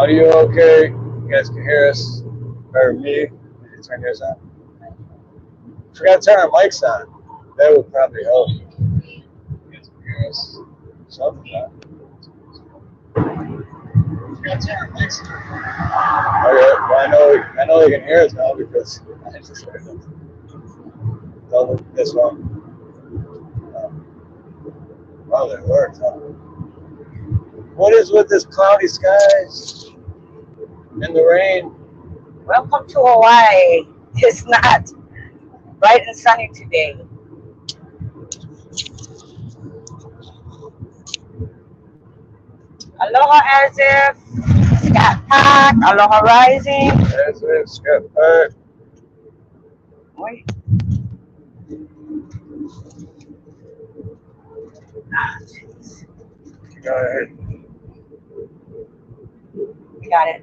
Audio okay? You guys can hear us? Or me? Did you turn yours on? Forgot to turn our mics on. That would probably help. You guys can hear us. Something like that. Forgot to turn our mics on. Okay, well, I know they can hear us now because I just heard them. Double this one. Wow, that worked, huh? What is with this cloudy skies and the rain? Welcome to Hawaii. It's not bright and sunny today. Aloha as if Scott Park, Aloha Rising. As if Scott Park. Wait. Go ahead. We got it.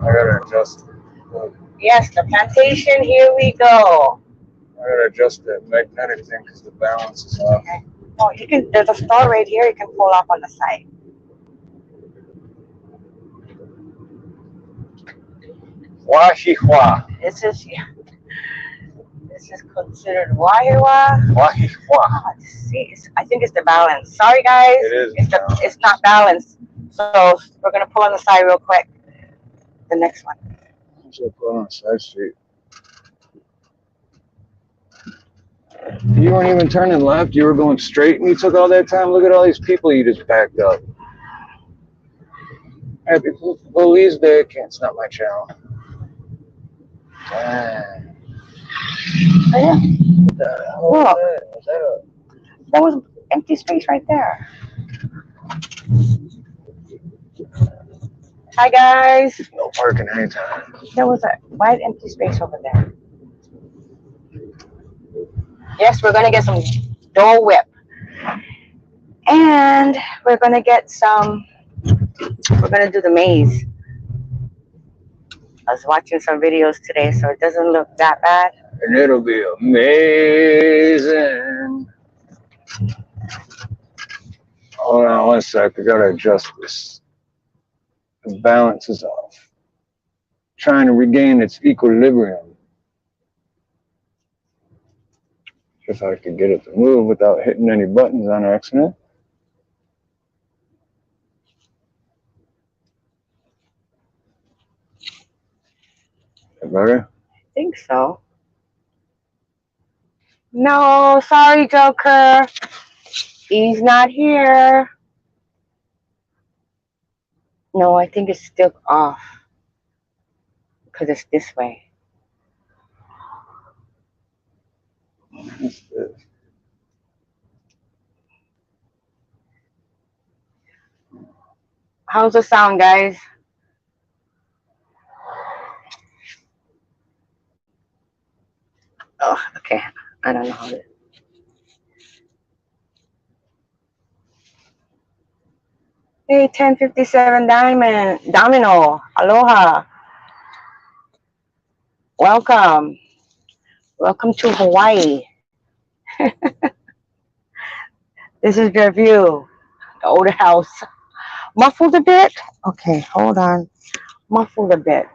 I gotta adjust. Yes, the plantation. Here we go. I gotta adjust that magnetic thing because the balance is off. Okay. Oh, you can. There's a store right here. You can pull up on the side. Wahihwa. This is considered Wahiwa. Wahihwa. See, I think it's the balance. Sorry, guys. It is. It's not balanced. So we're gonna pull on the side real quick. The next one. Should put on a side street. You weren't even turning left. You were going straight, and you took all that time. Look at all these people you just backed up. Happy Police Day. Can't stop my channel. Dang. Oh, yeah. What the hell was that? Was that a... That was empty space right there. Hi, guys. No parking anytime. There was a wide empty space over there. Yes, we're gonna get some Dole Whip, and we're gonna get some. We're gonna do the maze. I was watching some videos today, so it doesn't look that bad. And it'll be amazing. Hold on one sec. I gotta adjust this. The balance is off. Trying to regain its equilibrium. If I could get it to move without hitting any buttons on accident. Is that better? I think so. No, sorry, Joker. He's not here. No, I think it's still off because it's this way. What's this? How's the sound, guys? Oh, okay. I don't know how to. Hey, 1057 Domino. Aloha. Welcome. Welcome to Hawaii. This is your view. The old house. Muffled a bit? Okay, hold on. Muffled a bit.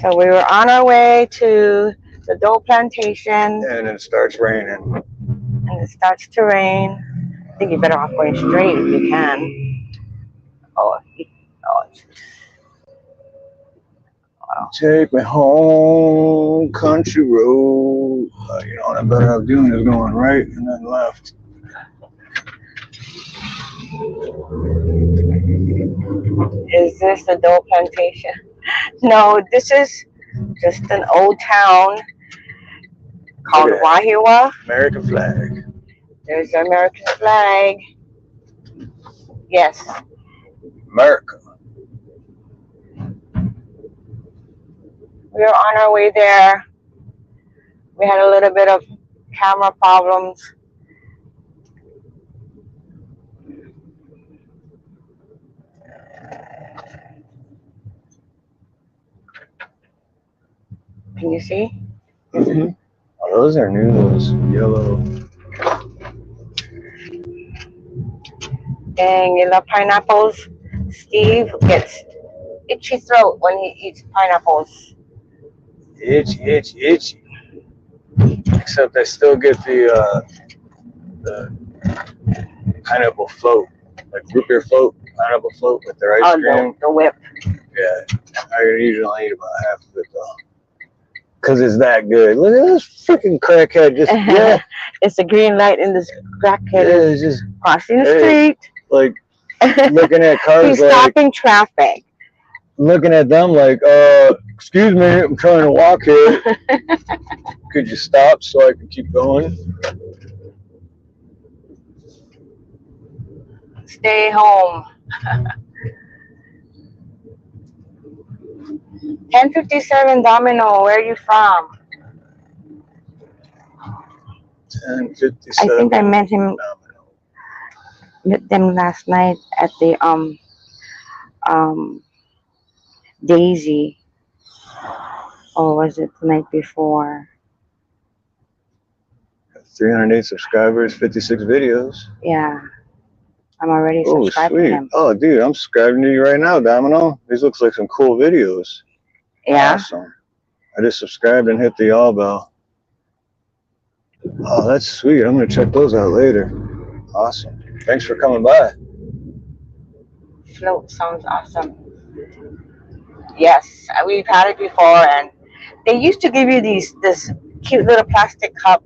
So we were on our way to the Dole Plantation. And it starts raining. And it starts to rain. I think you're better off going straight if you can. Oh, wow. Take me home, country road. You know what I'm better off doing is going right and then left. Is this the Dole Plantation? No, this is just an old town called Wahiwa. American flag. There's the American flag. Yes. America. We were on our way there. We had a little bit of camera problems. Can you see? Mm-hmm. Those are new, those yellow. Dang, you love pineapples? Steve gets itchy throat when he eats pineapples. Itchy. Except I still get the pineapple float, like root beer float, pineapple float with their ice cream. The whip. Yeah, I usually only eat about half of it though, cause it's that good. Look at this freaking crackhead just It's a green light in this crackhead is just crossing the street. Like looking at cars. He's stopping traffic. Looking at them like, excuse me, I'm trying to walk here. Could you stop so I can keep going? Stay home. 1057 Domino, where are you from? 1057. I think I met them last night at the Daisy. Or was it the night before? 308 subscribers, 56 videos. Yeah. I'm already subscribed to him. Oh, dude, I'm subscribing to you right now, Domino. These looks like some cool videos. Yeah. Awesome. I just subscribed and hit the all bell. Oh, that's sweet. I'm going to check those out later. Awesome. Thanks for coming by. Float sounds awesome. Yes, we've had it before, and they used to give you this cute little plastic cup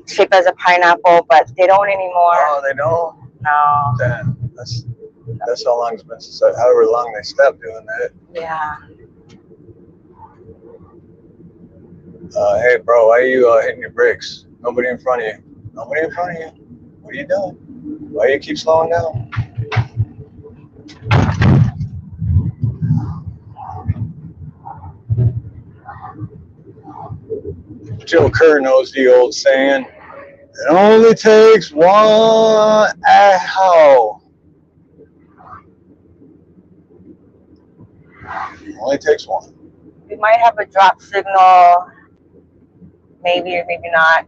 shaped as a pineapple, but they don't anymore. Oh, they don't? No. Damn, that's how long it's been since, however long they stopped doing that. Yeah. Hey, bro, why are you hitting your brakes? Nobody in front of you. Nobody in front of you. What are you doing? Why do you keep slowing down? Joe Kerr knows the old saying, it only takes one ow. Only takes one. We might have a drop signal, maybe or maybe not.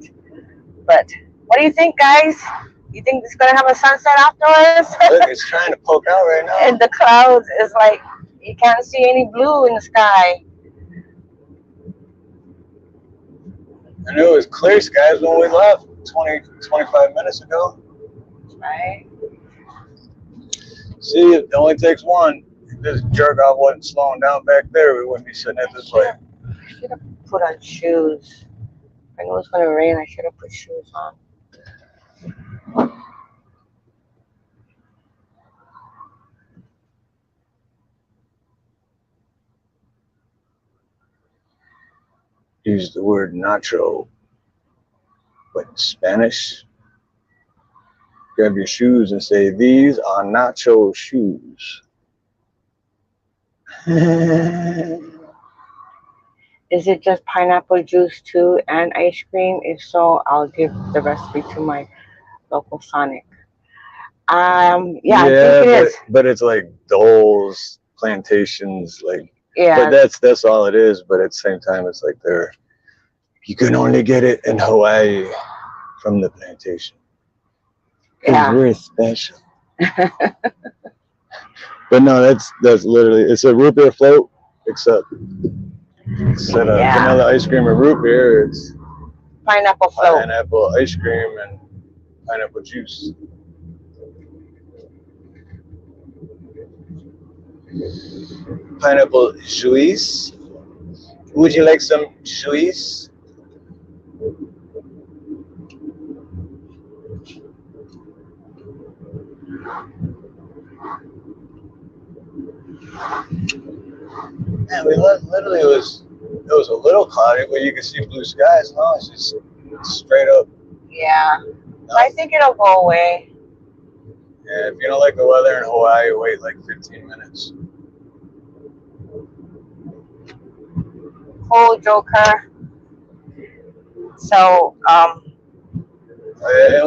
But what do you think, guys? You think it's gonna have a sunset afterwards? Look, it's trying to poke out right now. And the clouds is like you can't see any blue in the sky. I knew it was clear skies when we left 25 minutes ago. Right. See, it only takes one. If this jerk off wasn't slowing down back there, we wouldn't be sitting at this light. I should have put on shoes. I knew it was gonna rain. I should have put shoes on. Use the word nacho, but in Spanish, grab your shoes and say, these are nacho shoes. Is it just pineapple juice too and ice cream? If so, I'll give the recipe to my local Sonic. Yeah, I think it is. But it's like Dole's plantations, like. Yeah. But that's all it is. But at the same time, it's like you can only get it in Hawaii from the plantation. Yeah. We're special. But no, that's literally, it's a root beer float, except instead of vanilla ice cream or root beer, it's pineapple float. Pineapple ice cream and pineapple juice. Pineapple juice. Would you like some juice? Man, we literally it was a little cloudy, but you could see blue skies. No, it's just straight up. Yeah, no. I think it'll go away. Yeah, if you don't like the weather in Hawaii, wait like 15 minutes. Cool, Joker. So, and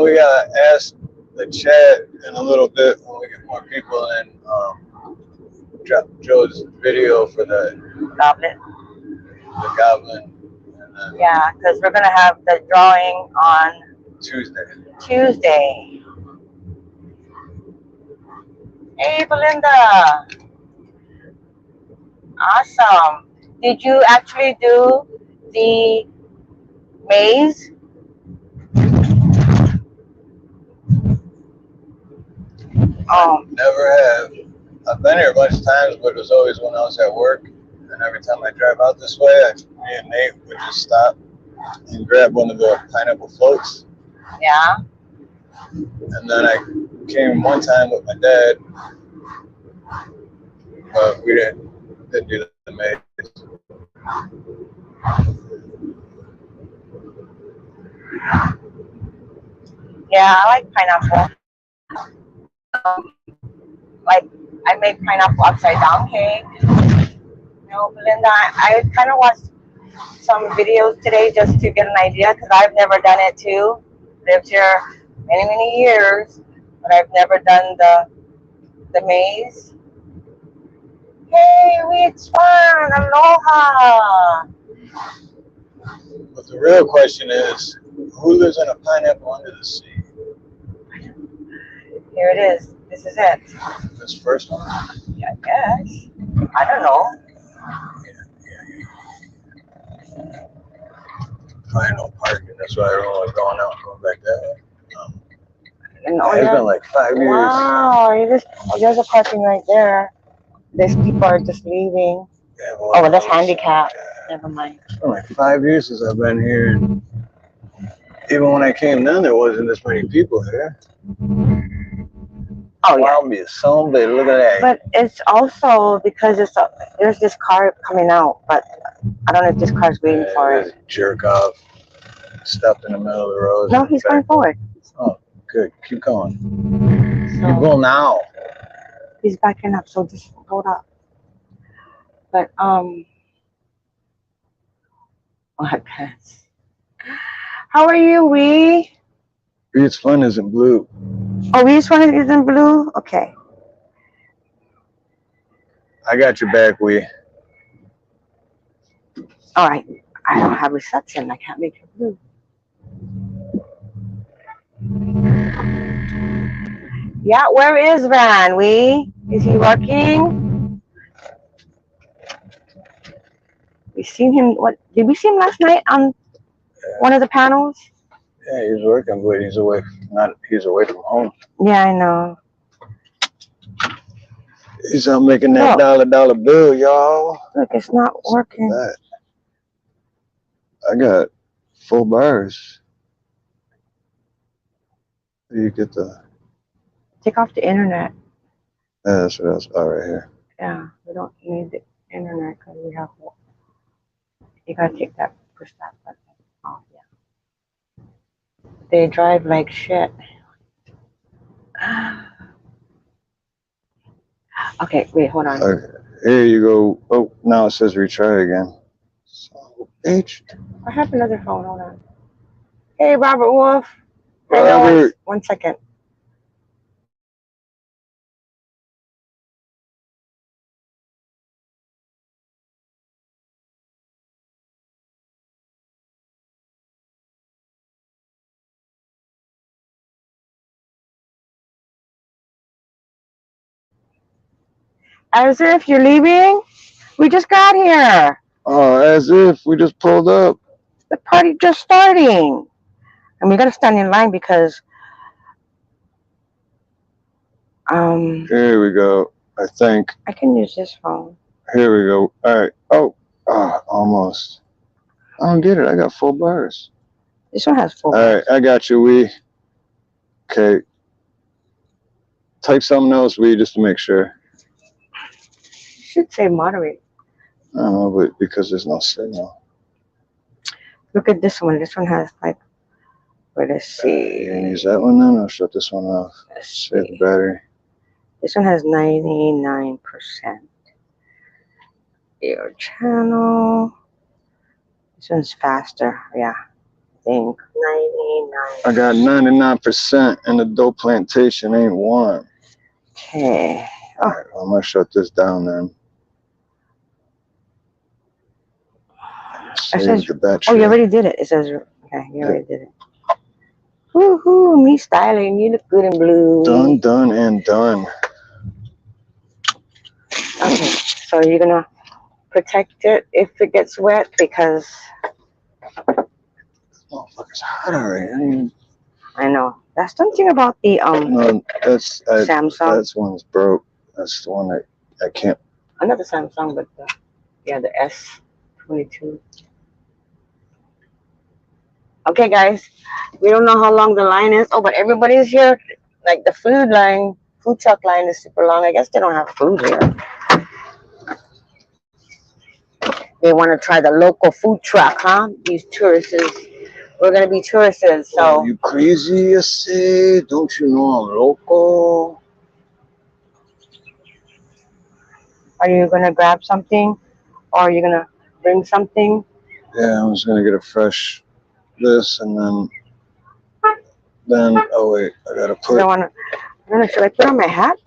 we gotta ask the chat in a little bit when we get more people in. Drop Joe's video for the goblin. The goblin. And Yeah, because we're gonna have the drawing on Tuesday. Hey, Belinda. Awesome. Did you actually do the maze? Never have. I've been here a bunch of times, but it was always when I was at work. And every time I drive out this way, me and Nate would just stop and grab one of the pineapple floats. Yeah. And then I came one time with my dad, but we didn't do the maze. Yeah, I like pineapple. Like, I made pineapple upside down cake. You know, Belinda, I kind of watched some videos today just to get an idea because I've never done it too. Lived here many, many years, but I've never done the maze. Hey, it's fun. Aloha. But the real question is, who lives in a pineapple under the sea? Here it is. This is it. This first one? Yeah, I guess. I don't know. Probably no parking. That's why everyone was going out and going back that way. It's been like 5 years. Wow, there's a parking right there. These people are just leaving. Yeah, well, that's handicap. Never mind. It's been like 5 years since I've been here. And even when I came down, there wasn't this many people here. Oh yeah. Wow, be so big. Look at that. But it's also because there's this car coming out, but I don't know if this car's waiting for it. Jerk off. Stopped in the middle of the road. No, he's going forward. Oh, good. Keep going. So, Keep going now. He's backing up, so just hold up. But how are you, Wee? Wee's fun isn't blue. Oh, Wee's fun isn't blue? Okay. I got your back, Wee. All right. I don't have reception. I can't make it blue. Yeah, where is Van? Wee? Is he working? We seen him. What did we see him last night on one of the panels? Yeah, he's working, but he's away. He's away from home. Yeah, I know. He's out making that dollar bill, y'all. Look, it's not working. I got full bars. You get the. Take off the internet. Yeah, that's what else. All right here. Yeah, we don't need the internet because we have. You gotta take that, push that button off. Yeah. They drive like shit. Okay, wait, hold on. Okay, here you go. Oh, now it says retry again. So, H. I have another phone. Hold on. Hey, Robert Wolf. Robert. 1 second. As if you're leaving? We just got here. Oh, as if we just pulled up. The party just starting. And we gotta stand in line because Here we go. I think. I can use this phone. Here we go. All right. Oh, almost. I don't get it. I got full bars. This one has full bars. All right, I got you, Wee. Okay. Type something else, Wee, just to make sure. Should say moderate. I don't know, but because there's no signal. Look at this one. This one has like, let's see. You gonna use that one then? I'll shut this one off. Save the battery. This one has 99%. Your channel. This one's faster. Yeah. I think 99. I got 99% and the Dole Plantation ain't one. Okay. All right, well, I'm gonna shut this down then. Save the battery. Oh, you already did it. It says, okay, you already did it. Woohoo, me styling. You look good in blue. Done, and done. Okay, so you're going to protect it if it gets wet because... Motherfucker's hot already. I know. That's something about the No, Samsung. That's one's broke. That's the one that I can't. Another Samsung, but the S22. Okay, guys, we don't know how long the line is. Oh, but everybody's here. Like the food truck line is super long. I guess they don't have food here. They want to try the local food truck, huh? These tourists. We're gonna be tourists, so. Oh, you crazy, you say? Don't you know I'm local? Are you gonna grab something, or are you gonna bring something? Yeah, I'm just gonna get a fresh this, and then oh wait, I gotta put. Should I put on my hat?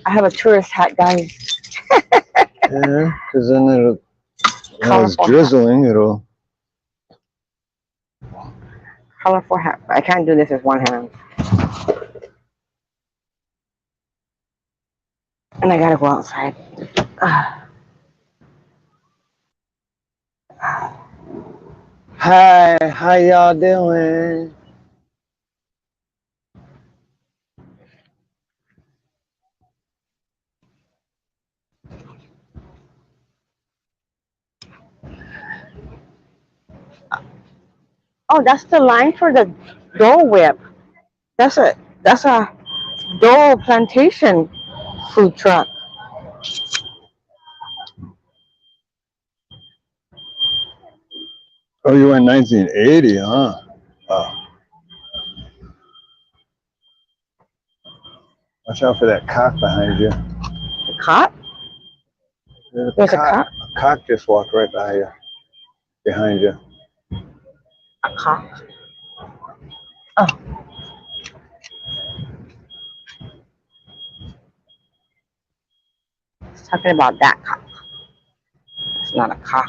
I have a tourist hat, guys. Yeah, because then when it's drizzling, it'll. Colorful hat. I can't do this with one hand. And I gotta go outside. Hi, how y'all doing? Oh, that's the line for the Dole Whip. That's a Dole Plantation food truck. Oh, you went 1980, huh? Oh. Watch out for that cock behind you. A cop? There's a cop? A cock just walked right behind you. A cop? Oh. It's talking about that cock. It's not a cock.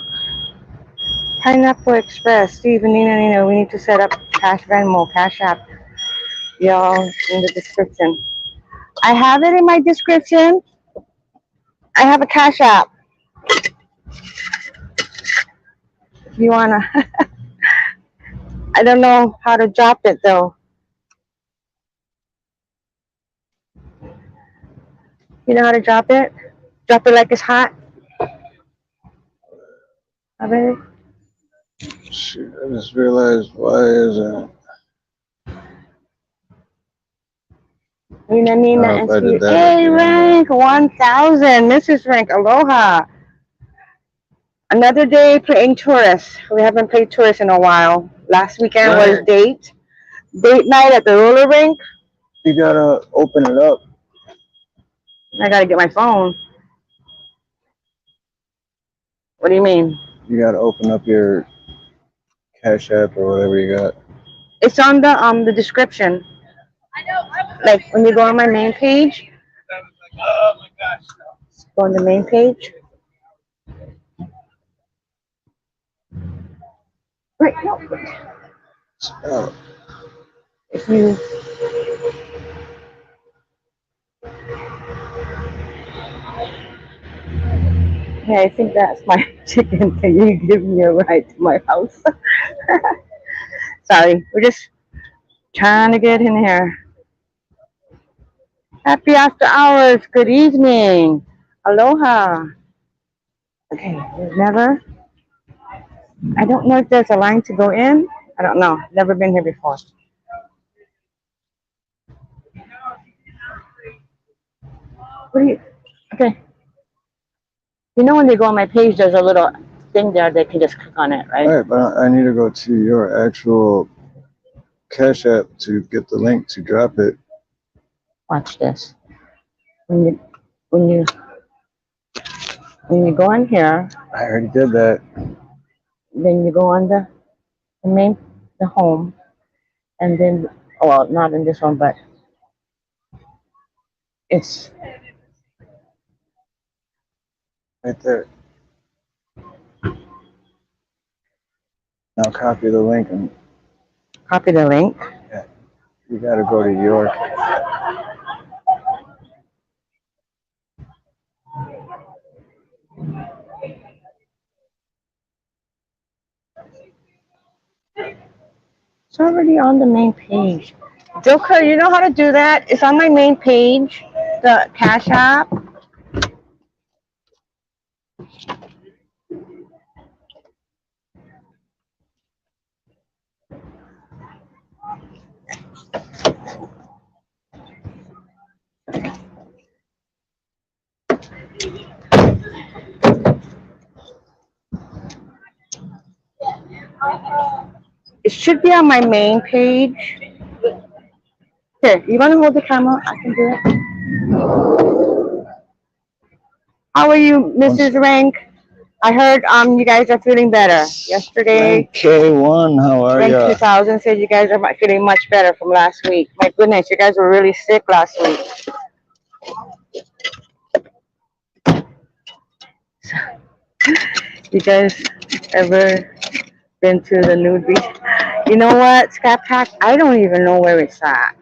Pineapple Express. Steve and Nina, we need to set up Cash Venmo, Cash App. Y'all in the description. I have it in my description. I have a Cash App. If you wanna. I don't know how to drop it though. You know how to drop it? Drop it like it's hot. I mean, Shoot, I just realized why isn't. Nina and Steve. Hey, Rank 1000. Mrs. Rank, aloha. Another day playing tourists. We haven't played tourists in a while. Last weekend was date night at the roller rink. You gotta open it up. I gotta get my phone. What do you mean? You gotta open up your Cash App or whatever you got. It's on the description. Like when you go on my main page. Oh my gosh. Go on the main page. Right, no. Oh. If you Hey, I think that's my chicken. Can you give me a ride to my house? Sorry, we're just trying to get in here. Happy after hours. Good evening. Aloha. Okay, I don't know if there's a line to go in. I don't know. Never been here before. Okay. You know when they go on my page, there's a little thing there. They can just click on it, right? All right, but I need to go to your actual Cash App to get the link to drop it. Watch this. When you go on here. I already did that. Then you go on the home, and then well, not in this one, but it's right there. Now copy the link and Copy the link. yeah, you gotta go to York. It's already on the main page. Joker, you know how to do that? It's on my main page, the Cash App. It should be on my main page. Here, you want to hold the camera? I can do it. How are you, Mrs. Rank? I heard you guys are feeling better. Yesterday, K1, how are Rank ya? 2000 said you guys are feeling much better from last week. My goodness, you guys were really sick last week. You guys ever been to the nude beach? You know what, Scat Pack? I don't even know where it's at.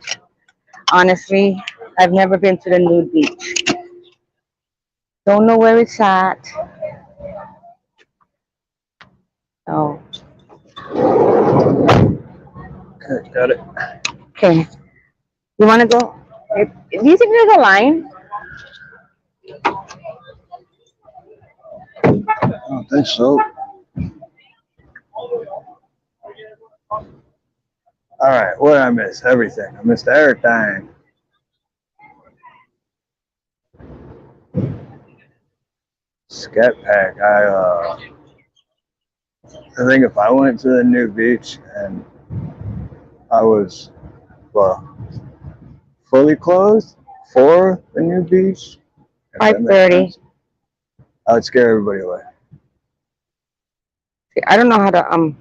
Honestly, I've never been to the nude beach. Don't know where it's at. Oh, Okay, got it. okay. You want to go? Do you think there's a line? I don't think so. Alright, what did I miss? Everything. I missed everything. Scat Pack. I think if I went to the new beach and I was, well, fully clothed for the new beach, if that makes 5:30. sense, I would scare everybody away. I don't know how to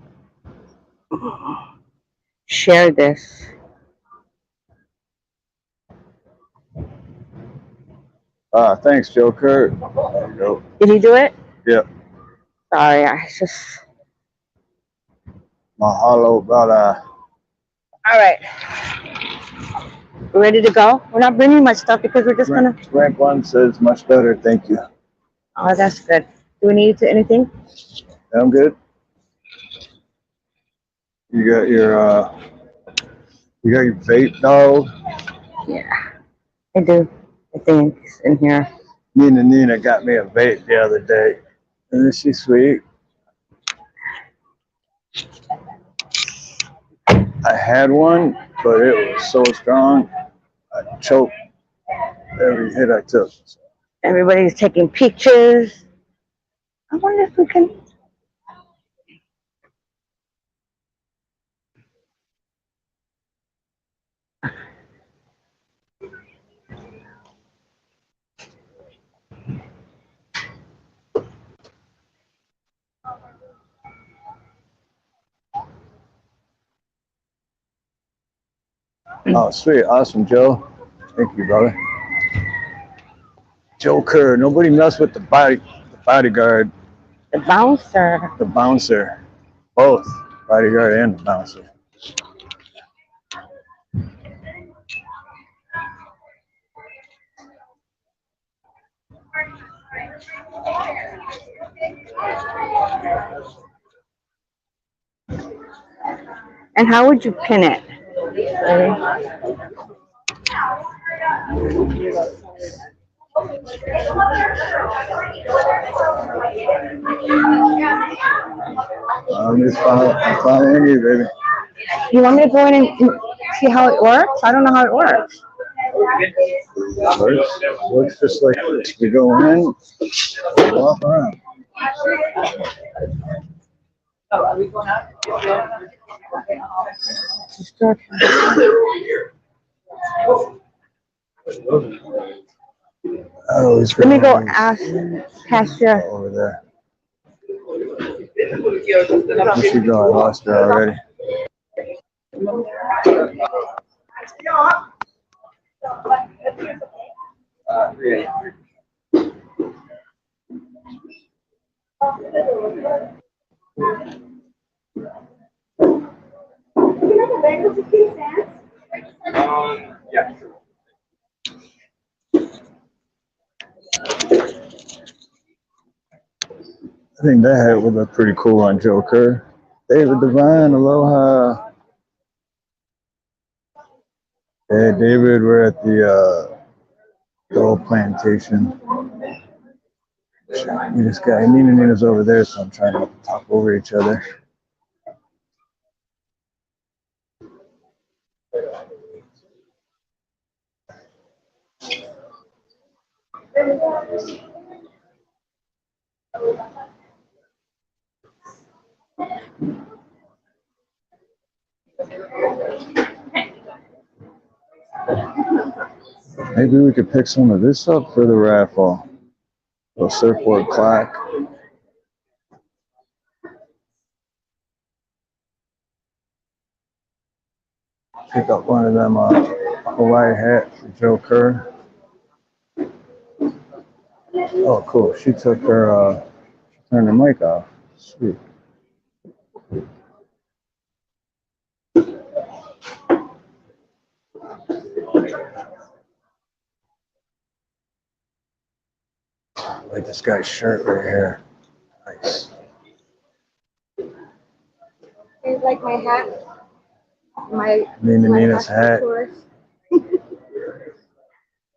share this. Thanks, Joker. There you go. Did you do it? Yep. Sorry, I just. Mahalo, brother. All right. We're ready to go? We're not bringing much stuff because we're just gonna. Rank 1 says much better, thank you. Oh, that's good. Do we need to anything? I'm good. You got your vape dog. Yeah, I do. I think it's in here. Nina got me a vape the other day. Isn't she sweet? I had one, but it was so strong, I choked every hit I took. Everybody's taking pictures. I wonder if we can. Oh, sweet. Awesome, Joe. Thank you, brother. Joe Kerr. Nobody mess with the bodyguard, The bouncer. the bouncer. Both. Bodyguard and the bouncer. And how would you pin it? I'm just following you, baby. You want me to go in and see how it works? I don't know how it works. Works just like this. We go in, walk around. Let me go ask cashier. Over there. Where she go? I lost her already. Yeah. I think that hat would look pretty cool on Joker. David Devine, aloha. Hey, David, we're at the Dole Plantation. We just got Nina's over there, so I'm trying to talk over each other. Maybe we could pick some of this up for the raffle. A surfboard clock. Pick up one of them Hawaii hat for Joe Kerr. Oh, cool. She took her, turned her mic off. Sweet. I like this guy's shirt right here. Nice. You like my hat? Nina's hat.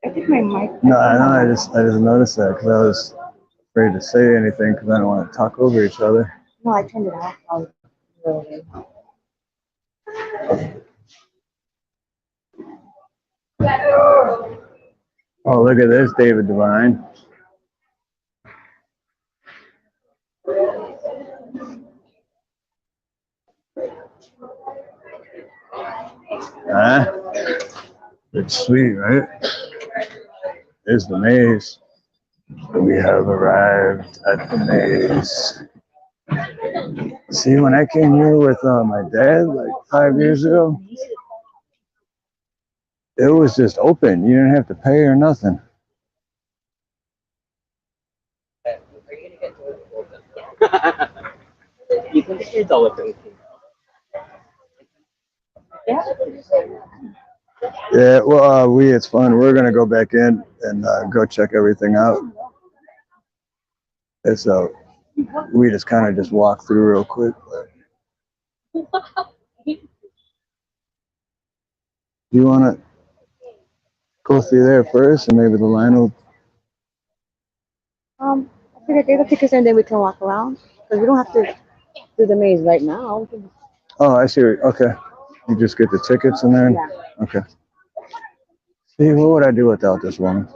I think my mic. No, I know. I just noticed that because I was afraid to say anything because I don't want to talk over each other. No, I turned it off. Oh, look at this, David Devine. Huh? It's sweet, right? There's the maze. We have arrived at the maze. See, when I came here with my dad like 5 years ago, it was just open. You didn't have to pay or nothing. You think it's all open? Yeah, well, it's fun. We're gonna go back in and go check everything out. And so we just kind of just walk through real quick. Do you want to go through there first, and maybe the line will? I figured take the tickets and then we can walk around because we don't have to do the maze right now. Oh, I see. Okay, you just get the tickets and then. Yeah. Okay. See, what would I do without this woman?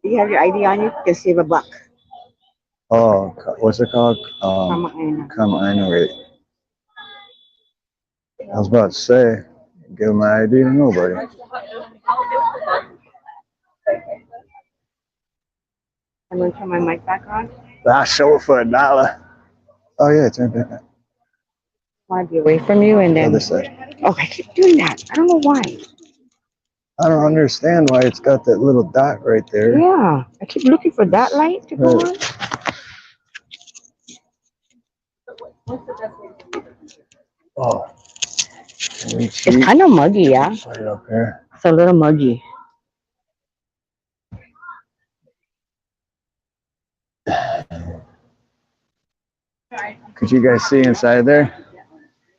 You have your ID on you, you can save $1. Oh, what's it called? Come I know it. I was about to say, give my ID to nobody. I'm going to turn my mic back on. I'll show it for $1. Oh, yeah, turn it back on. Want to be away from you and then. Other side. Oh, I keep doing that. I don't know why. I don't understand why it's got that little dot right there. Yeah, I keep looking for that light to go on. Oh. It's kind of muggy, yeah. Right up here. It's a little muggy. Could you guys see inside there?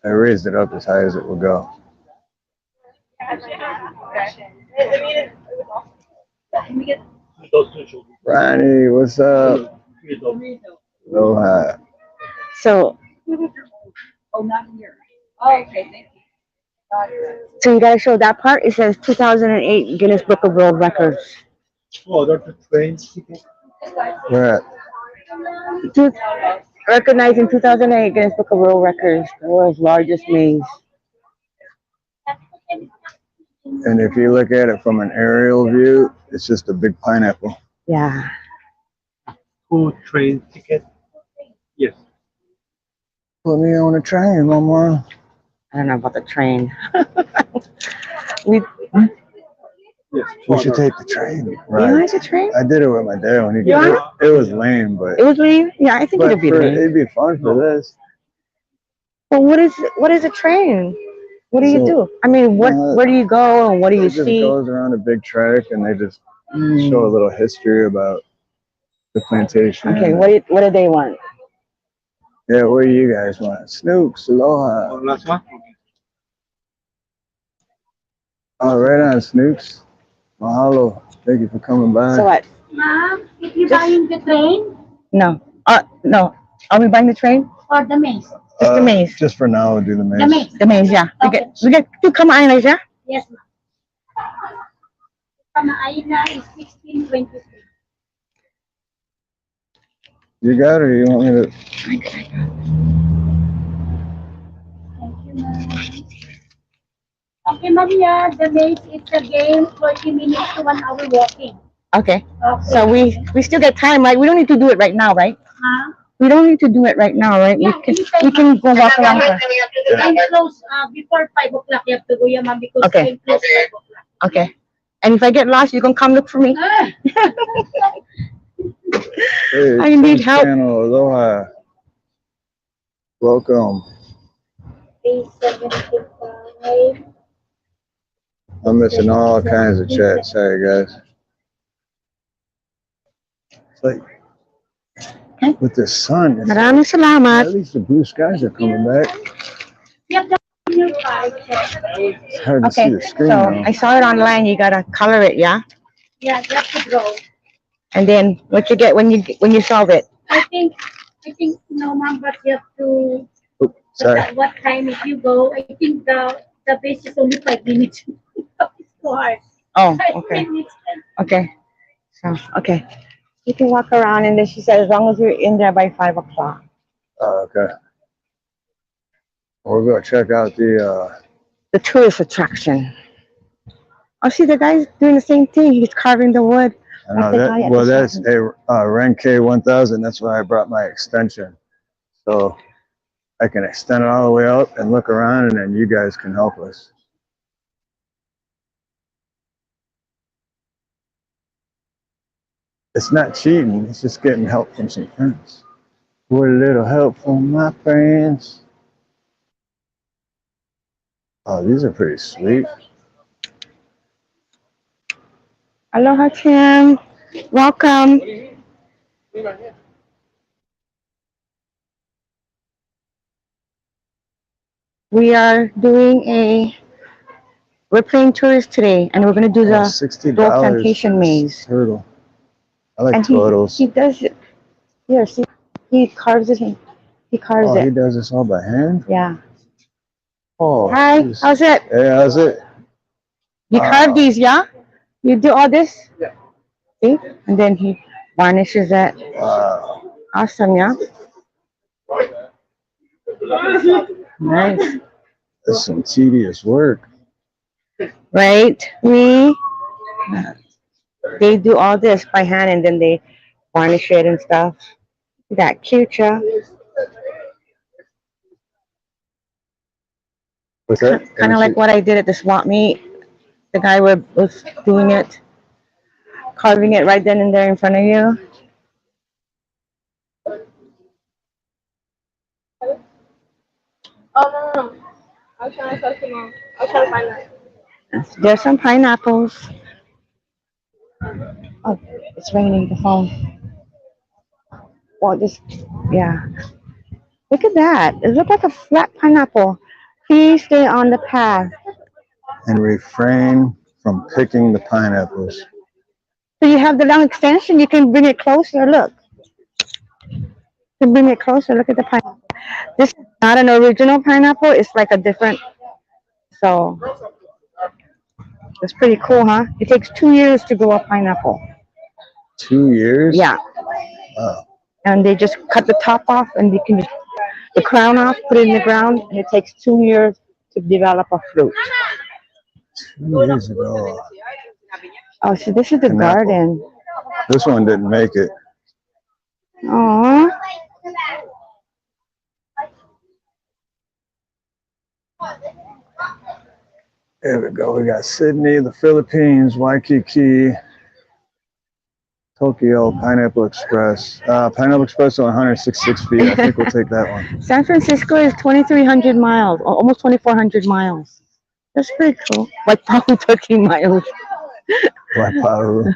I raised it up as high as it will go. Ronnie, what's up? Aloha. So. Oh, not here. Oh, okay, thank you. So you gotta show that part. It says 2008 Guinness Book of World Records. Oh, that's the train ticket. Where at? Recognized in 2008 Guinness Book of World Records, the world's largest maze. And if you look at it from an aerial view, it's just a big pineapple. Yeah. Who train ticket? Yes. Put me on a train, Mama. I don't know about the train. we Yes. We should take the train. Right. You like the train? I did it with my dad when he did it. It was lame, but it was lame. Yeah, I think it'd be lame. It'd be fun for this. Well, what is a train? What do you So, do? I mean, where do you go and what do you It just see? goes around a big track, and they just show a little history about the plantation. Okay, what do they want? Yeah, what do you guys want? Snooks, aloha. Last one? Oh, right on, Snooks. Mahalo. Thank you for coming by. So what? Ma'am, if you buying the train No. No. Are we buying the train? or the maze? Just the maze. Just for now, we'll do the maze. The maze. The maze, yeah. We get two come islands, yeah? Yes, ma'am. Pamaaina is 1623. You got it, or you want me to? Thank you, ma'am. Okay, Maria, the maze is a game 40 minutes to 1 hour walking. Okay. Okay. So we still get time, right? We don't need to do it right now, right? Huh? We don't need to do it right now, right? Yeah, We can go walk around first. I'm close before 5 o'clock. You have to go, yeah, ma'am, because Okay. I'm close 5 o'clock. Okay. And if I get lost, you can come look for me. Ah, Hey, I need help. Channel, aloha. Welcome. 375. I'm missing all kinds of chat. Sorry, guys. It's like with the sun, it's Maraming at salamat. least the blue skies are coming back. You have to your card. It's hard to see Okay. the screen So now. I saw it online. You gotta color it, yeah? Yeah, you have to draw. And then what you get when you solve it? I think, no, ma'am, but you have to, Oops, sorry. what time if you go, I think the base is only 5 minutes. It's too hard. Oh, 5 okay. minutes. Okay. So okay. You can walk around, and then she said as long as you're in there by 5 o'clock. Oh, okay. We're gonna check out the. The tourist attraction. Oh, see, the guy's doing the same thing. He's carving the wood. I know Like the guy that. at Well, the that's shop. a Renke 1000. That's why I brought my extension, so I can extend it all the way out and look around, and then you guys can help us. It's not cheating. It's just getting help from some friends. With a little help from my friends. Oh, these are pretty sweet. Aloha, Tim. Welcome. We're playing tourist today, and we're gonna do Oh, the $60 Dole Plantation maze. turtle. I like And turtles. he does it. Here, see, he carves it. He carves Oh, he it. does this all by hand? Yeah. Oh, Hi. geez. How's it? Hey, how's it? You Wow. carve these, yeah? You do all this? Yeah. See? And then he varnishes it. Wow. Awesome, yeah? Nice. That's some tedious work. Right? They do all this by hand, and then they varnish it and stuff. That cute, yeah? What's that? Kind of like what I did at the swap meet. The guy was doing it, carving it right then and there in front of you. Oh, no. I was trying to talk to mom. I was trying to find that. There's some pineapples. Oh, it's raining, the phone. Well, yeah. Look at that. It looks like a flat pineapple. Please stay on the path. And refrain from picking the pineapples. So you have the long extension. You can bring it closer. Look. You can bring it closer. Look at the pineapple. This is not an original pineapple. It's like a different. So it's pretty cool, huh? It takes 2 years to grow a pineapple. 2 years? Yeah. Wow. And they just cut the top off, and you can just the crown off, put it in the ground, and it takes 2 years to develop a fruit. 2 years ago. Oh, so this is the Pineapple. garden. This one didn't make it. Aww. There we go. We got Sydney, the Philippines, Waikiki, Tokyo, Pineapple Express. Pineapple Express on 166 feet. I think we'll take that one. San Francisco is 2,300 miles, almost 2,400 miles. That's pretty cool. Like Pahu 13 miles. Like Paru.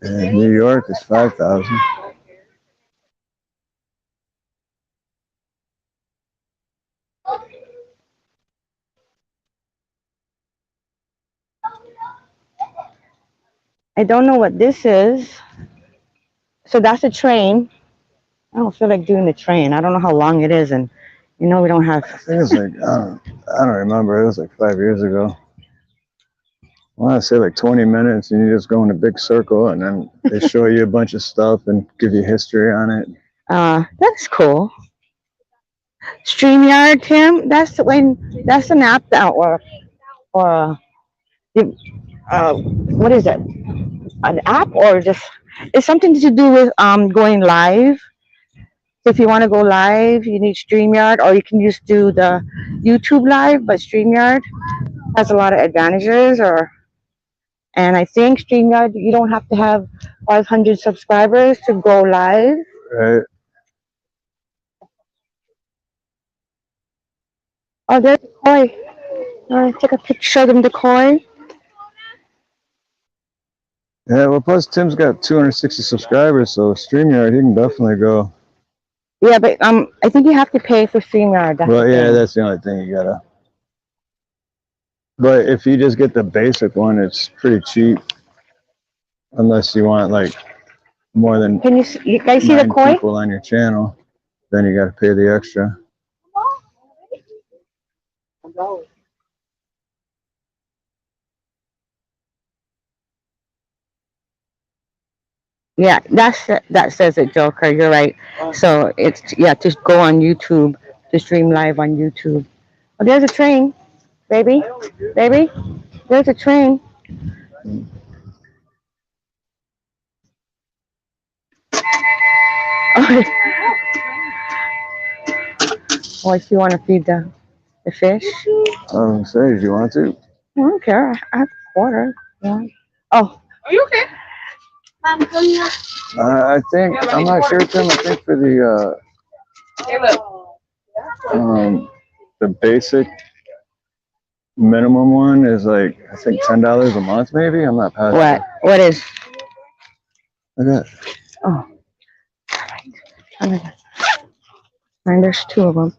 And New York is 5,000. I don't know what this is. So that's a train. I don't feel like doing the train. I don't know how long it is, and you know we don't have. I think it's like, I don't remember. It was like 5 years ago. I want to say like 20 minutes, and you just go in a big circle, and then they show you a bunch of stuff and give you history on it. That's cool. StreamYard, Tim. That's an app that or what is it? An app or just it's something to do with going live. So if you want to go live, you need StreamYard, or you can just do the YouTube live. But StreamYard has a lot of advantages, and I think StreamYard you don't have to have 500 subscribers to go live. Right. Oh, there's the koi. Take a picture, show them the koi. Yeah, well, plus Tim's got 260 subscribers, so StreamYard, he can definitely go. Yeah, but I think you have to pay for StreamYard. Well, yeah, that's the only thing you gotta. But if you just get the basic one, it's pretty cheap. Unless you want like more than Can you guys see the 9 koi? people on your channel, then you gotta pay the extra. Yeah, that says it, Joker. You're right. So it's just go on YouTube to stream live on YouTube. Oh, there's a train, baby. There's a train. Oh, if you want to feed the fish. Say, do you want to? I don't care. I have a quarter. Yeah. Oh. Are you okay? I think I'm not sure, Tim. I think for the basic minimum one is like I think $10 a month, maybe. I'm not positive. What is? Look at that. Oh. And there's 2 of them.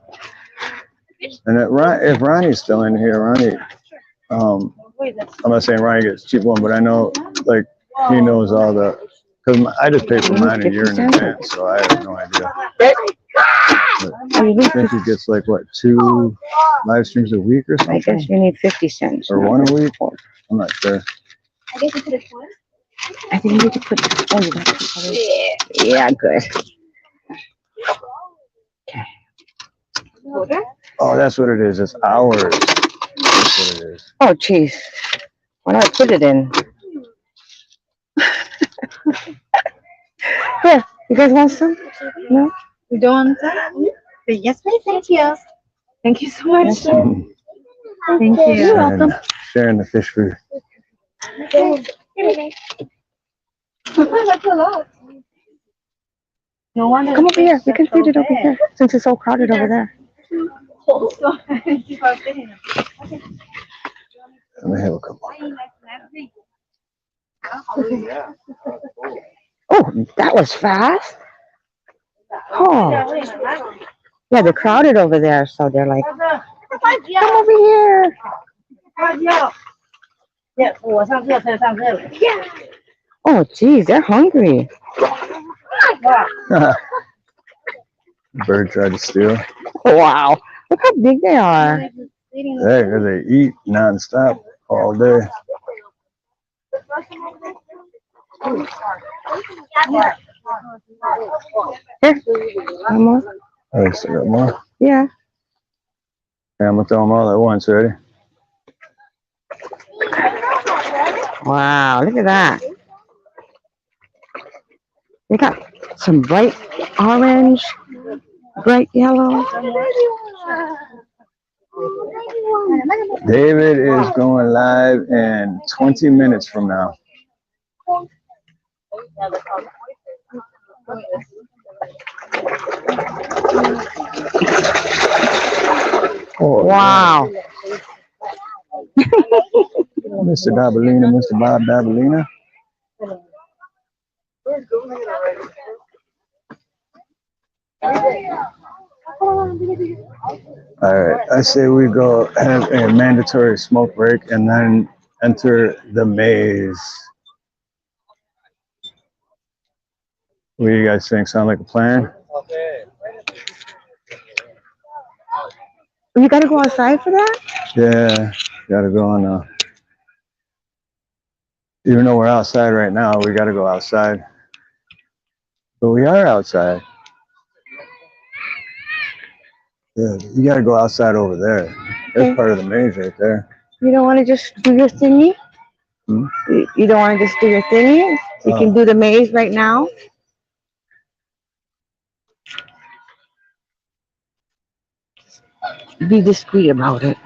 And if Ronnie's still in here, Ronnie, I'm not saying Ronnie gets a cheap one, but I know like he knows all the, because I just pay for mine a year in advance, so I have no idea. But I think he gets like what, 2 live streams a week or something? I guess you need 50 cents. Or 1 a week? I'm not sure. I guess you put it one. I think you need to put. Oh, you got it. Yeah, good. Okay. Oh, that's what it is. It's hours. That's what it is. Oh, jeez. Why don't I put it in? Here, you guys want some? No? You don't want some? Yes, please. Thank you. Thank you so much. Mm. Thank you. You're welcome. Sharing the fish food. That's a lot. No wonder. Come over here. We can feed it over here since it's so crowded over there. Let me have a couple. Oh, that was fast. Oh. Yeah, they're crowded over there, so they're like, come over here. Oh, geez, they're hungry. Bird tried to steal. Wow. Look how big they are. Yeah, because they eat nonstop all day. Here, one more. Oh, still got more. Yeah. Yeah, I'm gonna throw them all at once. Ready? Wow, look at that. They got some bright orange, bright yellow. David is going live in 20 minutes from now. Oh, Wow. Mr. Dabalina, Mr. Bob Dabalina. All right, I say we go have a mandatory smoke break and then enter the maze. What do you guys think? Sound like a plan? You gotta go outside for that? Yeah, gotta go on. Even though we're outside right now, we gotta go outside. But we are outside. Yeah, you gotta go outside over there. That's Okay. part of the maze right there. You don't want to just do your thingy? Hmm? You don't want to just do your thingy? You can do the maze right now. Be discreet about it.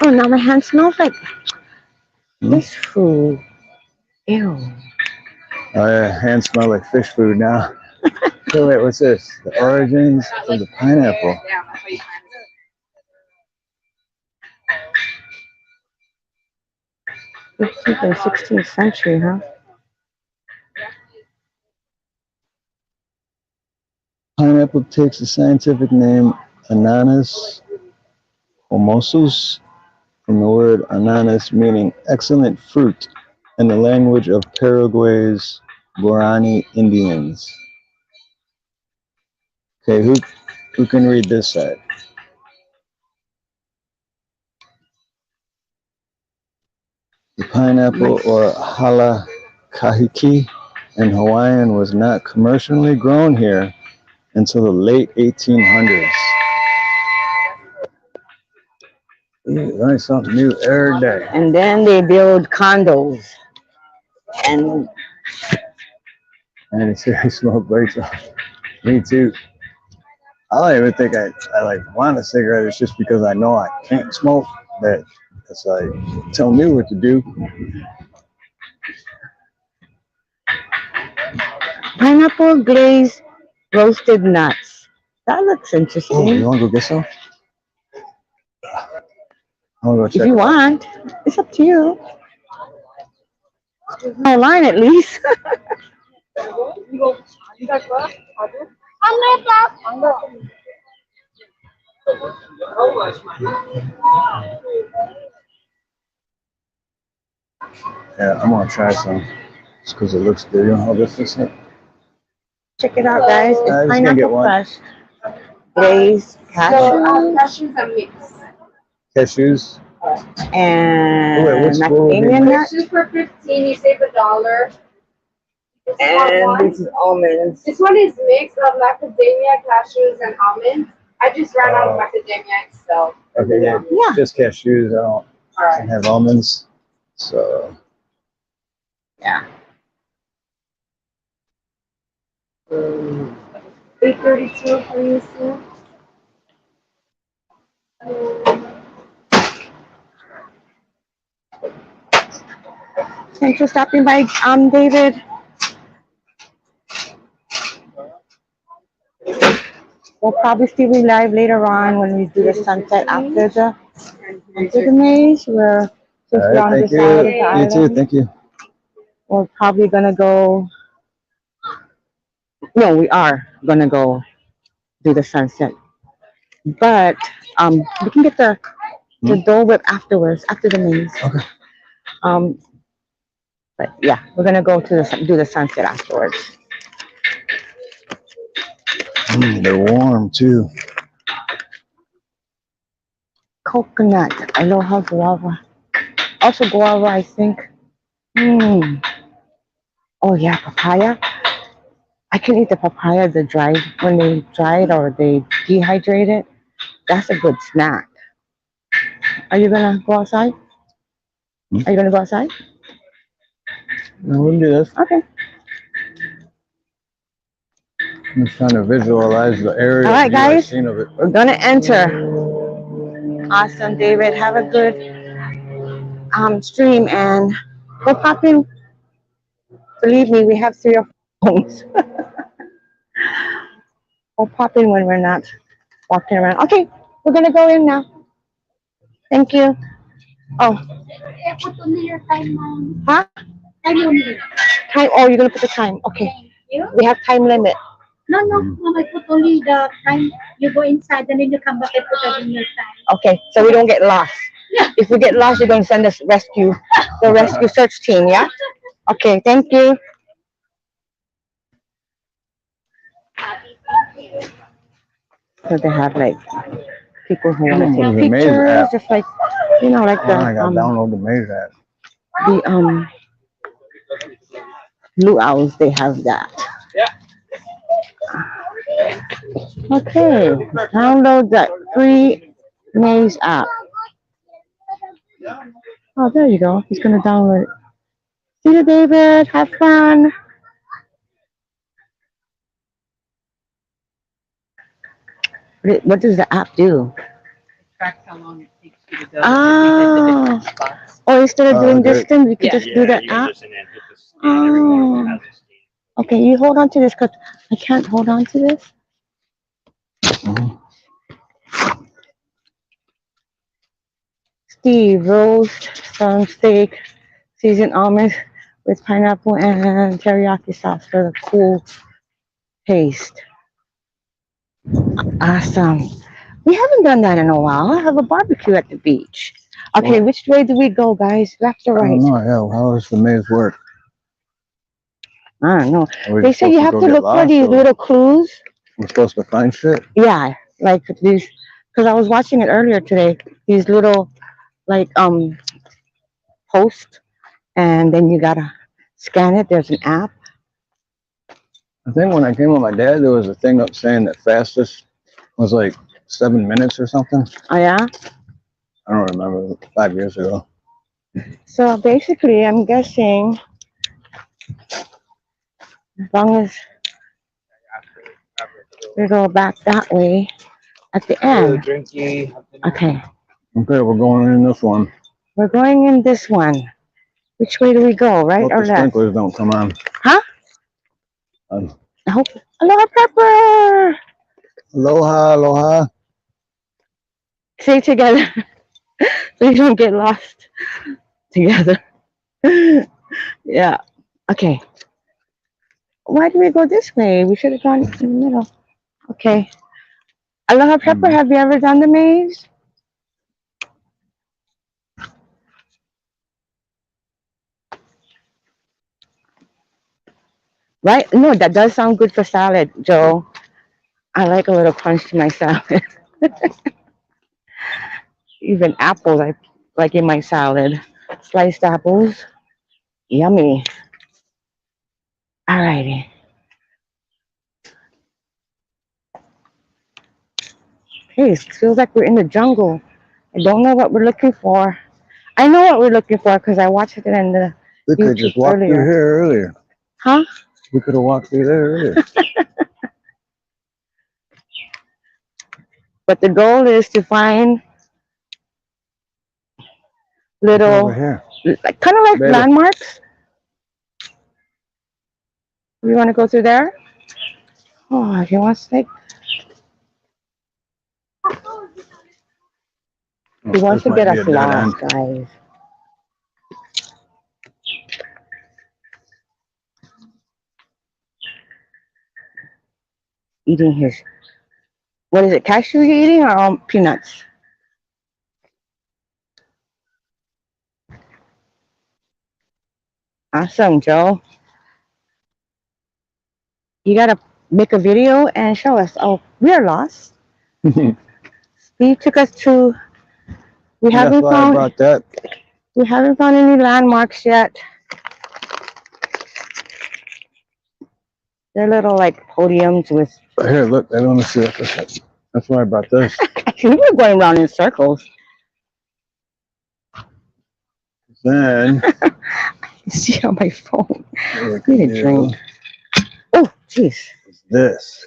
Oh, now my hand smells like fish food. Ew. Oh yeah, hands smell like fish food now. So wait, what's this? The origins of the pineapple. 15th and 16th century, huh? Pineapple takes the scientific name Ananas homosus from the word ananas, meaning excellent fruit, in the language of Paraguay's Guarani Indians. Okay, who can read this side? The pineapple, or hala kahiki in Hawaiian, was not commercially grown here until the late 1800s. Learn something new every day. And then they build condos. And And it's very smoke breaks off. Me too. I don't even think I like want a cigarette. It's just because I know I can't smoke that it's like tell me what to do. pineapple glazed roasted nuts. That looks Oh, you interesting. want to go get some? I want to go If check you it out. want, it's up to you. Online at least. Yeah, I'm gonna try some just because it looks good. You know how this is? Check it out, guys. It's I'm just gonna get pineapple one. fresh, glazed cashew, Cashews and mix. Cashews. and Wait, what would be macadamia mixed? nuts, Cashews for 15, you save $1. This and one. these almonds. This one is mixed of macadamia, cashews, and almonds. I just ran out of macadamia itself. Okay, yeah, Yeah. just cashews. I don't Alright. have almonds. So Yeah. 832 for you, sir. Thanks for stopping by, David. We'll probably still be live later on when we do the sunset after the maze. We're since all we're right, on thank this side of you. the You too. island. Thank you. We're probably gonna go. No, we are gonna go do the sunset. But we can get the Dole Whip afterwards, after the maze. Okay. But yeah, we're gonna go to do the sunset afterwards. They're warm too. Coconut, aloha guava. Also guava, I think. Mm. Oh yeah, papaya. I can eat the papaya, the dried when they dry it or they dehydrate it. That's a good snack. Are you gonna go outside? Are you gonna go outside? No, we can do this. Okay. I'm just trying to visualize the area All right, view I've guys. seen of it. We're gonna enter. Awesome, David. Have a good stream and go pop in. Believe me, we have 3 or phones. We'll pop in when we're not walking around. Okay, we're gonna go in now. Thank you. Oh, I put only your time, ma'am. huh? Time only. Time. Oh, you're gonna put the time. Okay. Thank you. We have time limit. No, no, ma'am, I put only the time. You go inside and then you come back and put again your time. Okay, so we don't get lost. Yeah. If we get lost, you're gonna send us rescue, the rescue search team. Yeah. Okay. Thank you. So they have like people who want to What is take the Maze pictures, app? just like like Oh, I gotta download the Maze app. the luau's. They have that. Okay, download that free Maze app. Oh, there you go. He's gonna download it. See you, David. Have fun. What does the app do? Tracks how long it takes you to go Ah. different spots. Oh, instead of doing Okay. distance, we could Yeah. just do the app. Oh. Okay, you hold on to this because I can't hold on to this. Mhm. Steve, roast some steak, seasoned almonds with pineapple and teriyaki sauce for the cool taste. Awesome. We haven't done that in a while. I have a barbecue at the beach. Okay, Well, which way do we go, guys? Left or I right? don't know. Yeah, how does the maze work? I don't know. Are we They just say you supposed have go to get look for lost, these or little clues. we're supposed to find shit? Yeah, like these, because I was watching it earlier today. These little like posts, and then you gotta scan it. There's an app. I think when I came with my dad, there was a thing up saying that fastest was like 7 minutes or something. Oh yeah. I don't remember. 5 years ago. So basically, I'm guessing as long as we go back that way at the end. Okay, Okay, we're going in this one. we're going in this one. Which way do we go? Right Hope or the left? sprinklers don't come on. Huh? Um, I hope. Aloha, Pepper. aloha, aloha. Say it together so you don't get lost together. Yeah. Okay. Why did we go this way? We should have gone in the middle. Okay. Aloha, Pepper. Have you ever done the maze? Right? No, that does sound good for salad, Joe. I like a little crunch to my salad. Even apples, I like in my salad. Sliced apples, yummy. Alrighty. Hey, it feels like we're in the jungle. I don't know what we're looking for. I know what we're looking for because I watched it in the We could YouTube just walk through earlier. here earlier. Huh? We could have walked through there earlier. But the goal is to find What's over little, here? kind of like Baby. landmarks. You want to go through there? Oh, he wants to. He wants This to might get be us a dead lost, end. guys. Eating his, what is it, cashew you eating or peanuts? Awesome, Joe. You gotta make a video and show us. Oh, we're lost. Steve took us to. We That's haven't why I found. brought that. We haven't found any landmarks yet. They're little like podiums with. Here, look. I want to see what this is. That's why I brought this. Actually, we're going around in circles. Then See on my phone. what we Need can a do drink. Oh, jeez. is this.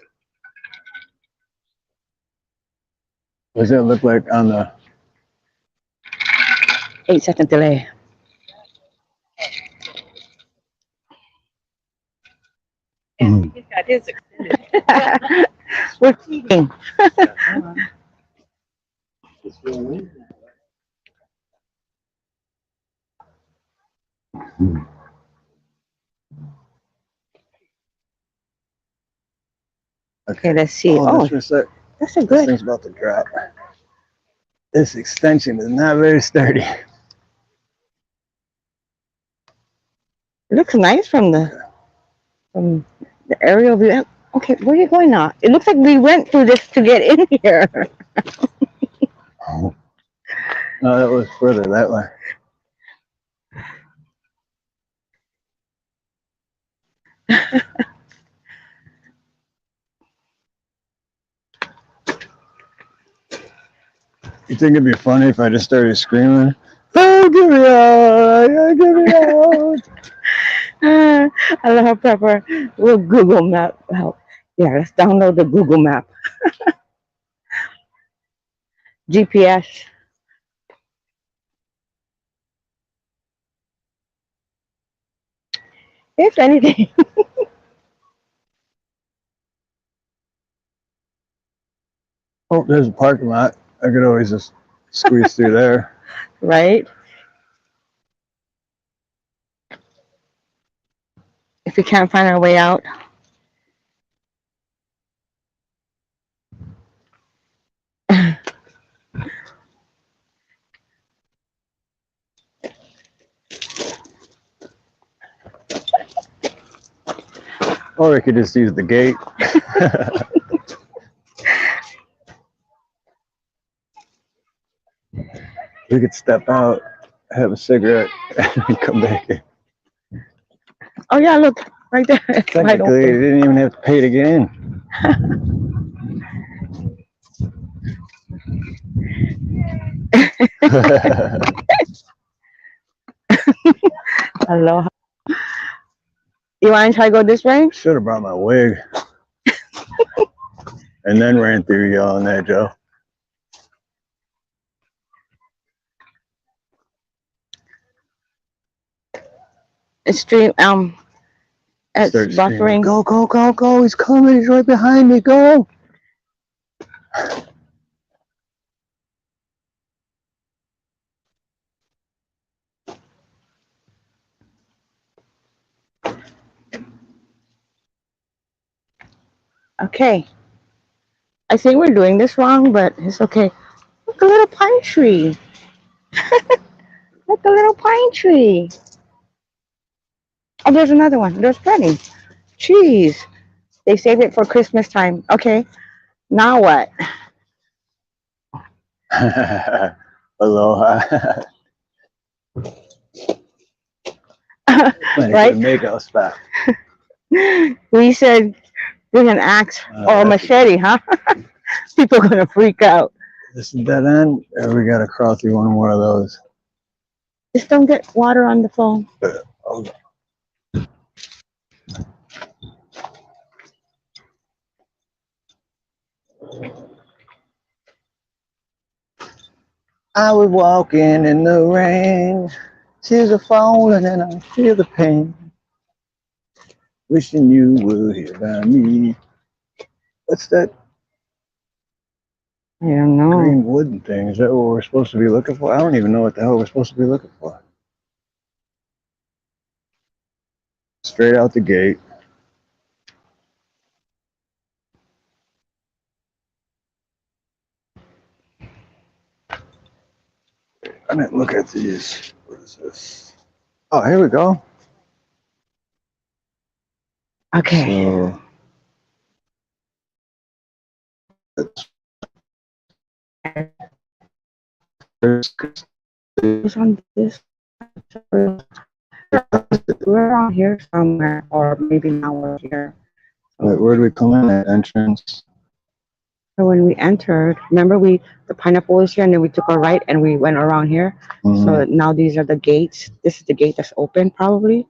What does it look like on the? 8 second delay. That is extended. We're cheating. Okay, let's see. Hold Oh, this for a sec. that's a This good. thing's about to drop. This extension is not very sturdy. It looks nice from the aerial view. Okay, where are you going now? It looks like we went through this to get in here. Oh. No, that was further that way. You think it'd be funny if I just started screaming, "Oh, get me out! Get me out!" I love how Pepper will Google Map help. Yeah, let's download the Google Map. GPS. If anything, Oh, there's a parking lot. I could always just squeeze through there. right? If we can't find our way out. Or we could just use the gate. We could step out, have a cigarette, and come back in. Oh yeah, look, right there. It's wide Technically, you open. didn't even have to pay to get in. Aloha. You want to try to go this way? Should have brought my wig. And then ran through yelling at Joe. It's stream. It's Start screaming, buffering. go, go, go, go. He's coming. He's right behind me. Go. Okay. I think we're doing this wrong, but it's okay. Look, a little pine tree. Look, a little pine tree. Oh, there's another one. There's plenty. Jeez. They saved it for Christmas time. Okay. Now what? Aloha. Right? Makeout spot. We said bring an axe or a machete, huh? People are gonna freak out. This is dead end, or we gotta crawl through one more of those. Just don't get water on the phone. Oh. I was walking in the rain, tears are falling and I feel the pain. Wishing you were here by me. What's that I don't know. green wooden thing? Is that what we're supposed to be looking for? I don't even know what the hell we're supposed to be looking for. Straight out the gate. I didn't look at these. What is this? Oh, here we go. Okay. So, It's on this. We're on here somewhere, or maybe now we're here. wait, where do we come in at entrance? So when we entered, remember the pineapple was here, and then we took a right and we went around here. Mhm. So now these are the gates. This is the gate that's open, probably.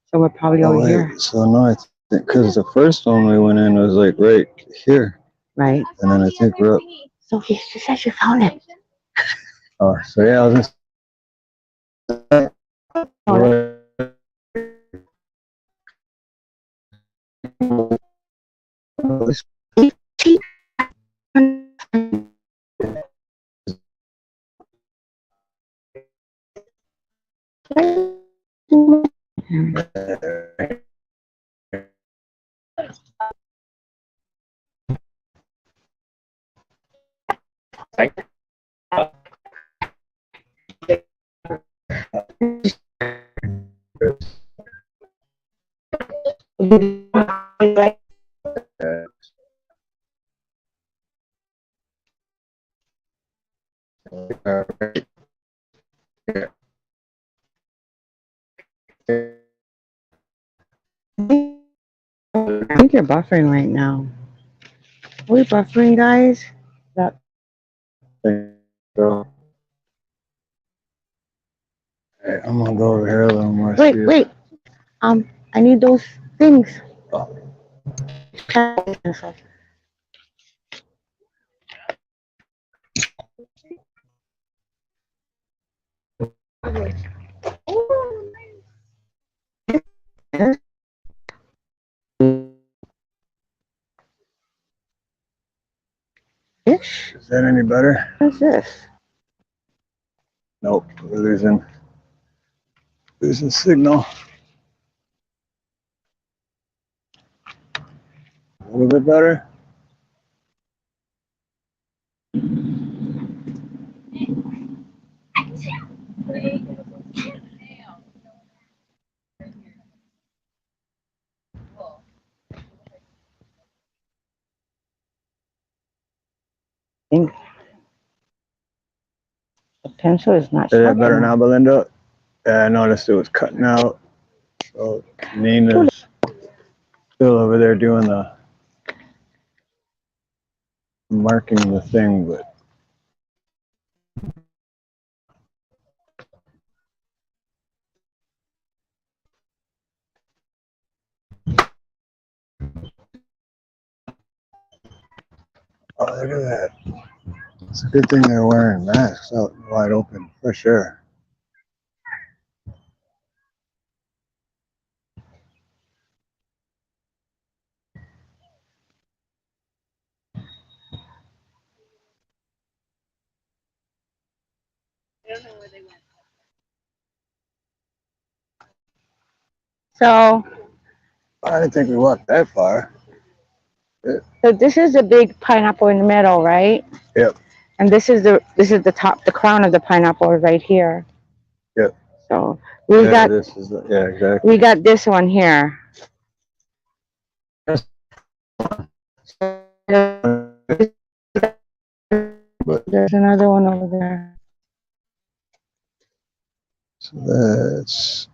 So we're probably Oh, over wait, here, so no, I think because the first one we went in was like right here, right? and then I think we're up. So she said she found it. Oh, so yeah, I was just. I think you're buffering right now. Are we buffering, guys? That So, hey, I'm gonna go over here a little more. wait, wait. I need those things. Oh. Fish? Is that any better? What's this? Nope, we're losing signal. A little bit better. The pencil is not Is that sharp better enough. now, Belinda? Yeah, I noticed it was cutting out. So Nina's still over there doing the marking the thing, but oh, look at that. It's a good thing they're wearing masks out in wide open, fresh air. So, I didn't think we walked that far. so this is the big pineapple in the middle, right? Yep. And this is the top, the crown of the pineapple right here. Yep. So we Yeah, this is the, yeah, exactly. we got this one here. But There's another one over there. so that's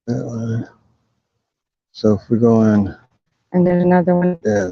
that one. So if we go in, And there's another one. yeah.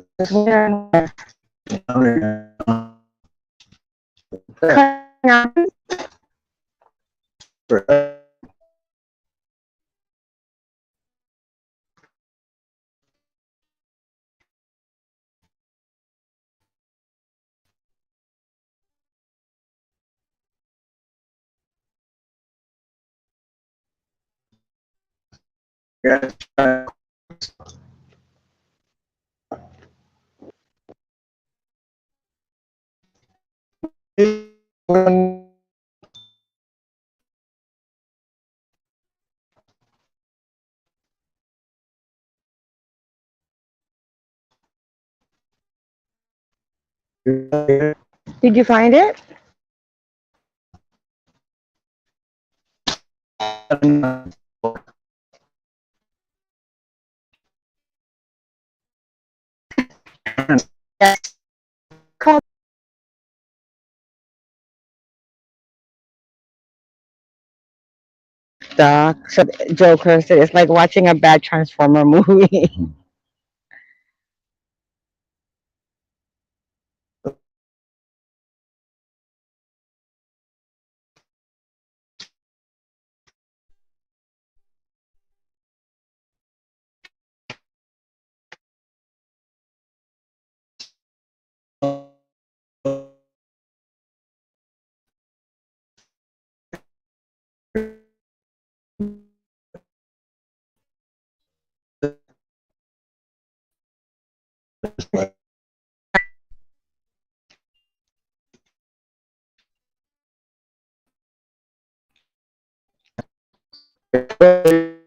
Did you find it? Yes. So Joker said it's like watching a bad Transformer movie. Again,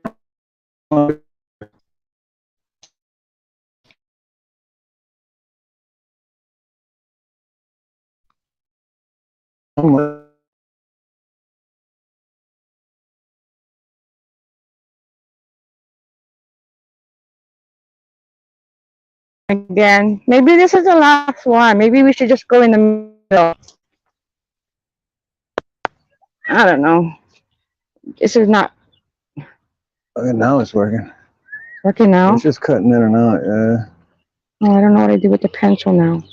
maybe this is the last one. Maybe we should just go in the middle. I don't know. This is not Okay, now it's working. working now. It's just cutting in and out, yeah. Oh, I don't know what I do with the pencil now.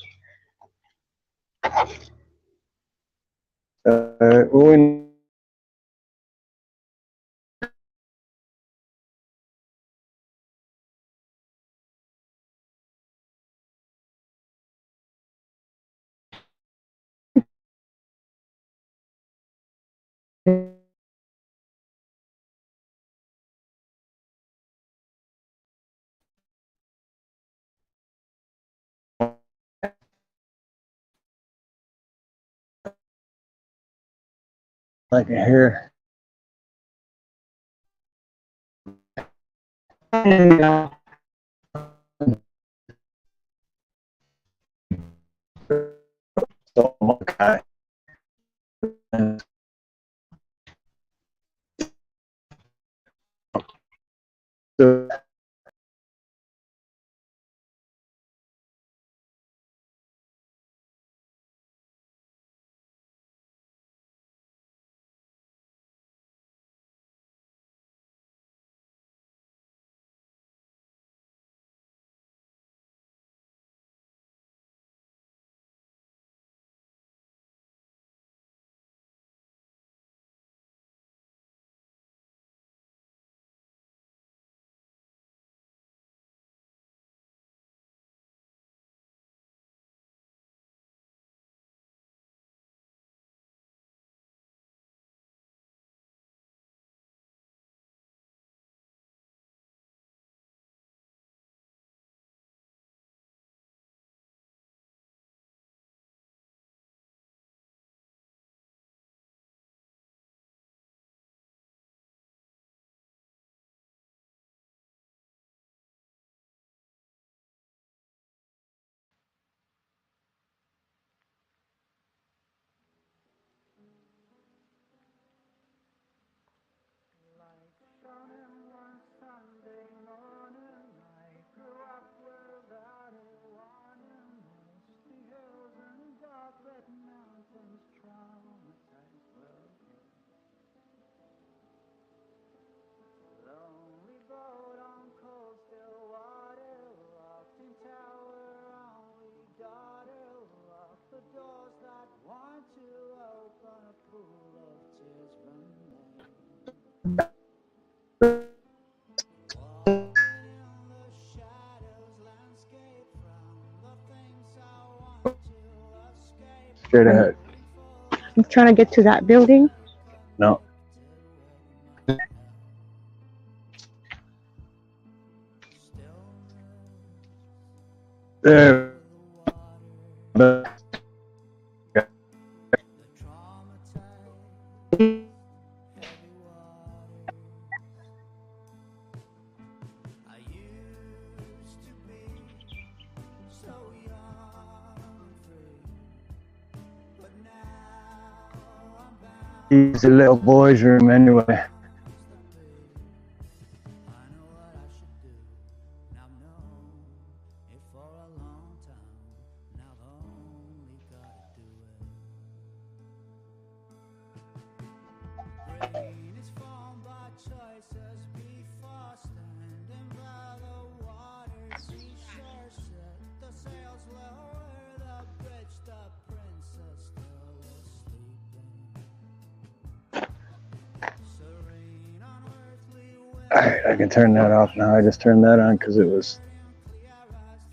Well, I can hear. So, okay. So, straight ahead. I'm trying to get to that building. No. There. It's a little boy's room anyway. Alright, I can turn that off now. I just turned that on because it was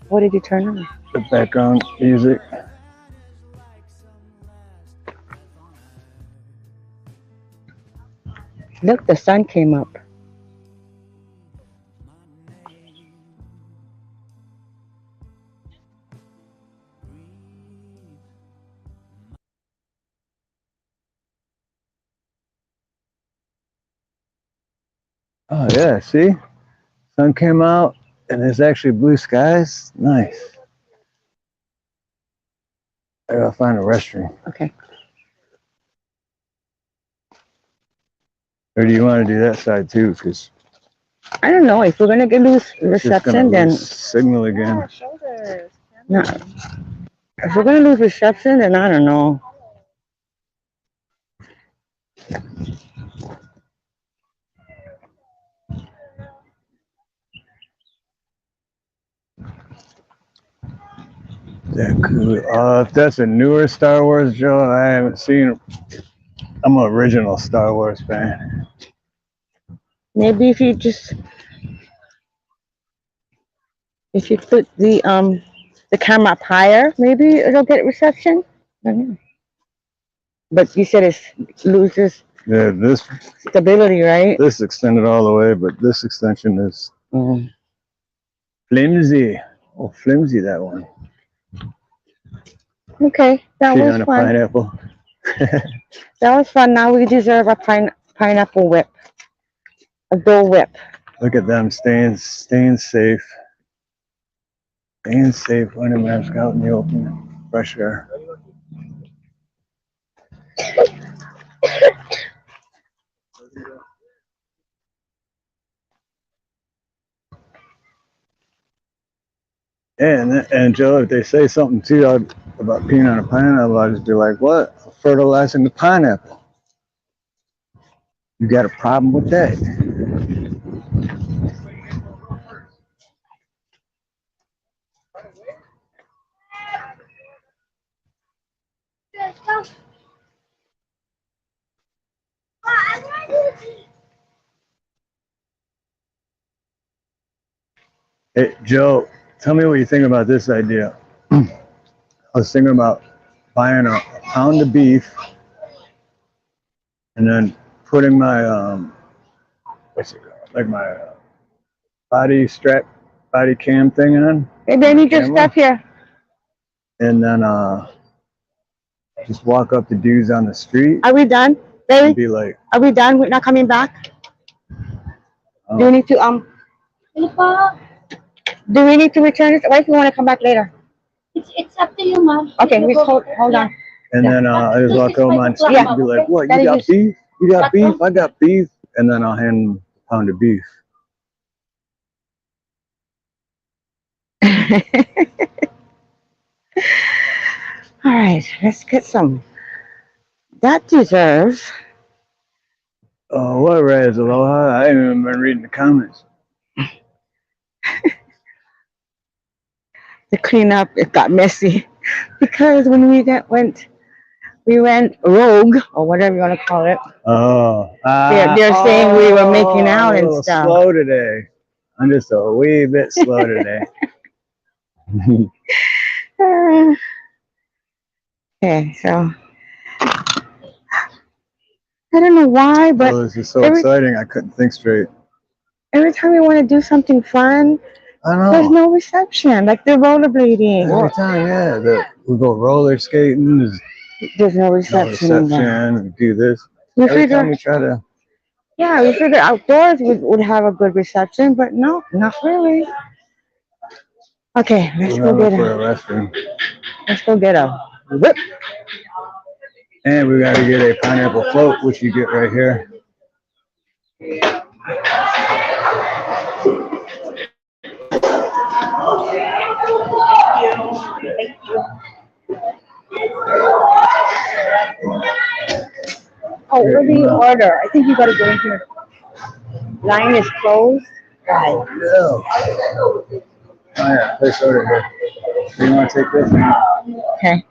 What did you turn on? the background music. Look, the sun came up. Oh yeah, see? Sun came out and there's actually blue skies. Nice. I gotta find a restroom. Okay. Or do you want to do that side too? Because I don't know if we're gonna get lose it's just gonna reception, then lose signal again. no. If we're gonna lose reception, then I don't know. That cool. If that's a newer Star Wars, Joe, I haven't seen. I'm an original Star Wars fan. Maybe if you put the camera up higher, maybe it'll get reception. I don't know. But you said it loses Yeah, this stability, right? this extended all the way, but this extension is flimsy. Oh, flimsy that one. Okay, that Shit was on a fun. pineapple. That was fun. Now we deserve a pineapple whip, a Dole Whip. Look at them staying safe. Staying safe when I'm out in the open, fresh air. And Joe, if they say something to you about peeing on a pineapple, I'll just be like, what? Fertilizing the pineapple. You got a problem with that? Hey, Joe, tell me what you think about this idea. I was thinking about buying a pound of beef and then putting my what's it called? Like my body strap, body cam thing on. Hey, baby, just Camera. step here. And then just walk up to dudes on the street Are we done, and baby? be like, Are we done? We're not coming back. oh, Do we need to Do we need to return it? What if we want to come back later? It's up to you, mom. Okay, we hold on. and then I just walk over on the street and be like, what, you got beef? You got beef? I got beef. And then I'll hand them a pound of beef. All right, let's get some. That deserves Oh, what res, aloha? I haven't even been reading the comments. the cleanup. It got messy because when we went rogue or whatever you want to call it. Oh, They're saying we were making out I'm a and little stuff. slow today. I'm just a wee bit slow today. Okay, so I don't know why, but Oh, this is so exciting. I couldn't think straight. every time we want to do something fun, I know. there's no reception. Like the rollerblading. Every time, yeah. We go roller skating. There's no No reception. reception. We do this. We Every figure, time we try to. yeah, we figure outdoors would have a good reception, but no, not really. Okay, let's go get for a a restroom. whip. And we got to get a pineapple float, which you get right here. Oh, what do you order? I think you gotta go in here. Line is closed. Right. Oh, yeah, place order here. Do you want to take this? Okay.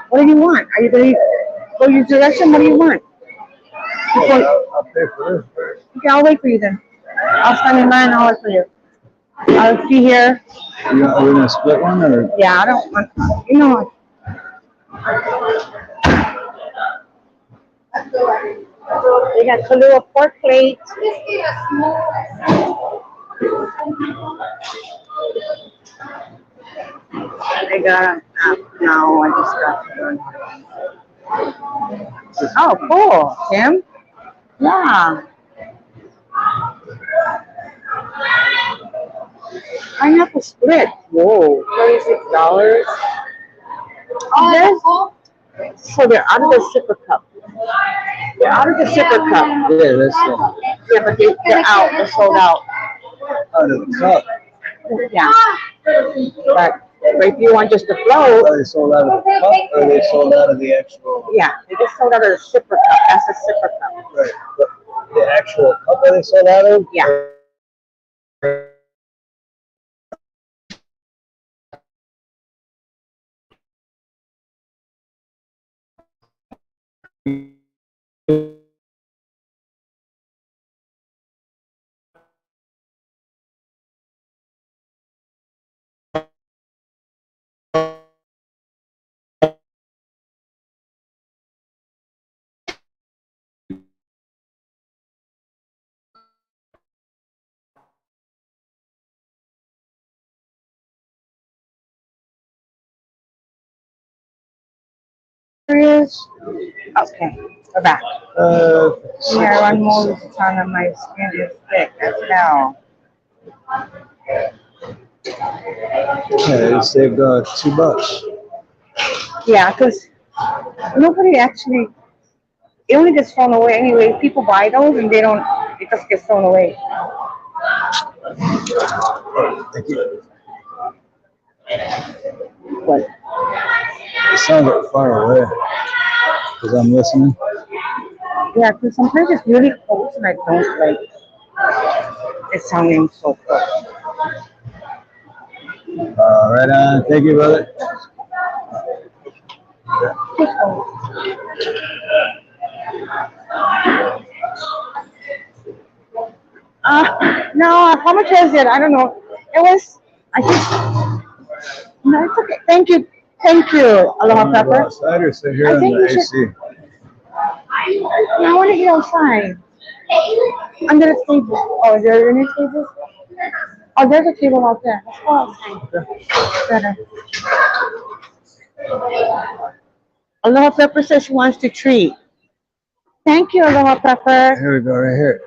What do you want? Are you gonna go use the restroom? What do you want? I'll pay for this first. Okay, I'll wait for you then. I'll stand in line. I'll wait for you. I'll see here. Are we gonna split one or? Yeah, I don't want. You know what? We got Kahlua pork plate. I got an app now. I just got it. Oh, cool, Tim. Yeah. Pineapple split. Whoa, $26. Oh, There's, that's cool. so they're out of the sipper cup. They're out of the sipper cup. Yeah, that's Yeah, but they're out. They're sold out. out of the cup. Yeah. But if you want just the float, Are they sold out of the cup or are they sold out of the actual? yeah, they just sold out of the sipper cup. That's the sipper cup. Right. But the actual cup are they sold out of? Yeah. Serious? Okay, we're back. Hair on moves on my skin is thick as hell. Yeah, they saved $2. Yeah, because nobody actually, it only gets thrown away anyway. People buy those and they don't, it just gets thrown away. Thank you. What? It sounds like far away because I'm listening. Yeah, because sometimes it's really close and I don't like it sounding so close. Right on. Thank you, brother. No, how much is it? I don't know. It was, I think, no, it's okay. Thank you. Thank you, Aloha Pepper. Outside sit here I in think the you should- AC. No, I want to eat outside. Under the table. Oh, is there any tables? Oh, there's a table out there. Let's go outside. Better. Aloha Pepper says she wants to treat. Thank you, Aloha Pepper. Here we go, right here.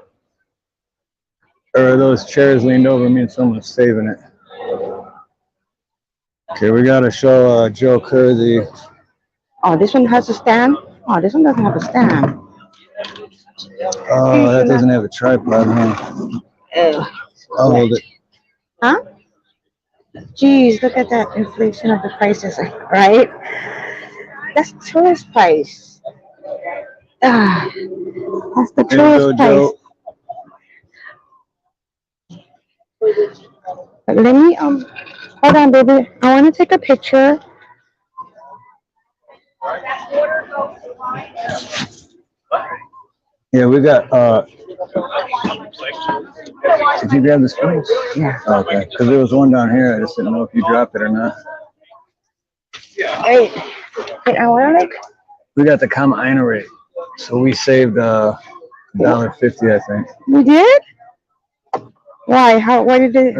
Or are those chairs leaned over me and someone's saving it? Okay, we gotta show Joe Kerr the. Oh, this one has a stand? Oh, this one doesn't have a stand. Oh, that doesn't have a tripod, huh? Ew. I'll hold it. Huh? Geez, look at that inflation of the prices, right? That's tourist price. Ah, that's the Here we tourist go, price. Joe. But let me hold on, baby. I want to take a picture. Yeah, we got. Did you grab the spoons? Yeah. Okay, because there was one down here. I just didn't know if you dropped it or not. Wait, wait. I want to like. We got the Kama rate, so we saved $1.50, I think. We did? Why? How? Why did it?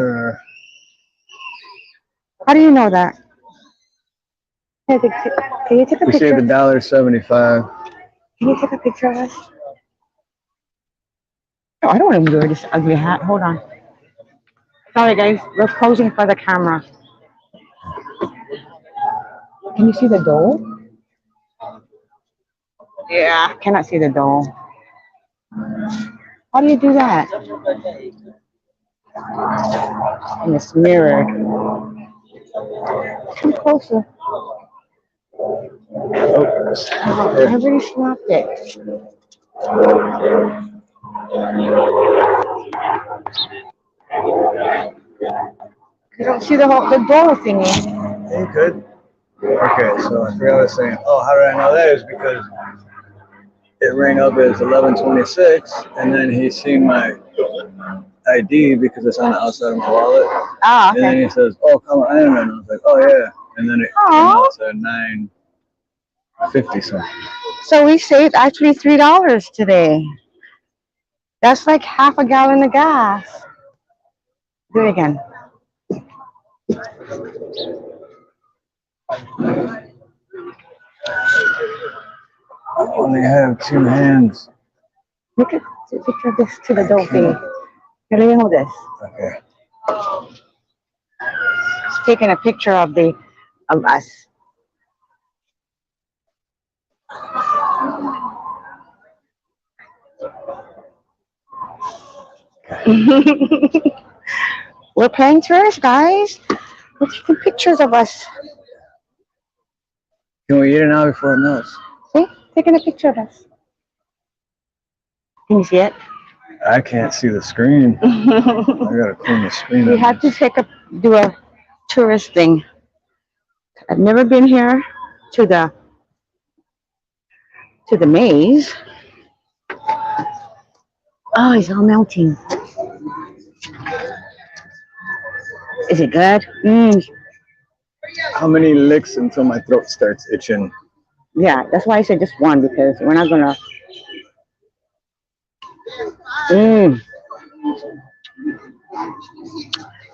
How do you know that? Hey, can you take a We picture? saved $1.75. Can you take a picture of us? Oh, I don't want to wear this ugly hat. Hold on. Sorry, guys. We're posing for the camera. Can you see the dole? Yeah. Cannot see the dole. How do you do that? And it's mirrored. Come closer. Oh, I already snapped it. You don't see the dole thingy. You could. Okay, so I forgot what I was saying. Oh, how did I know that? Is because it rang up as 11:26, and then he seen my ID because it's on the outside of my wallet. Ah, And then okay. he says, "Oh, come on," and I was like, "Oh yeah," and then it came out to 9.50 something. So we saved actually $3 today. That's like half a gallon of gas. Do it again. I only have 2 hands. Look at the picture of this to the Dole thing. Here, let me hold this. Okay. It's taking a picture of us. We're playing tourists, guys. We're taking pictures of us. Can we eat it now before it melts? See? Taking a picture of us. Can you see it? I can't see the screen. I gotta clean the screen. We have to do a tourist thing. I've never been here to the maze. Oh, it's all melting. Is it good? How many licks until my throat starts itching? Yeah, that's why I said just one, because we're not gonna.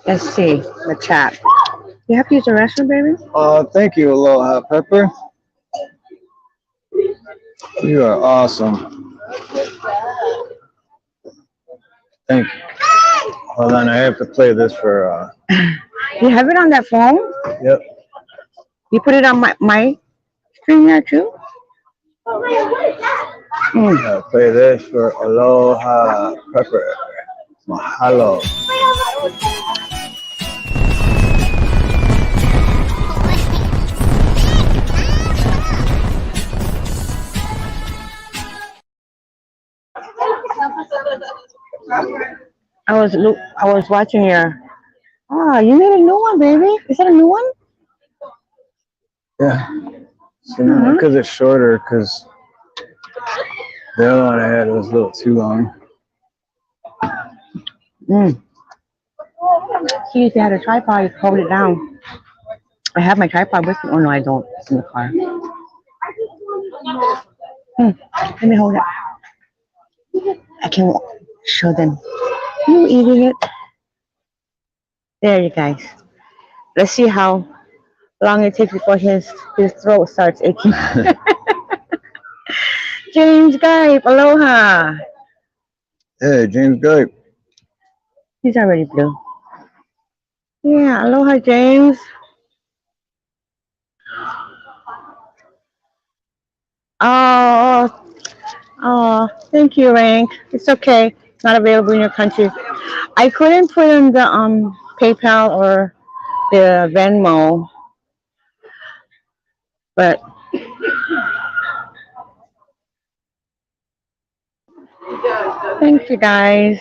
Let's see the chat. You have to use the restroom, baby? Thank you, Aloha Pepper. You are awesome. Thank you. Hold on, I have to play this for. You have it on that phone? Yep. You put it on my screen there too? Play this for Aloha Pepper. Mahalo. I was watching your. Oh, you made a new one, baby. Is that a new one? Yeah. So because it's shorter, because the other one I had was a little too long. See, if you had a tripod, you could hold it down. I have my tripod with me. Oh, no, I don't. It's in the car. Let me hold it. I can show them. You eating it? There, you guys. Let's see how long it takes before his throat starts aching. James Guy, aloha. Hey, James Guy. He's already blue. Yeah, aloha, James. Oh, thank you, Rank. It's okay. It's not available in your country. I couldn't put in the PayPal or the Venmo, but thank you, guys.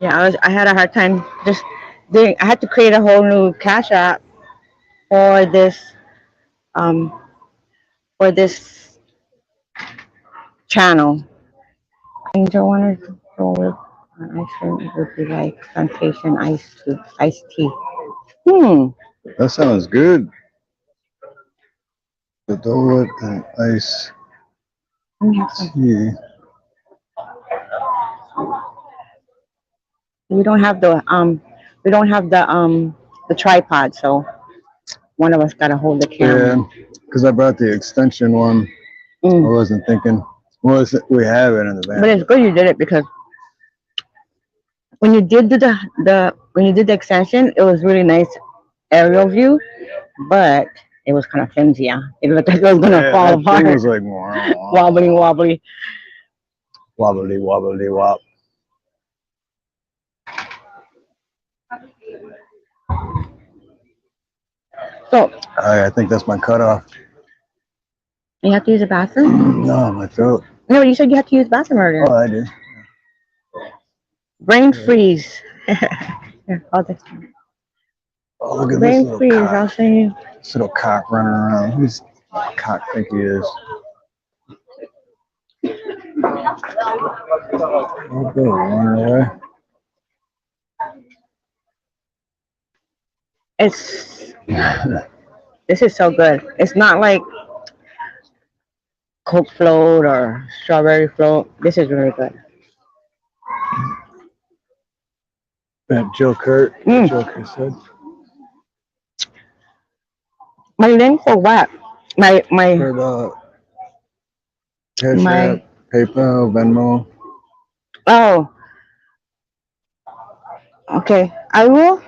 Yeah, I had a hard time just doing. I had to create a whole new Cash App for um this channel. Angel wanted to go with ice cream. It would be like plantation iced tea. That sounds good. The Dole Whip and ice Let me have some. tea. We don't have the tripod, so one of us gotta hold the camera. Yeah, because I brought the extension one. I wasn't thinking. Well, we have it in the van. But it's good you did it, because when you did the extension, it was really nice aerial view, but it was kind of flimsy. Yeah, it looked like it was gonna fall apart. It was like Wobbly. wobbly wop. So I think that's my cutoff. you have to use the bathroom? No, my throat. No, you said you had to use the bathroom earlier. Oh, I did. Brain freeze. Here, hold this. Oh, look at Brain this little freeze. cock. I'll show you. This little cock running around. Who's cock think he is? Oh, go running away. This is so good. It's not like Coke float or strawberry float. This is really good. That Joe Kurt. Joker said. My link for what? My For the Cash App, my. PayPal, Venmo. Oh, okay. I will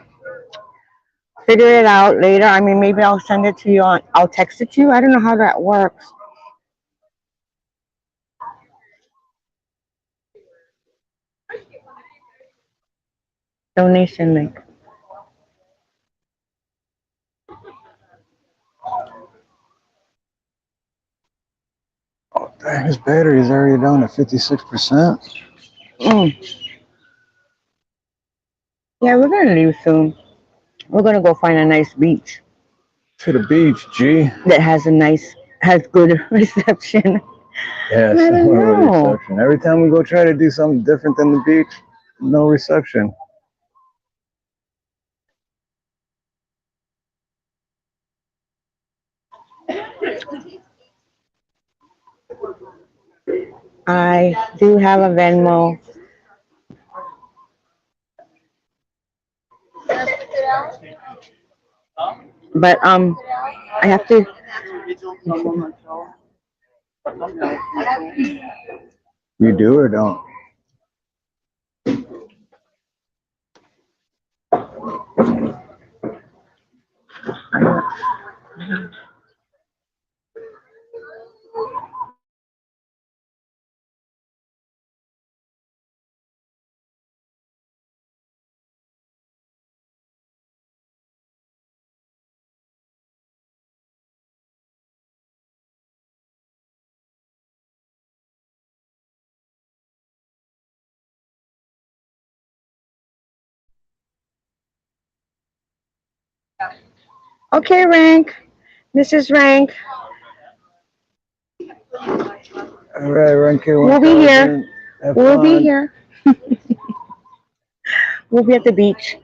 figure it out later. I mean, maybe I'll send it to you on. I'll text it to you. I don't know how that works. Donation link. Oh, dang, his battery is already down to 56%. Mm. Yeah, we're gonna leave soon. We're gonna go find a nice beach To the beach, G. that has good reception. Yeah, I don't similar with know. reception. Every time we go try to do something different than the beach, no reception. I do have a Venmo, but I have to. You do or don't? Okay, Rank. Mrs. Rank, All right, run we'll be here. K1000. Have We'll be fun. here. We'll be at the beach.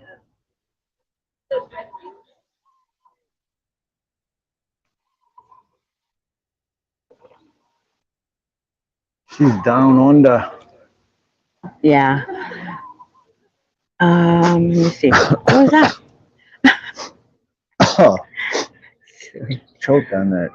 She's down under. Yeah. Let me see. What was that? Oh, choked on that.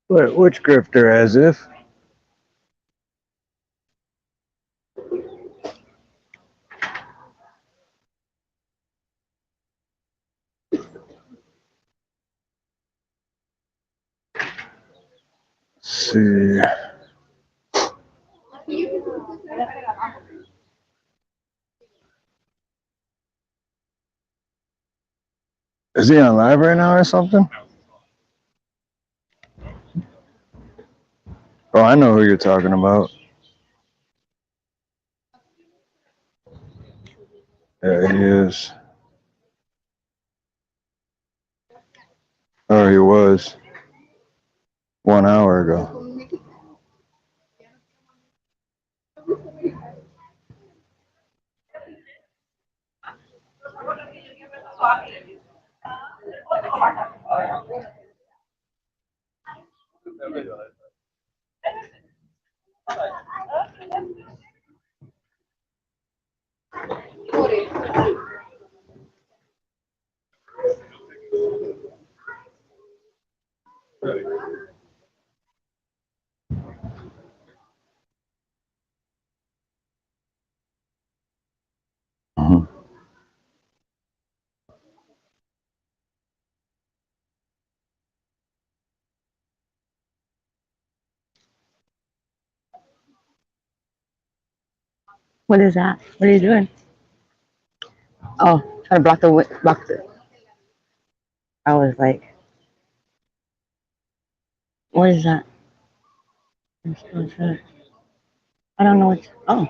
What, which grifter, as if? Let's see. Is he on live right now or something? Oh, I know who you're talking about. Yeah, he is. Or he was 1 hour ago. Mhm. What is that? What are you doing? Oh. I blocked the. I was like, what is that? I don't know what. Oh,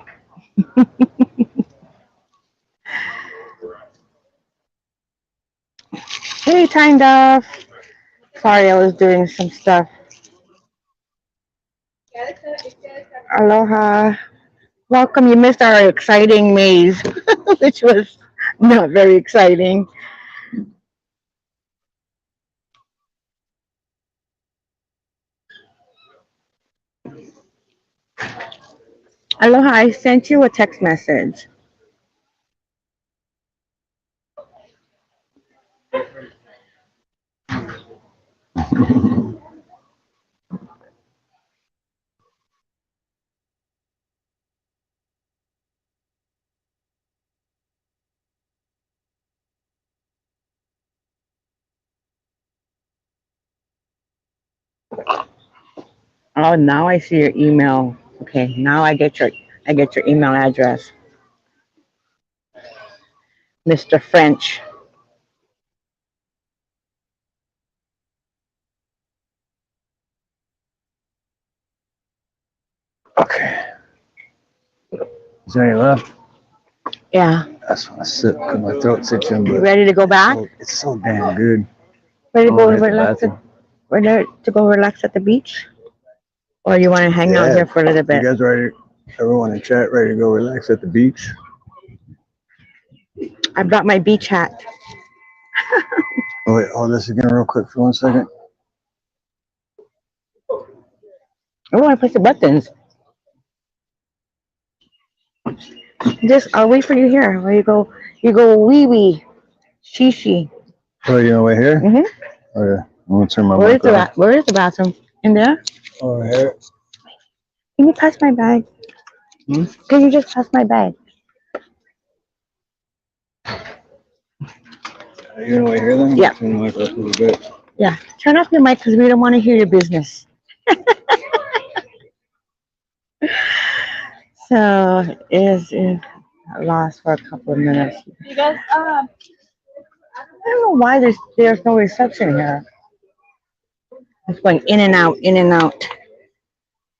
hey, Time Duff. Sorry, I was doing some stuff. Aloha. Welcome. You missed our exciting maze, which was not very exciting. Aloha, I sent you a text message. Oh, now I see your email. Okay, now I get your email address, Mr. French. Okay. Is there any left? Yeah. I just want to sip because my throat's itching, You but ready to go back? it's so damn good. Ready to go Oh, hit the relax? bathroom. Ready to go relax at the beach, or you want to hang out Yeah. here for a little You bit? guys ready? Everyone in chat ready to go relax at the beach? I brought my beach hat. Oh, wait, hold this again real quick for 1 second. Oh, I press the buttons. Just I'll wait for you here. Where you go? You go wee wee, shishi. Oh, you know, right here? Mhm. Oh, yeah. I'm going to turn my Where is mic the off. where is the bathroom? In there? Over here. Can you pass my bag? Hmm? Can you just pass my bag? You know, right here then? Yeah. Turn the mic off a little bit. Yeah. Turn off your mic because we don't want to hear your business. So is lost for a couple of minutes. You guys, I don't know why there's no reception here. It's going in and out, in and out.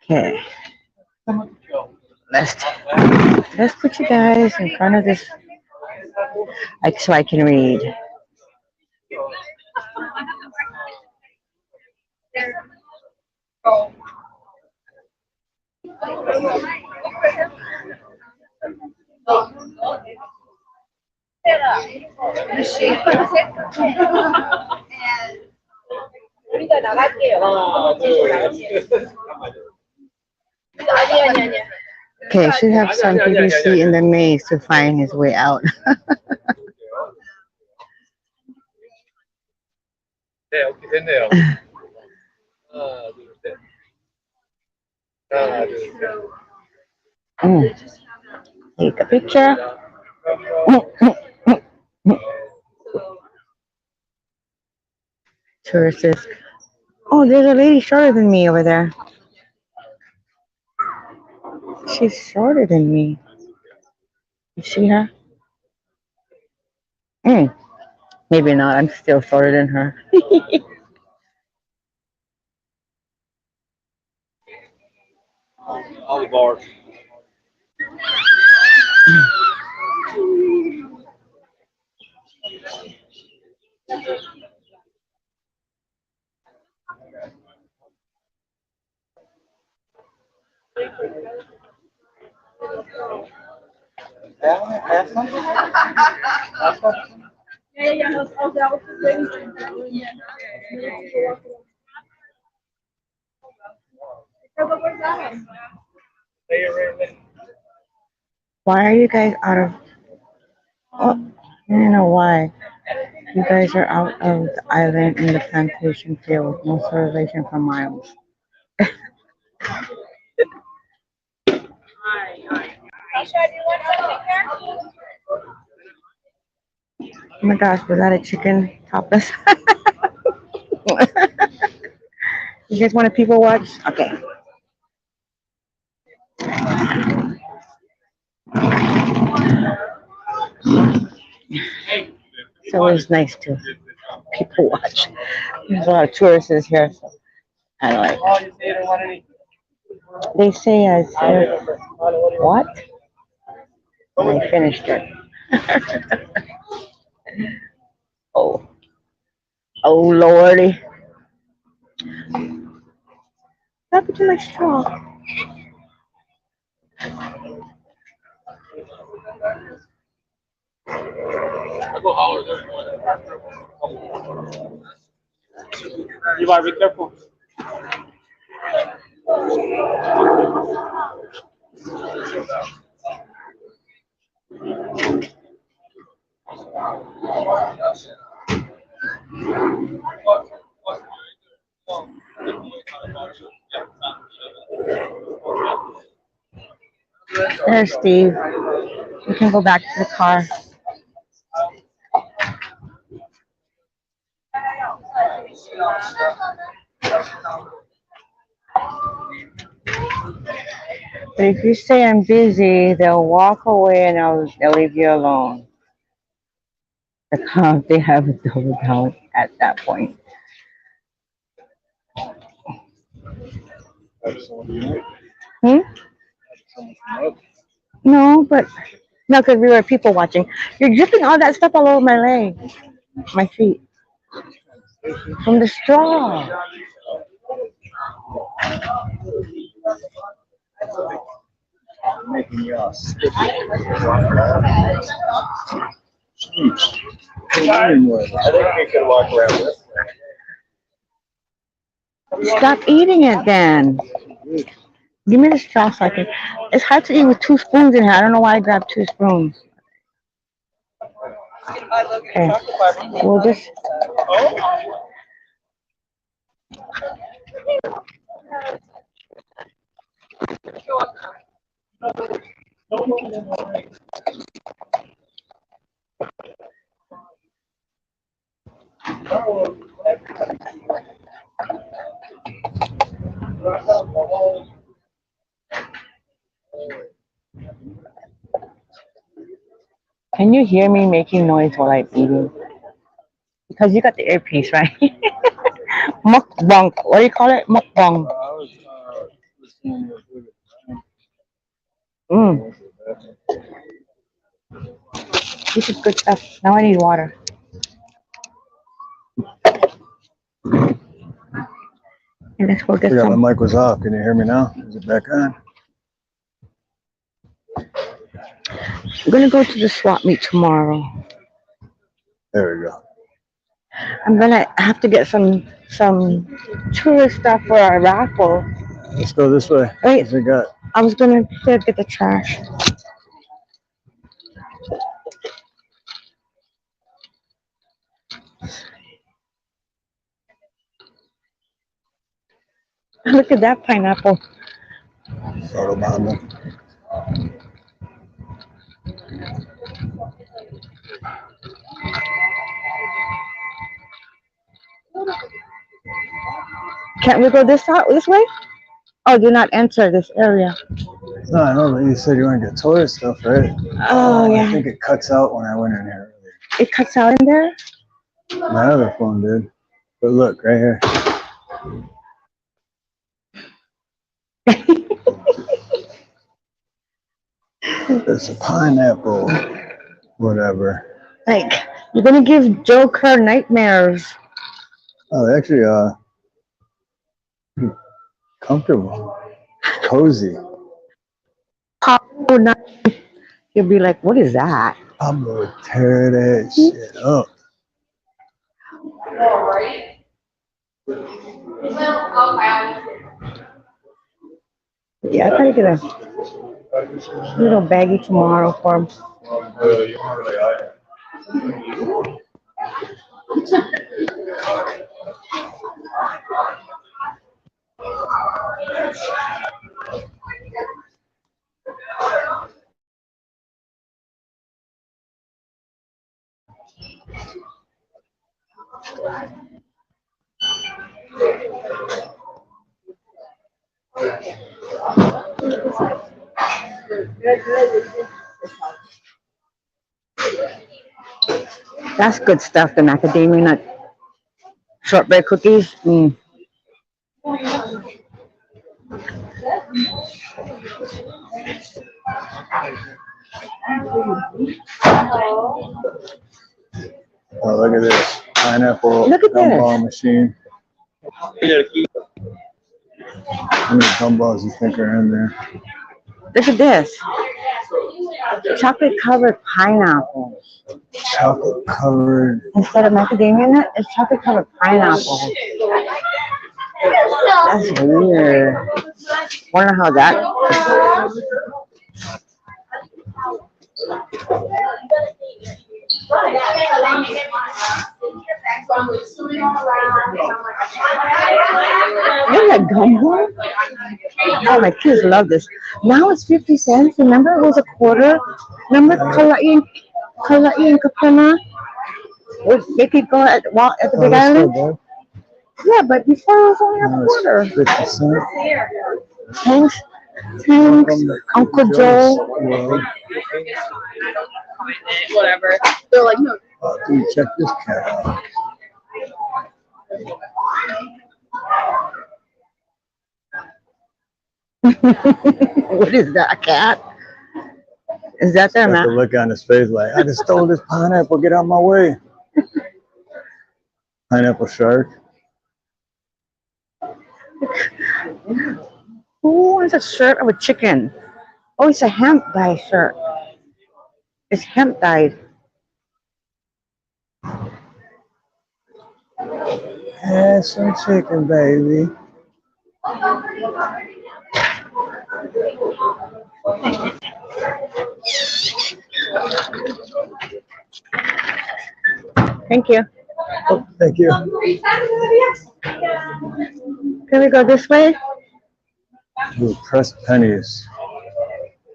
Okay. Let's let's put you guys in front of this, like so I can read. Okay, should have some PVC in the maze to find his way out. Mm. Take a picture. Tourists. Oh, there's a lady shorter than me over there. She's shorter than me. You see her? Mm. Maybe not. I'm still shorter than her. Olive bars. Why are you guys out of? Oh, I don't know why. You guys are out of the island in the plantation field. No civilization for miles. Oh my gosh, was that a chicken topless? You guys want to people watch? Okay. It's always nice to people watch. There's a lot of tourists here, so I like. They say I said what? And I finished it. Oh, oh lordy! What happened to my straw? Levi, be careful. There, Steve. We can go back to the car. But if you say I'm busy, they'll walk away and they'll leave you alone. They have a double down at that point. Hmm? No, but no, because we were people watching. You're dripping all that stuff all over my leg, my feet, from the straw. Making you all sticky. I think we could walk around this way. Stop eating it then. Give me the straw so I can. It's hard to eat with two spoons in here. I don't know why I grabbed two spoons. Okay. We'll just. Can you hear me making noise while I'm eating? Because you got the earpiece, right? Mukbang. What do you call it? Mukbang. Mm, this is good stuff. Now I need water. And let's go get Forgot some. my mic was off. Can you hear me now? Is it back on? I'm gonna go to the swap meet tomorrow. There we go. I'm gonna have to get some tourist stuff for our raffle. Let's go this way. Wait. What's we got? I was gonna get the trash. Look at that pineapple. Photo mama. Can't we go this way? Oh, do not enter this area. No, I know, but you said you want to get tourist stuff, right? Oh I yeah. think it cuts out when I went in here earlier. It cuts out in there? My other phone did. But look, right here. It's a pineapple. Whatever. Like, you're gonna give Joker nightmares. Oh, actually, comfortable. Cozy. Pablo, you'll be like, what is that? I'm gonna tear that shit up. Yeah, I gotta get a little baggie tomorrow for him. That's good stuff. The macadamia nut shortbread cookies. Mm. Oh, look at this pineapple Look at gumball this. machine. How many gumballs you think are in there? Look at this. Chocolate covered pineapples. Chocolate covered. Instead of macadamia nut, it's chocolate covered pineapples. That's weird. Wonder how that. Look at gumbo. Oh, my kids love this. Now it's 50 cents. Remember it was a quarter? Remember Kalai and Kapuna? Would make people at the Oh, Big that's Island? not bad. Yeah, but before it was only a No, quarter. it's 50 cents. Thanks, Welcome to Uncle Joe's Joe. World. Whatever. They're like, no. Oh, dude, check this cat out. What is that, a cat? Is that their Got the man? look on his face like, I just stole this pineapple. Get out of my way. Pineapple shark. Who wants a shirt of a chicken? Oh, it's a hemp dye shirt. It's hemp dyed. Have some chicken, baby. Thank you. Oh, thank you. Can we go this way? Ooh, pressed pennies.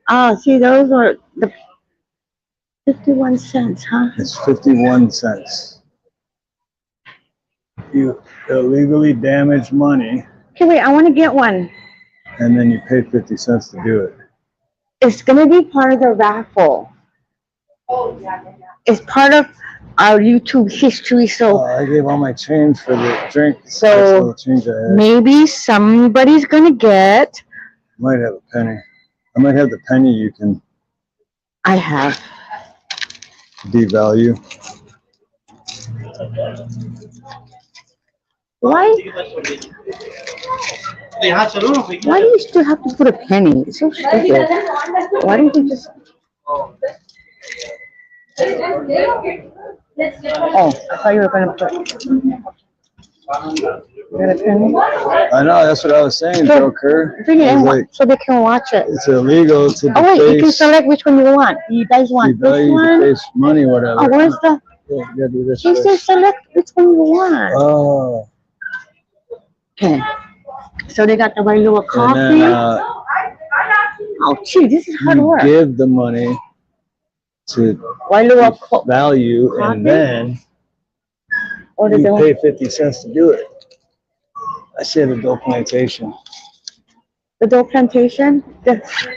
Oh, see, those are the 51 cents, huh? It's 51 cents. You illegally damage money, Okay, wait, I want to get one. and then you pay 50 cents to do it. It's going to be part of the raffle. It's part of our YouTube history, so I gave all my change for the drink. So, That's all the change I had. maybe somebody's going to get. Might have a penny. I might have the penny you can I have. devalue. Why do you still have to put a penny? It's so stupid. Why don't you just... Oh, I thought you were going to put... You got a penny? I know, that's what I was saying, Joe Kerr. Bring it It's in like, so they can watch it. it's illegal to Oh, wait, you can deface, select which one you want. You guys want this devalue, one? deface money, whatever. Oh, where's the... Yeah, you gotta do this You said first. select which one you want. Oh, Okay. So they got the white little and coffee. then Oh, gee, this is hard you work. give the money to White little value, Coffee? and then Or do you they want... pay 50 cents to do it. I say the Dole Plantation. The Dole Plantation?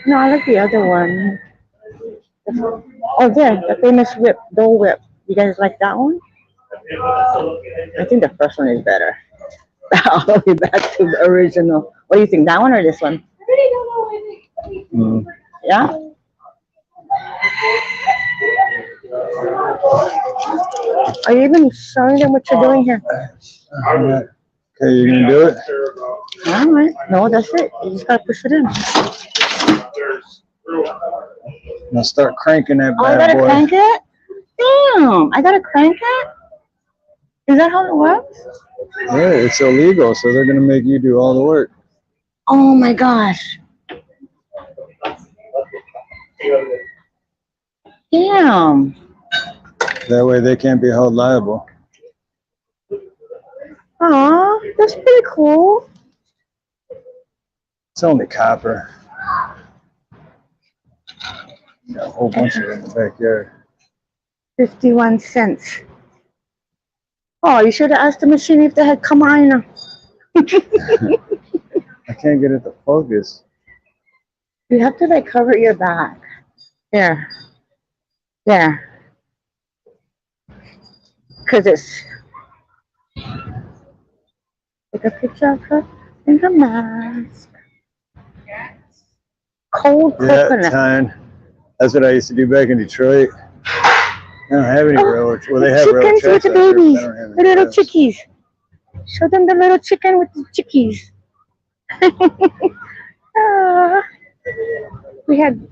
No, I like the other one. Oh, there, the famous whip, Dole Whip. You guys like that one? I think the first one is better. I'll be back to the original. What do you think, that one or this one? Mm. Yeah? Are you even showing them what you're doing here? Okay, you gonna do it? All right. No, that's it. You just gotta push it in. Now start cranking that Oh, I bad gotta boy. crank it? Damn, I gotta crank it? Is that how it works? Yeah, it's illegal, so they're gonna make you do all the work. Oh my gosh. Damn. That way they can't be held liable. Aw, that's pretty cool. It's only copper. Got a whole bunch of it in the backyard. 51 cents. Oh, you should have asked the machine if they had come on. I can't get it to focus. You have to like cover your back. There. There. because it's take a picture of her in her mask. Cold Yeah, coconut. time. That's what I used to do back in Detroit. They don't have any Oh, railroad. Well, they have railroad chickens with tracks the out there, but babies, they don't have the any little rails. chickies. Show them the little chicken with the chickies. Ah, we had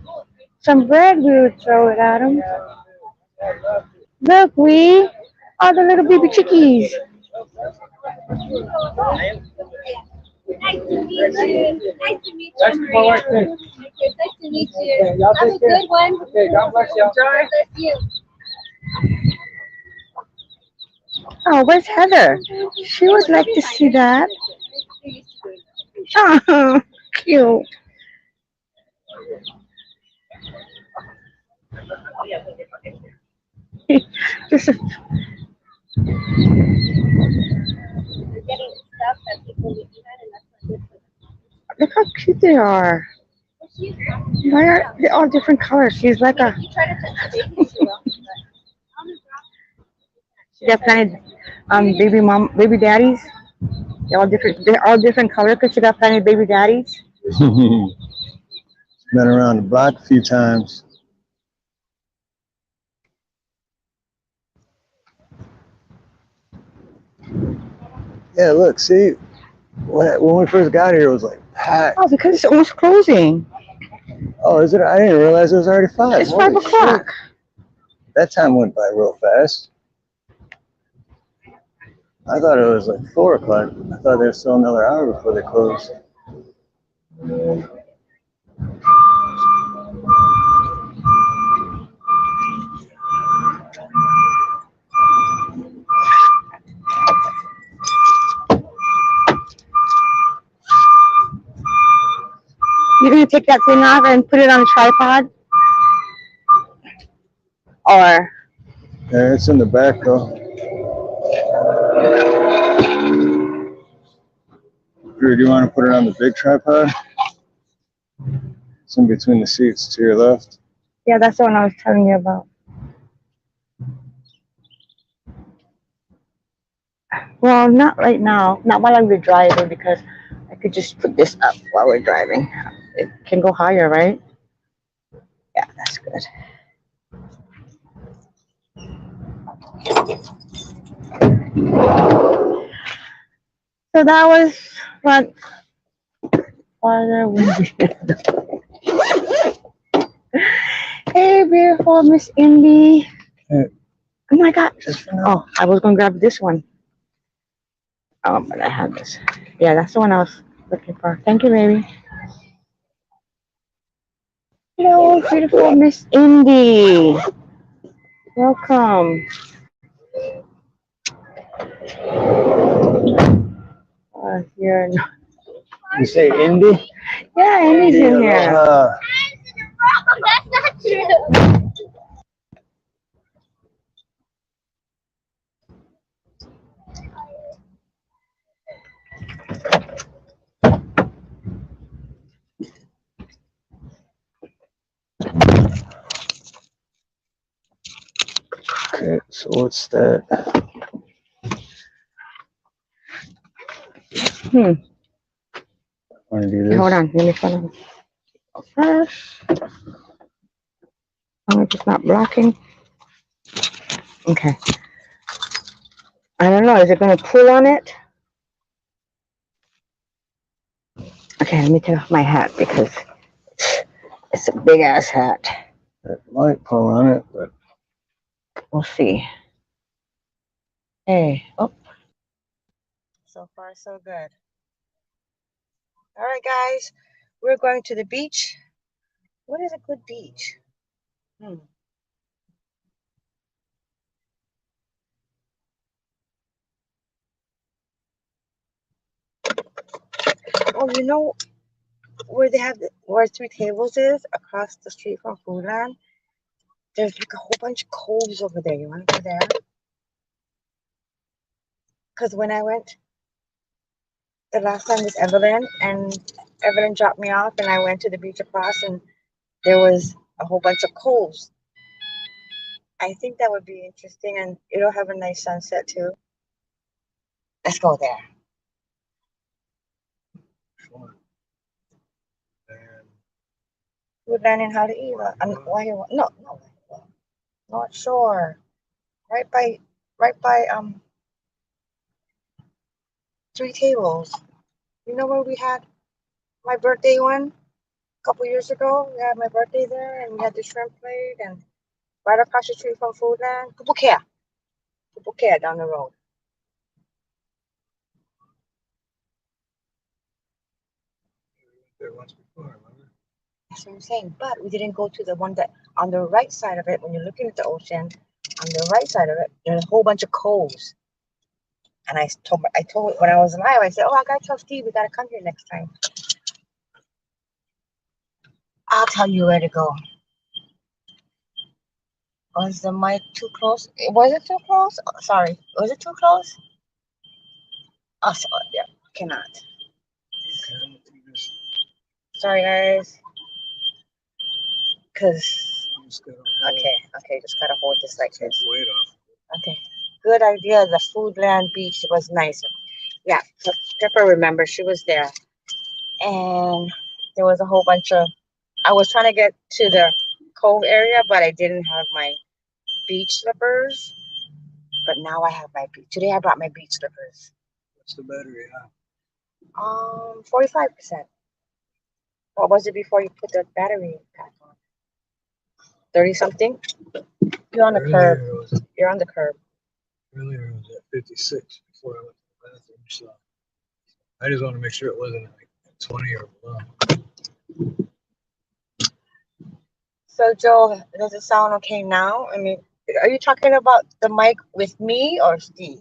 some bread, we would throw it at them. Look, all the little baby chickies. Nice to meet you. Nice to meet you. Nice to meet you. Have a good one. Okay, God bless you. God bless you. Oh, where's Heather? She would like to see that. Oh, cute. Just a, look how cute they are. Why are they all different colors? She's like a. She got plenty baby mom, baby daddies. They're all different. They're all different color because she got plenty of baby daddies. Been around the block a few times. Yeah, look, see, when we first got here, it was like packed. Oh, because it's almost closing. Oh, is it? I didn't realize it was already 5. It's 5 o'clock. That time went by real fast. I thought it was like 4 o'clock. I thought there was still another hour before they closed. You're gonna take that thing off and put it on a tripod, or Yeah, it's in the back though. Drew, do you want to put it on the big tripod? It's in between the seats to your left. yeah, that's the one I was telling you about. Well, not right now, not while I'm driving, because I could just put this up while we're driving. It can go higher, right? Yeah, that's good. So that was what farther we Hey, beautiful Miss Indy. Hey. Oh my God. Just for now. Oh, I was gonna grab this one. Oh, but I have this. Yeah, that's the one I was looking for. Thank you, baby. Hello, beautiful Miss Indy. Welcome. Here. You say Indy? Yeah, Indy's in here. That's not true. Okay, so what's that? Want to do this? Hold on, let me follow. First, oh, it's not blocking. Okay. I don't know. Is it going to pull on it? Okay, let me take off my hat because it's a big ass hat. It might pull on it, but We'll see. Hey, oh. So far, so good. All right, guys, we're going to the beach. What is a good beach? Oh, you know where they have where 3 tables is across the street from Foodland? There's like a whole bunch of coves over there. You want to go there? Because when I went the last time with Evelyn, and Evelyn dropped me off, and I went to the beach across, and there was a whole bunch of coves. I think that would be interesting, and it'll have a nice sunset too. Let's go there. Sure. And Woodland in Haleiwa. Why you want? No, no, North Shore. Right by Three Tables. You know where we had my birthday one a couple years ago? We had my birthday there, and we had the shrimp plate, and right across the street from Foodland. Pupukea down the road. there once before, remember? That's what I'm saying. But we didn't go to the one that on the right side of it. When you're looking at the ocean, on the right side of it, there's a whole bunch of coves. And I told when I was alive, I said, "Oh, I gotta tell Steve we gotta come here next time." I'll tell you where to go. Was the mic too close? Was it too close? Oh, sorry, was it too close? Oh, yeah, cannot. Okay, you just, Sorry, guys. Cause you just gotta hold, okay, just gotta hold this like take this. weight off. Okay, good idea. The Foodland beach was nice. Yeah, Pepper remember she was there, and there was a whole bunch of. I was trying to get to the cove area, but I didn't have my beach slippers. But now I have my beach. Today I brought my beach slippers. What's the battery on? 45%. What was it before you put the battery pack on? 30 something? You're on the curb. Earlier it was, You're on the curb. earlier it was at 56 before I went to the bathroom, so I just want to make sure it wasn't like 20 or below. So Joe, does it sound okay now? I mean, are you talking about the mic with me or Steve?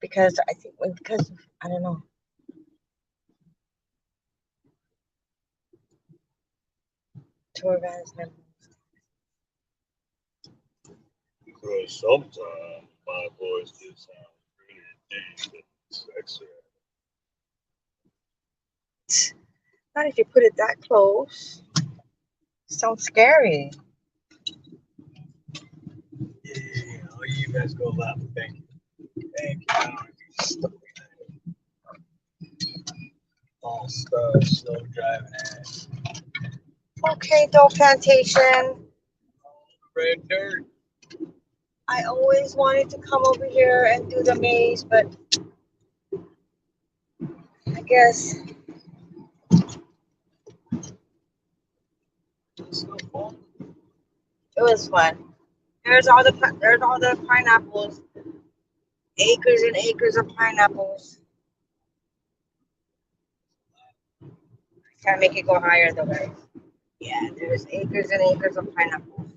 Because I don't know. Tour guys members. Because sometimes my voice just sounds pretty deep and sexy. Not if you put it that close. Sounds scary. Yeah, all you guys go laugh. Thank you. Thank you. I don't want to be stuck behind it. All stuff, slow driving ass. Okay, Dole Plantation. Red dirt. I always wanted to come over here and do the maze, but I guess It's no fun. it was fun. There's all the pineapples, acres and acres of pineapples. Can't make it go higher though, guys. Yeah, there's acres and acres of pineapples.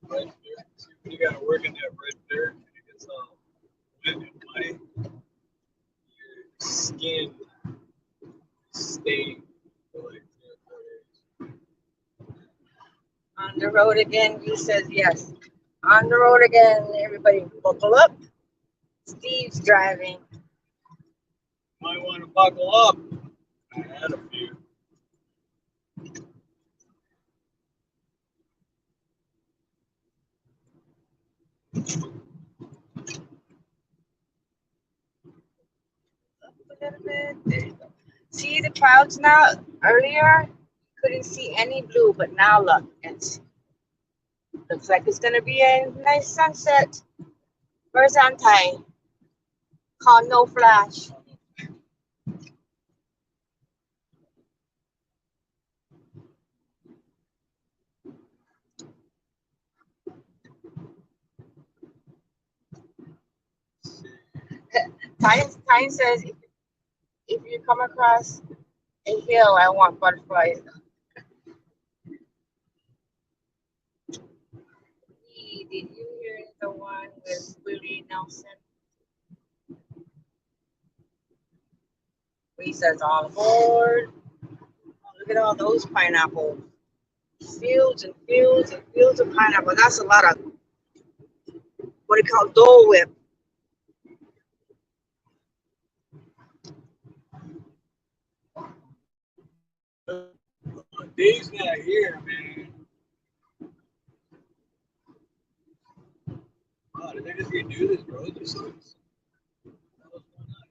Red dirt. See, when you gotta work in that red dirt and it gets all wet and muddy, your skin stains for like 3 or 4 days. On the road again, he says yes. On the road again, everybody buckle up. Steve's driving. Might want to buckle up. I had a few. Up a little bit. There you go. See the clouds now? Earlier, couldn't see any blue, but now look. It looks like it's gonna be a nice sunset. Where's Anti? Called no flash. Time says if you come across a hill, I want butterflies. Did you hear the one with Willie Nelson? He says all aboard. Oh, look at all those pineapples. Fields and fields and fields of pineapple. That's a lot of what do you call Dole Whip. Dave's not here, man. Wow, did they just redo this road or something?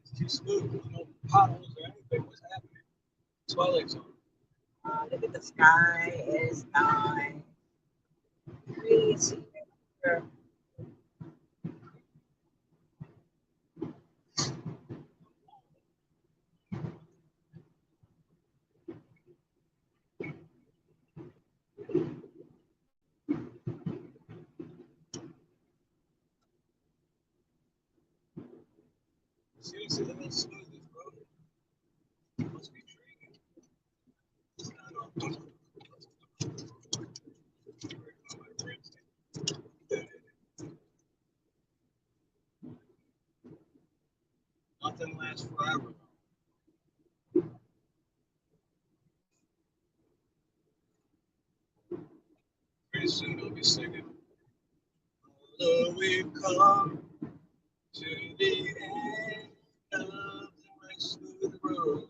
It's too smooth. There's no potholes or anything. What's happening? Twilight Zone. Look at the sky. It is nice. Crazy. Seriously, look how smooth this road is. It must be training. Nothing lasts forever. Pretty soon I'll be singing. Although we've come to the end of the race smooth road.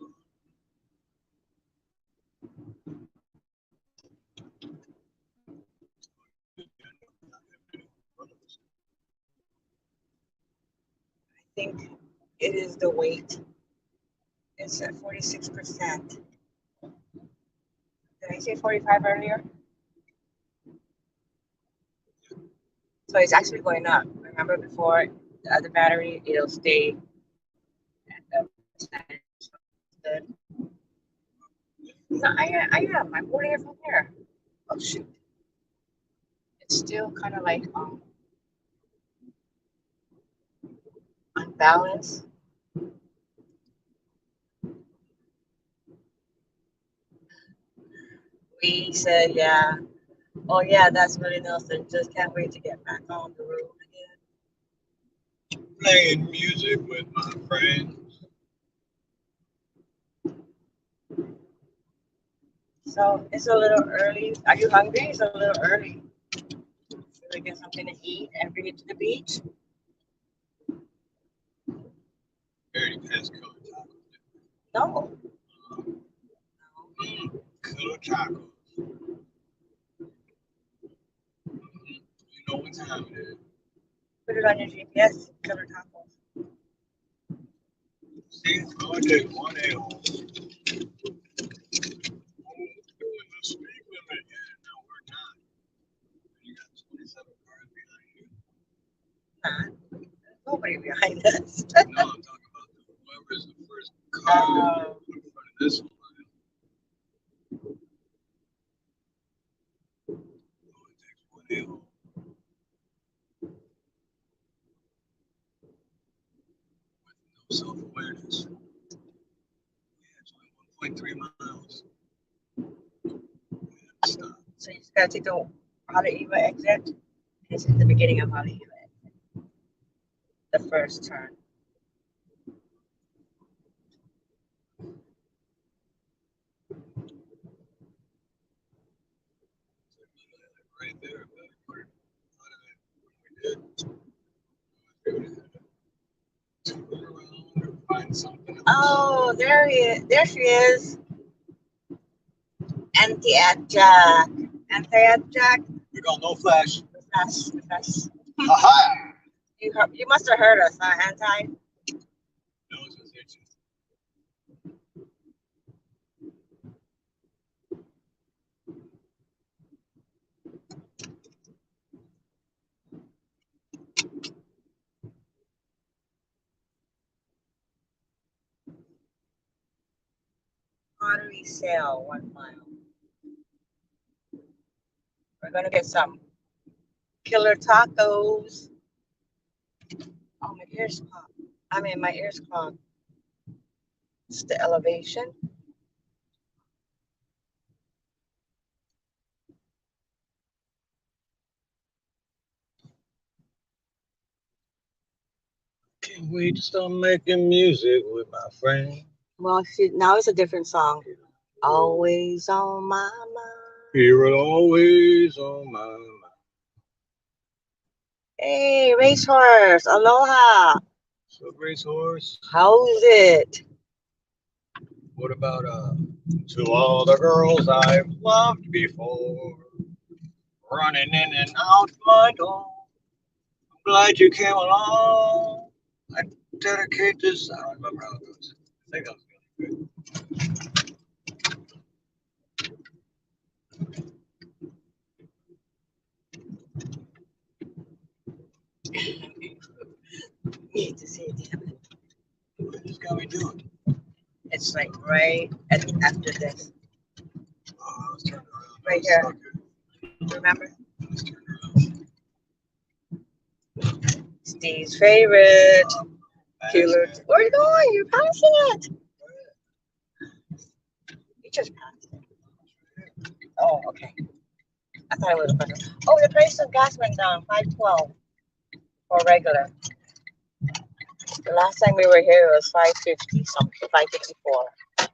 I think it is the weight. It's at 46%. Did I say 45 earlier? So it's actually going up. Remember before the other battery, it'll stay at the percentage. Good. No, I am. I'm holding it from here. Oh shoot. It's still kind of like unbalanced. We said, yeah. Oh yeah, that's Willie Nelson. Just can't wait to get back on the road again. Playing music with my friends. So it's a little early. Are you hungry? It's a little early. Should we get something to eat and bring it to the beach? Already passed Color Tacos. No. Color Tacos. You know what time it is. Put it on your GPS. Killer tacos. See, it's going to take 1 a.m. Doing the speed limit. Yeah, no, we're not. You got 27 cars behind you. Nobody behind us. No, I'm talking about whoever's the first car in front of this one. Oh, it takes 1 a.m. With no self-awareness. Yeah, it's only 1.3 miles. Yeah, stop. So you just gotta take the Haleiwa exit. It's at the beginning of Haleiwa exit. The first turn. Right there, but part of it, when we did, turn around or find something else. Oh, there he is. There she is. Anti-at Jack. Anti-at Jack. We got no flash. Flash. Aha! You must have heard us, huh, Anti? No, it's just itching. Pottery sale, 1 mile. We're gonna get some killer tacos. Oh, my ears pop. My ears clogged. It's the elevation. Can't wait to start making music with my friend. Well, now it's a different song. Always on my mind. You're always on my mind. Hey, racehorse. Aloha. So, racehorse, How's it? what about To all the girls I've loved before, running in and out my door. I'm glad you came along. I dedicate this. I don't remember how it goes. I think that was good. Need to see it. What is this got me doing? It's like right after this. Oh, I was turning around. Right here. Remember? Steve's favorite. Killer. Where are you going? You're passing it. You just passed it. Oh, okay. I thought it was a question. Oh, the price of gas went down, $5.12 for regular. The last time we were here it was $5.50 something, $5.54.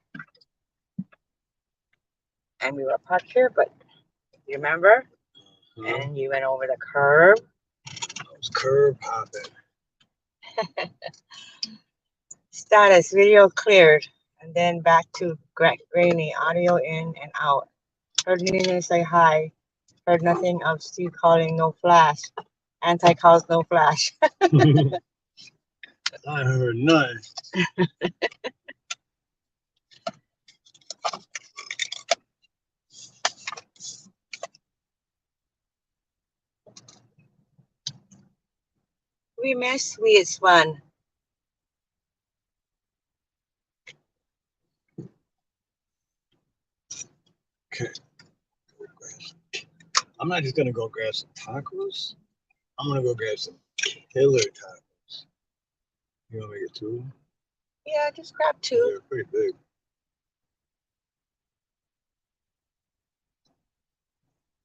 And we were parked here, but you remember? And you went over the curb. I was curb hopping. Status video cleared. And then back to grainy, audio in and out. Heard Nina say hi. Heard nothing of Steve calling no flash. Anti calls no flash. I heard nothing. We miss sweet one. Okay. I'm not just gonna go grab some tacos. I'm gonna go grab some killer tacos. You want me to get two? Yeah, just grab two. They're pretty big.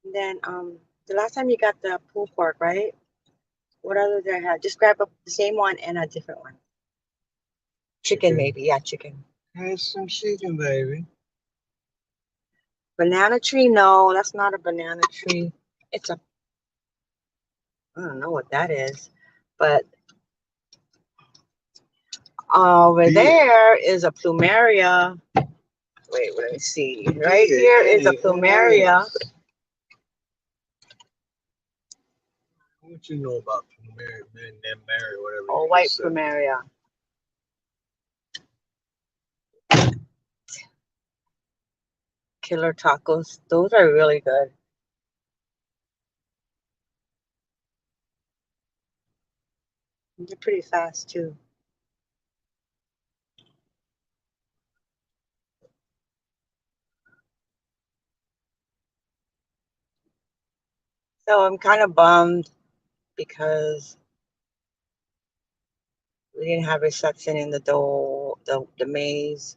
And then the last time you got the pulled pork, right? What other did I have? Just grab up the same one and a different one. Chicken maybe, yeah, chicken. Have some chicken, baby. Banana tree? No, that's not a banana tree. It's a, I don't know what that is, but over there is a plumeria. Wait, let me see. Right here is a plumeria. What you know about Mary, whatever? Or white plumeria. Killer tacos. Those are really good. They're pretty fast too. So I'm kind of bummed because we didn't have reception in the Dole, the maze.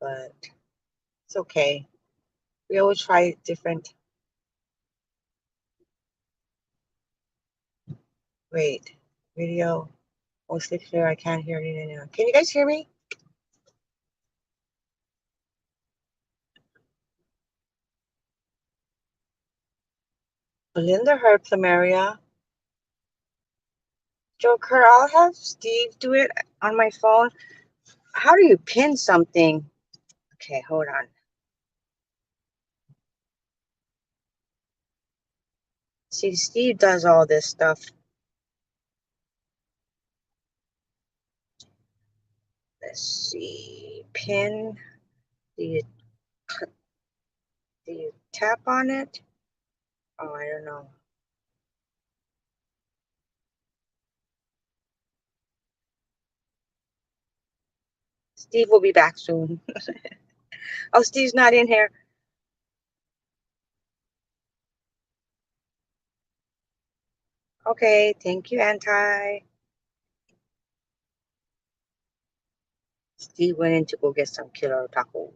But it's okay. We always try different. Wait, video mostly clear. I can't hear anything now. Can you guys hear me? Belinda heard plumeria. Joker, I'll have Steve do it on my phone. How do you pin something? Okay, hold on. See, Steve does all this stuff. Let's see. Pin. Do you tap on it? Oh, I don't know. Steve will be back soon. Oh, Steve's not in here. Okay, thank you, Anti. Steve went in to go get some killer tacos.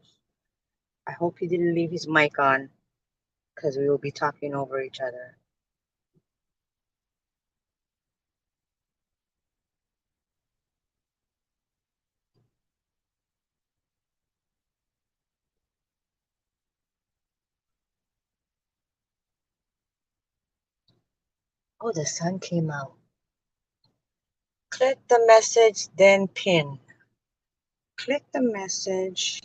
I hope he didn't leave his mic on because we will be talking over each other. Oh, the sun came out. Click the message, then pin. Click the message.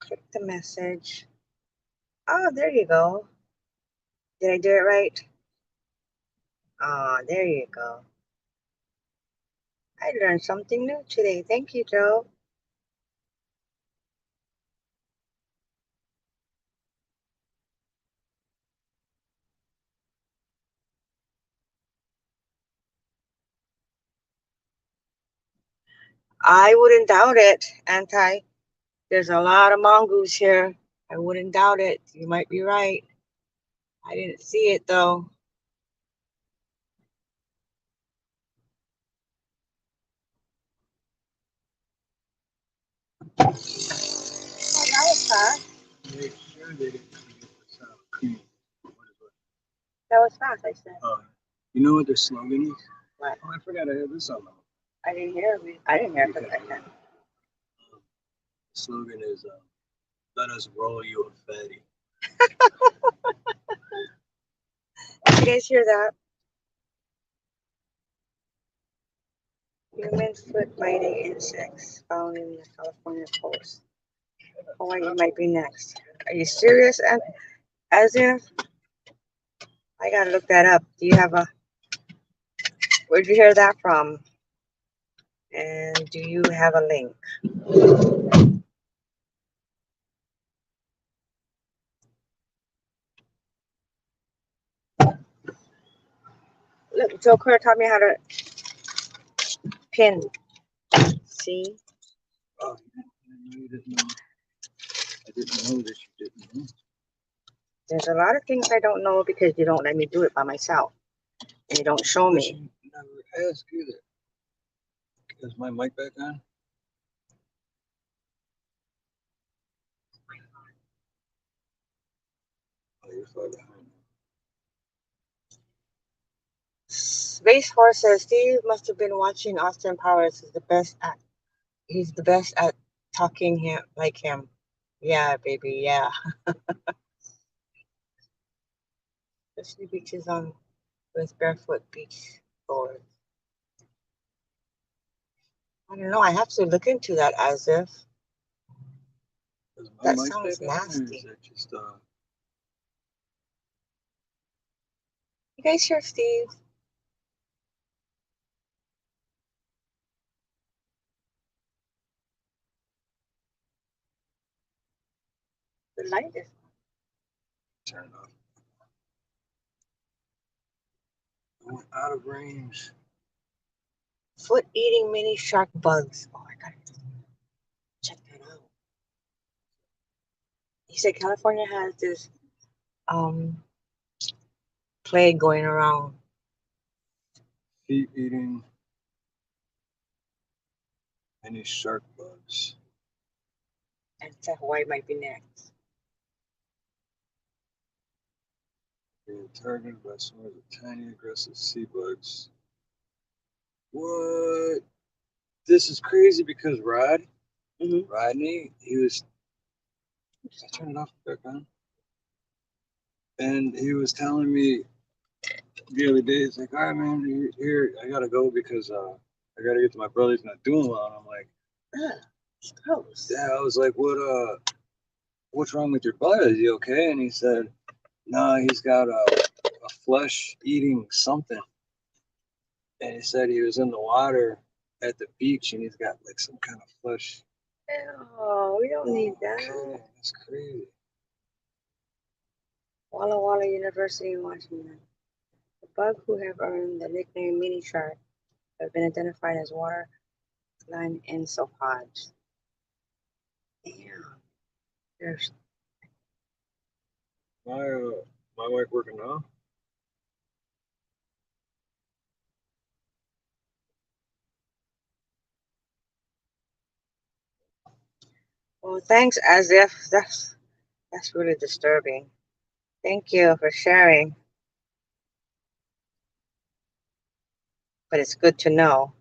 Click the message. Oh, there you go. Did I do it right? Ah, there you go. I learned something new today. Thank you, Joe. I wouldn't doubt it, Anti. There's a lot of mongoose here. I wouldn't doubt it. You might be right. I didn't see it though. Oh, that was fast. Make sure they didn't forget the sour cream. What is it? That was fast, I said. You know what their slogan is? What? Oh, I forgot I had this on. I didn't hear it. I didn't hear it for a second. The slogan is, let us roll you a fatty. Did you guys hear that? Human foot biting insects found in the California coast. Hawaii might be next. Are you serious? As if I gotta look that up. Do you have a? Where'd you hear that from? And do you have a link? Look, Joe Kerr taught me how to pin. See? Oh, you didn't know. I didn't know that you didn't know. There's a lot of things I don't know because you don't let me do it by myself. And you don't show me. Never ask either. Is my mic back on? Oh, you're far behind. Space Force says Steve must have been watching Austin Powers. He's the best at talking him like him. Yeah, baby, yeah. Especially beaches on with barefoot beach goers. I don't know. I have to look into that as if that sounds nasty. Just, You guys hear Steve? The light is turn it off. I went out of range. foot eating mini shark bugs. Oh, I gotta check that out. He said California has this plague going around. Feet eating any shark bugs. And said Hawaii might be next. Being targeted by swarms of tiny aggressive sea bugs. What? This is crazy because Rodney, he was. Did I turn it off back on? And he was telling me the other day, it's like, all right, man, here, I gotta go because I gotta get to my brother. He's not doing well. And I'm like, It's gross. yeah. I was like, what's wrong with your brother? Is he okay? And he said, no, he's got a flesh eating something. And he said he was in the water at the beach and he's got like some kind of flesh. Oh, we don't need that. Okay, that's crazy. Walla Walla University in Washington. The bug who have earned the nickname mini shark have been identified as waterline encephalopods. Damn. There's My mic working now? well, thanks, as if that's really disturbing. Thank you for sharing. But it's good to know.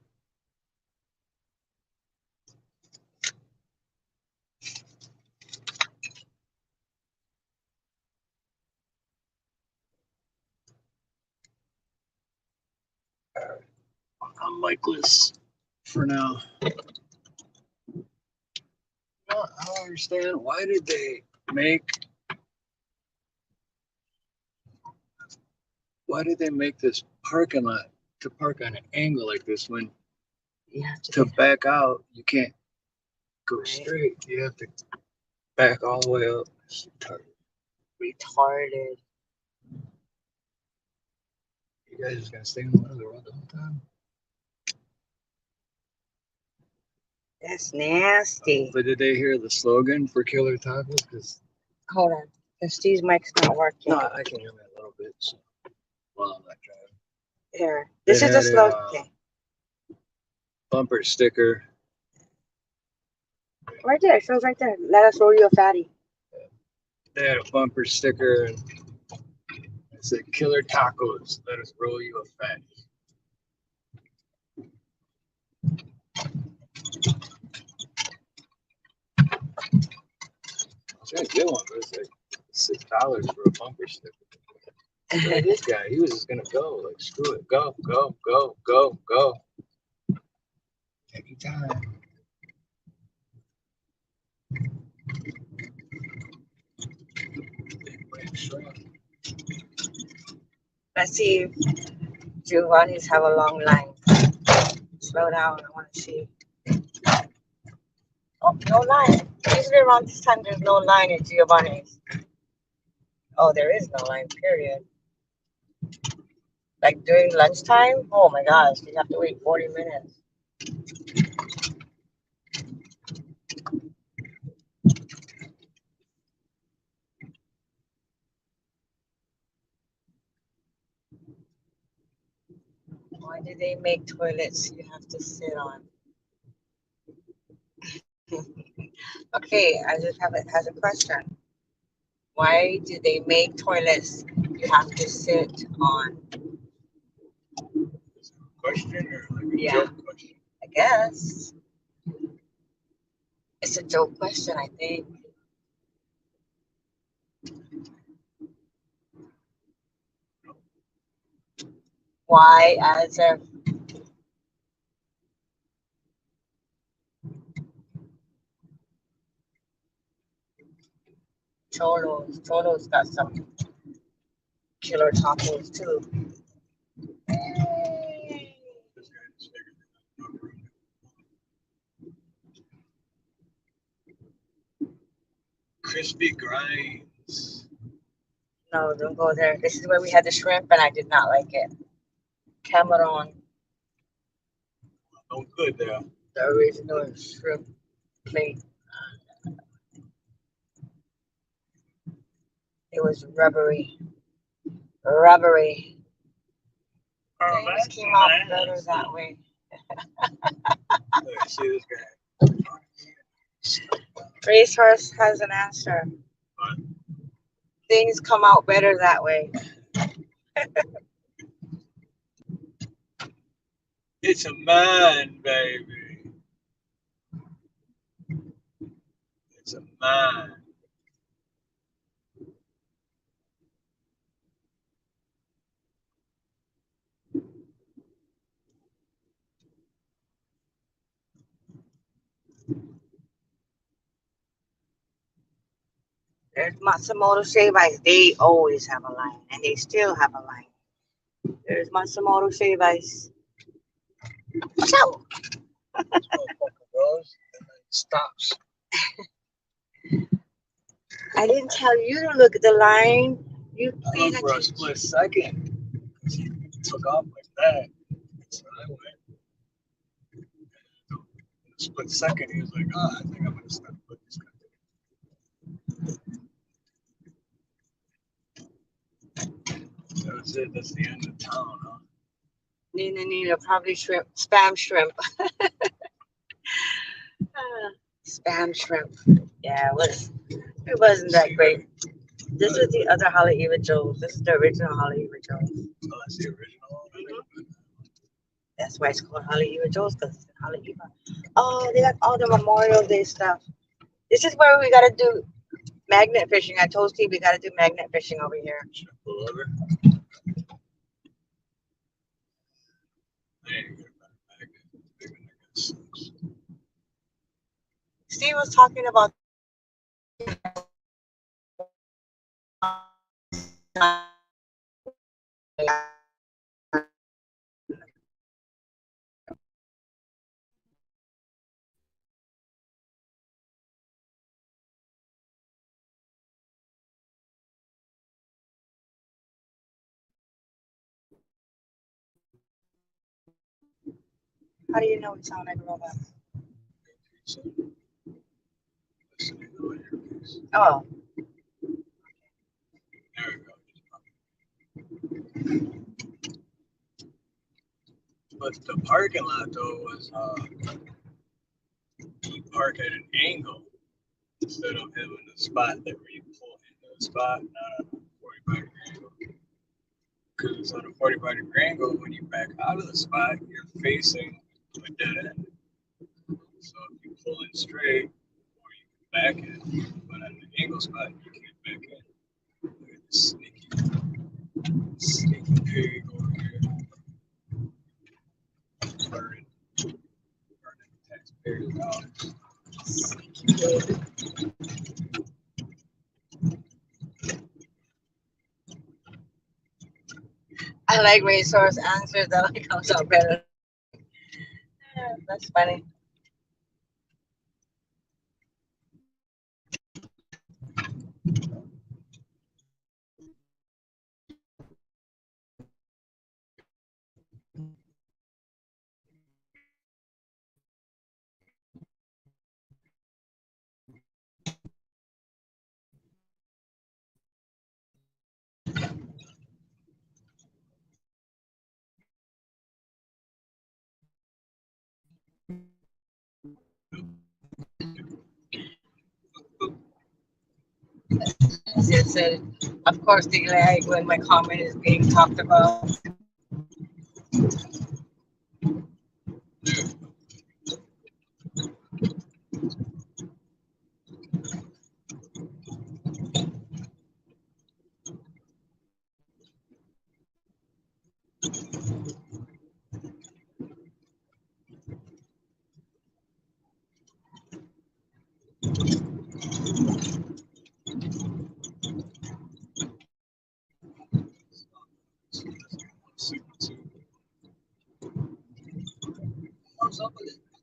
mic-less for now. I don't understand. Why did they make this parking lot to park on an angle like this when You have to to get back out you can't go Right. straight. You have to back all the way up. It's retarded. You guys just gonna stay in the middle of the road the whole time? That's nasty. But did they hear the slogan for Killer Tacos? Because Hold on. Because Steve's mic's not working. no, I can hear me a little bit. So while I'm not driving. Here. This They is the had a, slogan. Okay. Bumper sticker. Right there. It shows right there. Let us roll you a fatty. They had a bumper sticker and it said Killer Tacos. Let us roll you a fatty. I was gonna get one, but it's like $6 for a bumper sticker. Look at this guy, he was just gonna go, like screw it, go, go, go, go, go. Take your time. Let's see if Giovanni's have a long line. Slow down. I want to see. Oh, no line. Usually around this time, there's no line at Giovanni's. Oh, there is no line, period. Like during lunchtime? Oh my gosh, you have to wait 40 minutes. Why do they make toilets you have to sit on? Okay, I just has a question. Why do they make toilets you have to sit on? Question or like a Yeah. joke question? I guess. It's a joke question, I think. Why, as if Cholos got some killer tacos too. Hey. This guy just figured it out. Crispy grinds. No, don't go there. This is where we had the shrimp and I did not like it. Cameron, No good there. the original shrimp plate. It was rubbery. Rubbery. Things came out better that way. Look, see this guy. Racehorse has an answer. What? Things come out better that way. It's a man, baby. It's a man. There's Matsumoto Shave Ice. They always have a line, and they still have a line. There's Matsumoto Shave Ice. Watch out! This motherfucker goes and then stops. I didn't tell you to look at the line. You paid For a attention. split second. Because he took off like that. So I went. In a split second, he was like, oh, I think I'm going to stop. But this guy. That was it. That's the end of town, huh? Nina, probably shrimp, spam shrimp. Spam shrimp. Yeah, it wasn't that great. This is the other Haleiwa Joe's. This is the original Haleiwa Joe's. Oh, that's the original. That's why it's called Haleiwa Joe's, because it's in Haleiwa. Oh, they got all the Memorial Day stuff. This is where we gotta do magnet fishing. I told Steve we gotta do magnet fishing over here. Steve was talking about how do you know it sound like a robot? Oh, But the parking lot though was you park at an angle instead of having a spot that where you pull into the spot, not on a 45 degree angle. Because on a 45 degree angle, when you back out of the spot, you're facing a dead end. So if you pull in straight, or you can back in, but on an angle spot, you can't back in. Look at this sneaky pig over here. Burning taxpayers' dollars. I like Raysor's answers. That one comes out better. Yeah, that's funny. As I said, of course, they lag when my comment is being talked about.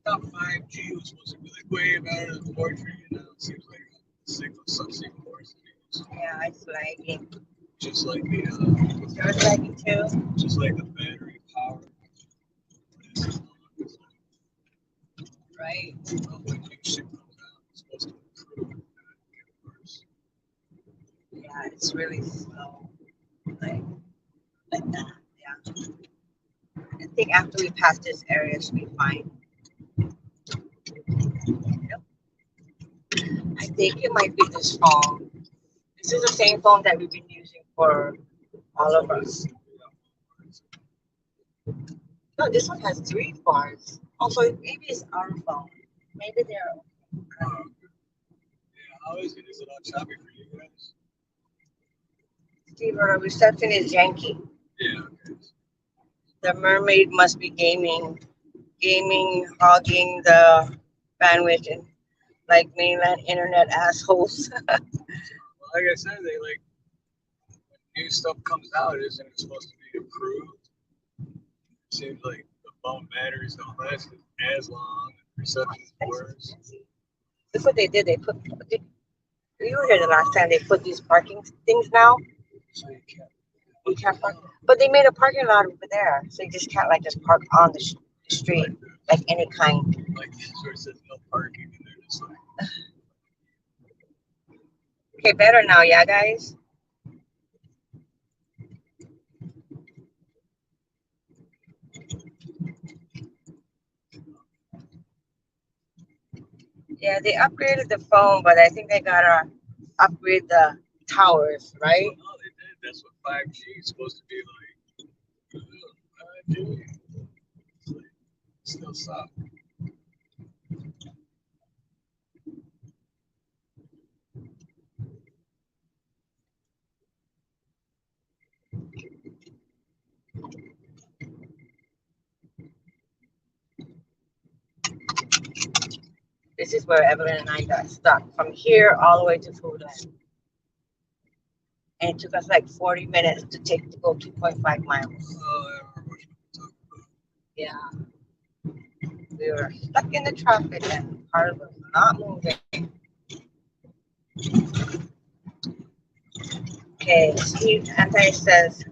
I thought 5G was supposed to be like way better than 4G, and now it seems like some signal worse. Yeah, it's lagging. Just like the Yours lagging too? just like the battery power. Right. When new shit comes out, it's supposed to improve, not get worse. Yeah, it's really slow. Like that. Yeah. I think after we pass this area, it should be fine. Yep. I think it might be this phone. This is the same phone that we've been using for all of us. No, this one has 3 bars. Also, maybe it's our phone. Maybe they're. Yeah, how is it? Is it on choppy for you guys? Steve, our reception is janky. Yeah, okay. The mermaid must be hogging the bandwidth, and like mainland internet assholes. Well, like I said, they like when new stuff comes out, isn't it supposed to be improved? It seems like the phone batteries don't last as long, reception is worse. Look what they did. You were here the last time. They put these parking things now. So you can't. You can't park, but they made a parking lot over there, so you just can't like just park on the street like any kind. Like sort of says no parking, and they're just like. Okay, better now, yeah, guys. Yeah, they upgraded the phone, but I think they gotta upgrade the towers, right? Well, no, they did. That's what 5G is supposed to be like. 5G. It's like, still suck. This is where Evelyn and I got stuck from here all the way to Foodland. And it took us like 40 minutes to go 2.5 miles. Yeah. We were stuck in the traffic and the car was not moving. Okay, Steve Anti says,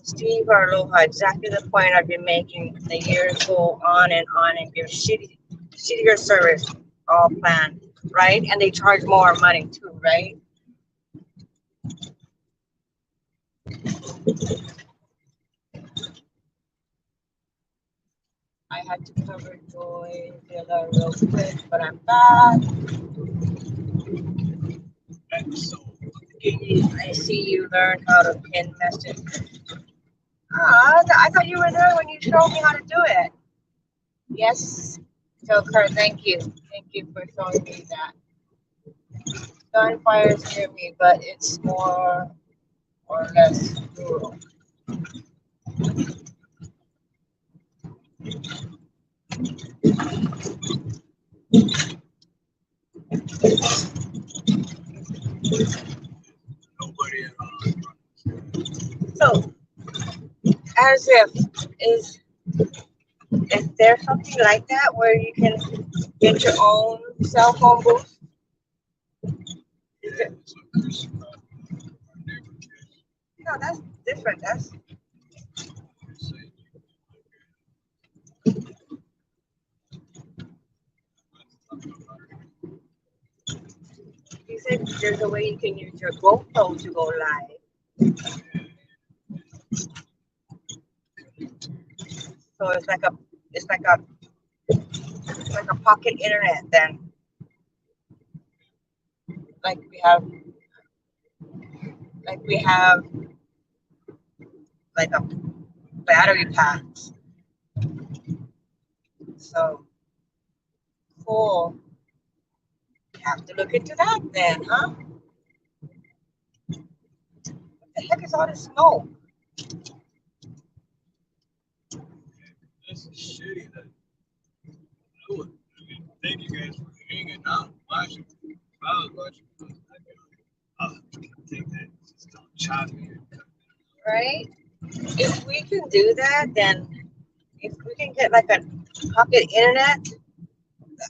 Steve or Aloha, exactly the point I've been making. The years go on and give shittier service, all planned, right? And they charge more money too, right? I had to cover Joy Villa real quick, but I'm back. I see you learned how to pin message. I thought you were there when you showed me how to do it. Yes, Joker, thank you. Thank you for showing me that. Gunfire scare me, but it's more or less rural. So, as is there something like that where you can get your own cell phone booth? Is it, no, that's different. That's you said there's a way you can use your GoPro to go live. So it's like a pocket internet then. Like we have like a battery packs. So cool. Have to look into that then, huh? What the heck is all this smoke? This is shitty that I mean, thank you guys for hanging out, watching. If I was watching, I'd be like, oh, take that, just don't chop me. Right? If we can do that, then if we can get like a pocket internet,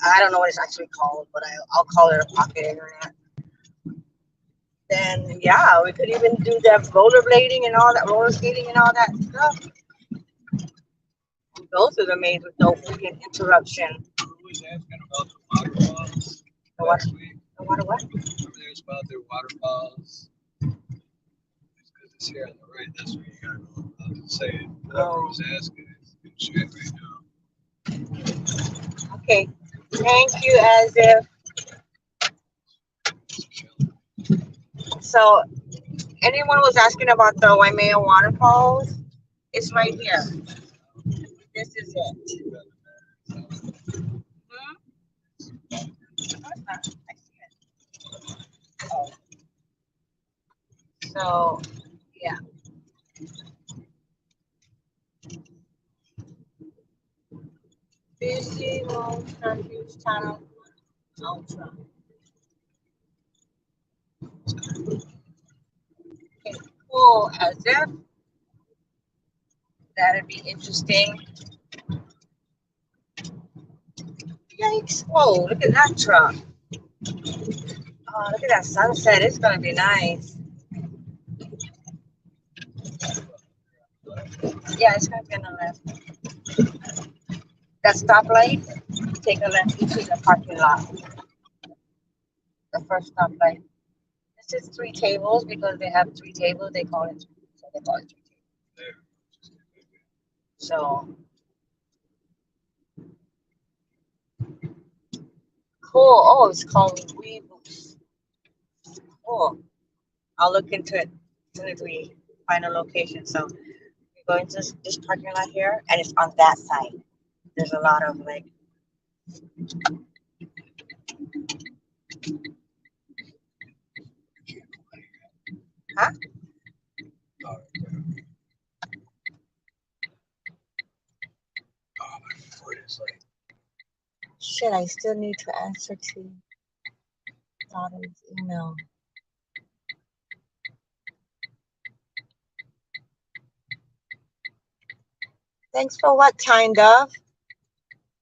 I don't know what it's actually called, but I'll call it a pocket internet. Then yeah, we could even do that rollerblading and all that, roller skating and all that stuff. Go through the maze with no freaking interruption. I was asking about the waterfalls last week. The water what? Remember there's about their waterfalls? It's because it's here on the right. That's where you gotta go. I was just saying, whoever was asking is in chat right now. Okay. Thank you, as if. So, anyone was asking about the Waimea waterfalls? It's right here. This is it. No, it's not. I see it. Oh. So, yeah. Busy long-term use tunnel ultra. Okay, cool. As if that'd be interesting. Yikes! Whoa! Look at that truck. Oh, look at that sunset. It's gonna be nice. Yeah, it's gonna be on the left. That stoplight. Take a left into the parking lot. The first stoplight. This is 3 tables because they have 3 tables. They call it. So they call it 3 tables. So cool. Oh, it's called Weebles. Cool. I'll look into it as soon as we find a location. So we go into this parking lot here, and it's on that side. There's a lot of like. Huh? Oh, my foot is like shit, I still need to answer to daughter's email. Thanks for what, Time Dove?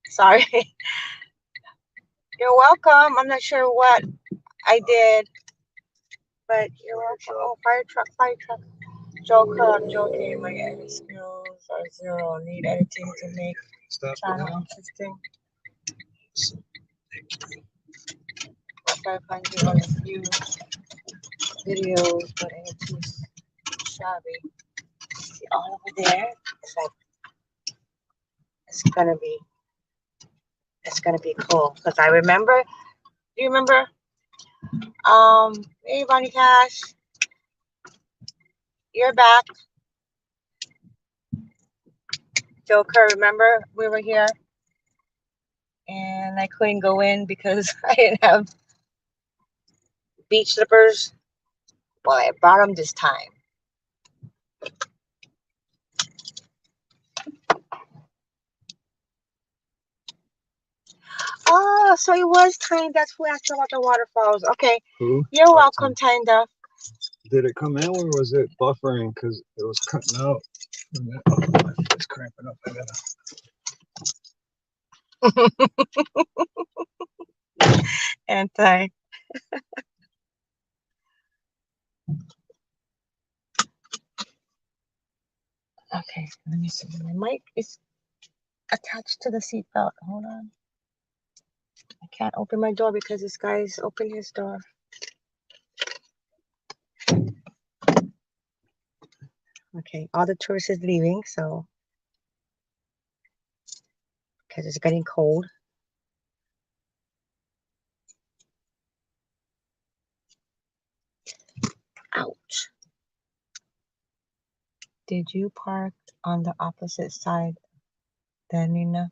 Sorry. You're welcome. I'm not sure what I did, but you're welcome. Oh, fire truck, fire truck. Joker, I'm joking. My editing skills are zero. Need editing to make channel interesting. If I find you on a few videos, but ain't too shabby. See all over there? It's like it's gonna be cool. Because I remember, do you remember? Hey Bonnie Cash, you're back. Joker, remember we were here and I couldn't go in because I didn't have beach slippers. Well, I brought them this time. Oh, so it was Time. That's who asked about the waterfalls. Okay. Who? You're welcome, Time. Did it come in or was it buffering? Because it was cutting out. Oh, my foot's cramping up. I gotta. Anti. Okay, let me see. My mic is attached to the seatbelt. Hold on. I can't open my door because this guy's opened his door. Okay, all the tourists is leaving, so because it's getting cold. Ouch. Did you park on the opposite side then, Nina?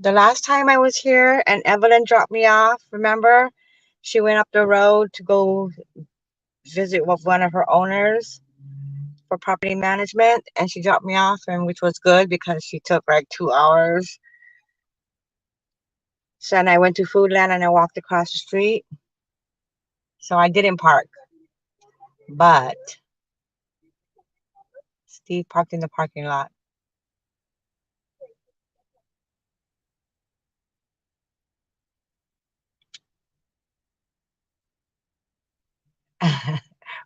The last time I was here and Evelyn dropped me off, remember? She went up the road to go visit with one of her owners for property management, and she dropped me off, and which was good because she took like 2 hours. So then I went to Foodland and I walked across the street. So I didn't park, but Steve parked in the parking lot.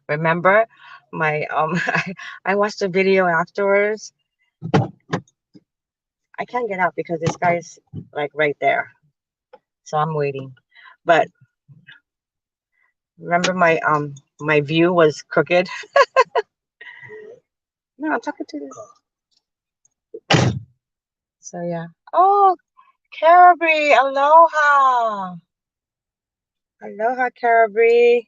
Remember my I watched the video afterwards. I can't get out because this guy's like right there, so I'm waiting. But remember my view was crooked. No, I'm talking to this. So yeah. Oh, Carabri, aloha. Aloha, Carabri.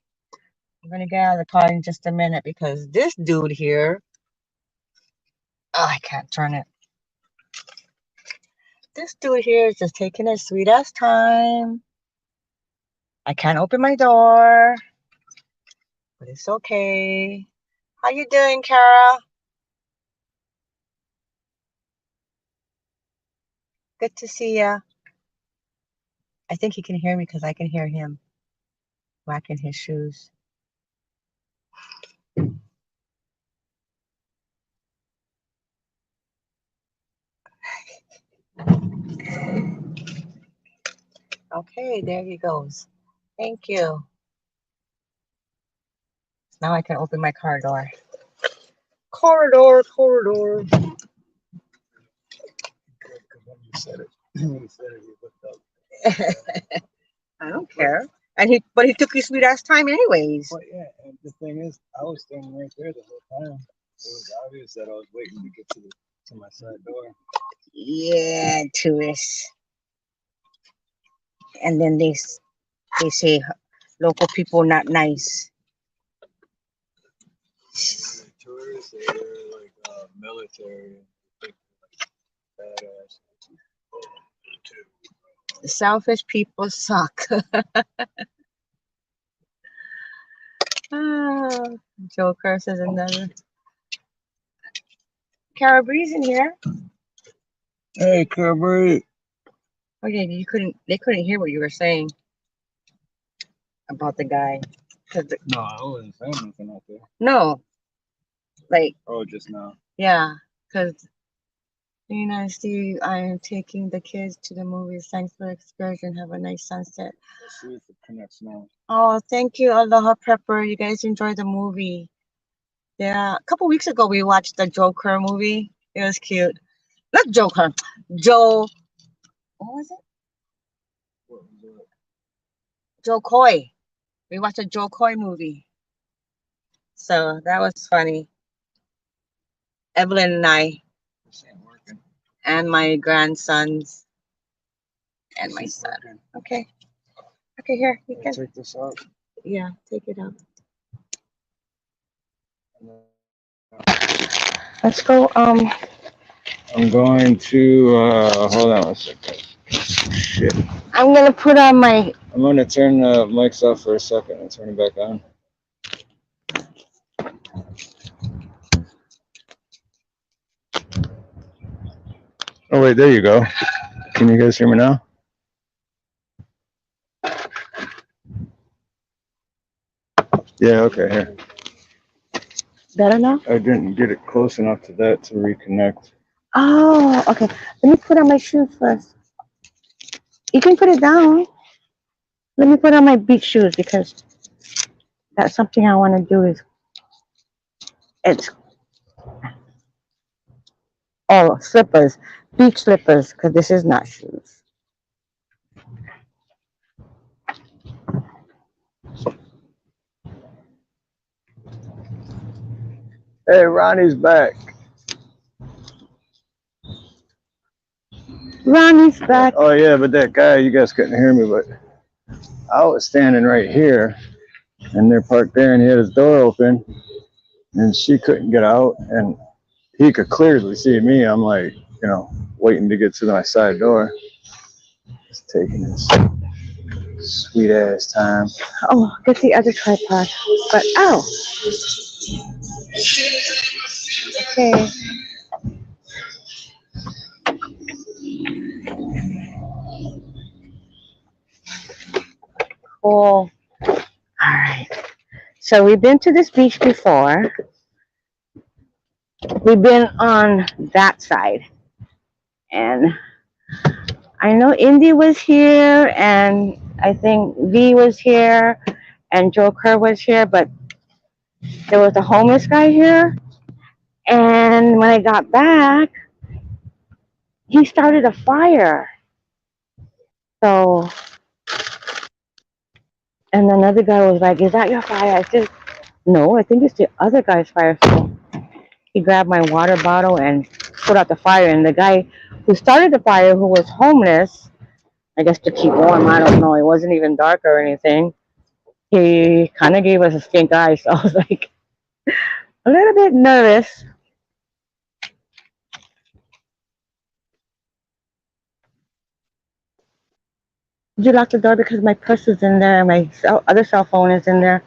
I'm gonna get out of the car in just a minute because this dude here, oh, I can't turn it. This dude here is just taking his sweet ass time. I can't open my door, but it's okay. How you doing, Kara? Good to see ya. I think he can hear me because I can hear him whacking his shoes. Okay, there he goes. Thank you. Now I can open my car door. Corridor. You said it. You said it. You looked up. I don't care. But he took his sweet ass time anyways. But yeah, and the thing is, I was standing right there the whole time. It was obvious that I was waiting to get to my side door. Yeah, tourists. And then they say local people not nice. The tourists, they're like military, like badass. Selfish people suck. Joe curses another. Carabree's in here. Hey, Carberry. Oh yeah, they couldn't hear what you were saying about the guy. No, I wasn't saying nothing out there. No, like, Oh, just now. yeah, because Steve, I am taking the kids to the movies. Thanks for the excursion. Have a nice sunset. Let's see if it connects now. Oh, thank you, Aloha Prepper. You guys enjoyed the movie. Yeah, a couple weeks ago we watched the Joker movie. It was cute. Not Joker, Joe. What was it? What was that? Joe Coy. We watched a Joe Coy movie. So that was funny. Evelyn and I, This ain't working. and my grandsons, and This my ain't son. working. Okay. Okay, here. You Can I can. take this out? Yeah, take it out. Let's go. I'm going to, hold on a second. Shit. I'm gonna put on my. I'm going to turn the mics off for a second and turn it back on. Oh, wait, there you go. Can you guys hear me now? Yeah, okay, here. Better now? I didn't get it close enough to that to reconnect. Oh, okay. Let me put on my shoes first. You can put it down. Let me put on my beach shoes because that's something I want to do. It's slippers, beach slippers, because this is not shoes. Hey, Ronnie's back. Ronnie's back. Oh, yeah, but that guy, you guys couldn't hear me, but I was standing right here, and they're parked there, and he had his door open, and she couldn't get out, and he could clearly see me. I'm like, waiting to get to my side door. Just taking his sweet ass time. Oh, get the other tripod. But oh, okay. Cool. All right. So we've been to this beach before. We've been on that side, and I know Indy was here, and I think V was here, and Joe Kerr was here, but there was a homeless guy here. And when I got back, he started a fire. So, and another guy was like, "Is that your fire?" I said, "No, I think it's the other guy's fire." So he grabbed my water bottle and put out the fire. And the guy who started the fire, who was homeless, I guess to keep warm, I don't know, it wasn't even dark or anything. He kind of gave us a stink eye, so I was like a little bit nervous. Did you lock the door because my purse is in there and my other cell phone is in there?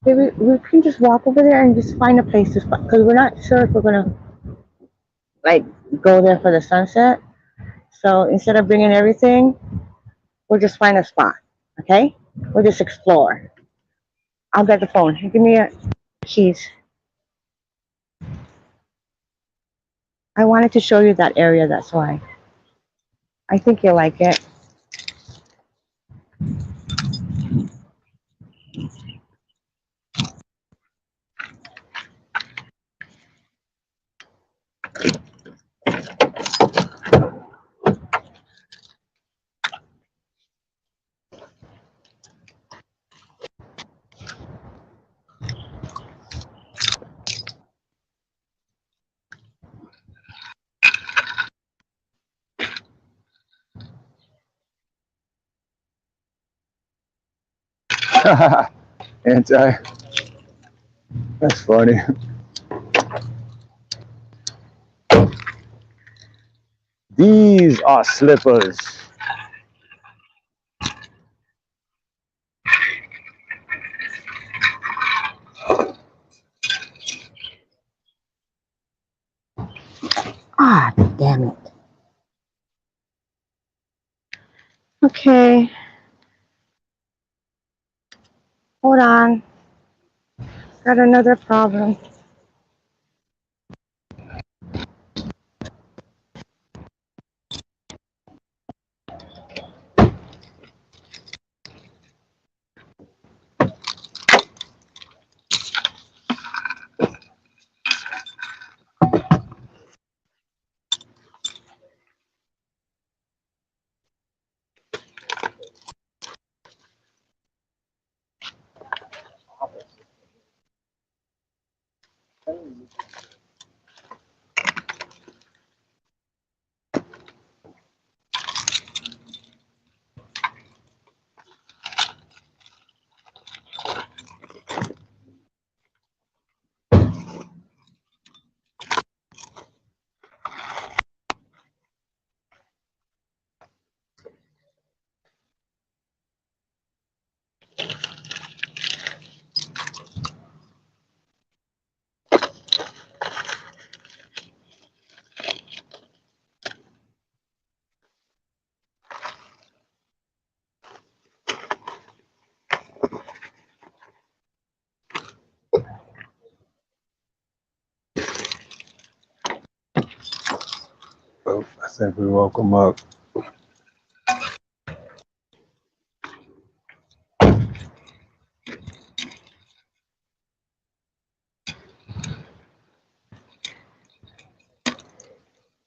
Maybe we can just walk over there and just find a place to spot because we're not sure if we're gonna like go there for the sunset. So instead of bringing everything, we'll just find a spot. Okay? We'll just explore. I'll get the phone. Give me your keys. I wanted to show you that area. That's why. I think you'll like it. Anti. That's funny. These are slippers. damn it. Okay. Hold on. Got another problem. Oh, I think we woke him up.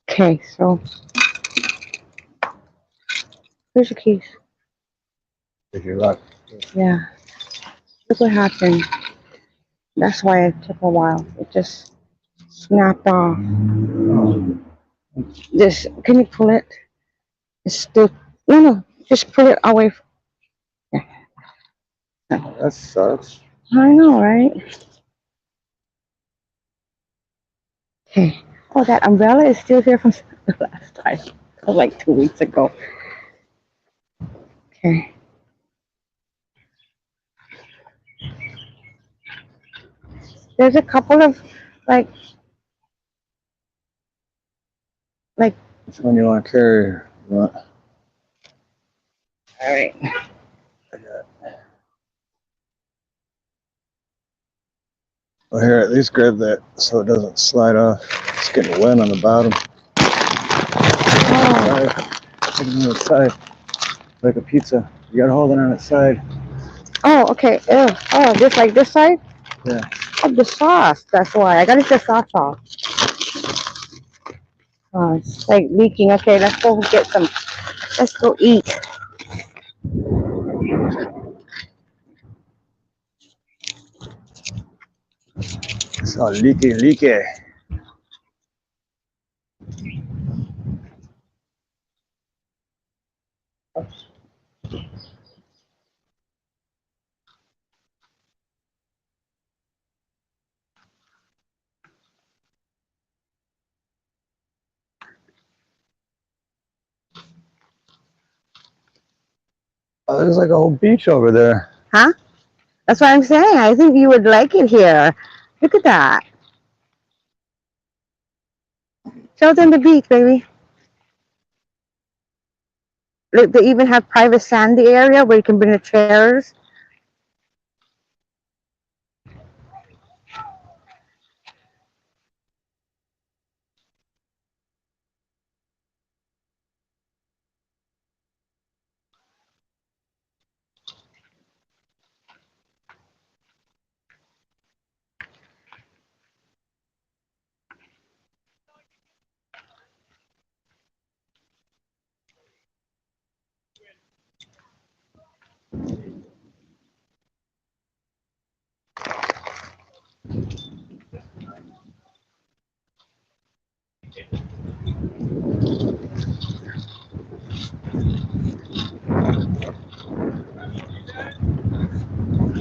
Okay, so here's your keys. If you're lucky. Yeah. Look what happened. That's why it took a while. It just snapped off. This, can you pull it? It's still, no, just pull it away. That sucks. I know, right? Okay. Oh, that umbrella is still here from the last time. Like 2 weeks ago. Okay. There's a couple of, like, Which one you want to carry? all right. Well, here, at least grab that so it doesn't slide off. It's getting wet on the bottom. Put it on the side, like a pizza. You gotta hold it on its side. Oh, okay. Ew. Oh, just like this side? Yeah. Oh, the sauce. That's why. I gotta get the sauce off. Oh, it's like leaking. Okay, let's go get some. Let's go eat. It's all leaky, leaky. Oh, there's like a whole beach over there. Huh? That's what I'm saying. I think you would like it here. Look at that. Show them the beach, baby. Look, they even have private sandy area where you can bring the chairs.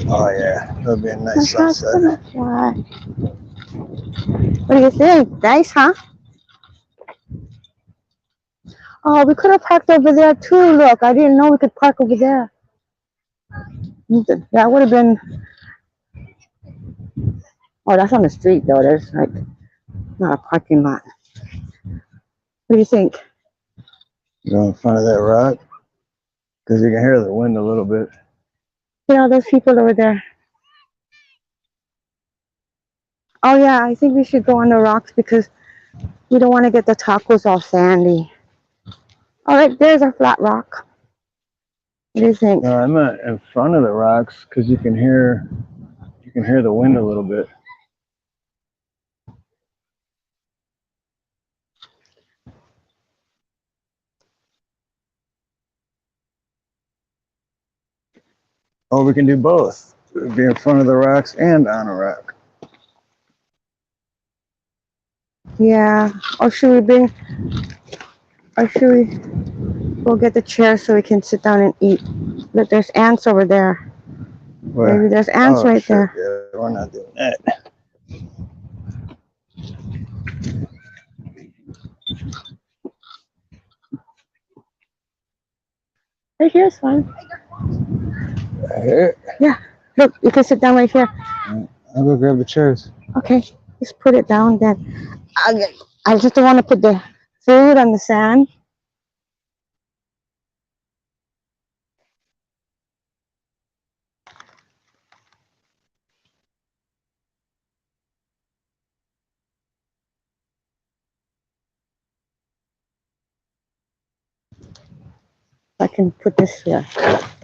Oh yeah, that'll be a nice sunset. What do you think? Nice, huh? Oh, we could have parked over there too. Look, I didn't know we could park over there. That would have been. Oh, that's on the street though. There's like not a parking lot. What do you think? Go in front of that rock because you can hear the wind a little bit. See all those people over there. Oh yeah, I think we should go on the rocks because we don't want to get the tacos all sandy. All right, there's a flat rock. What do you think? No, I'm not in front of the rocks because you can hear the wind a little bit. Or we can do both. Be in front of the rocks and on a rock. Yeah. Or should we bring? Or should we go get the chair so we can sit down and eat? Look, there's ants over there. Where? Maybe there's ants Oh, right shit. there. Yeah, we're not doing that. Right here's fine. Here. Yeah. Look, you can sit down right here. I'll go grab the chairs. Okay. Just put it down then. I just don't want to put the food on the sand. I can put this here.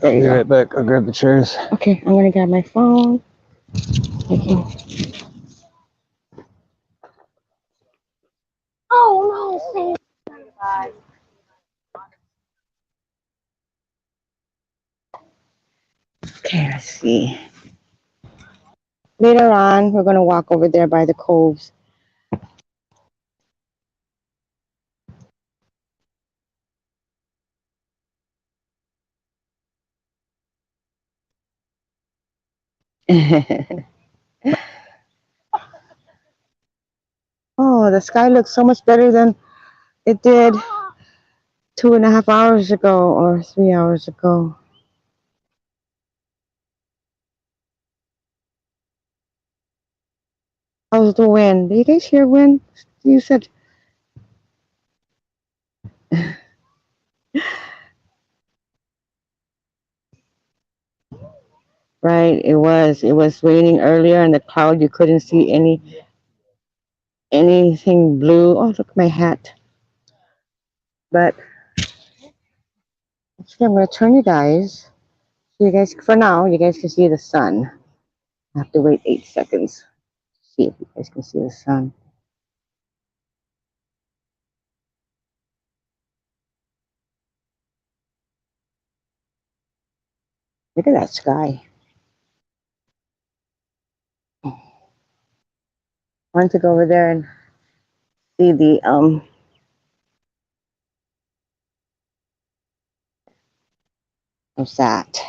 There you Be go. right back. I'll grab the chairs. Okay, I'm gonna grab my phone. Okay. Oh no, okay, let's see. Later on, we're gonna walk over there by the coves. Oh, the sky looks so much better than it did 2.5 hours ago or 3 hours ago. How's the wind? Do you guys hear wind? You said. Right, it was. It was raining earlier, and the cloud you couldn't see anything blue. Oh, look, my hat. But actually, I'm gonna turn you guys. So you guys, for now, you guys can see the sun. I have to wait 8 seconds to see if you guys can see the sun. Look at that sky. I want to go over there and see the what's that?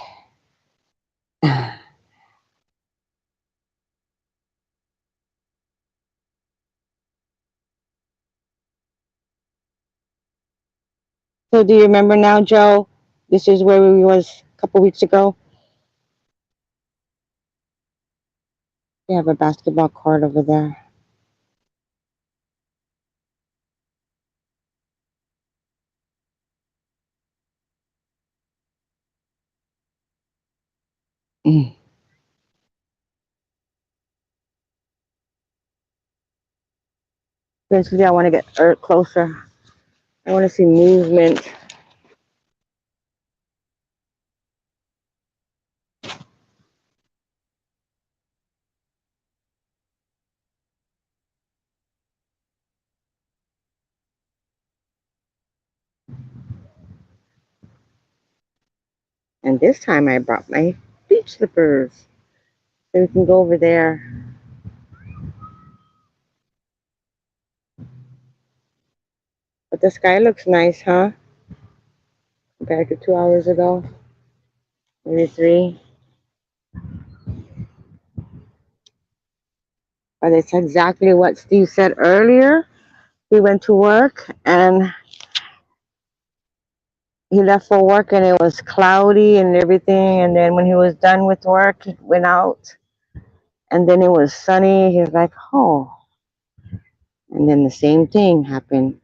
So do you remember now, Joe? This is where we was a couple weeks ago. We have a basketball court over there. Mm. Eventually, I want to get closer. I want to see movement. And this time I brought my beach slippers. So we can go over there. But the sky looks nice, huh? Compared to 2 hours ago. Maybe 3. But it's exactly what Steve said earlier. He went to work and he left for work and it was cloudy and everything. And then when he was done with work, he went out and then it was sunny. He was like, oh. And then the same thing happened.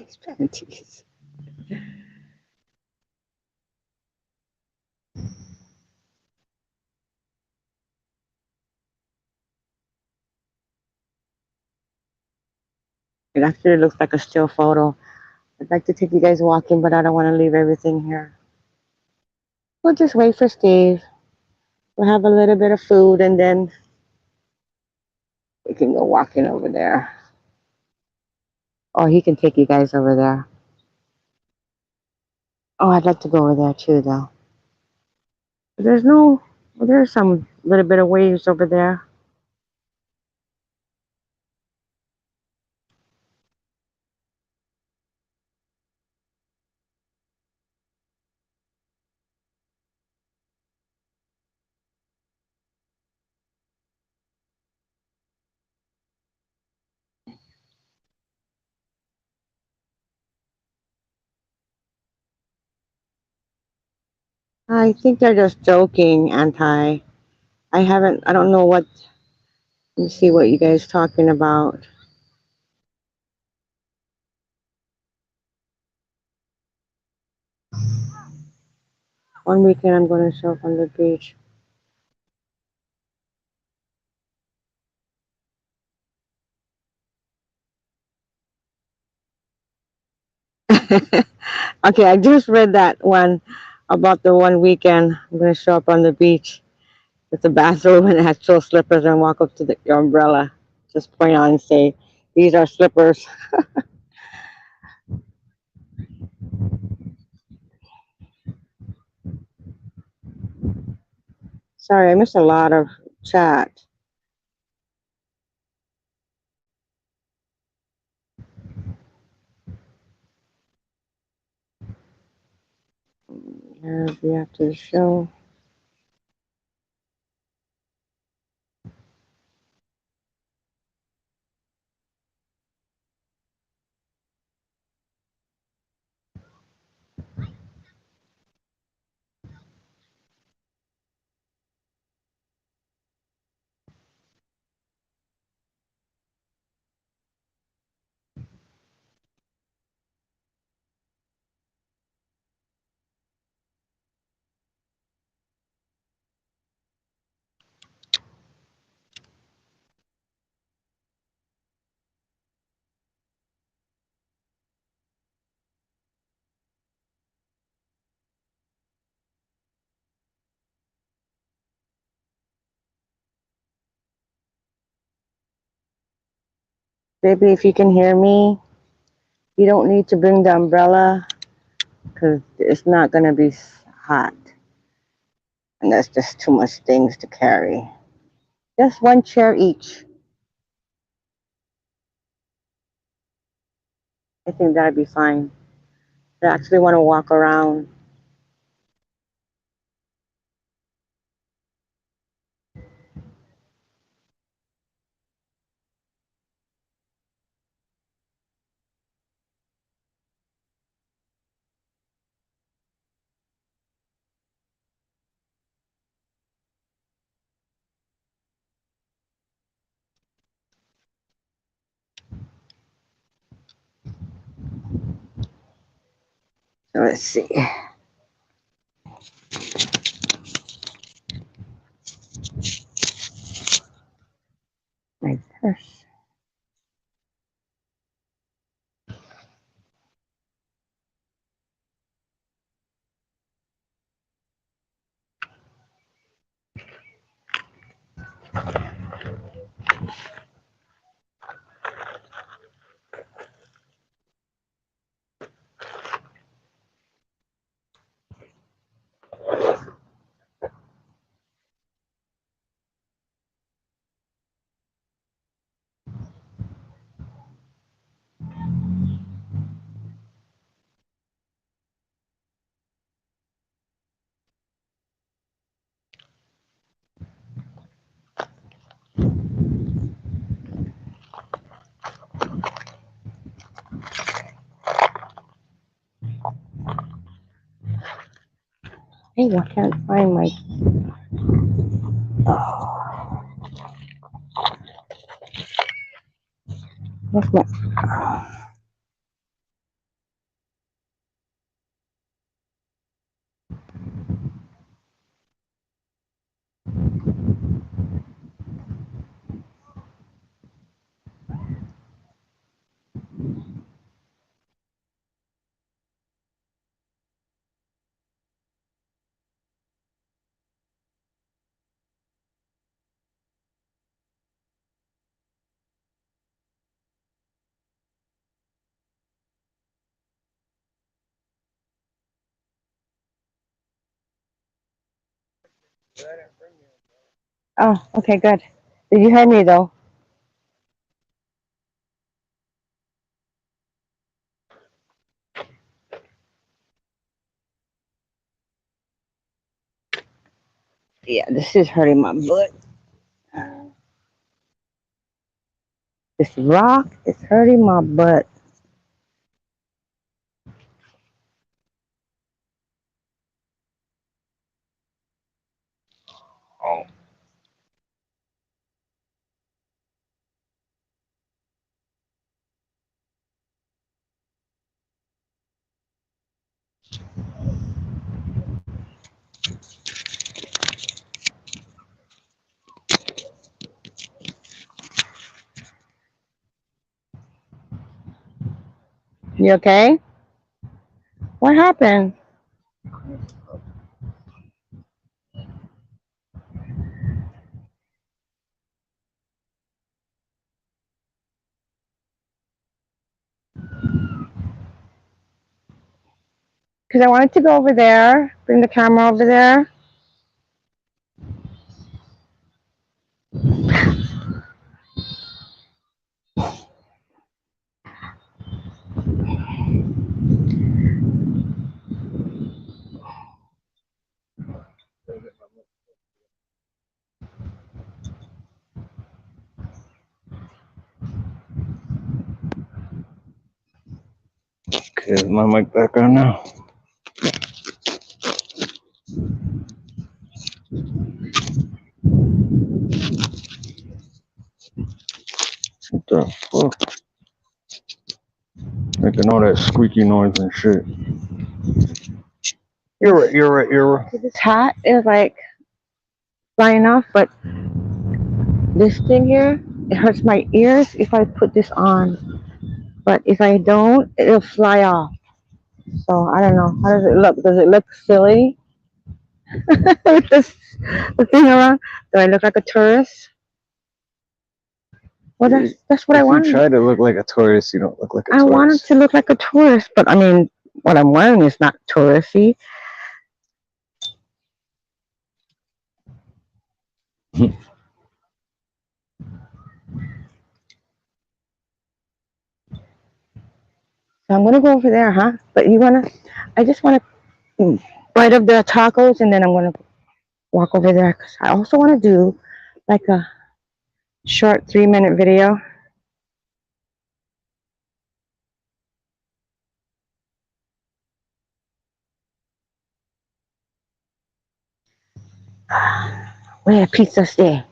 Nice panties. It actually looks like a still photo. I'd like to take you guys walking, but I don't want to leave everything here. We'll just wait for Steve. We'll have a little bit of food and then we can go walking over there. Or he can take you guys over there. Oh, I'd like to go over there too, though. There's no, well, there's some little bit of waves over there. I think they're just joking, Anti. I don't know what, let me see what you guys talking about. One weekend I'm going to show up on the beach. Okay, I just read that one about the one weekend I'm going to show up on the beach with the bathrobe and actual slippers and walk up to your umbrella. Just point out and say, these are slippers. Sorry, I missed a lot of chat. Here's the after the show. Baby, if you can hear me, you don't need to bring the umbrella because it's not going to be hot. And that's just too much things to carry. Just one chair each. I think that'd be fine. I actually want to walk around. So let's see. My purse. Hey, I can't find my. Oh, what's my. Oh, okay, good. Did you hear me though? Yeah, this is hurting my butt. This rock is hurting my butt. Oh. You okay? What happened? Because I wanted to go over there, bring the camera over there. Okay, is my mic back on now? What the fuck? Making all that squeaky noise and shit. You're right, you're right, you're right. This hat is like flying off, but this thing here, it hurts my ears if I put this on. But if I don't, it'll fly off. So I don't know. How does it look? Does it look silly? With this the thing around? Do I look like a tourist? Well, that's what I If you wanted. try to look like a tourist, you don't look like a I wanted tourist. to look like a tourist, but I mean, what I'm wearing is not touristy. So I'm gonna go over there, huh? But I just wanna bite up the tacos and then I'm gonna walk over there because I also wanna do like a short 3-minute video. Where pizza stay?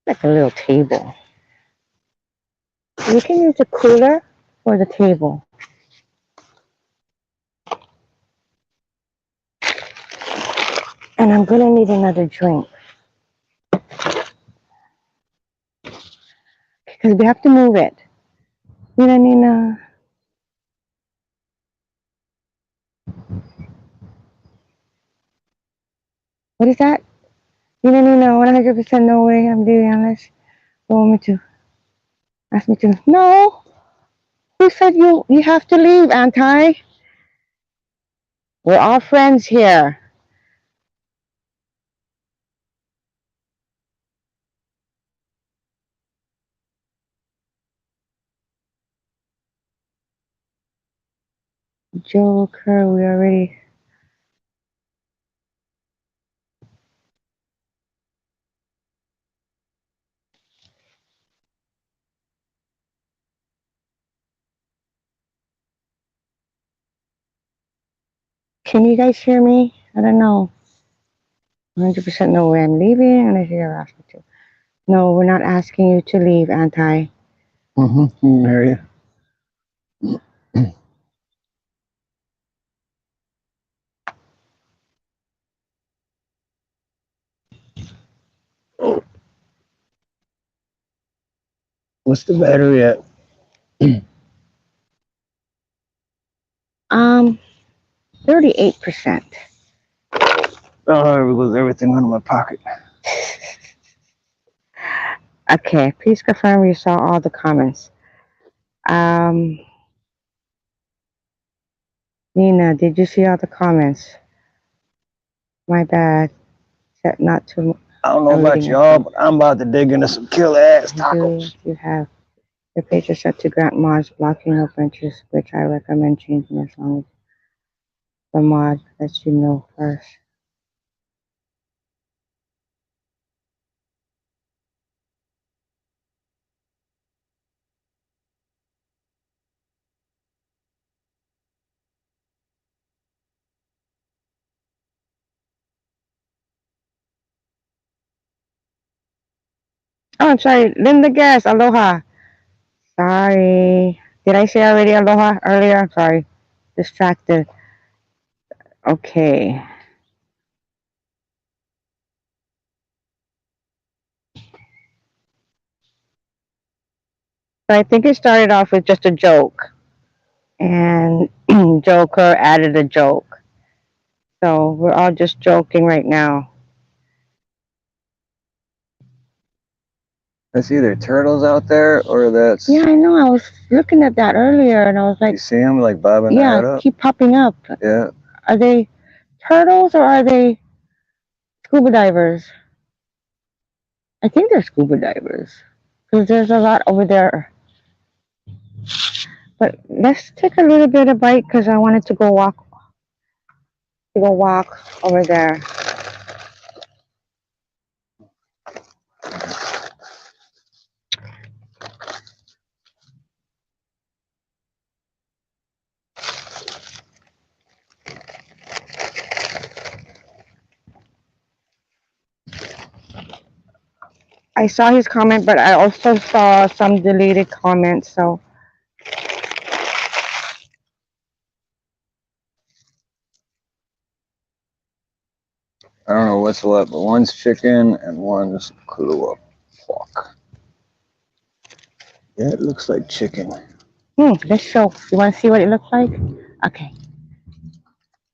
Like a little table. We can use the cooler or the table. And I'm gonna need another drink. Because we have to move it. Nina. What is that? Nina, 100% no way I'm doing unless you want me to. Ask me to. No! Who said you have to leave, Anti? We're all friends here. Joker, we already. Can you guys hear me? I don't know. 100% no way I'm leaving unless you ask me to. No, we're not asking you to leave, Anti. Mm-hmm. There you. What's the battery at? 38%. Oh, I lose everything out of my pocket. Okay, please confirm you saw all the comments. Nina, did you see all the comments? My bad. Not too I don't know I'm about reading y'all, but I'm about to dig into some killer ass do tacos. you have your page is set to grant mods blocking of entries, which I recommend changing as long as the mod lets you know first. Oh, I'm sorry, Linda Guest, aloha. Sorry. Did I say already aloha earlier? I'm sorry. Distracted. Okay. So I think it started off with just a joke. And Joker added a joke. So we're all just joking right now. That's either turtles out there or that's. Yeah, I know. I was looking at that earlier and I was You like, see them like bobbing their head yeah, up? keep popping up. Yeah. Are they turtles or are they scuba divers? I think they're scuba divers. Because there's a lot over there. But let's take a little bit of bite because I wanted to go walk over there. I saw his comment, but I also saw some deleted comments. So I don't know what's what, but one's chicken and one's Kahlua pork. Yeah, it looks like chicken. let's show. You want to see what it looks like? Okay.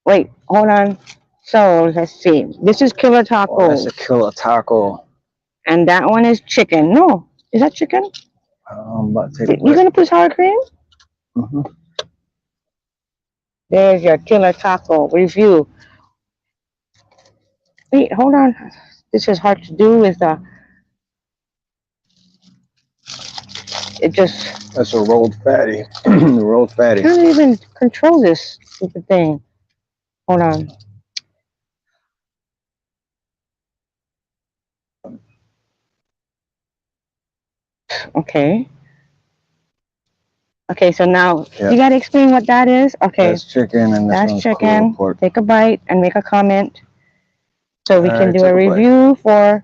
Wait, hold on. So let's see. This is killer Oh, that's tacos, a killer taco. and that one is chicken. No, is that chicken? I'm about to take a You bite. gonna put sour cream? Mm-hmm. There's your killer taco review. Wait, hold on. This is hard to do. It just That's a rolled fatty. Rolled fatty. can't even control this stupid thing. Hold on. Okay. Okay, so now Yeah. you gotta explain what that is. Okay, That's chicken and this that's one's chicken. Kahlua pork. Take a bite and make a comment so we can I do took a a bite. review for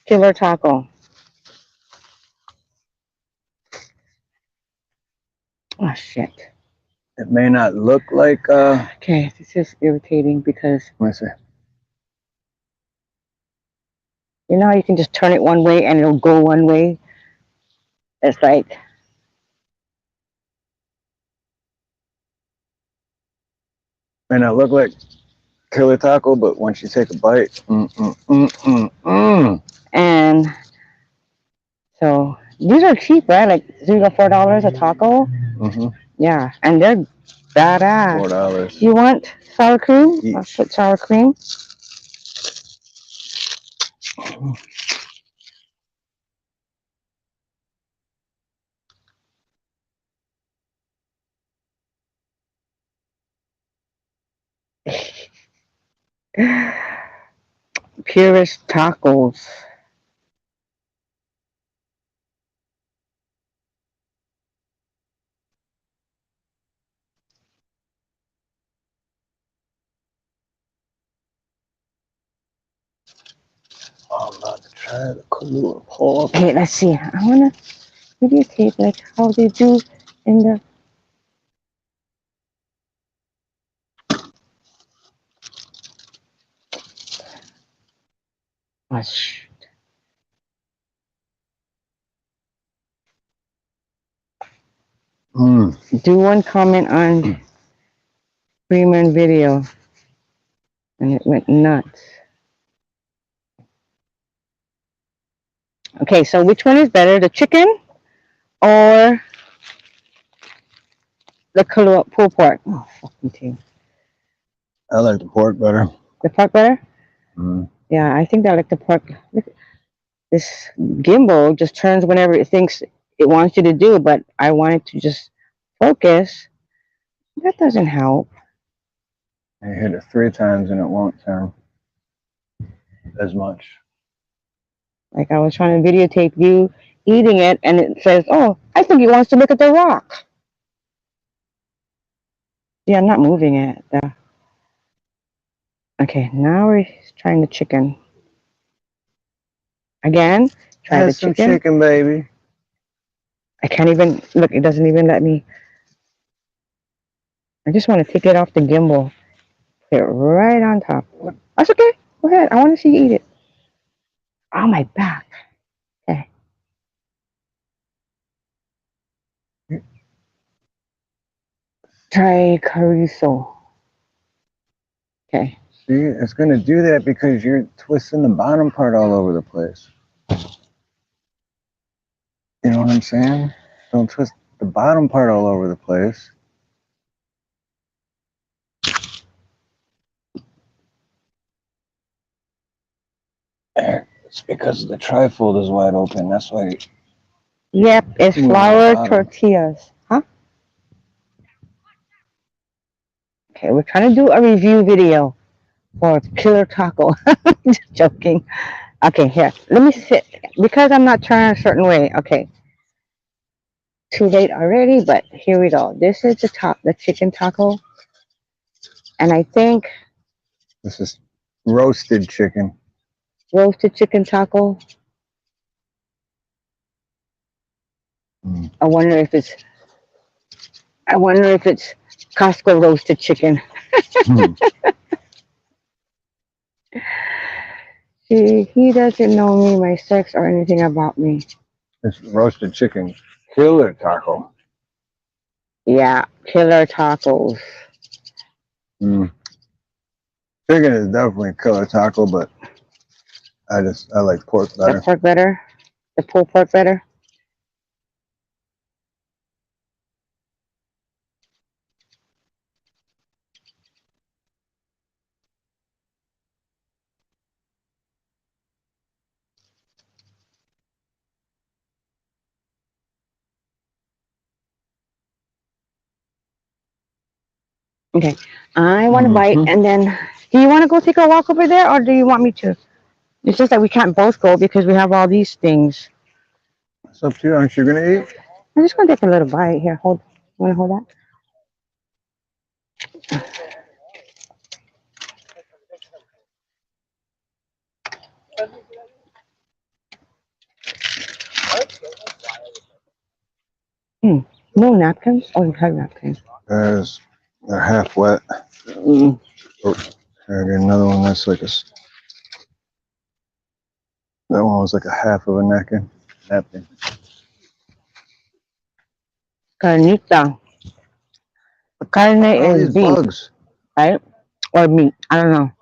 killer taco. Oh shit. It may not look like Okay, this is irritating because let me see. you know how you can just turn it one way and it'll go one way? It's like May not look like killer taco, but once you take a bite, and so these are cheap, right? Like $3 to $4 a taco. Mm-hmm. Yeah, and they're badass. $4. You want sour cream? Each. I'll put sour cream. Purist tacos. Oh, I'm about to try the Kahlua pork. Okay, let's see. I wanna videotape like how they do in the. Oh, shoot. Do one comment on Freeman video, and it went nuts. Okay, so which one is better, the chicken or the pulled pork? Oh, fucking team. I like the pork better. The pork better? Mm. Yeah, I think that like the pork. Look, this gimbal just turns whenever it thinks it wants you to do, but I want it to just focus. That doesn't help. You hit it 3 times and it won't turn as much. Like I was trying to videotape you eating it, and it says, "Oh, I think he wants to look at the rock." Yeah, I'm not moving it. Okay, now we're trying the chicken. Again, try the Have some chicken. chicken, baby. I can't even look. It doesn't even let me. I just want to take it off the gimbal. Put it right on top. That's okay. Go ahead. I want to see you eat it. On my back. Okay. Try chorizo. Okay. See, it's going to do that because you're twisting the bottom part all over the place. You know what I'm saying? Don't twist the bottom part all over the place. It's because the trifold is wide open. That's why. Yep, it's Moving the flour bottom. tortillas. Huh? Okay, we're trying to do a review video for Killer Taco. Just joking. Okay, here. Let me sit. Because I'm not turning a certain way. Okay. Too late already, but here we go. This is the chicken taco. And I think This is roasted chicken. roasted chicken taco. Mm. I wonder if it's Costco roasted chicken. Mm. He doesn't know me, my sex, or anything about me. It's roasted chicken. Killer taco. Yeah, killer tacos. Mm. Chicken is definitely killer taco, but I like pork The better. pork better? The pulled pork better? Okay. I want to bite, Mm-hmm. and then, do you want to go take a walk over there, or do you want me to? It's just that we can't both go because we have all these things. It's up to you. Aren't you gonna eat? I'm just gonna take a little bite here. Hold. You wanna hold that? No napkins? Oh, you have napkins. They're half wet. Mm. Oh, here, I got another one that's like that one was like a half of a napkin. Carnita. Carne Oh, is these beef, bugs. right? Or meat. I don't know.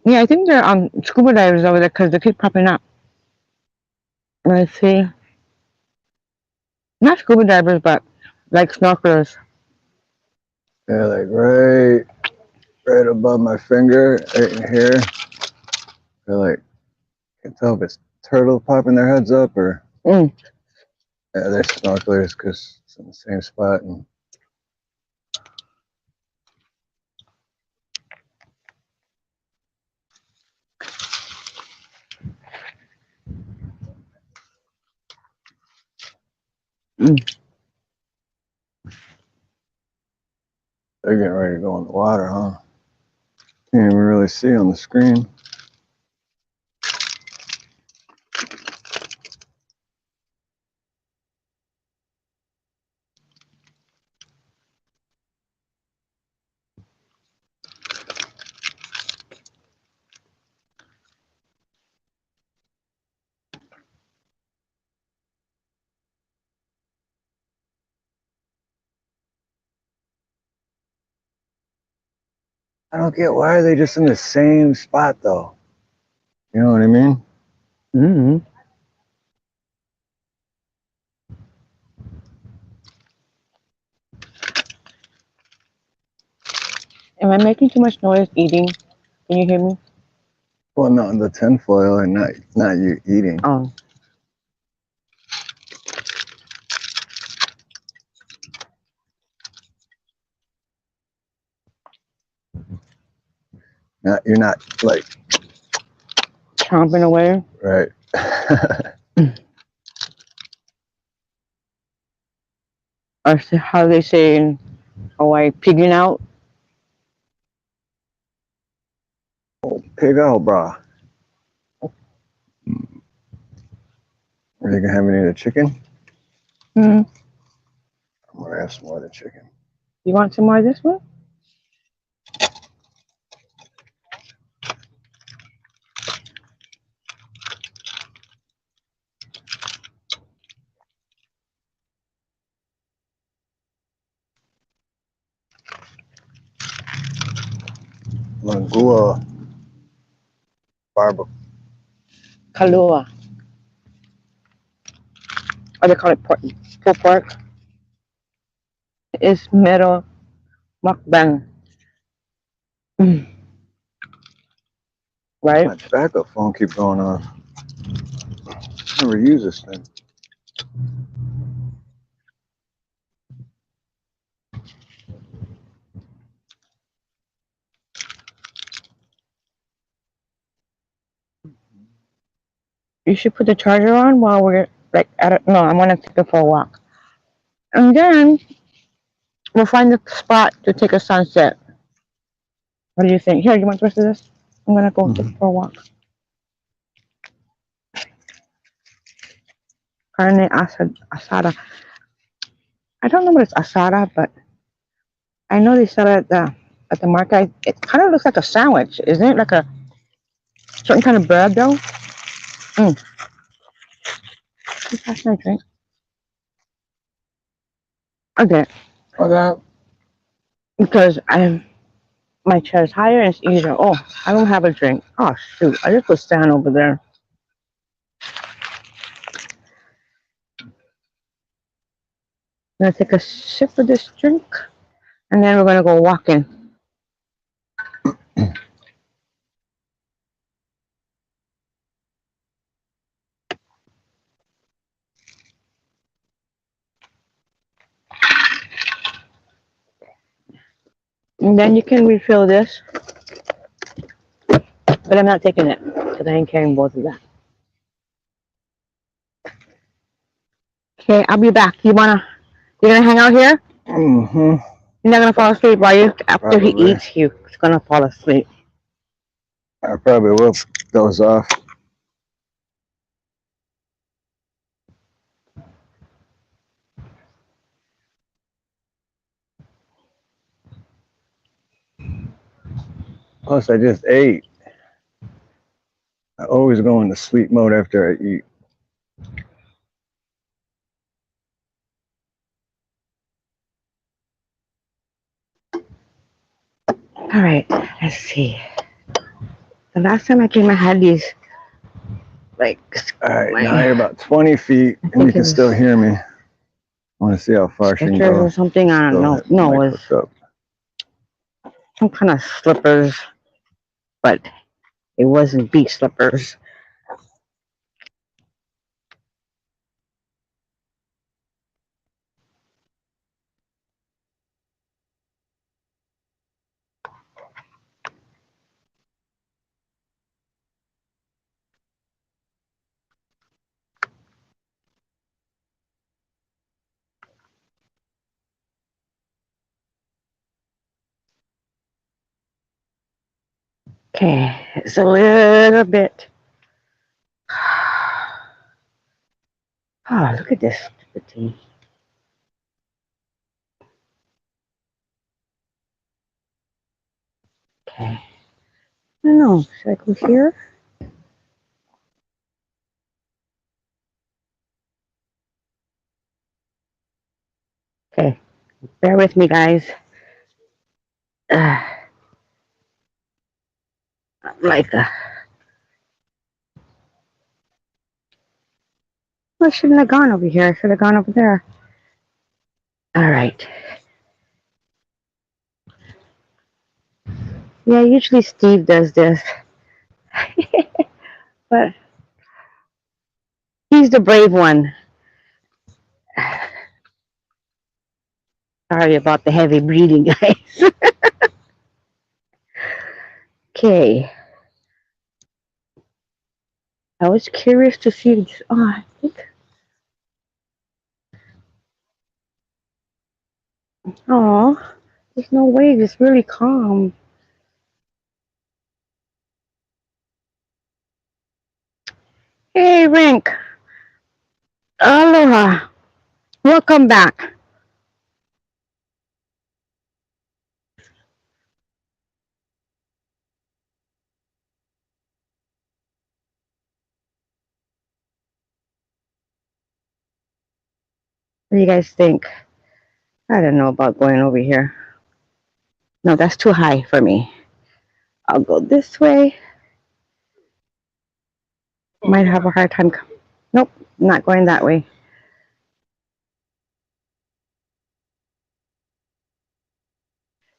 Yeah, I think they're scuba divers over there because they keep popping up. Let's see. Not scuba divers, but like snorkelers. They're like right above my finger, right in here. They're like, I can't tell if it's turtles popping their heads up or Mm. yeah, they're snorkelers because it's in the same spot. And Mm. they're getting ready to go in the water, huh? Can't even really see on the screen. I don't get why are they just in the same spot though? You know what I mean? Mm. Am I making too much noise eating? Can you hear me? Well, not the tinfoil and not you eating. Oh. You're not like Chomping away. right. Or how they say in Hawaii, pigging out. Pig out, brah. Are you gonna have any of the chicken? Hmm. I'm gonna have some more of the chicken. You want some more of this one? Langua barbecue. Kalua. Or they call it pulled pork. It's metal mukbang. Mm. Right? My backup phone keep going on. Never use this thing. You should put the charger on while we're like at a, no, I'm gonna take it for a walk. And then we'll find a spot to take a sunset. What do you think? Here, you want the rest of this? I'm gonna go take for a walk. Carne asada. I don't know what it's asada, but I know they sell it at the market. It kind of looks like a sandwich, isn't it? Like a certain kind of bread, though. That's my drink. Okay, Okay. because my chair is higher and it's easier. Oh, I don't have a drink. Oh shoot! I just put stand over there. I'm gonna take a sip of this drink, and then we're gonna go walking. And then you can refill this, but I'm not taking it because I ain't carrying both of that. Okay, I'll be back. You're gonna hang out here? Mm-hmm. You're not gonna fall asleep, are you? After he Probably. eats, he's gonna fall asleep. I probably will doze off. Plus, I just ate. I always go into sleep mode after I eat. All right, let's see. The last time I came, I had these like All right, now you're about 20 feet, and you can still hear me. I want to see how far she can Skechers go. or something. I don't know. No, it was some kind of slippers, but it wasn't beach slippers. Okay, it's a little bit. Oh, look at this stupid thing. Okay. I don't know. Should I go here? Okay. Bear with me, guys. Like I shouldn't have gone over here. I should have gone over there. All right. Yeah, usually Steve does this, but he's the brave one. Sorry about the heavy breathing, guys. Okay. I was curious to see. Oh, I think. Oh, there's no waves. It's really calm. Hey, Rink. Aloha. Welcome back. What do you guys think? I don't know about going over here. No, that's too high for me. I'll go this way. Might have a hard time. Nope, not going that way.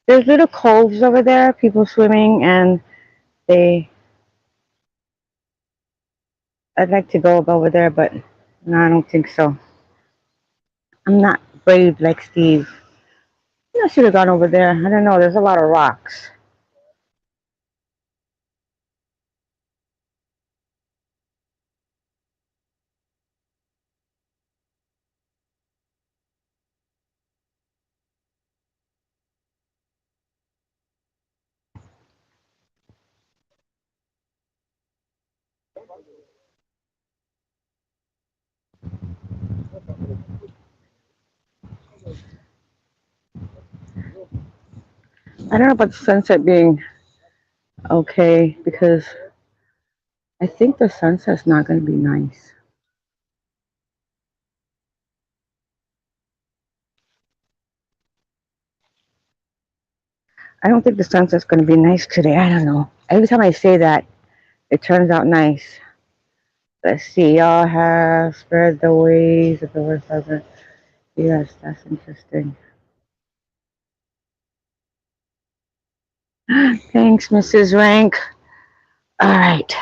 There's little coves over there, people swimming, and they. I'd like to go over there, but no, I don't think so. I'm not brave like Steve. I should have gone over there. I don't know. There's a lot of rocks. I don't know about the sunset being okay because I think the sunset's not going to be nice. I don't think the sunset's going to be nice today. I don't know. Every time I say that, it turns out nice. Let's see. Y'all have spread the ways of the word present. Yes, that's interesting. Thanks, Mrs. Rank. All right.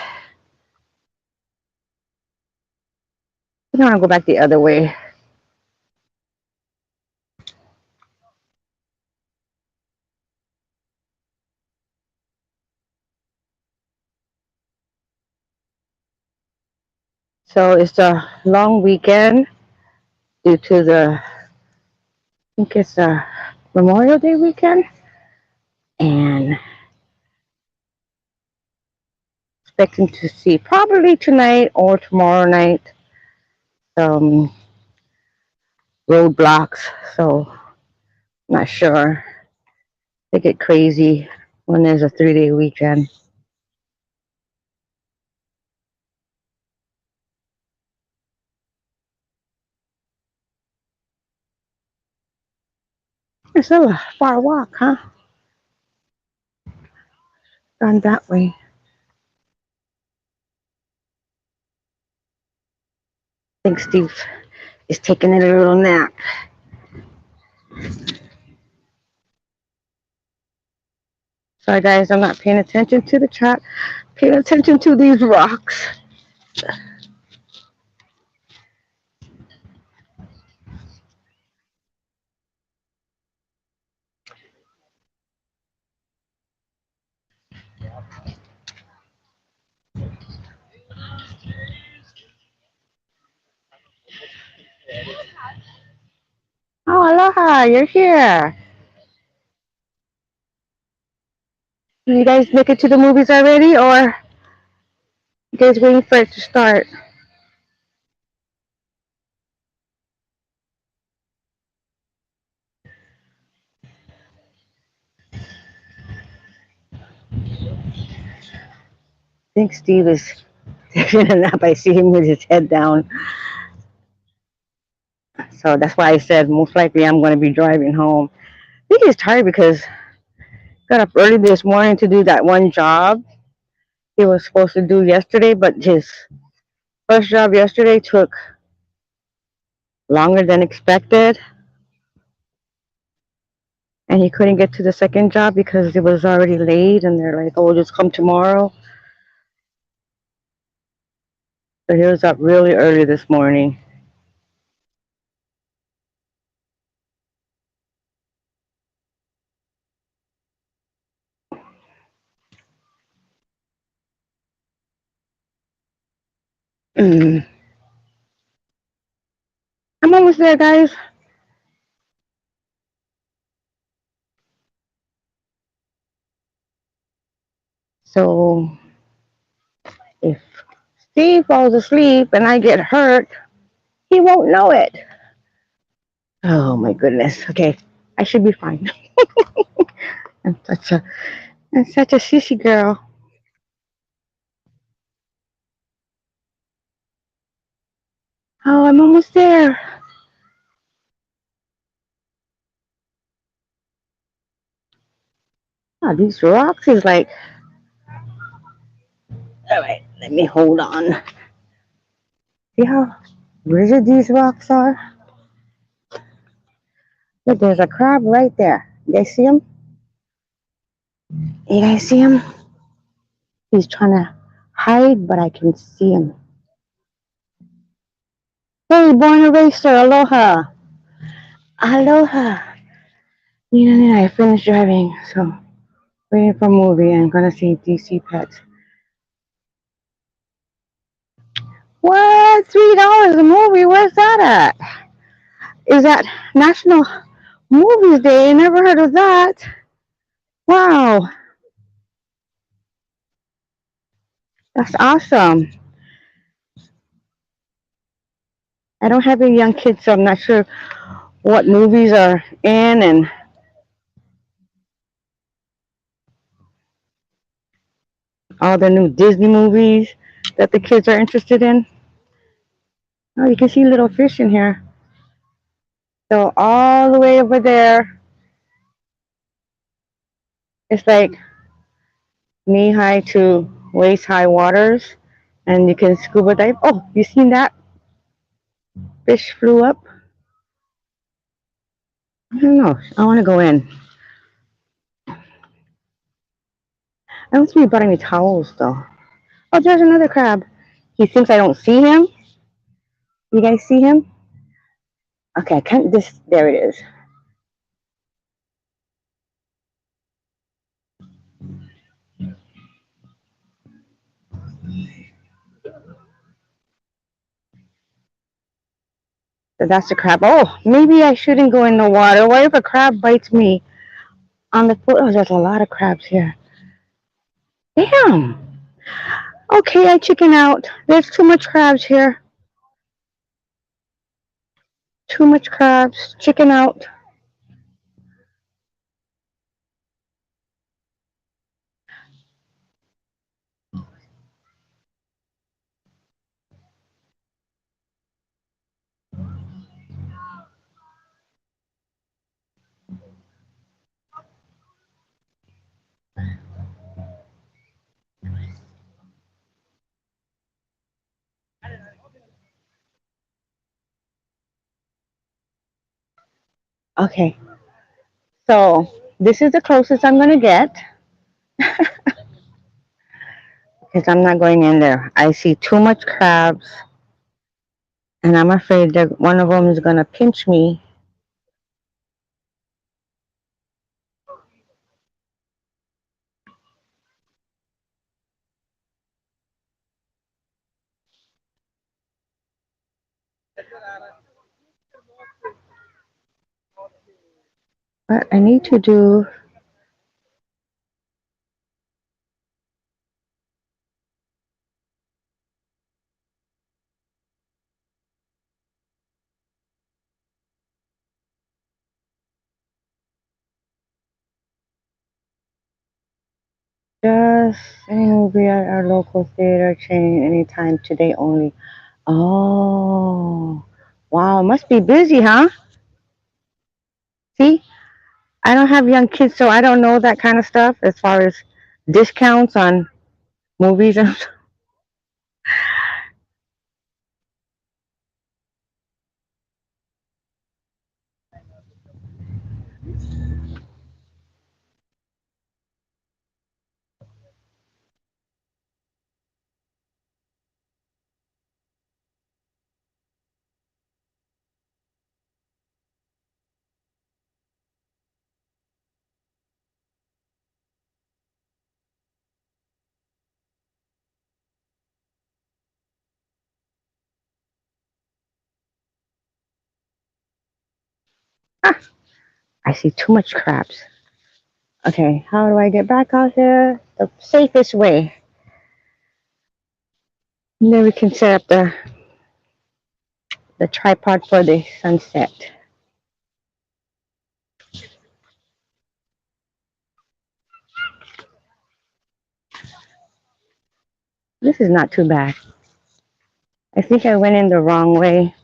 I'm going to go back the other way. So it's a long weekend due to I think it's a Memorial Day weekend. And expecting to see probably tonight or tomorrow night some roadblocks. So not sure. They get crazy when there's a 3-day weekend. It's still a far walk, huh? Gone that way. I think Steve is taking a little nap. Sorry guys, I'm not paying attention to the chat. Paying attention to these rocks. Oh, aloha, you're here. You guys make it to the movies already, or you guys waiting for it to start? I think Steve is taking a nap. I see him with his head down. So that's why I said most likely I'm going to be driving home. I think he's tired because got up early this morning to do that one job he was supposed to do yesterday, but his first job yesterday took longer than expected. and he couldn't get to the second job because it was already late, and they're like, "Oh, just come tomorrow." So he was up really early this morning. Mm. I'm almost there, guys. So if Steve falls asleep and I get hurt, he won't know it. Oh my goodness. Okay, I should be fine. I'm such a I'm such a sissy girl. Oh, I'm almost there. Oh, these rocks is like. All right, let me hold on. See how rigid these rocks are? Look, there's a crab right there. You guys see him? You guys see him? He's trying to hide, but I can see him. Hey, born eraser, aloha. Aloha. I finished driving, so waiting for a movie. I'm gonna see DC Pets. What? $3 a movie? Where's that at? Is that National Movies Day? I never heard of that. Wow, that's awesome. I don't have any young kids, so I'm not sure what movies are in and all the new Disney movies that the kids are interested in. Oh, you can see little fish in here. So all the way over there, it's like knee-high to waist-high waters, and you can scuba dive. Oh, you seen that? Fish flew up. I don't know. I want to go in. I don't see you brought any towels though. Oh, there's another crab. He thinks I don't see him. You guys see him? Okay, I can't. This there it is. So that's the crab. Oh, maybe I shouldn't go in the water. What if a crab bites me on the foot? Oh, there's a lot of crabs here. Damn. Okay, I chicken out. There's too much crabs here. Too much crabs. Chicken out. Okay, so this is the closest I'm gonna get because I'm not going in there. I see too much crabs, and I'm afraid that one of them is gonna pinch me. What I need to do. Just any movie at our local theater chain anytime today only. Oh, wow, must be busy, huh? See, I don't have young kids, so I don't know that kind of stuff as far as discounts on movies and I see too much crabs. Okay, how do I get back out there? The safest way. And then we can set up the tripod for the sunset. This is not too bad. I think I went in the wrong way.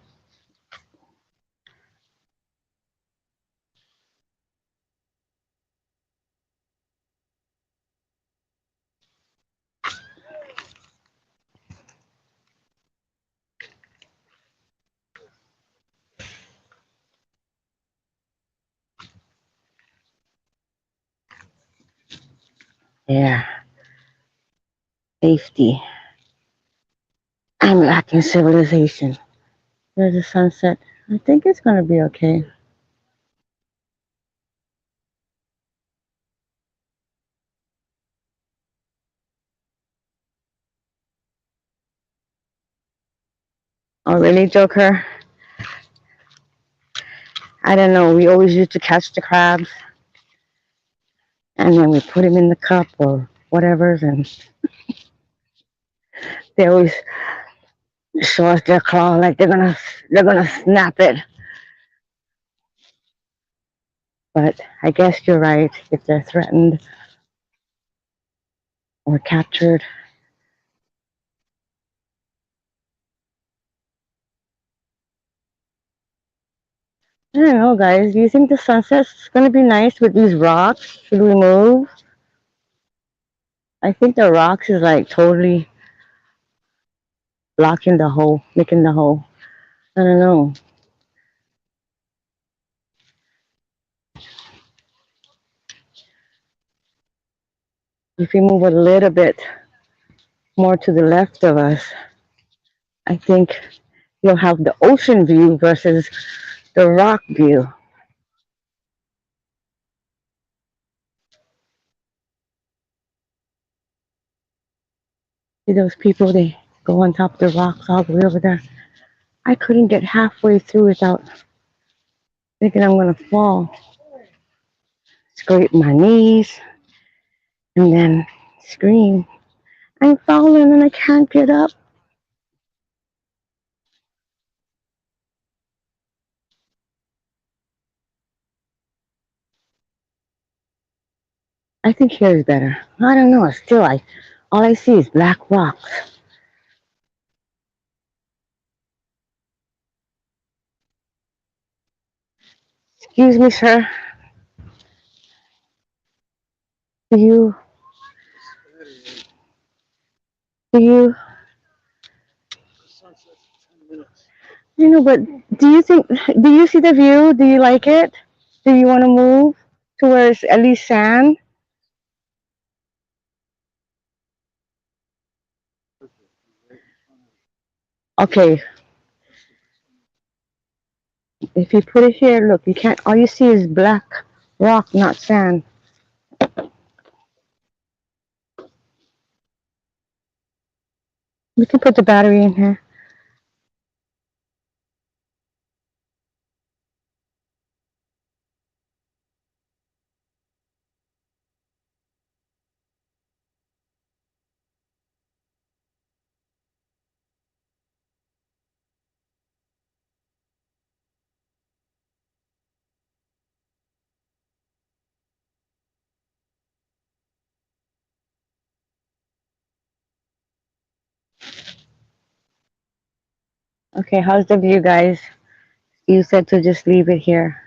Yeah, safety. I'm lacking civilization. There's a sunset. I think it's gonna be okay. Oh, really, Joker? I don't know. We always used to catch the crabs, and then we put them in the cup or whatever, and they always show us their claw like they're gonna snap it. But I guess you're right. If they're threatened or captured, I don't know, guys. Do you think the sunset's gonna be nice with these rocks? Should we move? I think the rocks is like totally blocking the hole, making the hole. I don't know. If we move a little bit more to the left of us, I think you'll have the ocean view versus the rock view. See those people, they go on top of the rocks all the way over there. I couldn't get halfway through without thinking I'm gonna fall. Scrape my knees and then scream, I'm falling and I can't get up. I think here is better. I don't know. Still, all I see is black rocks. Excuse me, sir. Do you do you you know, but do you see the view? Do you like it? Do you want to move to where it's at least sand? Okay, if you put it here, look, you can't, all you see is black rock, not sand. We can put the battery in here. Okay, how's the view, guys? You said to just leave it here.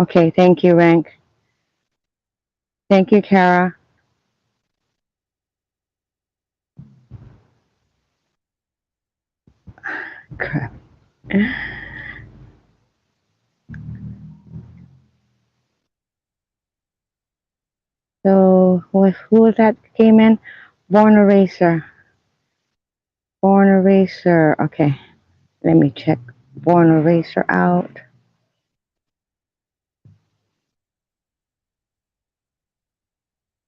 Okay, thank you, Rank. Thank you, Kara. Crap. So, who was that came in? Born Eraser. Born Eraser. Okay, let me check Born Eraser out.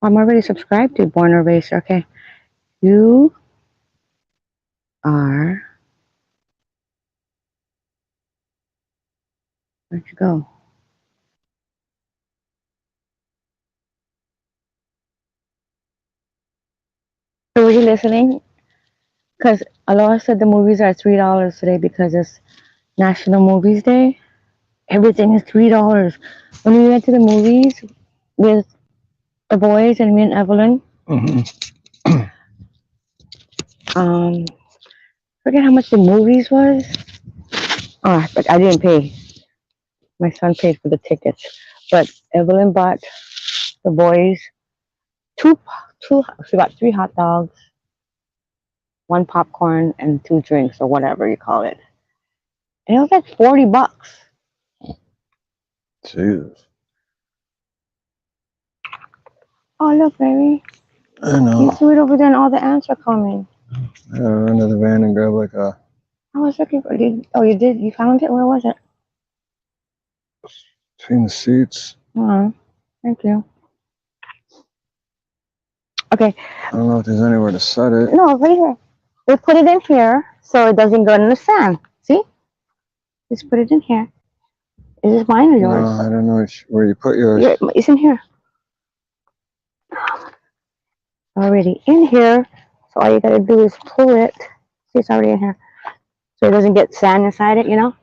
I'm already subscribed to Born Eraser. Okay, you are Where'd you go? So were you listening? Because Aloha said the movies are $3 today because it's National Movies Day. Everything is $3. When we went to the movies with the boys and me and Evelyn, forget how much the movies was. But I didn't pay. My son paid for the tickets. But Evelyn bought the boys two, she got 3 hot dogs, 1 popcorn, and 2 drinks or whatever you call it. And it was like $40. Jesus. Oh, look, baby. I You know. threw it over there and all the ants are coming. I gotta run to the van and grab like a I was looking for it. Oh, you did? You found it? Where was it? between the seats. Oh, thank you. Okay. I don't know if there's anywhere to set it. No, right here. We put it in here so it doesn't go in the sand. See? Just put it in here. Is this mine or No, yours? I don't know where you put yours. It's in here. Already in here. So all you gotta do is pull it. See, it's already in here. So it doesn't get sand inside it, you know?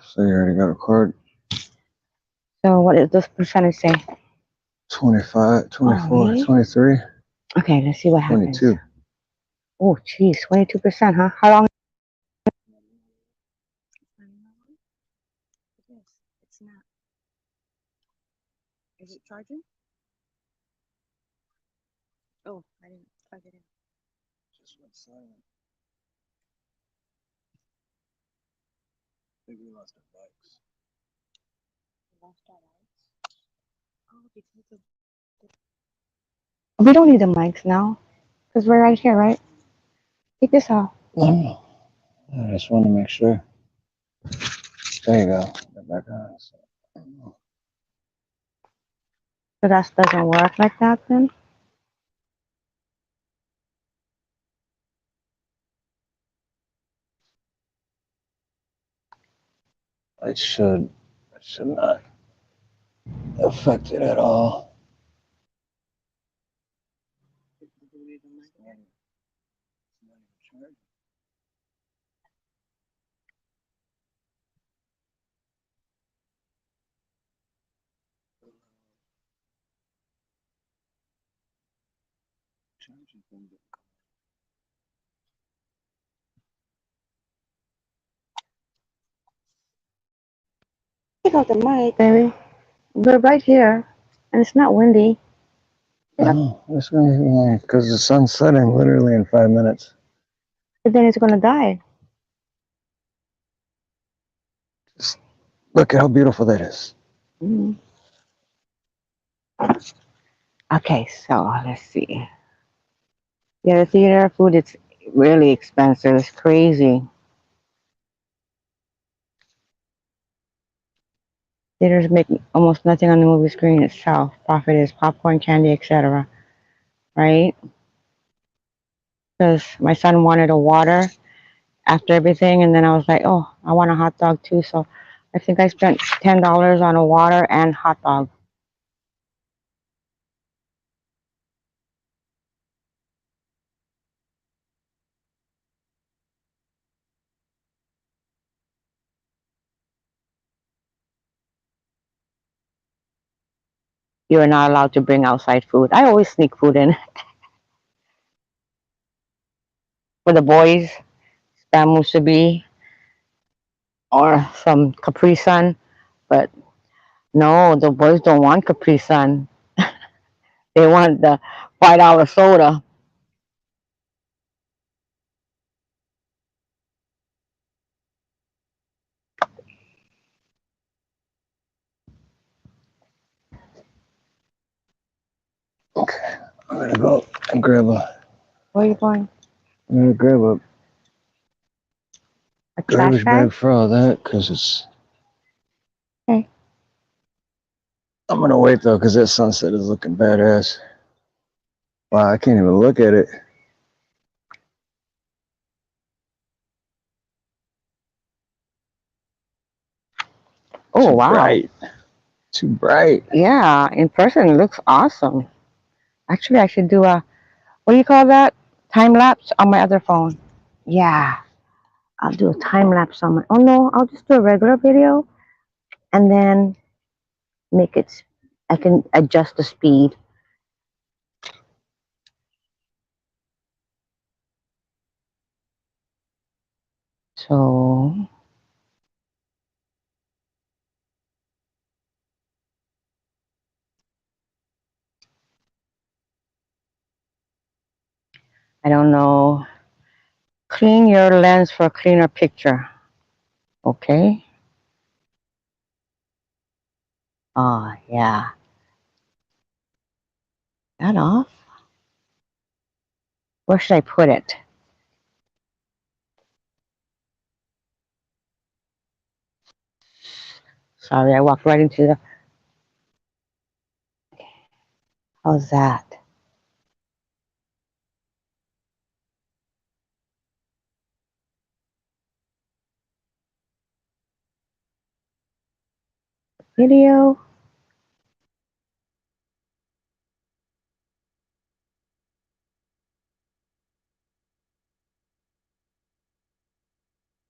So you already got a cord. So what does this percentage say? 25, 24, really? 23, Okay, let's see what happens. 22. Oh, geez, 22%, huh? How long? It's not. Is it charging? Oh, I didn't plug it in. Just went silent. Maybe we lost our bikes. We don't need the mics now because we're right here, right? Take this off. No, I just want to make sure. There you go. Get back on. So that doesn't work like that then? It should not affect it at all. Take out the mic, baby. We're right here, and it's not windy. No, it's going because the sun's setting literally in 5 minutes. But then it's gonna die. Just look at how beautiful that is. Mm. Okay, so let's see. Yeah, the theater food is really expensive. It's crazy. Theaters make almost nothing on the movie screen itself. Profit is popcorn, candy, etc. Right? Because my son wanted a water after everything, and then I was like, oh, I want a hot dog too. So I think I spent $10 on a water and hot dog. You are not allowed to bring outside food. I always sneak food in for the boys, spam musubi or some Capri Sun. But no, the boys don't want Capri Sun. They want the $5 soda. Okay, I'm gonna go and grab a. Where are you going? I'm gonna grab a A trash garbage bag? bag for all that because it's. Okay. I'm gonna wait though because that sunset is looking badass. Wow, I can't even look at it. Oh, Too wow. bright. Too bright. Yeah, in person it looks awesome. Actually, I should do a, what do you call that? Time lapse on my other phone. Yeah, I'll do a time lapse on my, oh no, I'll just do a regular video and then make it, I can adjust the speed. So, I don't know. Clean your lens for a cleaner picture. Okay. Oh, yeah. That off? Where should I put it? Sorry, I walked right into the, how's that? Video.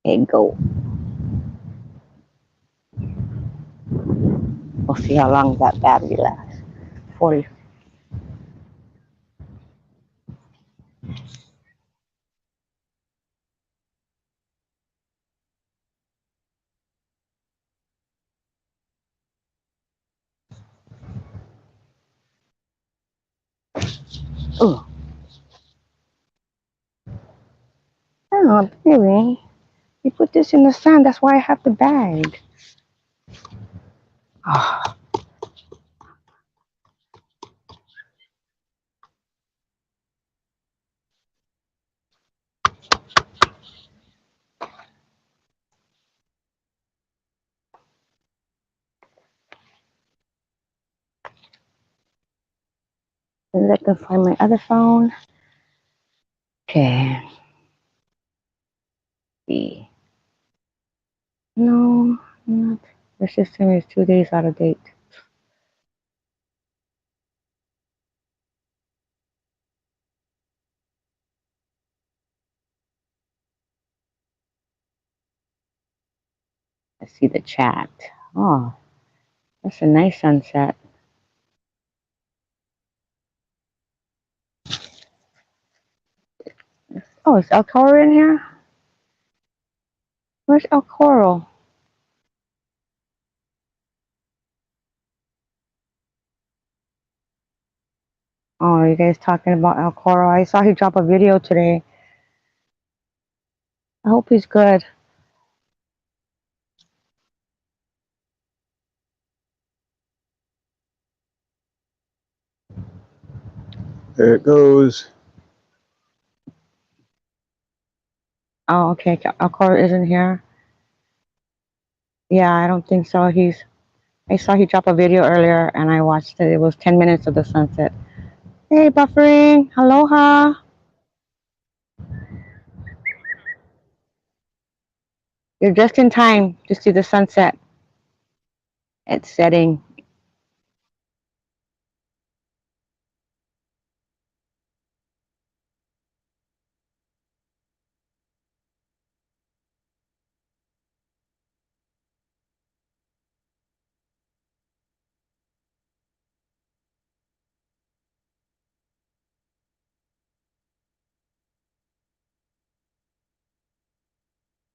There you go. We'll see how long that battery lasts. 40. Oh, I don't know, baby. You put this in the sun. That's why I have the bag. Oh, and I can find my other phone. Okay. See. No, not. The system is 2 days out of date. I see the chat. Oh, that's a nice sunset. Oh, is El Coro in here? Where's El Coro? Oh, are you guys talking about El Coro? I saw he drop a video today. I hope he's good. There it goes. Oh, okay. El Coro isn't here. Yeah, I don't think so. I saw he dropped a video earlier and I watched it. It was 10 minutes of the sunset. Hey, buffering. Aloha. You're just in time to see the sunset. It's setting.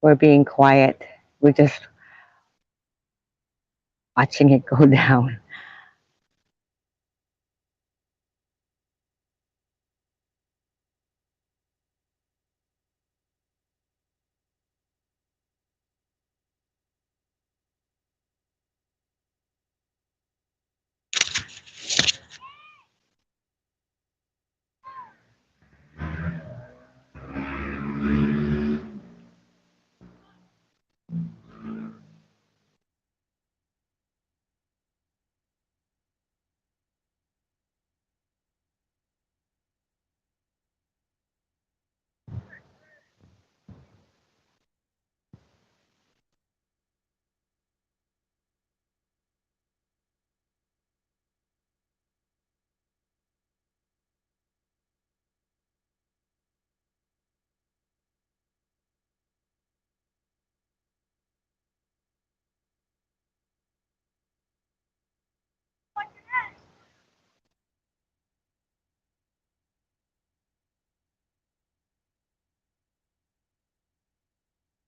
We're being quiet. We're just watching it go down.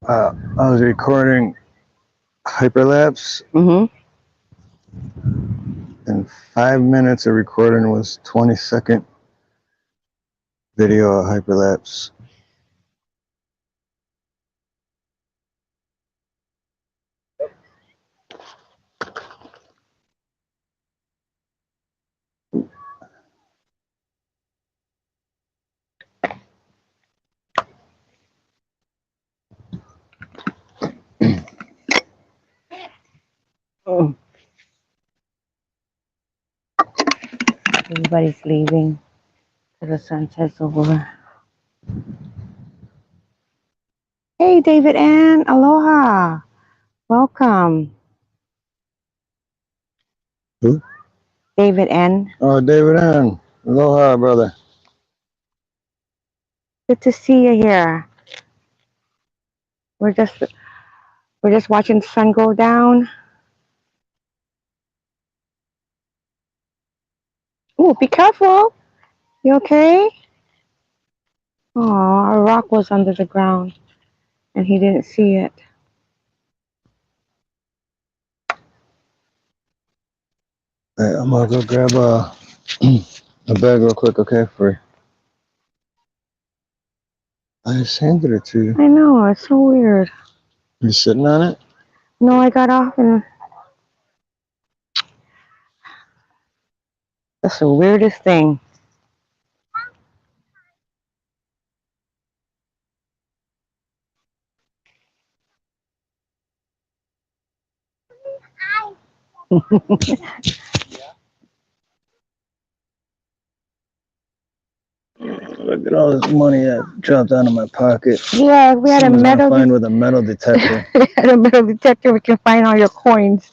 I was recording hyperlapse, Mm-hmm. and 5 minutes of recording was 20-second video of hyperlapse. Mm. Everybody's leaving. The sun sets over. Hey, David Ann. Aloha. Welcome. Who? David N. Oh, David Ann. Aloha, brother. Good to see you here. We're just watching the sun go down. Oh, be careful. You okay? Oh, a rock was under the ground and he didn't see it. Hey, I'm gonna go grab a bag real quick, okay? For I just handed it to you. I know, it's so weird. You sitting on it? No, I got off and that's the weirdest thing. Look at all this money that dropped out of my pocket. Yeah, we had a Someone's gonna metal find with a metal detector. we had a metal detector. We can find all your coins.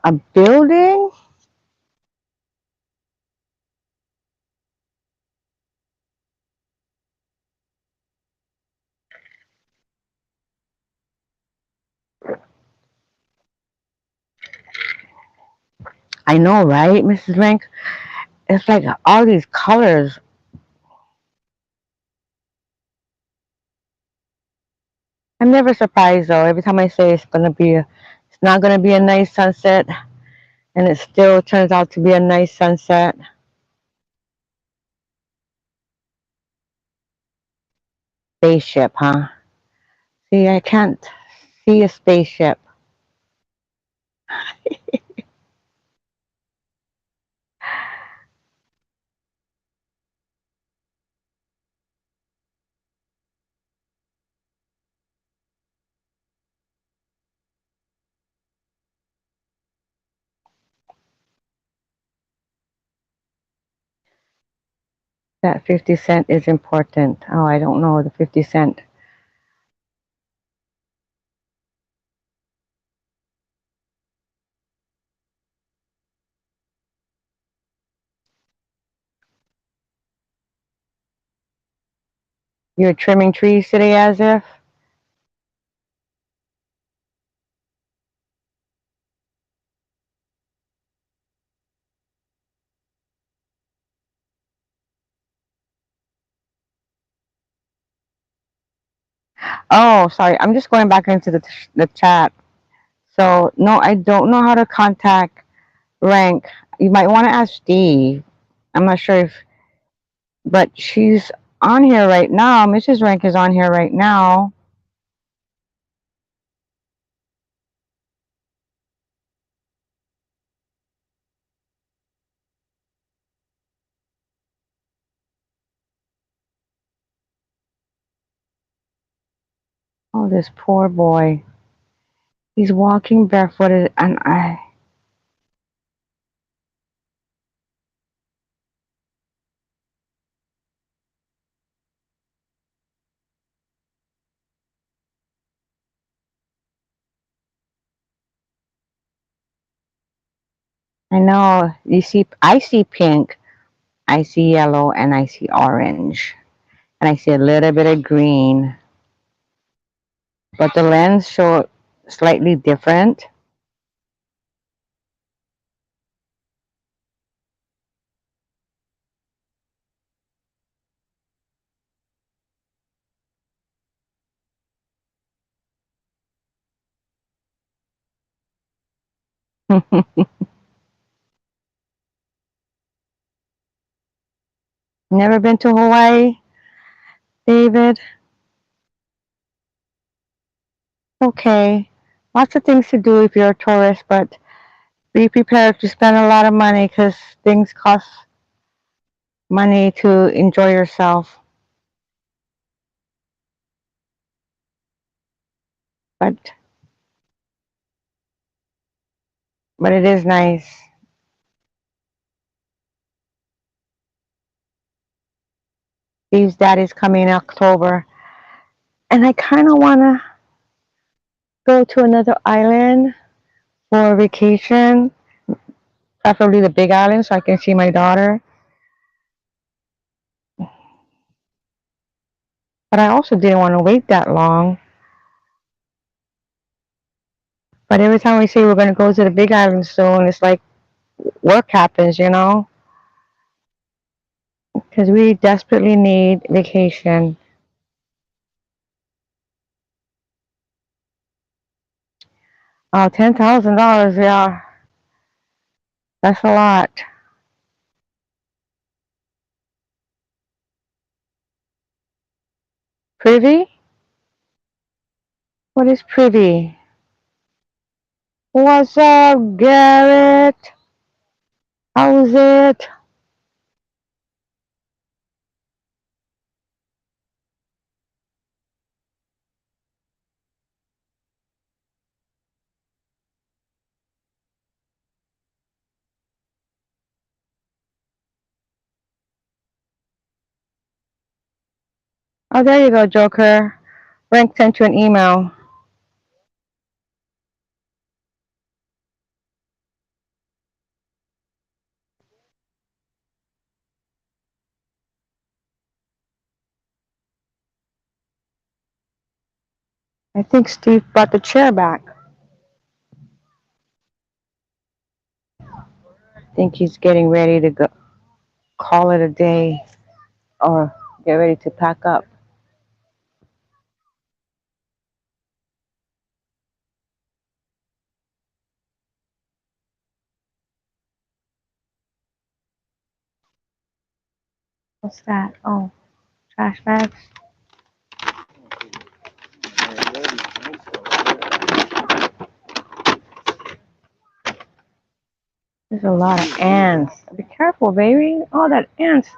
A building? I know, right, Mrs. Rank? It's like all these colors. I'm never surprised though. Every time I say it's not gonna be a nice sunset, and it still turns out to be a nice sunset. Spaceship, huh? See, I can't see a spaceship. That 50 cent is important. Oh, I don't know the 50 cent. You're trimming trees today, as if? Oh, sorry. I'm just going back into the chat. So, no, I don't know how to contact Rank. You might want to ask Steve. I'm not sure if, but she's on here right now. Mrs. Rank is on here right now. Oh, this poor boy. He's walking barefooted, and I know. You see, I see pink, I see yellow, and I see orange, and I see a little bit of green. But the lens show slightly different. Never been to Hawaii, David? Okay. Lots of things to do if you're a tourist, but be prepared to spend a lot of money because things cost money to enjoy yourself. But it is nice. Steve's daddy's coming in October, and I kind of want to go to another island for a vacation, preferably the Big Island, so I can see my daughter. But I also didn't want to wait that long. But every time we say we're going to go to the Big Island soon, it's like work happens, you know? Because we desperately need vacation. Oh, $10,000, yeah. That's a lot. Privy? What is privy? What's up, Garrett? How's it? Oh, there you go, Joker. Frank sent you an email. I think Steve brought the chair back. I think he's getting ready to go, call it a day or get ready to pack up. What's that? Oh, trash bags. There's a lot of ants. Be careful, baby. Oh, that ants.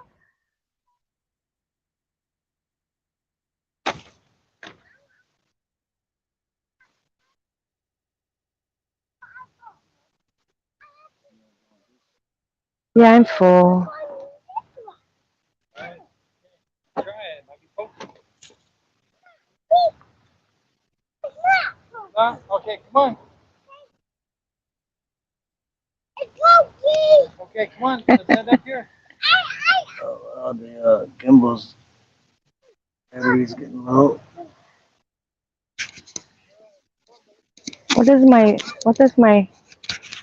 Yeah, I'm full. Huh? Okay, come on. Okay, come on. Let's head up here. The gimbals, battery's getting low. What does my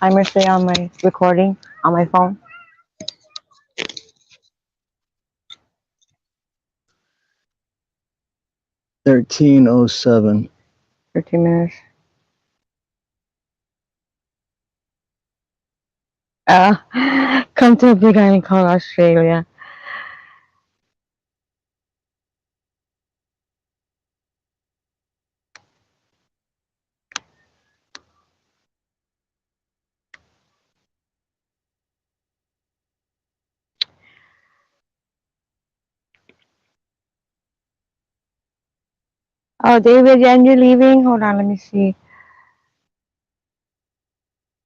timer say on my recording on my phone? 13:07. 13 minutes. Come to a big island called Australia. Oh, David, yeah, and you're leaving? Hold on, let me see.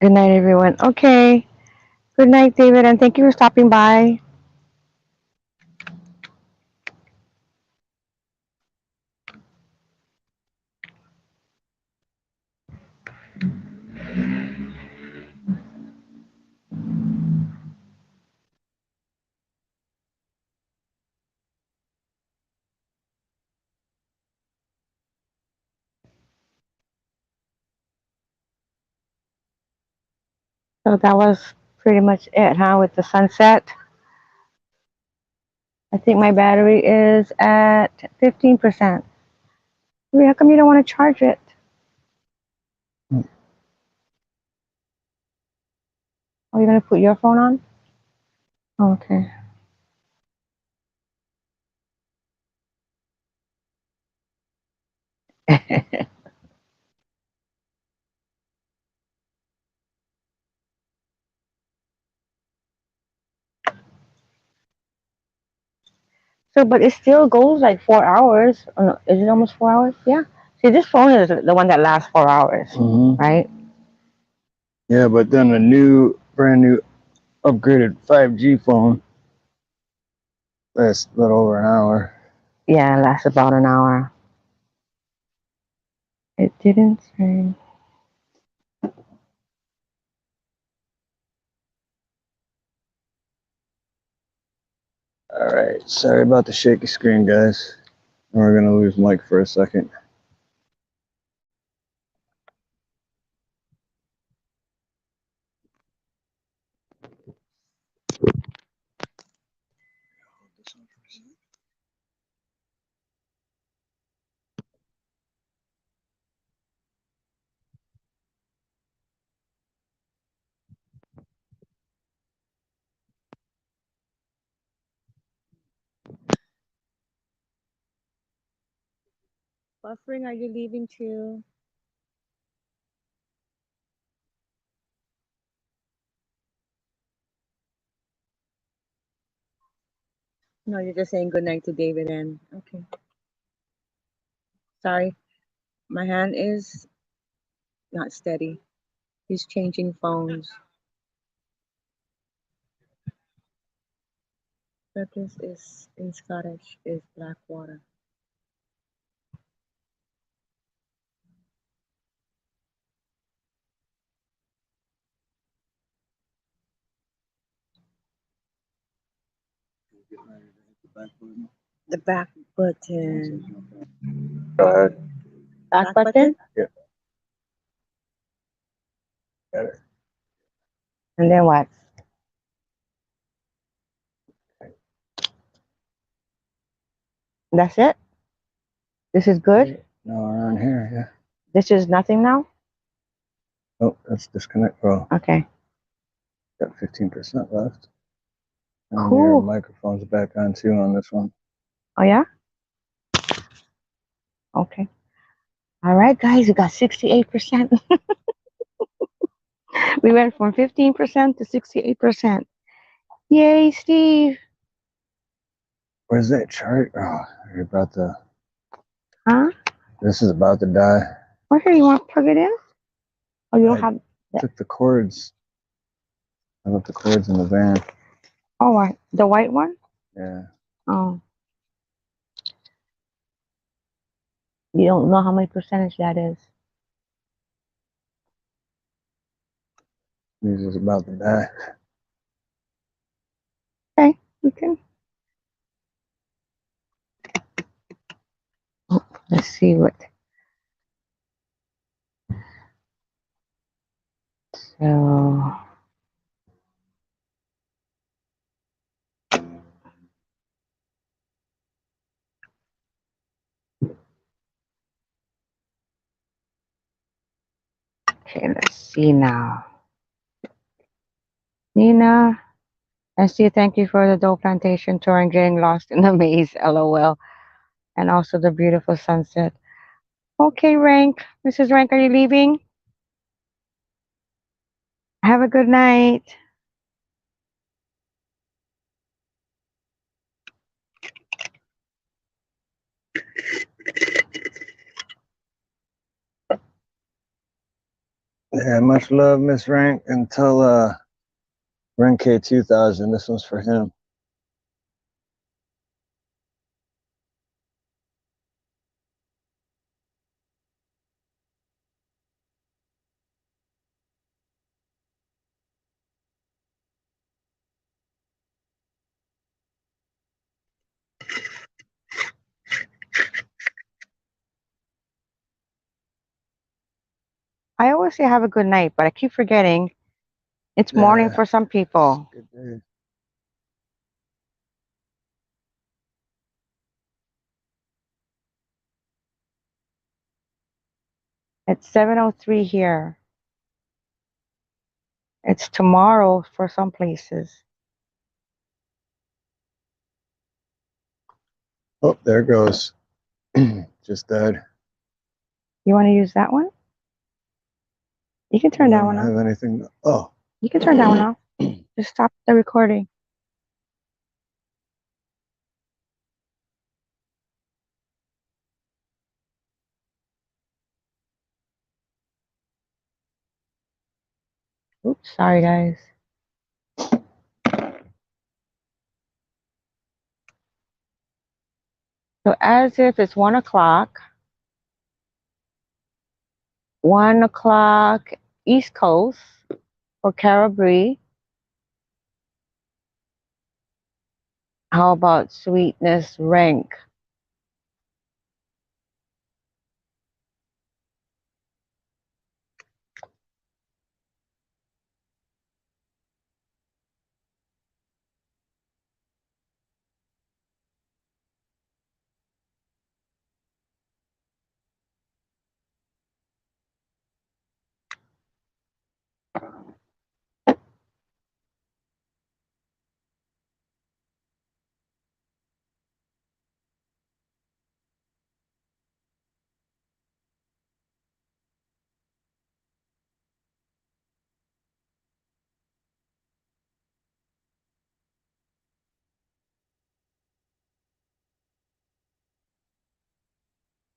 Good night, everyone. Okay. Good night, David, and thank you for stopping by. So that was pretty much it, huh? With the sunset. I think my battery is at 15%. How come you don't want to charge it? Are you going to put your phone on? Okay. So, but it still goes like 4 hours. Oh, no, is it almost 4 hours? Yeah. See, this phone is the one that lasts 4 hours, right? Yeah, but then a brand new, upgraded 5G phone lasts a little over an hour. Yeah, it lasts about an hour. It didn't say. All right, sorry about the shaky screen, guys. We're gonna lose Mike for a second. Buffering, are you leaving too? No, you're just saying good night to David and okay. Sorry, my hand is not steady. He's changing phones. But this is in Scottish is black water. The back button. Go ahead. Back button? Yeah, got it. And then what? That's it? This is good? No, around here, yeah. This is nothing now? Oh, that's disconnect. Well, Okay. got 15% left. And your Cool. microphone's back on too on this one. Oh, yeah? Okay. All right, guys, we got 68%. We went from 15% to 68%. Yay, Steve. Where's that chart? Oh, you're about to. Huh? This is about to die. Oh, here, you want to plug it in? Oh, you don't I have that. took the cords. I left the cords in the van. Oh, what? The white one? Yeah. Oh. You don't know how many percentage that is. This is about to die. Okay, you can. Oh, let's see what. So. Okay, let's see now. Nina, I see. Thank you for the Dole Plantation tour and getting lost in the maze. LOL. And also the beautiful sunset. Okay, Rank. Mrs. Rank, are you leaving? Have a good night. Yeah, much love, Miss Rank. Until Rank K2000. This one's for him. I always say have a good night, but I keep forgetting It's morning Yeah. for some people. Good day. It's 7:03 here. It's tomorrow for some places. Oh, there it goes. Just died. You want to use that one? You can turn Well, I that one don't off. have anything. Oh, You can turn that one off. Just stop the recording. Oops, sorry guys. So as if it's 1 o'clock, 1 o'clock East Coast for Caribbean. How about sweetness rank?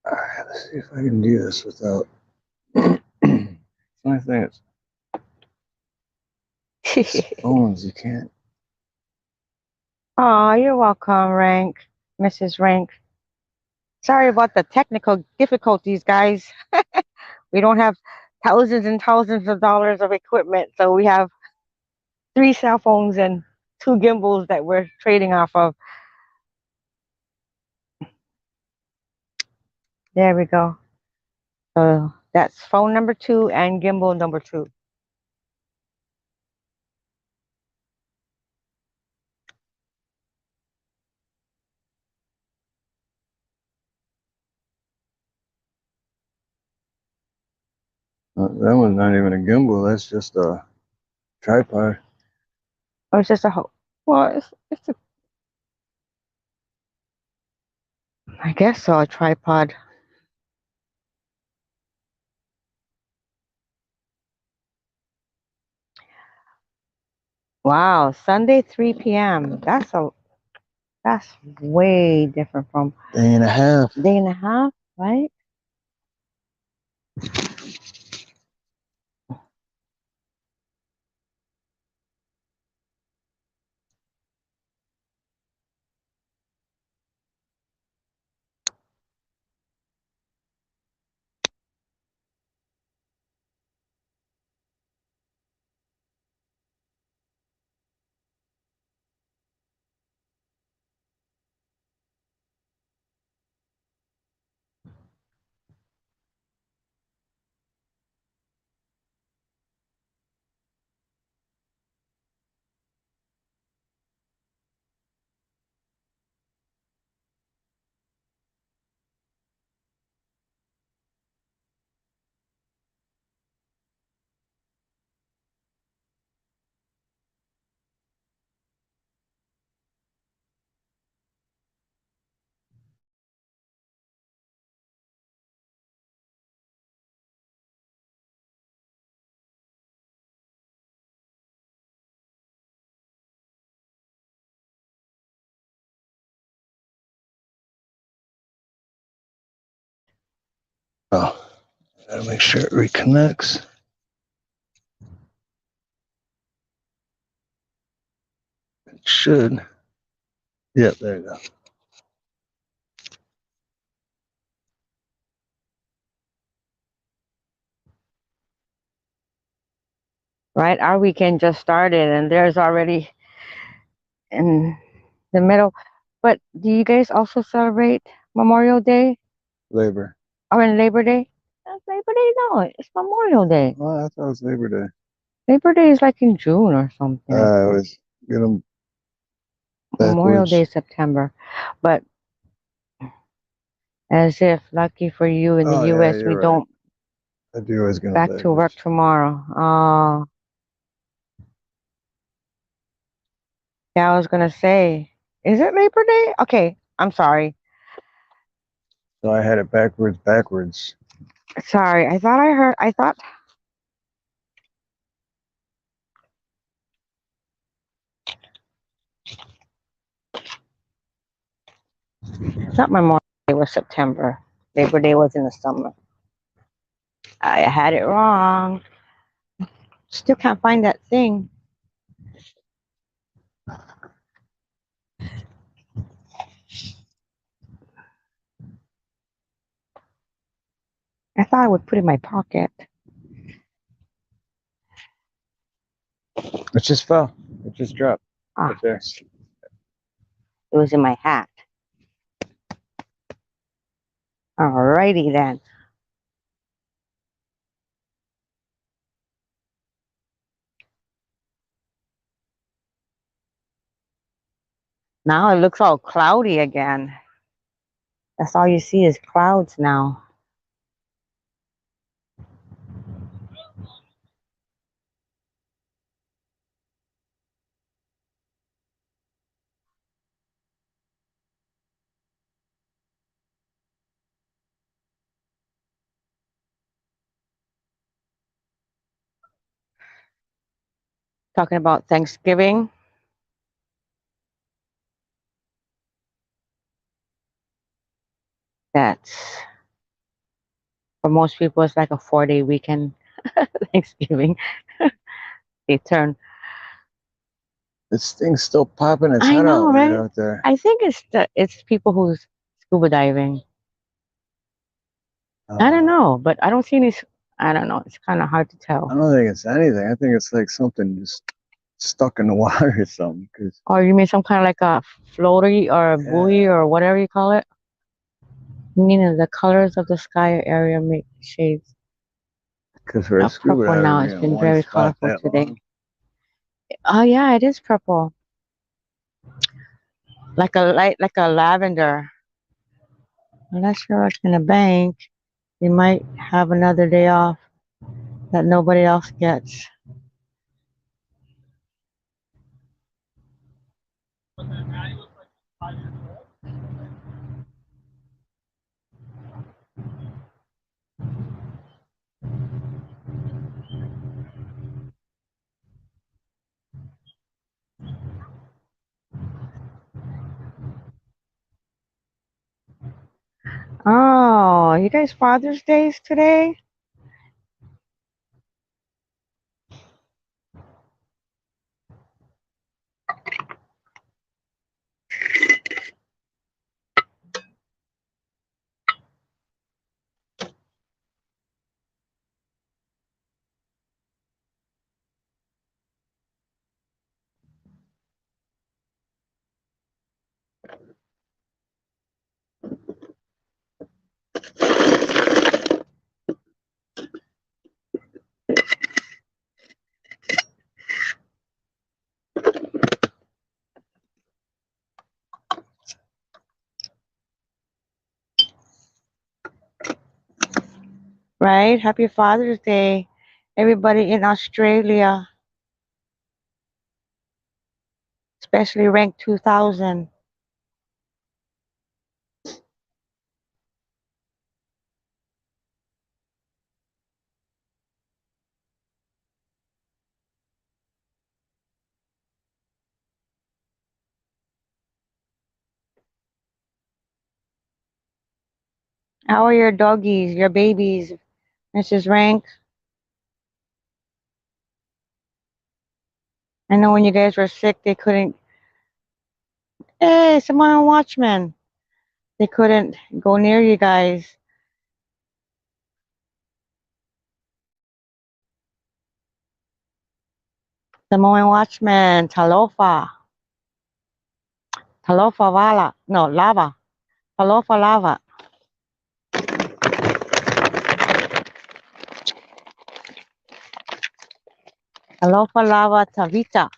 all right. Let's see if I can do this without. Funny thing is, phones you can't. Oh, you're welcome, Rank, Mrs. Rank. Sorry about the technical difficulties, guys. We don't have thousands and thousands of dollars of equipment, so we have 3 cell phones and 2 gimbals that we're trading off of. There we go. So that's phone number 2 and gimbal number 2. That one's not even a gimbal. That's just a tripod. Or it's just a whole. Well, it's a. I guess so. A tripod. Wow, Sunday 3 p.m. That's way different from Day and a half. day and a half, right? Oh, gotta make sure it reconnects. It should. Yep, there you go. Right? Our weekend just started and there's already in the middle. But do you guys also celebrate Memorial Day Labor. or in Labor Day? Labor Day? No, it's Memorial Day. Oh, I thought it was Labor Day. Labor Day is like in June or something. I always get them Memorial Day, backwards. September. But as if lucky for you in the Oh, yeah, US, we you're right. don't I do always get them back to work backwards. tomorrow. Yeah, I was gonna say, is it Labor Day? Okay, I'm sorry. So I had it backwards. Sorry, I thought Memorial Day was September. Labor Day was in the summer. I had it wrong. Still can't find that thing. I thought I would put it in my pocket. It just fell. It just dropped. Ah, Right there. it was in my hat. Alrighty then. Now it looks all cloudy again. That's all you see is clouds now. Talking about Thanksgiving. That's for most people it's like a 4-day weekend. Thanksgiving. They turn. This thing's still popping its I head know, out right right? out there. I think it's people who's scuba diving. I don't Uh, know, but I don't see any. I don't know. It's kind of hard to I tell. don't think it's anything. I think it's like something just stuck in the water or something. Cause Or you mean some kind of like a floaty or a buoy yeah, or whatever you call it? The colors of the sky area make shades. cause for a scuba Purple diver now. being It's in been one very spot colorful that today. long, Oh yeah, it is purple. Like a lavender. Unless you're working in a bank, you might have another day off that nobody else gets. Oh, you guys Father's Days today? Right? Happy Father's Day, everybody in Australia, especially ranked 2000. How are your doggies, your babies, Mrs. Rank? I know when you guys were sick, they couldn't. Hey, someone on Watchmen. They couldn't go near you guys. Samoan Watchman, Talofa. Talofa Vala. No, Lava. Talofa Lava. Alofa lava tavita.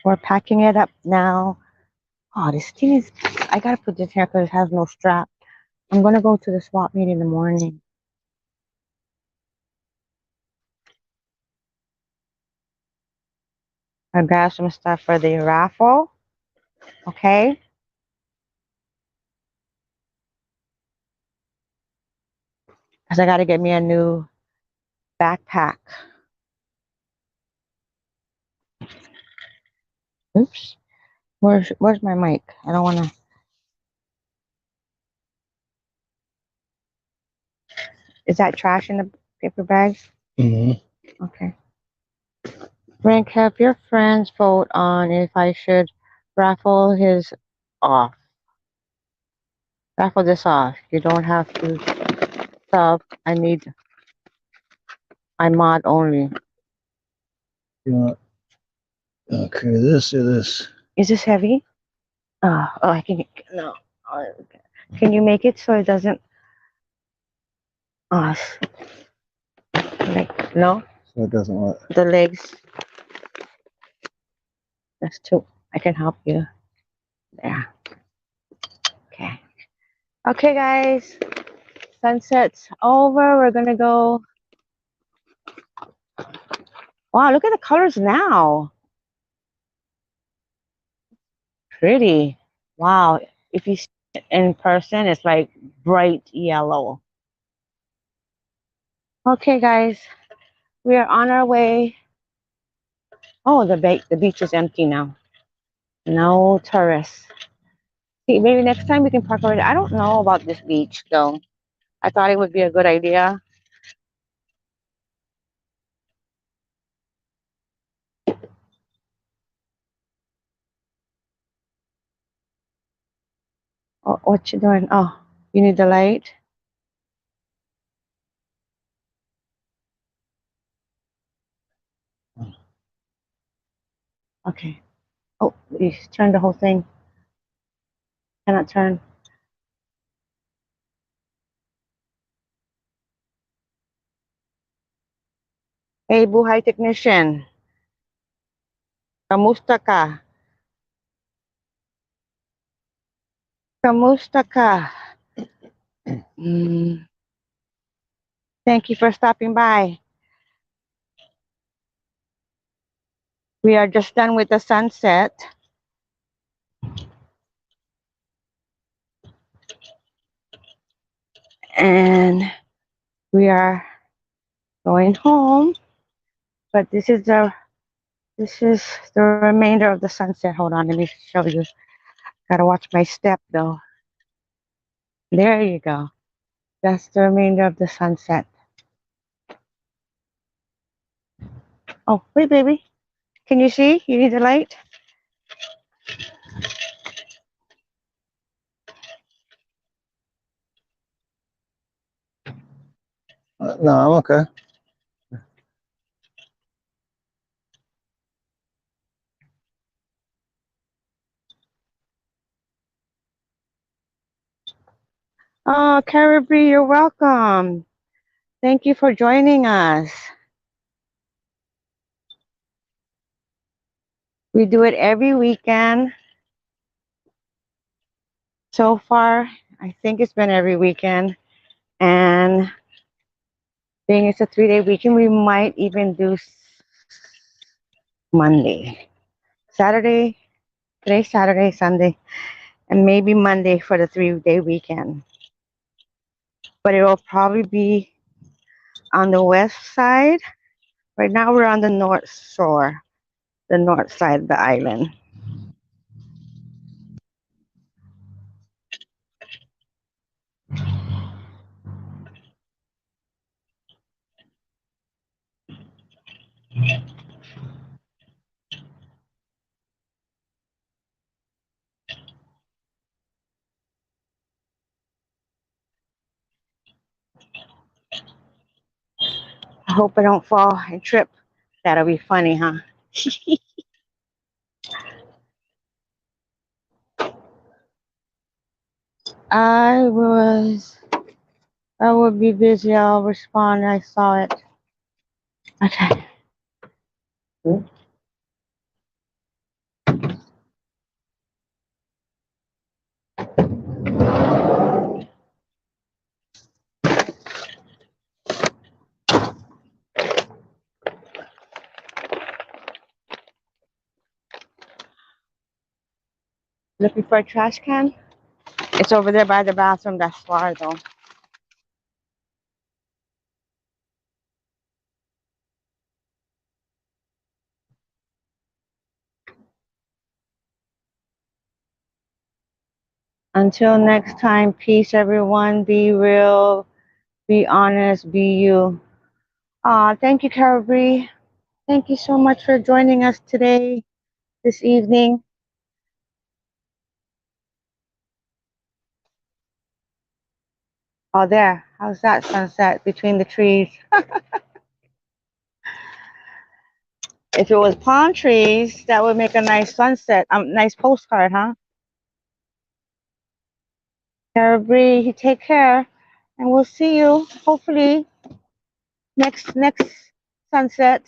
We're packing it up now. Oh, this thing is, I gotta put this here because it has no strap. I'm gonna go to the swap meet in the morning. I grabbed some stuff for the raffle. Okay. Because I gotta get me a new backpack. Oops. Where's my mic? I don't wanna. Is that trash in the paper bag? Mm-hmm. Okay. Frank, have your friends vote on if I should raffle his off. Raffle this off. You don't have to sub. I need my mod only. You want okay, this or this? Is this heavy? Oh, I can no. Oh, can you make it so it doesn't? Uh, like no. So it doesn't what? The legs. That's too. I can help you. There. Okay. Okay, guys. Sunset's over. We're gonna go. Wow, look at the colors now. Pretty. Wow. If you see it in person, it's like bright yellow. Okay, guys. We are on our way. Oh, the beach is empty now. No tourists. See, maybe next time we can park over there. I don't know about this beach though. I thought it would be a good idea. Oh, what you doing? Oh, you need the light? Okay. Oh, you turn the whole thing. Cannot turn. Hey, buhay technician. Kamusta ka? Kamusta ka? Mm, thank you for stopping by. We are just done with the sunset. And we are going home. But this is the remainder of the sunset. Hold on, let me show you. Gotta watch my step though. There you go. That's the remainder of the sunset. Oh, wait, baby. Can you see? You need the light? No, I'm okay. Oh, Caribbean, you're welcome. Thank you for joining us. We do it every weekend. So far, I think it's been every weekend. And being it's a 3-day weekend, we might even do Monday. Saturday, today's Saturday, Sunday, and maybe Monday for the 3-day weekend. But it will probably be on the west side. Right now we're on the north shore, the north side of the island. I hope I don't fall and trip. That'll be funny, huh? I would be busy. I'll respond. I saw it. Okay. Looking for a trash can? It's over there by the bathroom. That's far though. Until next time, peace, everyone. Be real, be honest, be you. Thank you, Carol Bree. Thank you so much for joining us today, this evening. Oh, there. How's that sunset between the trees? If it was palm trees, that would make a nice sunset. Nice postcard, huh? Carol Bree, you take care, and we'll see you hopefully next sunset.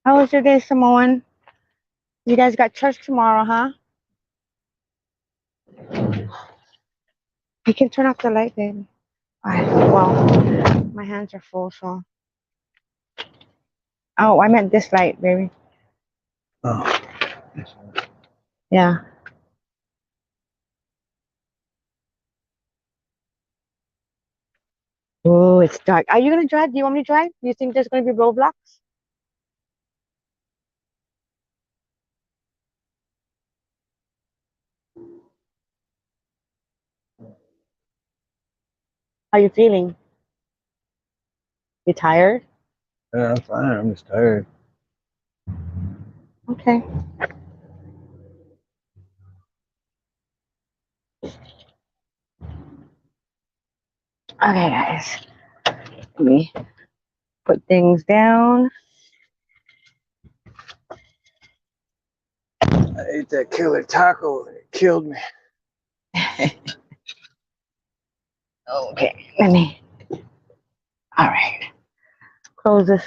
How was your day, Samoan? You guys got church tomorrow, huh? You can turn off the light, baby. Well, my hands are full, so. Oh, I meant this light, baby. Oh. Yeah. Oh, it's dark. Are you gonna drive? Do you want me to drive? Do you think there's gonna be roadblocks? How you feeling? You tired? Yeah, I'm fine. I'm just tired. Okay. Okay, guys. Let me put things down. I ate that killer taco and it killed me. Okay, let me. All right. Close this.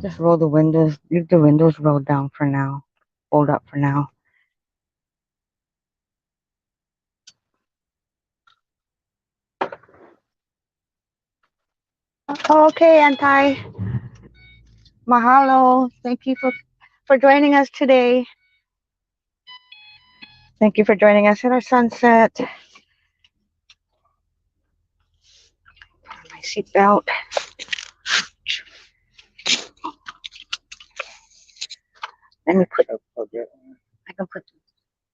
Just roll the windows. Leave the windows rolled down for now. Fold up for now. Okay, Anti. Mahalo. Thank you for joining us today. Thank you for joining us at our sunset. Put on my seatbelt. Let me put. I can put.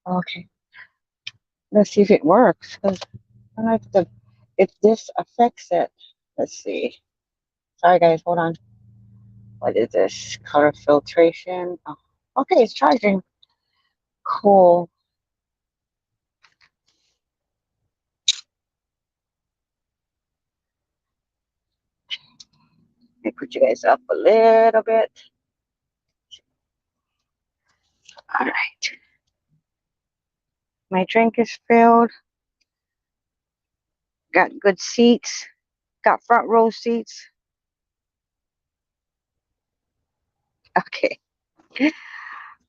Okay. Let's see if it works. Cause I don't know if this affects it. Let's see. Sorry, guys. Hold on. What is this? Color filtration. Oh, okay, it's charging. Cool. Let me put you guys up a little bit. All right. My drink is filled. Got good seats. Got front row seats. Okay.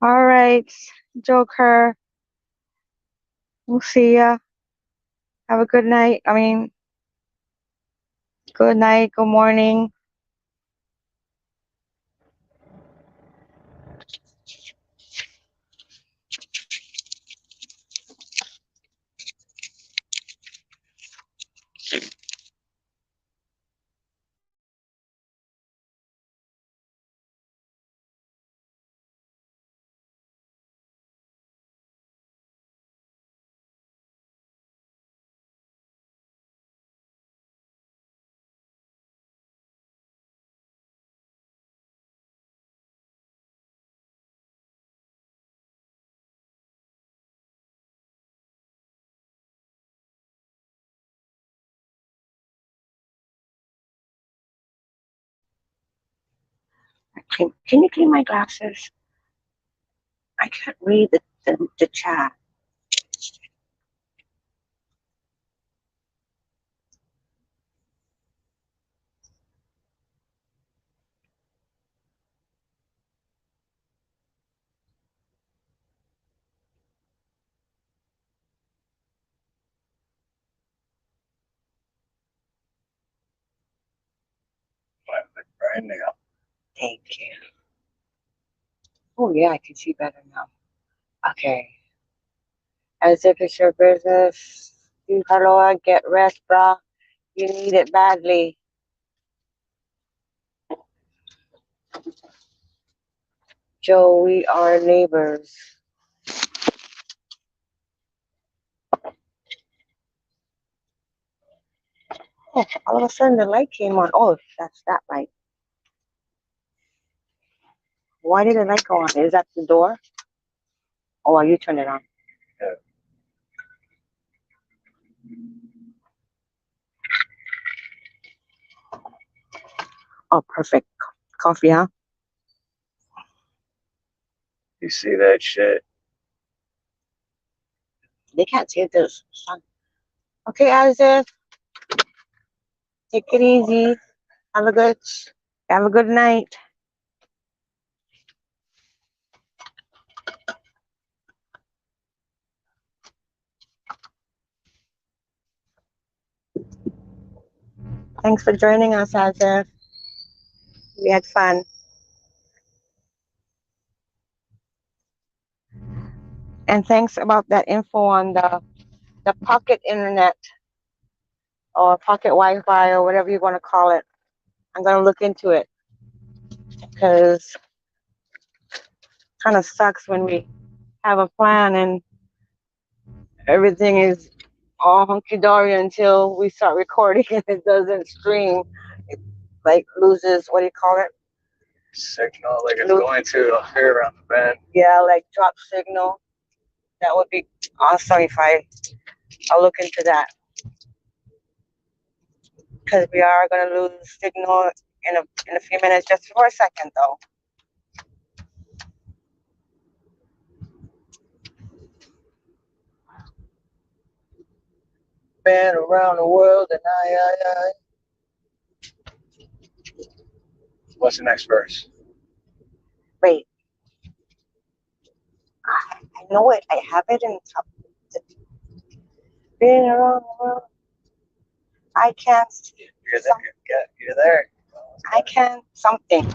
All right. Joker. We'll see ya. Have a good night. Good night. Good morning. Can you clean my glasses? I can't read the chat. Right now. Thank you. Oh yeah, I can see better now. Okay. As if it's your business. You hello, get rest, bro. You need it badly. Joe, we are neighbors. Oh, all of a sudden the light came on. Oh, that's that light. Why did the light go on? Is that the door? Oh, you turned it on. Yeah. Oh, perfect. Coffee, huh? You see that shit? They can't see the sun. Okay, Isaac. Take it easy. Have a good night. Thanks for joining us, Isaac. We had fun. And thanks about that info on the pocket internet or pocket Wi-Fi or whatever you want to call it. I'm gonna look into it because kind of sucks when we have a plan and everything is all hunky dory until we start recording and it doesn't stream. It like loses, what do you call it? Signal like it's going to here around the bend. Yeah, like drop signal. That would be awesome if I'll look into that. Because we are gonna lose signal in a few minutes, just for a second though. Been around the world and I. What's the next verse? Wait, I know it. I have it in top. Been around the world. I can't. You're there. You're there. I can't something.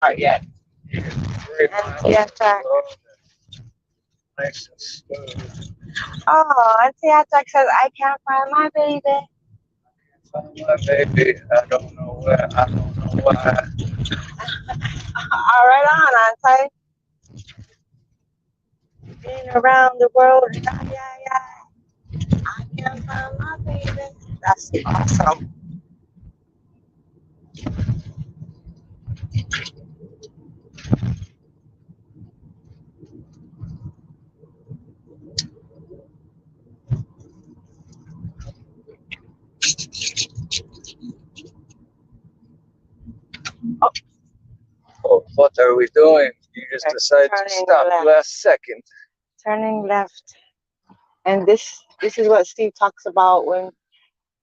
Not yet. Yes, sir. Nice and smooth. Oh, Auntie Attack says I can't find my baby. My baby, I don't know where. I don't know why. All right on, Auntie. Been around the world. Yeah. I can't find my baby. That's awesome. Oh, what are we doing? You just decided to Turning stop left. last second. Turning left. And this is what Steve talks about when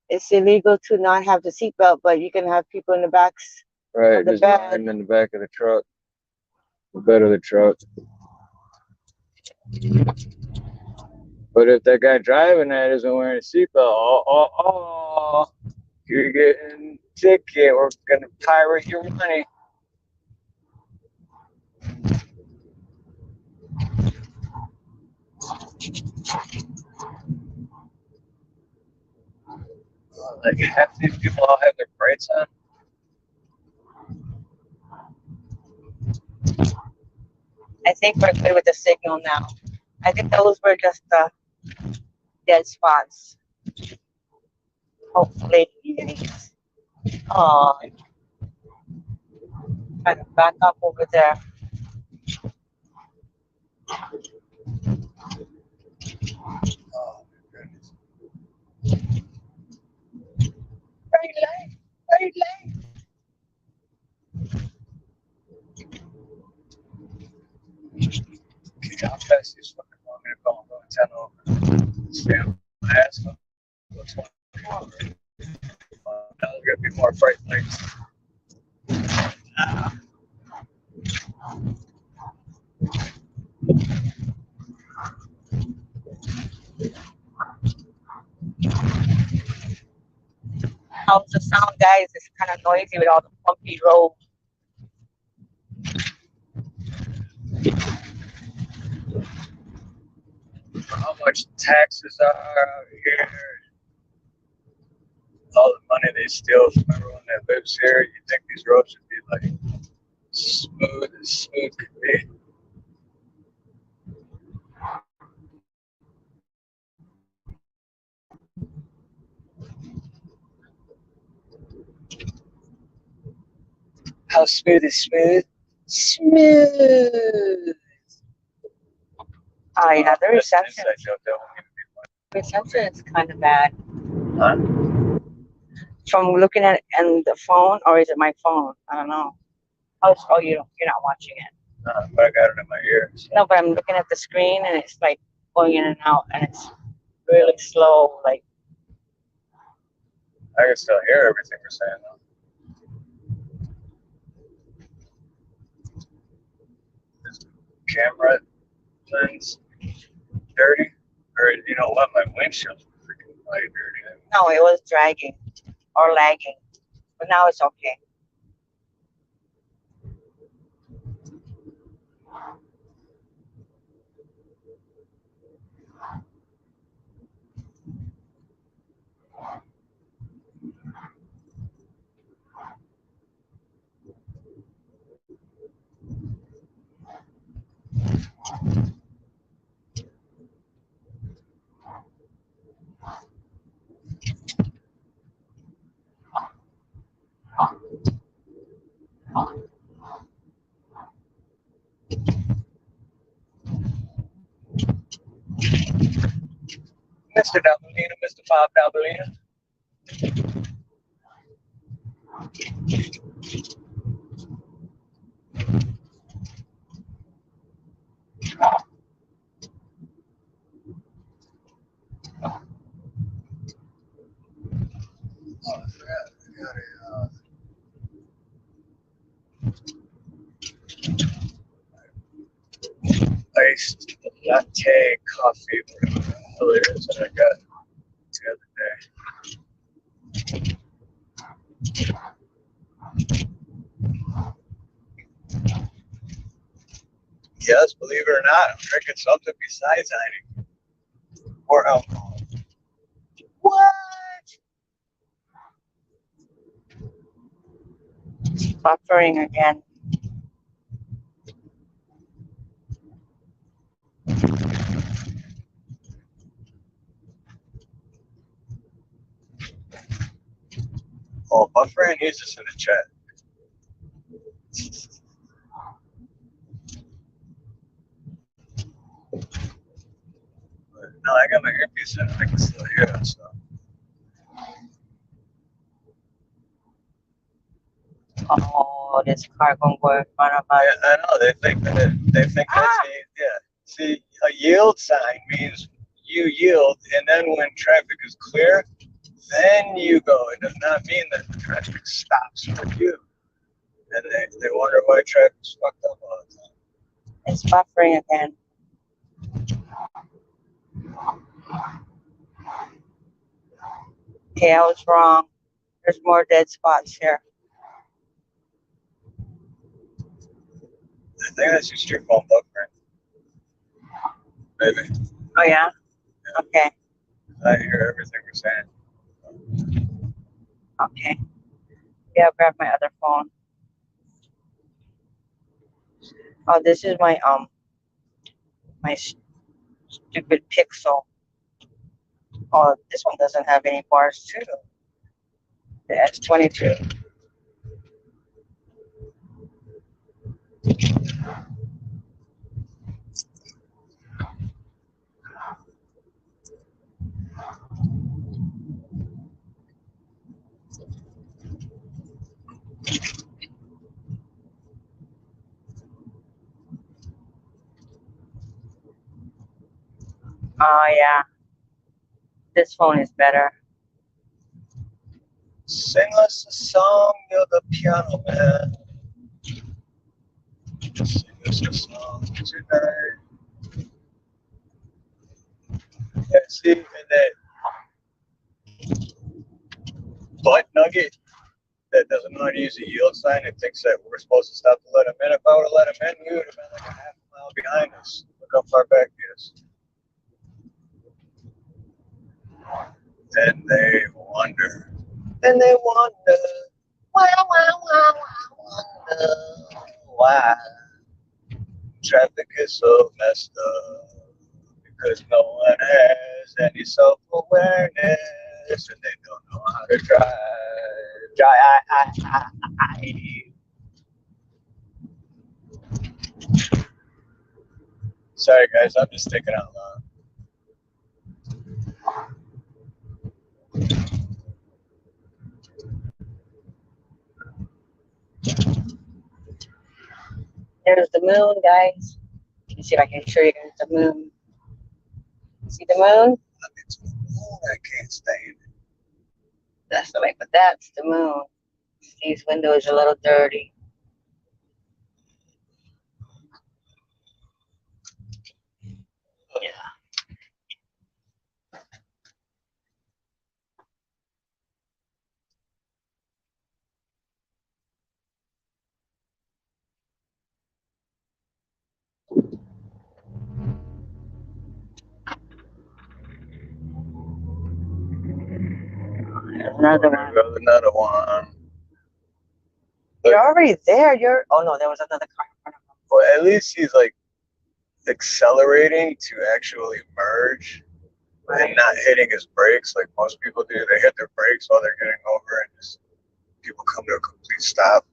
it's illegal to not have the seatbelt, but you can have people in the backs. Right, The just bed. lying in the back of the truck, the bed of the truck. But if that guy driving that isn't wearing a seatbelt, you're getting a ticket. We're gonna pirate your money. Like half these people all have their brights on. I think we're good with the signal now. I think those were just the dead spots. Hopefully. Oh, trying to back up over there. Oh my goodness. Right leg, right leg. Okay, how fast these fucking want me to go? I'm going 10 over. Stay on my ass. What's one more? Now there's gonna be more fright lights. How's the sound, guys? It's kind of noisy with all the bumpy road. How much taxes are out here? All the money they steal from everyone that lives here. You think these roads should be like smooth as smooth could be? How smooth is smooth? Smooth. Oh, yeah, the That's an reception. inside joke. That won't even be Reception is kind of bad. funny. Huh? From looking at it and the phone, or is it my phone? I don't know. Oh, you're not watching it. But I got it in my ears. No, but I'm looking at the screen and it's like going in and out, and it's really slow. Like, I can still hear everything we're saying though. Is the camera lens dirty? Or you know what? My windshield's freaking light dirty. no, it was dragging or lagging, but now it's okay. Mr. Dabalina, Mr. Five Dabalina. Oh, I forgot. I got a iced latte coffee, whatever the hell it is that I got the other day. Yes, believe it or not, I'm drinking something besides Heineken or alcohol. What? It's buffering again. Oh, my friend, he's just in the chat. But no, I got my earpiece in. I can still hear it. So. Oh, this car gonna go in front of us. Yeah, I know. They think that's a, yeah. See, a yield sign means you yield, and then when traffic is clear, then you go. It does not mean that the traffic stops with you. And they wonder why traffic's fucked up all the time. It's buffering again. Okay, I was wrong. There's more dead spots here. I think that's just your phone buffering. Maybe. Oh, yeah? Okay. I hear everything we're saying. Okay. Yeah, I'll grab my other phone. Oh, this is my stupid Pixel. Oh, this one doesn't have any bars too. The S22. Oh yeah, this phone is better. Sing us a song, you're the piano man. Sing us a song tonight. Yeah, see, and that butt nugget that doesn't know how to use a yield sign and thinks that we're supposed to stop to let him in. If I would have let him in, we would have been like a half a mile behind us. Look how far back he is. And they wonder. And they wonder. Why, wonder why traffic is so messed up. Because no one has any self-awareness and they don't know how to drive. Sorry guys, I'm just thinking out loud. There's the moon, guys. Let me see if I can show you guys the moon. See the moon? I can't stand it. That's the way, but that's the moon. These windows are a little dirty. Yeah. There's another one. There's another one. You're already there. Oh no, there was another car in front of him. Well, at least he's like accelerating to actually merge and not hitting his brakes like most people do. They hit their brakes while they're getting over and just people come to a complete stop.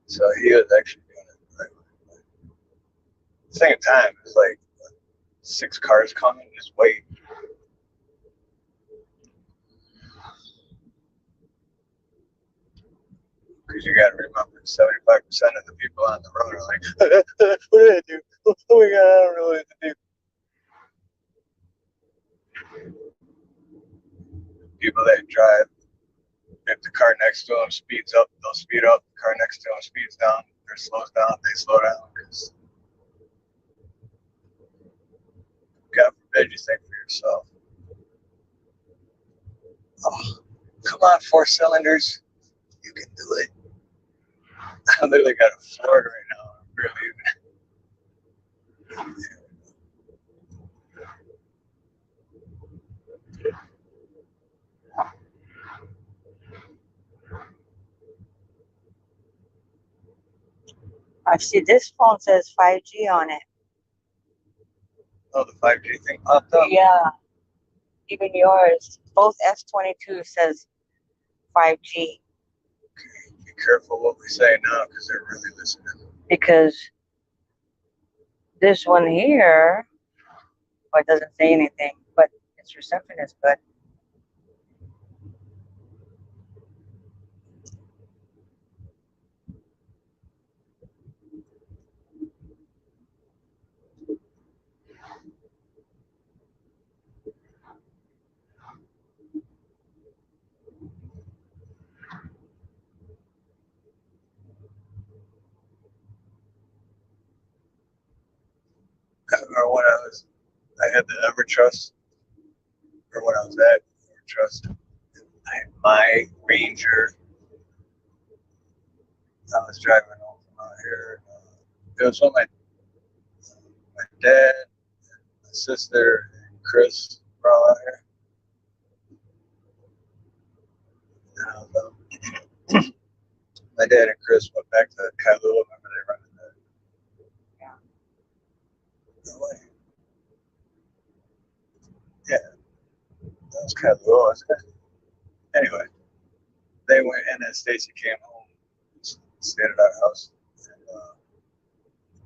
So he was actually doing it the right way. At the same time, it's like 6 cars coming, just wait. Because you got to remember, 75% of the people on the road are like, what did I do? Oh my God, I don't know what to do. People that drive, if the car next to them speeds up, they'll speed up. The car next to them speeds down, or slows down, they slow down. Because God forbid you think for yourself. Oh, come on, 4 cylinders. You can do it. I literally got a Ford right now. I'm really. I see this phone says 5G on it. Oh, the 5G thing popped up. Yeah, even yours. Both S22 says 5G. Be careful what we say now because they're really listening. Because this one here, well, it doesn't say anything, but its reception is good. or when I had the Evertrust, or when I was at Evertrust, I had my Ranger. I was driving home from out here. It was when my dad, my sister, and Chris were all out here. And I was, my dad and Chris went back to Kailua. Remember they rented that? No way. Yeah, that was Kailua, wasn't it? Anyway, they went, and then Stacy came home, stayed at our house. And,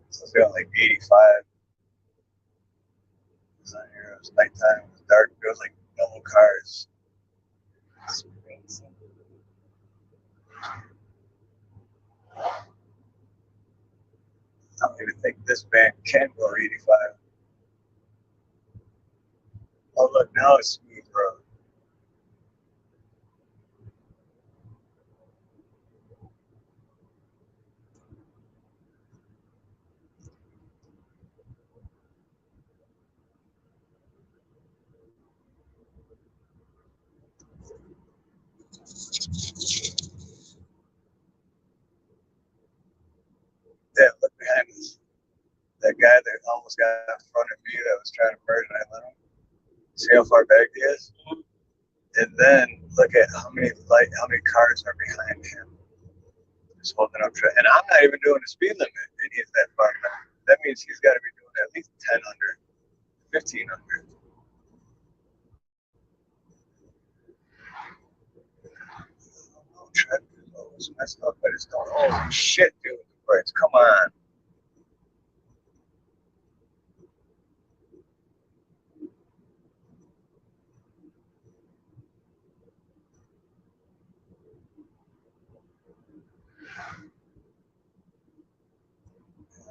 so it was feeling like 85. It was on here. It was nighttime. It was dark. It was like no cars. It's crazy. I don't even think this van can go 85. Oh, look, now it's smooth road. Yeah, look behind us. That guy that almost got in front of me that was trying to merge, and I let him. See how far back he is? And then look at how many cars are behind him. Just holding up. And I'm not even doing the speed limit, and he's that far back. That means he's got to be doing at least 10 under, 15 under. Oh, traffic is always messed up, but it's going, holy shit, dude. The brakes, come on.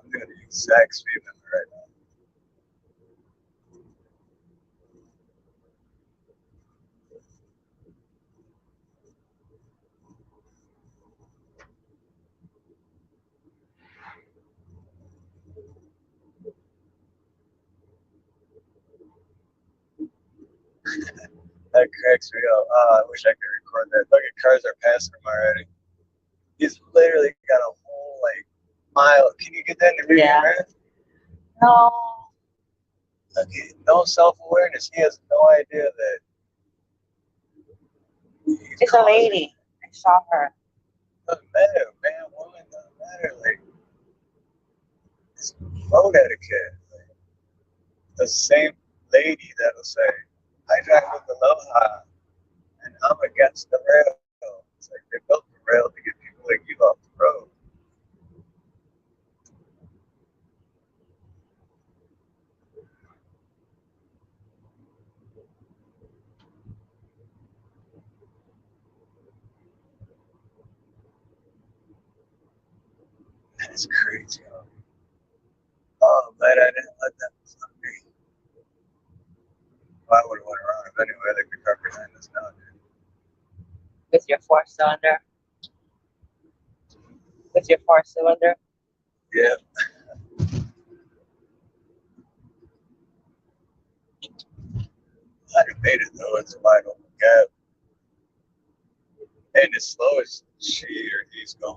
I'm doing the exact speed limit right now. That cracks me up. Oh, I wish I could record that. Look at cars are passing him already. He's literally got a whole like mile. Can you get that in the video, Yeah. man? No. Look, no self-awareness. He has no idea that It's a lady. I saw her. Doesn't matter, man, woman, doesn't matter. Like, it's road etiquette. Like, the same lady that'll say, I drive with Aloha and I'm against the rail. It's like they built the rail to get people like you off the road. And it's crazy. Oh, I'm glad I didn't let that fuck me. Well, I would have went around him anyway. Like the car behind us now, dude. With your 4-cylinder. With your 4-cylinder. Yeah. I made it though. It's a wide open gap. And as slow as she or he's going.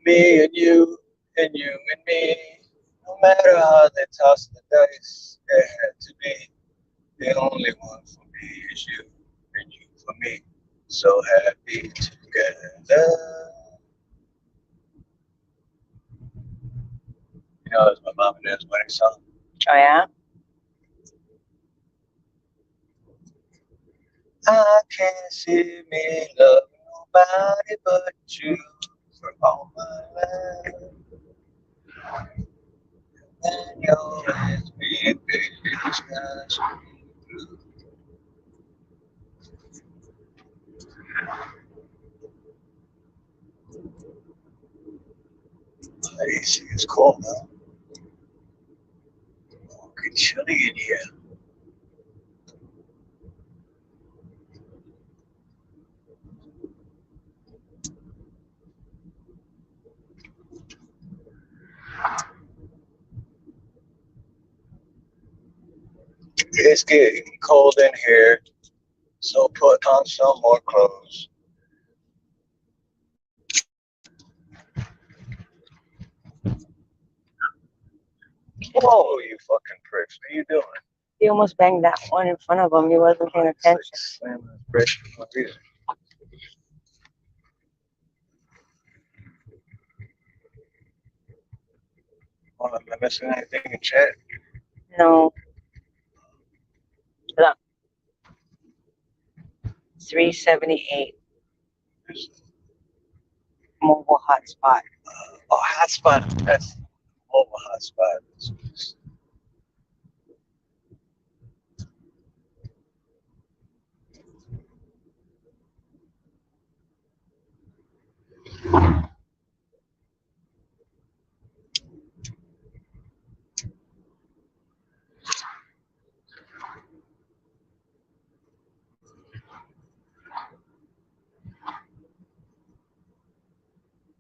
Me and you and me. No matter how they toss the dice, it had to be. The only one for me is you and you for me. So happy together. You know, it's my mom and dad's wedding song. Oh, yeah? I can't see me love nobody but you. For all my life. And you always be bitch. AC is cold now. Oh, good chilly in here. It's getting cold in here, so put on some more clothes. Whoa, you fucking pricks. What are you doing? He almost banged that one in front of him. He wasn't paying It's like attention. slamming the brakes for no reason. Am I missing anything in chat? No. Look. 378 mobile hotspot. Oh, hotspot. That's mobile hotspot.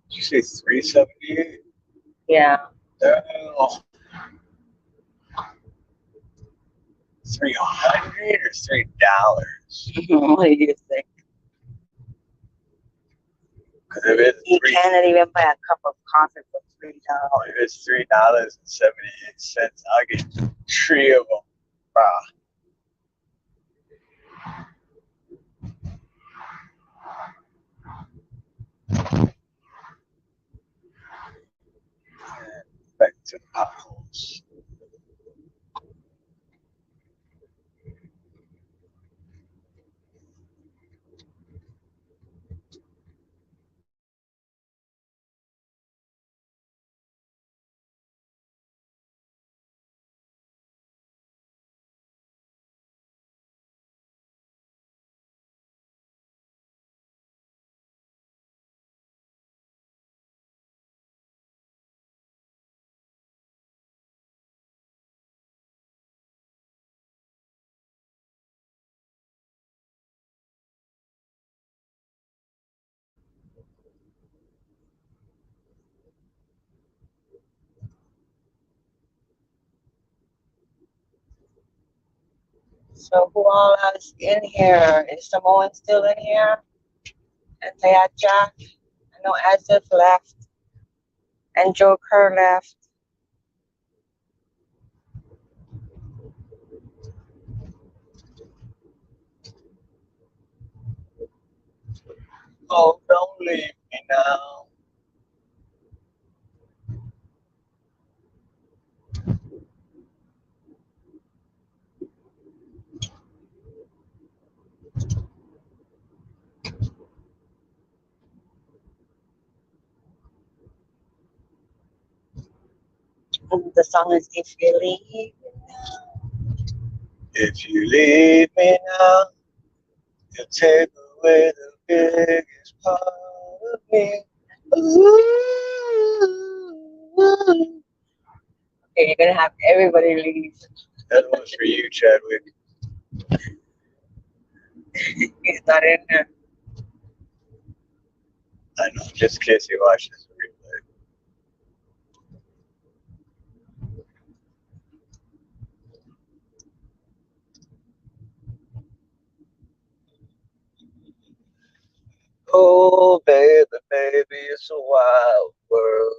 Did you say 378? Yeah. No. 300 or $3? What do you think? Because if it's You three, cannot even buy a cup of coffee for $3. if it's $3.78, I'll get 3 of them. Back to the potholes. So who all is in here? Is Samoan still in here? And Tayacha? I know Azif left. And Joe Kerr left. Oh, don't leave me now. And the song is If You Leave. If you leave me now, you'll take away the biggest part of me. Ooh. Okay, you're gonna have everybody leave. That one's for you, Chadwick. He's not in there. I know, just in case you watch this replay. Oh, baby, baby, it's a wild world.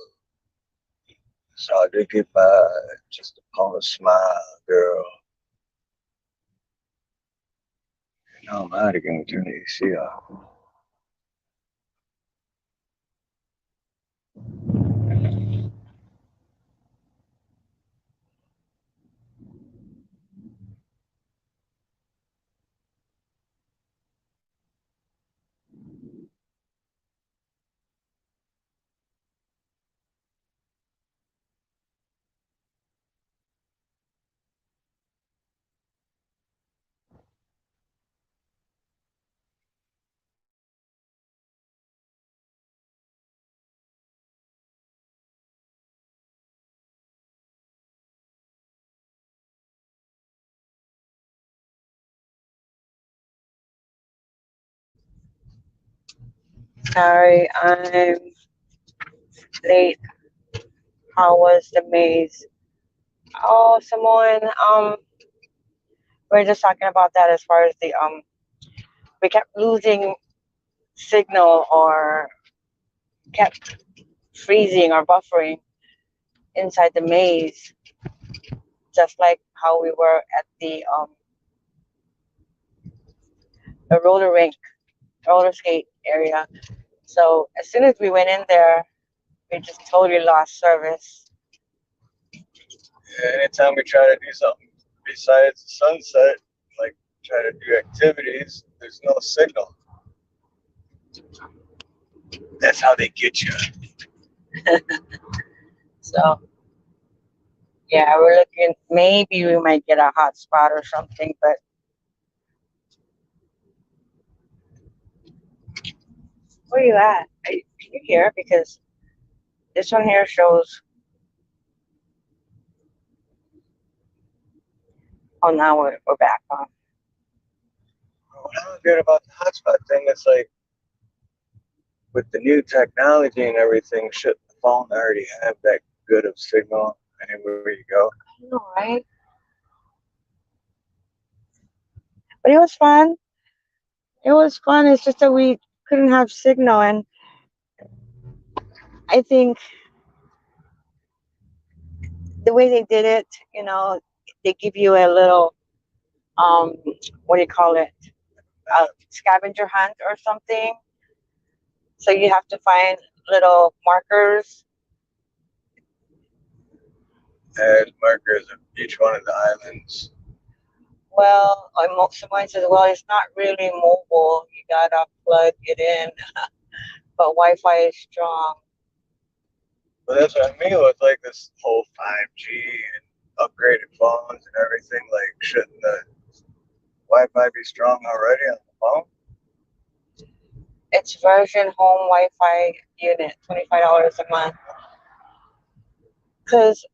It's hard to get by just upon a smile, girl. No, I'm out again. Turn the AC off. Sorry, I'm late. How was the maze? Oh, Simone, we're just talking about that as far as the we kept losing signal or kept freezing or buffering inside the maze, just like how we were at the roller rink, roller skate area. So as soon as we went in there, we just totally lost service. Yeah, anytime we try to do something besides the sunset, like try to do activities, there's no signal. That's how they get you. So yeah, we're looking. Maybe we might get a hot spot or something, but where you at? Can you hear? Because this one here shows. Oh, now we're back on. What I don't get about the hotspot thing, it's like with the new technology and everything, should the phone already have that good of signal anywhere you go? I know, right? But it was fun. It was fun. It's just that we couldn't have signal, and I think the way they did it, they give you a little um, what do you call it? A scavenger hunt or something. So you have to find little markers. As markers of each one of the islands. Well, someone says, well, it's not really mobile. You gotta plug it in, but Wi-Fi is strong. But that's what I mean with like this whole 5G and upgraded phones and everything. Like, shouldn't the Wi-Fi be strong already on the phone? It's version home Wi-Fi unit, $25 a month. Because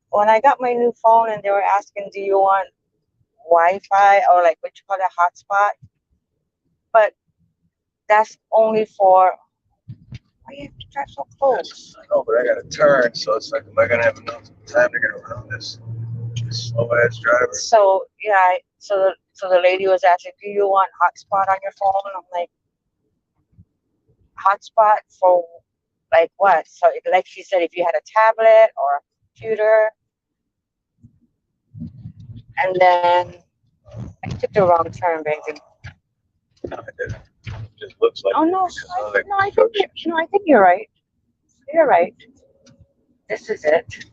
when I got my new phone and they were asking, do you want Wi-Fi or like what you call that hotspot? But that's only for. Why you have to drive so close? I know, but I gotta turn, so it's like, am I gonna have enough time to get around this slow ass driver? So yeah, so the lady was asking, do you want hotspot on your phone? And I'm like, hotspot for like what? So like she said, if you had a tablet or a computer, and then I took the wrong turn, baby. No, it didn't. It just looks like Oh it no, because of the no, I think you're right. You're right. This is it.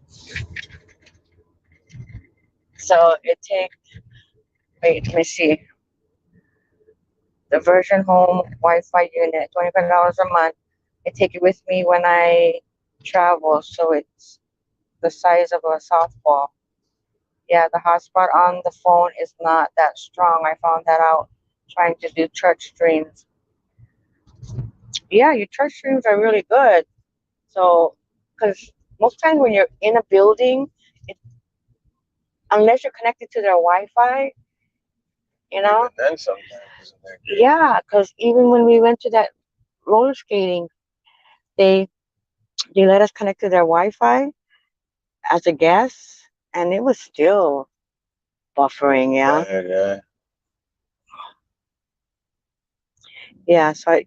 So it takes. Wait, let me see. The version home Wi-Fi unit, $25 a month. I take it with me when I travel, so it's the size of a softball. Yeah, the hotspot on the phone is not that strong. I found that out trying to do church streams. Yeah, your church streams are really good. So, because most times when you're in a building, it, unless you're connected to their Wi-Fi, you know. And then sometimes isn't that good? Yeah, because even when we went to that roller skating, they they let us connect to their Wi-Fi as a guest, and it was still buffering. Yeah, Yeah. yeah. So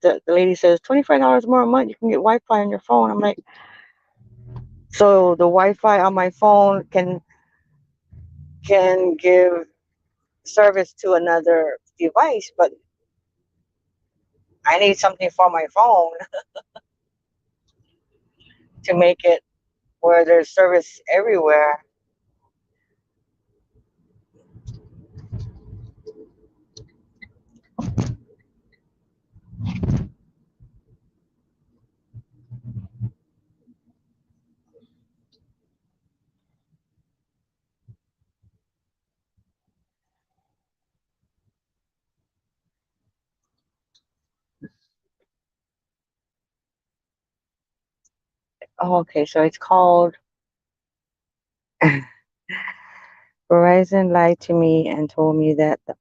the lady says $25 more a month. You can get Wi-Fi on your phone. I'm like, so the Wi-Fi on my phone can give service to another device, but I need something for my phone to make it where there's service everywhere. Oh, okay, so it's called Verizon. Lied to me and told me that the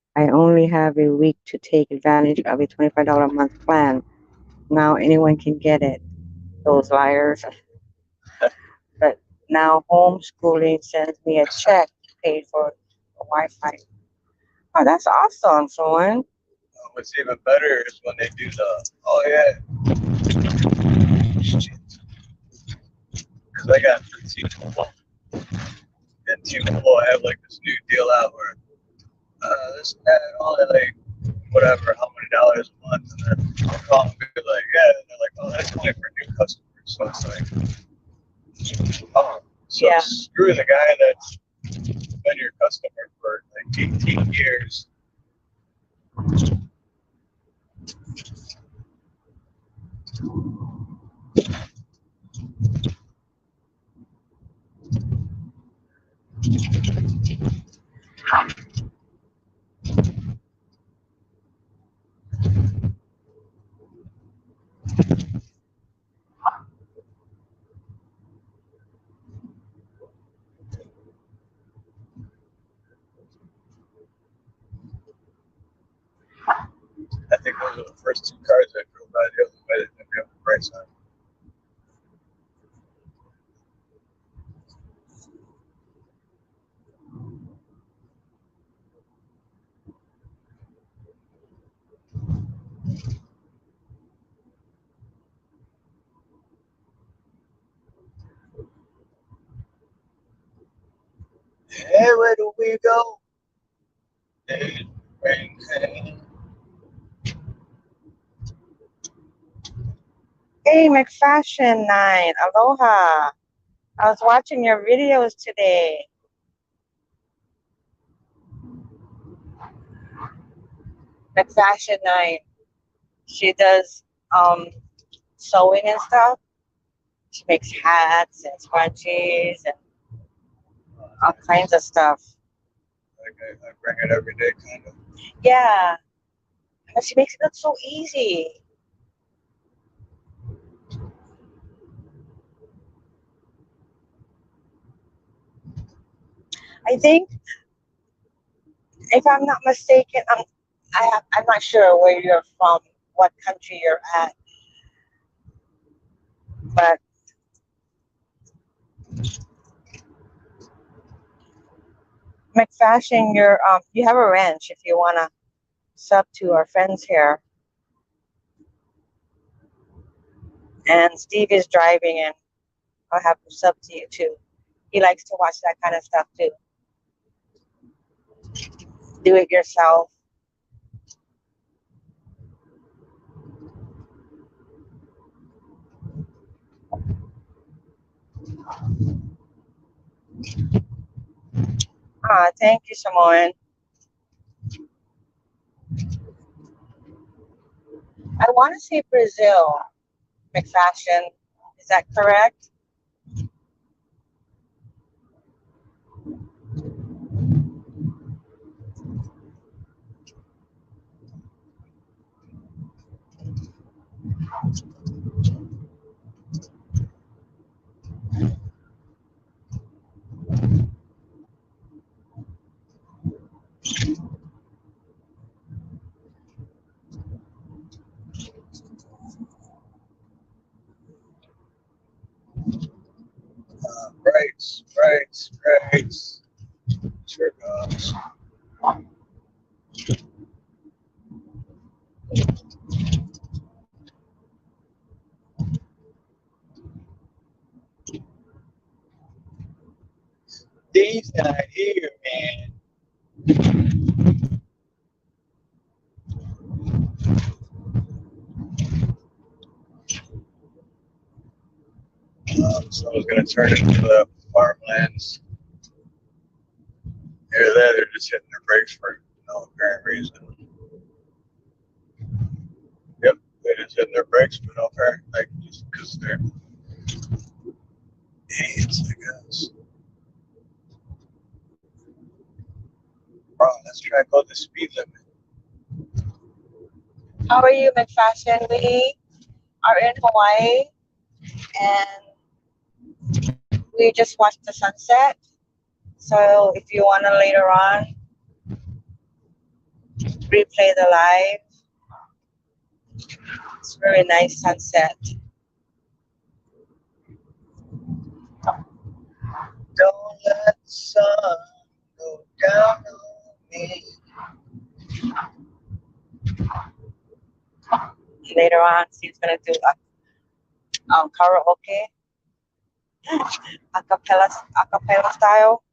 5G unit is $25 a month. But the version home Wi-Fi unit is $25 a month. I take it with me when I travel, so it's the size of a softball. Yeah, the hotspot on the phone is not that strong. I found that out trying to do church streams. I only have a week to take advantage of a $25 a month plan. Now anyone can get it. Those liars. But now homeschooling sends me a check to pay for Wi-Fi. Oh, that's awesome, someone. What's even better is when they do the, oh yeah, shit. Because I got T-Mobile. And T-Mobile have like this new deal out where this and that, only like whatever, how many dollars a month, and then they'll call and be like, yeah, and they're like, oh, that's only for new customers. So it's like, oh, so Yeah. screw the guy that's been your customer for like 18 years. I think those are the first two cars I drove by the other way that didn't have the price on. Yeah, where do we go? Hey, McFashion 9. Aloha. I was watching your videos today. McFashion 9. She does sewing and stuff. She makes hats and scrunchies and all kinds of stuff. Like I bring it every day, kind of. Yeah. And she makes it look so easy. I think, if I'm not mistaken, I'm not sure where you're from, what country you're at, but McFashion, you have a ranch if you wanna sub to our friends here. And Steve is driving, and I'll have him sub to you too. He likes to watch that kind of stuff too. Do it yourself. Thank you, Samoan. I want to say Brazil, McFashion. Is that correct? Right. Sure goes. He's not here, man. So I was going to turn it into the farmlands. Here, they're just hitting their brakes for no apparent reason. Yep, they're just hitting their brakes for no apparent, like just because they're idiots, I guess. Bro, let's try to go the speed limit. How are you, McFashion? We are in Hawaii, and we just watched the sunset. So if you want to later on replay the live. It's very nice sunset. Don't let the sun go down on me. Later on, she's gonna do a karaoke, acapella style.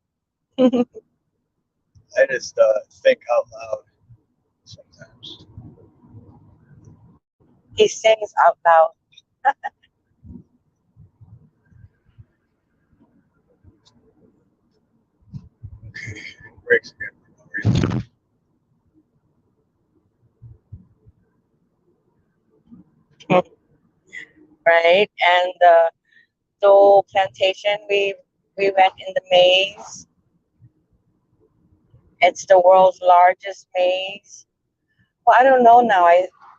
I just think out loud sometimes. He sings out loud. Breaks again. Right? And the Dole Plantation, we went in the maze. It's the world's largest maze. Well, I don't know now.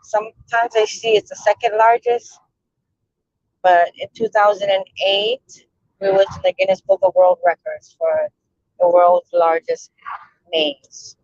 Sometimes I see it's the second largest, but in 2008, we went to the Guinness Book of World Records for the world's largest maze.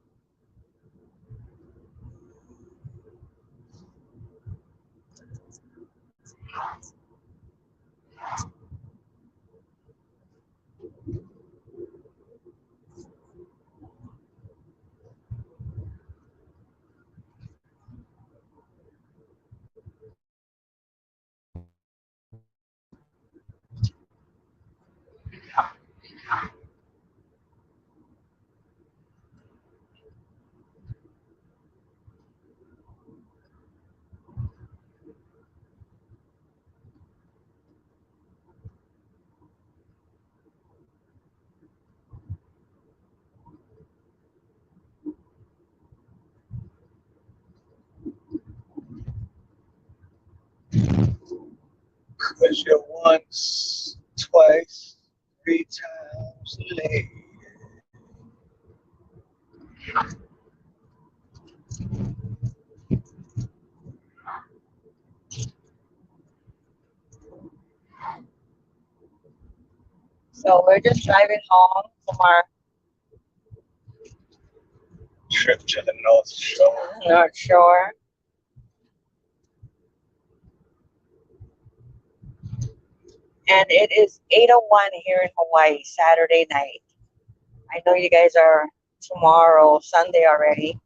Cause you're once, twice, 3 times late. So we're just driving home from our Trip to the North Shore. North Shore. And it is 8:01 here in Hawaii, Saturday night. I know you guys are tomorrow, Sunday already.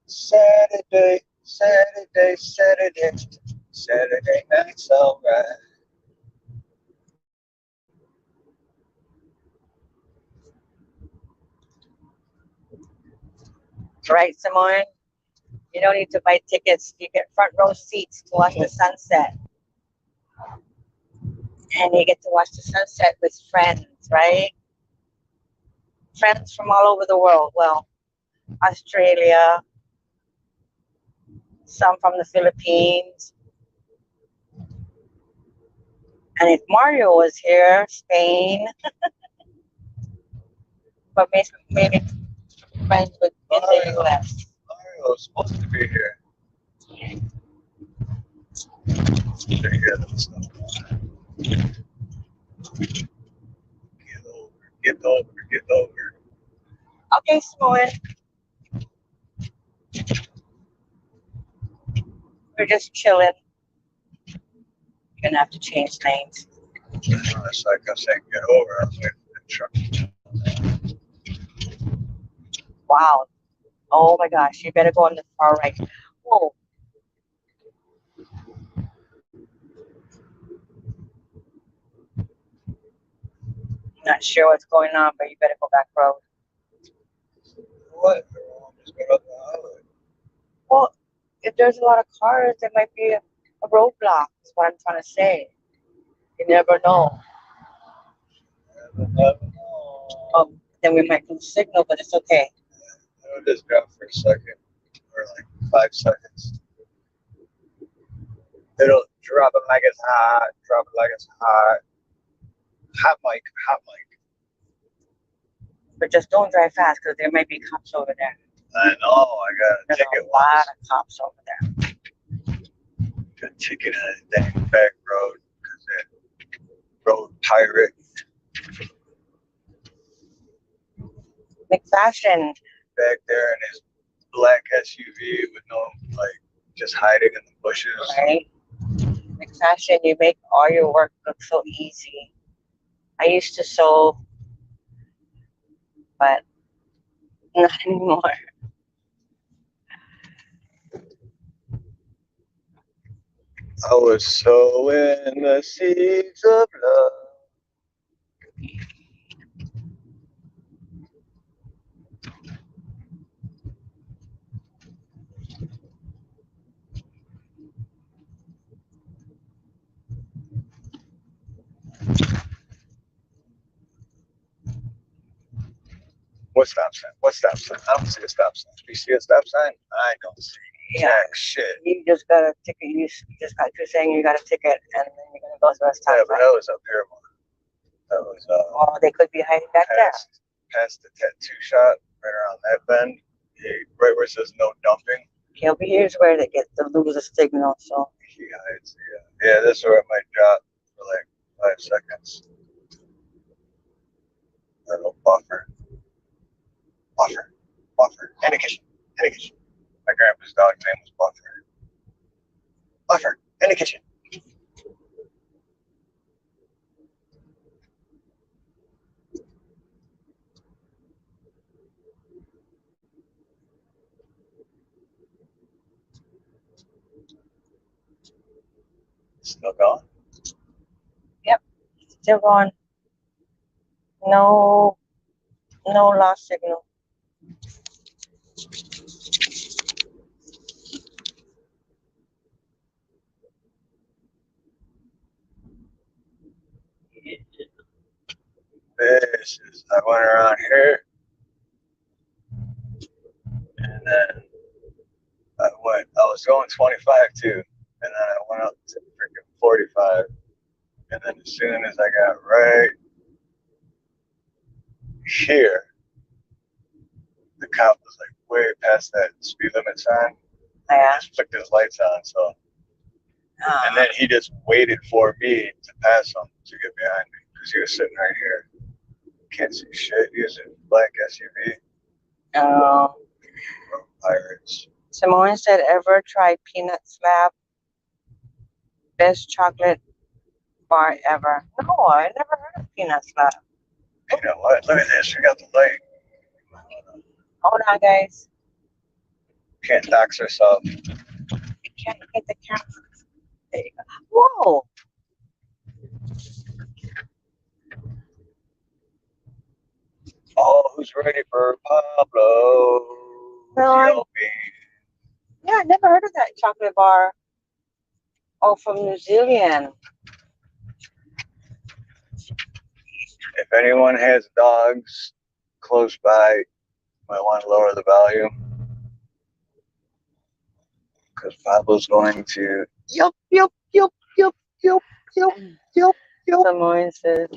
Saturday, Saturday, Saturday, Saturday night's alright. Right, Simone? You don't need to buy tickets. You get front row seats to watch the sunset. And you get to watch the sunset with friends, right? Friends from all over the world. Well, Australia, some from the Philippines. And if Mario was here, Spain. But maybe friends with in the US. Mario's supposed to be here. Get over. Okay, Simone. We're just chilling. You're gonna have to change lanes. It's like I said, get over. I was waiting for the truck. Wow. Oh my gosh, you better go on the far right. Whoa. Not sure what's going on, but you better go back road. What? Just got up the highway. Well, if there's a lot of cars, there might be a roadblock, is what I'm trying to say. You never know. Never know. Oh, then we might lose signal, but it's okay. It'll just drop for a second, or like 5 seconds. It'll drop it like it's hot, drop it like it's hot. Hot mic. But just don't drive fast because there might be cops over there. I know, I got a There's ticket a lot once. of cops over there. Got a ticket on a dang back road because that road pirate. McFashion. Back there in his black SUV with no, like, just hiding in the bushes. Right? Like fashion, you make all your work look so easy. I used to sew, but not anymore. I was sowing the seeds of love. What stop sign? What stop sign? I don't see a stop sign. Do you see a stop sign? I don't see jack shit. You just got a ticket. You just got through saying you got a ticket, and then you're gonna go to the stop Yeah, but sign. that was up here more. That was Oh, they could be hiding back there. past the tattoo shop, right around that bend. Right where it says no dumping. Okay, over here's where they get to lose a signal. So He hides. Yeah, this is where it might drop for like 5 seconds. A little buffer. Buffer. Indication. My grandpa's dog's name was Buffer. Buffer. In the kitchen. Still going? still going. No lost signal. I went around here, and then I was going 25 too, and then I went up to freaking 45, and then as soon as I got right here, the cop was like way past that speed limit sign. Yeah. He just flicked his lights on, so. And then he just waited for me to pass him to get behind me, because he was sitting right here. Can't see shit. He was in black SUV. Oh. Pirates. Simone said, ever tried peanut slab? Best chocolate bar ever. No, I never heard of peanut slab. You know what? Look at this. We got the light. Hold on, guys. Can't dox herself. You can't get the camera. There you go. Whoa. Oh, who's ready for Pablo? No, yeah, I never heard of that chocolate bar. Oh, from New Zealand. If anyone has dogs close by, you might want to lower the volume. Because Pablo's going to yup. Simone says,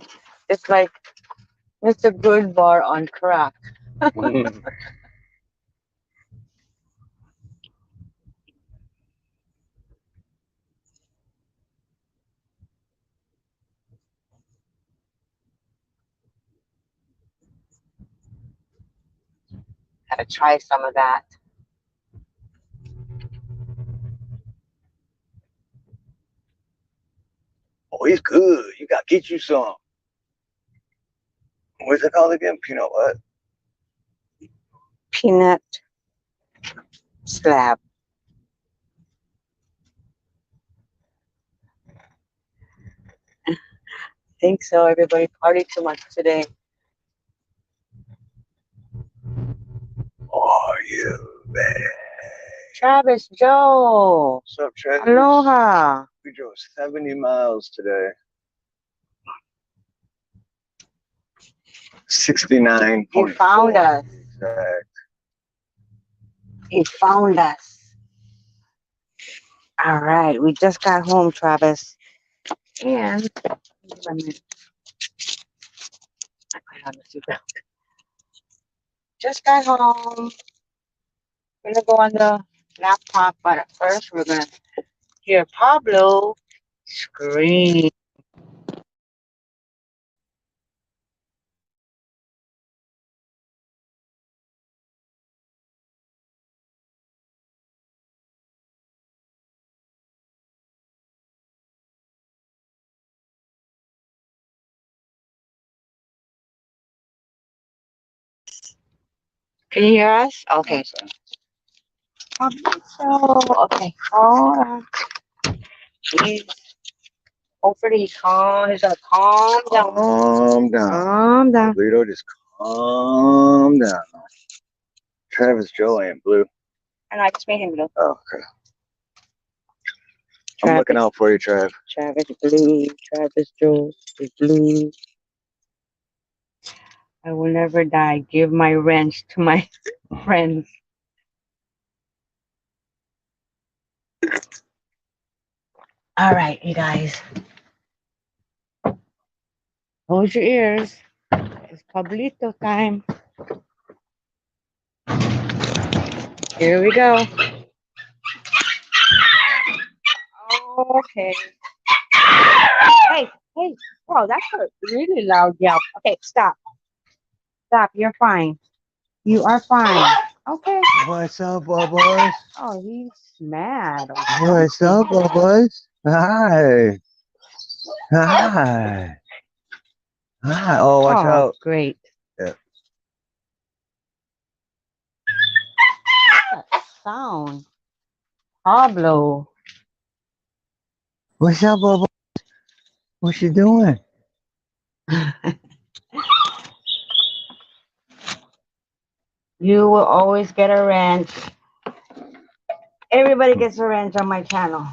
it's like Mr. Good bar on crack. Gotta try some of that. Oh, he's good. You got to get you some. What's it called again? Peanut what? Peanut slab. I think so. Everybody partied too much today. Oh, you man. Travis Joe. What's up, Travis? Aloha. We drove 70 miles today. 69. You found us. Exact. You found us. All right. We just got home, Travis. And I put on the seatbelt. Just got home. We're gonna go on the laptop, but first we're gonna hear Pablo scream. Can you hear us? Okay. Okay. Hold on. He's hopefully he's calm. He's gonna calm down. Calm down. Calm down. Lito, just calm down. Travis Joe ain't blue. And I just made him blue. Oh, okay. I'm looking out for you, Trav. Travis blue. Travis Joe is blue. I will never die. Give my wrench to my friends. All right, you guys. Close your ears. It's Pablito time. Here we go. Okay. Hey, hey. Whoa, that's a really loud yelp. Okay, stop. Stop. You're fine. You are fine. Okay. What's up, Bubbles? Oh, he's mad. What's up, Bubbles? Hi. Hi. Hi. Oh, watch out. Great. Yeah. That sound. Pablo. What's up, Bubbles? What you doing? You will always get a wrench. Everybody gets a wrench on my channel.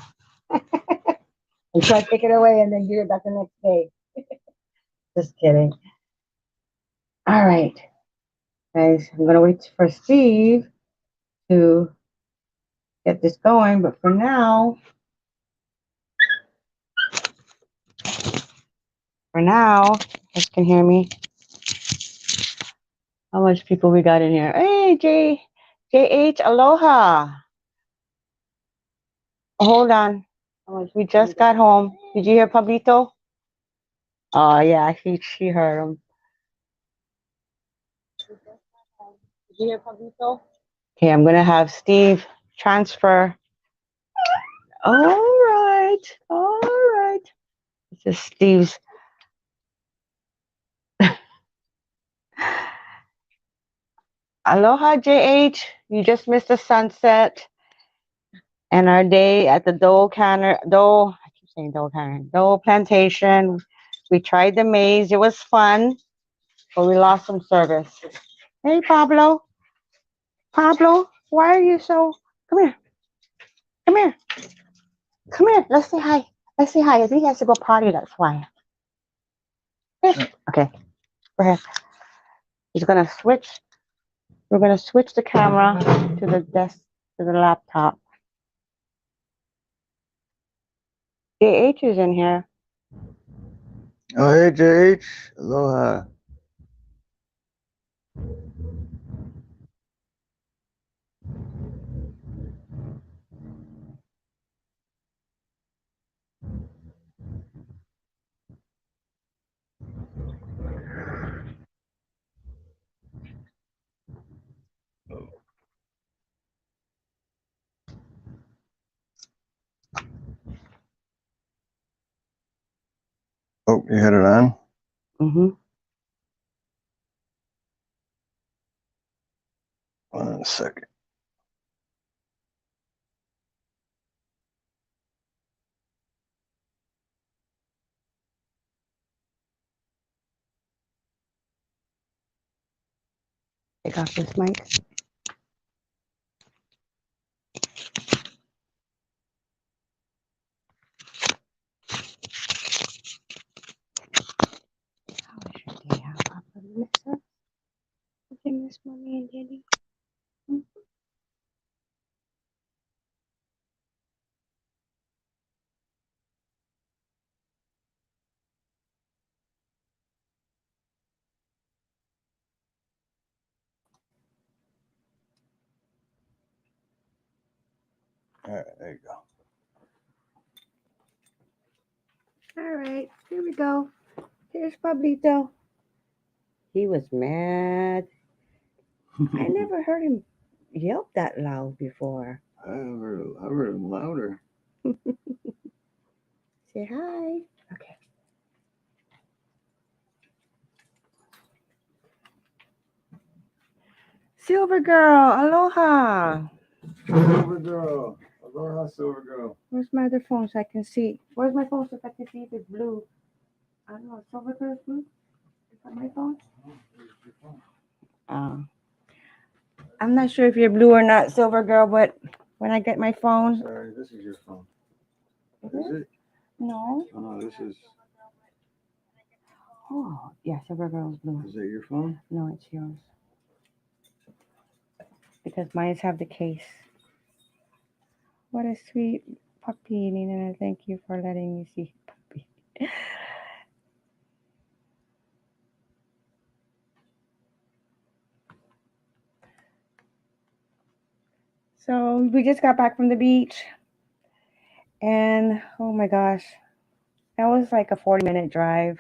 You try to take it away and then give it back the next day. Just kidding. All right. Guys, I'm going to wait for Steve to get this going. But for now, you guys can hear me. How much people we got in here? Hey, JH, aloha. Hold on. We just got home. Did you hear Pablito? Oh, yeah, she heard him. Did you hear Pablito? Okay, I'm going to have Steve transfer. All right. All right. This is Steve's. Aloha, JH. You just missed the sunset and our day at the Dole Plantation. We tried the maze. It was fun, but we lost some service. Hey, Pablo. Pablo, why are you so... Come here. Come here. Come here. Let's say hi. Let's say hi. I think he has to go potty. That's why. Here. Okay. Go ahead. He's going to switch. We're going to switch the camera to the desk, to the laptop. JH is in here. Oh, hey, JH. Aloha. Oh, you had it on? Mm-hmm. 1 second. Take off this mic. How was your day? How Papa miss her? Did you miss mommy and daddy? All right, there you go. All right, here we go. Here's Pablito. He was mad. I never heard him yelp that loud before. I heard him louder. Say hi. Okay. Silver girl, aloha. Silver girl. Aloha, silver girl. Where's my other phone so I can see? Where's my phone so I can see if it's blue? I don't know. Silver girl's blue. Is that my phone? Uh, I'm not sure if you're blue or not, silver girl, but when I get my phone. Sorry, this is your phone. Is Is it? it? No. Oh, no, this is. Oh, yeah, silver girl's blue. Is that your phone? No, it's yours. Because mines have the case. What a sweet puppy, Nina. Thank you for letting me see puppy. So we just got back from the beach, and oh my gosh, that was like a 40-minute drive.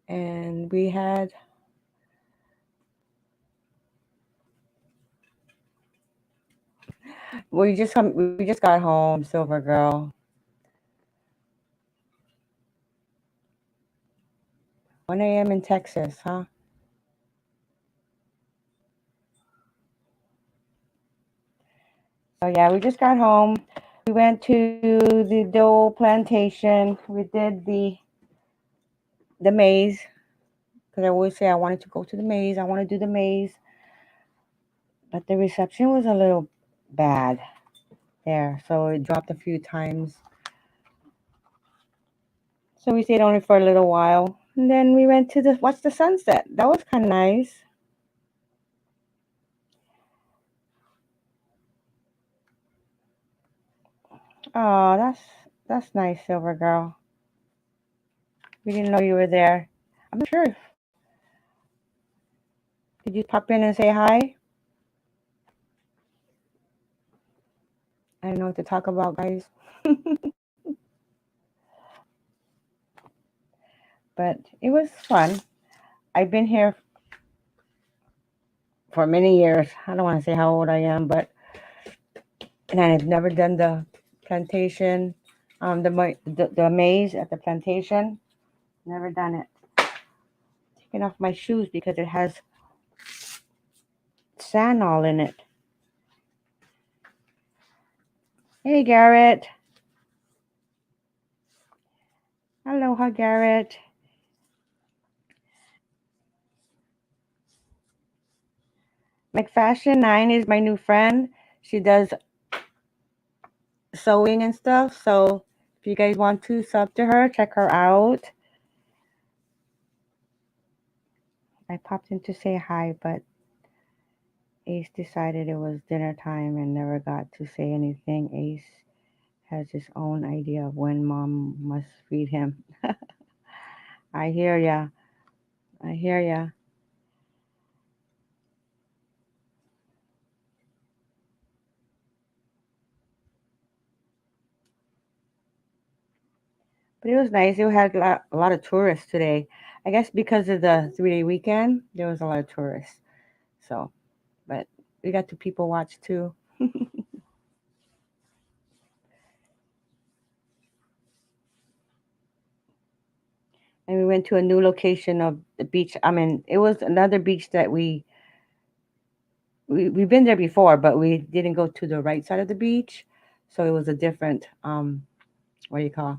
And we just got home, Silver Girl. 1 a.m. in Texas, huh? So yeah, we just got home. We went to the Dole Plantation. We did the maze because I always say I wanted to go to the maze. I want to do the maze, but the reception was a little bad there, so it dropped a few times. So we stayed only for a little while, and then we went to watch the sunset. That was kind of nice. Oh, that's nice, Silver Girl. We didn't know you were there. I'm not sure. Did you pop in and say hi? I don't know what to talk about, guys. But it was fun. I've been here for many years. I don't want to say how old I am, but and I've never done the plantation, the maze at the plantation. Never done it. Taking off my shoes because it has sand all in it. Hey, Garrett. Aloha, Garrett. McFashion9 is my new friend. She does sewing and stuff. So if you guys want to sub to her, check her out. I popped in to say hi, but Ace decided it was dinner time and never got to say anything. Ace has his own idea of when mom must feed him. I hear ya. I hear ya. But it was nice. It had a lot of tourists today. I guess because of the 3-day weekend, there was a lot of tourists. So, but we got to people watch too. And we went to a new location of the beach. I mean, it was another beach that we've been there before, but we didn't go to the right side of the beach, so it was a different what do you call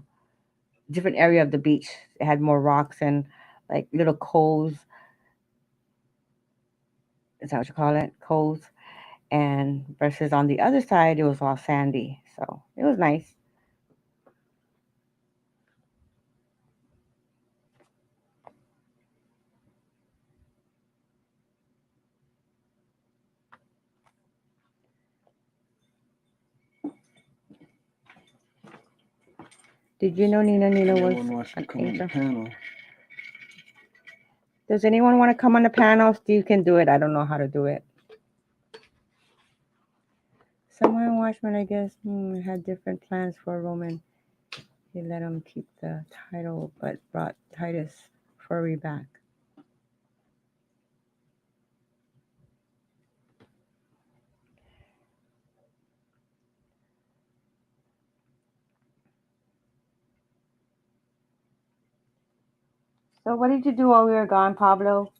different area of the beach. It had more rocks and like little coves. Is that what you call it? Coves. And versus on the other side, it was all sandy. So it was nice. Did you know Nina was Anyone wants to an come on the angel? panel? Does anyone want to come on the panel? You can do it. I don't know how to do it. Someone Watchman, I guess, had different plans for Roman. He let him keep the title, but brought Titus Furry back. So what did you do while we were gone, Pablo?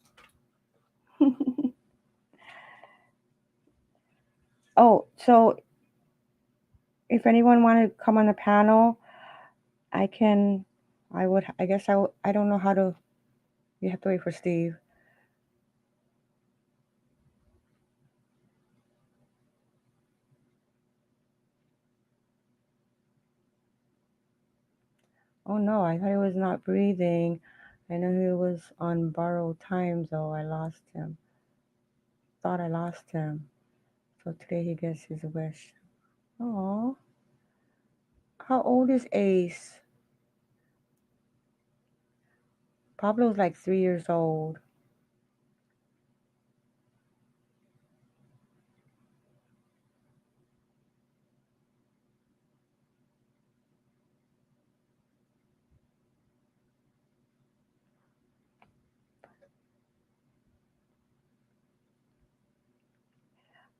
Oh, so if anyone wanted to come on the panel, I can. I would. I guess I. I don't know how to. You have to wait for Steve. Oh no, I thought he was not breathing. I know he was on borrowed time, though. I lost him. Thought I lost him. So today he gets his wish. Oh, how old is Ace? Pablo's like 3 years old.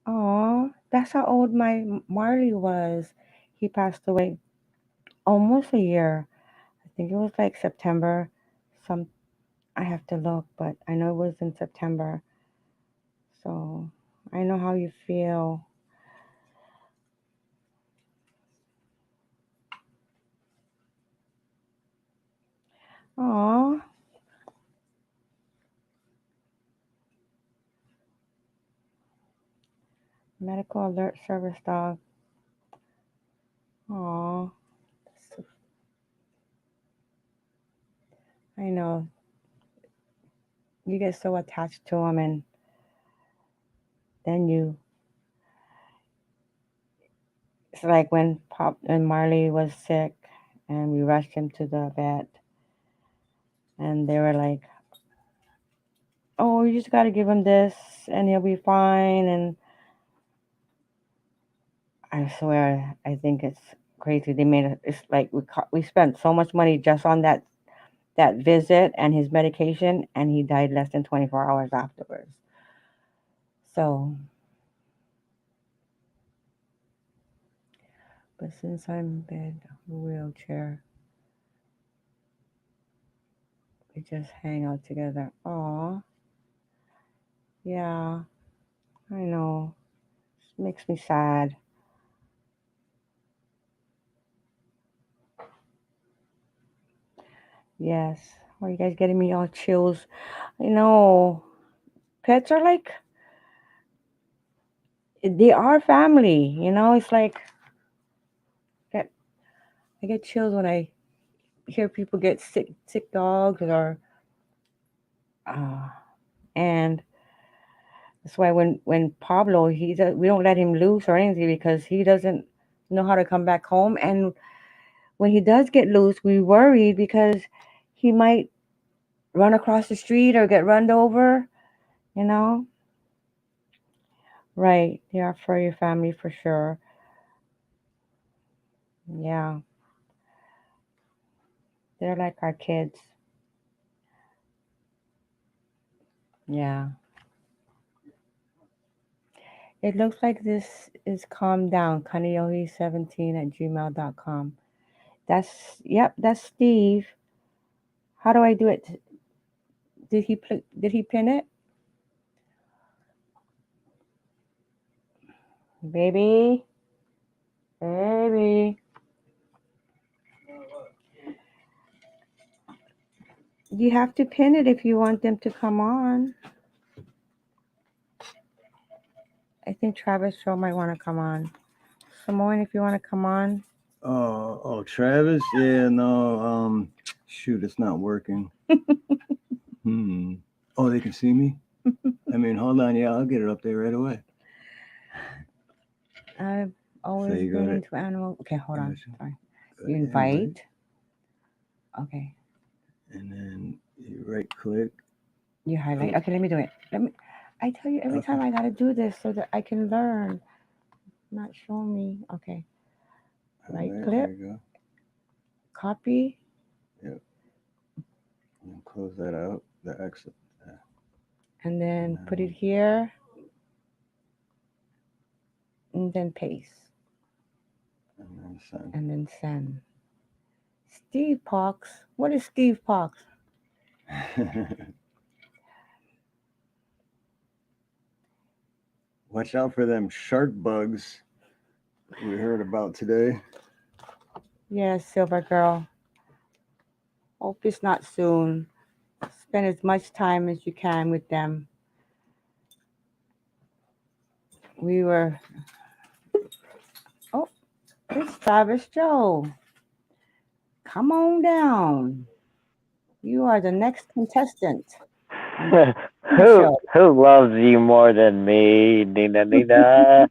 Oh, that's how old my Marley was. He passed away almost a year. I think it was like September. Some I have to look, but I know it was in September. So I know how you feel. Oh, medical alert service dog. Oh, I know. You get so attached to him, and then you. It's like when Pop and Marley was sick, and we rushed him to the vet, and they were like, "Oh, you just got to give him this, and he'll be fine." And I swear, I think it's crazy. They made it. It's like we spent so much money just on that visit and his medication, and he died less than 24 hours afterwards. So, but since I'm in bed, wheelchair, we just hang out together. Aw, yeah, I know. It makes me sad. Yes. Are you guys getting me all chills? I know. Pets are like they are family. It's like get I get chills when I hear people get sick dogs or uh, and that's why when Pablo we don't let him loose or anything because he doesn't know how to come back home. And when he does get loose, we worry because he might run across the street or get run over. You know, right? They are for your family for sure. Yeah, they're like our kids. Yeah. It looks like this is calm down. Kaniohi17 at gmail.com. That's, yep, that's Steve. How do I do it? Did he pin it? Baby, baby. You have to pin it if you want them to come on. I think Travis Shaw might want to come on. Samoan, if you want to come on. Oh, Travis? Yeah, no, shoot, it's not working. Oh, they can see me? I mean, hold on, yeah, I'll get it up there right away. I've always you been got it. into animal. Okay, hold on. Gotcha. Sorry. Go You to invite. Okay. And then you right click. You highlight. Okay, let me do it. I tell you every time I gotta do this so that I can learn. Not showing me. Okay. Right click. There you go. Copy. Yep. And close that out. The exit. And then put it here. And then paste. And then send. And then send. Steve Pox. What is Steve Pox? Watch out for them shark bugs we heard about today. Yes, Silver Girl. Hope it's not soon. Spend as much time as you can with them. We were. Oh, it's Travis Joe. Come on down. You are the next contestant on the who show. who loves you more than me, Nina Nina?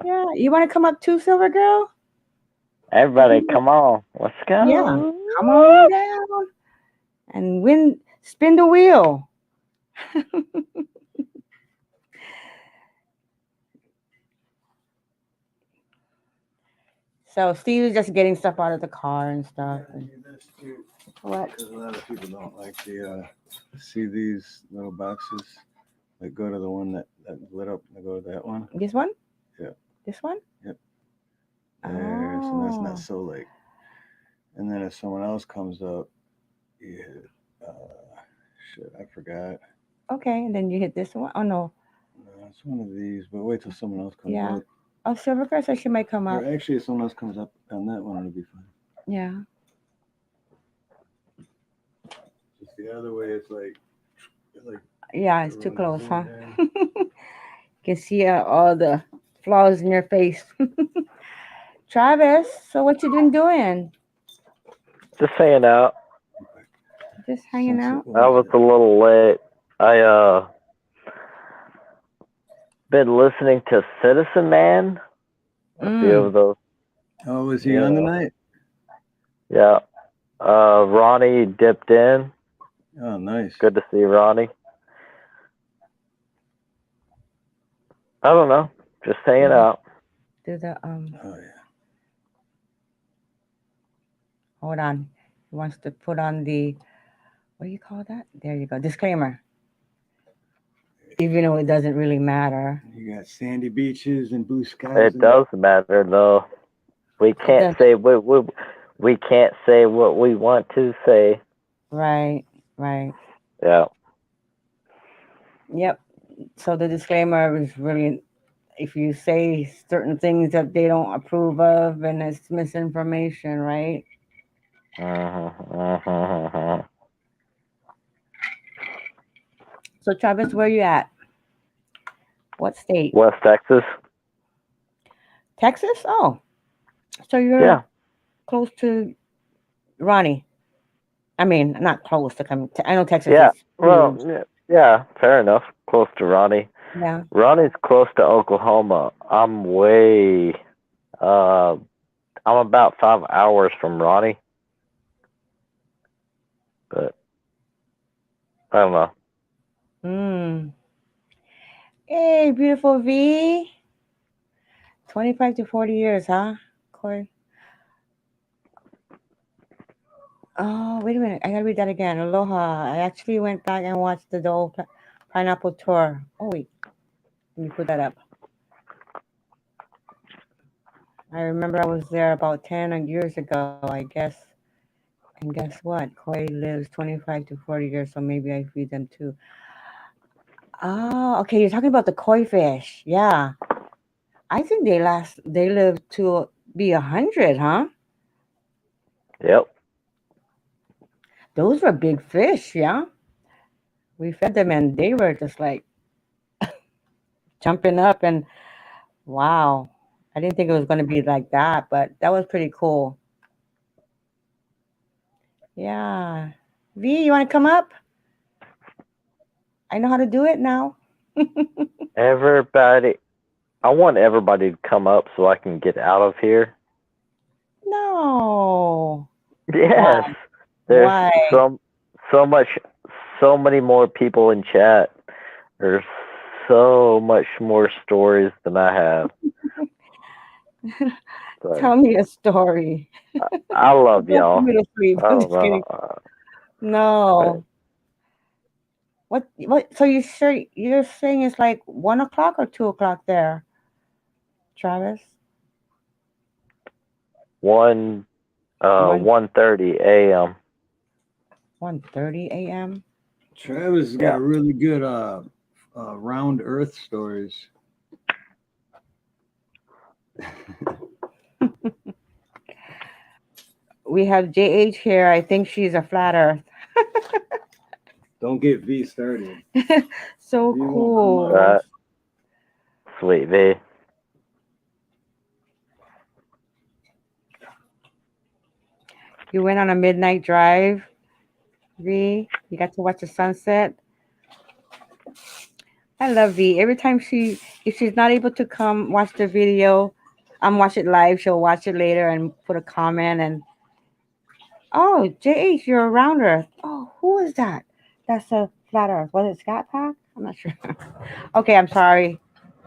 Yeah, you want to come up too, Silver Girl? Everybody, come on, let's Yeah, go. come on down and win. Spin the wheel. So Steve is just getting stuff out of the car and stuff. What? Because a lot of people don't like the see these little boxes. Like go to the one that lit up. And go to that one. This one? Yeah. This one? Yep. There. So that's Oh. not so like. And then if someone else comes up, you hit. Shit, I forgot. Okay, and then you hit this one. Oh no. No, it's one of these. But wait till someone else comes Yeah. up. Oh, Silver Girl said she might come up. Or actually, if someone else comes up on that one, it'll be fine. Yeah. Just the other way, it's like Yeah, it's too close, huh? in. You can see all the flaws in your face. Travis, so what you been doing? Just hanging out. Just hanging out? I was a little late. I been listening to Citizen Man. A few of those. Oh, was he on tonight? Yeah. Ronnie dipped in. Oh, nice. Good to see Ronnie. I don't know. Just hanging out. Do the Oh yeah. Hold on. He wants to put on the, what do you call that? There you go. Disclaimer. Even though it doesn't really matter. You got sandy beaches and blue skies. It does matter though. We can't say we can't say what we want to say. Right, right. Yeah. Yep. So the disclaimer is really, if you say certain things that they don't approve of, and it's misinformation, right? So Travis, where you at? What state? West Texas. Texas? Oh, so you're close to Ronnie. I mean, not close to come. I know Texas is huge. Well, yeah, fair enough. Close to Ronnie. Yeah. Ronnie's close to Oklahoma. I'm about 5 hours from Ronnie. But I don't know. Hey, beautiful V. 25 to 40 years, huh, Corey? Oh, wait a minute. I gotta read that again. Aloha. I actually went back and watched the Dole Pineapple Tour. Oh, wait. Let me put that up. I remember I was there about 10 years ago, I guess. And guess what? Corey lives 25 to 40 years, so maybe I feed them too. Oh, okay. You're talking about the koi fish. Yeah. I think they live to be 100, huh? Yep. Those were big fish, yeah. We fed them and they were just like jumping up, and wow. I didn't think it was going to be like that, but that was pretty cool. Yeah. V, you want to come up? I know how to do it now. Everybody, I want everybody to come up so I can get out of here. No. Yes. Why? There's Why? so many more people in chat. There's so much more stories than I have. So, Tell me a story. I love Don't y'all. put me to sleep. I I'm don't just kidding. know. No. What? So you're saying it's like 1 o'clock or 2 o'clock there, Travis? 1:30 a.m. 1:30 a.m. Travis has got really good round Earth stories. We have JH here. I think she's a flat earth. Don't get V started. So V won't cool. come out. Sweet V. You went on a midnight drive, V. You got to watch the sunset. I love V. Every time if she's not able to come watch the video, watch it live. She'll watch it later and put a comment. And oh, JH, you're a round Earth. Oh, who is that? That's a flat Earth. Was it Scott Pack? I'm not sure. Okay, I'm sorry.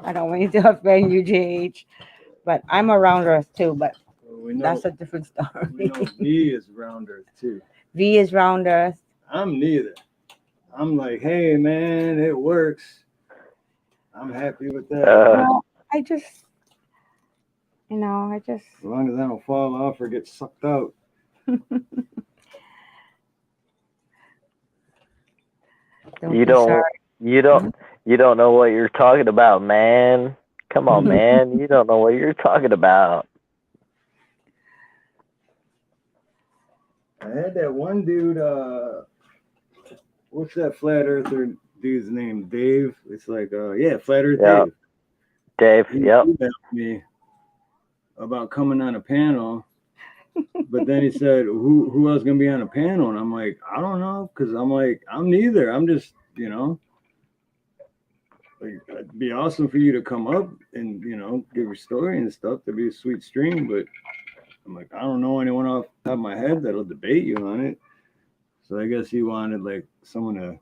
I don't want you to offend you, JH. But I'm a round Earth too. But We know, that's a different we story. know V is round Earth too. V is round Earth. I'm neither. I'm like, hey man, it works. I'm happy with that. Well, I just, As long as I don't fall off or get sucked out. don't You be don't sorry. you don't you don't know what you're talking about, man. Come on, man. You don't know what you're talking about. I had that one dude, what's that flat earther dude's name? Dave. It's like, yeah, flat earth Yeah. Dave. Dave, He yep. emailed me about coming on a panel, but then he said, who else gonna be on a panel? And I'm like, I don't know, because I'm like, I'm neither. I'm just, like, it'd be awesome for you to come up and, give your story and stuff. That'd be a sweet stream, but I'm like, I don't know anyone off the top of my head that'll debate you on it. So I guess he wanted like someone to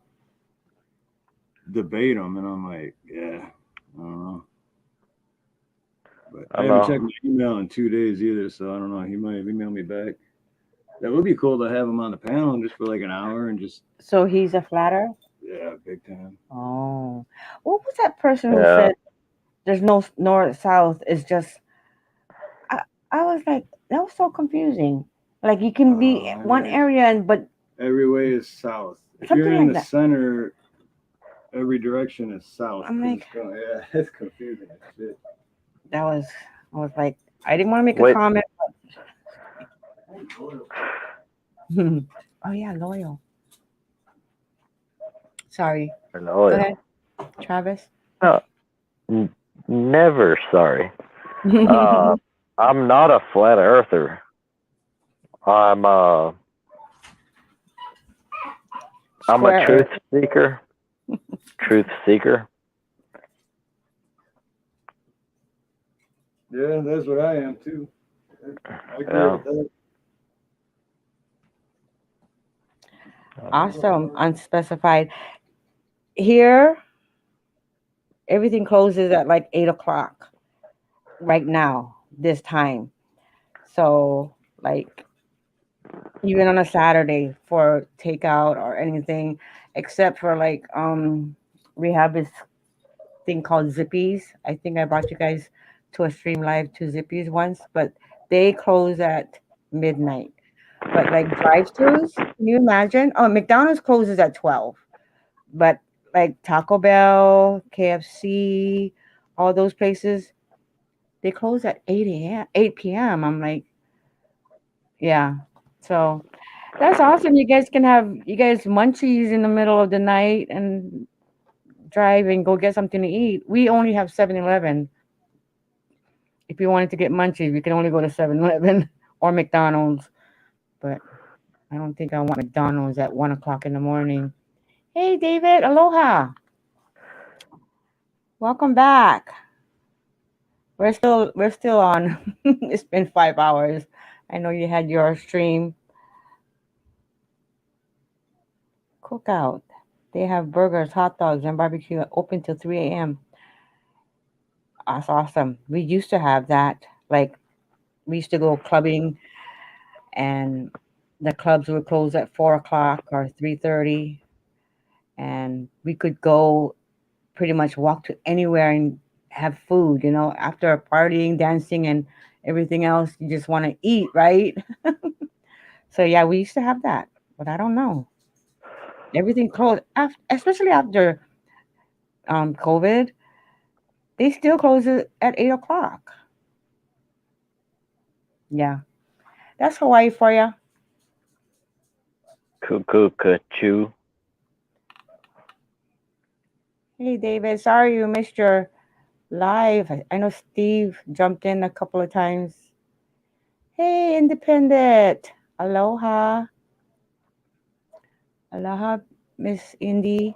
debate him, and I'm like, yeah, I don't know. But I haven't checked my email in 2 days either, so I don't know. He might email me back. That would be cool to have him on the panel just for like an hour and just. So he's a flat Earth? Yeah, big time. Oh, what was that person who said there's no north south? It's just I was like, that was so confusing. Like you can be one area but every way is south. If something you're in like the that. center, every direction is south. I'm like, yeah, it's confusing as shit. I was like, I didn't want to make a comment. But oh yeah, loyal. Sorry. Loyal. Go ahead, Travis. No, never sorry. I'm not a flat earther. I'm a truth seeker. Truth seeker. Yeah, that's what I am too. I agree with that. Awesome. Unspecified. Here, everything closes at like 8 o'clock right now, this time. So, like, even on a Saturday for takeout or anything, except for like, we have this thing called Zippies. I think I brought you guys to a stream live to Zippies once, but they close at midnight. But like drive-throughs, can you imagine? Oh, McDonald's closes at 12. But like Taco Bell, KFC, all those places, they close at 8 a.m., 8 p.m. I'm like, yeah. So that's awesome. You guys can have you guys munchies in the middle of the night and drive and go get something to eat. We only have 7-Eleven. If you wanted to get munchies, we can only go to 7-Eleven or McDonald's. But I don't think I want McDonald's at 1 o'clock in the morning. Hey, David, aloha. Welcome back. We're still on. It's been 5 hours. I know you had your stream. Cookout. They have burgers, hot dogs, and barbecue open till 3 a.m. That's awesome. We used to have that. Like we used to go clubbing, and the clubs would close at 4 o'clock or 3:30, and we could go pretty much walk to anywhere and have food. After partying, dancing, and everything else, you just want to eat, right? So yeah, we used to have that, but I don't know. Everything closed, especially after COVID, they still close it at 8 o'clock. Yeah, that's Hawaii for you. Cuckoo, cuckoo. Hey, David, sorry you missed your live. I know Steve jumped in a couple of times. Hey, Independent. Aloha. Aloha, Miss Indy.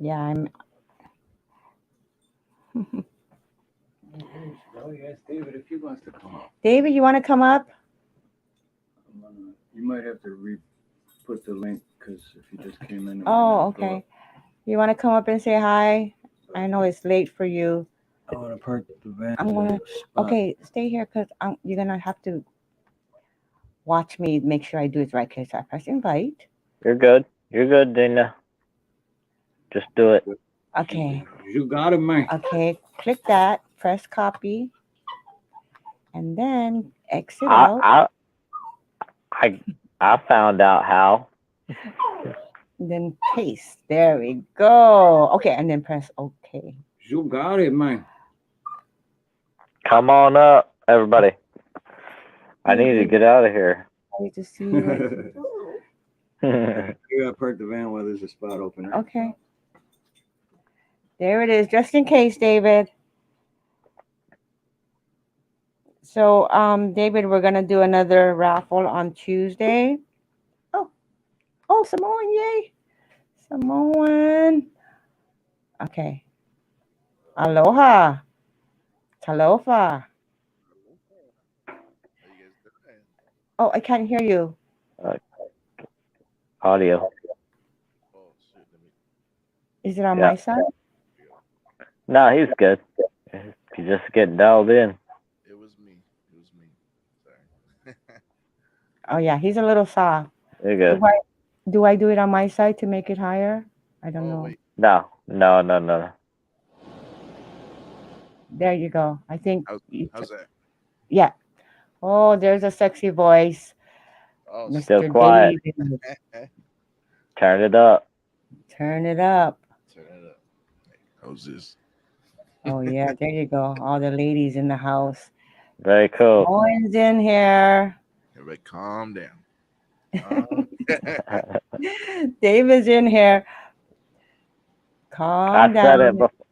Yeah, I'm. Oh, yes, David, if he wants to come up. David, you want to come up? You might have to put the link because if you just came in, it might Oh, not go okay. up. You want to come up and say hi? I know it's late for you. I want to park the van I'm in gonna. the spot. Okay, stay here because you're gonna have to watch me make sure I do it right. Cause I press invite. You're good. You're good, Dana. Just do it. Okay. You got it, man. Okay. Click that. Press copy, and then exit I out. I I I found out how. And then paste. There we go. Okay, and then press OK. You got it, man. Come on up, everybody. I Hey, need to David, get out of here. I need to see you. You got to park the van while there's a spot open, right? Okay. There it is, just in case, David. So, David, we're gonna do another raffle on Tuesday. Oh, oh, Samoan, yay! Samoan. Okay. Aloha. Talofa. Oh, I can't hear you. Uh, Audio. Is it on Yeah. my side? No, he's good. You just get dialed in. Oh yeah, he's a little soft. You're Do good. I do I do it on my side to make it higher? I don't know. No, no, no, no. There you go. I think yeah. Oh, there's a sexy voice. Still Mr. quiet. David. Turn it up. Turn it up. Oh yeah, there you go. All the ladies in the house. Very cool. Owen's in here. David's in here. Calm down.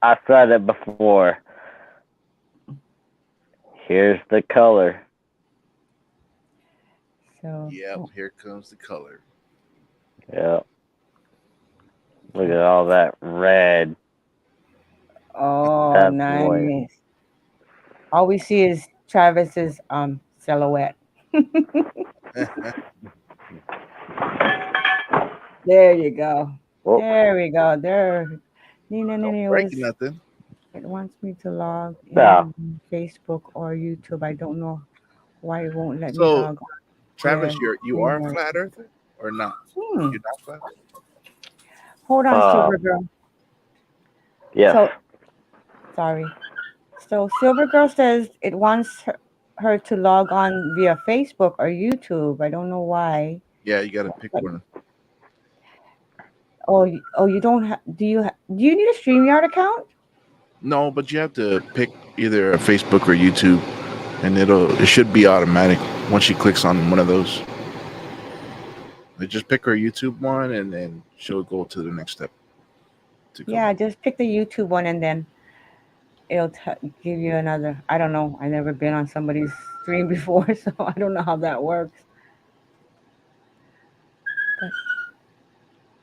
I said it before. Here's the color. So Yeah. Look at all that red. oh That's white. nice. All we see is Travis's silhouette. There you go. Whoop. There we go. There. Nina Nina was it wants me to log No. in Facebook or YouTube. I don't know why it won't let me log on. Here. Hmm. Hold on, Uh, Silver Girl. yes. So sorry. So Silver Girl says it wants her to log on via Facebook or YouTube. I don't know why. But, oh, you don't have. Do you need a Streamyard account? It should be automatic once she clicks on one of those. They just pick her YouTube one, and then she'll go to the next step. Yeah, just pick the YouTube one and then it'll give you another. I don't know. I've never been on somebody's stream before, so I don't know how that works. But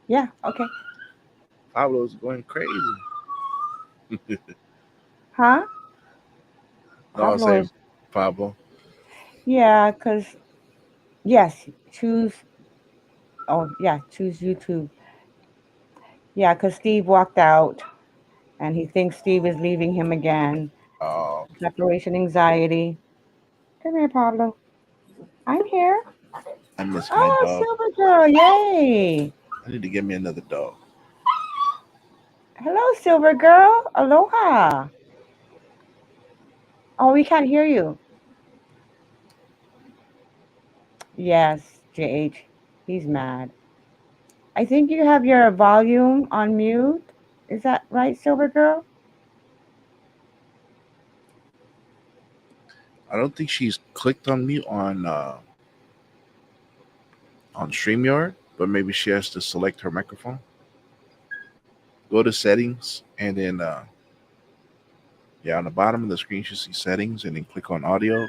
yeah, okay. Pablo's going crazy. Huh? No, I'll Pablo say is. Pablo. Yeah, because, yes, choose. Oh, yeah, choose YouTube. Yeah, because Steve walked out and he thinks Steve is leaving him again. Oh, Separation anxiety. Come here, Pablo. I'm here. I miss my Oh, dog. Silver Girl. Yay. I need to get me another dog. Hello, Silver Girl. Aloha. Oh, we can't hear you. Yes, JH. He's mad. I think you have your volume on mute. Is that right, Silver Girl? I don't think she's clicked on mute on StreamYard, but maybe she has to select her microphone. Go to settings and then yeah, on the bottom of the screen you should see settings and then click on audio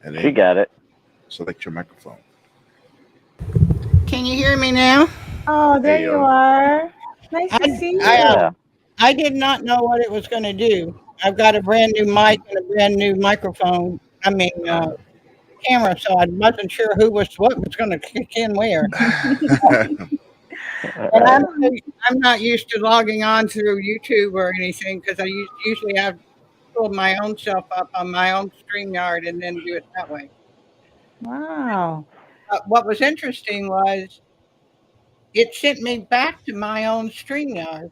and She then got it. select your microphone. Can you hear me now? Oh, There there you you go. are. Nice to see you. Yeah. I did not know what it was going to do. I've got a brand new mic and a brand new microphone. I mean, camera, so I wasn't sure what was going to kick in where. And I'm not used to logging on through YouTube or anything because I usually have to pull my own self up on my own StreamYard and then do it that way. Wow. But what was interesting was it sent me back to my own StreamYard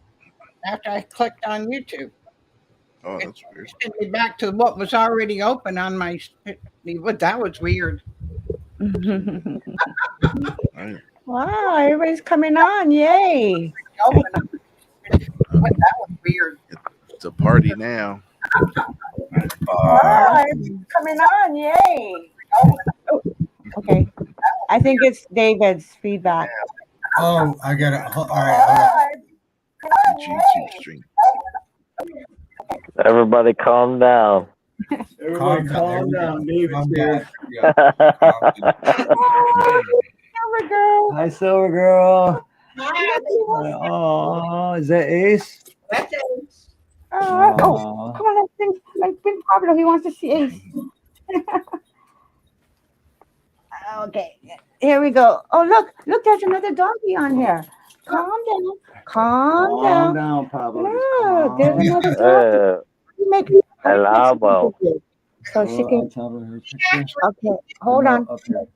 after I clicked on YouTube. Oh, It that's weird. sent me back to what was already open on my. That was weird. Right. Wow, everybody's coming on. Yay. Open. That was weird. It's a party now. Wow, everybody's coming on. Yay. Oh, okay. I think it's David's feedback. Oh, I got it. All right. YouTube stream. Everybody calm down. Everybody calm down. David's here. Silver Girl. Hi, Silver Girl. Oh, is that Ace? That's it. Oh, come on, let's bring Pablo. He wants to see Ace. Okay, here we go. Oh, look, there's another doggy on here. Calm down. Calm down, Pablo. Look, there's another doggy. You make her Hello. so she can. Tell her her picture. Okay, hold on. Up here.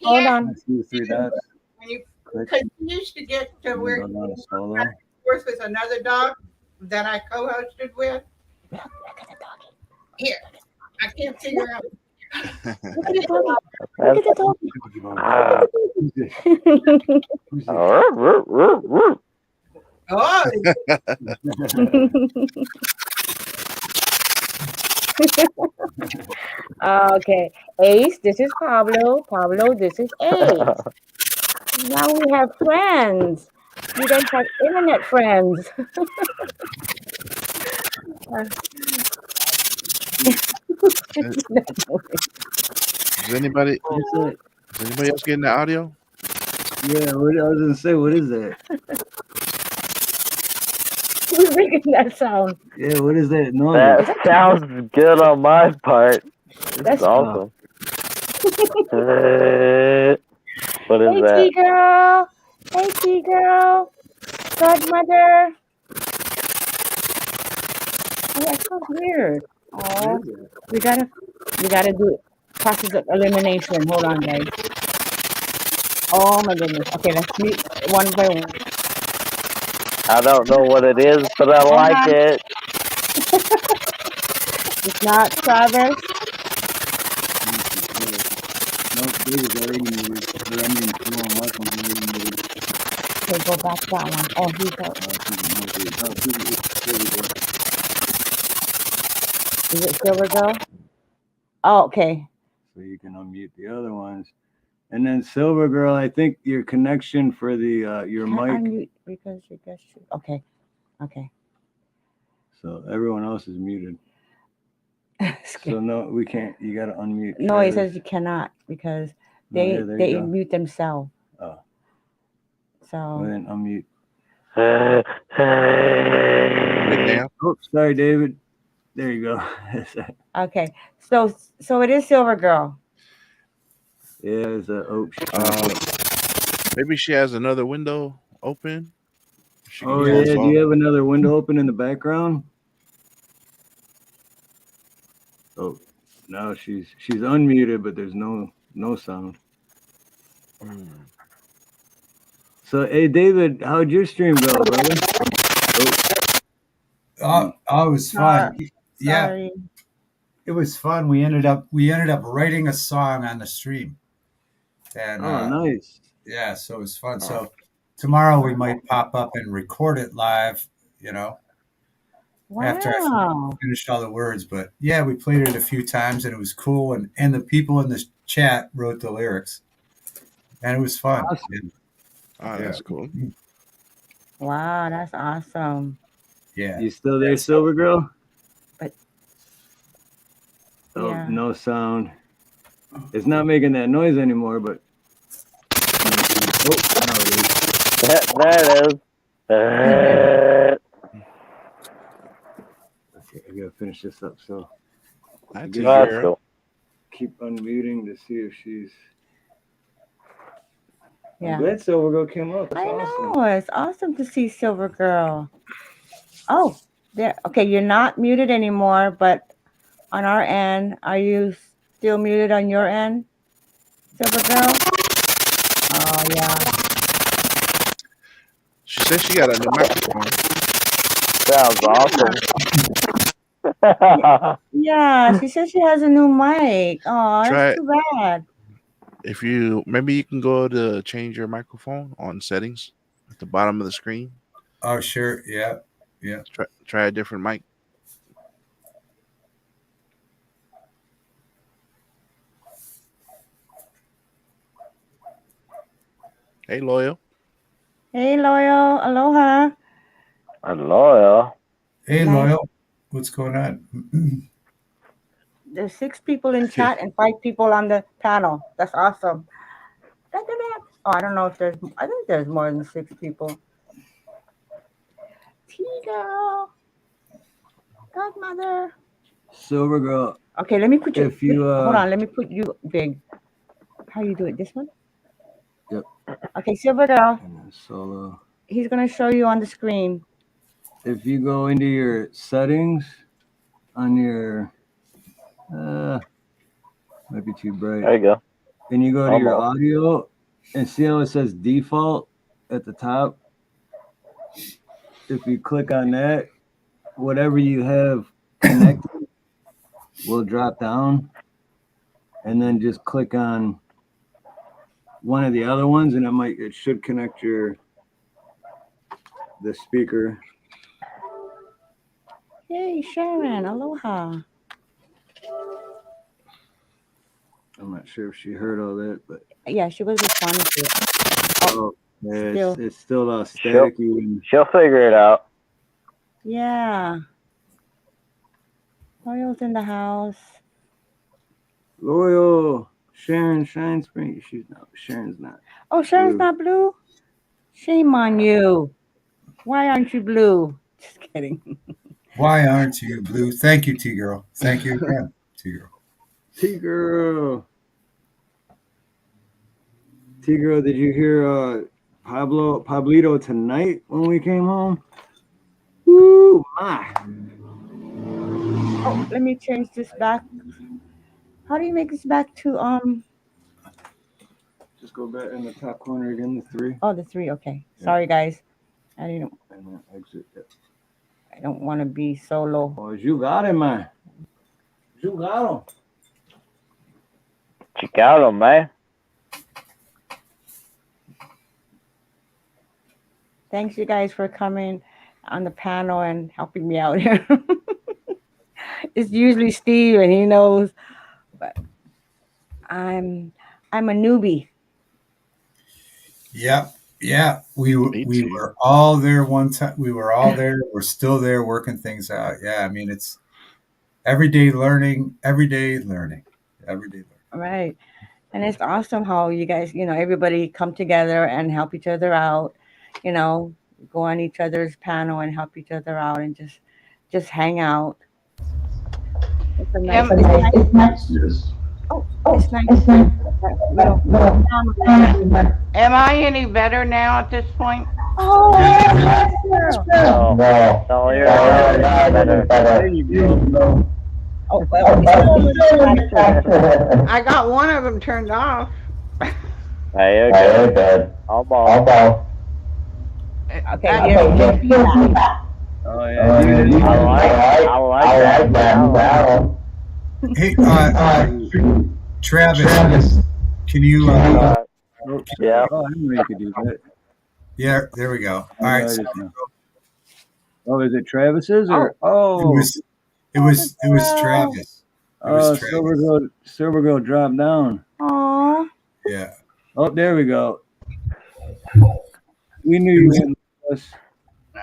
Hold on. See the three dots. When you Click. used to get to where Go down to solo. forth with another dog that I co-hosted with. Here, I can't figure out. Look at the doggy. Look at the doggy. Okay, Ace, this is Pablo. Pablo, this is Ace. Now we have friends. You guys have internet friends. Is anybody else getting the audio? Yeah, what I was gonna say, what is that? Who's making that sound? Yeah, what is that noise? That sounds good on my part. That's It's awesome. What is Hey, that? T-girl. Hey, T-girl. Godmother. Oh, that's so weird. Oh, we gotta do process of elimination. Hold on, guys. Oh my goodness. Okay, let's meet one by one. I don't know what it is, but I like it. It's not Travis. No, David's already muted. But I mean, come on, Michael's already muted. Okay, go back to that one. Oh, he's out. Is it Silver Girl? Oh, okay. So you can unmute the other ones. And then Silver Girl, I think your connection for the your Can't mic. unmute because you guys should. Okay. Okay. So everyone else is muted. So no, we can't. You got to unmute. No, it says you cannot because they go. mute themselves. Oh. So Well, then unmute. Oh, sorry, David. There you go. okay. So it is Silver Girl. Yeah, it's a maybe she has another window open. Oh yeah, do you have another window open in the background? Oh, no, she's unmuted, but there's no sound. So, hey, David, how'd your stream go, brother? Oh, it was fun. Yeah, Sorry. it was fun. We ended up writing a song on the stream. And nice. Yeah, so it was fun. So tomorrow we might pop up and record it live, you know, after I Wow. finished all the words. But yeah, we played it a few times and it was cool. And the people in the chat wrote the lyrics, and it was fun. Awesome. Ah, Yeah. that's cool. Wow, that's awesome. Yeah. You still there, Silver Girl? But Oh, yeah. no sound. It's not making that noise anymore, but oh, now it is. There it is. Okay, I gotta finish this up. So Hi, I T guess That's Girl. cool. keep unmuting to see if she's. Yeah. I'm glad Silver Girl came up. That's I awesome. know. It's awesome to see Silver Girl. Oh, there. Okay, you're not muted anymore, but on our end, are you still muted on your end, Silver Girl? Oh, yeah. She said she got a new microphone. Sounds awesome. Yeah, she says she has a new mic. Oh, Try that's it. too bad. If you maybe you can go to change your microphone on settings at the bottom of the screen. Oh, sure. Yeah. Yeah. Try a different mic. Hey, Loyal. Hey, Loyal. Aloha. Aloha. Hey, Nice. Loyal. What's going on? There's 6 people in chat and 5 people on the panel. That's awesome. Oh, I don't know if there's. I think there's more than 6 people. T-girl. Godmother. Silver Girl. Okay, let me put you. If you Hold on, let me put you big. How you do it? This one? Yep. Okay, Silver Girl. And then solo. He's gonna show you on the screen. If you go into your settings on your might be too bright. There you go. And you go to your Almost. audio and see how it says default at the top. If you click on that, whatever you have connected will drop down, and then just click on one of the other ones, and it should connect the speaker. Hey, Sharon. Aloha. I'm not sure if she heard all that, but Yeah, she was responding to it. oh, yeah, it's still staticky. She'll figure it out. Yeah. Loyal's in the house. Loyal, Sharon Shine Spring. Sharon's not. Oh, Sharon's Blue. not blue? Shame on you. Why aren't you blue? Just kidding. Why aren't you blue? Thank you, T Girl. Thank you again, T Girl. T-Girl. T-Girl, did you hear Pablito tonight when we came home? Woo, my. Oh, let me change this back. How do you make this back to Just go back in the top corner again, the 3. Oh, the 3, okay. Yeah. Sorry guys. I didn't And then exit it. I don't want to be solo. Oh, you got it, man. You got him. Check out him, man. Thanks you guys for coming on the panel and helping me out here. It's usually Steve and he knows, but I'm a newbie. Yeah, yeah. We Me too. were all there one time. We were all there. We're still there working things out. Yeah, I mean it's everyday learning, everyday learning, everyday learning. Right. And it's awesome how you guys, everybody come together and help each other out, go on each other's panel and help each other out and just hang out. It's a nice, It's nice. it's nice. Am I any better now at this point? Oh, No, no, you're not better. There you go. oh, well, I got one of them turned off. Hey, you're good. Almost. okay, yeah, feedback. Oh, yeah. You did. I like that. Hey, Travis, can you Oh, Yeah. oh, I didn't know you could do that. Yeah, there we go. I All right. got So it now. Oh, is it Travis's or? it Oh, was Travis. It was Travis. Silver Girl dropped down. Aw. Yeah. Oh, there we go. We knew It you was, wouldn't lose us.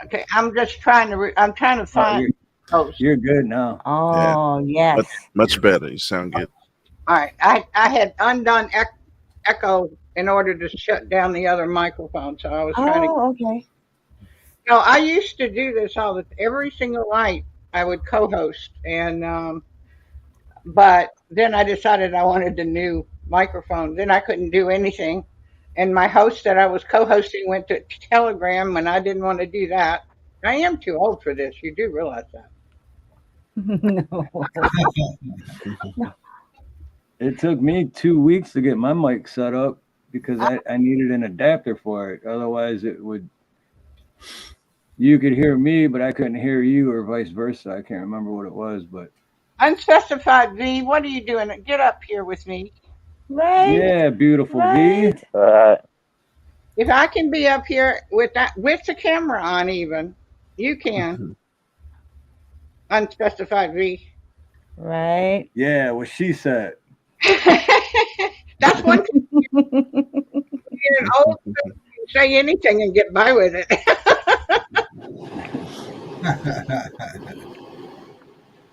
Okay, I'm just trying to. I'm trying to Oh, find those. you're good now. Oh, yes. Much better. You sound good. All right, I had undone echo in order to shut down the other microphone, so I was trying to. Oh, okay. No, I used to do this every single night. I would co-host, and but then I decided I wanted a new microphone. Then I couldn't do anything, and my host that I was co-hosting went to Telegram when I didn't want to do that. I am too old for this. You do realize that. No. It took me 2 weeks to get my mic set up because I needed an adapter for it. Otherwise, it would. You could hear me, but I couldn't hear you, or vice versa. I can't remember what it was, but Unspecified V, what are you doing? Get up here with me. Right. yeah, beautiful Right. V. If I can be up here with the camera on, even you can. Unspecified V. Right. Yeah, what she said. That's one thing. You're an old person, you can say anything and get by with it.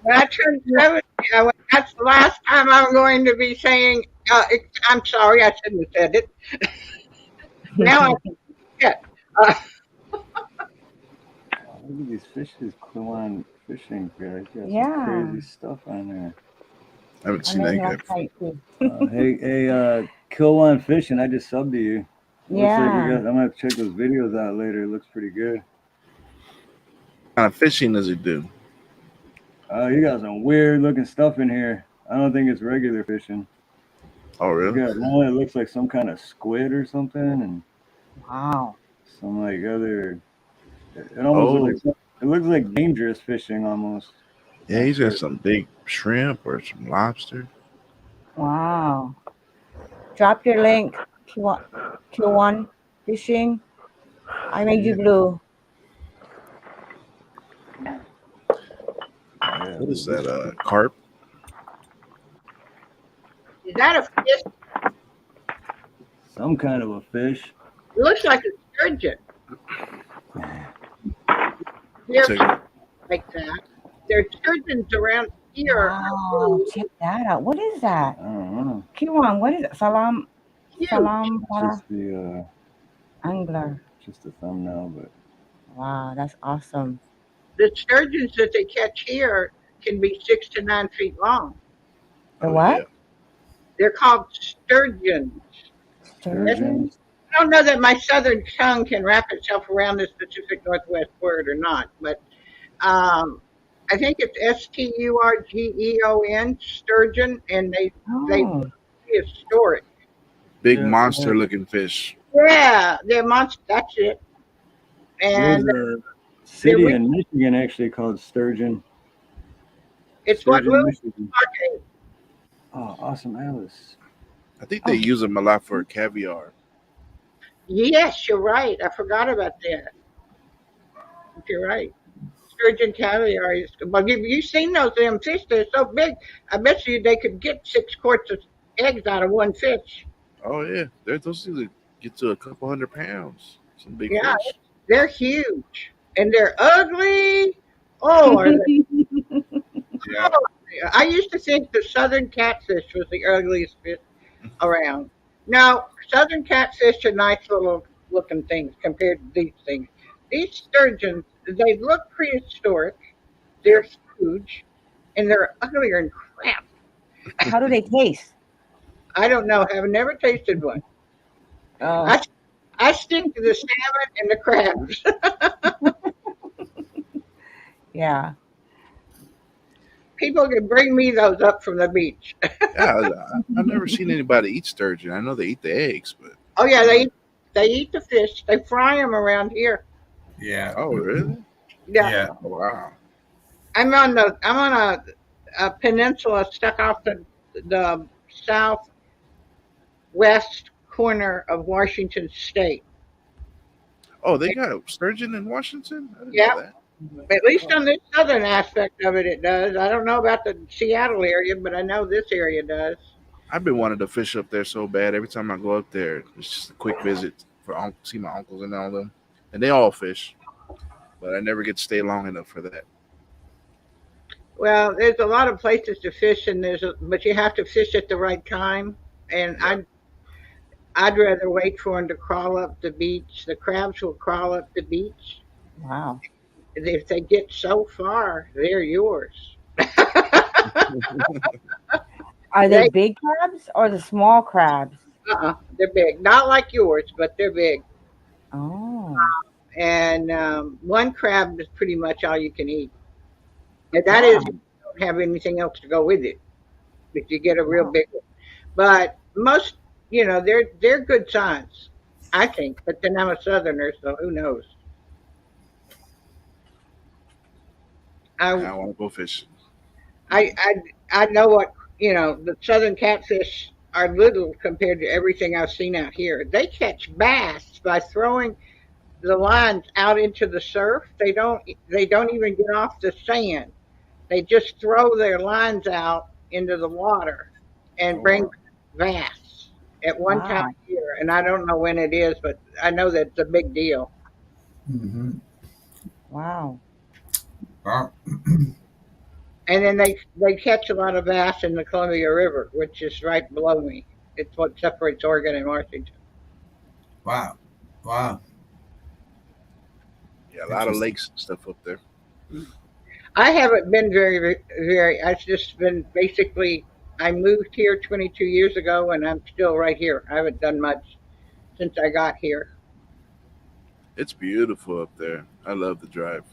When I turned 70, I went, that's the last time I'm going to be saying, I'm sorry, I shouldn't have said it. Now I can forget. Look at these fishes, Quillan fishing guys. Got Yeah. some crazy stuff on there. I haven't seen that yet. Hey, Quillan fishing. I just subbed to you. Yeah. I'm gonna have to check those videos out later. It looks pretty good. What kind of fishing does it do? You got some weird looking stuff in here. I don't think it's regular fishing. Oh, You really? got one that looks like some kind of squid or something, and Wow. some like other. It almost looks like it looks like dangerous fishing almost. Yeah, he's got some big shrimp or some lobster. Wow. Drop your link. Q1 fishing. I made you blue. Yeah, What is that? Carp? Is that a fish? some kind of a fish. It looks like a sturgeon. They're like that. There's sturgeons around here. Wow. Check that out. What is that? I don't know. Q1, what is it? Salam. Huge. Salam. Just the Angler. just the thumbnail, but Wow, that's awesome. The sturgeons that they catch here can be 6 to 9 feet long. The what? They're called sturgeons. sturgeons. I don't know that my southern tongue can wrap itself around this Pacific Northwest word or not, but I think it's Sturgeon, sturgeon, and they store it. Big monster looking fish. Yeah, they're monster. That's it. And There's a city in Michigan actually called Sturgeon. it's Sturgeon, what Michigan. Oh, awesome, Alice. I think they use them a lot for caviar. Yes, you're right. I forgot about that. You're right. Sturgeon caviar is. Well, have you seen those damn fish? They're so big. I bet you they could get 6 quarts of eggs out of one fish. Oh yeah, those things get to a couple 100 pounds. Some big Yeah, fish. they're huge and they're ugly. Oh, are they? Yeah. I used to think the southern catfish was the ugliest fish around. Now, southern catfish are nice little looking things compared to these things. These sturgeons, they look prehistoric. They're huge, and they're uglier than crap. How do they taste? I don't know. I've never tasted one. Oh. I stick to the salmon and the crabs. Yeah. People can bring me those up from the beach. Yeah, I've never seen anybody eat sturgeon. I know they eat the eggs, but Oh yeah, they eat the fish. They fry them around here. Yeah. oh really? Yeah. Oh, wow. I'm on a peninsula stuck off the southwest corner of Washington State. Oh, they got sturgeon in Washington. I didn't know Yeah, that. at least on the southern aspect of it, it does. I don't know about the Seattle area, but I know this area does. I've been wanting to fish up there so bad. Every time I go up there, it's just a quick visit for see my uncles and all them, and they all fish, but I never get to stay long enough for that. Well, there's a lot of places to fish, and but you have to fish at the right time. And Yeah. I'd rather wait for them to crawl up the beach. The crabs will crawl up the beach. Wow. If they get so far, they're yours. Are they They, big crabs or the small crabs? they're big, not like yours, but they're big. Oh, And one crab is pretty much all you can eat. And that is, wow. if you don't have anything else to go with it. If you get a real Wow. big one, but most, they're good size, I think. But then I'm a Southerner, so who knows? I Now I want to go fish. I I I know what the Southern catfish are little compared to everything I've seen out here. They catch bass by throwing the lines out into the surf. They don't even get off the sand. They just throw their lines out into the water and Oh bring wow. bass at one time Wow. a year. And I don't know when it is, but I know that it's a big deal. Mm-hmm. Wow. Wow. And then they catch a lot of bass in the Columbia River, which is right below me. It's what separates Oregon and Washington. Wow. Wow. Yeah, a lot of Interesting. lakes and stuff up there. I haven't been very. I've just been basically. I moved here 22 years ago, and I'm still right here. I haven't done much since I got here. It's beautiful up there. I love the drive.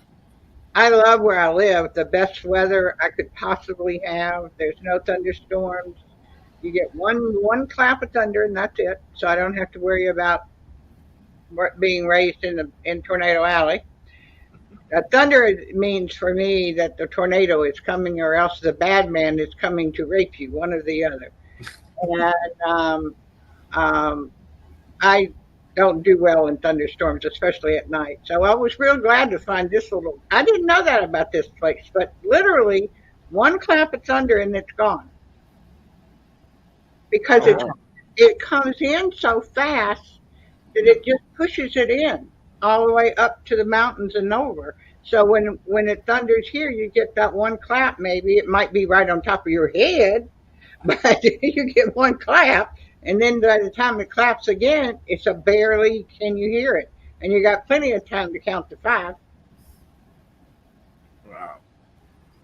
I love where I live. The best weather I could possibly have. There's no thunderstorms. You get one clap of thunder, and that's it. So I don't have to worry about being raised in Tornado Alley. Thunder means for me that the tornado is coming, or else the bad man is coming to rape you, one or the other. And um, I don't do well in thunderstorms, especially at night. So I was real glad to find this little. I didn't know that about this place, but literally one clap of thunder and it's gone because Oh it's wow. it comes in so fast that it just pushes it in all the way up to the mountains and over. So when it thunders here, you get that one clap. Maybe it might be right on top of your head, but you get one clap, and then by the time it claps again, it's a barely can you hear it, and you got plenty of time to count to five. Wow.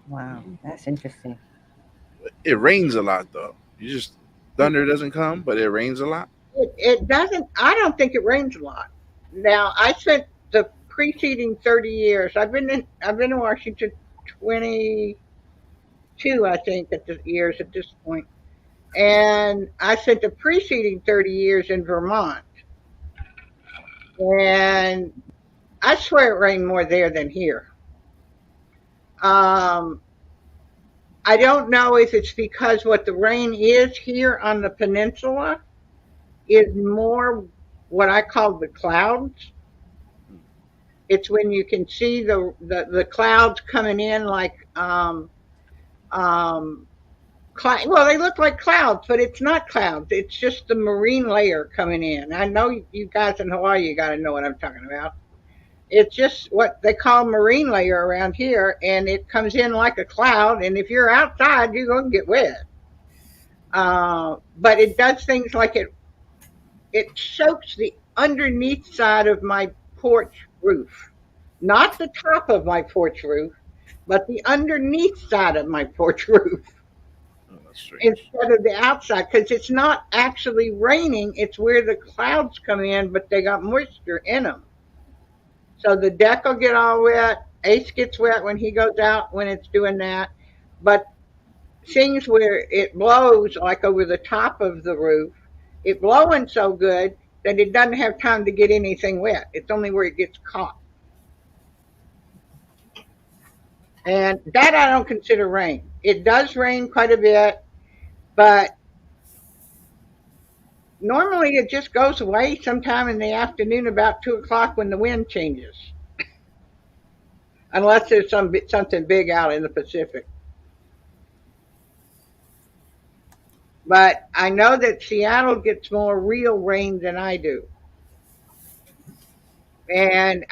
Wow. That's interesting. It rains a lot though. You just thunder doesn't come, but it rains a lot. It doesn't. I don't think it rains a lot. Now I spent the preceding 30 years. I've been in Washington 22, I think, at the years at this point. And I spent the preceding 30 years in Vermont. And I swear it rained more there than here. Um, I don't know if it's because what the rain is here on the peninsula is more what I call the clouds. It's when you can see the clouds coming in like um, well, they look like clouds, but it's not clouds. It's just the marine layer coming in. I know you guys in Hawaii, you got to know what I'm talking about. It's just what they call marine layer around here, and it comes in like a cloud. And if you're outside, you're going to get wet. But it does things like it soaks the underneath side of my porch roof, not the top of my porch roof, but the underneath side of my porch roof Oh, that's strange. instead of the outside because it's not actually raining. It's where the clouds come in, but they got moisture in them. So the deck will get all wet. Ace gets wet when he goes out when it's doing that. But things where it blows like over the top of the roof, it blowing so good that it doesn't have time to get anything wet. It's only where it gets caught. And that I don't consider rain. It does rain quite a bit, but Normally, it just goes away sometime in the afternoon, about 2 o'clock, when the wind changes, unless there's something big out in the Pacific. But I know that Seattle gets more real rain than I do, and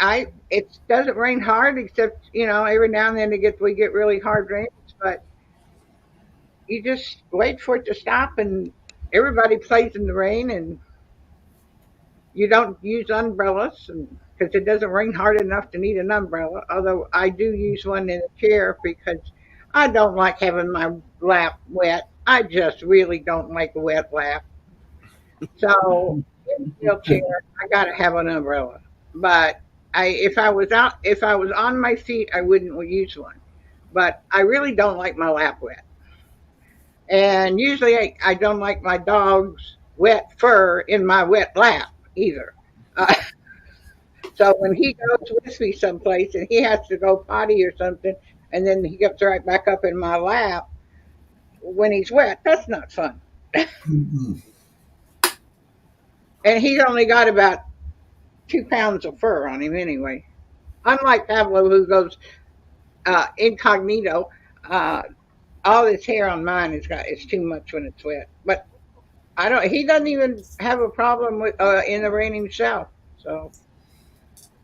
it doesn't rain hard, except every now and then we get really hard rains, but you just wait for it to stop, and everybody plays in the rain, and you don't use umbrellas, and because it doesn't rain hard enough to need an umbrella. Although I do use one in a chair because I don't like having my lap wet. I just really don't like a wet lap. So in a wheelchair, I gotta have an umbrella. But if I was on my feet, I wouldn't use one. But I really don't like my lap wet. And usually I don't like my dog's wet fur in my wet lap either. Uh, so when he goes with me someplace and he has to go potty or something, and then he gets right back up in my lap when he's wet, that's not fun. Mm-mm. And he's only got about 2 pounds of fur on him anyway. Unlike Pablo, who goes incognito, uh, all this hair on mine is too much when it's wet. But I don't. He doesn't even have a problem with in the rain himself. So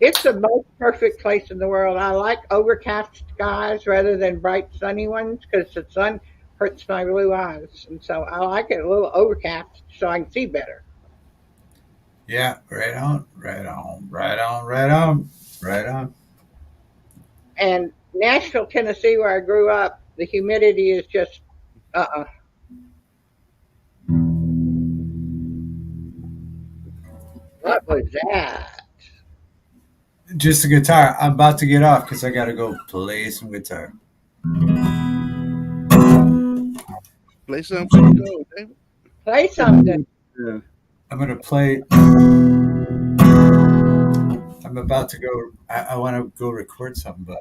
it's the most perfect place in the world. I like overcast skies rather than bright sunny ones because the sun hurts my blue eyes, and so I like it a little overcast so I can see better. Yeah, right on, right on, right on, right on, right on. And Nashville, Tennessee, where I grew up, the humidity is just uh. What was that? Just a guitar. I'm about to get off because I got to go play some guitar. Play something. Go, David. Play something. Yeah. I'm going to play. I'm about to go. I want to go record something, but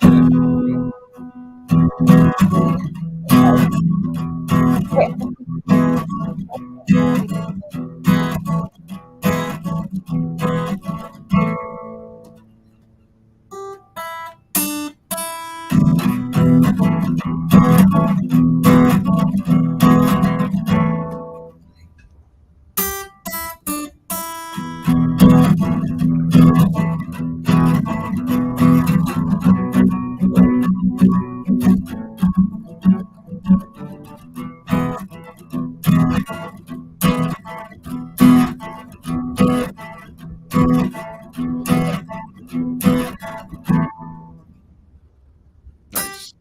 Nice.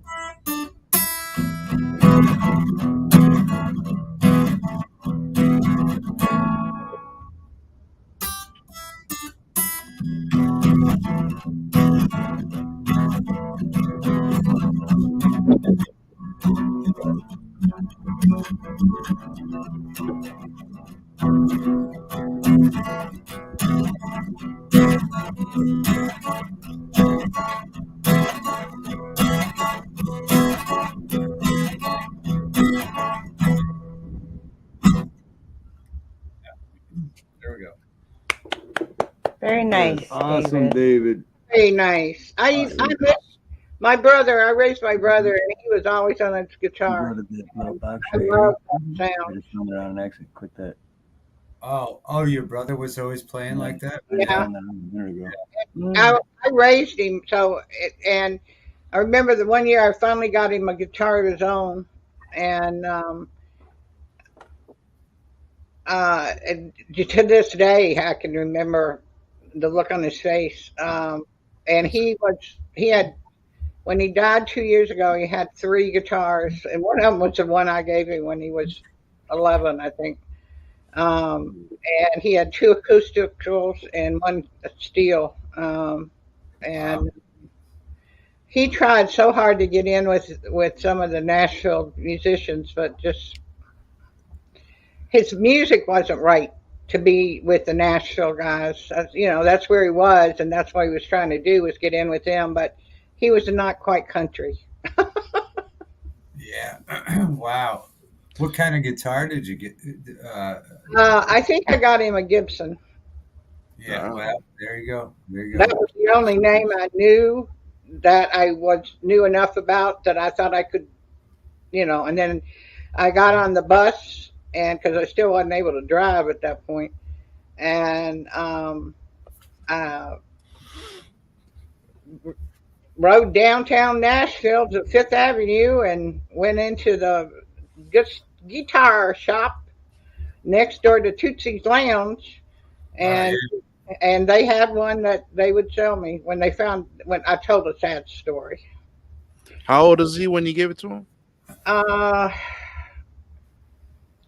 there we go. Very That's nice, awesome, David. David. Very nice. Awesome. I met my brother. I raised my brother, and he was always on his You guitar. go to that little box I right love here. that I sound. just found it on an accident. Click that. Oh, your brother was always playing Yeah. like that? I just Yeah, found that on there we go. I raised him so, and I remember the one year I finally got him a guitar of his own, and and to this day I can remember the look on his face. And he had when he died 2 years ago, he had three guitars, and one of them was the one I gave him when he was 11, I think. And he had two acousticals and one steel. Wow. And he tried so hard to get in with some of the Nashville musicians, but just his music wasn't right to be with the Nashville guys. That's where he was, and that's what he was trying to do was get in with them. But he was not quite country. Yeah. Wow. What kind of guitar did you get? Uh, I think I got him a Gibson. yeah, well, there you go. There you That go. was the only name I knew that I was knew enough about that I thought I could, And then I got on the bus, and because I still wasn't able to drive at that point, and I rode downtown Nashville to Fifth Avenue and went into the guitar shop next door to Tootsie's Lounge, Yeah. and they had one that they would sell me when I told a sad story. How old is he when you gave it to him? Uh,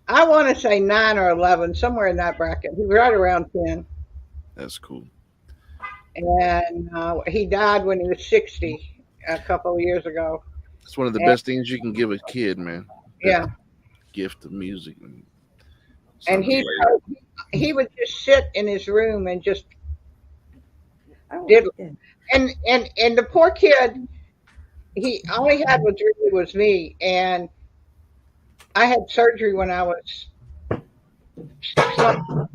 I want to say 9 or 11, somewhere in that bracket. He was right around 10, That's cool. and he died when he was 60 a couple of years ago. It's one of the And, best things you can give a kid, man. yeah, That gift of music. And and something he would just sit in his room and just Oh, did. yeah. And the poor kid, he all he had was me, and I had surgery when I was 6 months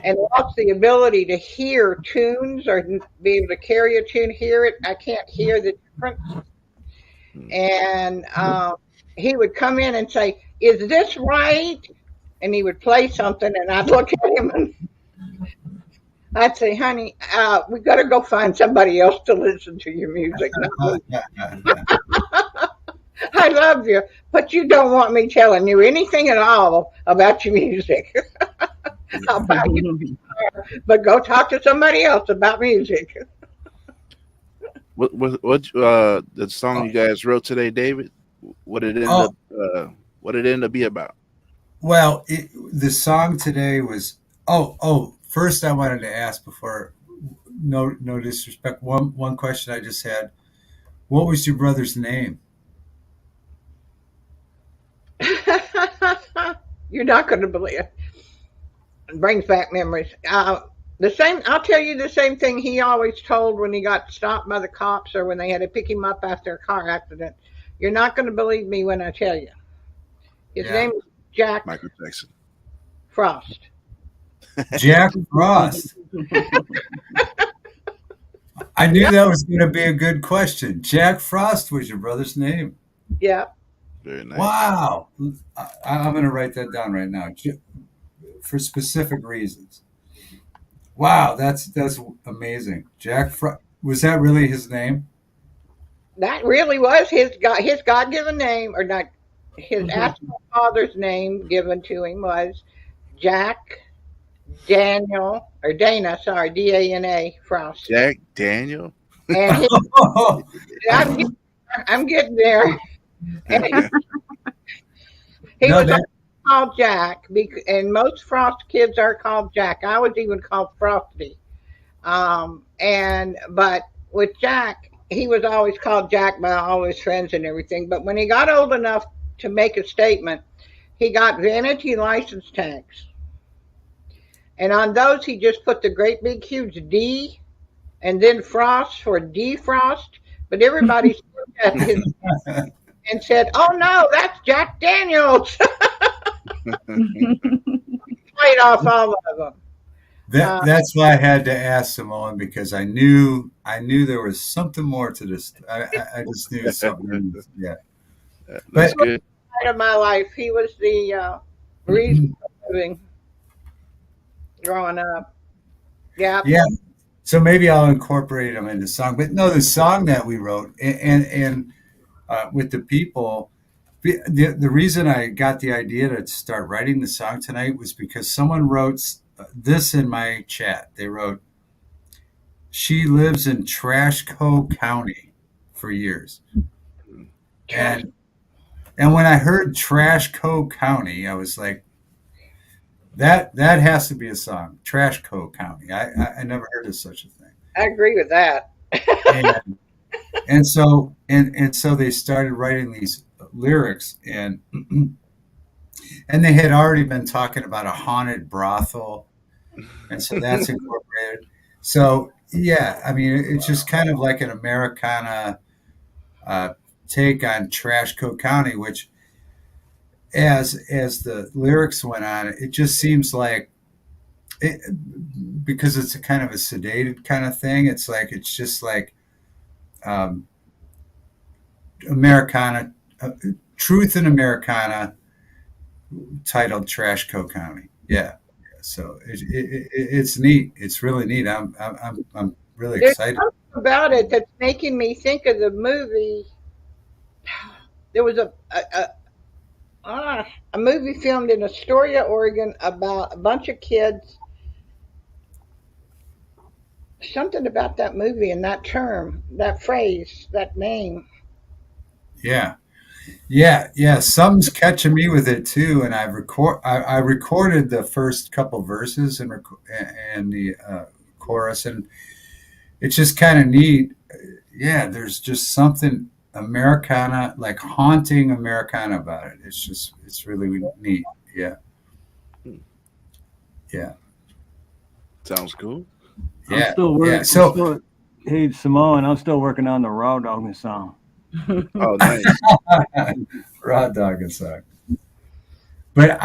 and lost the ability to hear tunes or be able to carry a tune, hear it. I can't hear the difference. And he would come in and say, "Is this right?" And he would play something, and I'd look at him and I'd say, "Honey, we got to go find somebody else to listen to your music." I love you, but you don't want me telling you anything at all about your music. About you, but go talk to somebody else about music. what the song you guys wrote today, David? What it ended Oh, up what it ended up be about? well, the song today was. Oh. First, I wanted to ask before. No disrespect. One question I just had. What was your brother's name? You're not going to believe it. It brings back memories. The same. I'll tell you the same thing he always told when he got stopped by the cops or when they had to pick him up after a car accident. You're not going to believe me when I tell you. His Yeah, name is Jack Michael Jackson. Frost. Jack Frost. I knew that was going to be a good question. Jack Frost was your brother's name. Yeah. Very nice. Wow. I'm going to write that down right now for specific reasons. Wow, that's amazing. Was that really his name? That really was his God given name, or not his actual father's name given to him was Jack Daniel or Dana, sorry, Dana Frost. Jack Daniel. And I'm getting there. And he No, was that called Jack, and most Frost kids are called Jack. I was even called Frosty. But with Jack, he was always called Jack by all his friends and everything. But when he got old enough to make a statement, he got vanity license tags. And on those, he just put the great big huge D and then Frost for defrost. But everybody looked at his and said, "Oh no, that's Jack Daniels." Played off all of them. that's why I had to ask Simone because I knew there was something more to this. I just knew something. Yeah, That's but good. Of my life, he was the reason for living growing up. Yeah. yeah. So maybe I'll incorporate them in the song. But no, the song that we wrote and with the people. The reason I got the idea to start writing the song tonight was because someone wrote this in my chat. They wrote, "She lives in Trashco County for years." And when I heard Trashco County, I was like, that has to be a song, Trashco County. I never heard of such a thing. I agree with that. And so they started writing these lyrics and they had already been talking about a haunted brothel, and so that's incorporated. So yeah, I mean it's just kind of like an Americana take on Trashco County, which as the lyrics went on, it just seems like it, because it's a kind of a sedated kind of thing. It's just like um, Americana, truth in Americana, titled Trash Co County. Yeah. So it's neat. It's really neat. I'm really There's excited. something about it that's making me think of the movie. There was a movie filmed in Astoria, Oregon, about a bunch of kids. Something about that movie and that term, that phrase, that name. Yeah. Yeah. Something's catching me with it too, and I recorded the first couple verses and the chorus, and it's just kind of neat. Yeah, there's just something Americana, like haunting Americana about it. It's really neat. Yeah, yeah, Sounds cool. I'm yeah, still yeah. working. So, Hey Simone, I'm still working on the Raw Dogging song. Oh, nice. raw dog and song. But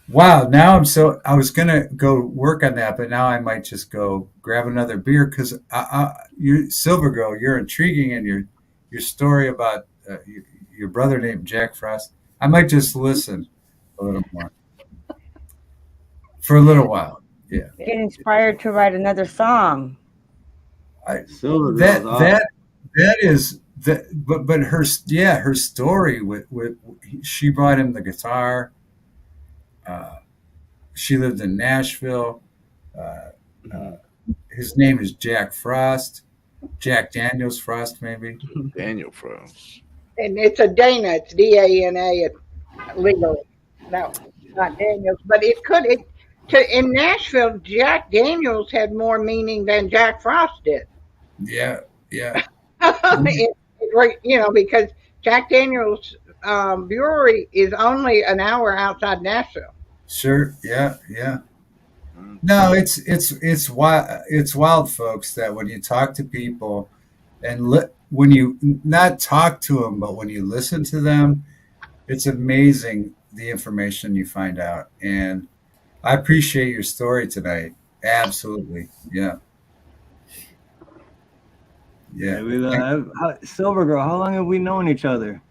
wow, now I was gonna go work on that, but now I might just go grab another beer because you, Silver Girl, you're intriguing, and your story about your brother named Jack Frost. I might just listen a little more for a little while. Yeah, Get inspired to write another song. I Silver Girl's that awesome. that is that, but her story with she brought him the guitar. Uh, she lived in Nashville. Uh, Mhm. his name is Jack Frost, Jack Daniels Frost, maybe. Daniel Frost. And it's a Dana. It's Dana legally. No, not Daniels, but it could. In Nashville, Jack Daniels had more meaning than Jack Frost did. Yeah, yeah, Because Jack Daniels brewery is only an hour outside Nashville. sure, yeah, yeah. Mm. No, it's wild. It's wild, folks. That when you talk to people, and when you not talk to them, but when you listen to them, it's amazing the information you find out. And I appreciate your story tonight. Absolutely, yeah, Yeah, yeah. Silver Girl, how long have we known each other?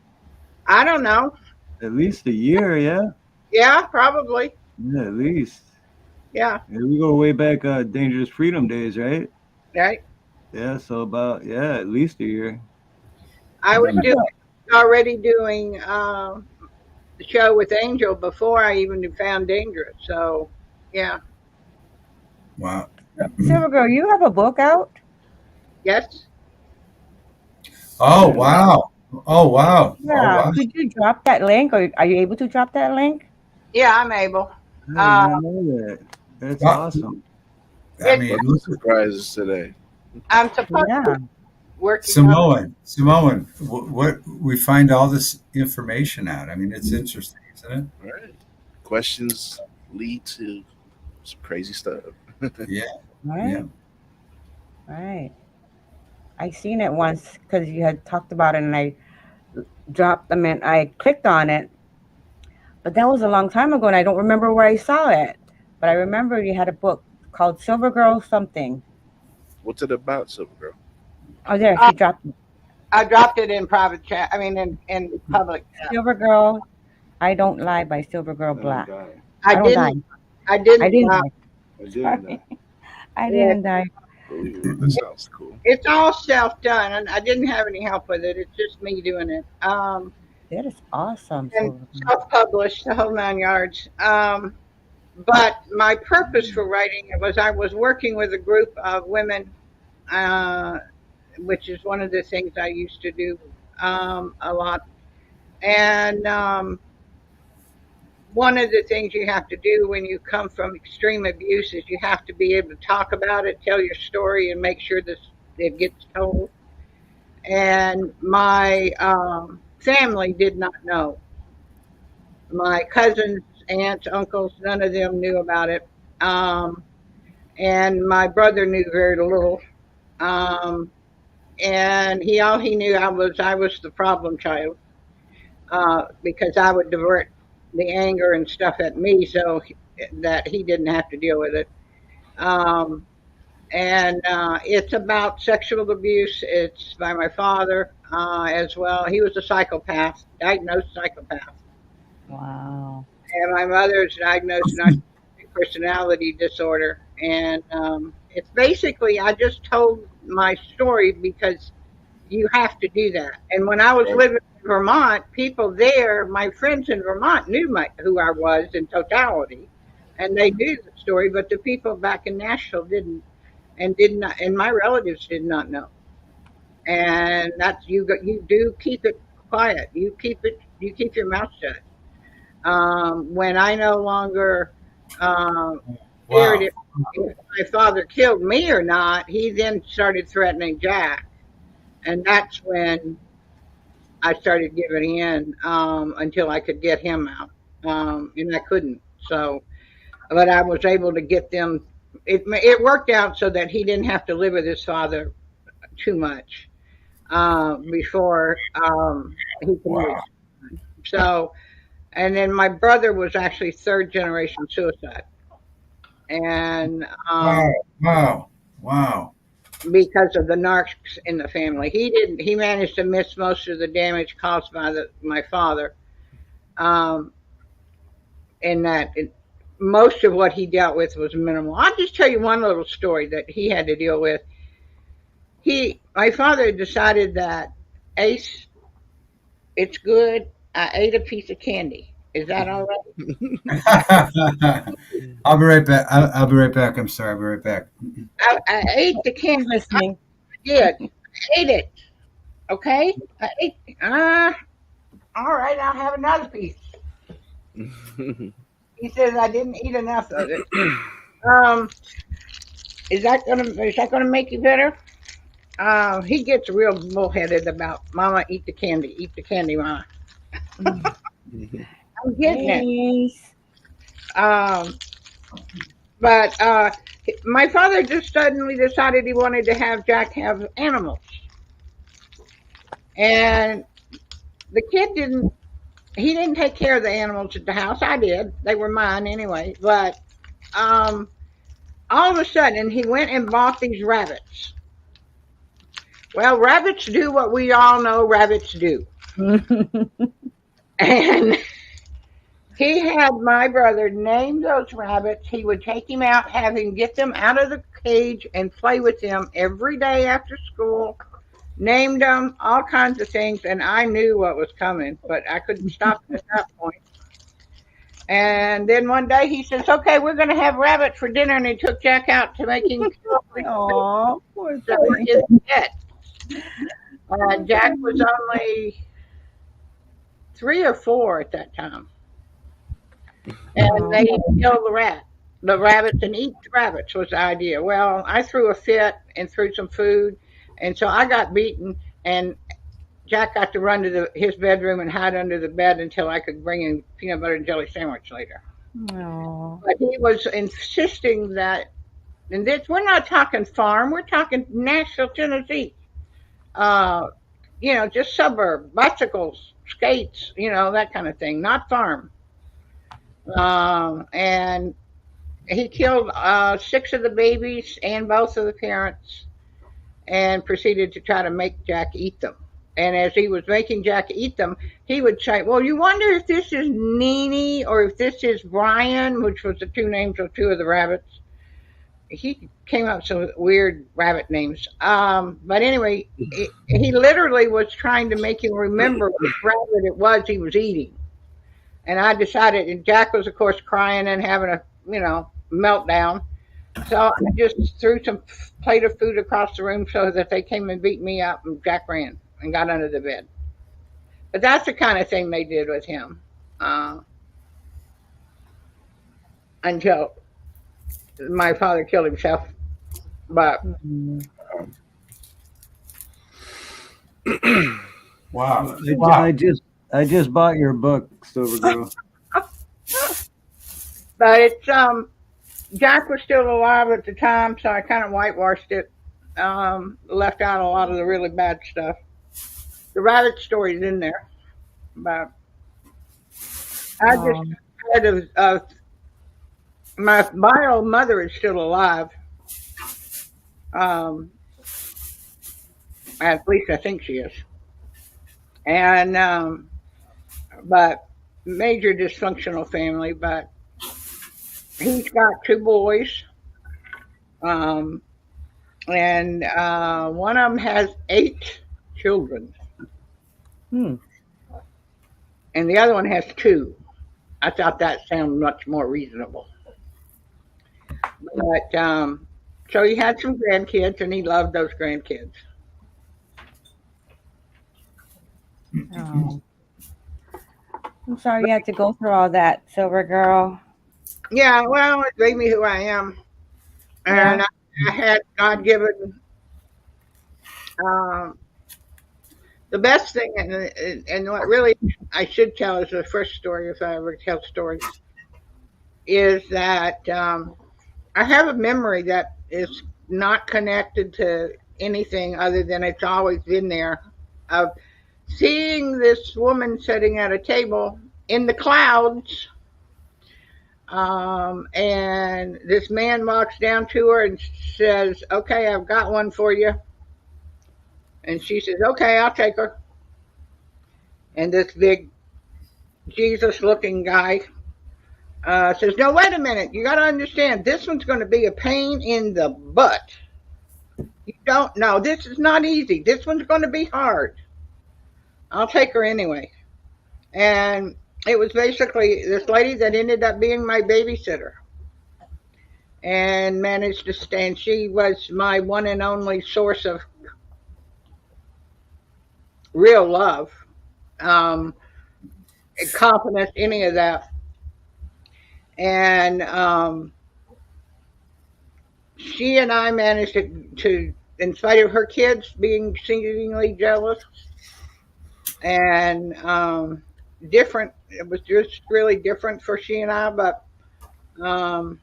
I don't know. At least a year, yeah? Yeah, probably. Yeah, at least. Yeah, Yeah, we go way back Dangerous Freedom days, right? right. Yeah, so about at least a year. I was Mm. already doing the show with Angel before I even found Dangerous. So, yeah, Wow. Silver Girl, you have a book out? yes, Oh wow. Oh wow. Oh Yeah. wow. Could you drop that link, or are you able to drop that link? yeah, I'm able. I did Uh, not know that. That's Wow. awesome. I it, mean, Lots of surprises today. I'm supposed Yeah. to be working on. Samoan, what we find all this information out. I mean, it's interesting, isn't it? All right. Questions lead to some crazy stuff. Yeah, yeah. Right. Right. I seen it once because you had talked about it, and I dropped them and I clicked on it. But that was a long time ago, and I don't remember where I saw it. But I remember you had a book called Silver Girl something. What's it about, Silver Girl? Oh, there, Uh, she dropped it. I dropped it in private chat. I mean, in public chat. Silver Girl, I Don't Lie by Silver Girl Black. I I don't die. didn't. I I didn't. didn't Uh, die. Sorry. I yeah, didn't die. Believe it. That sounds cool. it's all self done, and I didn't have any help with it. It's just me doing it. That is awesome, And Silver Girl. self published, the whole 9 yards. But my purpose for writing it was I was working with a group of women, uh, which is one of the things I used to do a lot. And one of the things you have to do when you come from extreme abuse is you have to be able to talk about it, tell your story, and make sure that it gets told. And my family did not know. My cousins, aunts, uncles, none of them knew about it. Um, and my brother knew very little. Um, and all he knew I was the problem child because I would divert the anger and stuff at me, so that he didn't have to deal with it. Um, and it's about sexual abuse. It's by my father as well. He was a psychopath, diagnosed psychopath, Wow. and my mother's diagnosed narcissistic personality disorder. And it's basically, I just told my story because you have to do that. And when I was living in Vermont, people there, my friends in Vermont, knew who I was in totality, and they knew the story. But the people back in Nashville didn't, and did not, and my relatives did not know. And that's you do keep it quiet. You keep your mouth shut. When I no longer cared Wow. if my father killed me or not, he then started threatening Jack, and that's when I started giving in until I could get him out, and I couldn't. So, but I was able to get them. It worked out so that he didn't have to live with his father too much before he committed. Wow. So, and then my brother was actually third generation suicide, and Wow. Wow. Wow. because of the narcs in the family, he didn't. He managed to miss most of the damage caused by my father. Um, in that most of what he dealt with was minimal. I'll just tell you one little story that he had to deal with. My father decided that Ace, it's good. I ate a piece of candy. Is that all right? I'll be right back. I'll be right back. I'm sorry. I'll be right back. I ate the candy. He's listening. I did. I ate it. Okay. I ate. All right. I'll have another piece. He says I didn't eat enough of it. Um, is that gonna make you better? He gets real bullheaded about Mama, eat the candy, Mama. I'm getting it. Nice. But my father just suddenly decided he wanted to have Jack have animals, and the kid didn't. He didn't take care of the animals at the house. I did. They were mine anyway. But all of a sudden, he went and bought these rabbits. Well, rabbits do what we all know rabbits do. And he had my brother name those rabbits. He would take him out, have him get them out of the cage and play with them every day after school. Named them all kinds of things, and I knew what was coming, but I couldn't stop it at that point. And then one day he says, "Okay, we're going to have rabbit for dinner," and he took Jack out to make him Aw, poor that were thing. his pet. Jack was only 3 or 4 at that time, and they kill the rabbits, and eat the rabbits was the idea. Well, I threw a fit and threw some food, and so I got beaten, and Jack got to run to his bedroom and hide under the bed until I could bring him peanut butter and jelly sandwich later. Aw. But he was insisting that, and this, we're not talking farm, we're talking Nashville, Tennessee. Just suburb, bicycles, skates, that kind of thing, not farm. And he killed 6 of the babies and both of the parents, and proceeded to try to make Jack eat them. And as he was making Jack eat them, he would say, "Well, you wonder if this is Nene or if this is Brian," which was the 2 names of 2 of the rabbits. He came up with some weird rabbit names. But anyway, he literally was trying to make him remember which rabbit it was he was eating. And I decided, and Jack was, of course, crying and having a, meltdown. So I just threw some plate of food across the room so that they came and beat me up, and Jack ran and got under the bed. But that's the kind of thing they did with him until my father killed himself. But Wow. I just bought your book, Silver Girl. but it's Jack was still alive at the time, so I kind of whitewashed it. Left out a lot of the really bad stuff. The rabbit story's in there, but I just Um, heard of my bio mother is still alive. Um, at least I think she is. And but major dysfunctional family. But he's got two boys, um, and one of them has 8 children, hmm. and the other one has 2. I thought that sounded much more reasonable. But so he had some grandkids, and he loved those grandkids. Oh, I'm sorry you had to go through all that, Silver Girl. Yeah, well, it made me who I am, and Yeah. I had God given um, the best thing, and what really I should tell is the first story, if I ever tell stories, is that I have a memory that is not connected to anything other than it's always been there, of seeing this woman sitting at a table in the clouds. And this man walks down to her and says, "Okay, I've got one for you." And she says, "Okay, I'll take her." And this big Jesus looking guy says, "No, wait a minute. You got to understand, this one's going to be a pain in the butt. You don't know. This is not easy. This one's going to be hard. I'll take her anyway." And it was basically this lady that ended up being my babysitter and managed to stay. And she was my one and only source of real love, um, confidence, any of that. And she and I managed to, in spite of her kids being seemingly jealous and different, it was just really different for she and I. But um,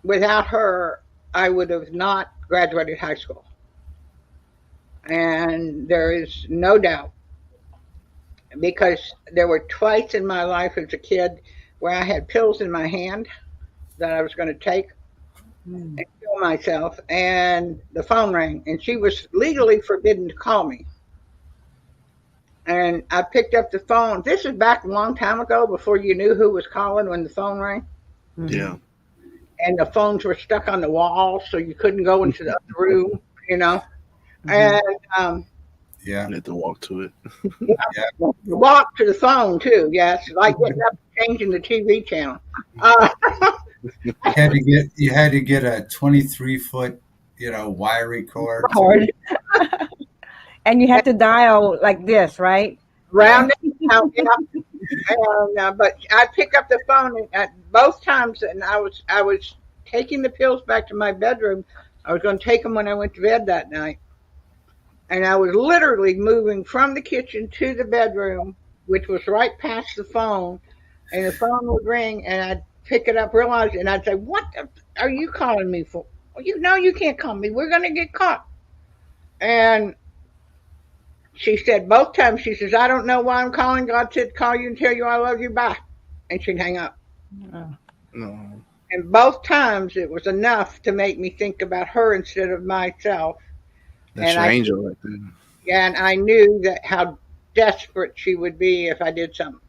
without her, I would have not graduated high school. And there is no doubt, because there were twice in my life as a kid where I had pills in my hand that I was going to take Hmm. and kill myself, and the phone rang, and she was legally forbidden to call me. And I picked up the phone. This is back a long time ago, before you knew who was calling when the phone rang. Yeah. And the phones were stuck on the wall, so you couldn't go into the other room, you know. Mhm. And Yeah. You had to walk to it. you walk to the phone too. Yes, like getting up and changing the TV channel. Uh, You had to get a 23-foot, wiry cord. Cord. And you had to dial like this, right? round it out, yeah. And, but I pick up the phone both times, and I was taking the pills back to my bedroom. I was going to take them when I went to bed that night, and I was literally moving from the kitchen to the bedroom, which was right past the phone, and the phone would ring, and I'd pick it up, realize, and I'd say, "What are you calling me for? Well, you know you can't call me. We're going to get caught." And she said both times, she says, "I don't know why I'm calling. God said call you and tell you I love you. Bye." And she'd hang up. Oh. No. And both times it was enough to make me think about her instead of myself. That's And your I angel right there. and I knew that how desperate she would be if I did something,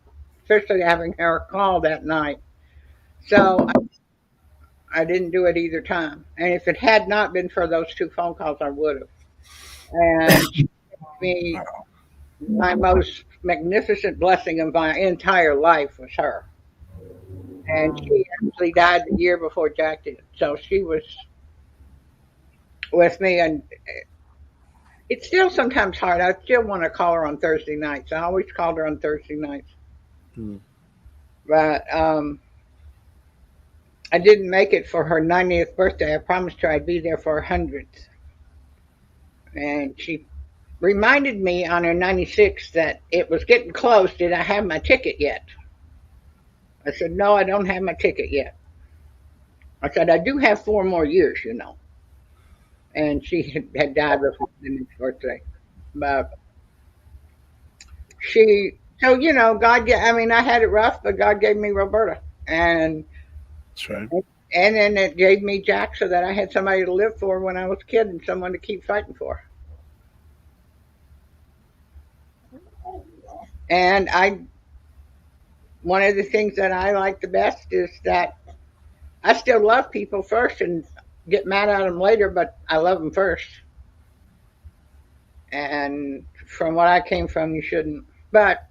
especially having her call that night. So I didn't do it either time. And if it had not been for those 2 phone calls, I would have. And she gave me my most magnificent blessing of my entire life was her. And she actually died the year before Jack did. So she was with me, and it's still sometimes hard. I still want to call her on Thursday nights. I always called her on Thursday nights. Hmm. But I didn't make it for her 90th birthday. I promised her I'd be there for her 100th. And she reminded me on her 96th that it was getting close. Did I have my ticket yet? I said, "No, I don't have my ticket yet." I said, "I do have 4 more years, you know." And she had died before the next birthday. But she So I mean, I had it rough, but God gave me Roberta, and That's right. and then it gave me Jack, so that I had somebody to live for when I was a kid and someone to keep fighting for. And one of the things that I like the best is that I still love people first and get mad at them later, but I love them first. And from what I came from, you shouldn't. But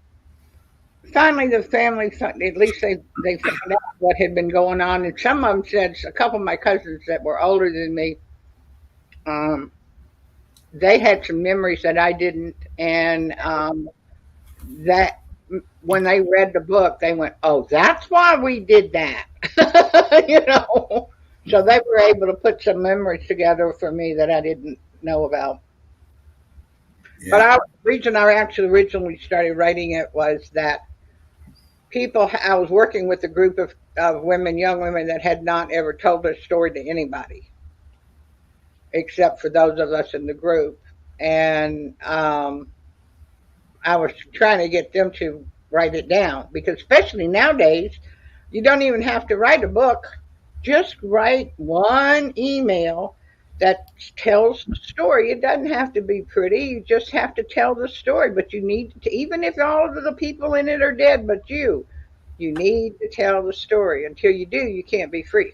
finally, the family, at least they found out what had been going on. And some of them said, a couple of my cousins that were older than me, um, they had some memories that I didn't. And that when they read the book, they went, "Oh, that's why we did that." you know. So they were able to put some memories together for me that I didn't know about. But Yeah. the reason I actually originally started writing it was that I was working with a group of women, young women, that had not ever told their story to anybody except for those of us in the group. And I was trying to get them to write it down, because especially nowadays, you don't even have to write a book. Just write one email that tells the story. It doesn't have to be pretty. You just have to tell the story. But you need to, even if all of the people in it are dead but you need to tell the story. Until you do, you can't be free.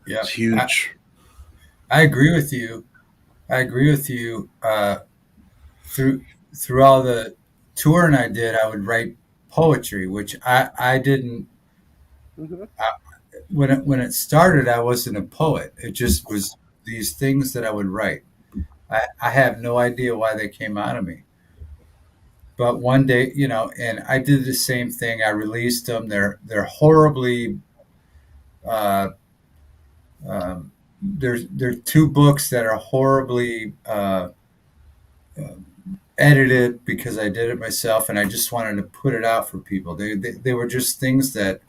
Yeah. It's huge. I agree with you. I agree with you. Through through all the touring I did, I would write poetry, which I didn't. Hmm. When it started, I wasn't a poet. It just was these things that I would write. I have no idea why they came out of me. But one day, and I did the same thing. I released them. They're horribly. Uh, there's two books that are horribly edited because I did it myself, and I just wanted to put it out for people. They were just things that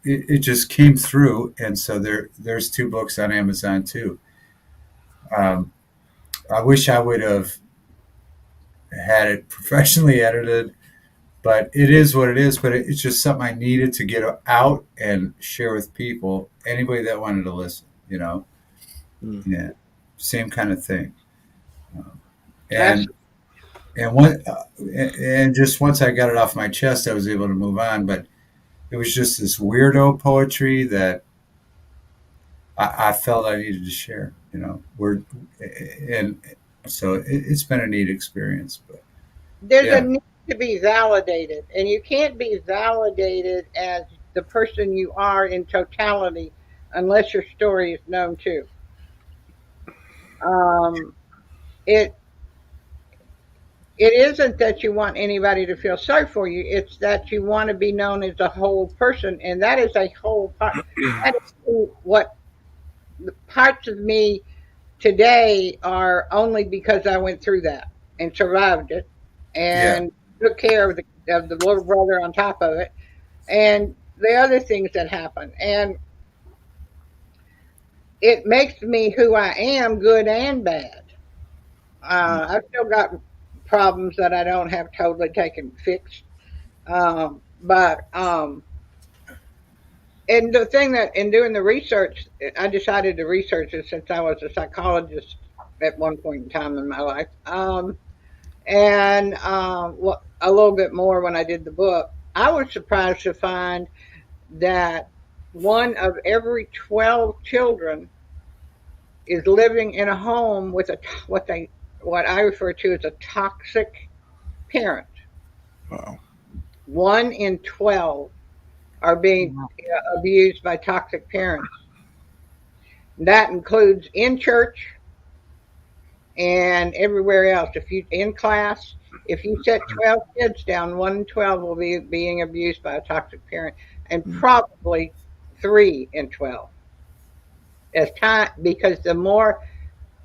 it just came through, and so there's two books on Amazon too. Um, I wish I would have had it professionally edited, but it is what it is. But it's just something I needed to get out and share with people, anybody that wanted to listen. Mm. Yeah, same kind of thing. That's And and one and just once I got it off my chest, I was able to move on. But it was just this weirdo poetry that I felt I needed to share. And so it's been a neat experience. But There's a yeah, need to be validated, and you can't be validated as the person you are in totality unless your story is known too. Um, it it isn't that you want anybody to feel sorry for you. It's that you want to be known as a whole person, and that is a whole part. That is what the parts of me today are only because I went through that and survived it, yeah, and took care of the little brother on top of it, and the other things that happen. And it makes me who I am, good and bad. I've still got problems that I don't have totally taken fixed. But and the thing that in doing the research, I decided to research it since I was a psychologist at one point in time in my life. And a little bit more when I did the book. I was surprised to find that one of every 12 children is living in a home with what I refer to as a toxic parent. Wow. 1 in 12 are being abused by toxic parents. That includes in church and everywhere else. If you in class, if you set 12 kids down, 1 in 12 will be being abused by a toxic parent, and probably 3 in 12. As time, because the more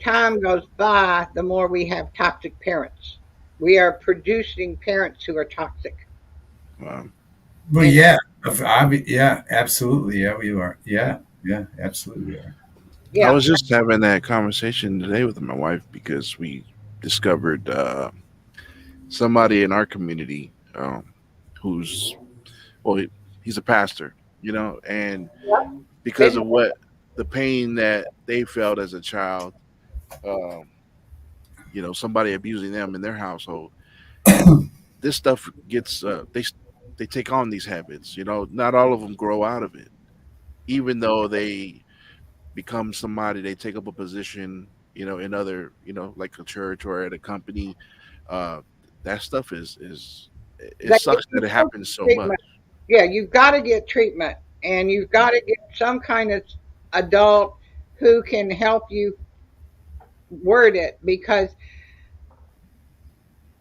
time goes by, the more we have toxic parents. We are producing parents who are toxic. Wow. well, And yeah, yeah, absolutely, yeah, we are, yeah, absolutely, we are. I yeah, was just having that conversation today with my wife because we discovered somebody in our community, who's well, he's a pastor, and because It, of what the pain that they felt as a child, um, somebody abusing them in their household, and this stuff gets they take on these habits. Not all of them grow out of it, even though they become somebody, they take up a position, in other, like a church or at a company. Uh, that stuff is it they sucks that it get happens so much. treatment. Yeah, you've got to get treatment, and you've got to get some kind of adult who can help you word it, because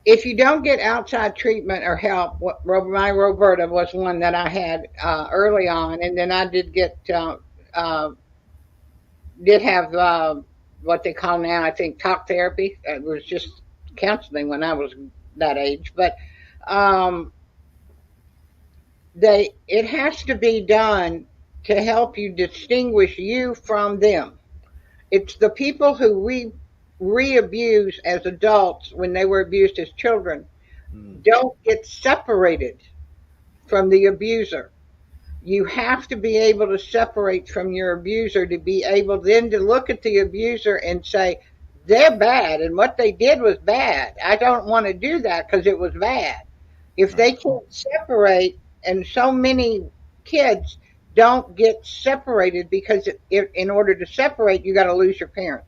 if you don't get outside treatment or help, my Roberta was one that I had early on, and then I did get uh, did have what they call now, I think, talk therapy. It was just counseling when I was that age, but um, it has to be done to help you distinguish you from them. It's the people who we re-abuse as adults when they were abused as children Mm, don't get separated from the abuser. You have to be able to separate from your abuser to be able then to look at the abuser and say, they're bad and what they did was bad. I don't want to do that because it was bad. If right. they can't separate, and so many kids don't get separated because in order to separate, you got to lose your parent.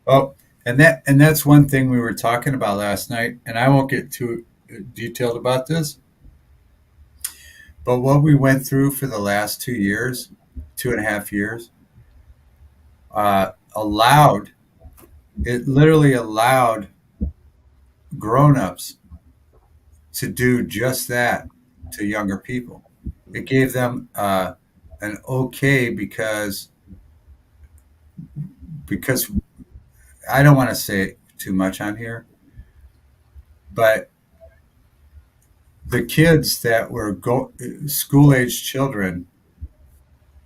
Oh, and that's one thing we were talking about last night, and I won't get too detailed about this, but what we went through for the last 2 years, 2.5 years, allowed it literally allowed grown-ups to do just that to younger people. It Mm, gave them an okay because I don't want to say too much on here, but the kids that were school age children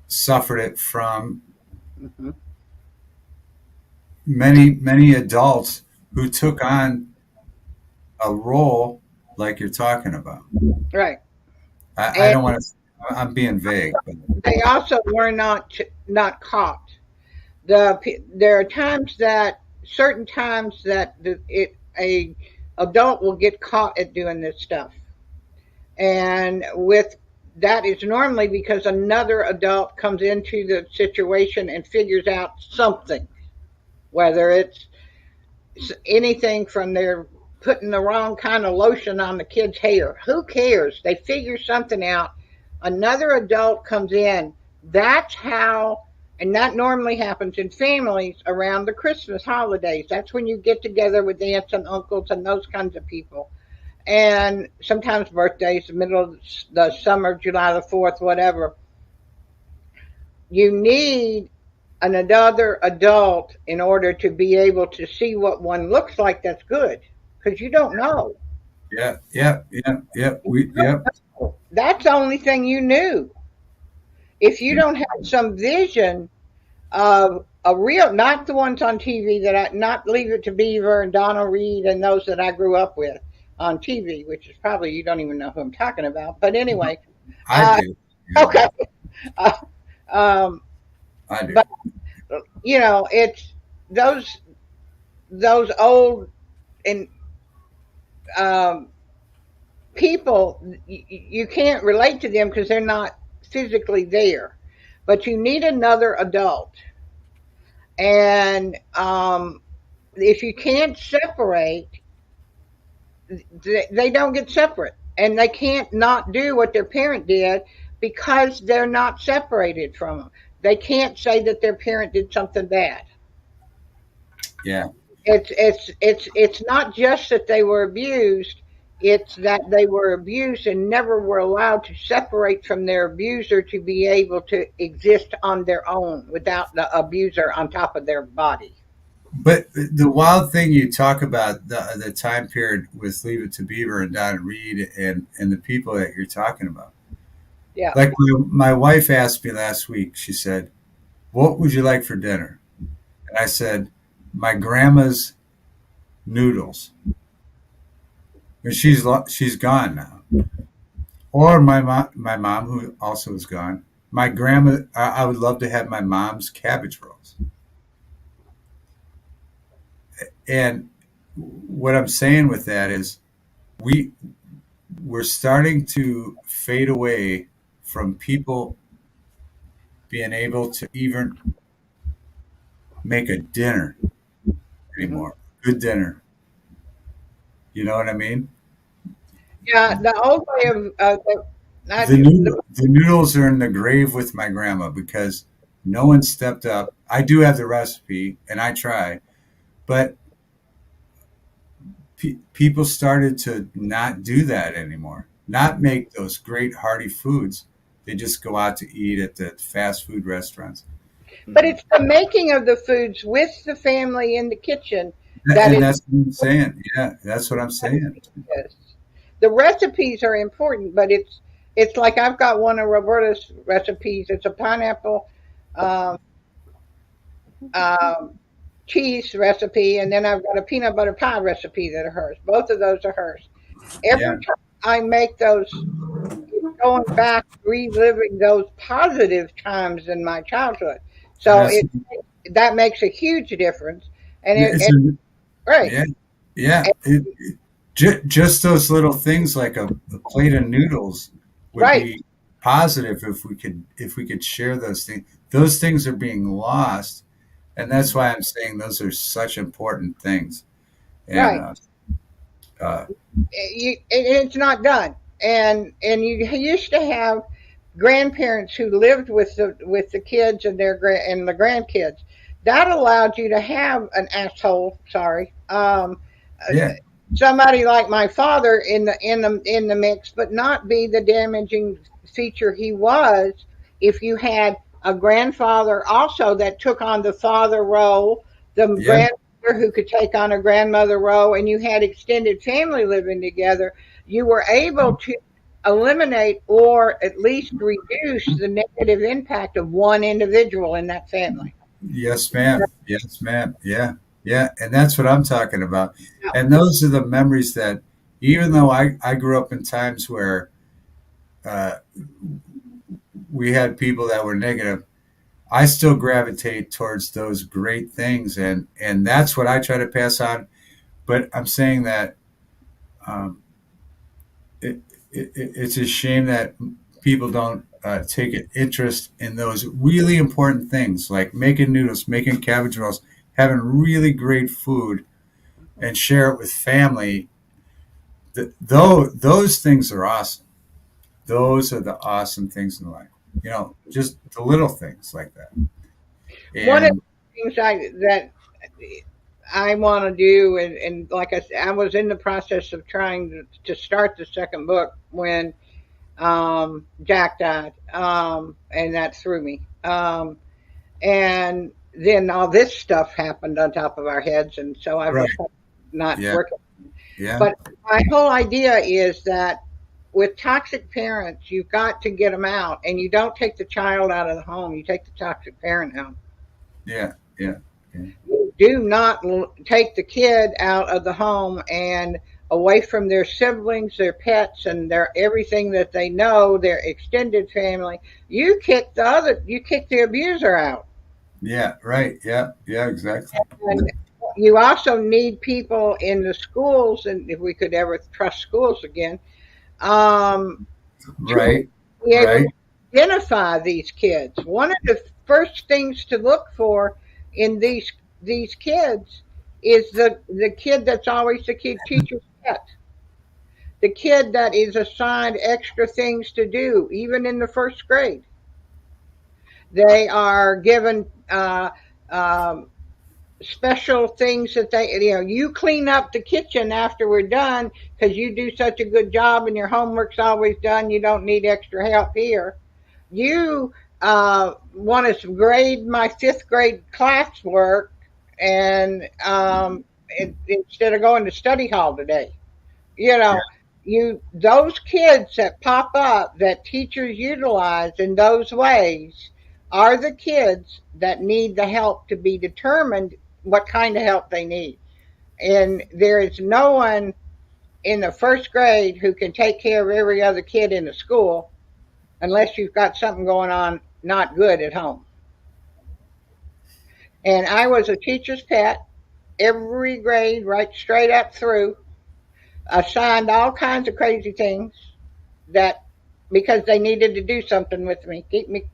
suffered it from Hmm. many adults who took on a role like you're talking about. Right. I And don't want to. I'm being vague, but they also were not caught. There are times that certain times that a adult will get caught at doing this stuff, and with that is normally because another adult comes into the situation and figures out something, whether it's anything from their putting the wrong kind of lotion on the kid's hair. Who cares? They figure something out. Another adult comes in. That's how, and that normally happens in families around the Christmas holidays. That's when you get together with aunts and uncles and those kinds of people. And sometimes birthdays, the middle of the summer, July the 4th, whatever. You need another adult in order to be able to see what one looks like that's good, because you don't know. yeah. That's the only thing you knew. If you don't have some vision of a real, not the ones on TV that not Leave It to Beaver and Donna Reed and those that I grew up with on TV, which is probably you don't even know who I'm talking about. But anyway, I uh, do. Yeah, okay. Uh, um, I do. but it's those those old and um, people, you can't relate to them because they're not physically there, but you need another adult. And if you can't separate, they don't get separate, and they can't not do what their parent did because they're not separated from them. They can't say that their parent did something bad. Yeah. It's not just that they were abused, it's that they were abused and never were allowed to separate from their abuser to be able to exist on their own without the abuser on top of their body. But the wild thing you talk about the time period with Leave It to Beaver and Don Reed and the people that you're talking about. Yeah. Like my wife asked me last week, she said, "What would you like for dinner?" And I said, "My grandma's noodles." but she's gone now. Or my mom, who also is gone. My grandma. I would love to have my mom's cabbage rolls. And what I'm saying with that is, we we're starting to fade away from people being able to even make a dinner Hmm. anymore. Good dinner. You know what I mean? Yeah, the old way of The noodles are in the grave with my grandma because no one stepped up. I do have the recipe and I try, but people started to not do that anymore. Not make those great hearty foods. They just go out to eat at the fast food restaurants. but Mhm. it's the making of the foods with the family in the kitchen that And is that's what I'm saying. Yeah, that's what I'm saying. yes. The recipes are important, but it's like I've got one of Roberta's recipes. It's a pineapple um, um, cheese recipe, and then I've got a peanut butter pie recipe that are hers. Both of those are hers. Yeah, Every time I make those, going back, reliving those positive times in my childhood. So that's that makes a huge difference. And it's it a, right, yeah, yeah. Just those little things like a plate of noodles would right, be positive if we could share those things. Those things are being lost, and that's Mhm. why I'm saying those are such important things. And right. uh, It's not done. And you used to have grandparents who lived with the kids and and the grandkids. That allowed you to have an asshole. Sorry, yeah, somebody like my father in the mix, but not be the damaging feature he was if you had a grandfather also that took on the father role, the yeah, grandmother who could take on a grandmother role, and you had extended family living together. You were able to eliminate or at least reduce the negative impact of one individual in that family. yes, ma'am, yes, ma'am, yeah, yeah, and that's what I'm talking about. Yeah. And those are the memories that, even though I grew up in times where uh, we had people that were negative, I still gravitate towards those great things, and that's what I try to pass on. But I'm saying that um, it, it's a shame that people don't take an interest in those really important things, like making noodles, making cabbage rolls, having really great food, and share it with family. Though those things are awesome. Those are the awesome things in life. Just the little things like that. One of And the things I want to do, and like I said, I was in the process of trying to start the second book when Jack died, and that threw me. And then all this stuff happened on top of our heads, and so I've right, decided not yeah, working. yeah, But my whole idea is that with toxic parents, you've got to get them out, and you don't take the child out of the home; you take the toxic parent out. yeah, yeah, yeah. Do not take the kid out of the home and away from their siblings, their pets, and their everything that they know, their extended family. You kick the abuser out. Yeah, right. Yeah, yeah, exactly. And you also need people in the schools, and if we could ever trust schools again, um, to Right, be able right. to identify these kids. One of the first things to look for in these kids is the kid that's always the kid teacher's pet, the kid that is assigned extra things to do, even in the first grade. They are given um, special things that you clean up the kitchen after we're done because you do such a good job and your homework's always done. You don't need extra help here. You want to grade my fifth grade classwork and instead of going to study hall today, you Yeah, know, those kids that pop up that teachers utilize in those ways are the kids that need the help to be determined what kind of help they need. And there is no one in the first grade who can take care of every other kid in the school unless you've got something going on not good at home. And I was a teacher's pet, every grade, right straight up through, assigned all kinds of crazy things that because they needed to do something with me, keep me.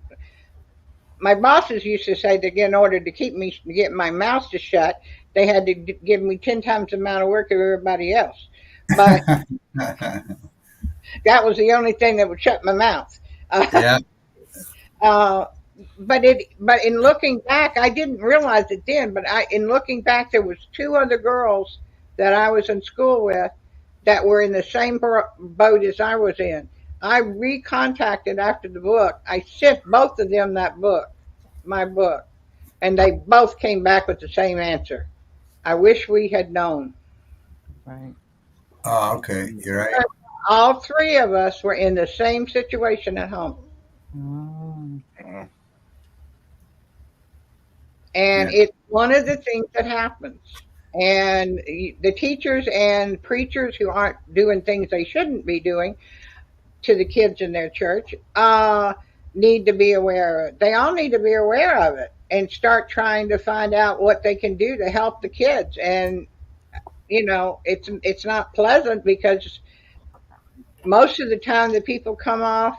My bosses used to say that in order to keep me to get my mouth to shut, they had to give me 10 times the amount of work of everybody else. But that was the only thing that would shut my mouth. Yeah. Uh, but in looking back, I didn't realize it then. But in looking back, there was two other girls that I was in school with that were in the same boat as I was in. I recontacted after the book. I sent both of them that book, my book, and they both came back with the same answer. I wish we had known. Right. Oh, okay. You're right. All three of us were in the same situation at home. Mm. And Yeah. it's one of the things that happens. And the teachers and preachers who aren't doing things they shouldn't be doing to the kids in their church need to be aware of it. They all need to be aware of it and start trying to find out what they can do to help the kids. And it's not pleasant because most of the time the people come off,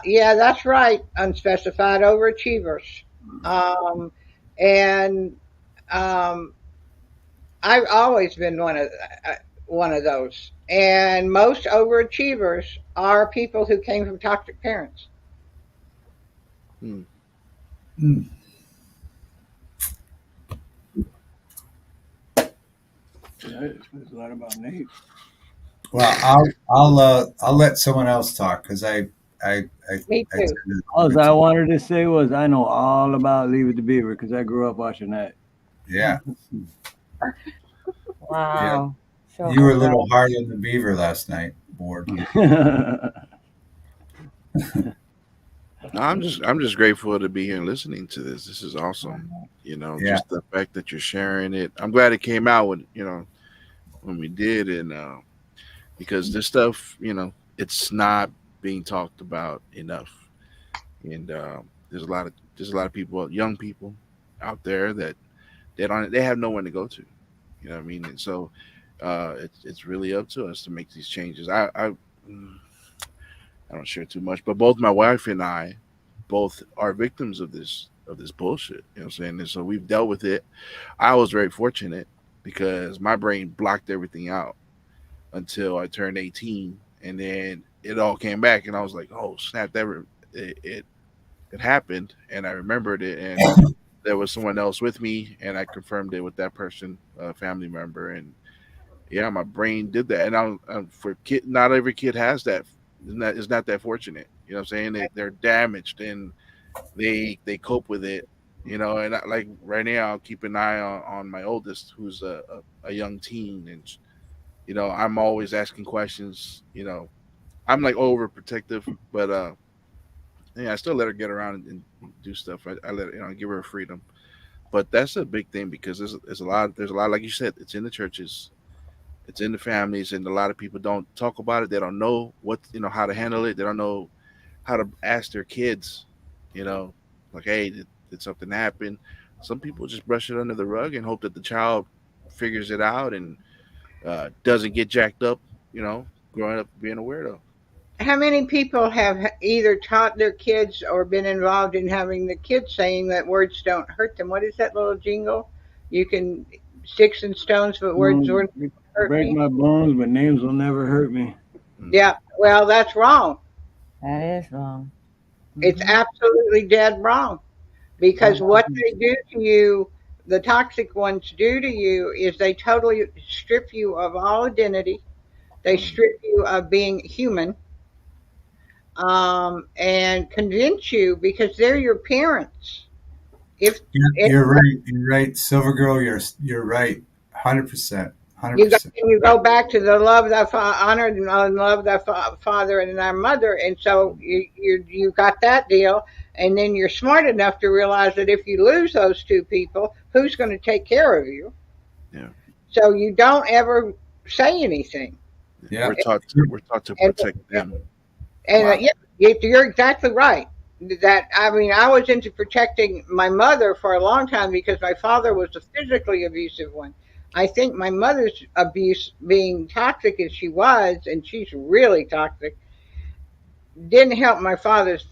yeah, that's right, unspecified overachievers. Um, and I've always been one of those. And most overachievers are people who came from toxic parents. Hmm. Hmm. That explains a lot about Nate. Well, I'll let someone else talk because I Me I too. All I wanted to say was I know all about Leave It to Beaver because I grew up watching that. yeah. Wow. So You were a good. little hard on the beaver last night, Board. No, I'm just grateful to be here and listening to this. This is awesome. Yeah. Just the fact that you're sharing it. I'm glad it came out when we did, and because this stuff, it's not being talked about enough. And there's a lot of people, young people out there that they have no one to go to. You know what I mean? And so it's really up to us to make these changes. I don't share too much, but both my wife and I both are victims of this bullshit. You know what I'm saying? And so we've dealt with it. I was very fortunate because my brain blocked everything out until I turned 18, and then it all came back, and I was like, "Oh snap! It happened," and I remembered it, and there was someone else with me, and I confirmed it with that person, a family member, and yeah, my brain did that, and for kid, not every kid has that. Is not that fortunate. You know what I'm saying? They're damaged and they cope with it. And like right now, I'll keep an eye on my oldest, who's a young teen, and I'm always asking questions. I'm like overprotective, but yeah, I still let her get around and do stuff. I let give her freedom, but that's a big thing because there's a lot like you said, it's in the churches, it's in the families, and a lot of people don't talk about it. They don't know how to handle it. They don't know how to ask their kids, you know, like, hey, did something happen? Some people just brush it under the rug and hope that the child figures it out and doesn't get jacked up, growing up being a weirdo. How many people have either taught their kids or been involved in having the kids saying that words don't hurt them? What is that little jingle? You can sticks and stones, but words don't hurt Break me. my bones, but names will never hurt me. Yeah, well, that's wrong. That is wrong. It's absolutely dead wrong because what they do to you, the toxic ones do to you, is they totally strip you of all identity. They strip you of being human, and convince you because they're your parents. If You're right. You're right, Silver Girl. You're right. 100%. you go, 100%. you go back to the love thy honor and love thy father and thy mother, and so you got that deal, and then you're smart enough to realize that if you lose those two people, who's going to take care of you? Yeah. So you don't ever say anything. Yeah. We're taught to And protect them. And Wow. yeah, you're exactly right. That I mean, I was into protecting my mother for a long time because my father was a physically abusive one. I think my mother's abuse, being toxic as she was, and she's really toxic, didn't help my father's.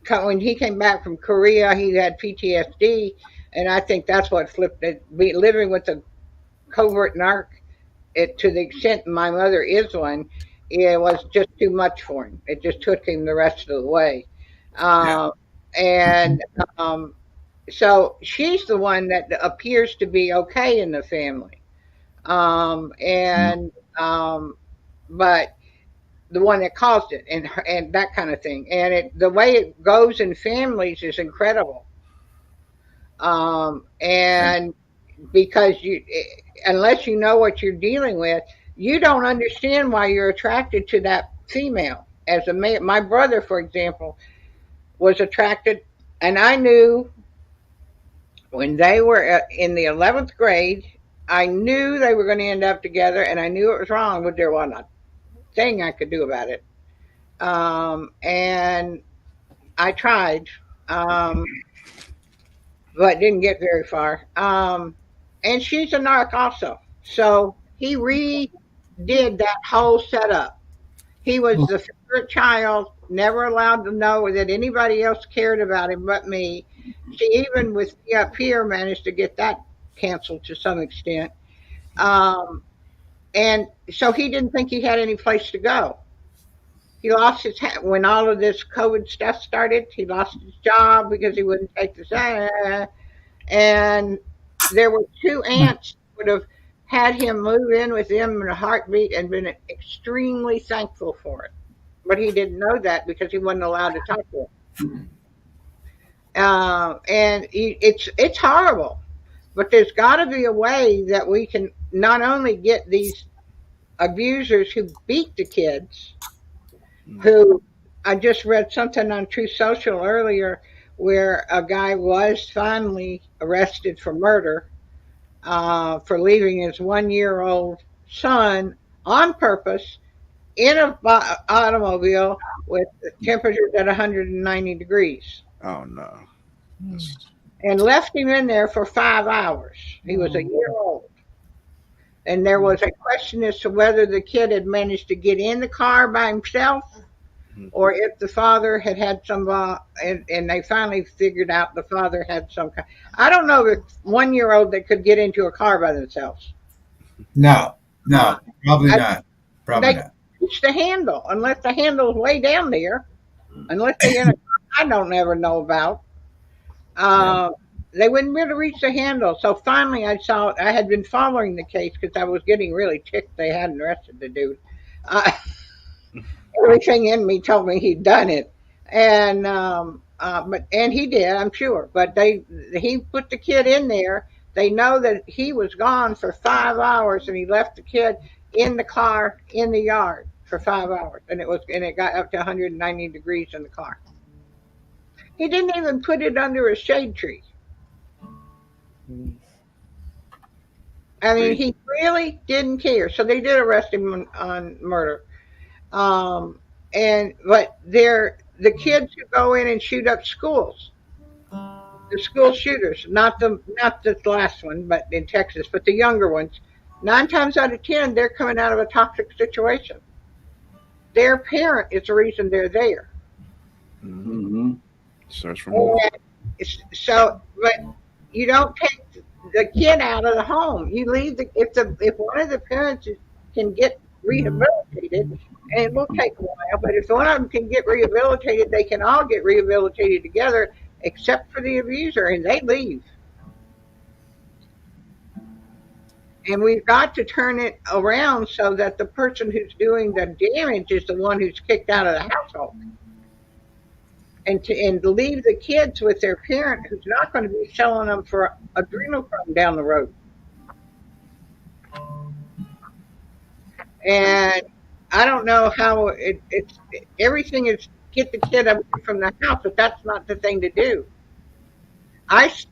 When he came back from Korea, he had PTSD, and I think that's what flipped it. Living with a covert narc, it to the extent my mother is one, it was just too much for him. It just took him the rest of the way. Yeah. Um, and so she's the one that appears to be okay in the family. And but the one that caused it and that kind of thing. And the way it goes in families is incredible. And because unless you know what you're dealing with, you don't understand why you're attracted to that female. As a man, my brother, for example, was attracted, and I knew when they were in the 11th grade, I knew they were going to end up together, and I knew it was wrong, but there wasn't a thing I could do about it. And I tried, um, but didn't get very far. And she's a narc also. So he redid that whole setup. He was the favorite child, never allowed to know that anybody else cared about him but me. She even with me up here managed to get that canceled to some extent. Um, and so he didn't think he had any place to go. He lost his when all of this COVID stuff started. He lost his job because he wouldn't take the and there were two aunts who would have had him move in with them in a heartbeat and been extremely thankful for it. But he didn't know that because he wasn't allowed to talk to them. And it's horrible. But there's got to be a way that we can not only get these abusers who beat the kids, who I just read something on True Social earlier where a guy was finally arrested for murder for leaving his 1-year-old son on purpose in an automobile with temperatures at 190 degrees Oh no. That's, and left him in there for 5 hours. He was a year old. And there was a question as to whether the kid had managed to get in the car by himself or if the father had had some, and they finally figured out the father had some kind. I don't know if 1-year-old that could get into a car by themselves. No, Uh, no, probably I, not. Probably they not. reach the handle unless the handle's way down there, unless they in a car I don't ever know about. Yeah. Uh, they wouldn't be able to reach the handle. So finally, I had been following the case because I was getting really ticked they hadn't arrested the dude. Uh, everything in me told me he'd done it, and and he did, I'm sure. But he put the kid in there. They know that he was gone for 5 hours, and he left the kid in the car in the yard for 5 hours, and it got up to 190 degrees in the car. He didn't even put it under a shade tree. I mean, he really didn't care. So they did arrest him on murder. Um, but they're the kids who go in and shoot up schools, the school shooters, not the last one, but in Texas, but the younger ones. 9 times out of 10, they're coming out of a toxic situation. Their parent is the reason they're there. Mm-hmm. starts from home. So, but you don't take the kid out of the home. You leave if one of the parents can get rehabilitated, and it will take a while, but if one of them can get rehabilitated, they can all get rehabilitated together, except for the abuser, and they leave. And we've got to turn it around so that the person who's doing the damage is the one who's kicked out of the household. And to leave the kids with their parent who's not going to be selling them for adrenochrome down the road. And I don't know how it's everything is get the kid away from the house, but that's not the thing to do. I was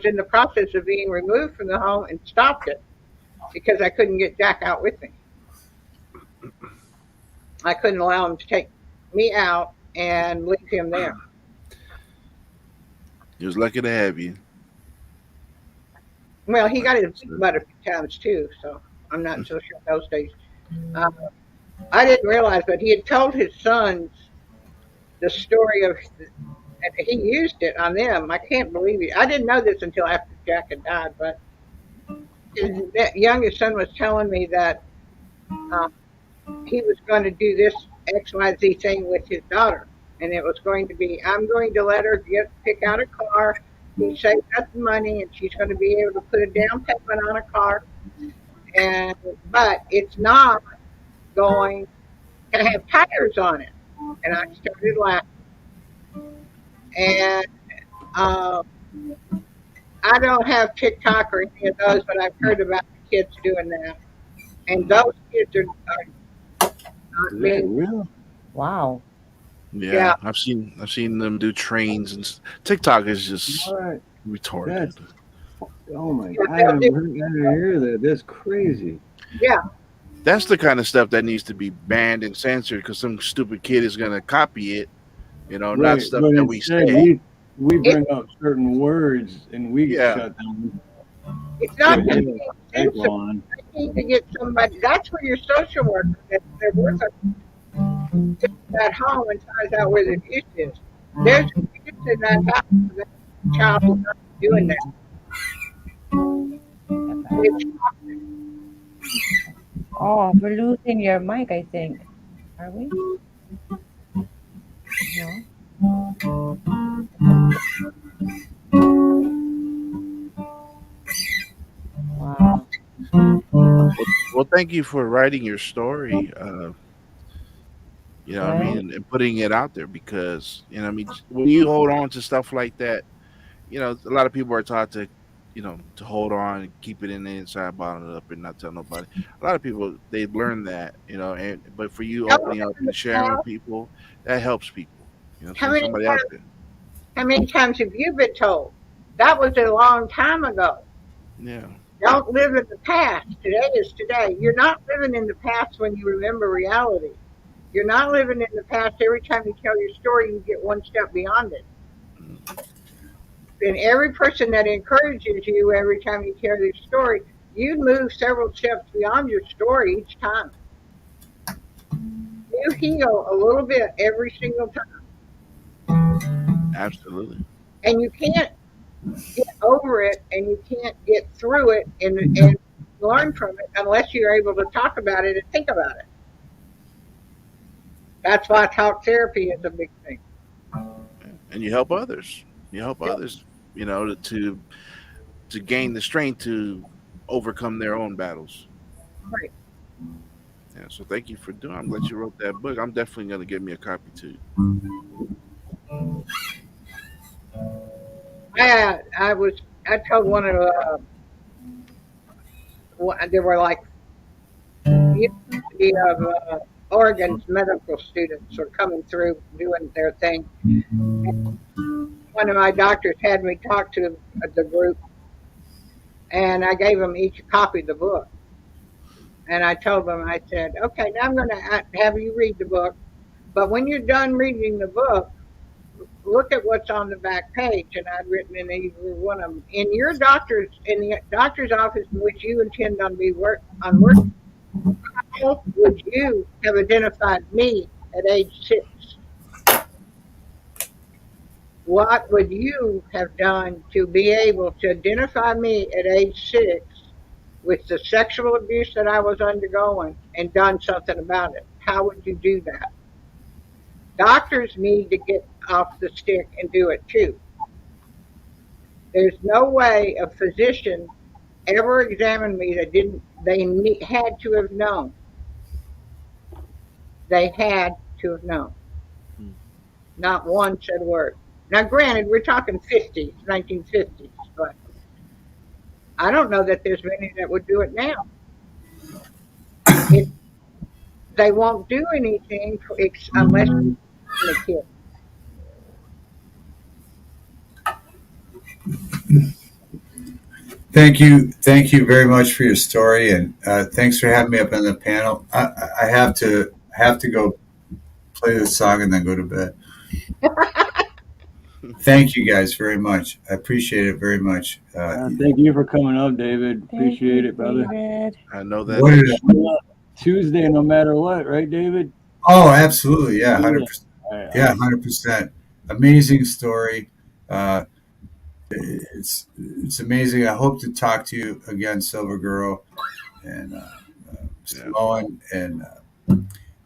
in the process of being removed from the home and stopped it because I couldn't get Jack out with me. I couldn't allow him to take me out and leave him there. He was lucky to have you. Well, he got his That's beat butt a few times too, so I'm not so sure those days. Uh, I didn't realize, but he had told his sons the story of, and he used it on them. I can't believe it. I didn't know this until after Jack had died, but his youngest son was telling me that uh, he was going to do this XYZ thing with his daughter. And it was going to be, I'm going to let her pick out a car. He saved up the money and she's going to be able to put a down payment on a car. But it's not going to have tires on it. And I started laughing. And uh, I don't have TikTok or any of those, but I've heard about the kids doing that. And those kids are not Is that being, real? Wow. Yeah, I've seen them do trains and TikTok is just All right. retarded. Oh my God. I didn't hear that. That's crazy. yeah. That's the kind of stuff that needs to be banned and censored because some stupid kid is gonna copy it. You know, not Right. stuff But that we instead, say. we bring up certain words and we get Yeah. shut down. It's not So, just yeah, being that censored. go on. You need to get somebody. That's where your social worker, if they're worth it, at home and finds out where the abuse is. There's abuse in that house. That child is not doing that. It's, Oh, we're losing your mic, I think. Are we? No. Wow. Well, thank you for writing your story. You know what I mean, Right? and putting it out there because you know what I mean when you hold on to stuff like that, you know, a lot of people are taught to, you know, to hold on and keep it in the inside, bottle it up, and not tell nobody. A lot of people they've learned that, you know, and but for you opening up and sharing with people, that helps people. You know, what I'm how saying many somebody out times? there. How many times have you been told? That was a long time ago. Yeah, Don't live in the past. Today is today. You're not living in the past when you remember reality. You're not living in the past. Every time you tell your story, you get one step beyond it. And every person that encourages you every time you tell your story, you move several steps beyond your story each time. You heal a little bit every single time. absolutely. And you can't get over it and you can't get through it and learn from it unless you're able to talk about it and think about it. That's why talk therapy is a big thing. And you help others. You help others. You know, to gain the strength to overcome their own battles. Right. Yeah, so thank you for doing. I'm glad you wrote that book. I'm definitely gonna give me a copy too. I told one of there were like University of Oregon's medical students were coming through doing their thing. One of my doctors had me talk to the group, and I gave them each a copy of the book. And I told them, I said, okay, now I'm going to have you read the book. But when you're done reading the book, look at what's on the back page. And I'd written in either one of them. In the doctor's office in which you intend on working, how would you have identified me at age 6? What would you have done to be able to identify me at age 6 with the sexual abuse that I was undergoing and done something about it? How would you do that? Doctors need to get off the stick and do it too. There's no way a physician ever examined me that didn't, had to have known. They had to have known. Not one said a word. Now, granted, we're talking 50s, 1950s, but I don't know that there's many that would do it now. They won't do anything unless you're a kid. Thank you very much for your story, and thanks for having me up on the panel. I have to go play this song and then go to bed. Thank you guys very much. I appreciate it very much. Thank you for coming up, David. Appreciate it, brother. David. I know that What did itch. Tuesday, no matter what, right, David? Oh, absolutely, yeah, 100%. All right, Yeah, awesome. 100%. Amazing story. Uh, it's amazing. I hope to talk to you again, Silver Girl, and Yeah. Samoan, and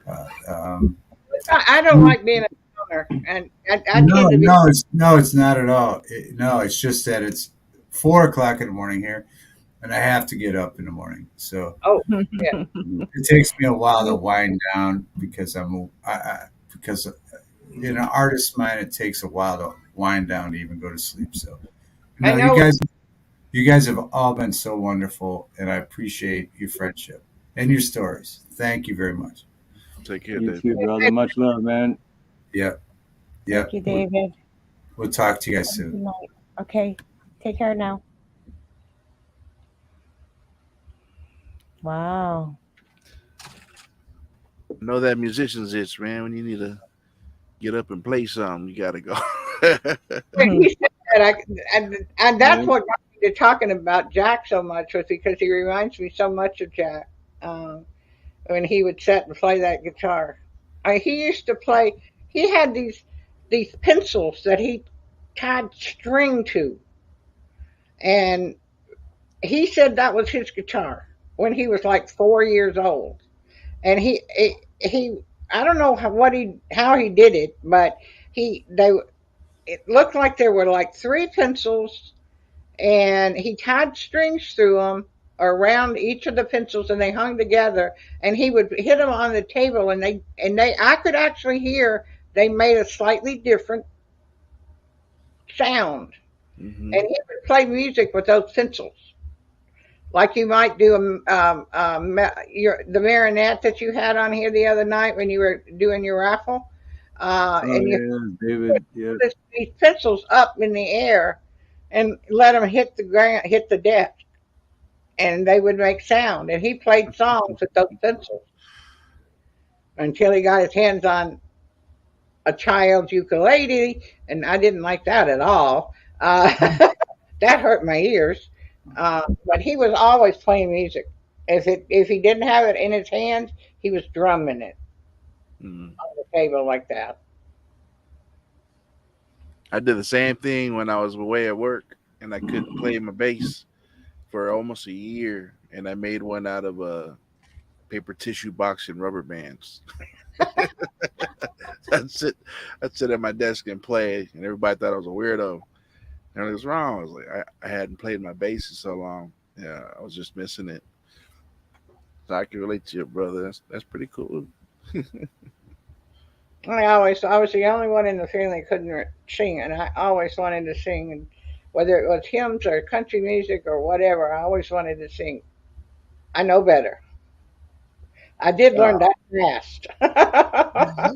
I don't like being a stoner, and I no, tend to be. no, it's not at all. No, it's just that it's 4 o'clock in the morning here, and I have to get up in the morning. So Oh, yeah. it takes me a while to wind down because because in an artist's mind, it takes a while to wind down to even go to sleep. So I no, know. you guys have all been so wonderful, and I appreciate your friendship and your stories. Thank you very much. Take care, You Dave. too, brother. Much love, man. Yep, Thank yep. you, David. We'll talk to you guys Good soon. night. Okay. Take care now. Wow. I know that musician's itch, man. When you need to get up and play something, you gotta go. When he said that, and that's Yeah. what got me to talking about Jack so much, was because he reminds me so much of Jack. When he would sit and play that guitar, he used to play. He had these pencils that he tied string to, and he said that was his guitar when he was like 4 years old. And he I don't know how he did it, but they it looked like there were like three pencils, and he tied strings through them around each of the pencils, and they hung together. And he would hit them on the table, and they I could actually hear they made a slightly different sound. Hmm. And he would play music with those pencils, like you might do the marionette that you had on here the other night when you were doing your raffle. Oh And you yeah, David. Yeah. put these pencils up in the air and let them hit the ground, hit the deck, and they would make sound. And he played songs with those pencils until he got his hands on a child's ukulele, and I didn't like that at all. That hurt my ears. But he was always playing music. If he didn't have it in his hands, he was drumming it Hmm. on the table like that. I did the same thing when I was away at work, and I couldn't play my bass for almost a year, and I made one out of a paper tissue box and rubber bands. I'd sit, I'd sit at my desk and play, and everybody thought I was a weirdo. And it was wrong. I was like, I hadn't played my bass in so long. Yeah, I was just missing it. So I can relate to you, brother. That's pretty cool. I was the only one in the family that couldn't sing, and I always wanted to sing. And whether it was hymns or country music or whatever, I always wanted to sing. I know better. I did learn that fast.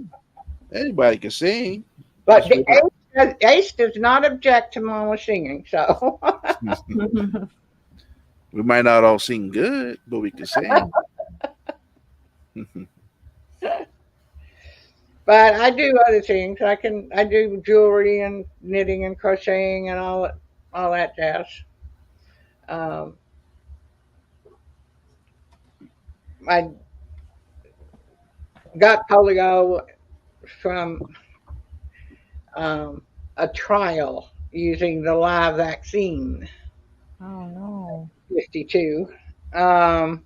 Anybody can sing. But Just wait. Ace does not object to Mama singing, so. We might not all sing good, but we can sing. But I do other things. I do jewelry and knitting and crocheting and all that jazz. Um, I got polio from a trial using the live vaccine. Oh no. 52. Um,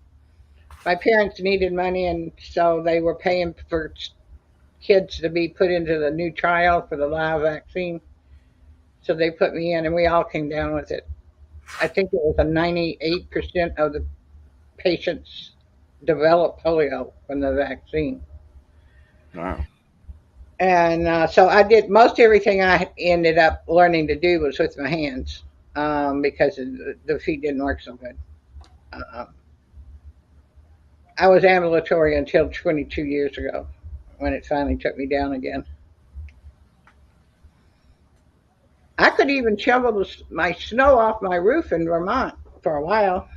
my parents needed money, and so they were paying for kids to be put into the new trial for the live vaccine. So they put me in, and we all came down with it. I think it was a 98% of the patients developed polio from the vaccine. Wow. And so I did most everything I ended up learning to do was with my hands, because the feet didn't work so good. Uh, I was ambulatory until 22 years ago when it finally took me down again. I could even shovel my snow off my roof in Vermont for a while.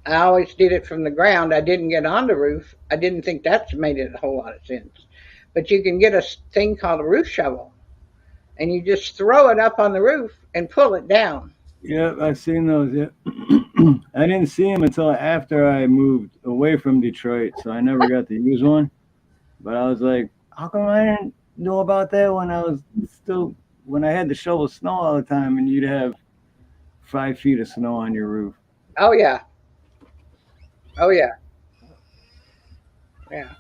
I always did it from the ground. I didn't get on the roof. I didn't think that made it a whole lot of sense. But you can get a thing called a roof shovel, and you just throw it up on the roof and pull it down. Yep, I've seen those. Yeah, I didn't see them until after I moved away from Detroit, so I never got to use one. But I was like, how come I didn't know about that when I was still when I had to shovel snow all the time, and you'd have 5 feet of snow on your roof. Oh yeah. Oh yeah. Yeah.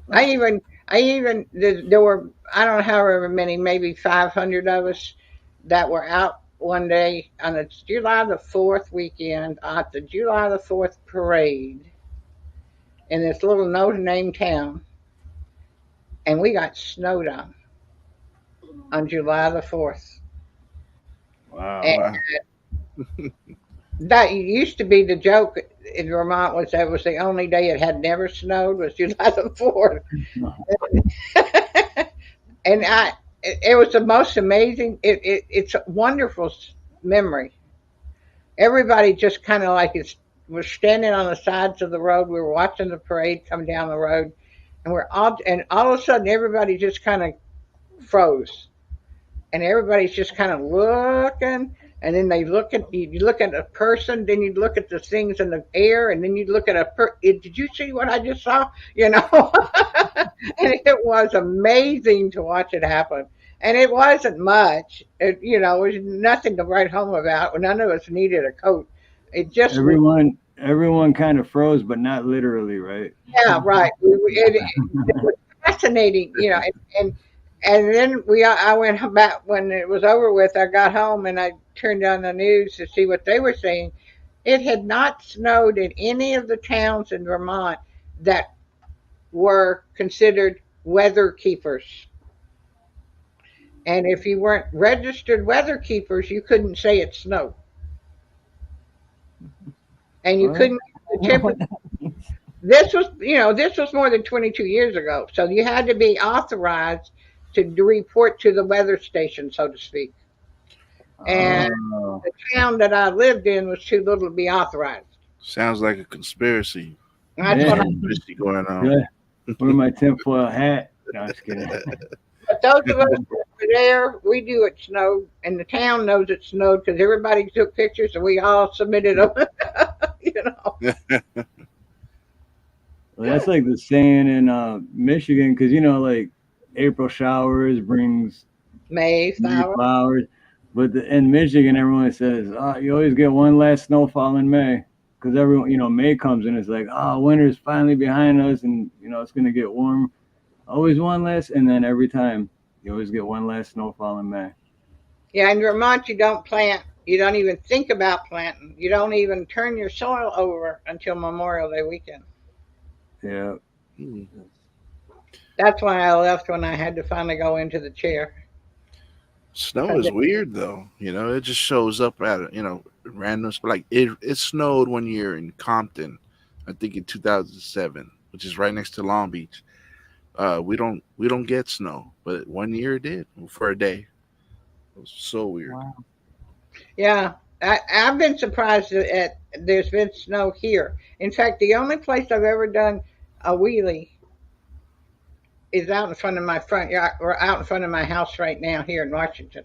There were, I don't know however many, maybe 500 of us that were out one day on the July the 4th weekend at the July the 4th parade in this little no-name town, and we got snowed on July the 4th. Wow. And that used to be the joke in Vermont, was that was the only day it had never snowed was July the 4th. And it was the most amazing. It's a wonderful memory. Everybody just kind of like was standing on the sides of the road. We were watching the parade come down the road, and all of a sudden everybody just kind of froze, and everybody's just kind of looking. And then you look at a person, then you look at the things in the air, and then you look at did you see what I just saw? And it was amazing to watch it happen. And it wasn't much. It was nothing to write home about. None of us needed a coat. It just everyone kind of froze, but not literally, right? Yeah, right. It was fascinating, and then I went back when it was over with. I got home and I turned on the news to see what they were saying. It had not snowed in any of the towns in Vermont that were considered weather keepers. And if you weren't registered weather keepers, you couldn't say it snowed. And you couldn't the temperature. This was more than 22 years ago. So you had to be authorized to report to the weather station, so to speak. And the town that I lived in was too little to be authorized. Sounds like a conspiracy. That's what Conspiracy going on. Yeah. Wear my tinfoil hat. No, I'm just kidding. But those of us that were there, we knew it snowed, and the town knows it snowed because everybody took pictures and we all submitted them. Well, that's like the saying in Michigan, because like April showers brings May flowers. But in Michigan, everyone says, you always get one last snowfall in May. Because everyone, May comes and it's like, winter's finally behind us and, it's going to get warm. Always one last. And then every time, you always get one last snowfall in May. Yeah, in Vermont, you don't plant. You don't even think about planting. You don't even turn your soil over until Memorial Day weekend. Yeah. That's why I left when I had to finally go into the chair. Snow is weird though. It just shows up at random. Like it snowed one year in Compton, I think in 2007, which is right next to Long Beach. We don't get snow, but one year it did for a day. It was so weird. Wow. Yeah, I've been surprised at there's been snow here. In fact, the only place I've ever done a wheelie is out in front of my front yard, or out in front of my house right now here in Washington.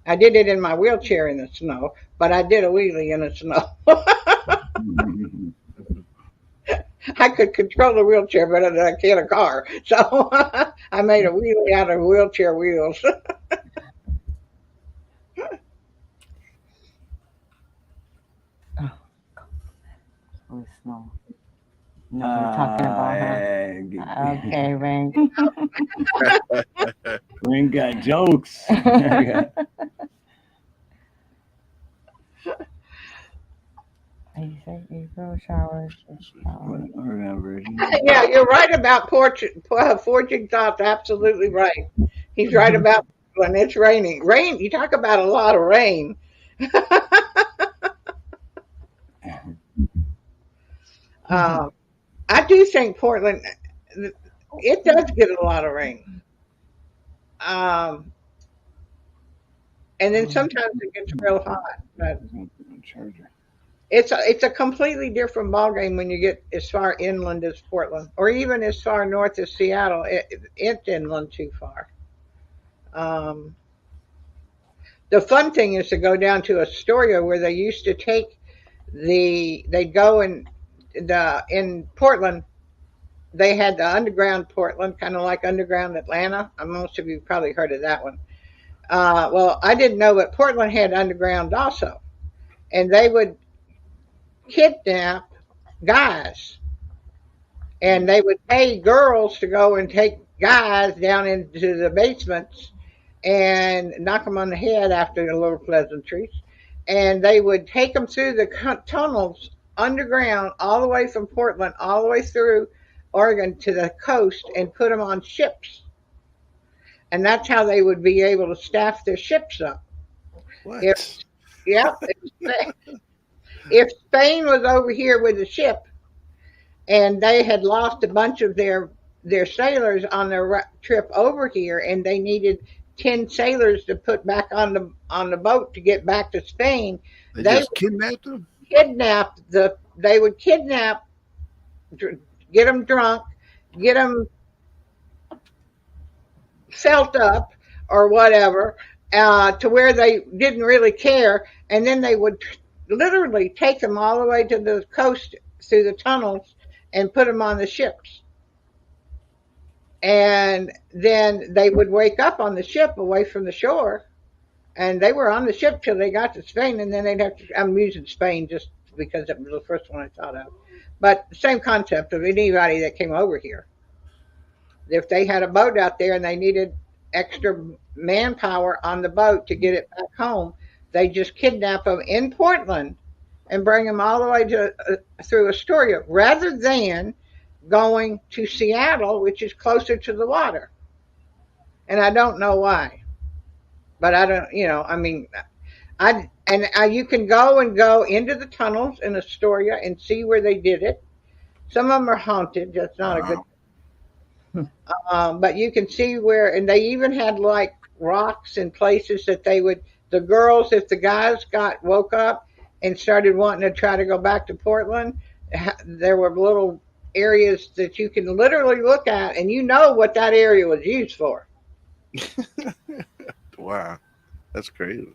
I did it in my wheelchair in the snow, but I did a wheelie in the snow. I could control the wheelchair better than I can a car, so I made a wheelie out of wheelchair wheels. Oh, snow. No, we're talking about her. Okay, Rain. Rain got jokes. You say April showers. Yeah, you're right about forging thoughts. Absolutely right. He's right about when it's raining. Rain. You talk about a lot of rain. I do think Portland, it does get a lot of rain. And and then sometimes it gets real hot. But Charger. it's a completely different ballgame when you get as far inland as Portland, or even as far north as Seattle. It's inland too far. Um, the fun thing is to go down to Astoria where they used to take they'd go in Portland. They had the underground Portland, kind of like underground Atlanta. Most of you probably heard of that one. Well, I didn't know, but Portland had underground also, and they would kidnap guys, and they would pay girls to go and take guys down into the basements and knock them on the head after the little pleasantries, and they would take them through the tunnels underground all the way from Portland all the way through Oregon to the coast and put them on ships, and that's how they would be able to staff their ships up. What? Yeah, if Spain was over here with a ship and they had lost a bunch of their sailors on their trip over here, and they needed 10 sailors to put back on the boat to get back to Spain, They they just kidnapped them? they would kidnap, get them drunk, get them felt up or whatever, to where they didn't really care, and then they would literally take them all the way to the coast through the tunnels and put them on the ships. And then they would wake up on the ship away from the shore, and they were on the ship till they got to Spain, and then they'd have to, I'm using Spain just because it was the first one I thought of. But the same concept of anybody that came over here. If they had a boat out there and they needed extra manpower on the boat to get it back home, they just kidnap them in Portland and bring them all the way to through Astoria, rather than going to Seattle, which is closer to the water. And I don't know why, but I don't. I mean, you can go into the tunnels in Astoria and see where they did it. Some of them are haunted. That's not a good. But you can see where, and they even had like rocks and places that the girls, if the guys woke up and started wanting to try to go back to Portland, there were little areas that you can literally look at, and you know what that area was used for. Wow, that's crazy.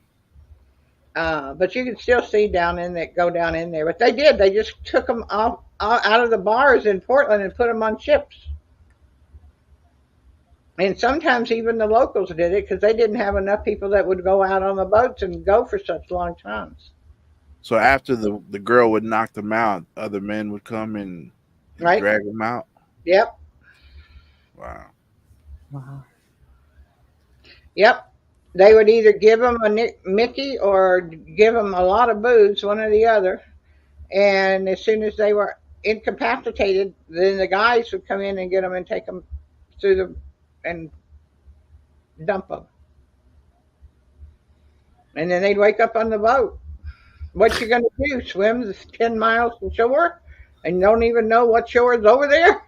But you can still see go down in there. But they did. They just took them out of the bars in Portland and put them on ships. And sometimes even the locals did it because they didn't have enough people that would go out on the boats and go for such long times. So after the girl would knock them out, other men would come and Right. drag them out? Yep. Wow. Yep. They would either give them a Mickey or give them a lot of booze, one or the other. And as soon as they were incapacitated, then the guys would come in and get them and take them through and dump them. And then they'd wake up on the boat. What you gonna do? Swim 10 miles from shore and don't even know what shore is over there?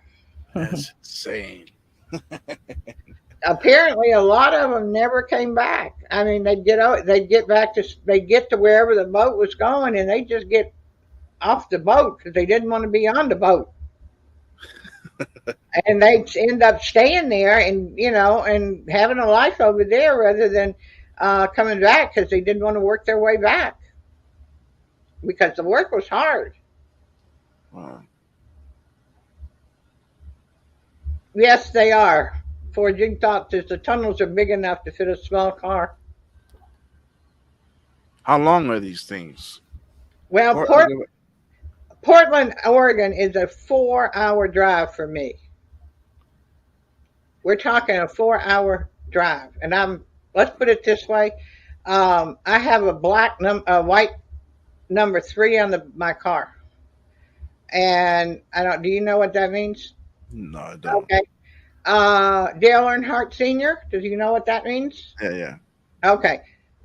That's insane. Apparently, a lot of them never came back. I mean, they'd get to wherever the boat was going, and they'd just get off the boat because they didn't want to be on the boat. And they'd end up staying there and having a life over there rather than coming back because they didn't want to work their way back because the work was hard. Wow. Yes, they are. Forging thoughts is the tunnels are big enough to fit a small car. How long are these things? Well, Portland, Oregon is a 4-hour drive for me. We're talking a 4-hour drive. And let's put it this way. I have a white number 3 on my car. And do you know what that means? No, I don't. Okay. Dale Earnhardt Sr., do you know what that means? Yeah. Okay.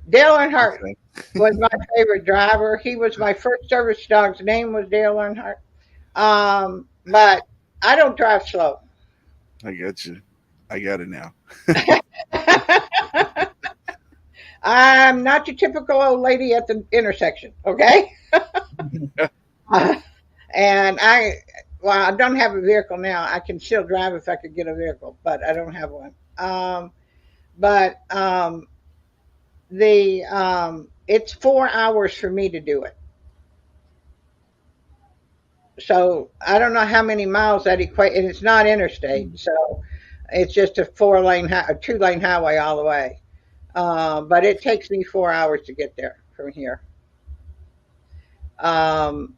Dale Earnhardt was my favorite driver. He was my first service dog's name was Dale Earnhardt. But I don't drive slow. I got you. I got it now. I'm not your typical old lady at the intersection, okay? And well, I don't have a vehicle now. I can still drive if I could get a vehicle, but I don't have one. But it's 4 hours for me to do it. So I don't know how many miles that equate, and it's not interstate, so it's just a a 2-lane highway all the way. But it takes me 4 hours to get there from here. Um,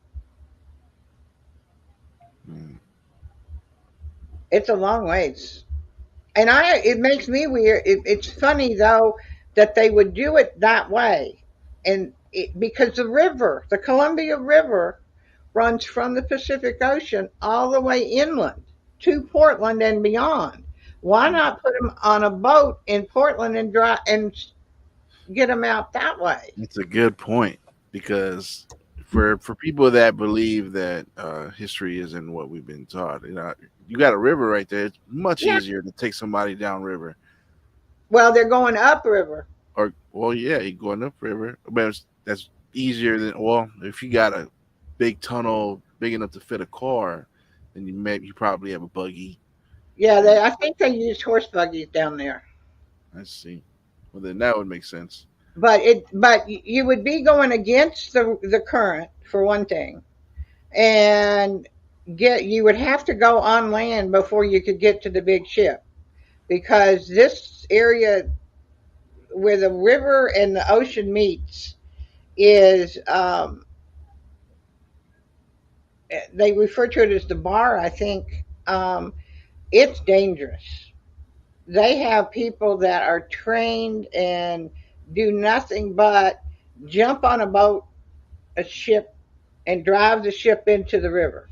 Mm. it's a long ways, and it makes me weird. It's funny though that they would do it that way, and because the Columbia River, runs from the Pacific Ocean all the way inland to Portland and beyond. Why not put them on a boat in Portland and get them out that way? It's a good point because for people that believe that history isn't what we've been taught, you got a river right there. It's much Yeah. easier to take somebody down river. Well, they're going upriver. Or well, yeah, you're going up river, but that's easier than if you got a big tunnel big enough to fit a car, then you probably have a buggy. Yeah, And I think they use horse buggies down there. I see. Well, then that would make sense. But you would be going against the current for one thing, and you would have to go on land before you could get to the big ship, because this area where the river and the ocean meets is they refer to it as the bar, I think. It's dangerous. They have people that are trained and do nothing but jump on a ship, and drive the ship into the river.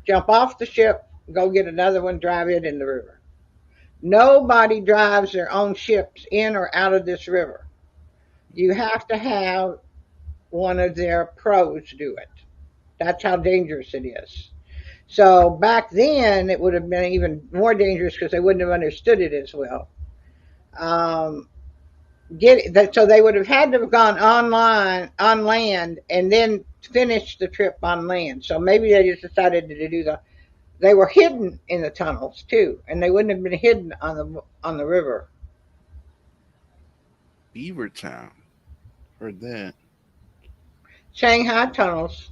Jump off the ship, go get another one, drive it in the river. Nobody drives their own ships in or out of this river. You have to have one of their pros do it. That's how dangerous it is. So back then, it would have been even more dangerous because they wouldn't have understood it as well. Um, so they would have had to have gone on land and then finish the trip on land. So maybe they just decided to do They were hidden in the tunnels too, and they wouldn't have been hidden on the river. Beavertown, heard that. Shanghai tunnels.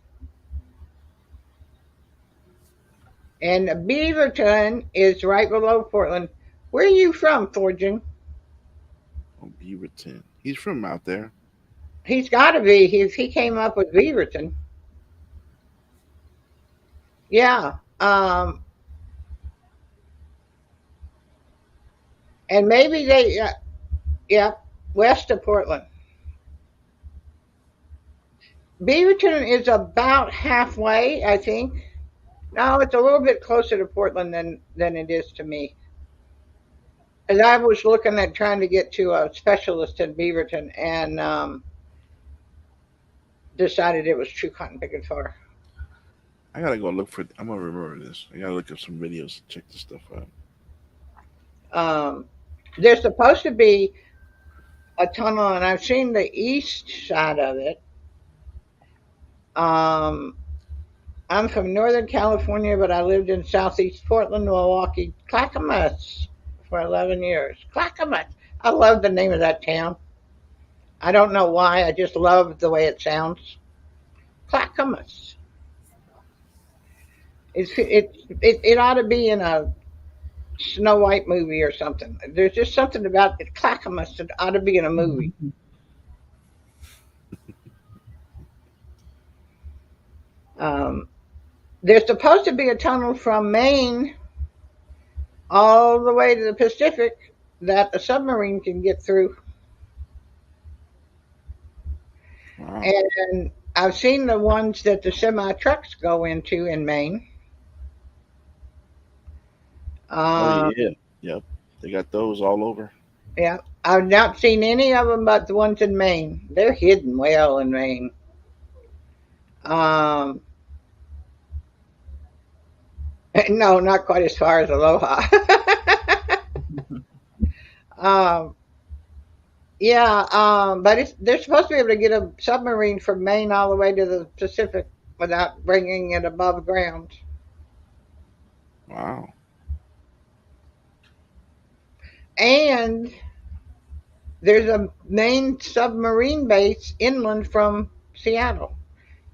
And Beaverton is right below Portland. Where are you from, Fortune? Oh, Beaverton. He's from out there. He's got to be. He came up with Beaverton. Yeah. And maybe yeah, west of Portland. Beaverton is about halfway, I think. No, it's a little bit closer to Portland than it is to me. And I was looking at trying to get to a specialist in Beaverton, and decided it was too cotton picking far. I gotta go look for. I'm gonna remember this. I gotta look up some videos to check this stuff out. There's supposed to be a tunnel, and I've seen the east side of it. I'm from Northern California, but I lived in Southeast Portland, Milwaukee, Clackamas for 11 years. Clackamas. I love the name of that town. I don't know why. I just love the way it sounds. Clackamas. It ought to be in a Snow White movie or something. There's just something about it. Clackamas that ought to be in a movie. There's supposed to be a tunnel from Maine all the way to the Pacific that a submarine can get through. Wow. And I've seen the ones that the semi trucks go into in Maine. Oh yeah. Yep. They got those all over. Yeah, I've not seen any of them but the ones in Maine. They're hidden well in Maine. No, not quite as far as Aloha. um, Yeah, but they're supposed to be able to get a submarine from Maine all the way to the Pacific without bringing it above ground. Wow. And there's a main submarine base inland from Seattle.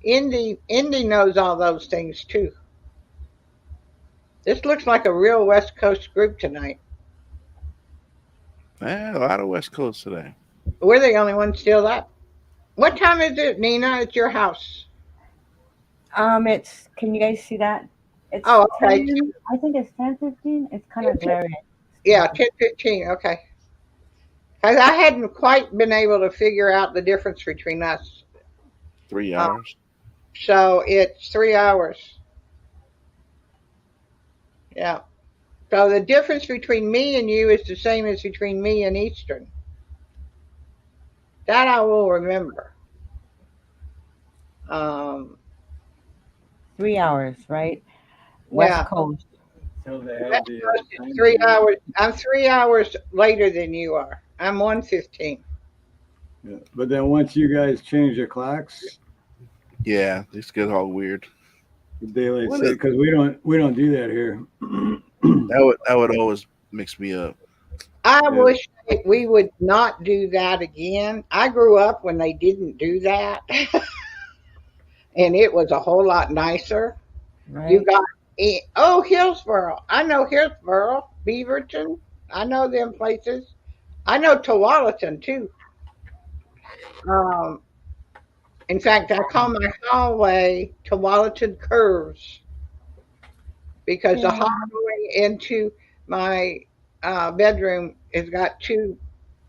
Indy knows all those things too. This looks like a real West Coast group tonight. A lot of West Coast today. We're the only ones still up. What time is it, Nina, at your house? It's. Can you guys see that? It's Oh, okay. 10. I think it's 10:15. It's kind of glaring. Yeah, 10:15. Okay. 'Cause I hadn't quite been able to figure out the difference between us. 3 hours. So it's 3 hours. Yeah. So the difference between me and you is the same as between me and Eastern. That I will remember. 3 hours, right? Yeah. West Coast. Till they have West the Coast is time 3 hours. I'm 3 hours later than you are. I'm 1:15. Yeah. But then once you guys change your clocks, Yeah, this gets all weird. the daylight What saving, is- because we don't do that here. That would always mix me up. I Yeah. wish we would not do that again. I grew up when they didn't do that, and it was a whole lot nicer. Right. You got Hillsboro. I know Hillsboro, Beaverton. I know them places. I know Tualatin too. Um, in fact, I call my hallway Tualatin Curves because the hallway into my bedroom has got two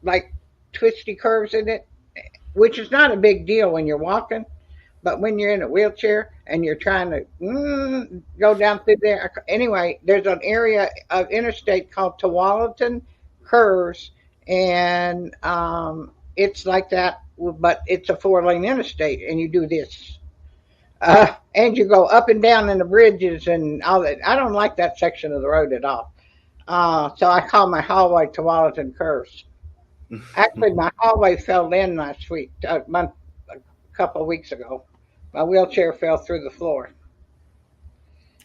like twisty curves in it, which is not a big deal when you're walking, but when you're in a wheelchair and you're trying to go down through there. Anyway, there's an area of interstate called Tualatin Curves, and it's like that, but it's a 4-lane interstate, and you do this. And you go up and down in the bridges and all that. I don't like that section of the road at all. So I call my hallway Tualatin Curves. Actually, my hallway fell in last week, a couple of weeks ago. My wheelchair fell through the floor.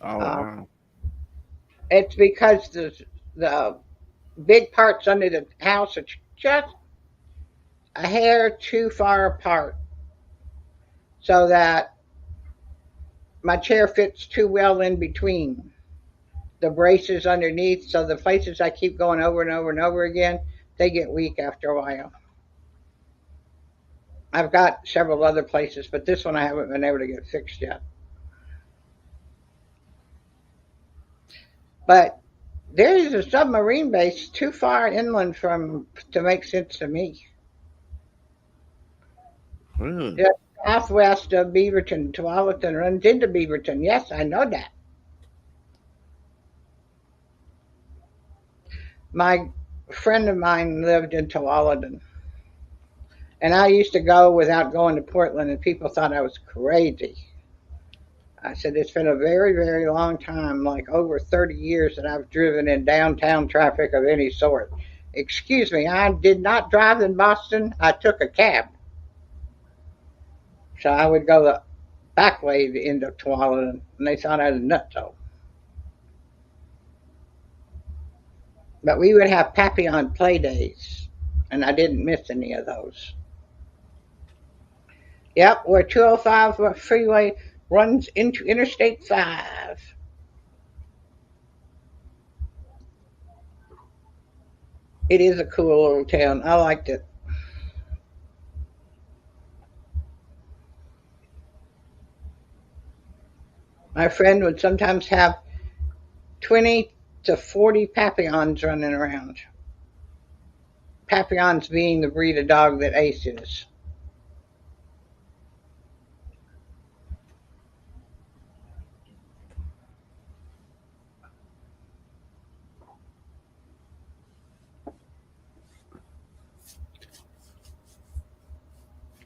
Oh wow. It's because the big parts under the house are just a hair too far apart, so that my chair fits too well in between the braces underneath. So the places I keep going over and over and over again, they get weak after a while. I've got several other places, but this one I haven't been able to get fixed yet. But there is a submarine base too far inland to make sense to me. Really? Just southwest of Beaverton, Tualatin runs into Beaverton. Yes, I know that. My friend of mine lived in Tualatin, and I used to go without going to Portland, and people thought I was crazy. I said, it's been a very, very long time, like over 30 years, that I've driven in downtown traffic of any sort. Excuse me, I did not drive in Boston. I took a cab. So I would go the back way into Tualatin, and they thought I was nutso. But we would have Papillon play days, and I didn't miss any of those. Yep, where 205 freeway runs into Interstate 5. It is a cool little town. I liked it. My friend would sometimes have 20 to 40 Papillons running around. Papillons being the breed of dog that Ace is.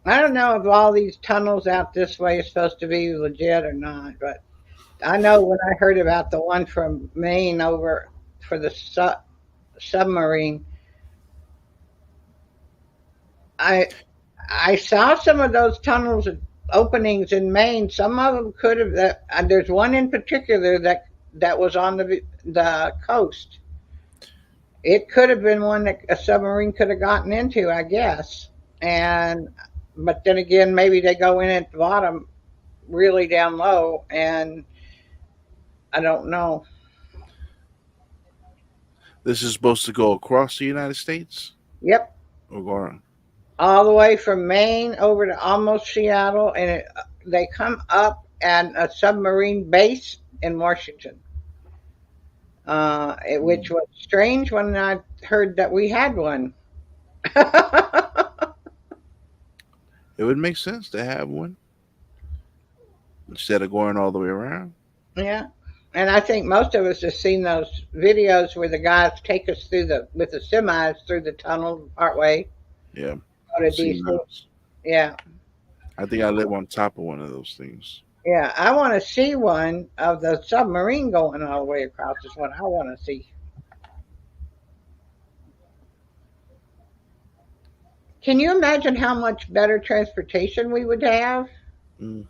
I don't know if all these tunnels out this way are supposed to be legit or not, but I know when I heard about the one from Maine over for the submarine, I I saw some of those tunnels openings in Maine. Some of them could have. There's one in particular that was on the coast. It could have been one that a submarine could have gotten into, I guess. And but then again, maybe they go in at the bottom, really down low, and I don't know. This is supposed to go across the United States Yep, or going. all the way from Maine over to almost Seattle, and they come up at a submarine base in Washington. Which was strange when I heard that we had one. It would make sense to have one instead of going all the way around. Yeah. And I think most of us have seen those videos where the guys take us through with the semis through the tunnel part way Yeah, out of seen DC. those. Yeah. I think I live on top of one of those things. Yeah. I want to see one of the submarine going all the way across is what I want to see. Can you imagine how much better transportation we would have Mm,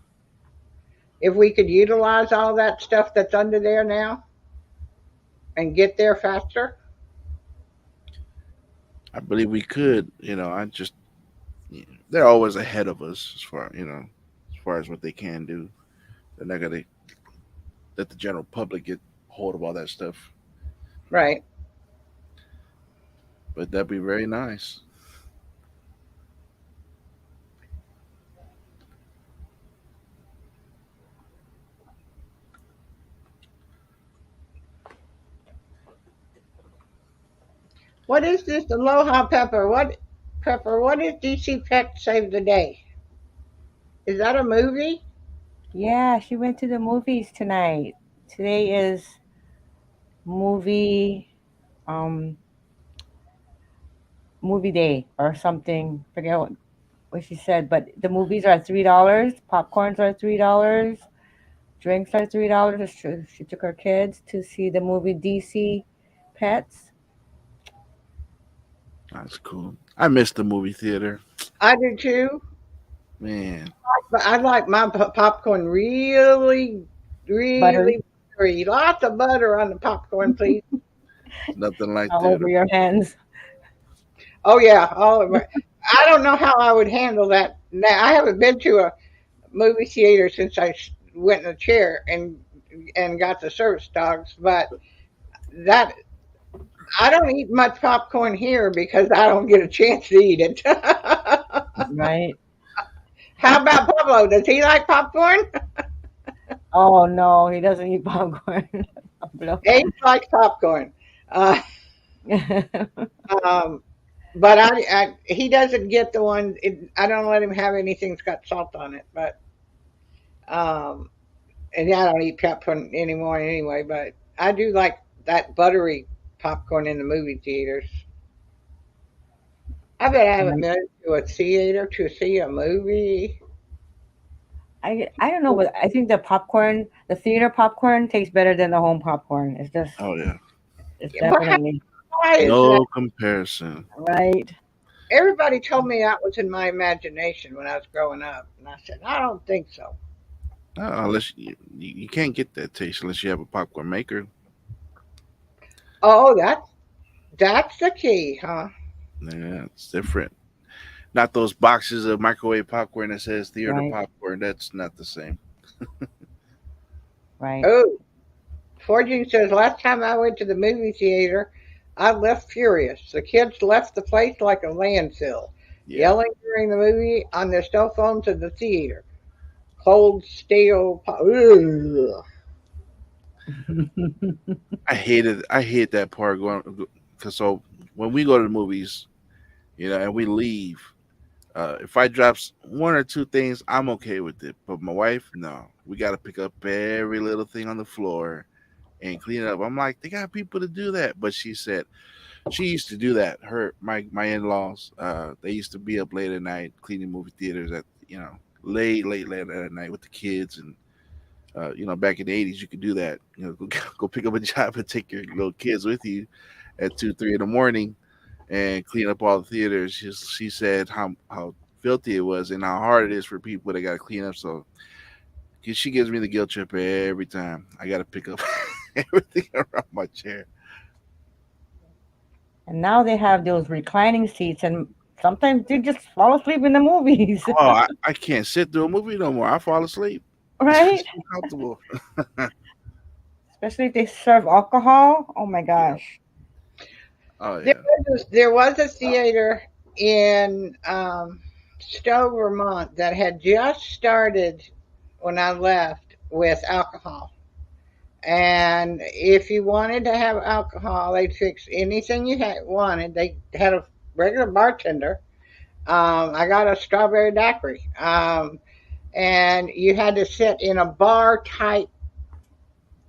if we could utilize all that stuff that's under there now and get there faster? I believe we could. I just they're always ahead of us as far as what they can do. They're not gonna let the general public get hold of all that stuff. Right. But that'd be very nice. What is this? Aloha Pepper. What is DC Pet Save the Day? Is that a movie? Yeah, she went to the movies tonight. Today is movie um movie day or something. Forget what she said, but the movies are $3. Popcorns are $3. Drinks are $3. She took her kids to see the movie DC Pets. That's cool. I miss the movie theater. I do too. Man, But I like my popcorn really, Buttery really buttery. Lots of butter on the popcorn, please. nothing like all over theater. your hands. Oh yeah, all of it. I don't know how I would handle that. Now I haven't been to a movie theater since went in a chair and got the service dogs, but that I don't eat much popcorn here because I don't get a chance to eat it. Right? How about Pablo? Does he like popcorn? Oh no, he doesn't eat popcorn. Pablo. Ace likes popcorn. Uh, um, but he doesn't get the one. I don't let him have anything that's got salt on it. But um, and I don't eat popcorn anymore anyway. But I do like that buttery popcorn in the movie theaters. I bet I haven't been to a theater to see a movie. I don't know, but I think the theater popcorn tastes better than the home popcorn. Oh yeah, It's But definitely why is that? no comparison. right. Everybody told me that was in my imagination when I was growing up, and I said I don't think so. Unless you can't get that taste unless you have a popcorn maker. Oh, that's the key, huh? Yeah, it's different. Not those boxes of microwave popcorn that says theater Right, popcorn. That's not the same. right. Oh, Fortune says last time I went to the movie theater, I left furious. The kids left the place like a landfill, Yeah, yelling during the movie on their cell phones in the theater. Cold steel. Ugh. I hate that part going because so when we go to the movies, and we leave. If I drops one or two things, I'm okay with it. But my wife, no. We got to pick up every little thing on the floor and clean it up. I'm like, they got people to do that. But she said she used to do that. My in laws, they used to be up late at night cleaning movie theaters at late at night with the kids and. Back in the '80s, you could do that. Go pick up a job and take your little kids with you at 2, 3 in the morning. and clean up all the theaters. She said how filthy it was and how hard it is for people that got to clean up. So 'cause she gives me the guilt trip every time. I got to pick up everything around my chair. And now they have those reclining seats, and sometimes you just fall asleep in the movies, Oh, I can't sit through a movie no more. I fall asleep. right? It's too comfortable. Especially if they serve alcohol. Oh my Yeah. gosh. Oh There yeah. was a theater in Stowe, Vermont that had just started when I left with alcohol. And if you wanted to have alcohol, they'd fix anything you wanted. They had a regular bartender. I got a strawberry daiquiri. And you had to sit in a bar type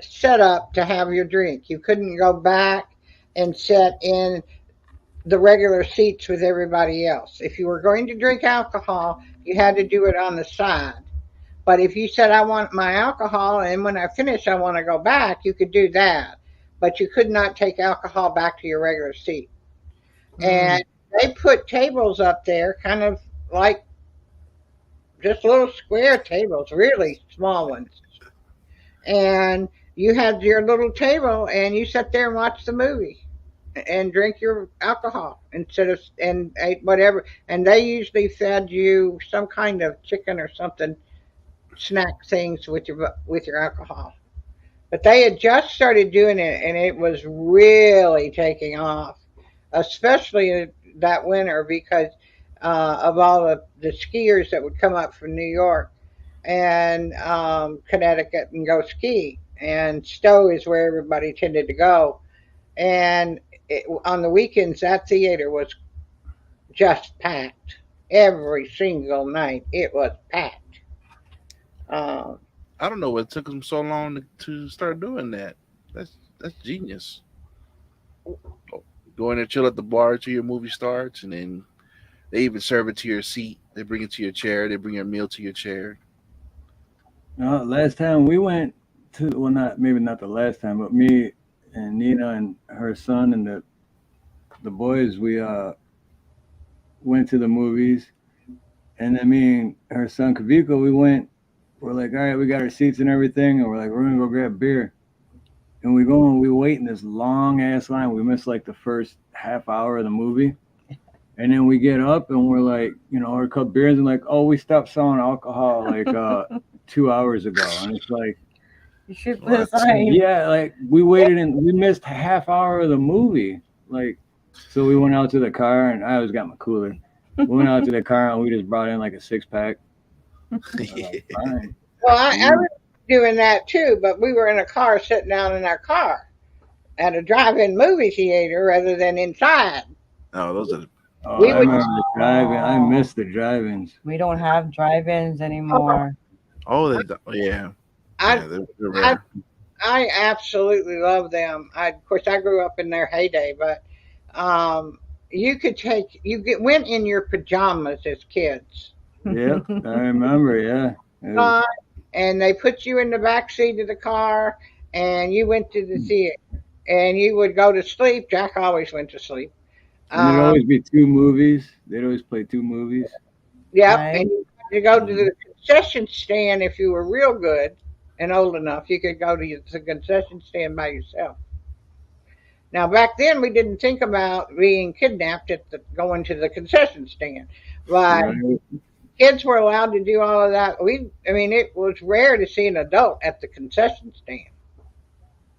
setup to have your drink. You couldn't go back and sit in the regular seats with everybody else. If you were going to drink alcohol, you had to do it on the side. But if you said, I want my alcohol, and when I finish, I want to go back, you could do that. But you could not take alcohol back to your regular seat. Mm. And they put tables up there, kind of like just little square tables, really small ones. And you had your little table, and you sat there and watched the movie and drink your alcohol instead of and ate whatever. And they usually fed you some kind of chicken or something, snack things with your alcohol. But they had just started doing it, and it was really taking off, especially that winter because of all the skiers that would come up from New York and Connecticut and go ski. And Stowe is where everybody tended to go. And on the weekends, that theater was just packed. Every single night, it was packed. Um, I don't know what took them so long to start doing that. That's genius. Go in there, chill at the bar till your movie starts, and then they even serve it to your seat. They bring it to your chair. They bring your meal to your chair. Last time we went to, well, not maybe not the last time, but me and Nina and her son and the boys, we went to the movies, and then me and her son Kaviko, we went. We're like, all right, we got our seats and everything, and we're like, we're gonna go grab beer. And we go and we wait in this long ass line. We missed like the first half hour of the movie. And then we get up and we're like, order a couple beers and like, oh, we stopped selling alcohol like 2 hours ago. And it's like, You should put a What? sign. yeah, like we waited and we missed half hour of the movie. Like, so we went out to the car and I always got my cooler. We went out to the car and we just brought in like a 6-pack. I was like, fine. well, I was doing that too, but we were in a car sitting down in our car at a drive-in movie theater rather than inside. No, those are. Oh, We I would. remember the drive-in. I miss the drive-ins. We don't have drive-ins anymore. Oh, yeah, I, yeah. They're I rare. I absolutely love them. Of course, I grew up in their heyday, but went in your pajamas as kids, Yep, I remember. Yeah, it was, uh, and they put you in the back seat of the car, and you went to the theater, and you would go to sleep. Jack always went to sleep. and there'd Um, always be two movies. They'd always play two movies. yep, Right? and you had to go to the concession stand if you were real good and old enough. You could go to the concession stand by yourself. Now, back then, we didn't think about being kidnapped going to the concession stand, but Right. kids were allowed to do all of that. I mean, it was rare to see an adult at the concession stand.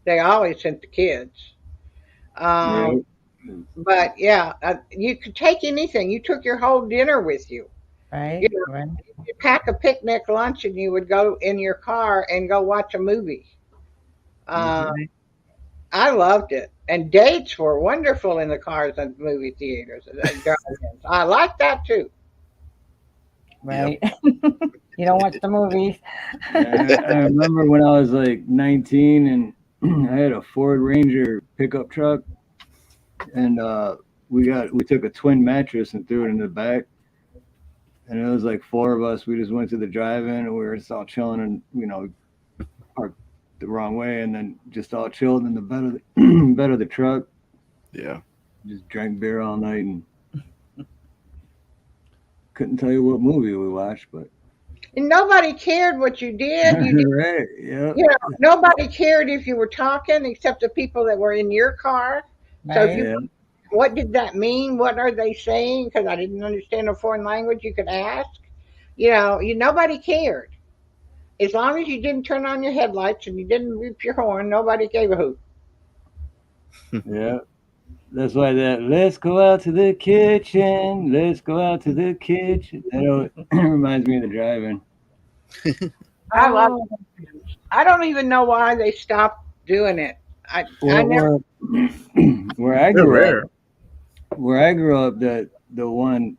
They always sent the kids. Um, Yeah. but yeah, you could take anything. You took your whole dinner with you. You Right? know, Right? you pack a picnic lunch and you would go in your car and go watch a movie. Uh, Mhm. Right? I loved it. And dates were wonderful in the cars and movie theaters. I like that too. Yep. Right? You don't watch the movies. Yeah, I remember when I was like 19 and I had a Ford Ranger pickup truck, and we took a twin mattress and threw it in the back, and it was like four of us. We just went to the drive-in and we were just all chilling and parked the wrong way, and then just all chilled in the bed of the bed of the truck. Yeah. Just drank beer all night and couldn't tell you what movie we watched, but And nobody cared what you did. right, yeah, Nobody cared if you were talking except the people that were in your car. So if you, Right? yeah, what did that mean? What are they saying? Because I didn't understand a foreign language, you could ask. Nobody cared. As long as you didn't turn on your headlights and you didn't beep your horn, nobody gave a hoot. yeah. That's why that let's go out to the kitchen, let's go out to the kitchen. Reminds me of the driving. I love Oh, it. I don't even know why they stopped doing it. I Well, never. where I They're grew up, rare. the one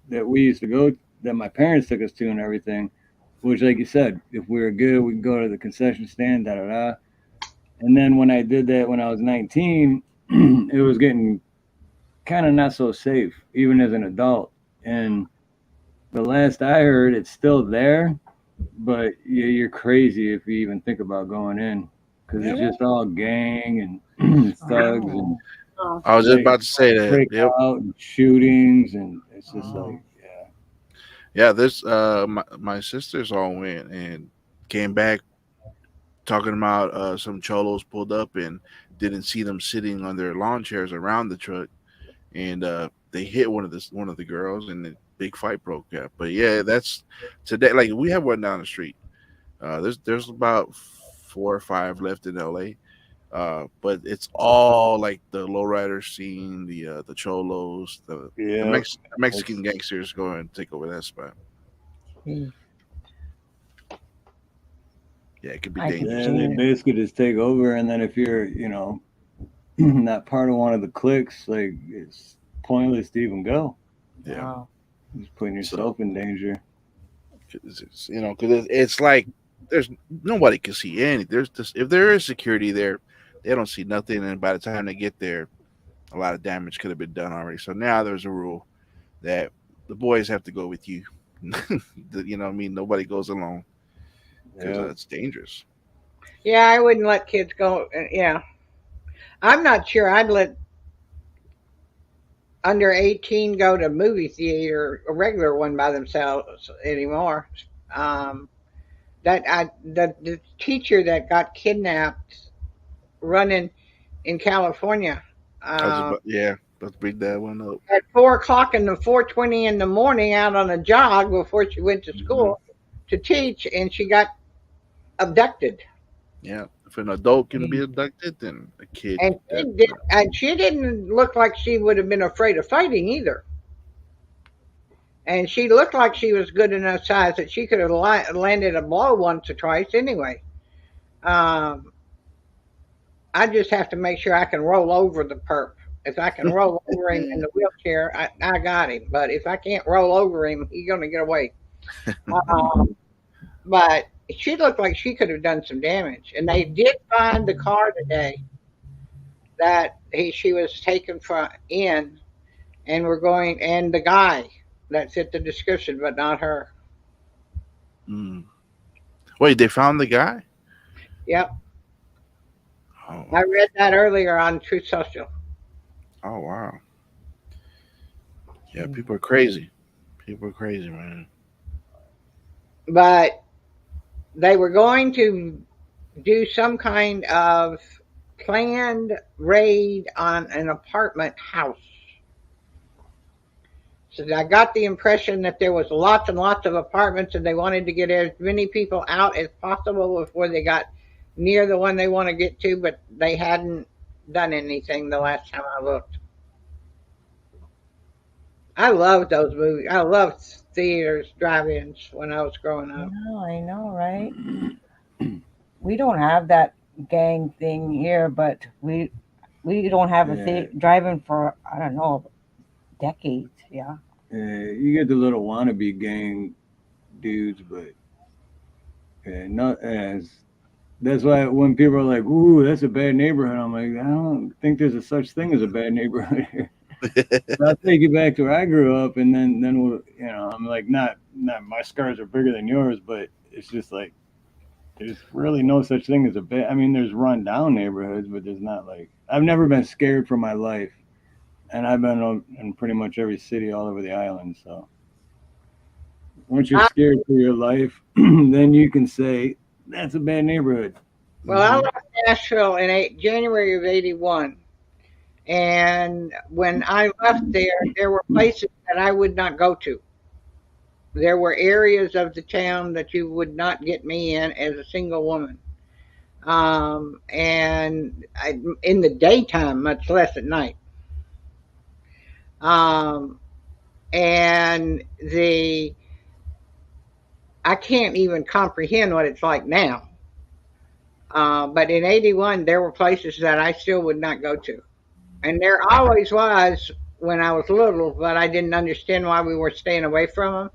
that we used to go, that my parents took us to and everything, which, like you said, if we were good, we could go to the concession stand, da da da. And then when I did that when I was 19, it was getting kind of not so safe, even as an adult. And the last I heard, it's still there, but you're crazy if you even think about going in because it's really? just all gang and thugs and Oh, Oh, I was just break, about to say that. break Yep. out and shootings, and it's just like, oh. yeah, Yeah. This my sisters all went and came back talking about some cholos pulled up and didn't see them sitting on their lawn chairs around the truck, and they hit one of the girls, and the big fight broke out. But yeah, that's today. Like we have one down the street. There's about 4 or 5 left in L.A. But it's all like the lowrider scene, the cholos, yeah. Mexican That's gangsters go and take over that spot. Gee, Yeah, it could be I could dangerous yeah. there. They see it. basically just take over, and then if you're, not part of one of the cliques, like it's pointless to even go. Yeah. Wow. You're just putting So yourself in danger. because it's like there's nobody can see any. There's just if there is security there, they don't see nothing, and by the time they get there, a lot of damage could have been done already. So now there's a rule that the boys have to go with you. You know what I mean? Nobody goes alone because Yeah, it's dangerous. yeah, I wouldn't let kids go. Yeah, I'm not sure I'd let under 18 go to movie theater, a regular one by themselves anymore. Um, the teacher that got kidnapped running in California I was just uh, yeah, let's bring that one up. at 4 o'clock and the 4:20 in the morning out on a jog before she went to hmm school to teach, and she got abducted. Yeah, if an adult can be Gee. abducted, then a kid And she didn't look like she would have been afraid of fighting either. And she looked like she was good enough size that she could have landed a blow once or twice anyway. Um, I just have to make sure I can roll over the perp. If I can roll over him in the wheelchair, I got him. But if I can't roll over him, he's going to get away. Um, but she looked like she could have done some damage. And they did find the car today that she was taken from in, and we're going, and the guy that fit the description, but not her. Mm. Wait, they found the guy? Yep, Oh, I read that earlier on Truth Social. oh wow. Yeah, Gee. people are crazy. People are crazy, man. But they were going to do some kind of planned raid on an apartment house. So I got the impression that there was lots and lots of apartments, and they wanted to get as many people out as possible before they got near the one they want to get to, but they hadn't done anything the last time I looked. I loved those movies. I loved theaters, drive-ins when I was growing up. I know, right? We don't have that gang thing here, but we don't have a yeah, driving for I don't know decades. Yeah. yeah. You get the little wannabe gang dudes, but not as. That's why when people are like, "Ooh, that's a bad neighborhood," I'm like, I don't think there's a such thing as a bad neighborhood here. I'll take you back to where I grew up, and then we'll, I'm like, not my scars are bigger than yours, but it's just like there's really no such thing as a bad. I mean, there's run down neighborhoods, but there's not like I've never been scared for my life and I've been in pretty much every city all over the island. So once you're I, scared for your life, then you can say that's a bad neighborhood. well, I Hmm. left Nashville in January of '81, and when I left there were places that I would not go to. There were areas of the town that you would not get me in as a single woman. And in the daytime, much less at night. Um, and I can't even comprehend what it's like now. But in '81, there were places that I still would not go to. And there always was when I was little, but I didn't understand why we were staying away from them.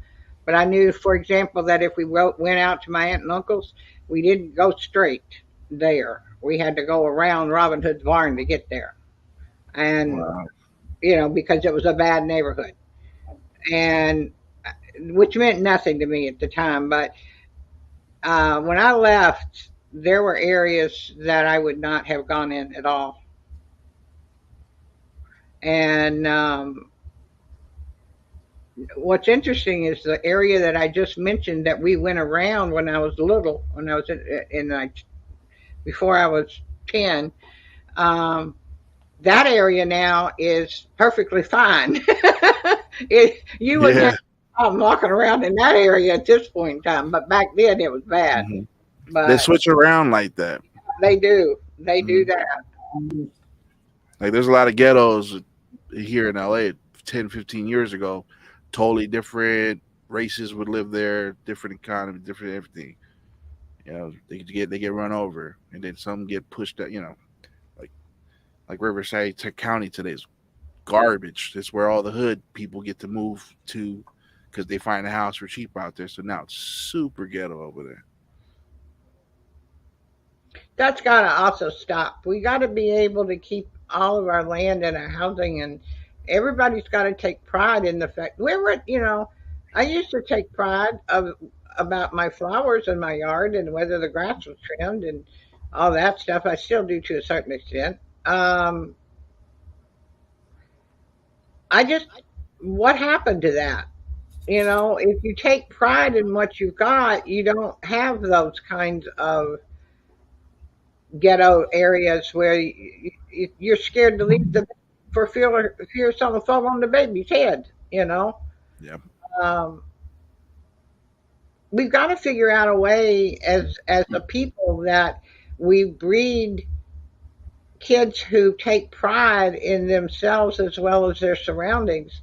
But I knew, for example, that if we went out to my aunt and uncle's, we didn't go straight there. We had to go around Robin Hood's barn to get there. And, Wow. because it was a bad neighborhood. And which meant nothing to me at the time. But when I left, there were areas that I would not have gone in at all. And what's interesting is the area that I just mentioned that we went around when I was little, when I was in like before I was 10. Um, that area now is perfectly fine. You wouldn't have Yeah. I'm walking around in that area at this point in time, but back then it was bad. Hmm. They But switch around like that. they do Hmm. that. Like there's a lot of ghettos here in LA 10, 15 years ago. Totally different races would live there, different economy, different everything. They get run over, and then some get pushed out. Like Riverside County today is garbage. It's where all the hood people get to move to because they find a house for cheap out there. So now it's super ghetto over there. That's got to also stop. We got to be able to keep all of our land and our housing, and everybody's got to take pride in the fact we were, I used to take pride about my flowers in my yard and whether the grass was trimmed and all that stuff. I still do to a certain extent. I just, what happened to that? If you take pride in what you've got, you don't have those kinds of ghetto areas where you're scared to leave the for fear someone fall on the baby's head. Yeah. Um, we've got to figure out a way as a people that we breed kids who take pride in themselves as well as their surroundings.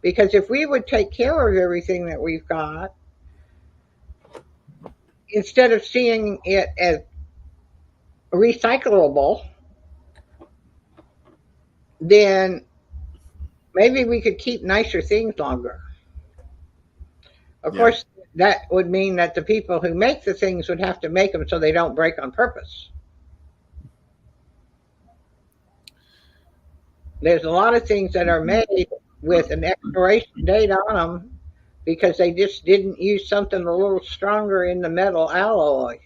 Because if we would take care of everything that we've got, instead of seeing it as recyclable, then maybe we could keep nicer things longer. Of Yeah. course, that would mean that the people who make the things would have to make them so they don't break on purpose. There's a lot of things that are made with an expiration date on them because they just didn't use something a little stronger in the metal alloy.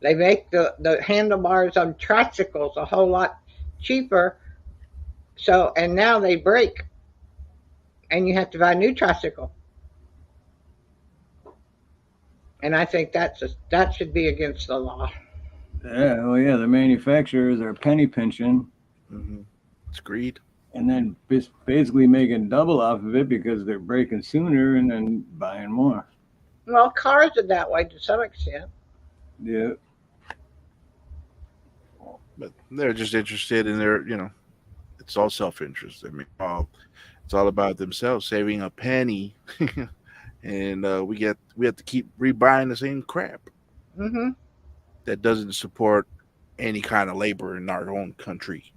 They make the handlebars on tricycles a whole lot cheaper. So, and now they break and you have to buy a new tricycle. And I think that should be against the law. Yeah, well, yeah, the manufacturers are penny pinching Hmm. It's greed. and then basically making double off of it because they're breaking sooner and then buying more. Well, cars are that way to some extent. Yeah. But they're just interested in their. It's all self interest. I mean, it's all about themselves saving a penny, and we have to keep rebuying the same crap Hmm. that doesn't support any kind of labor in our own country.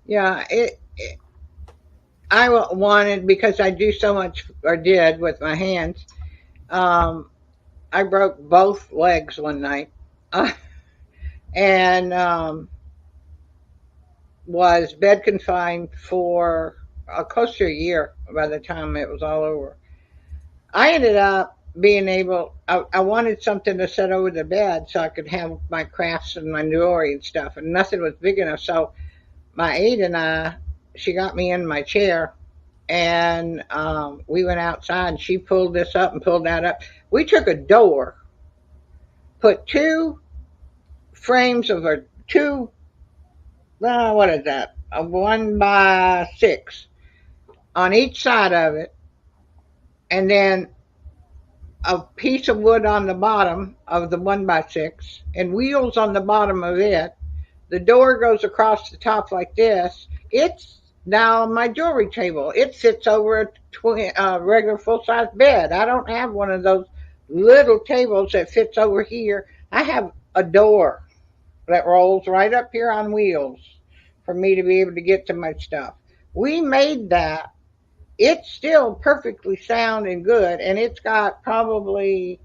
Yeah, I wanted because I do so much or did with my hands. Um, I broke both legs one night, and was bed confined for close to a year by the time it was all over. I ended up being able, I wanted something to set over the bed so I could have my crafts and my jewelry and stuff, and nothing was big enough. So my aide and I, she got me in my chair, and we went outside, and she pulled this up and pulled that up. We took a door, put two frames of a two, what is that? A 1x6 on each side of it, and then a piece of wood on the bottom of the 1x6 and wheels on the bottom of it. The door goes across the top like this. It's now my jewelry table. It sits over a regular full size bed. I don't have one of those little tables that fits over here. I have a door that rolls right up here on wheels for me to be able to get to my stuff. We made that. It's still perfectly sound and good, and it's got probably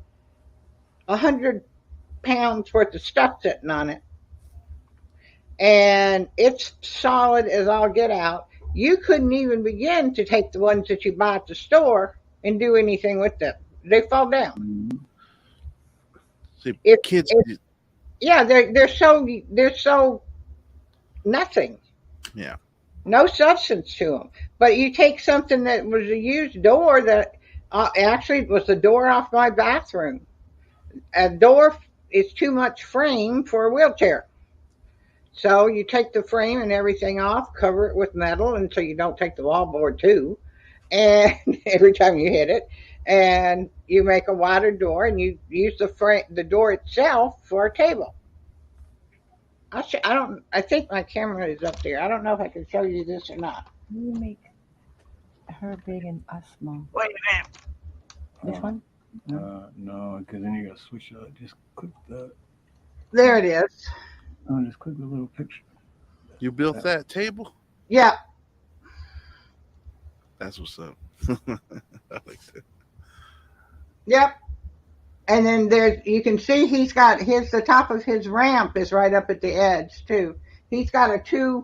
100 pounds worth of stuff sitting on it. And it's solid as all get out. You couldn't even begin to take the ones that you buy at the store and do anything with them. They fall down. See, It, kids, yeah, they're so nothing. yeah. No substance to them. But you take something that was a used door that actually was the door off my bathroom. A door is too much frame for a wheelchair. So you take the frame and everything off, cover it with metal, and so you don't take the wallboard too. And every time you hit it, and you make a wider door, and you use the door itself for a table. I think my camera is up there. I don't know if I can show you this or not. You make her big and us small. Wait a minute. This one? No, because then you gotta switch it up. Just click that. There it is. Oh, just click the little picture. You built that table? Yeah. That's what's up. I like that. Yep. And then you can see he's got the top of his ramp is right up at the edge too. He's got a two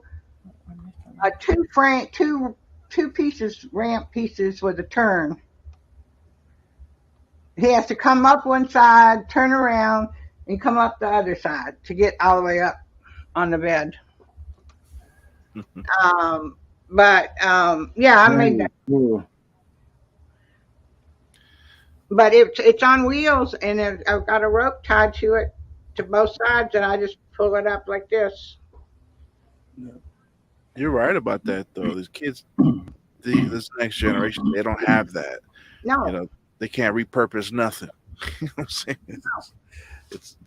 pieces ramp pieces with a turn. He has to come up one side, turn around, and come up the other side to get all the way up on the bed. Yeah, I made that. Cool. But it's on wheels, and I've got a rope tied to it to both sides, and I just pull it up like this. You're right about that, though. These kids, this next generation, they don't have that. No. You know, they can't repurpose nothing. You know what I'm saying? It's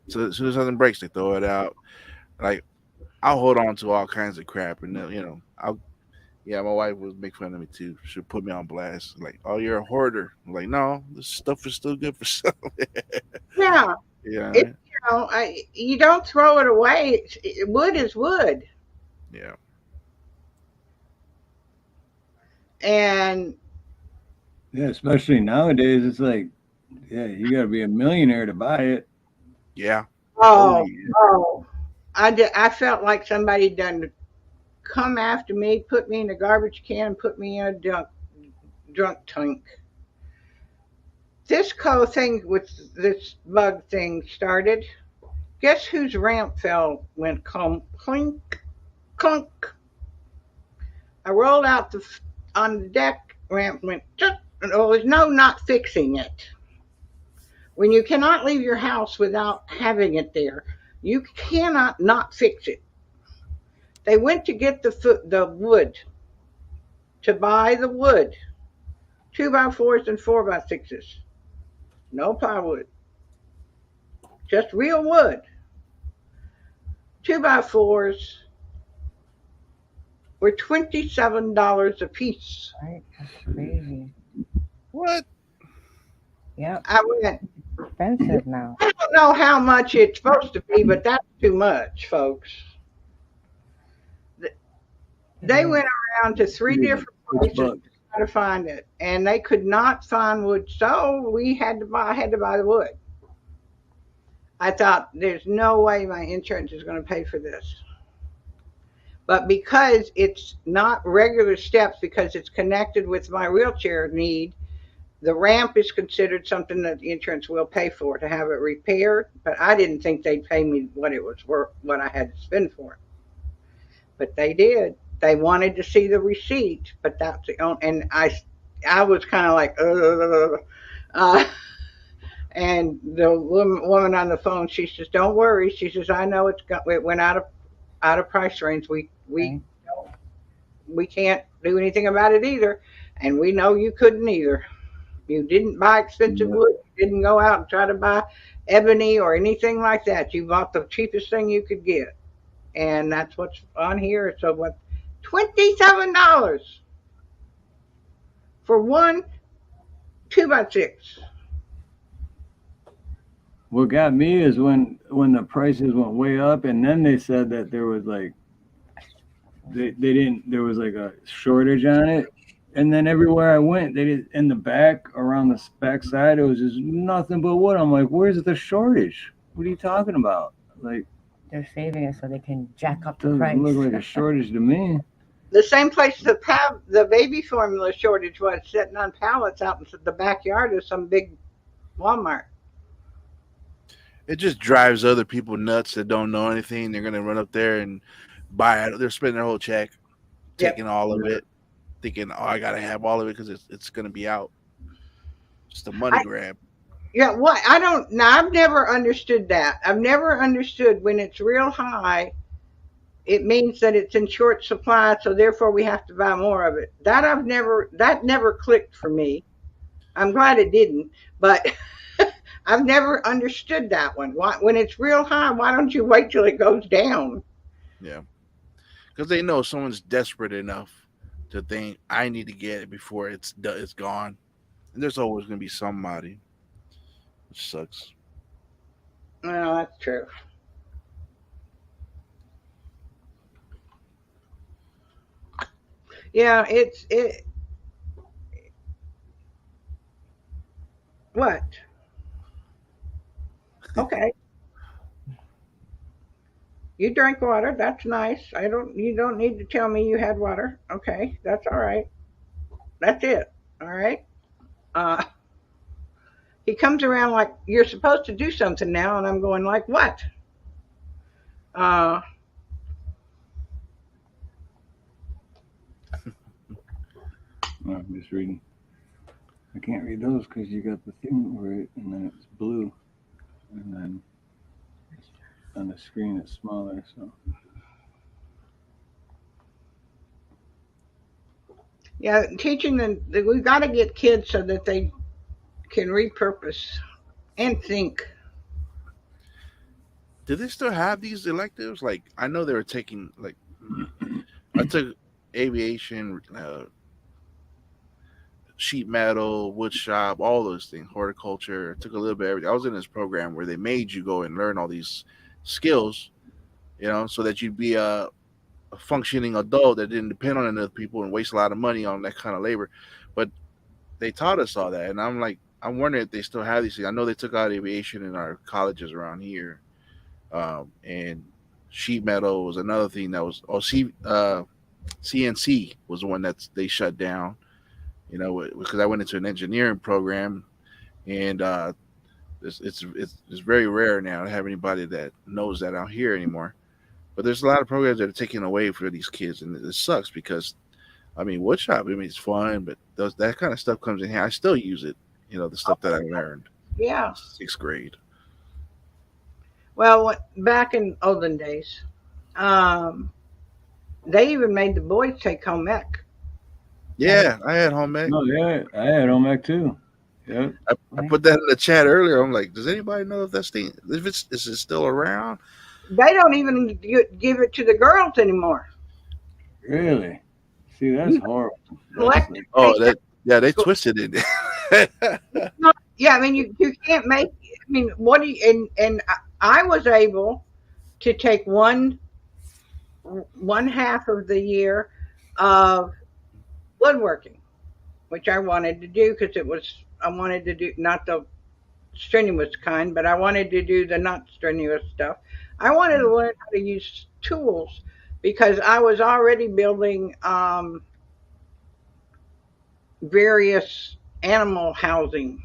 so as soon as something breaks, they throw it out. Like, I'll hold on to all kinds of crap, and my wife would make fun of me too. She'd put me on blast, like, "Oh, you're a hoarder." I'm like, no, this stuff is still good for something. Yeah. Yeah. You don't throw it away. Wood is wood. Yeah. And yeah, especially nowadays, it's like, yeah, you got to be a millionaire to buy it. Yeah. I felt like somebody done come after me, put me in a garbage can, and put me in a drunk tank. This thing with this bug thing started. Guess whose ramp went clink, clunk. I rolled out on the deck, ramp went, and there was not fixing it. When you cannot leave your house without having it there, you cannot not fix it. They went to get the wood, to buy the wood, 2x4s and 4x6s. No plywood, just real wood. 2x4s were $27 a piece. Right, that's crazy. What? Yeah. I went, expensive now. I don't know how much it's supposed to be, but that's too much, folks. They went around to 3 different places to try to find it, and they could not find wood, so I had to buy the wood. I thought, there's no way my insurance is going to pay for this. But because it's not regular steps, because it's connected with my wheelchair need, the ramp is considered something that the insurance will pay for to have it repaired, but I didn't think they'd pay me what it was worth, what I had to spend for it. But they did. They wanted to see the receipt, but that's the only, and I was kind of like, uh, and the woman on the phone, she says, "Don't worry." She says, "I know it went out of price range. We can't do anything about it either, and we know you couldn't either. You didn't buy expensive Yeah. wood. You didn't go out and try to buy ebony or anything like that. You bought the cheapest thing you could get, and that's what's on here. So what? $27 for one 2x6. What got me is when the prices went way up, and then they said that there was like they didn't there was like a shortage on it, and then everywhere I went, they did in the back around the back side, it was just nothing but wood. I'm like, where's the shortage? What are you talking about? Like, They're saving it so they can jack up the doesn't price. look like a shortage to me. The same place the baby formula shortage was, sitting on pallets out in the backyard of some big Walmart. It just drives other people nuts that don't know anything. They're gonna run up there and buy it. They're spending their whole check, Yep. taking all of it, thinking, "Oh, I gotta have all of it because it's gonna be out." Just a money grab. Yeah, what I don't now, I've never understood that. I've never understood when it's real high, it means that it's in short supply, so therefore we have to buy more of it. That never clicked for me. I'm glad it didn't, but I've never understood that one. Why, when it's real high, why don't you wait till it goes down? Yeah, because they know someone's desperate enough to think I need to get it before it's gone, and there's always gonna be somebody, which sucks. Well, that's true. Yeah, it. What? Okay. You drank water. That's nice. You don't need to tell me you had water. Okay. That's all right. That's it. All right. Uh, he comes around like you're supposed to do something now, and I'm going like, what? Uh, I'm just reading. I can't read those because you got the thing right, and then it's blue, and then on the screen it's smaller. So yeah, teaching them. We've got to get kids so that they can repurpose and think. Do they still have these electives? Like I know they were taking like I took aviation, sheet metal, wood shop, all those things, horticulture. I took a little bit of everything. I was in this program where they made you go and learn all these skills, so that you'd be a functioning adult that didn't depend on other people and waste a lot of money on that kind of labor. But they taught us all that, and I'm like, I'm wondering if they still have these things. I know they took out aviation in our colleges around here, and sheet metal was another thing that was. CNC was the one that they shut down. Because I went into an engineering program, and it's very rare now to have anybody that knows that out here anymore. But there's a lot of programs that are taken away for these kids, and it sucks because, I mean, woodshop, I mean, it's fun, but that kind of stuff comes in here. I still use it, the stuff that I learned Yeah. in sixth grade. Well, back in olden days, they even made the boys take home ec. Yeah, I had home ec. no, yeah, I had home ec too. Yep. I put that in the chat earlier. I'm like, does anybody know if that's thing, if is it still around? They don't even give it to the girls anymore. Really? See, that's horrible. Collect- They twisted it. Yeah, I mean, you can't make. I mean, what do you? And I was able to take one half of the year of woodworking, which I wanted to do because I wanted to do not the strenuous kind, but I wanted to do the not strenuous stuff. I wanted to learn how to use tools because I was already building various animal housing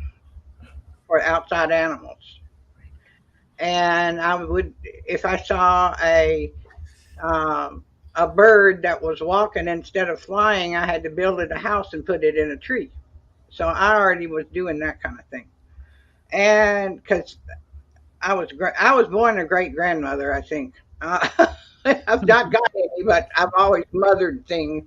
for outside animals. And I would, if I saw a bird that was walking instead of flying, I had to build it a house and put it in a tree. So I already was doing that kind of thing. And because I was born a great grandmother, I think. I've not got any, but I've always mothered things.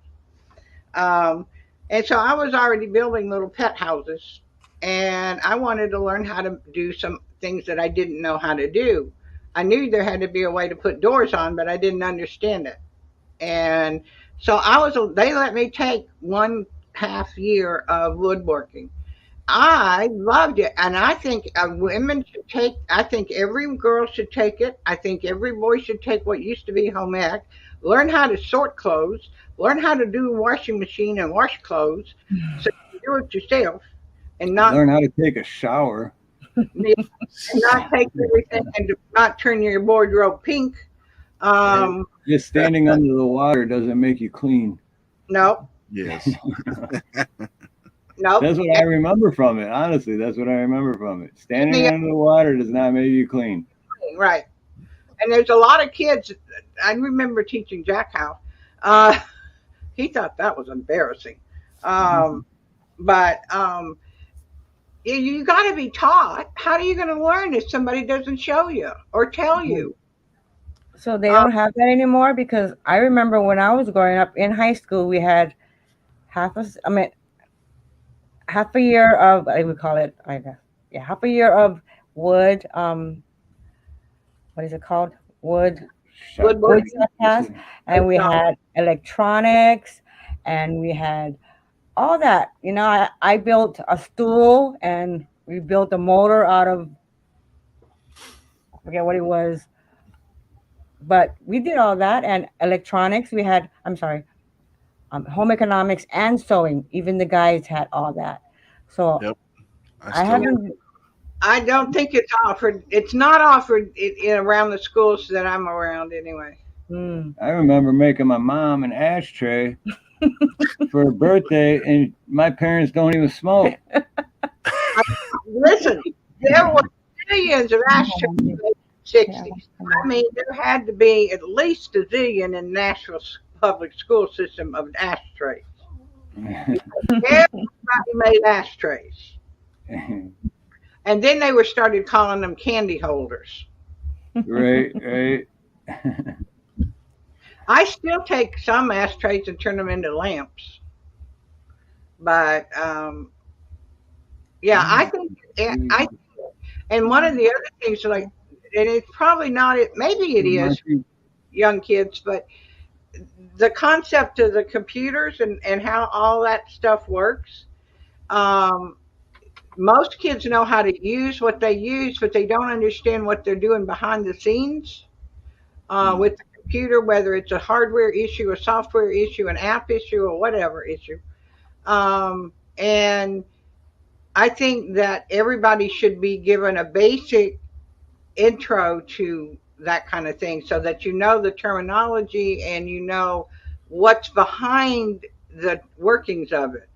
Um, and so I was already building little pet houses, and I wanted to learn how to do some things that I didn't know how to do. I knew there had to be a way to put doors on, but I didn't understand it. And so they let me take 1/2 year of woodworking. I loved it, and I think women should take. I think every girl should take it. I think every boy should take what used to be home ec. Learn how to sort clothes. Learn how to do a washing machine and wash clothes, so you can do it yourself, and not Learn how to take a shower. not take everything and not turn your wardrobe pink. Just standing under the water doesn't make you clean. No, Yes. no. That's what I remember from it. Honestly, that's what I remember from it. Standing under the water does not make you clean. Right. And there's a lot of kids. I remember teaching Jack how. He thought that was embarrassing. But you got to be taught. How are you going to learn if somebody doesn't show you or tell you? So they don't have that anymore, because I remember when I was growing up in high school, we had half a year of, I would call it, I guess, yeah, half a year of wood. What is it called? Wood class, and we had electronics, and we had all that. You know, I built a stool, and we built a motor out of, I forget what it was, but we did all that. And electronics, we had, I'm sorry, home economics and sewing. Even the guys had all that. So Yep. I haven't. I don't think it's offered. It's not offered around the schools that I'm around anyway. I remember making my mom an ashtray for her birthday, and my parents don't even smoke. Listen, there were zillions of ashtrays in the 60s. I mean, there had to be at least a zillion in Nashville public school system of ashtrays. Everybody made ashtrays. And then they started calling them candy holders. Right. I still take some ashtrays and turn them into lamps. But yeah, I think, and one of the other things, like, and it's probably not it, maybe it is young kids, but the concept of the computers and how all that stuff works. Most kids know how to use what they use, but they don't understand what they're doing behind the scenes with the computer, whether it's a hardware issue, a software issue, an app issue, or whatever issue. And I think that everybody should be given a basic intro to that kind of thing, so that you know the terminology and you know what's behind the workings of it.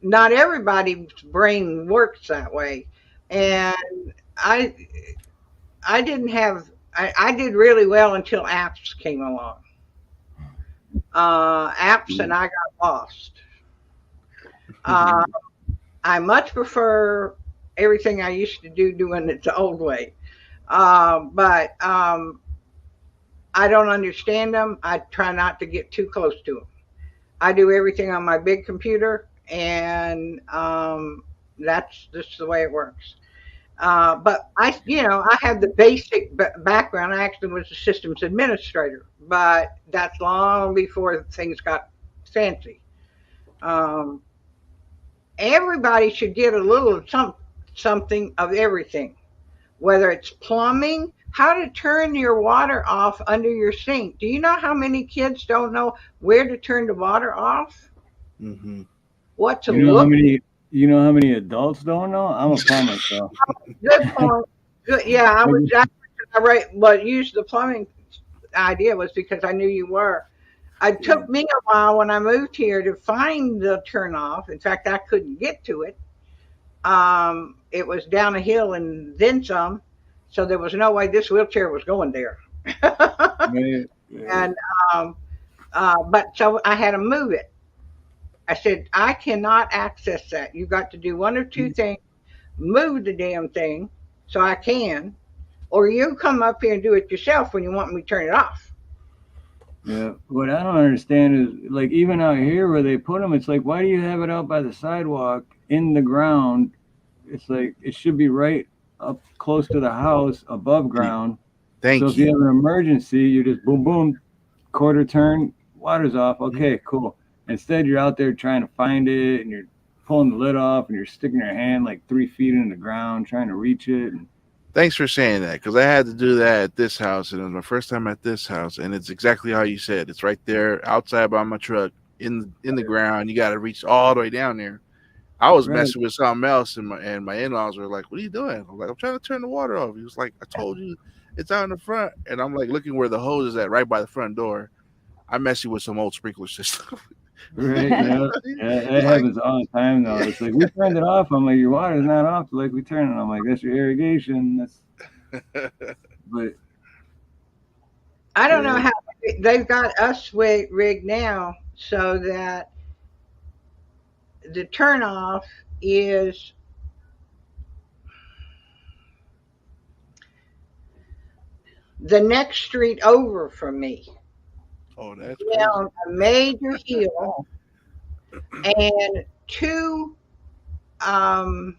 Not everybody's brain works that way, and I did really well until apps came along. Apps, and I got lost. I much prefer everything I used to do doing it the old way, but I don't understand them. I try not to get too close to them. I do everything on my big computer, and that's just the way it works. But I have the basic background. I actually was a systems administrator, but that's long before things got fancy. Everybody should get a little something of everything, whether it's plumbing, how to turn your water off under your sink. Do you know how many kids don't know where to turn the water off? Mm-hmm. What to You know look? you know how many adults don't know? I'm a plumber, so. Good point. Good. Yeah, I used the plumbing idea was because I knew you were. It took me a while when I moved here to find the turnoff. In fact, I couldn't get to it. It was down a hill and then some, so there was no way this wheelchair was going there. Right, right. And but so I had to move it. I said I cannot access that. You got to do one or two things: move the damn thing so I can, or you come up here and do it yourself when you want me to turn it off. Yeah, what I don't understand is like even out here where they put them, it's like why do you have it out by the sidewalk in the ground? It's like it should be right up close to the house above ground. So Thank if you you. have an emergency, you just boom boom, quarter turn, water's off. Okay, cool. Instead, you're out there trying to find it, and you're pulling the lid off, and you're sticking your hand like 3 feet in the ground trying to reach it. And Thanks for saying that because I had to do that at this house, and it was my first time at this house, and it's exactly how you said. It's right there outside by my truck in the ground. You got to reach all the way down there. I was right, messing with something else, and my in laws were like, "What are you doing?" I'm like, "I'm trying to turn the water off." He was like, "I told you, it's out in the front," and I'm like looking where the hose is at, right by the front door. I'm messing with some old sprinkler system. right, yeah, yeah, that He's like, happens all the time though. It's like we turned it off. I'm like, your water's not off. Like we turned it. I'm like, that's your irrigation. That's but I don't know yeah, how they've got us rigged now so that the turnoff is the next street over from me, "Oh, that's crazy." down a major hill, Oh, and two um,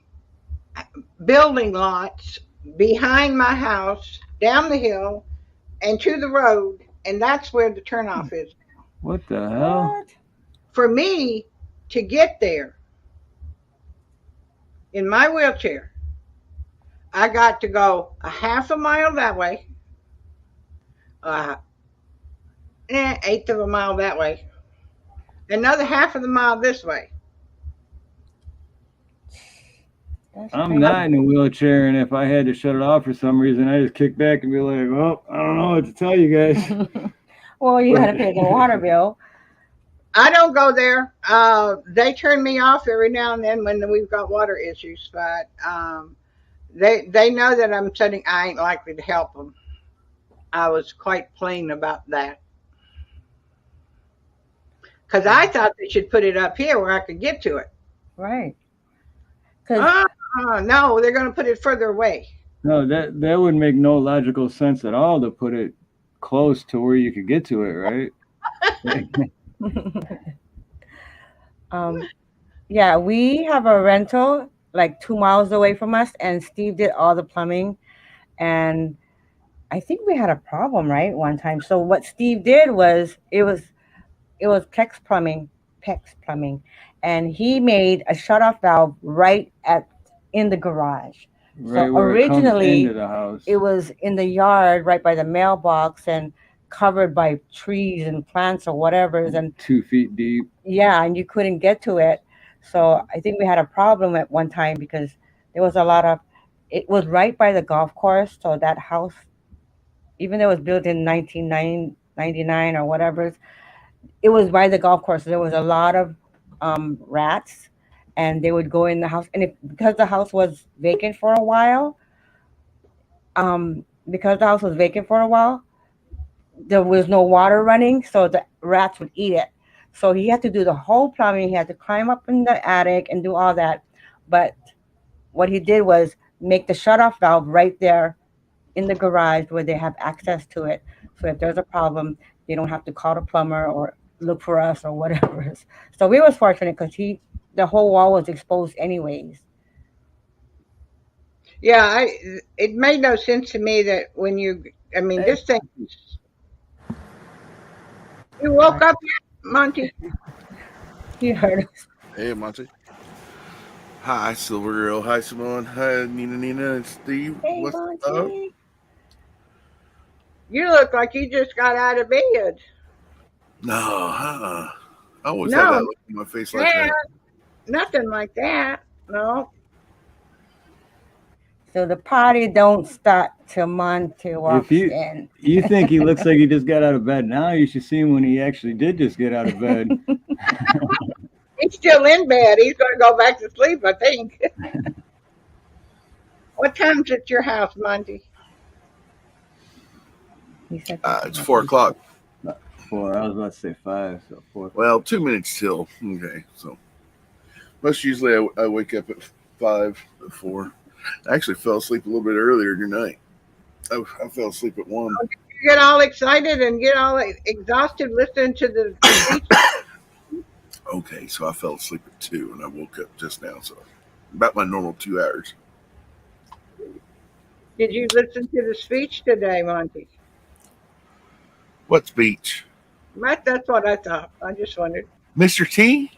building lots behind my house, down the hill, and to the road, and that's where the turnoff is. what the hell? what? For me to get there in my wheelchair, I got to go a half a mile that way, uh, eighth of a mile that way, another half of the mile this way. That's I'm crazy. not in a wheelchair, and if I had to shut it off for some reason, I just kick back and be like, "Well, I don't know what to tell you guys." Well, you But had to pay the water bill. I don't go there. They turn me off every now and then when we've got water issues, but they know that I'm setting. I ain't likely to help them. I was quite plain about that because I thought they should put it up here where I could get to it. Right. Because Uh, no, they're going to put it further away. no, that would make no logical sense at all to put it close to where you could get to it, right? um, yeah, we have a rental like 2 miles away from us, and Steve did all the plumbing. And I think we had a problem, right, one time. So what Steve did was it was PEX plumbing, and he made a shutoff valve right at in the garage. So Right where it comes into originally, the house, it was in the yard, right by the mailbox, and covered by trees and plants or whatever. And 2 feet deep. yeah, and you couldn't get to it. So I think we had a problem at one time because there was a lot of. It was right by the golf course, so that house, even though it was built in 1999 or whatever, it was by the golf course. There was a lot of rats, and they would go in the house. And because the house was vacant for a while, because the house was vacant for a while, there was no water running, so the rats would eat it. So he had to do the whole plumbing. He had to climb up in the attic and do all that. But what he did was make the shutoff valve right there in the garage where they have access to it. So if there's a problem, they don't have to call the plumber or look for us or whatever. So we was fortunate because the whole wall was exposed anyways. Yeah, it made no sense to me that when I mean, Hey, this thing, you woke sorry, up yet, Monty? he heard us. Hey, Monty. Hi, Silver Girl. Hi, Simone. Hi, Nina, and Steve. Hey, What's up? Monty. You look like you just got out of bed. No, I always have No, that look on my face like yeah, that. nothing like that. No, So the party don't start till Monty If walks you in. you think he looks like he just got out of bed now, you should see him when he actually did just get out of bed. He's still in bed. He's going to go back to sleep, I think. What time's at your house, Monty? He said It's 4 o'clock. 4. I was about to say 5, so 4. Well, 2 minutes till. Okay, so most usually I wake up at 5 or 4. I actually fell asleep a little bit earlier tonight. I fell asleep at 1. You get all excited and get all exhausted listening to the speech. Okay, so I fell asleep at 2 and I woke up just now, so about my normal 2 hours. Did you listen to the speech today, Monty? What speech? That's what I thought. I just wondered. Mr. T?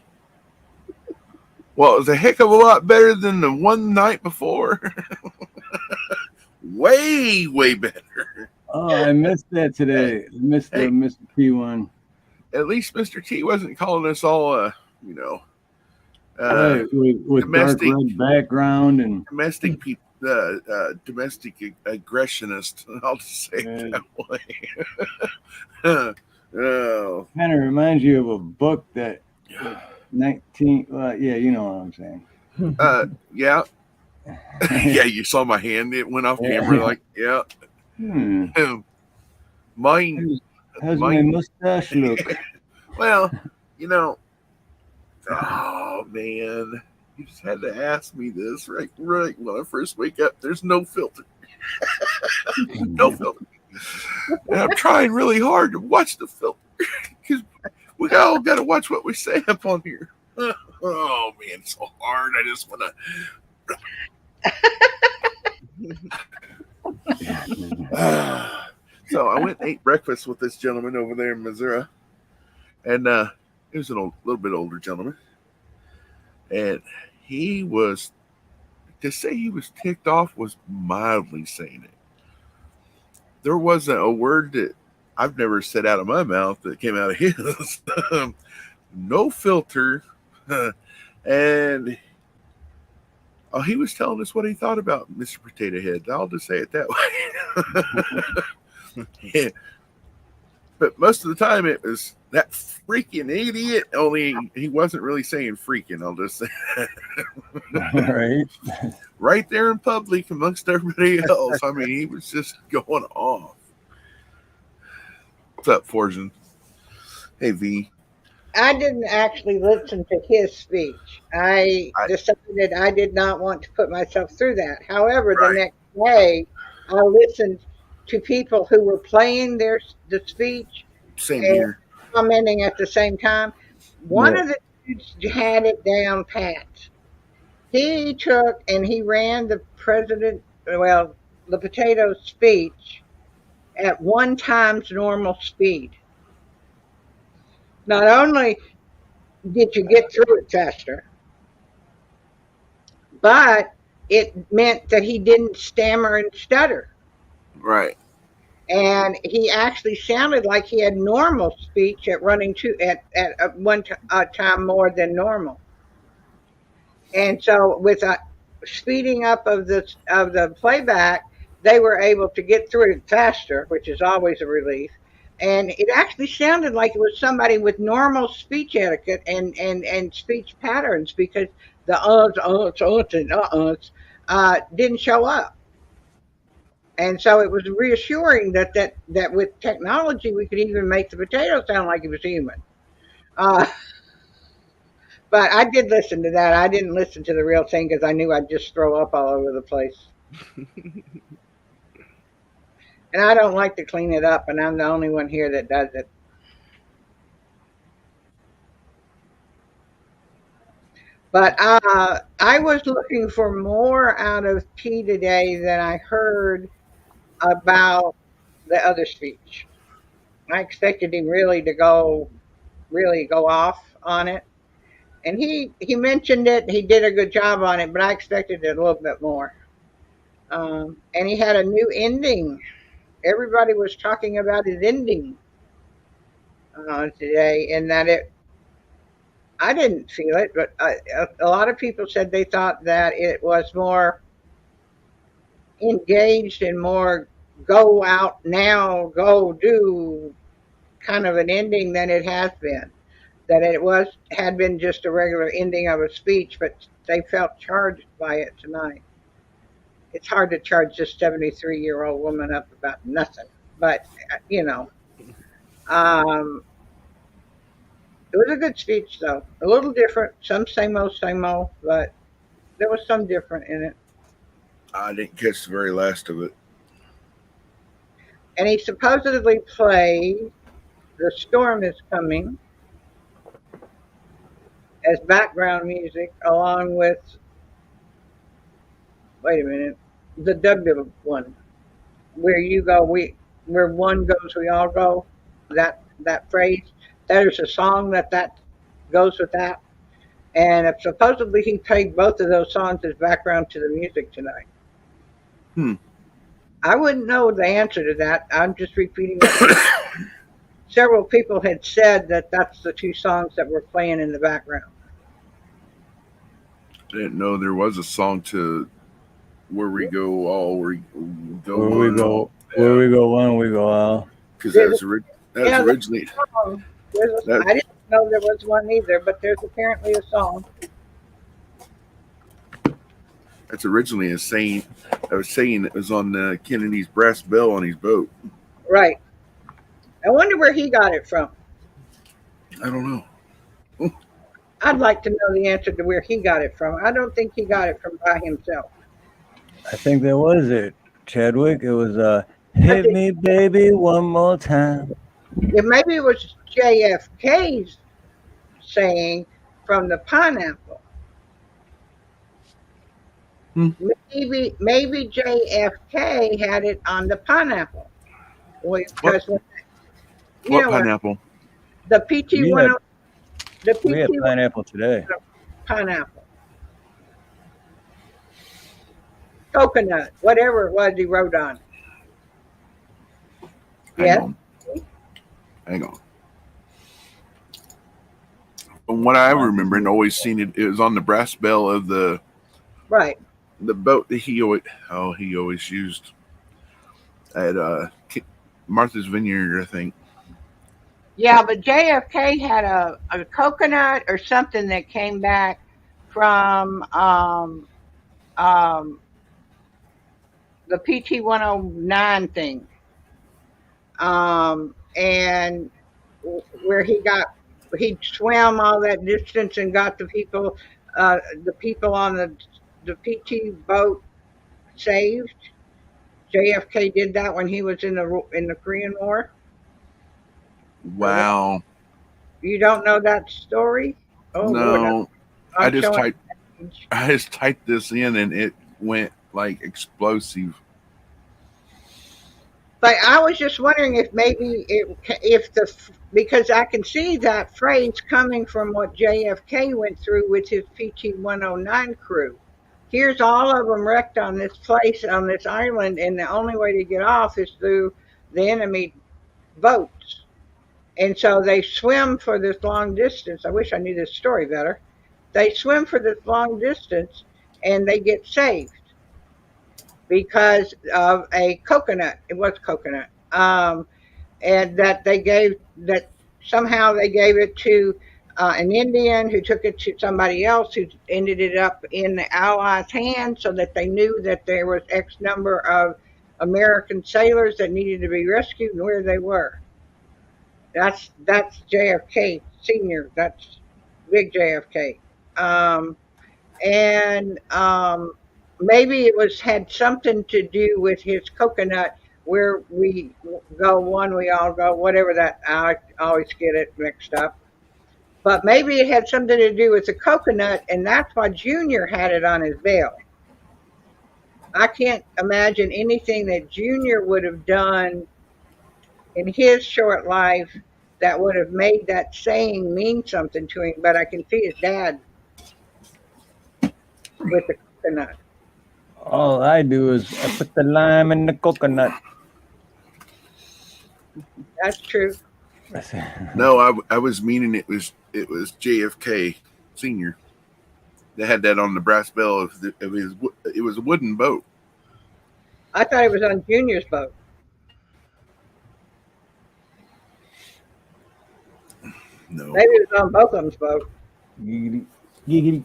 Well, it was a heck of a lot better than the one night before. Way, way better. Oh, I missed that today. I missed the Mr. P one. At least Mr. T wasn't calling us all, right, with domestic, dark red background and domestic people. Domestic aggressionist. I'll just say it that way. Oh. Kind of reminds you of a book that 19. Yeah, you know what I'm saying. Yeah. Yeah, you saw my hand. It went off camera. Like, yeah. Mine. How's my mustache look? Well, oh man, you just had to ask me this right when I first wake up. There's no filter. No filter. And I'm trying really hard to watch the filter because we all got to watch what we say up on here. Oh man, it's so hard. I just want to. So I went and ate breakfast with this gentleman over there in Missouri, and he was a little bit older gentleman, and he was, to say he was ticked off was mildly saying it. There wasn't a word that I've never said out of my mouth that came out of his. No filter. And he was telling us what he thought about Mr. Potato Head. I'll just say it that way. Yeah. But most of the time it was that freaking idiot, only he wasn't really saying freaking. I'll just say right. Right there in public amongst everybody else. I mean, he was just going off. What's up, Fortune? Hey, V. I didn't actually listen to his speech. I decided I did not want to put myself through that. However, the next day, I listened to people who were playing the speech Same and here. commenting at the same time. One of the dudes had it down pat. He took and he ran the potato speech at 1 times normal speed. Not only did you get through it faster, but it meant that he didn't stammer and stutter. Right. And he actually sounded like he had normal speech at running at one time more than normal. And so with a speeding up of the playback, they were able to get through it faster, which is always a relief. And it actually sounded like it was somebody with normal speech etiquette and speech patterns, because the didn't show up. And so it was reassuring that with technology we could even make the potato sound like it was human. But I did listen to that. I didn't listen to the real thing because I knew I'd just throw up all over the place. And I don't like to clean it up, and I'm the only one here that does it. But I was looking for more out of P today than I heard about the other speech. I expected him really to go off on it. And he mentioned it. He did a good job on it, but I expected it a little bit more. And he had a new ending. Everybody was talking about his ending today, and that I didn't feel it, but a lot of people said they thought that it was more engaged in more go out now, go do kind of an ending than it has been. That it had been just a regular ending of a speech, but they felt charged by it tonight. It's hard to charge this 73-year-old woman up about nothing, but you know, um, it was a good speech though. A little different, some same old, but there was some different in it. I didn't catch the very last of it. And he supposedly played "The Storm Is Coming" as background music, along with, wait a minute, the W one, where you go, where one goes, we all go. That phrase. There's a song that goes with that. And supposedly he played both of those songs as background to the music tonight. Hmm. I wouldn't know the answer to that. I'm just repeating what several people had said, that that's the two songs that were playing in the background. I didn't know there was a song to "Where We Go All," where we go Where we one go, all. where Yeah, we go one, we go all. because There's that was originally a song. that I didn't know there was one either, but there's apparently a song. that's originally a saying. I was saying it was on Kennedy's brass bell on his boat. Right. I wonder where he got it from. I don't know. I'd like to know the answer to where he got it from. I don't think he got it from by himself. I think that was it, Chadwick. It was "Hit Me, Baby, One More Time." Maybe it was JFK's saying from the pineapple. Hmm. Maybe JFK had it on the pineapple. Because What pineapple? The PT We 10, had, the we had PT pineapple today. pineapple, coconut, whatever it was he wrote on. Yes. Hang on. From what I remember and always seen it, it was on the brass bell of the boat that he always used at Martha's Vineyard, I think. Yeah, but JFK had a coconut or something that came back from the PT 109 thing, and where he swam all that distance and got the people on the PT boat saved. JFK did that when he was in the Korean War. Wow. You don't know that story? Oh Lord, No. I'm I just typed this in and it went like explosive. But I was just wondering if maybe because I can see that phrase coming from what JFK went through with his PT 109 crew. Here's all of them wrecked on this place, on this island, and the only way to get off is through the enemy boats. And so they swim for this long distance. I wish I knew this story better. They swim for this long distance and they get saved because of a coconut. It was coconut. And that somehow they gave it to an Indian who took it to somebody else who ended it up in the Allies' hands, so that they knew that there was X number of American sailors that needed to be rescued and where they were. That's JFK Senior. That's big JFK. And maybe it had something to do with his coconut, where we go one, we all go, whatever that. I always get it mixed up. But maybe it had something to do with the coconut, and that's why Junior had it on his bell. I can't imagine anything that Junior would have done in his short life that would have made that saying mean something to him. But I can see his dad with the coconut. All I do is I put the lime in the coconut. That's true. No, I was meaning it was JFK Senior. They had that on the brass bell it was a wooden boat. I thought it was on Junior's boat. No, Maybe it was on both of them's boat. Giggity. Giggity.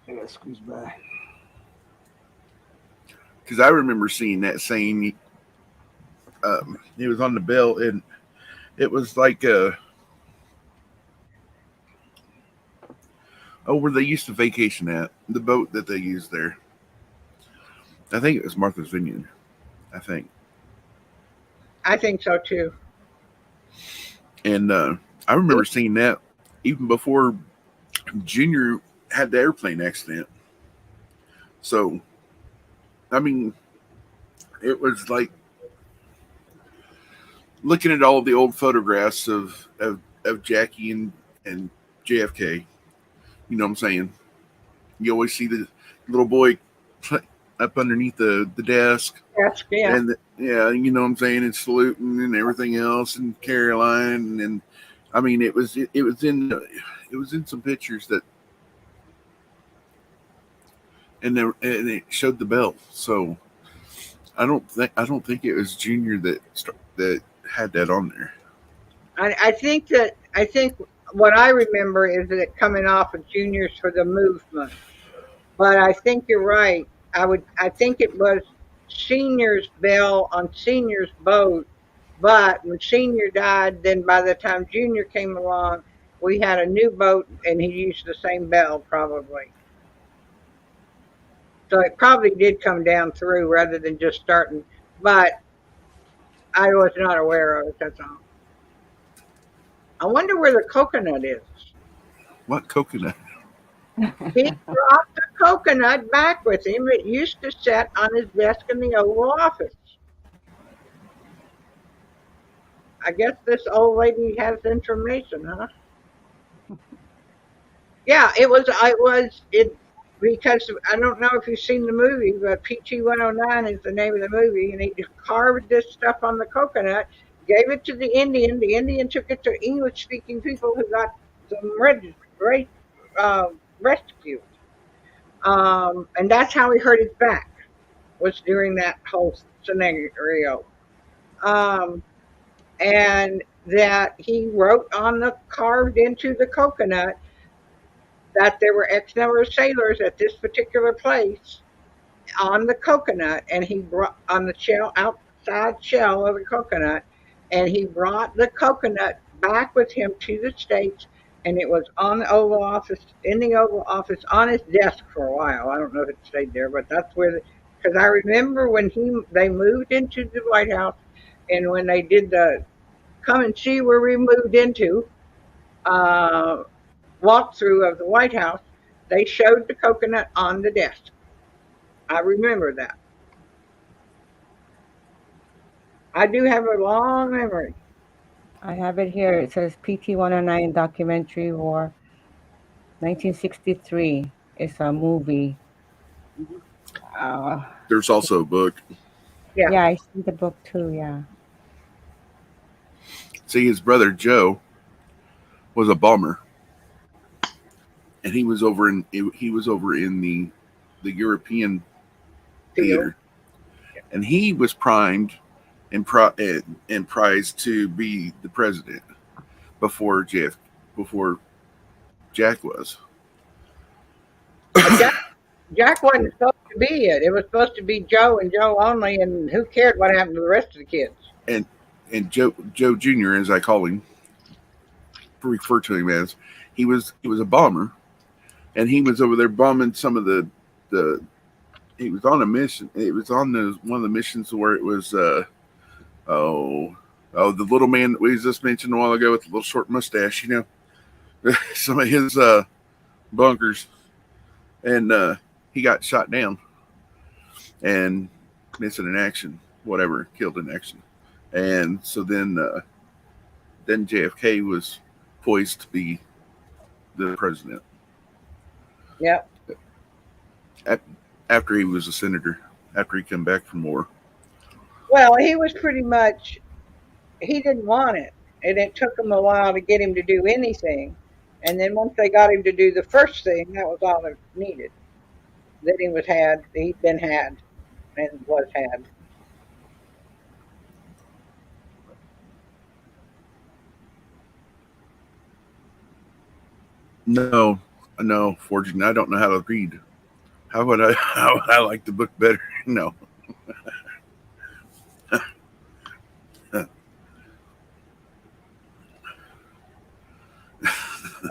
I gotta squeeze by. because I remember seeing that saying. It was on the bill, and it was like where they used to vacation at, the boat that they used there. I think it was Martha's Vineyard. I think, I think so too. and I remember seeing that even before Junior had the airplane accident. So, I mean, it was like looking at all the old photographs of Jackie and JFK. You know what I'm saying? You always see the little boy up underneath the desk, Yeah. and yeah, you know what I'm saying, and saluting and everything else, and Caroline, and I mean, it was in some pictures that, and it showed the bell. So I don't think it was Junior that had that on there. I think what I remember is that it coming off of Junior's for the movement. But I think you're right. I think it was Senior's bell on Senior's boat. But when Senior died, then by the time Junior came along, we had a new boat and he used the same bell probably. So it probably did come down through rather than just starting. But I was not aware of it, that's all. I wonder where the coconut is. What coconut? He brought the coconut back with him. It used to sit on his desk in the Oval Office. I guess this old lady has information, huh? Yeah, it because I don't know if you've seen the movie, but PT 109 is the name of the movie, and he carved this stuff on the coconut, gave it to the Indian. The Indian took it to English speaking people who got some rescued. And that's how he hurt his back, was during that whole scenario. Um, and that he wrote on the carved into the coconut that there were X number of sailors at this particular place on the coconut, and he brought on the shell, outside shell of the coconut, and he brought the coconut back with him to the States, and it was on the Oval Office, in the Oval Office, on his desk for a while. I don't know if it stayed there, but that's where, because I remember when they moved into the White House, and when they did the come and see where we moved into uh, walkthrough of the White House, they showed the coconut on the desk. I remember that. I do have a long memory. I have it here. It says PT 109 documentary war 1963. It's a movie. Uh, There's also a book. Yeah. yeah, I see the book too. Yeah. See, his brother Joe was a bomber, and he was over in the European theater, and he was primed and prized to be the president before Jack was. Jack wasn't supposed to be it. It was supposed to be Joe and Joe only, and who cared what happened to the rest of the kids? And Joe Jr., as I call him, refer to him as, he was a bomber, and he was over there bombing some of the he was on a mission. It was on one of the missions where it was the little man that we just mentioned a while ago with the little short mustache, you know, some of his bunkers, and he got shot down and missing in action, whatever, killed in action, and so then JFK was poised to be the president. Yep. After he was a senator, after he came back from war. Well, he was pretty much, he didn't want it, and it took him a while to get him to do anything. And then once they got him to do the first thing, that was all it needed. that he was had. He'd been had and was had. No, no, forging. I don't know how to read. How would I? How would I like the book better? No.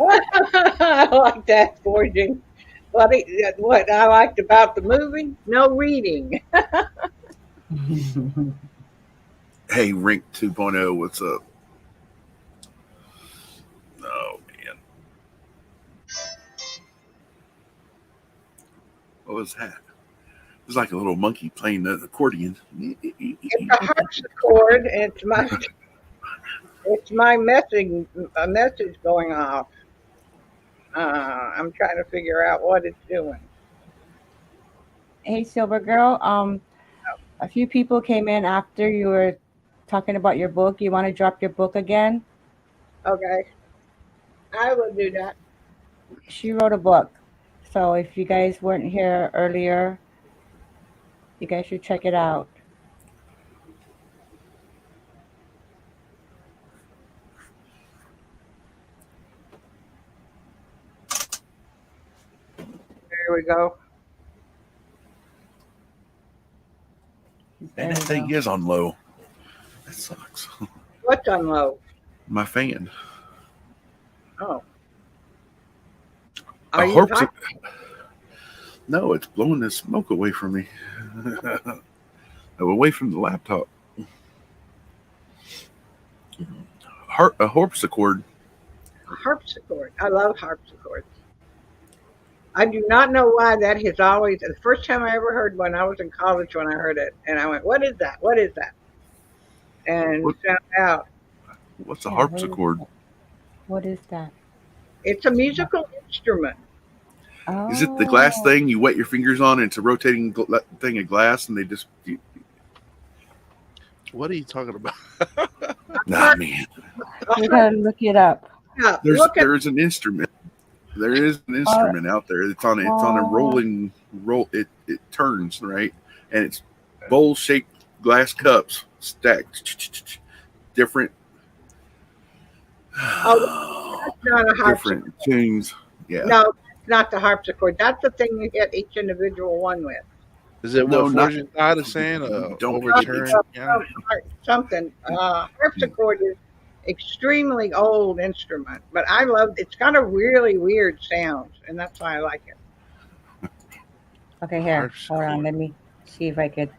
I like that forging. What I liked about the movie? No reading. Hey, Rink 2.0, what's up? Oh man, what was that? It was like a little monkey playing the accordion. It's a harpsichord, and it's my message a message going off. I'm trying to figure out what it's doing. Hey, Silver Girl. A few people came in after you were talking about your book. You want to drop your book again? Okay, I will do that. She wrote a book. So if you guys weren't here earlier, you guys should check it out. There we go. And that thing is on low. That sucks. What's on low? My fan. Oh. A Are you hot? No, it's blowing the smoke away from me. Away from the laptop. A harpsichord. A harpsichord. I love harpsichords. I do not know why that has always. The first time I ever heard one, I was in college when I heard it, and I went, "What is that? What is that?" And found out What's a harpsichord? What is that? it's a musical instrument. Oh. Is it the glass thing you wet your fingers on? And it's a rotating thing of glass, and they just. What are you talking about? Nah, man. You gotta look it up. Yeah, There's an instrument. There is an instrument out there. It's on a rolling roll. It turns, right, and it's bowl shaped glass cups stacked, different. Oh, that's not a harpsichord. Different tunes. Yeah. No, it's not the harpsichord. That's the thing you hit each individual one with. Is it what Fortune God is saying? Don't Overturn? Something. Harpsichord is extremely old instrument, but I love. It's got a really weird sound, and that's why I like it. Okay, here. Hold on. Let me see if I could.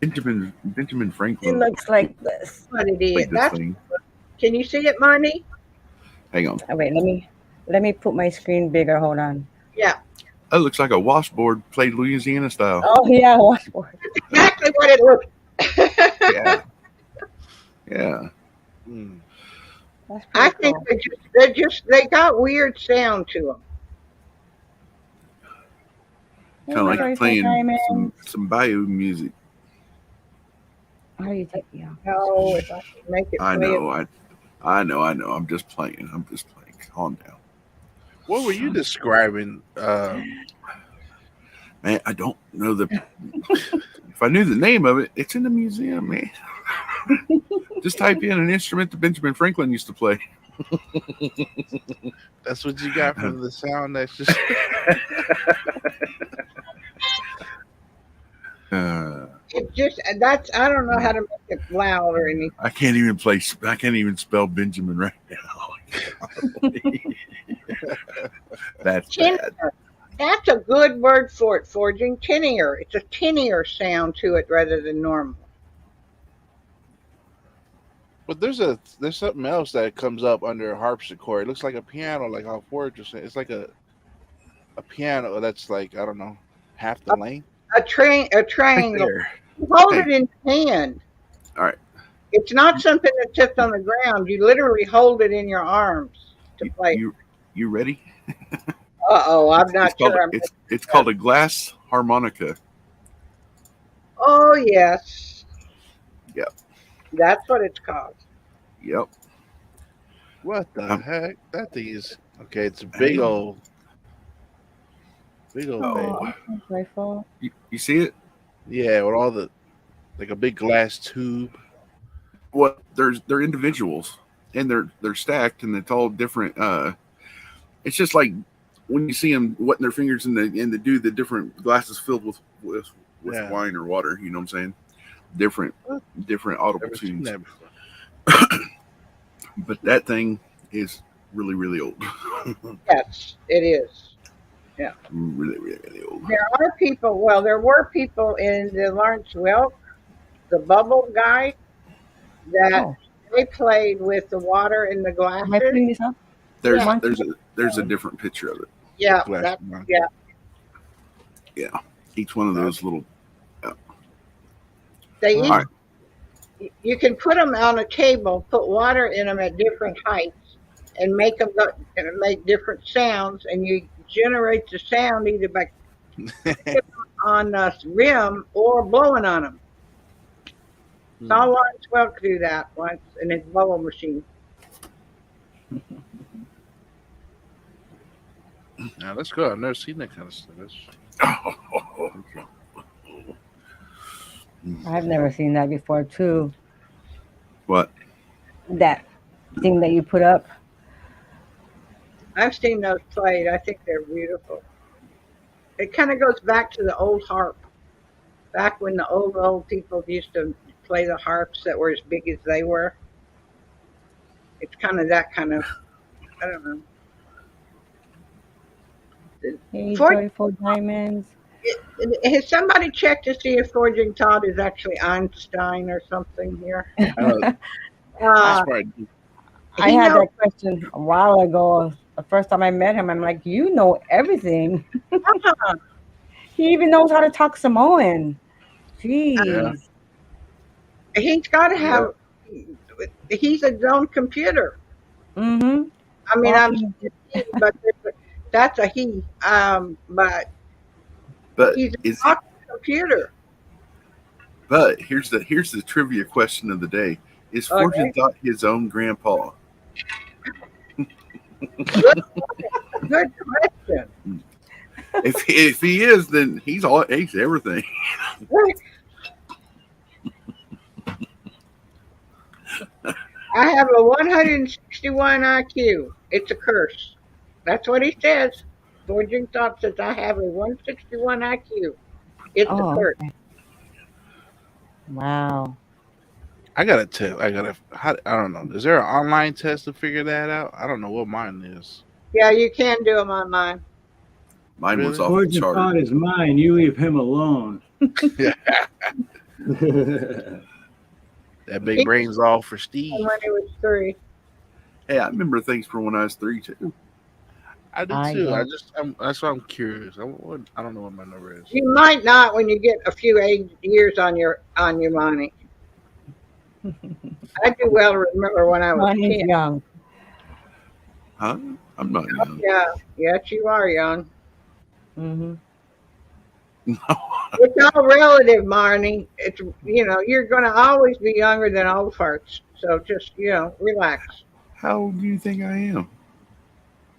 Benjamin Franklin. It looks like this. What it is. This thing. Can you see it, Monty? Hang on. Oh, wait. Let me put my screen bigger. Hold on. Yeah. That looks like a washboard played Louisiana style. Oh yeah, washboard. That's exactly what it looks. Yeah. Yeah. I think cool. They got weird sound to them. Kind of like playing some bayou music. How do you take yeah? No, if I can make it. I know. I'm just playing. Calm down. What were you describing? Man, I don't know if I knew the name of it, it's in the museum, man. Just type in an instrument that Benjamin Franklin used to play. That's what you got from the sound. That's just. It's just I don't know how to make it loud or anything. I can't even spell Benjamin right now. That's bad. That's a good word for it, forging. Tinnier. It's a tinnier sound to it rather than normal. But there's something else that comes up under a harpsichord. It looks like a piano, like how Forge was saying. It's like a piano that's like, I don't know, half the length. A triangle. Right, Hold it in your hand. All right. It's not something that sits on the ground. You literally hold it in your arms to play. You ready? I'm not sure. It's called a glass harmonica. Oh yes. Yep. That's what it's called. Yep. What the heck? That thing is okay. It's a big old Big old thing. Oh, I'm so grateful. You see it? Yeah, with all the like a big glass tube. What? They're individuals, and they're stacked, and it's all different. It's just like when you see them wetting their fingers and they do the different glasses filled with Yeah, wine or water. You know what I'm saying? Different different audible never seen tunes. that before. But that thing is really really old. Yes, it is. Yeah. Really really really old. There are people, well, there were people in the Lawrence Welk, the bubble guy, that Oh, they played with the water in the am I glasses. putting this up? There's Yeah, Mine? there's a different picture of it. yeah, Glass that, wine. yeah. Yeah, each one of That- those little. They All each, Wow. right. you can put them on a table, put water in them at different heights, and make them go, and make different sounds, and you generate the sound either by on the rim or blowing on them. Saw Hmm. Lawrence Welk do that once in his bubble machine. Now that's good. I've never seen that kind of stuff. That's I've never seen that before too. What? That thing that you put up. I've seen those played. I think they're beautiful. It kind of goes back to the old harp, back when the old people used to play the harps that were as big as they were. It's kind of that kind of, I don't know. Hey, For, joyful diamonds. has somebody checked to see if Forging Todd is actually Einstein or something here? that's Uh, probably I he had knows. that question a while ago. The first time I met him, I'm like, you know everything. He even knows how to talk Samoan. yeah. Jeez. He's got to Yeah. have. He's his own computer. Mm-hmm. I mean, I'm Walking. saying he, but that's a he. But But he's a is he? walking computer. But here's the trivia question of the day: Is Fortune Okay, Thought his own grandpa? good, good question. If he is, then he's everything. I have a 161 IQ. It's a curse. That's what he says. Forging Thought says I have a 161 IQ. It's a Oh, curse. wow. I gotta tell. I gotta. I don't know. Is there an online test to figure that out? I don't know what mine is. Yeah, you can do them on mine. Mine was Really? off the Fortune chart. thought is mine. You leave him alone. Yeah. Hey, That He big brain's all for when Steve. he was 3. Hey, I remember things from when I was 3 too. I do I too. don't. That's why I'm curious. I don't know what my number is. You might not when you get a few years on your money. I do well to remember when I was Mine 10. is young. Huh? I'm not young. Yeah, yes, you are young. Mm-hmm. It's all relative, Marnie. It's you're going to always be younger than old farts. So just relax. How old do you think I am?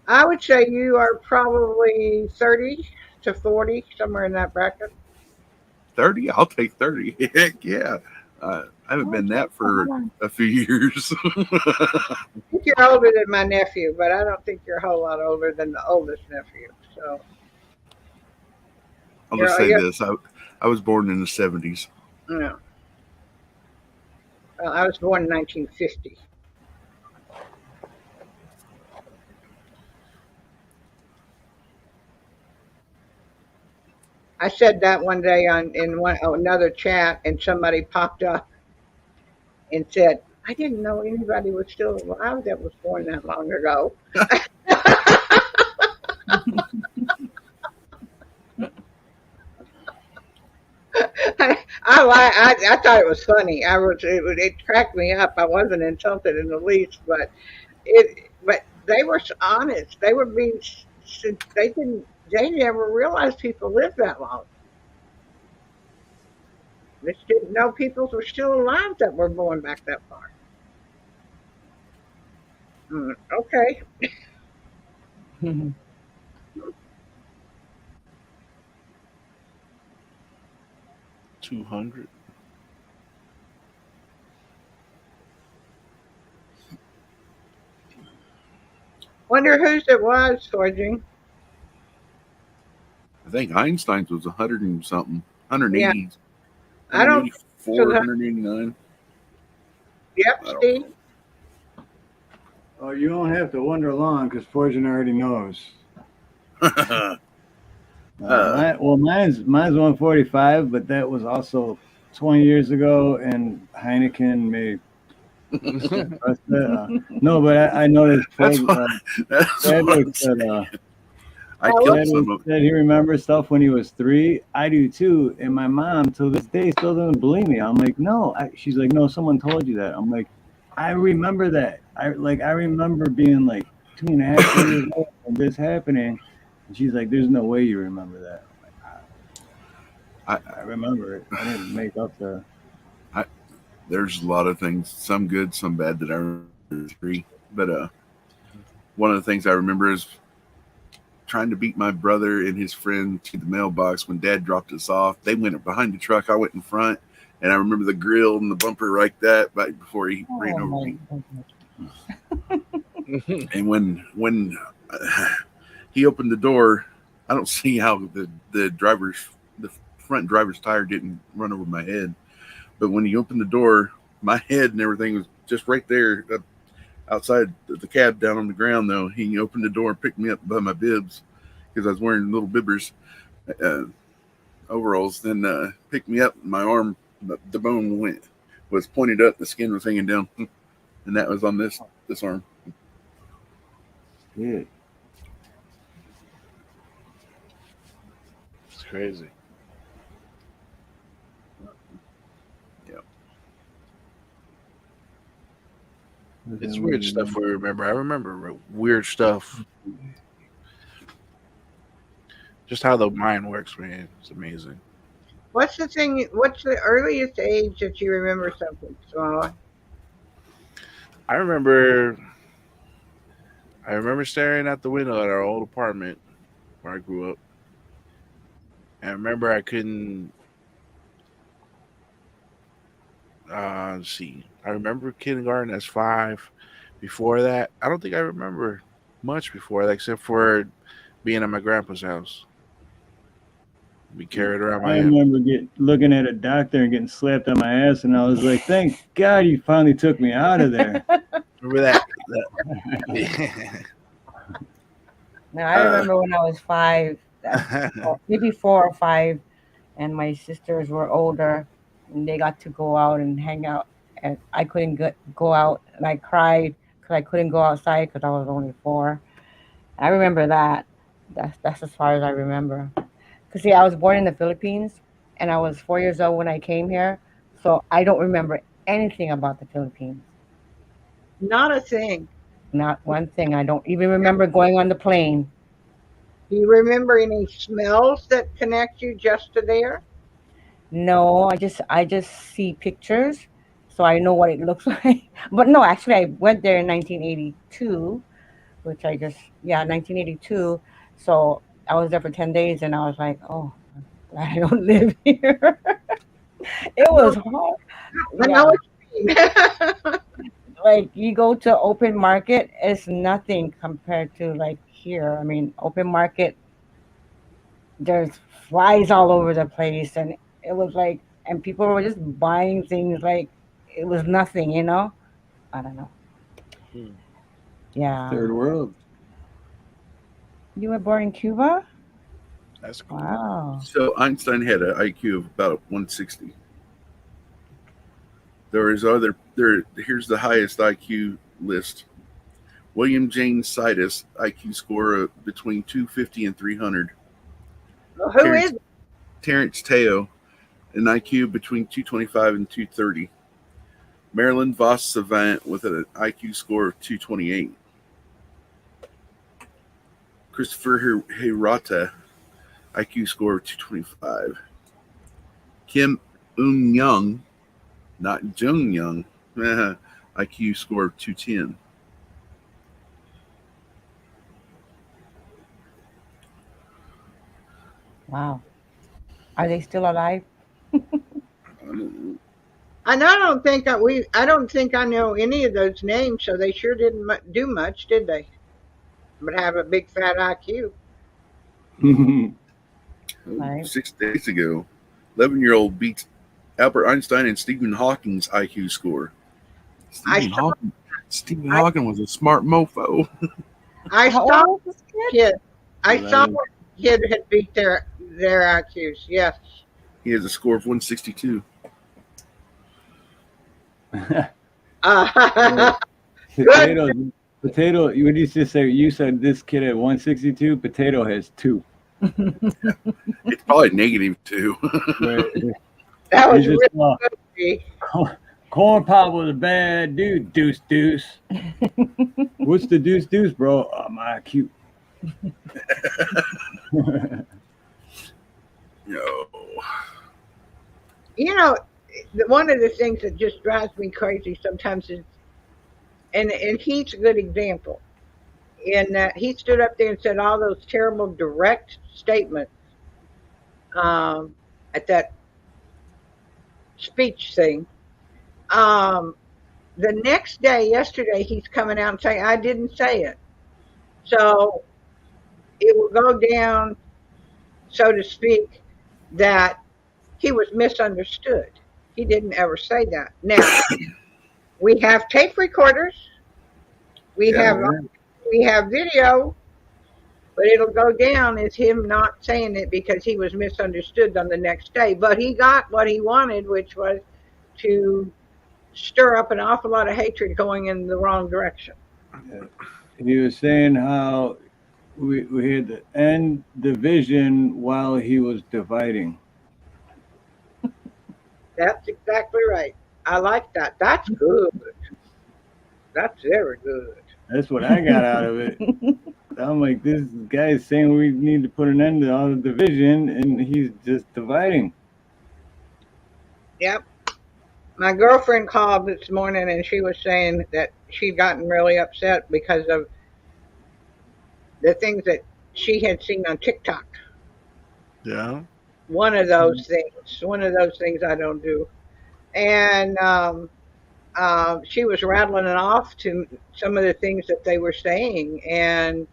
I would say you are probably 30 to 40, somewhere in that bracket. 30? I'll take 30. Heck yeah. I haven't been that for a few years. I think you're older than my nephew, but I don't think you're a whole lot older than the oldest nephew. So I'll just you're, say you're this: I was born in the 70s. you know, well, I was born in 1950. I said that one day in another chat, and somebody popped up and said, "I didn't know anybody was still alive that was born that long ago." I thought it was funny. It cracked me up. I wasn't insulted in the least, but they were honest. They were being they never realized people lived that long. They just didn't know people were still alive that were born back that far. Okay. 200. Wonder whose it was, Georgie. I think Einstein's was 100 and something, 180, Yeah, I don't think this 184, was. 189. Yep, I don't Steve. know. Oh, you don't have to wonder long because Poison already knows. uh, Mine's 145, but that was also 20 years ago, and Heineken may trust that. No, but I noticed that's what that's what Chadwick I'm said. saying. I Oh, killed Chadwick some of said he remembers stuff when he was 3. I do too, and my mom to this day still doesn't believe me. I'm like, no. She's like, no, someone told you that. I'm like, I remember that. I remember being like 2.5, 3 years old and this happening, and she's like, there's no way you remember that. I'm like, I, I remember it. I didn't make up the. I there's a lot of things, some good, some bad that I remember three. But one of the things I remember is trying to beat my brother and his friend to the mailbox when Dad dropped us off. They went behind the truck, I went in front, and I remember the grill and the bumper like that right before he ran Oh over my me. goodness. And when he opened the door, I don't see how the front driver's tire didn't run over my head. But when he opened the door, my head and everything was just right there outside the cab down on the ground. Though he opened the door and picked me up by my bibs because I was wearing little bibbers uh, overalls. Then picked me up. My arm, the bone was pointed up. The skin was hanging down, and that was on this arm. Yeah. It's crazy. Yeah. It's weird stuff we remember. I remember weird stuff. Just how the mind works, man. It's amazing. what's the thing? What's the earliest age that you remember something small? I remember I remember staring out the window at our old apartment where I grew up. And I remember I couldn't let's see. I remember kindergarten as 5. Before that, I don't think I remember much before that except for being at my grandpa's house. Be carried around I my hip. remember looking at a doctor and getting slapped on my ass, and I was like, "Thank God you finally took me out of there." Remember that? Now I Uh, remember when I was 5, maybe 4 or 5, and my sisters were older, and they got to go out and hang out, and I couldn't go out, and I cried because I couldn't go outside because I was only 4. I remember that. That's as far as I remember. Cause see, I was born in the Philippines, and I was 4 years old when I came here, so I don't remember anything about the Philippines. Not a thing. Not one thing. I don't even remember going on the plane. Do you remember any smells that connect you just to there? No, I just see pictures, so I know what it looks like. But no, actually, I went there in 1982, which I just yeah, 1982. So I was there for 10 days, and I was like, oh, I'm glad I don't live here. It No, was hard. I know Yeah, what you mean. like you go to open market, it's nothing compared to like here. I mean, open market, there's flies all over the place, and it was like, and people were just buying things like it was nothing, you know. I don't know. Hmm, Yeah. Third world. You were born in Cuba? that's cool. Wow. so Einstein had an IQ of about 160. There is other there. Here's the highest IQ list. William James Sidis IQ score of between 250 and 300. Well, who is Terrence Terrence Teo an IQ between 225 and 230. Marilyn Voss Savant with an IQ score of 228. Christopher Hirata IQ score of 225. Kim Eun Young, not Jung Young, IQ score of 210. Wow. Are they still alive? And I don't think I don't think I know any of those names, so they sure didn't do much, did they? But have a big fat IQ. Right. 6 days ago, 11-year-old beats Albert Einstein and Stephen Hawking's IQ score. I Stephen saw, Hawking. Stephen I, Hawking was a smart mofo. I How saw old is this kid? kid. I saw 11. what kid had beat their IQs. Yes. He has a score of 162. Good. Potato. What did you just say? You said this kid had 162. Potato has 2. It's probably -2. Right. That was He's just, really good. G. Corn Pop was a bad dude. Deuce, deuce. What's the deuce, deuce, bro? My IQ. No. You know, one of the things that just drives me crazy sometimes is, and he's a good example, in that he stood up there and said all those terrible direct statements at that speech thing. The next day, yesterday, he's coming out and saying, I didn't say it. So it will go down, so to speak, that he was misunderstood. He didn't ever say that. Now, we have tape recorders, we Yeah. have video, but it'll go down as him not saying it because he was misunderstood on the next day. But he got what he wanted, which was to stir up an awful lot of hatred going in the wrong direction. He was saying how we had to end division while he was dividing. That's exactly right. I like that. That's good. That's very good. That's what I got out of it. I'm like, this guy is saying we need to put an end to all the division, and he's just dividing. Yep. My girlfriend called this morning and she was saying that she'd gotten really upset because of the things that she had seen on TikTok. Yeah. One of those things I don't do. And she was rattling it off to some of the things that they were saying. And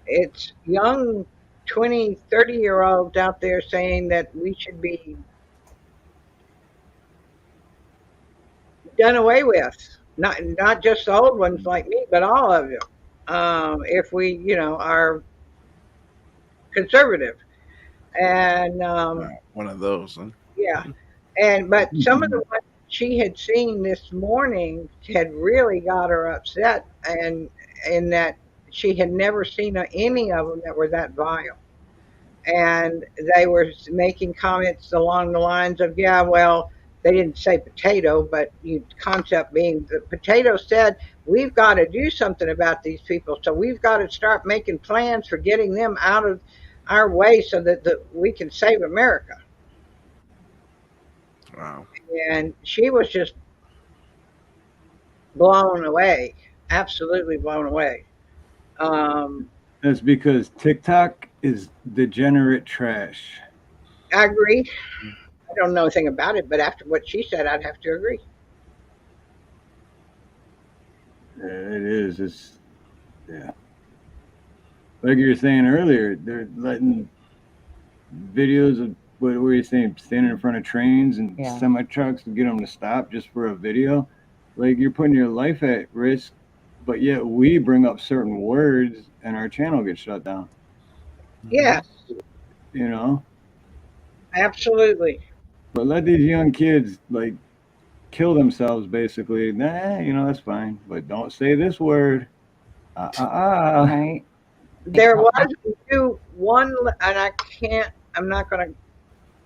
it's young 20, 30-year-olds out there saying that we should be done away with. Not just the old ones like me, but all of you. If we, are conservative. And One of those. Huh? yeah. But some of the ones she had seen this morning had really got her upset, and in that she had never seen any of them that were that vile. And they were making comments along the lines of, yeah, well, they didn't say potato, but the concept being the potato said, we've got to do something about these people. So we've got to start making plans for getting them out of our way so that we can save America. Wow. And she was just blown away, absolutely blown away. That's because TikTok is degenerate trash. I agree. I don't know anything about it, but after what she said, I'd have to agree. Yeah, it is. It's like you were saying earlier. They're letting videos of what were you saying? Standing in front of trains and semi trucks to get them to stop just for a video. Like you're putting your life at risk, but yet we bring up certain words and our channel gets shut down. Yes. Absolutely. But let these young kids kill themselves basically. That's fine. But don't say this word. Right. There was one, and I'm not going to,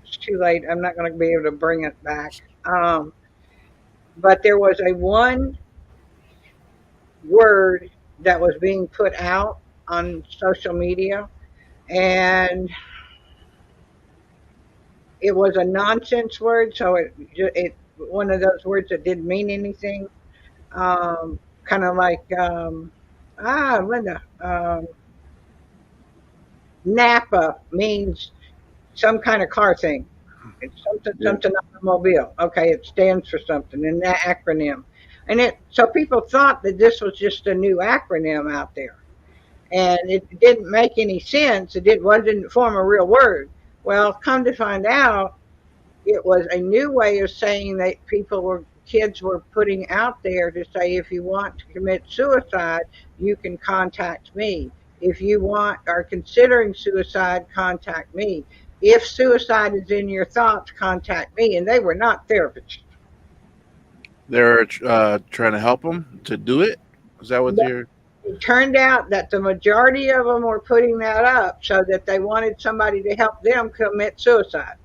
it's too late. I'm not going to be able to bring it back. But there was a one word that was being put out on social media, and it was a nonsense word. So it one of those words that didn't mean anything. Kind of like, Linda, Napa means some kind of car thing. It's something Yeah. something automobile. Okay, it stands for something in that acronym. And it so people thought that this was just a new acronym out there. And it didn't make any sense. It wasn't form a real word. Well, come to find out, it was a new way of saying that kids were putting out there to say, if you want to commit suicide, you can contact me. If you are considering suicide, contact me. If suicide is in your thoughts, contact me. And they were not therapists. They're trying to help them to do it. Is that what you're? It turned out that the majority of them were putting that up so that they wanted somebody to help them commit suicide.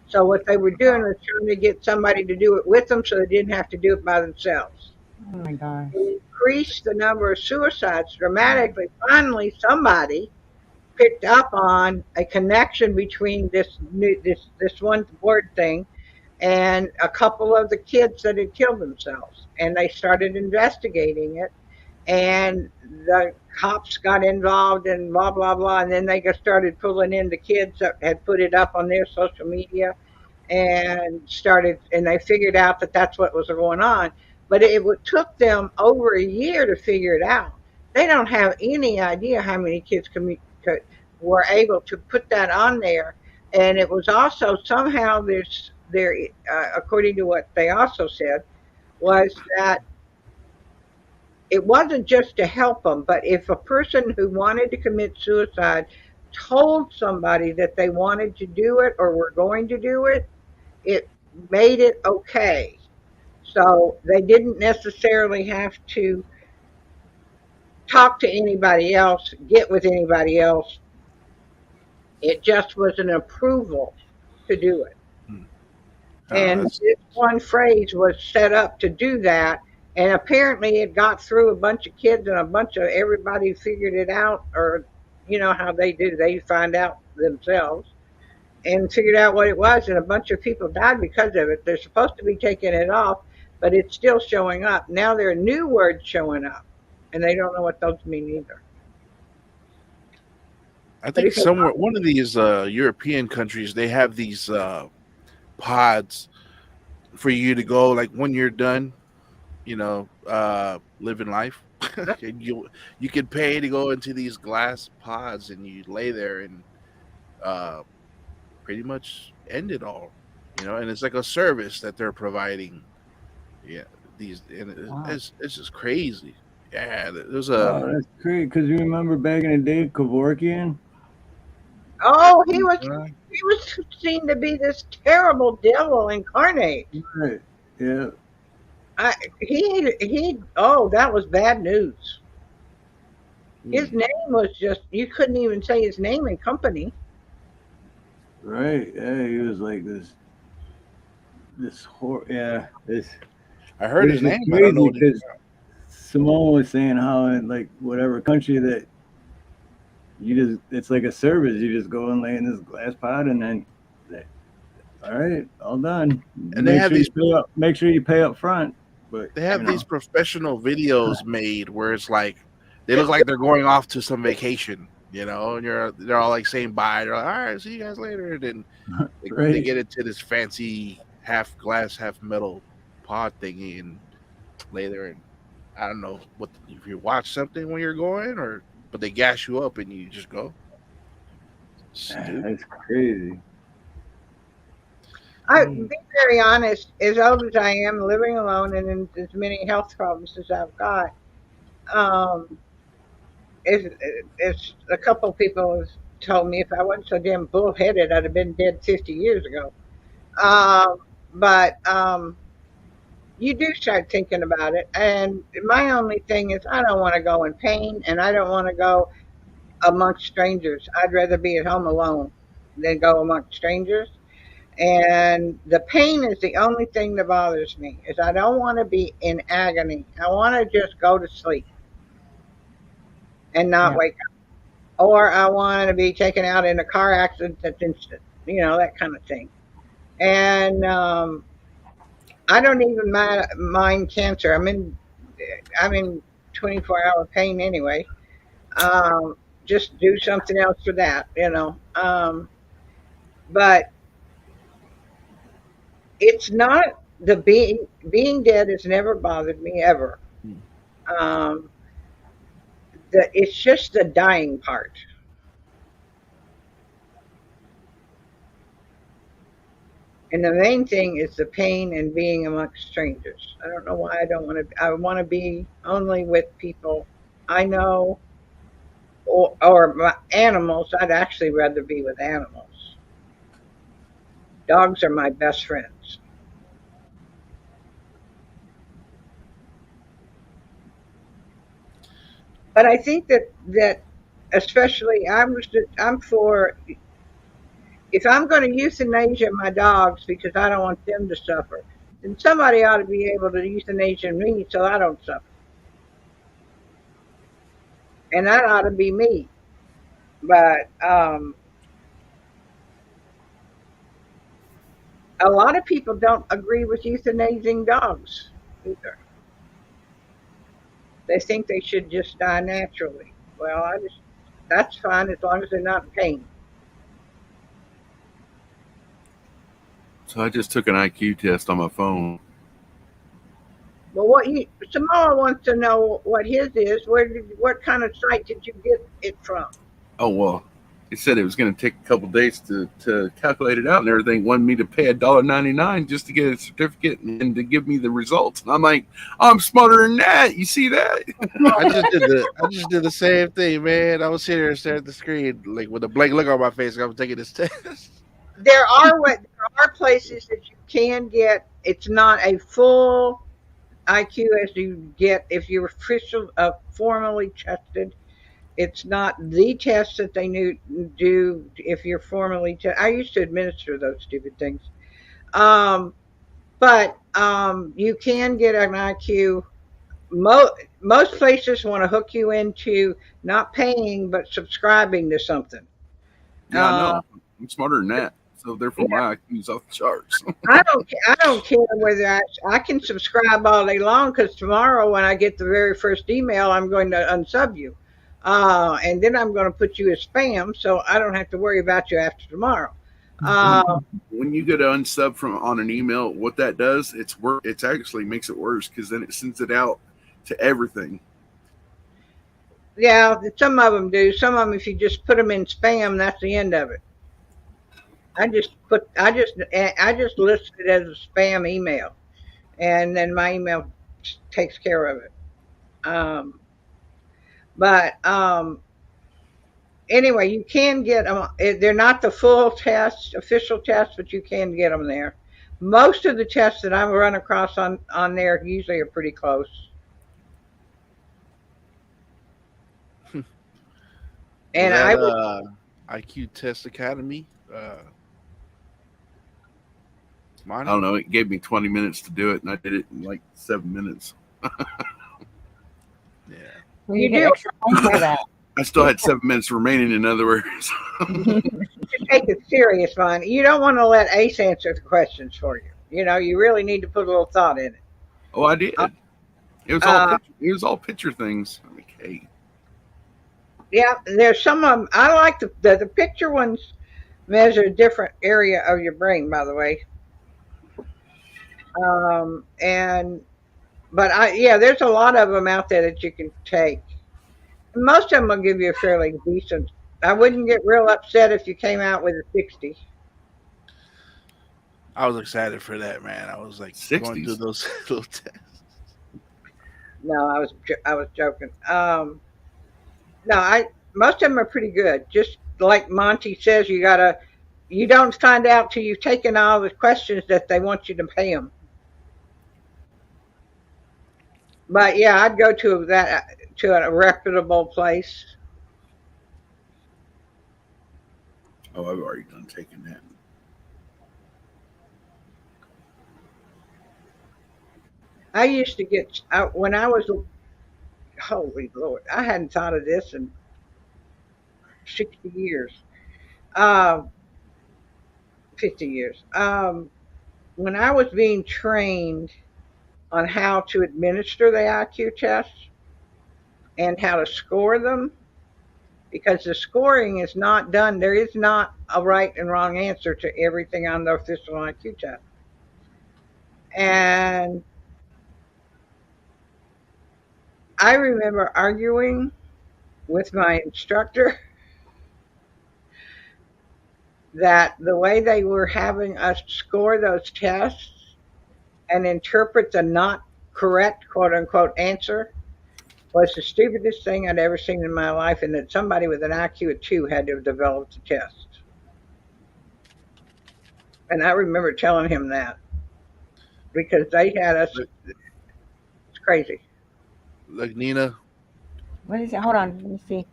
So what they were doing was trying to get somebody to do it with them so they didn't have to do it by themselves. Oh my gosh. It increased the number of suicides dramatically. Finally, somebody picked up on a connection between this one word thing and a couple of the kids that had killed themselves, and they started investigating it. And the cops got involved and blah blah blah, and then they got started pulling in the kids that had put it up on their social media and they figured out that that's what was going on. But took them over a year to figure it out. They don't have any idea how many kids were able to put that on there. And it was also somehow according to what they also said, was that it wasn't just to help them, but if a person who wanted to commit suicide told somebody that they wanted to do it or were going to do it, it made it okay. So they didn't necessarily have to talk to anybody else, get with anybody else. It just was an approval to do it. Oh, And this one phrase was set up to do that. And apparently it got through a bunch of kids and a bunch of everybody figured it out, or you know how they do, they find out themselves and figured out what it was. And a bunch of people died because of it. They're supposed to be taking it off, but it's still showing up. Now there are new words showing up and they don't know what those mean either. I But think if you, somewhere one of these European countries they have these pods for you to go like when you're done, living life. And you can pay to go into these glass pods and you lay there and uh, pretty much end it all. And it's like a service that they're providing. Yeah, these and Wow. it's just crazy. Yeah, there's Oh, that's great. Because you remember back in the day, Kevorkian? oh, he was seen to be this terrible devil incarnate. Right. Yeah. Oh, that was bad news. His Hmm. name was just, you couldn't even say his name in company. Right. Yeah. He was like yeah. I It heard was his just name. I don't know crazy what he. because Simone was saying how in like whatever country that it's like a service. You just go and lay in this glass pot and then, all right, all done. And they Make have sure you these pay up. Make sure you pay up front. But they have these professional videos made where it's like they look like they're going off to some vacation, and they're all like saying bye. They're like, all right, see you guys later. And then they right. get into this fancy half glass, half metal pod thingy and lay there and I don't know what if you watch something when you're going but they gas you up and you just go. Stupid. That's crazy. I'll be very honest, as old as I am, living alone and in as many health problems as I've got, um, it's a couple of people have told me if I wasn't so damn bullheaded, I'd have been dead 50 years ago. Um, but you do start thinking about it. And my only thing is, I don't want to go in pain and I don't want to go amongst strangers. I'd rather be at home alone than go amongst strangers. And the pain is the only thing that bothers me. Is I don't want to be in agony. I want to just go to sleep and not Yeah. wake up. Or I want to be taken out in a car accident that's instant. That kind of thing. And I don't even mind cancer. I'm in 24-hour pain anyway. Just do something else for that. But It's not the being dead has never bothered me ever. Um, it's just the dying part. And the main thing is the pain and being amongst strangers. I don't know why I don't want to. I want to be only with people I know or my animals. I'd actually rather be with animals. Dogs are my best friends. But I think that especially I'm for if I'm going to euthanasia my dogs because I don't want them to suffer, then somebody ought to be able to euthanasia me so I don't suffer, and that ought to be me. But a lot of people don't agree with euthanizing dogs either. They think they should just die naturally. Well, that's fine as long as they're not in pain. So I just took an IQ test on my phone. Well, Samoa wants to know what his is. What kind of site did you get it from? Oh well, it said it was going to take a couple days to calculate it out and everything. Wanted me to pay $1.99 just to get a certificate and to give me the results. And I'm like, I'm smarter than that. You see that? I just did the same thing, man. I was sitting there staring at the screen, like with a blank look on my face. I was taking this test. There are places that you can get. It's not a full IQ as you get if you're formally tested. It's not the test that they do if you're formally tested. I used to administer those stupid things. But you can get an IQ. Most places want to hook you into not paying but subscribing to something. Yeah, I Uh, know. I'm smarter than that. So therefore, yeah, my IQ's off the charts. I don't care whether I can subscribe all day long because tomorrow when I get the very first email, I'm going to unsub you, and then I'm going to put you as spam, so I don't have to worry about you after tomorrow. when Uh, when you get to unsub from on an email, what that does, it's actually makes it worse because then it sends it out to everything. yeah, some of them do. Some of them, if you just put them in spam, that's the end of it. I just list it as a spam email, and then my email takes care of it. Um, but anyway, you can get them. They're not the full test, official test, but you can get them there. Most of the tests that I've run across on there usually are pretty close. Was And that I would, IQ Test Academy? I don't Monty? know. It gave me 20 minutes to do it, and I did it in like 7 minutes. Yeah. you do for that. I still had 7 minutes remaining. In other words, take it serious, man. You don't want to let Ace answer the questions for you. You really need to put a little thought in it. oh, I did. Uh, It was all uh, picture, it was all picture things. I'm like, hey, yeah, there's some of them. I like the picture ones measure a different area of your brain, by the way. And but yeah, there's a lot of them out there that you can take. Most of them will give you a fairly decent. I wouldn't get real upset if you came out with a 60. I was excited for that, man. I was like going through 60s. those little tests. No, I was joking. No, I most of them are pretty good. Just like Monty says, you don't find out till you've taken all the questions that they want you to pay them. But yeah, I'd go to a reputable place. Oh, I've already done taking that. I used to get when I was holy Lord, I hadn't thought of this in 60 years, um, 50 years. When I was being trained on how to administer the IQ tests and how to score them, because the scoring is not done. There is not a right and wrong answer to everything on the official IQ test. And I remember arguing with my instructor that the way they were having us score those tests and interpret the not correct quote unquote answer was the stupidest thing I'd ever seen in my life, and that somebody with an IQ of 2 had to have developed the test. And I remember telling him that because they had us. Look, It's crazy. look, Nina. What is it? Hold on. Let me see.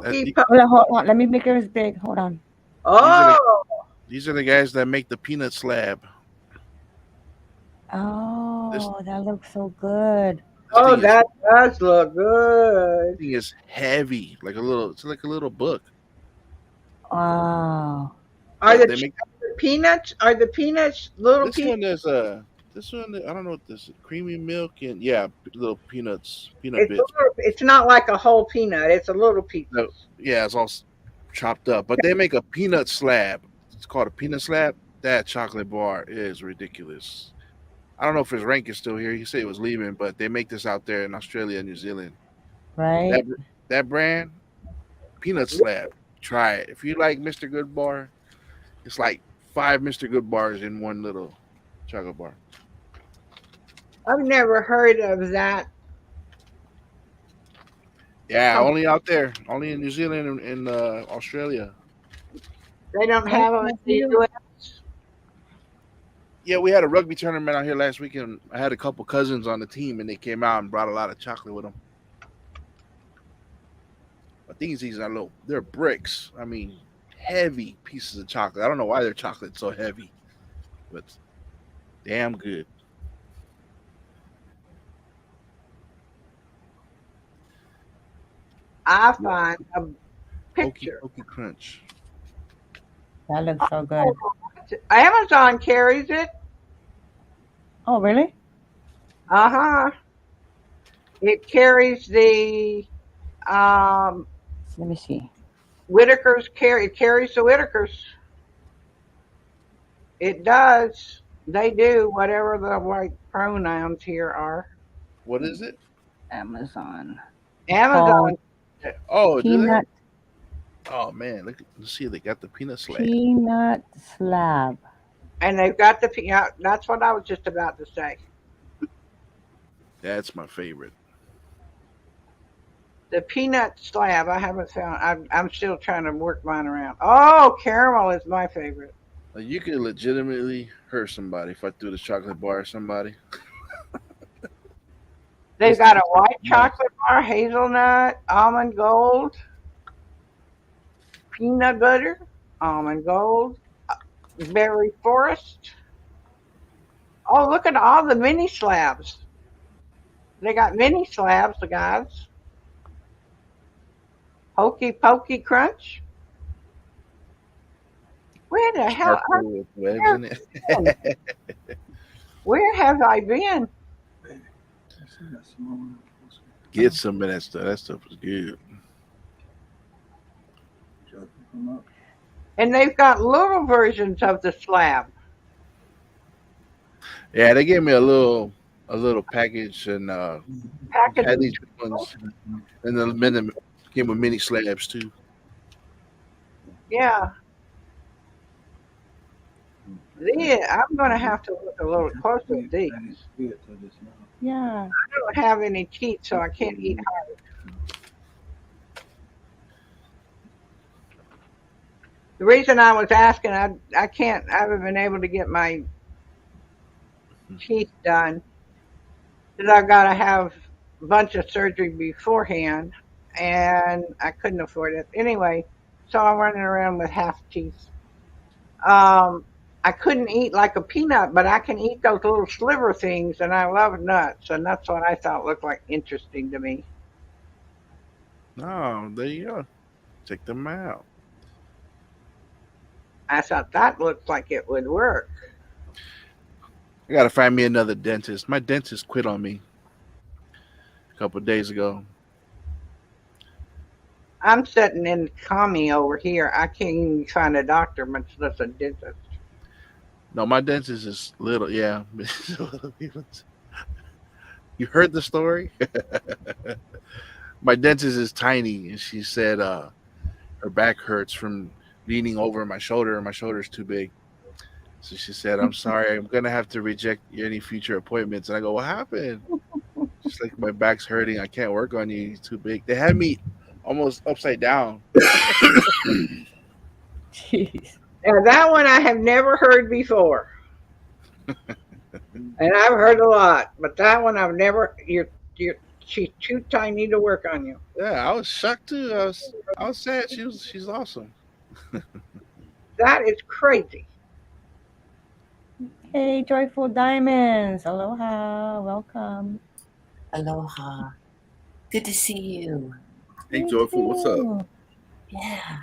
That, Hokey pokey. Hold on. Let me make it as big. Hold on. these are the Oh, these are the guys that make the peanut slab. This Oh, that looks so good. this oh, thing is that does look good. thing is heavy, like a little. It's like a little book. Wow. Are the They make peanuts? Are the peanuts little this peanuts? one is this one. I don't know what this is. Creamy milk and yeah, little peanuts, peanut It's a bits. little, it's not like a whole peanut. It's a little piece. No, yeah, it's all chopped up. But they make a peanut slab. It's called a peanut slab. That chocolate bar is ridiculous. I don't know if his rank is still here. He said he was leaving, but they make this out there in Australia and New Zealand. Right? That brand, peanut slab. Try it. If you like Mr. Good Bar, it's like 5 Mr. Good Bars in one little chocolate bar. I've never heard of that. Yeah, only out there, only in New Zealand and in Australia. They don't What have is them in that the you? U.S. Yeah, we had a rugby tournament out here last week, and I had a couple cousins on the team, and they came out and brought a lot of chocolate with them. I think these are little, they're bricks. I mean, heavy pieces of chocolate. I don't know why their chocolate's so heavy, but damn good. I Yeah, find a Pokey picture. Pokey Crunch. That looks so Oh, good. Amazon carries it. Oh, really? Uh huh. It carries the um, Let me see. Whitakers. It carries the Whitakers. It does. They do whatever the right pronouns here are. What is it? Amazon. It's called Amazon. Oh, do they? peanut Oh man, let's see. They got the peanut slab. peanut slab. And they've got the peanut. That's what I was just about to say. That's my favorite. The peanut slab. I haven't found. I'm still trying to work mine around. Oh, caramel is my favorite. Like, you could legitimately hurt somebody if I threw the chocolate bar at somebody. They've This got a tastes like white nuts. chocolate bar, hazelnut, almond gold, peanut butter, almond gold, berry forest. Oh, look at all the mini slabs. They got mini slabs, the guys. Hokey pokey crunch. Where the hell? Charcoal with webs Where, in been? it. Where have I been? Get some of that stuff. That stuff is good. And they've got little versions of the slab. Yeah, they gave me a little package, and Package. had these big ones, and then came with mini slabs too. Yeah. I'm going to have to look a little closer at these. Yeah. I don't have any teeth, so I can't eat hard. The reason I was asking, I haven't been able to get my teeth done because I've got to have a bunch of surgery beforehand, and I couldn't afford it anyway. So I'm running around with half teeth. I couldn't eat like a peanut, but I can eat those little sliver things, and I love nuts, and that's what I thought looked like interesting to me. Oh, there you go. Check them out. I thought that looked like it would work. I gotta find me another dentist. My dentist quit on me a couple of days ago. I'm sitting in commie over here. I can't even find a doctor, much less a dentist. No, my dentist is little. Yeah. You heard the story? My dentist is tiny, and she said her back hurts from leaning over my shoulder, and my shoulder's too big. So she said, "I'm sorry, I'm gonna have to reject any future appointments." And I go, "What happened?" She's like, "My back's hurting. I can't work on you. He's too big." They had me almost upside down. Jeez. Now that one I have never heard before, and I've heard a lot, but that one I've never. You're she's too tiny to work on you. Yeah, I was shocked too. I was sad. She's awesome. That is crazy. Hey, Joyful Diamonds. Aloha. Welcome. Aloha. Good to see you. Hey, You Joyful, what's up? too. Yeah.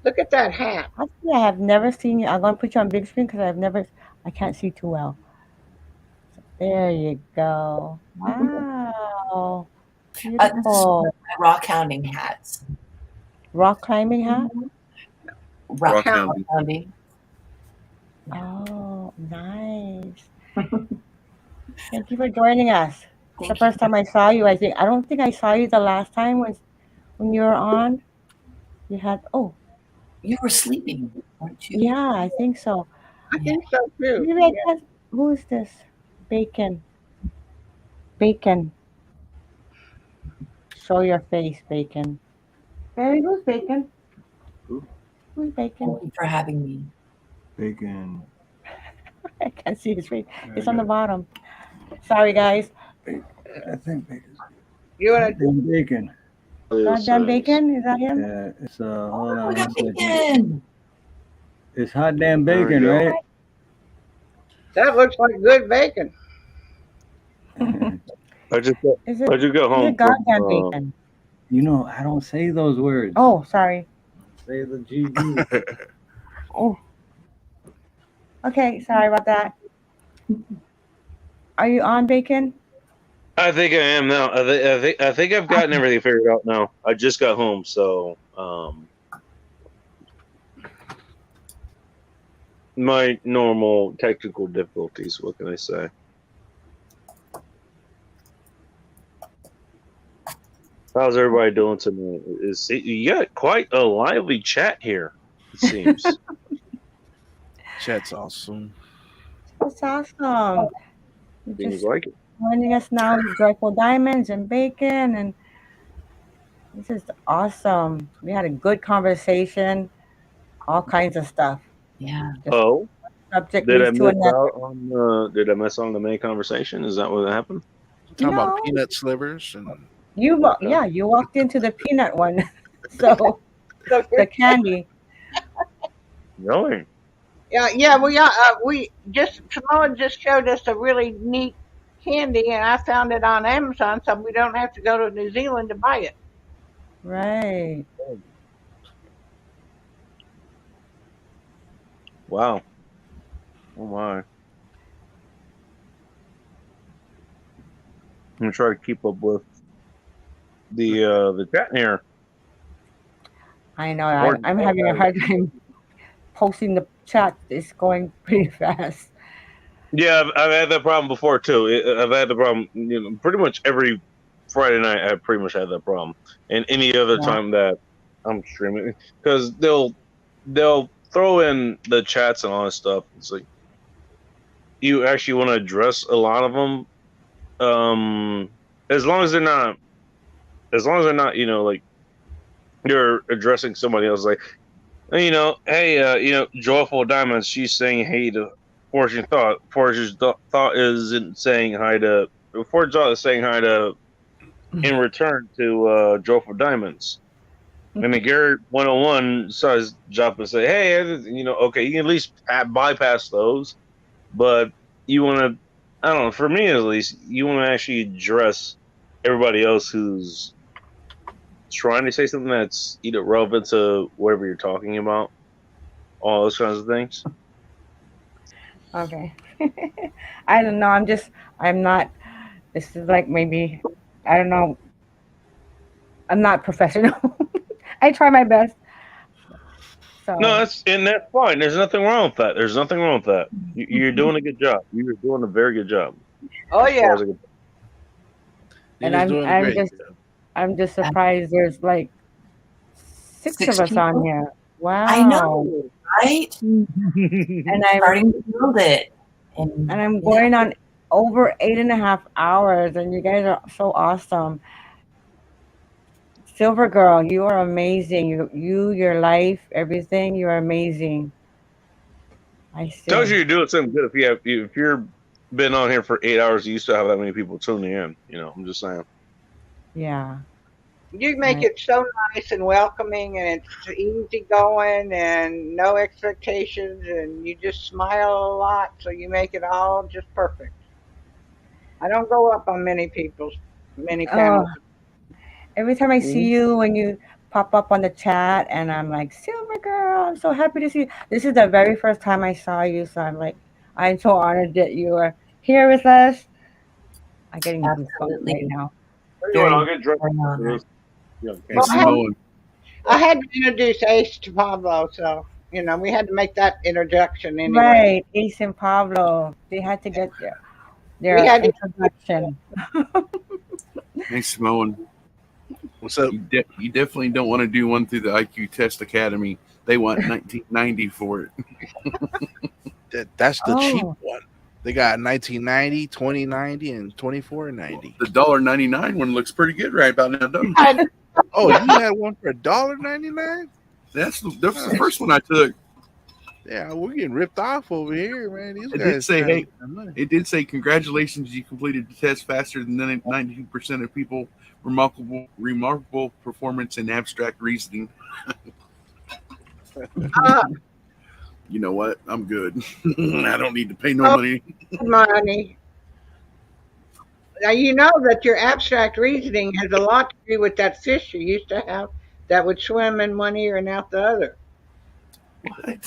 Look at that hat. Actually, I have never seen you. I'm going to put you on big screen because I can't see too well. There you go. Wow. This is Beautiful. my rock hounding hats. Rock climbing hat? Rock hounding. hounding. Oh, nice. Thank you for joining us. The Thank first time I saw you, I don't think I saw you the last time when you were on. You had you were sleeping, weren't you? yeah, I think so. I think so too. Maybe I guess who is this? Bacon. Bacon. Show your face, Bacon. Barry, who's Bacon? Who's Bacon? Thank you for having me. Bacon. I can't see his face. It's on the bottom. Sorry, guys. I think bacon. You want to? Goddamn bacon. Goddamn Bacon? Is that him? Yeah, it's hold Oh, on we got one second. bacon. It's hot damn bacon, There you right? That looks like good bacon. I just got, Is I it just got is home it goddamn from Bacon? You know, I don't say those words. Oh, sorry. Say the GD. Oh. Okay, sorry about that. Are you on, Bacon? I think I am now. I think I've gotten everything figured out now. I just got home, so my normal technical difficulties. What can I say? How's everybody doing tonight? You got quite a lively chat here, it seems. Chat's awesome. That's awesome. You're Seems just like it. joining us now with Joyful Diamonds and Bacon, and this is awesome. We had a good conversation, all kinds of stuff. Yeah. Just Oh, subject did I leads to miss another. out on? Did I miss on the main conversation? Is that what happened? Talking about No, peanut slivers and yeah, you walked into the peanut one, so the candy. Really? Yeah. We just Samoa just showed us a really neat candy, and I found it on Amazon, so we don't have to go to New Zealand to buy it. Right. Wow. Oh my. I'm gonna try to keep up with the chat here. I know. I'm having a hard time posting the chat. It's going pretty fast. Yeah, I've had that problem before too. I've had the problem, pretty much every Friday night. I pretty much had that problem, and any other Yeah. time that I'm streaming, because they'll throw in the chats and all this stuff. It's like you actually want to address a lot of them, as long as they're not, like you're addressing somebody else, like hey, Joyful Diamonds. She's saying hey to Fortune's Thought. Fortune's Thought isn't saying hi to. Fortune's Thought is saying hi to in return to Joyful Diamonds. And then Garrett 101 saw his job and say, hey, okay, you can at least bypass those, but you want to, I don't know, for me at least, you want to actually address everybody else who's trying to say something that's either relevant to whatever you're talking about, all those kinds of things. Okay. I don't know. I'm not. This is like maybe, I don't know. I'm not professional. I try my best. No, that's fine. There's nothing wrong with that. There's nothing wrong with that. You're doing a good job. You're doing a very good job. Oh As far yeah. as I can. And I'm just surprised there's like six of us on people. here. I Wow. know, right? And I'm Starting to build it. And I'm going on over 8.5 hours, and you guys are so awesome. Silver Girl, you are amazing. Your life, everything, you are amazing. I Tells see. you you're doing something good if you're been on here for 8 hours. You used to have that many people tuning in. I'm just saying. Yeah. You make it so nice and welcoming, and it's easy going, and no expectations, and you just smile a lot, so you make it all just perfect. I don't go up on many Oh, panels. every time I see Mhm. you when you pop up on the chat, and I'm like, Silver Girl, I'm so happy to see you. This is the very first time I saw you, so I'm so honored that you are here with us. I'm getting goosebumps right absolutely. now. I'll Very, get drunk very after honored. this. Yeah, Well, can't wait. I had to introduce Ace to Pablo, so we had to make that introduction anyway. Right, Ace and Pablo, they had to get We their had to. introduction. Hey, Simone. What's up? You definitely don't want to do one through the IQ Test Academy. They want 1990 for it. That's the cheap Oh, one. They got 1990, 2090, and 2490. The $1.99 one looks pretty good right about now, doesn't it? Oh, you had one for $1.99? That's the first one I took. Yeah, we're getting ripped off over here, man. These It guys did say, trying to hey, get their money. it did say, congratulations, you completed the test faster than 92% of people. Remarkable performance in abstract reasoning. You know what? I'm good. I don't need to pay no money. Money. Now you know that your abstract reasoning has a lot to do with that fish you used to have that would swim in one ear and out the other.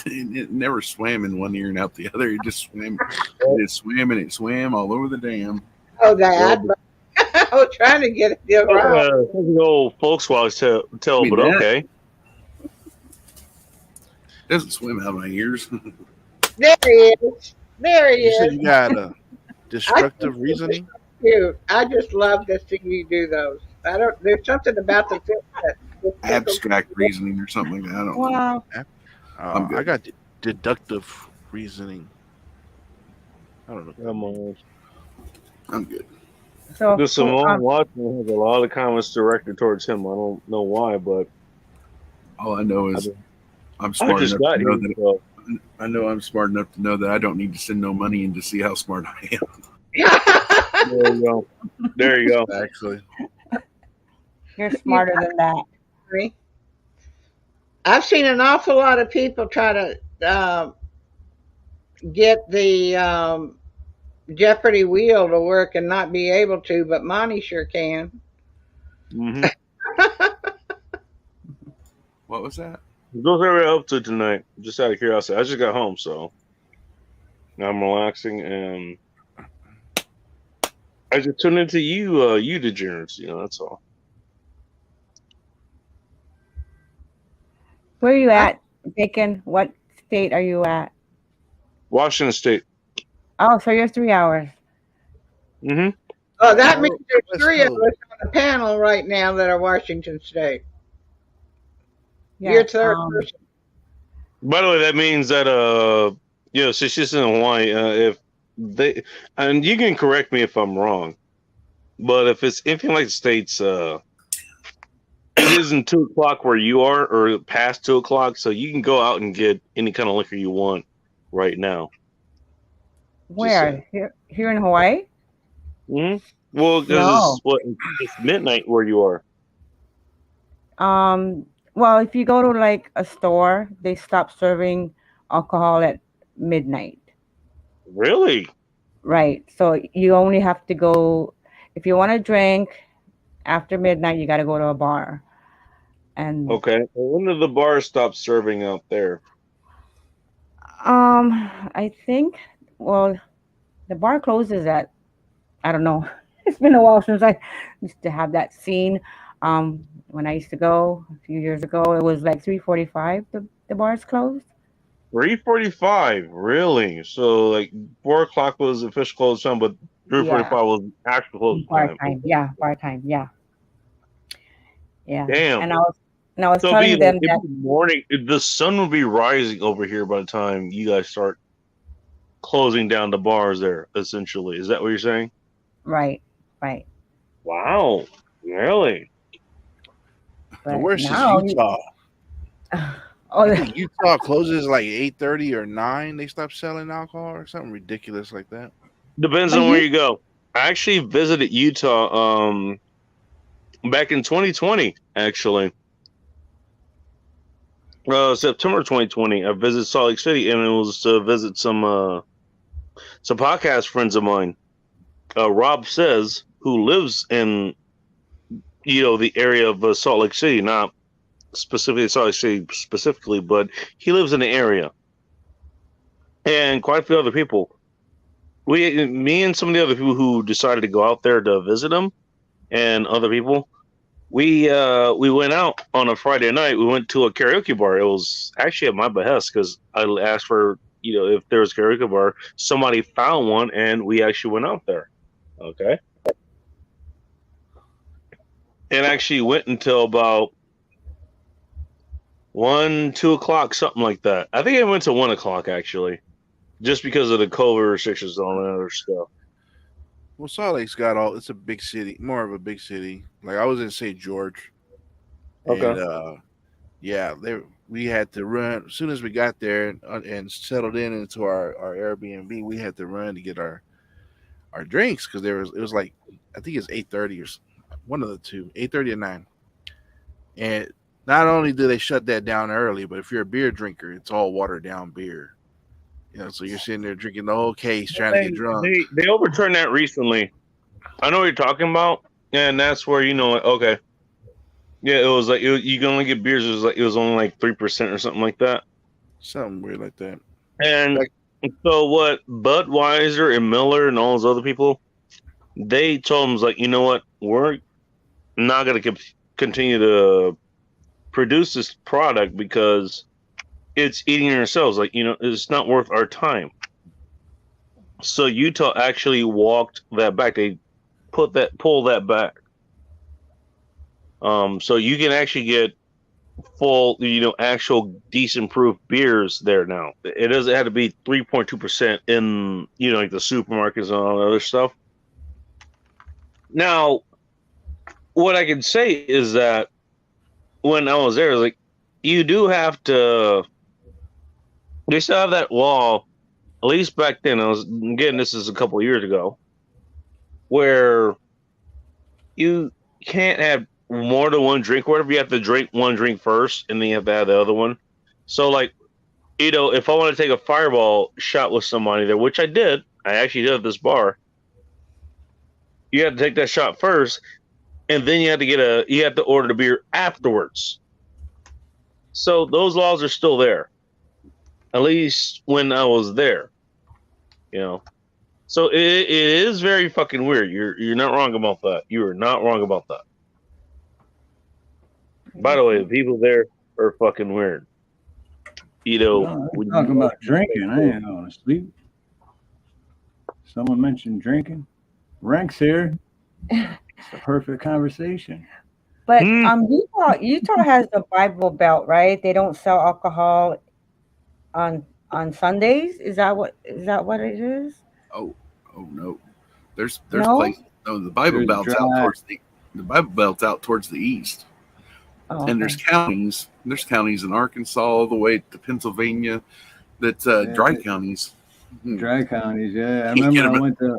It never swam in one ear and out the other. It just swam. It swam and it swam all over the dam. Oh, that. But I was trying to get it right. The old Volkswagen tell, but that okay. doesn't swim out of my ears. There he is. There he You said is. you got destructive reasoning? Cute. I just love to see you do those. I don't. There's something about the fish that just Abstract reasoning or something like that. I don't know. wow. I'm good. I got deductive reasoning. I don't know. Come on. I'm good. So, The Simone Watson has a lot of comments directed towards him. I don't know why, but All I know is I'm I smart just enough got to know here. that So. I know I'm smart enough to know that I don't need to send no money in to see how smart I am. There you go. There you go. Actually, you're smarter than that. I've seen an awful lot of people try to get the Jeopardy wheel to work and not be able to, but Monty sure can. Mm-hmm. What was that? What's everybody up to tonight? Just out of curiosity. I just got home, so now I'm relaxing, and I just tuned into you degenerates. That's all. Where are you at, Bacon? What state are you at? Washington State. Oh, so you're 3 hours. Mm-hmm. Oh, that means there's three of us on the panel right now that are Washington State. Yeah, You're third person. By the way, that means that since she's in Hawaii, if they and you can correct me if I'm wrong, but if it's anything like the States, it isn't 2 o'clock where you are, or past 2 o'clock, so you can go out and get any kind of liquor you want right now. Where? Here in Hawaii? Mm-hmm. Well, because it's midnight where you are. Well, if you go to like a store, they stop serving alcohol at midnight. Really? Right. So you only have to go if you want to drink after midnight. You got to go to a bar. And okay, when did the bars stop serving out there? I think the bar closes at I don't know. It's been a while since I used to have that scene. When I used to go a few years ago, it was like 3:45. The The bars closed. 3:45, really? So like 4 o'clock was official close time, but Yeah, 3:45 was actual close bar time. time. Yeah, bar time. Yeah, yeah. Damn. And I was So it'd be telling like them that it'd be morning. The sun will be rising over here by the time you guys start closing down the bars there. Essentially, is that what you're saying? right, right. Wow, really? The But worst is now, Utah. oh, I think Utah closes like 8:30 or 9. They stop selling alcohol or something ridiculous like that. Depends but on where you you go. I actually visited Utah back in 2020. Actually, September 2020. I visited Salt Lake City, and it was to visit some podcast friends of mine. Rob Says, who lives in the area of Salt Lake City, not specifically Salt Lake City specifically, but he lives in the area, and quite a few other people. Me and some of the other people who decided to go out there to visit him, and other people, we went out on a Friday night. We went to a karaoke bar. It was actually at my behest because I asked for if there was a karaoke bar. Somebody found one, and we actually went out there. Okay, and actually went until about 1, 2 o'clock, something like that. I think I went to 1 o'clock actually, just because of the COVID restrictions and all that other stuff. Well, Salt Lake's got all. It's a big city, more of a big city. Like I was in St. George, and Okay. yeah, we had to run as soon as we got there and settled in into our Airbnb. We had to run to get our drinks because it was like I think it's 8:30 or one of the two, 8:30 or 9. And not only do they shut that down early, but if you're a beer drinker, it's all watered down beer. So you're sitting there drinking the whole case trying to get They drunk. they overturned that recently. I know what you're talking about, and that's where like, okay, yeah, it was like you can only get beers. It was only like 3% or something like that. Something weird like that. And so what Budweiser and Miller and all those other people, they told them, like, you know what, we're not going to continue to produce this product because it's eating ourselves. Like, it's not worth our time. So Utah actually walked that back. They pull that back. So you can actually get full, actual decent proof beers there now. It doesn't have to be 3.2% in, like the supermarkets and all that other stuff. Now, what I can say is that when I was there, like, you do have to. They still have that law. At least back then, this is a couple of years ago, where you can't have more than one drink or whatever. You have to drink one drink first, and then you have to have the other one. So, like, if I want to take a fireball shot with somebody there, which I actually did at this bar, you have to take that shot first, and then you have to order the beer afterwards. So those laws are still there, at least when I was there. So it is very fucking weird. You're not wrong about that. You are not wrong about that. By the way, the people there are fucking weird. No, we're talking about drinking. I ain't going to sleep. Someone mentioned drinking. Rank's here. It's the perfect conversation. But Utah has the Bible Belt, right? They don't sell alcohol on Sundays. Is that what it is? Oh no. There's No. places. No, the Bible There's Belt's out dry. towards the Bible Belt's out towards the east. Oh, And okay. there's counties in Arkansas all the way to Pennsylvania that's dry counties. Dry counties, yeah. I You remember get I 'em- went to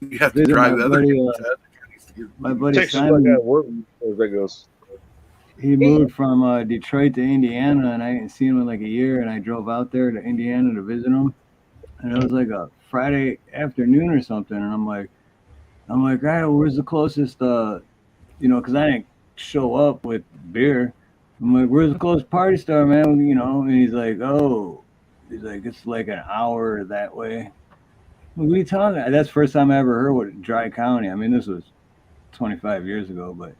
You have to visit drive the other counties to other counties to get my buddy Texas like Simon. that. Where that goes. He moved from Detroit to Indiana, and I hadn't seen him in like a year. And I drove out there to Indiana to visit him, and it was like a Friday afternoon or something. And I'm like, all right, where's the closest? Because I didn't show up with beer. I'm like, where's the closest party store, man? And he's like, it's like an hour that way. I'm like, what are you talking about? That's the first time I ever heard what dry county. I mean, this was 25 years ago, but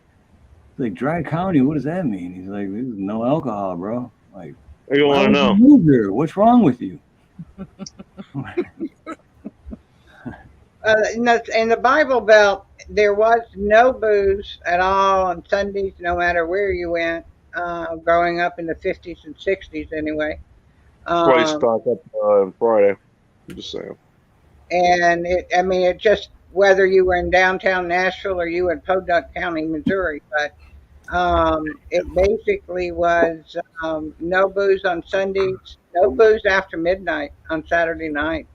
like dry county, what does that mean? He's like, there's no alcohol, bro. Like, You Why want to would you know? move here? What's wrong with you? In the Bible Belt, there was no booze at all on Sundays, no matter where you went. Growing up in the 50s and 60s, anyway. That's why you Um, stock up on Friday. I'm just saying. and it just whether you were in downtown Nashville or you in Podunk County, Missouri, but it basically was no booze on Sundays, no booze after midnight on Saturday night.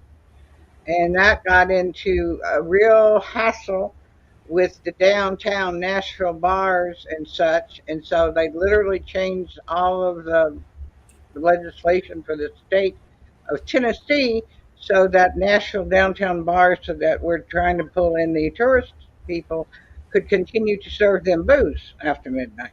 And that got into a real hassle with the downtown Nashville bars and such. And so they literally changed all of the legislation for the state of Tennessee so that Nashville downtown bars, so that we're trying to pull in the tourist people, could continue to serve them booze after midnight.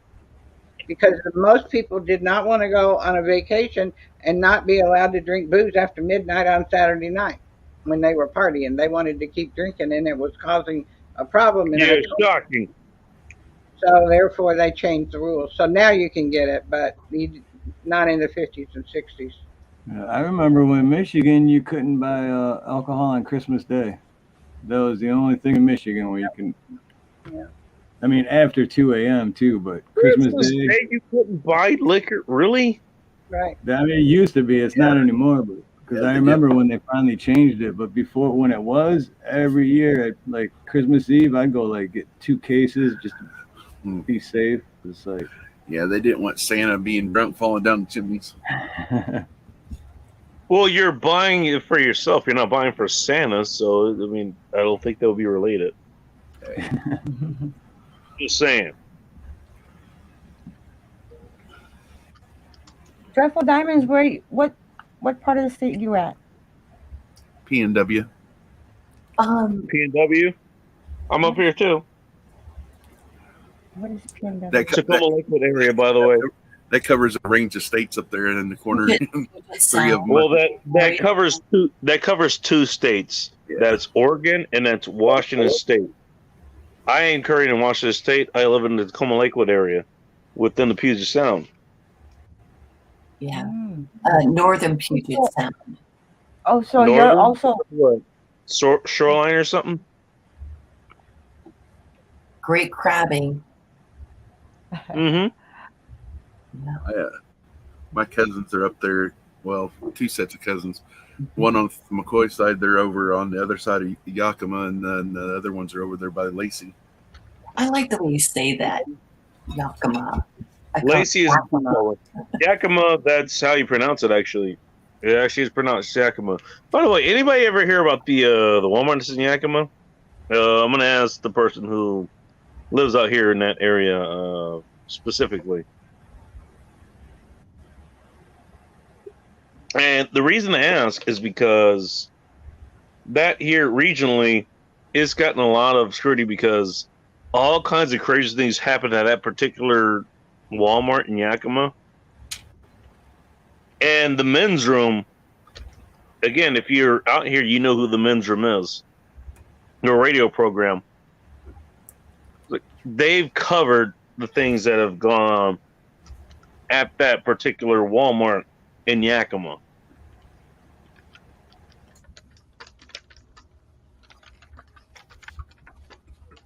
Because most people did not want to go on a vacation and not be allowed to drink booze after midnight on Saturday night when they were partying. They wanted to keep drinking, and it was causing a problem. And I Yeah, told shocking. so therefore they changed the rules. So now you can get it, but not in the 50s and 60s. I remember when Michigan, you couldn't buy alcohol on Christmas Day. That was the only thing in Michigan where you can. Yeah. I mean, after 2 a.m. too, but Christmas Christmas Day. Day, you couldn't buy liquor, really? Right. I mean, it used to be. It's not anymore, but because Yeah, I they remember when they finally changed it. But before, when it was every year at like Christmas Eve, I'd go like get 2 cases just to be safe. It's like, Yeah, they didn't want Santa being drunk falling down the chimneys. Well, you're buying it for yourself. You're not buying for Santa, so I mean, I don't think they'll be related. Just saying. Dreadful Diamonds, what part of the state you at? PNW. PNW. I'm up here too. What is PNW? Tacoma Lakewood area, by the way. That covers a range of states up there in the corner. 3 of them. Well, that covers 2 states. Yeah. That's Oregon and that's Washington State. I ain't currently in Washington State. I live in the Tacoma Lakewood area, within the Puget Sound. Yeah, northern Puget Sound. Oh, so Northern? you're also what? Shoreline or something? Great crabbing. Mm-hmm. My cousins are up there. Well, 2 sets of cousins. One on the McCoy side, they're over on the other side of Yakima, and then the other ones are over there by Lacey. I like the way you say that. Yakima. Lacey is Yakima. That's how you pronounce it, actually. It actually is pronounced Yakima. By the way, anybody ever hear about the Walmart that's in Yakima? I'm gonna ask the person who lives out here in that area specifically. And the reason I ask is because that here regionally, it's gotten a lot of scrutiny because all kinds of crazy things happen at that particular Walmart in Yakima. And the men's room, again, if you're out here, you know who the men's room is. The radio program. They've covered the things that have gone on at that particular Walmart in Yakima.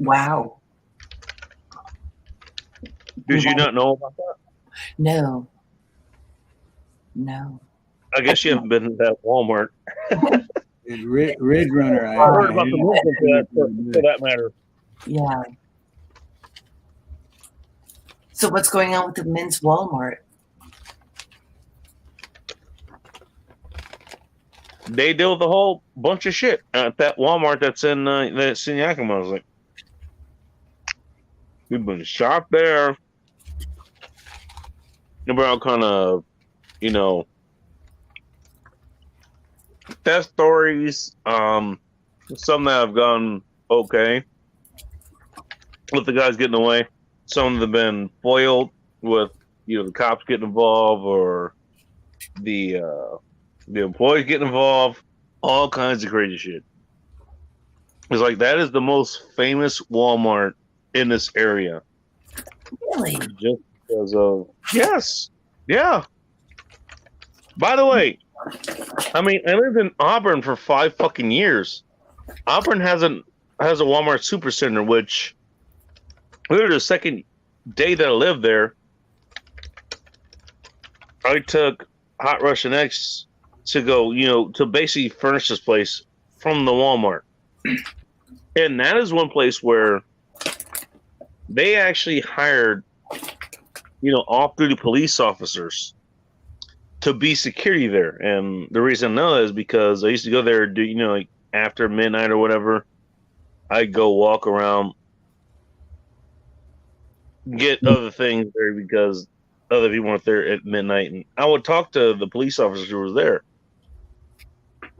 Wow. Did you not know about that? No. I guess you haven't been to that Walmart. Ridge Runner. I heard about the movement for that matter. Yeah. So what's going on with the men's Walmart? They deal with a whole bunch of shit at that Walmart that's in Yakima. I was like, we've been shot there. About kind of, theft stories. Some that have gone okay with the guys getting away. Some have been foiled with, the cops getting involved or the employees getting involved. All kinds of crazy shit. It's like that is the most famous Walmart in this area. Really? Just because of yes, yeah. By the way, I mean, I lived in Auburn for 5 fucking years. Auburn has a Walmart Supercenter, which literally the second day that I lived there, I took Hot Russian X to go, to basically furnish this place from the Walmart. And that is one place where they actually hired, off-duty police officers to be security there. And the reason I know that is because I used to go there, like after midnight or whatever, I'd go walk around, get other things there because other people weren't there at midnight. And I would talk to the police officers who were there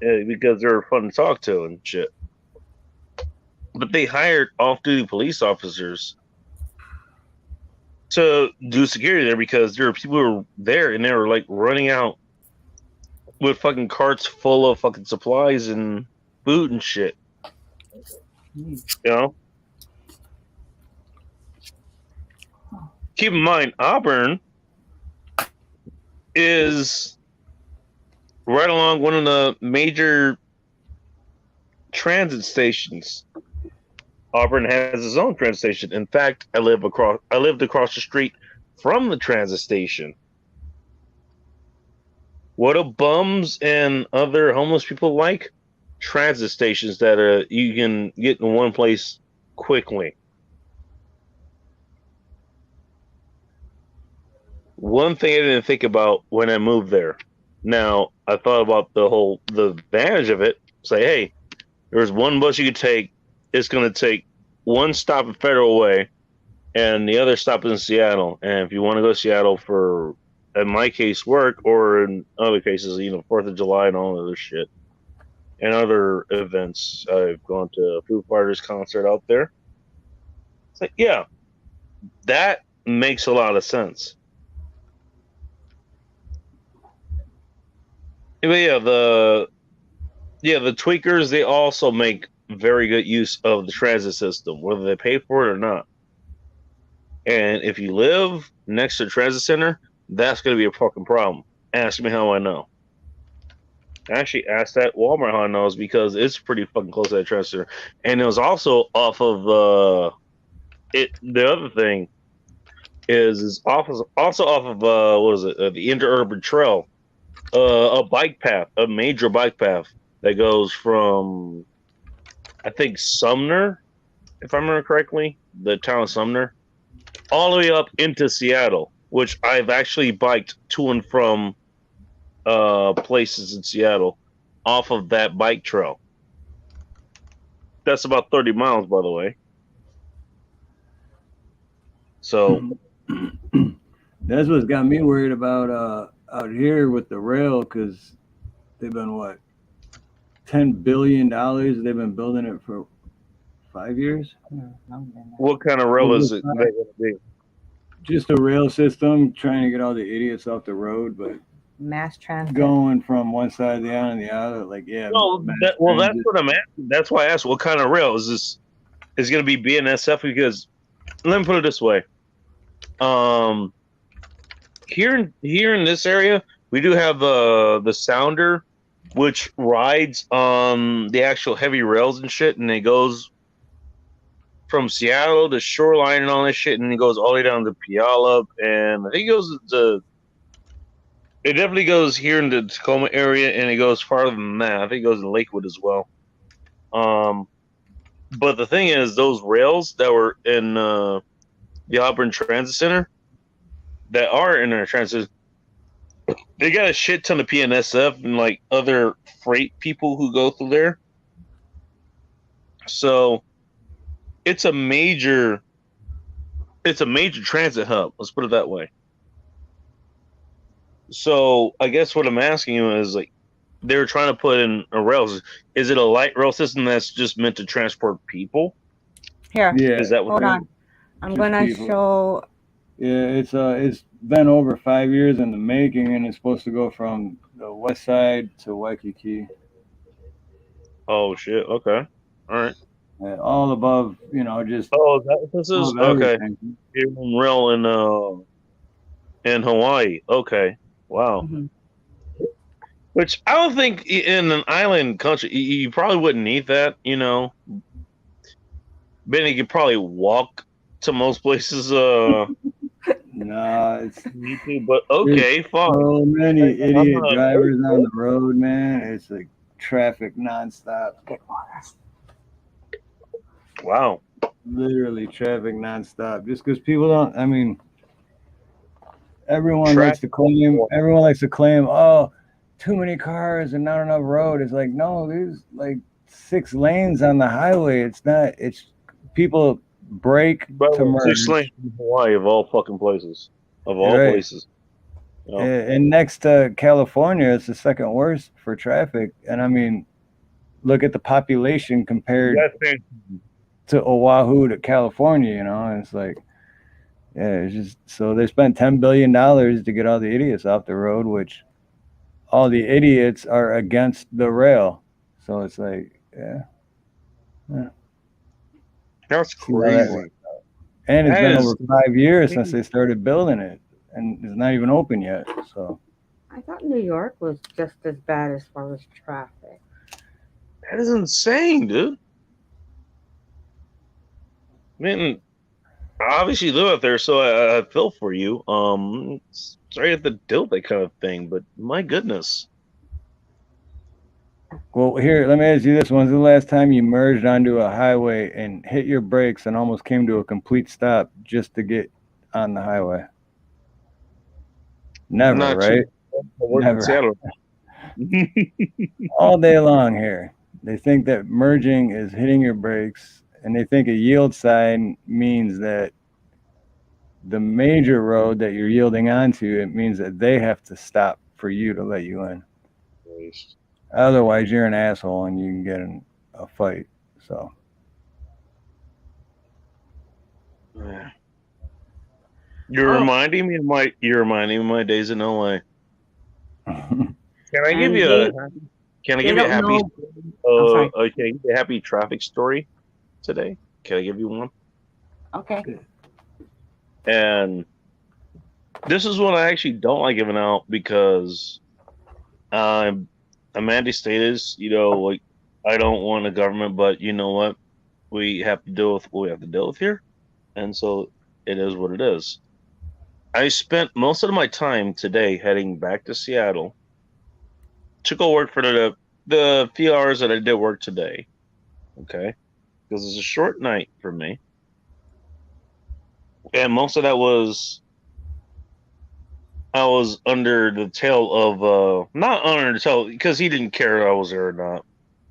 because they were fun to talk to and shit. But they hired off-duty police officers to do security there because there were people who were there and they were like running out with fucking carts full of fucking supplies and food and shit. Keep in mind, Auburn is right along one of the major transit stations. Auburn has its own transit station. In fact, I lived across the street from the transit station. What do bums and other homeless people like? Transit stations that you can get in one place quickly. One thing I didn't think about when I moved there. Now, I thought about the advantage of it. Say, hey, there's one bus you could take. It's going to take one stop at Federal Way, and the other stop is in Seattle. And if you want to go to Seattle for, in my case, work, or in other cases, 4th of July and all other shit, and other events, I've gone to a Foo Fighters concert out there. It's like, yeah, that makes a lot of sense. But yeah, the tweakers, they also make very good use of the transit system, whether they pay for it or not. And if you live next to a transit center, that's going to be a fucking problem. Ask me how I know. I actually asked that Walmart how it knows because it's pretty fucking close to that transit center. And it was also off of the other thing is also off of the interurban trail, a bike path, a major bike path that goes from, I think, Sumner, if I remember correctly, the town of Sumner, all the way up into Seattle, which I've actually biked to and from places in Seattle off of that bike trail. That's about 30 miles, by the way. So that's what's got me worried about out here with the rail, because they've been $10 billion they've been building it for 5 years. What kind of rail is it going to be? Just a rail system trying to get all the idiots off the road, but mass transit going from one side of the island to the other, like, yeah. That's what I'm asking. That's why I asked, what kind of rail is this? Is going to be BNSF? Because let me put it this way. Here in this area, we do have the Sounder, which rides on the actual heavy rails and shit, and it goes from Seattle to Shoreline and all that shit, and it goes all the way down to Puyallup, and I think it definitely goes here in the Tacoma area, and it goes farther than that. I think it goes in Lakewood as well. But the thing is, those rails that were in the Auburn Transit Center, that are in our transit, they got a shit ton of PNSF and like other freight people who go through there. So it's a major transit hub. Let's put it that way. So I guess what I'm asking you is, like, they're trying to put in a rails. Is it a light rail system that's just meant to transport people? Here, yeah. Is that what hold on. I'm gonna show. Yeah, it's been over 5 years in the making, and it's supposed to go from the west side to Waikiki. Oh shit! Okay, all right. All above, just. Oh, is that what this is? Okay, rail in Hawaii. Okay, wow. Mm-hmm. Which I don't think in an island country you probably wouldn't need that. Then you could probably walk to most places. No, it's Need to, but there's okay, fine. so many I'm idiot not drivers opposed to on it. the road, man. It's like traffic nonstop. Wow. Literally traffic nonstop. Just because people don't. I mean, everyone likes Track. to claim. Everyone likes to claim. Oh, too many cars and not enough road. It's like no, there's like 6 lanes on the highway. It's not. It's people break By the to way, 6 lanes merge. in Hawaii of all fucking places. Of You're all right. places. And next to California, it's the second worst for traffic. And I mean, look at the population compared That's fancy. to Oahu to California. And it's like, yeah, it's just so they spent $10 billion to get all the idiots off the road, which all the idiots are against the rail. So it's like, yeah. That's See how that works. crazy. And it's That been is over 5 years since they started building it, and it's not even open yet. So I thought New York was just as bad as far as traffic. that is insane, dude. Man, obviously you live out there, so I feel for you. Sorry you have to deal with that kind of thing, but my goodness. well, here, let me ask you this: when's the last time you merged onto a highway and hit your brakes and almost came to a complete stop just to get on the highway? Never, Not too right? I work in Never. Seattle. All day long here. They think that merging is hitting your brakes, and they think a yield sign means that the major road that you're yielding onto, it means that they have to stop for you to let you in. Otherwise, you're an asshole and you can get in a fight. So, You're Oh, reminding me of my days in LA. Can I give and you a can I they give you a don't happy know. I'm sorry. can I give you a happy traffic story today? Can I give you one? Okay. And this is one I actually don't like giving out because a mandate status, like I don't want a government, but you know what? We have to deal with what we have to deal with here. And so it is what it is. I spent most of my time today heading back to Seattle to go work for the few hours that I did work today. Okay. Because it's a short night for me. And most of that was I was under the tail of not under the tail because he didn't care I was there or not.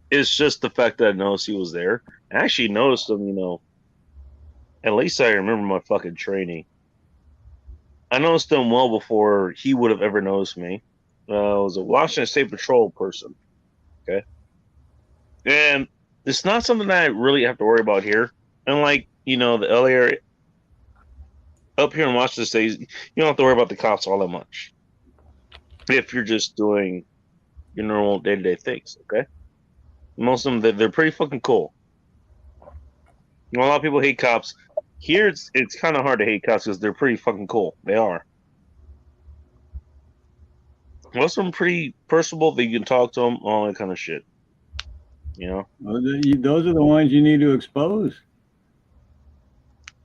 It's just the fact that I noticed he was there. I actually noticed him, at least I remember my fucking training. I noticed him well before he would have ever noticed me. I was a Washington State Patrol person. Okay. And it's not something that I really have to worry about here. Unlike, the LA area, up here in Washington State, you don't have to worry about the cops all that much. If you're just doing your normal day to day things, okay? Most of them, they're pretty fucking cool. A lot of people hate cops. Here, it's kind of hard to hate cops because they're pretty fucking cool. They are. Most of them pretty personable. That you can talk to them, all that kind of shit. those are the ones you need to expose.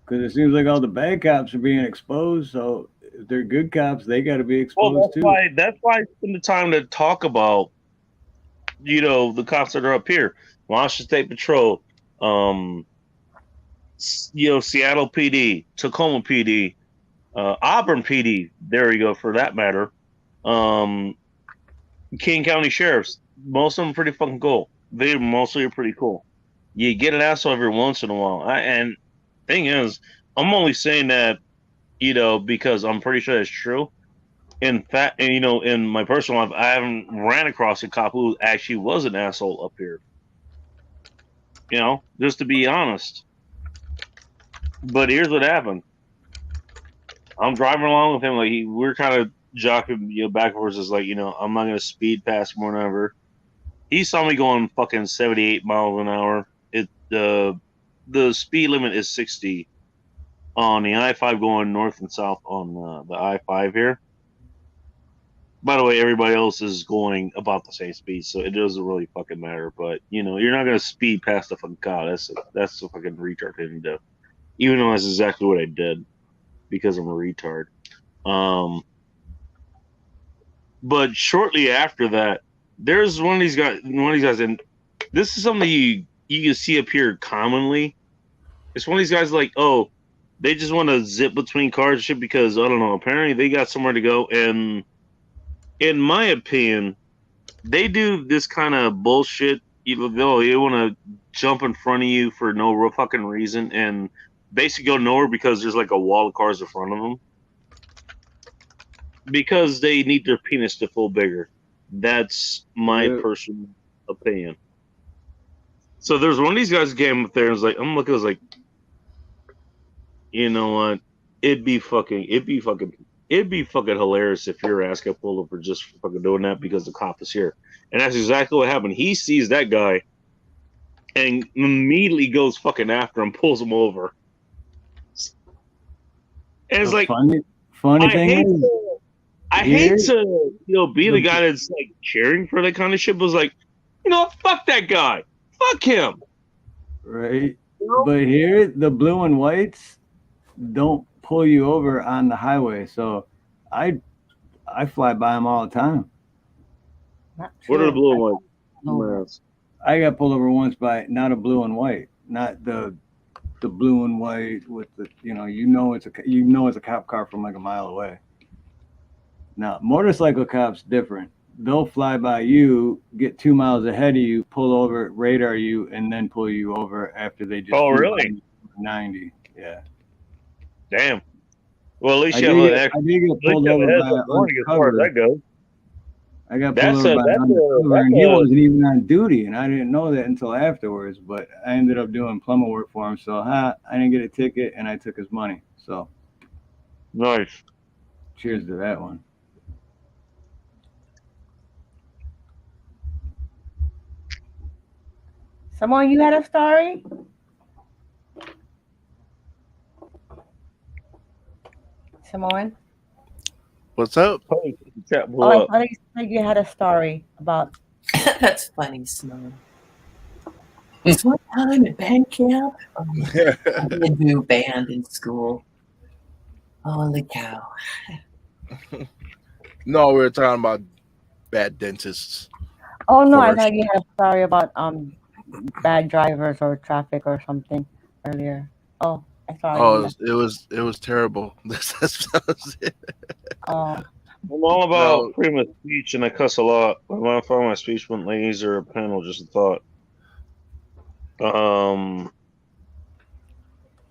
Because it seems like all the bad cops are being exposed. So if they're good cops, they got to be Well, exposed too. that's why I spend the time to talk about, the cops that are up here. Washington State Patrol, Seattle PD, Tacoma PD, Auburn PD. There we go. For that matter, um, King County sheriffs. Most of them are pretty fucking cool. They mostly are pretty cool. You get an asshole every once in a while. And thing is, I'm only saying that, because I'm pretty sure it's true. In fact, and in my personal life, I haven't ran across a cop who actually was an asshole up here. Just to be honest. But here's what happened. I'm driving along with him, like we're kind of jockeying, back and forth. Is like, I'm not gonna speed past more than ever. He saw me going fucking 78 miles an hour. The speed limit is 60 on the I-5 going north and south on the I-5 here. By the way, everybody else is going about the same speed, so it doesn't really fucking matter. But you know, you're not gonna speed past the fucking car. That's a fucking retard thing to do. Even though that's exactly what I did because I'm a retard. Um, but shortly after that, there's one of these guys, and this is something you can see up here commonly. It's one of these guys like, oh, they just want to zip between cars and shit because I don't know. Apparently, they got somewhere to go, and in my opinion, they do this kind of bullshit. Even though they want to jump in front of you for no real fucking reason, and basically go nowhere because there's like a wall of cars in front of them because they need their penis to feel bigger. That's my personal opinion. So there's one of these guys came up there and was like, I'm looking, I was like, you know what? It'd be fucking hilarious if your ass got pulled over just for fucking doing that because the cop is here. And that's exactly what happened. He sees that guy and immediately goes fucking after him, pulls him over. And it's like, funny thing is, I hate to be the guy that's like cheering for that kind of shit, but was like, you know, fuck that guy. Fuck him. Right. But here the blue and whites don't pull you over on the highway. So I fly by them all the time. What are the blue and whites? I got pulled over once by not a blue and white, not the blue and white with the it's a cop car from like a mile away. Now, motorcycle cops different. They'll fly by you, get 2 miles ahead of you, pull over, radar you, and then pull you over after they just. Oh, really? 90. Yeah. Damn. Well, at least I you have did get pulled over by undercover. That goes. I got pulled over by undercover, and he wasn't even on duty, and I didn't know that until afterwards. But I ended up doing plumber work for him, so I didn't get a ticket, and I took his money. So. Nice. Cheers to that one. Simone, you had a story? Simone? What's up? Oh, I thought you said you had a story about. That's funny, Simone. It's one time at band camp. I did do band in school. Holy cow. No, we were talking about bad dentists. Oh no, I thought you had a story about bad drivers or traffic or something earlier. Oh, I saw. Oh, it was terrible. That was it. Oh. I'm all about freedom of speech, and I cuss a lot. When I find my speech went laser or panel, just a thought.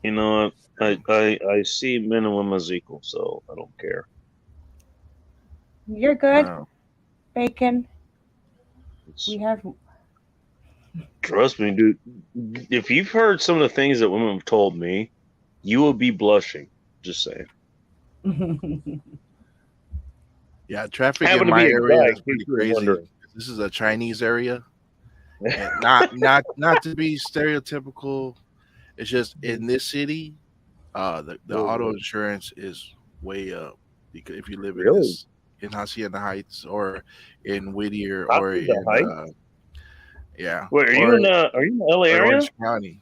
You know, I see men and women as equal, so I don't care. You're good, Bacon. We have. Trust me, dude. If you've heard some of the things that women have told me, you will be blushing. Just saying. Yeah, traffic in my area is pretty crazy. This is a Chinese area. And not to be stereotypical. It's just in this city, the auto insurance is way up because if you live in Hacienda Heights or in Whittier or in yeah. Wait, are you in the LA area? Orange County.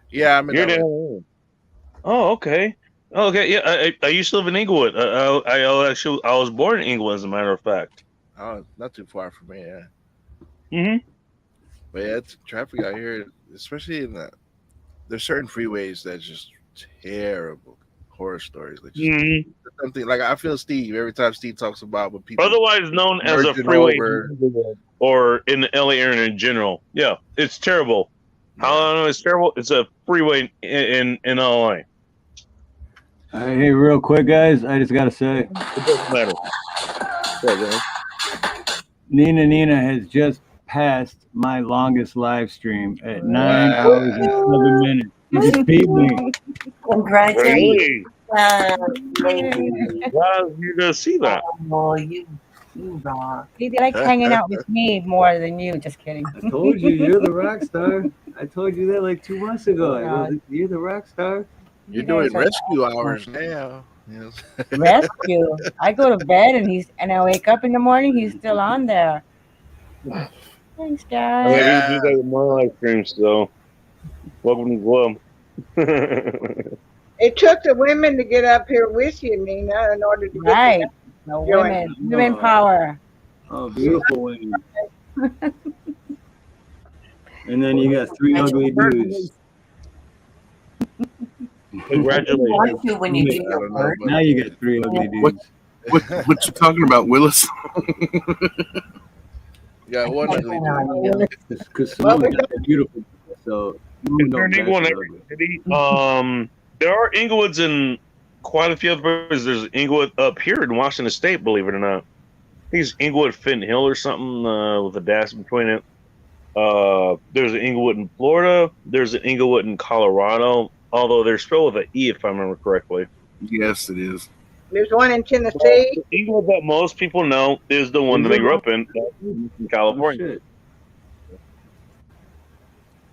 Yeah, I'm in LA. Oh, okay. Okay, yeah. I used to live in Inglewood. I was born in Inglewood, as a matter of fact. Oh, not too far from me. Yeah. Mm-hmm. But yeah, it's traffic out here, especially in there's certain freeways that's just terrible horror stories. Like something like I feel Steve every time Steve talks about what people otherwise known as a freeway or in the LA area in general. Yeah, it's terrible. How I know it's terrible? It's a freeway in LA. Hey, real quick, guys, I just gotta say, it doesn't matter. Nina has just passed my longest live stream at 9 hours and 7 minutes. You just beat me. Congratulations! Wow, you're gonna see that. Oh, you rock. They like hanging out with me more than you. Just kidding. I told you, you're the rock star. I told you that like 2 months ago. You're the rock star. You're doing rescue hours now. Yes. Rescue. I go to bed and I wake up in the morning. He's still on there. Thanks, I mean, guys. people do Yeah. that with my live streams, so welcome to the club. It took the women to get up here with you, Nina, in order to get the men Right. The to join. women power. Oh, beautiful women. And then you got three ugly dudes. Congratulations. You want to when you do I your don't know, work. but Now you got three ugly what dudes. what you talking about, Willis? You got one ugly dude. Because Well, Simone got the beautiful. So Simone Is there don't an bash Inglewood in the every ugly. city? There are Inglewoods in quite a few other places. There's Inglewood up here in Washington State, believe it or not. I think it's Inglewood Fenton Hill or something with a dash between it. There's an Inglewood in Florida. There's an Inglewood in Colorado, although they're spelled with an E, if I remember correctly. Yes, it is. there's one in But Tennessee. the Inglewood that most people know is the one Is that there they grew one? up in Oh, California. shit.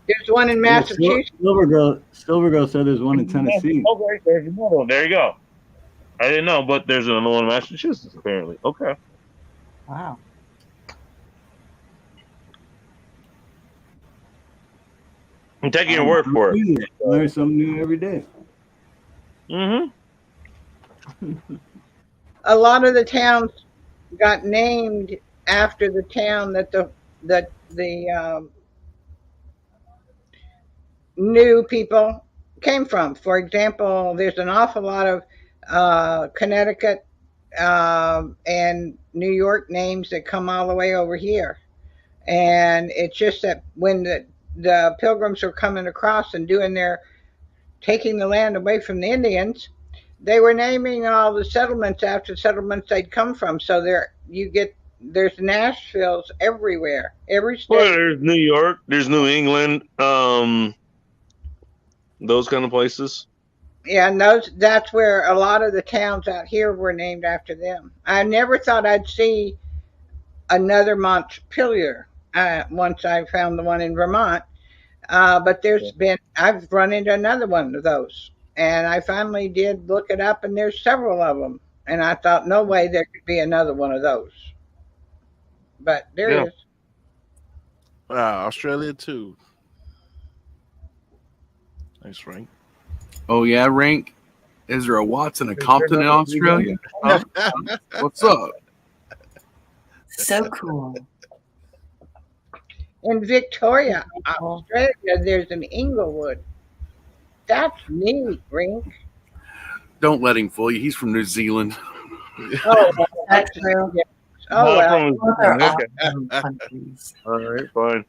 There's one in Yeah, Massachusetts. Silver Girl said there's one in Tennessee. Okay, there's another one. There you go. I didn't know, but there's another one in Massachusetts, apparently. Okay. Wow. I'm taking your word for it. Learn something new every day. Mm-hmm. A lot of the towns got named after the town that the new people came from. For example, there's an awful lot of Connecticut and New York names that come all the way over here. And it's just that when the pilgrims were coming across and doing their taking the land away from the Indians, they were naming all the settlements after settlements they'd come from. So there's Nashville's everywhere, every Well, state. there's New York, there's New England, those kind of places. Yeah, and that's where a lot of the towns out here were named after them. I never thought I'd see another Montpelier once I found the one in Vermont. But I've run into another one of those. And I finally did look it up, and there's several of them. And I thought, no way there could be another one of those. But there Yeah. is. Australia too. Nice, Frank. Oh yeah, Rank. Is there a Watts and a Compton in Australia? Huh? What's up? So cool. In Victoria, Australia, there's an Inglewood. That's neat, Rink. Don't let him fool you. He's from New Zealand. Oh, well, That's true. oh well. Both are Okay. awesome countries. All right, fine.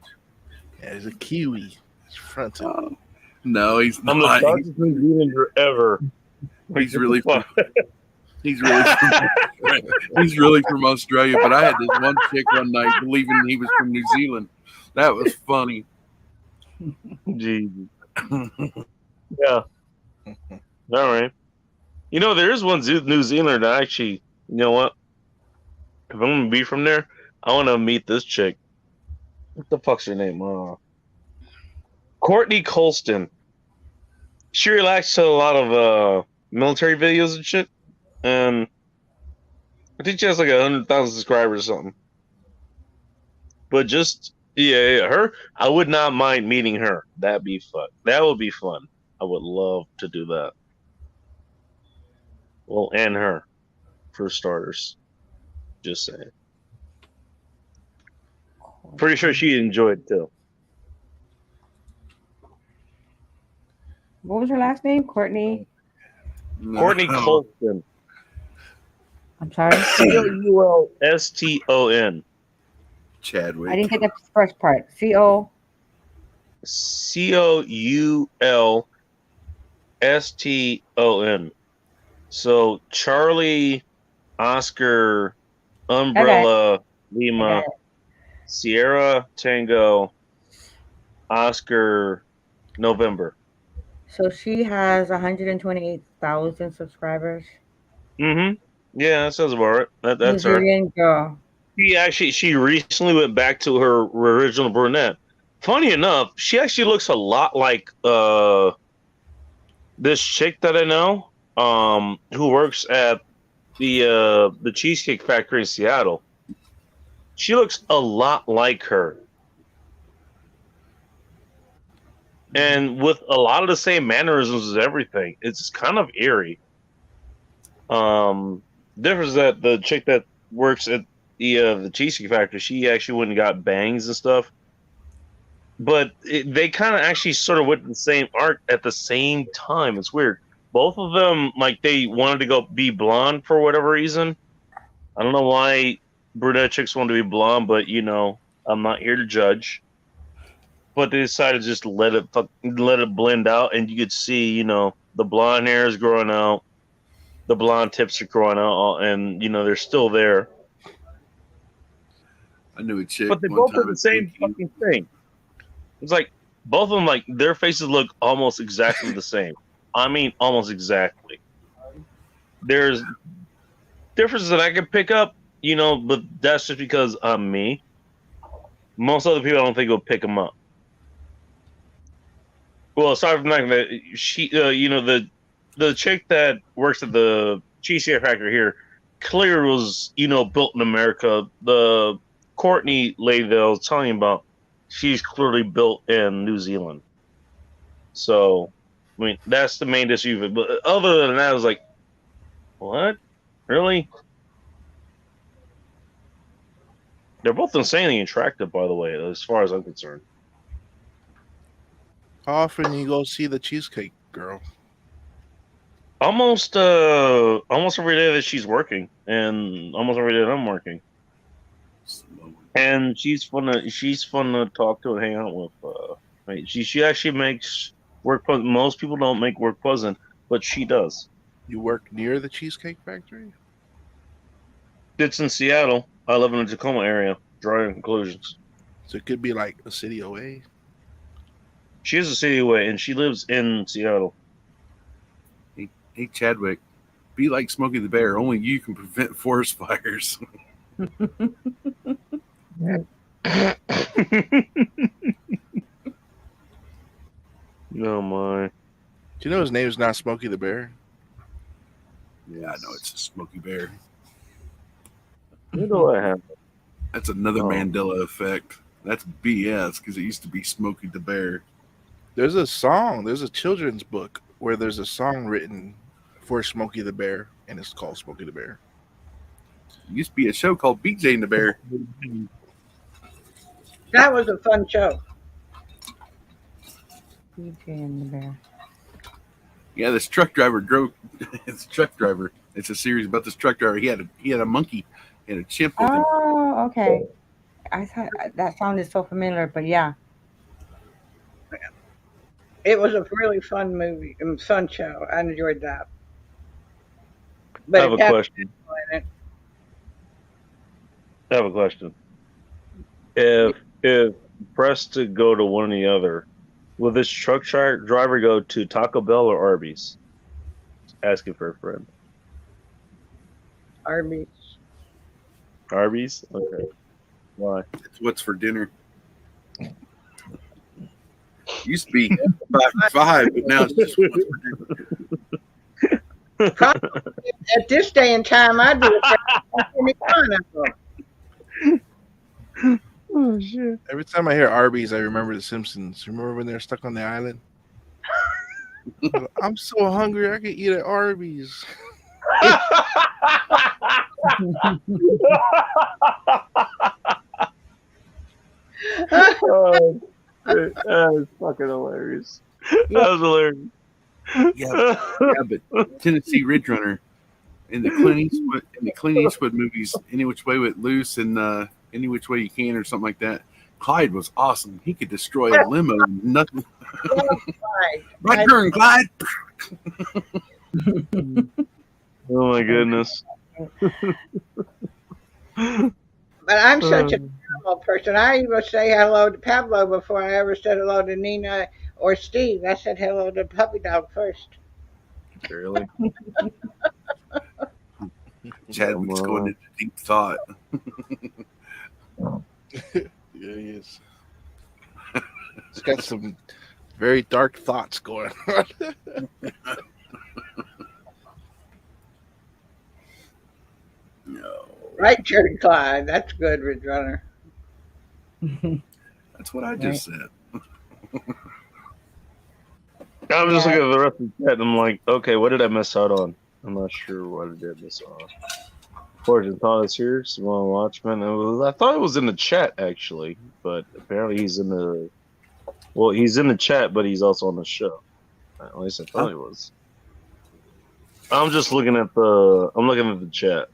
Yeah, he's a Kiwi. He's fronted. No, he's I'm the not. darkest New Zealander ever. He's really from, he's really from Australia. But I had this one chick one night believing he was from New Zealand. That was funny. Jesus. Yeah. All right. You know, there is one New Zealander that actually, you know what? If I'm going to be from there, I want to meet this chick. What the fuck's her name? Courtney Colston. She reacts to a lot of military videos and shit. And I think she has like 100,000 subscribers or something. But just, yeah, her, I would not mind meeting her. That'd be fun. That would be fun. I would love to do that. Well, and her, for starters. Just saying. Pretty sure she enjoyed it too. What was her last name? Courtney. Courtney Colston. I'm sorry. Coulston. Chadwick. I didn't get the first part. C-O. Coulston. So Charlie, Oscar, Umbrella, Lima, Sierra, Tango, Oscar, November. So she has 128,000 subscribers. Mm-hmm. Yeah, that sounds about right. That's her. Nigerian girl. She recently went back to her original brunette. Funny enough, she actually looks a lot like this chick that I know. who works at the Cheesecake Factory in Seattle. She looks a lot like her, and with a lot of the same mannerisms as everything. It's kind of eerie. Difference is that the chick that works at the Cheesecake Factory, she actually went and got bangs and stuff. But they kind of actually sort of went the same arc at the same time. It's weird. Both of them, like, they wanted to go be blonde for whatever reason. I don't know why brunette chicks want to be blonde, but I'm not here to judge. But they decided to just let it blend out, and you could see, the blonde hair is growing out, the blonde tips are growing out, and they're still there. I knew a chick But they one both did time the at same Dookie. fucking thing. It's like both of them, like their faces look almost exactly the same. I mean, almost exactly. There's differences that I can pick up, but that's just because I'm me. Most other people, I don't think will pick them up. Well, aside from that, she, the chick that works at the Cheesecake Factory here, clear was built in America. The Courtney lady that I was telling you about, she's clearly built in New Zealand. So, I mean, that's the main issue. But other than that, I was like, what? Really? They're both insanely attractive, by the way, as far as I'm concerned. How often you go see the Cheesecake Girl? Almost every day that she's working, and almost every day that I'm working. And she's fun to talk to and hang out with. Right? She actually makes work pleasant. Most people don't make work pleasant, but she does. You work near the Cheesecake Factory? It's in Seattle. I live in the Tacoma area. Drawing conclusions. So it could be like a city away. She is a city away, and she lives in Seattle. Hey, Chadwick, be like Smokey the Bear. Only you can prevent forest fires. Oh my! Do you know his name is not Smokey the Bear? Yeah, I know it's a Smokey Bear. Where do I have it? That's another Mandela effect. That's BS because it used to be Smokey the Bear. There's a song. There's a children's book where there's a song written for Smokey the Bear, and it's called Smokey the Bear. It used to be a show called BJ and the Bear. That was a fun show. BJ and the Bear. Yeah, this truck driver drove. It's a truck driver. It's a series about this truck driver. He had a monkey and a chimp with him. Oh, okay. I thought that sounded so familiar, but yeah. It was a really fun movie and fun show. I enjoyed that. I But have it a had question. in it. I have a question. If pressed to go to one or the other, will this truck driver go to Taco Bell or Arby's? Asking for a friend. Arby's. Arby's? Okay. Why? It's what's for dinner. Used to be 5 for 5, but now it's just what's for dinner. Probably at this day and time, I'd be afraid of Oh shit! Every time I hear Arby's, I remember The Simpsons. Remember when they're stuck on the island? I'm so hungry, I could eat at Arby's. Oh, that is fucking hilarious. That was hilarious. Yeah, but Tennessee Ridge Runner in the Clint Eastwood movies, Any Which Way with Loose and Any Which Way You Can or something like that. Clyde was awesome. He could destroy a limo. Nothing. Right turn, Clyde. Oh my goodness. But I'm such a normal person. I even say hello to Pablo before I ever said hello to Nina or Steve. I said hello to Puppy Dog first. Really? Chadwick's going into deep thought. Yeah, he is. He's got some very dark thoughts going on. Right, Jerry Clyde. That's good, Ridge Runner. That's what I just said. I was just Yeah. looking at the rest of the chat and I'm like, okay, what did I miss out on? I'm not sure what I did miss out on. Fortune thought is here, Simone Watchman. I thought it was in the chat actually, but apparently he's in the he's in the chat, but he's also on the show. At least I thought he was. I'm just looking at the chat.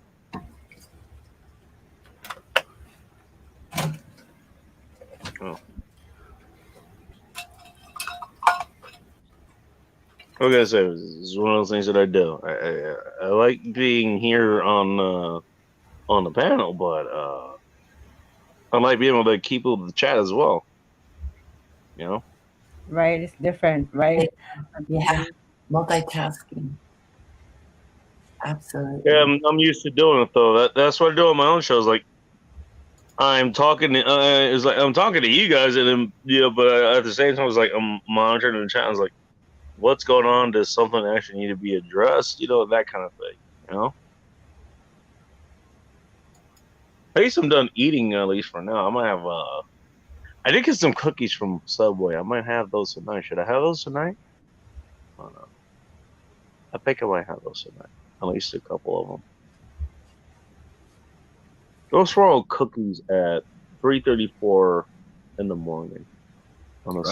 Oh. What can I say? This is one of those things that I do. I like being here on the panel, but I like being able to keep up with the chat as well. You know? Right, it's different, right? Yeah, multitasking. Absolutely. Yeah, I'm used to doing it though. That's what I do on my own shows. Like I'm talking, it's like I'm talking to you guys, and then but at the same time, it's like I'm monitoring the chat. I was like, what's going on? Does something actually need to be addressed? That kind of thing. At least I'm done eating. At least for now, I might have. I did get some cookies from Subway. I might have those tonight. Should I have those tonight? I don't know. I think I might have those tonight. At least a couple of them. Those were all cookies at 3:34 in the morning on a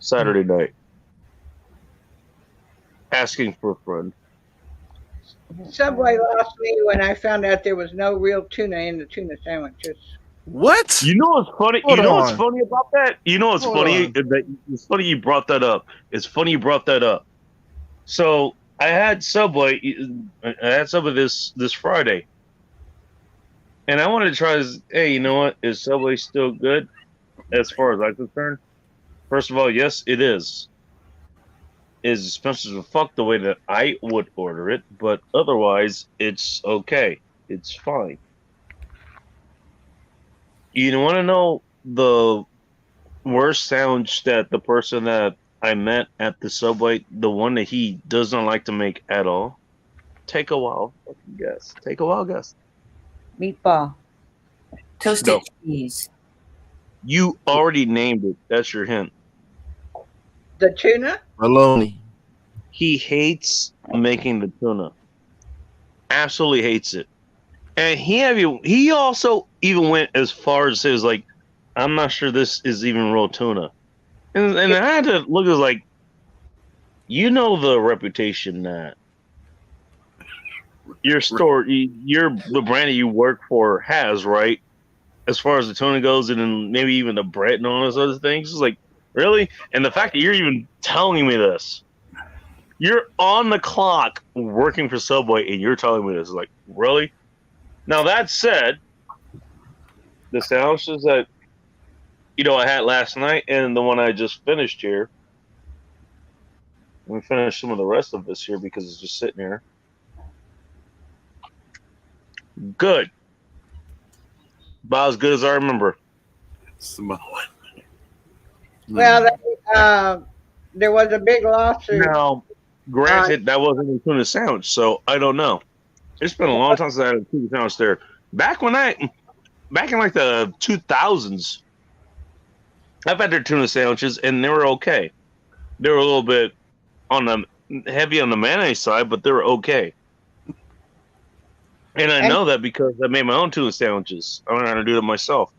Saturday night. Asking for a friend. Subway lost me when I found out there was no real tuna in the tuna sandwiches. What? You know what's funny? Hold what's on. funny about that? You know what's Hold funny? on. It's funny you brought that up. It's funny you brought that up. So I had Subway. I had Subway this Friday, and I wanted to try this. Hey, you know what? Is Subway still good as far as I'm concerned? First of all, yes, it is. Is expensive as fuck the way that I would order it, but otherwise, it's okay. It's fine. You want to know the worst sandwich that the person that I met at the Subway, the one that he does not like to make at all? Take a wild fucking guess. Take a wild guess. Meatball. Toasted cheese. You already named it. That's your hint. The tuna? Maloney. He hates making the tuna. Absolutely hates it. And he also even went as far as says like, I'm not sure this is even real tuna. And I had to look at like, the reputation that your store, the brand that you work for has, right? As far as the tuna goes, and then maybe even the bread and all those other things. It's like, really? And the fact that you're even telling me this, you're on the clock working for Subway, and you're telling me this, like, really? Now that said, the sandwiches that I had last night and the one I just finished here. Let me finish some of the rest of this here because it's just sitting here. Good. About as good as I remember. Samoa. Well, there was a big lawsuit. Now, granted, that wasn't a tuna sandwich, so I don't know. It's been a long time since I had a tuna sandwich there. Back in like the 2000s, I've had their tuna sandwiches and they were okay. They were a little bit heavy on the mayonnaise side, but they were okay. And I know that because I made my own tuna sandwiches. I learned how to do it myself.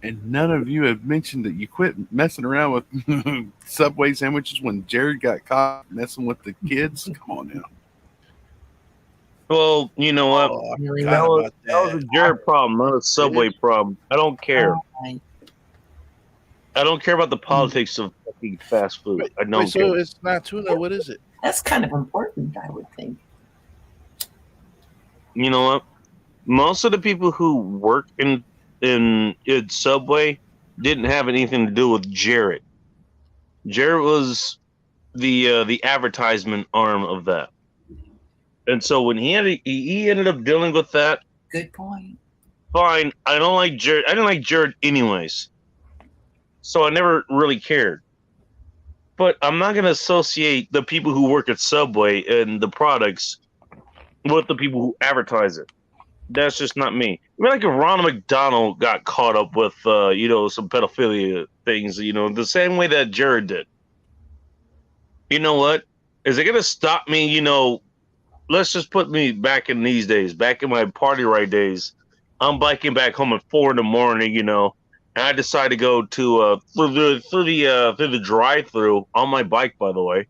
And none of you have mentioned that you quit messing around with Subway sandwiches when Jared got caught messing with the kids. Come on now. Well, you know what? That was a Jared problem, not a Subway problem. I don't care. I don't care about the politics of fucking fast food. I don't care. So it's not tuna. What is it? That's kind of important, I would think. You know what? Most of the people who work in Subway didn't have anything to do with Jared. Jared was the advertisement arm of that, and so when he ended up dealing with that. Good point. Fine, I don't like Jared. I didn't like Jared anyways, so I never really cared. But I'm not going to associate the people who work at Subway and the products with the people who advertise it. That's just not me. I mean, like if Ronald McDonald got caught up with, some pedophilia things, the same way that Jared did. You know what? Is it going to stop me? Let's just put me back in these days, back in my party right days. I'm biking back home at 4 in the morning, and I decide to go to through the drive-through on my bike, by the way,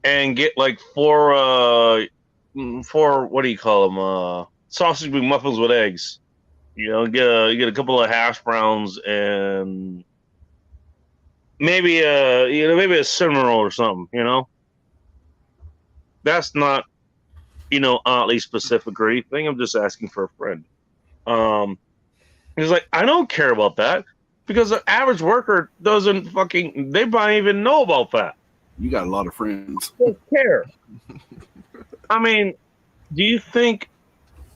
and get like four what do you call them? Sausage McMuffins with eggs. Get a couple of hash browns and maybe maybe a cinnamon roll or something. That's not oddly specific or anything. I'm just asking for a friend. He's like, I don't care about that because the average worker doesn't they might even know about that. You got a lot of friends. Don't care. I mean, do you think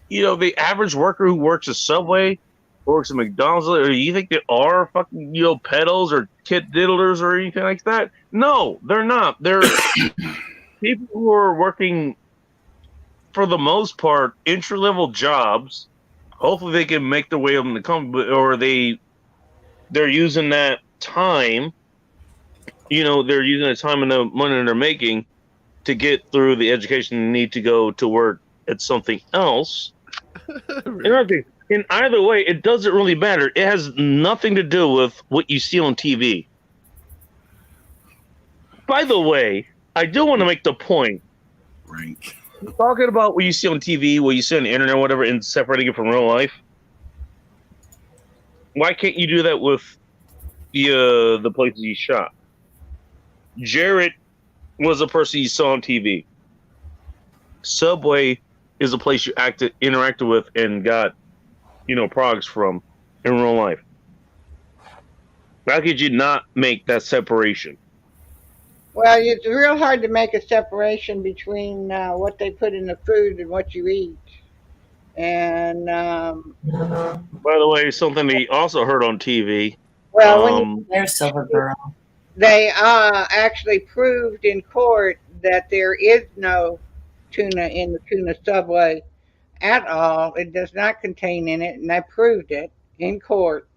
the average worker who works at Subway works at McDonald's, or do you think they are fucking pedos or kid diddlers or anything like that? No, they're not. They're people who are working, for the most part, entry-level jobs. Hopefully they can make their way up in the company, or they're using that time, they're using the time and the money they're making to get through the education they need to go to work at something else. In either way, it doesn't really matter. It has nothing to do with what you see on TV. By the way, I do want to make the point. Rank. Talking about what you see on TV, what you see on the internet, whatever, and separating it from real life. Why can't you do that with the places you shot? Jared was a person you saw on TV. Subway is a place you interacted with and got, products from in real life. How could you not make that separation? Well, it's real hard to make a separation between what they put in the food and what you eat. And by the way, something they also heard on TV. Well, there's Silver Girl. They actually proved in court that there is no tuna in the tuna Subway at all. It does not contain in it, and I proved it in court.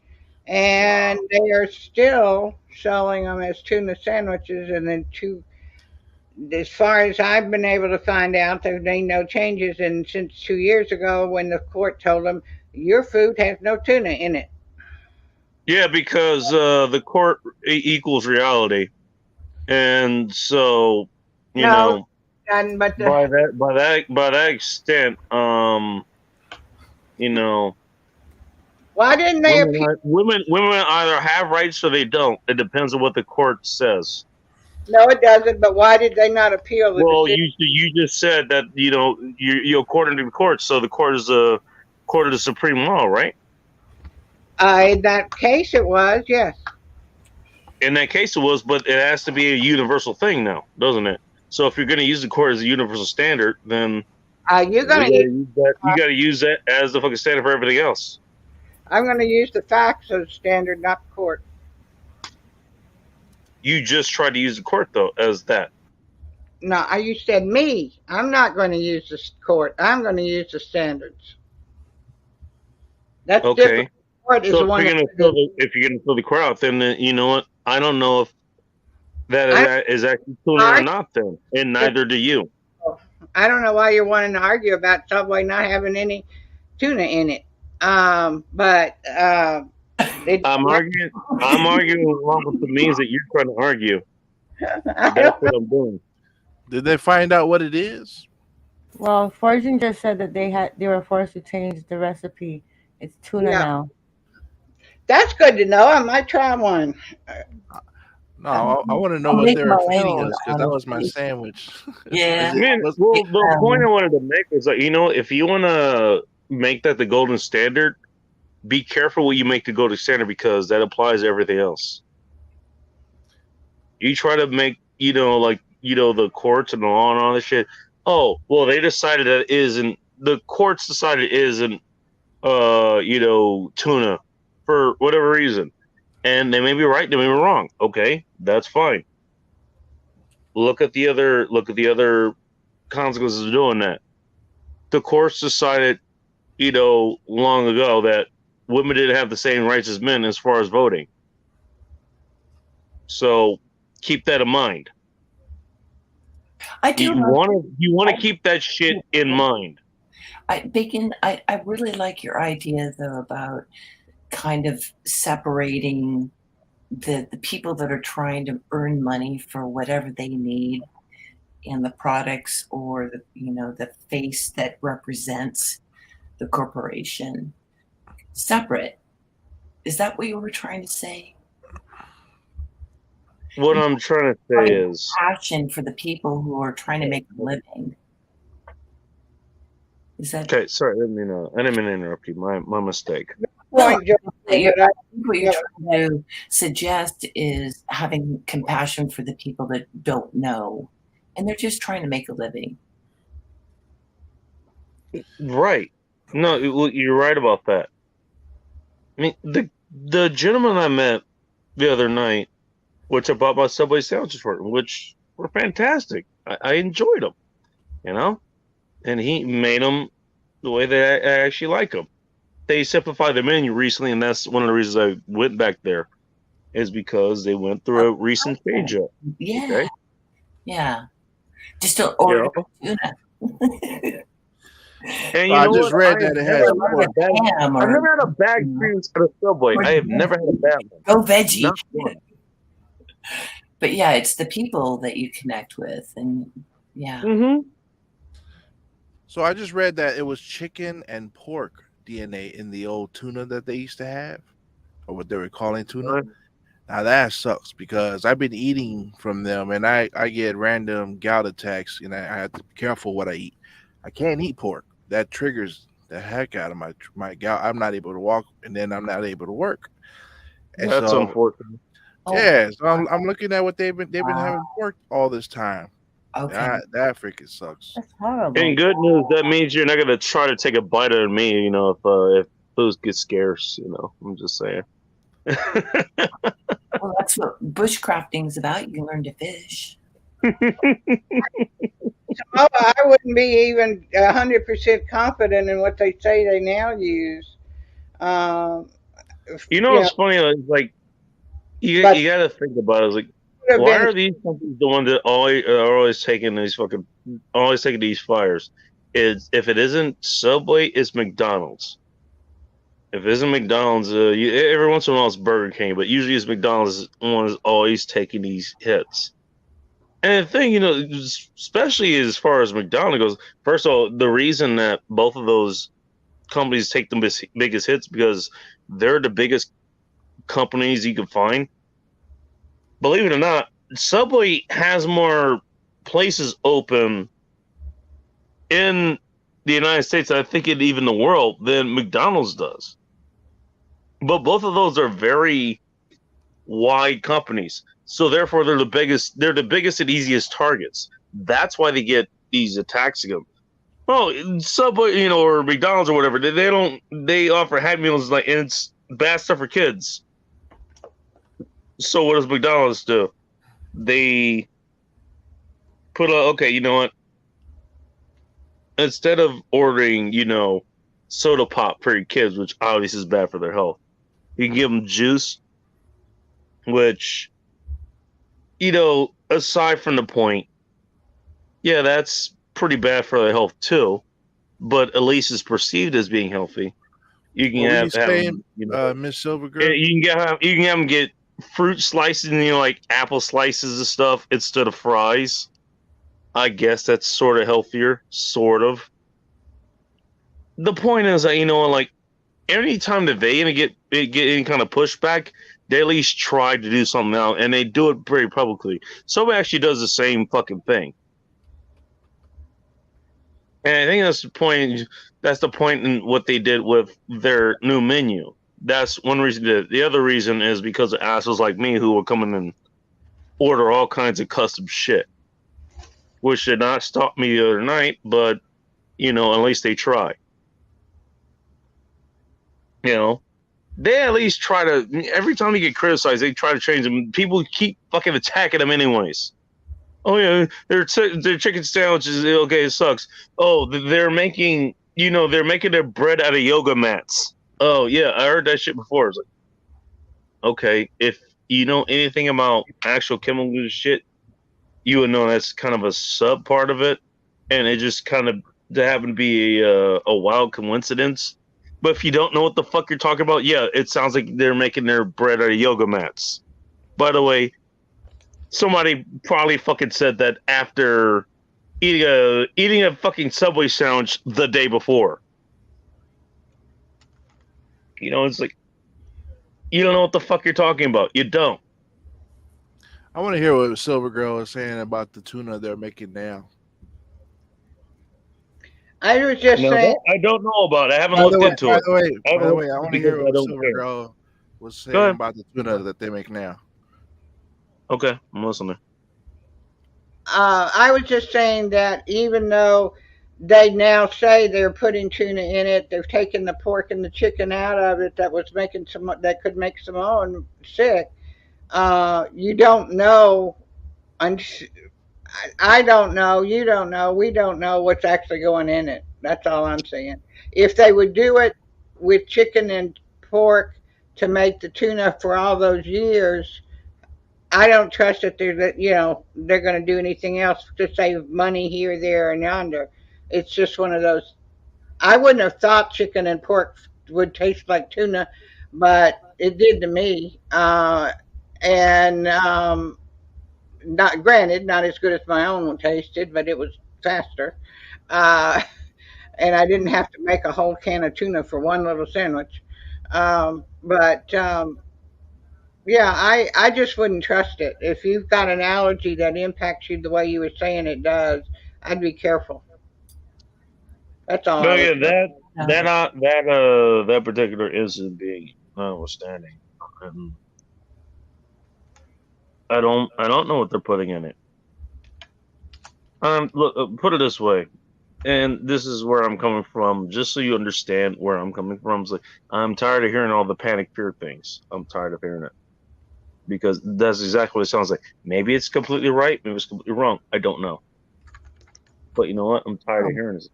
And they are still selling them as tuna sandwiches, and then as far as I've been able to find out, there ain't no changes. And since 2 years ago, when the court told them your food has no tuna in it. Yeah, because the court equals reality, and so but by that extent, why didn't they appeal? Women either have rights or they don't. It depends on what the court says. No, it doesn't. But why did they not appeal? Well, you just said that you're according to the court, so the court is the court of the supreme law, right? In that case, it was, yes. In that case, it was, but it has to be a universal thing now, doesn't it? So if you're going to use the court as a universal standard, then you got to use that as the fucking standard for everything else. I'm going to use the facts as standard, not the court. You just tried to use the court, though, as that. No, you said me. I'm not going to use the court. I'm going to use the standards. That's okay. Different. So if you're going to fill the crowd, then you know what? I don't know if that is actually tuna or not. Then, and neither do you. I don't know why you're wanting to argue about Subway not having any tuna in it. I'm arguing along with the means that you're trying to argue. That's what I'm doing. Did they find out what it is? Well, Fortune just said that they were forced to change the recipe. It's tuna now. That's good to know. I might try one. No, I want to know what they were feeding us because that was my sandwich. Yeah. The point I wanted to make was that if you want to make that the golden standard, be careful what you make the golden standard because that applies to everything else. You try to make the courts and the law and all this shit. Oh well, they decided that isn't. The courts decided it isn't. Tuna for whatever reason, and they may be right, they may be wrong. Okay, that's fine. Look at the other consequences of doing that. The courts decided long ago that women didn't have the same rights as men as far as voting. So keep that in mind. I do. You want to keep that shit in mind. Bacon, I really like your idea though about kind of separating the people that are trying to earn money for whatever they need and the products or the face that represents the corporation separate. Is that what you were trying to say? What I'm trying to say is passion for the people who are trying to make a living. Is that okay? Sorry, I didn't mean to interrupt you. My mistake. No, I think what you're trying to suggest is having compassion for the people that don't know, and they're just trying to make a living. Right. No, you're right about that. I mean, the gentleman I met the other night, which I bought my Subway sandwiches for, which were fantastic. I enjoyed them, and he made them the way that I actually like them. They simplified the menu recently, and that's one of the reasons I went back there, is because they went through a recent change up. Yeah. Okay? Yeah. Just don't order tuna. And I just read that it has pork. I've never had a bad experience at a Subway. I have never had a bad one. Go veggie. Not one. But yeah, it's the people that you connect with, and yeah. Mm-hmm. So I just read that it was chicken and pork DNA in the old tuna that they used to have, or what they were calling tuna. Now that sucks because I've been eating from them, and I get random gout attacks, and I have to be careful what I eat. I can't eat pork. That triggers the heck out of my gout. I'm not able to walk, and then I'm not able to work. And That's so, unfortunate. yeah, so I'm looking at what they've been having pork all this time. Okay, that freaking sucks. That's horrible. In good news, that means you're not gonna try to take a bite out of me. If food gets scarce. I'm just saying. Well, that's what bushcrafting's about. You learn to fish. I wouldn't be even 100% confident in what they say they now use. What's funny? Like you got to think about it. It's like, why are these companies the ones that are always taking these fires? If it isn't Subway, it's McDonald's. If it isn't McDonald's, every once in a while it's Burger King, but usually it's McDonald's one is always taking these hits. And the thing, especially as far as McDonald's goes, first of all, the reason that both of those companies take the biggest hits because they're the biggest companies you can find. Believe it or not, Subway has more places open in the United States, I think in even the world, than McDonald's does. But both of those are very wide companies. So therefore they're the biggest and easiest targets. That's why they get these attacks against them. Well, Subway, or McDonald's or whatever, they offer Happy Meals and it's bad stuff for kids. So what does McDonald's do? They put okay, you know what? Instead of ordering, soda pop for your kids, which obviously is bad for their health, you can give them juice, which, aside from the point, yeah, that's pretty bad for their health too, but at least it's perceived as being healthy. You can have Miss Silvergirl. You can have them get fruit slices and like apple slices and stuff instead of fries. I guess that's sort of healthier, sort of. The point is that like anytime that they get any kind of pushback, they at least try to do something out, and they do it very publicly. Somebody actually does the same fucking thing. And I think that's the point. That's the point in what they did with their new menu. That's one reason. The other reason is because of assholes like me who will come in and order all kinds of custom shit, which did not stop me the other night. But at least they try. They at least try to. Every time they get criticized, they try to change them. People keep fucking attacking them anyways. Oh yeah, their chicken sandwiches. Okay, it sucks. Oh, they're making they're making their bread out of yoga mats. Oh yeah, I heard that shit before. It's like, okay, if you know anything about actual chemical shit, you would know that's kind of a sub part of it, and it just kind of happened to be a wild coincidence. But if you don't know what the fuck you're talking about, yeah, it sounds like they're making their bread out of yoga mats. By the way, somebody probably fucking said that after eating a fucking Subway sandwich the day before. It's like you don't know what the fuck you're talking about. You don't. I want to hear what Silver Girl is saying about the tuna they're making now. I was just No, saying. that I don't know about. I haven't By the looked way, into by it. the way, I haven't by the looked way, I into it want to because hear I what don't Silver care. Girl was Go saying ahead. about the tuna that they make now. Okay, I'm listening. I was just saying that even though they now say they're putting tuna in it, they've taken the pork and the chicken out of it that was making some that could make Samoan sick. You don't know. I don't know. You don't know. We don't know what's actually going in it. That's all I'm saying. If they would do it with chicken and pork to make the tuna for all those years, I don't trust that they're going to do anything else to save money here, there, and yonder. It's just one of those. I wouldn't have thought chicken and pork would taste like tuna, but it did to me. And not granted, not as good as my own one tasted, but it was faster. Uh, and I didn't have to make a whole can of tuna for one little sandwich. But yeah, I just wouldn't trust it. If you've got an allergy that impacts you the way you were saying it does, I'd be careful. That's all I But was yeah, saying. that particular incident being notwithstanding, and I don't know what they're putting in it. Look, put it this way, and this is where I'm coming from, just so you understand where I'm coming from. It's like I'm tired of hearing all the panic fear things. I'm tired of hearing it because that's exactly what it sounds like. Maybe it's completely right, maybe it's completely wrong. I don't know, but you know what? I'm tired of hearing this.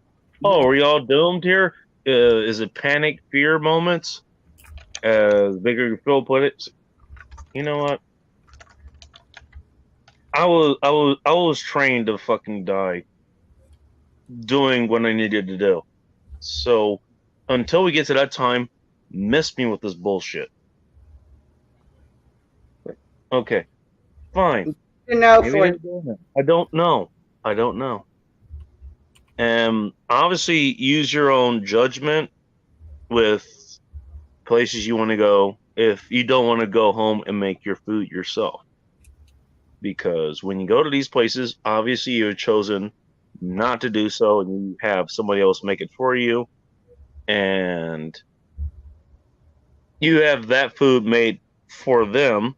Oh, are we all doomed here? Is it panic fear moments? Bigger Phil put it. You know what? I was trained to fucking die doing what I needed to do. So until we get to that time, miss me with this bullshit. Okay, fine. You know, Maybe for they're doing it. I don't know. I don't know. Obviously, use your own judgment with places you want to go. If you don't want to go home and make your food yourself, because when you go to these places, obviously you've chosen not to do so, and you have somebody else make it for you, and you have that food made for them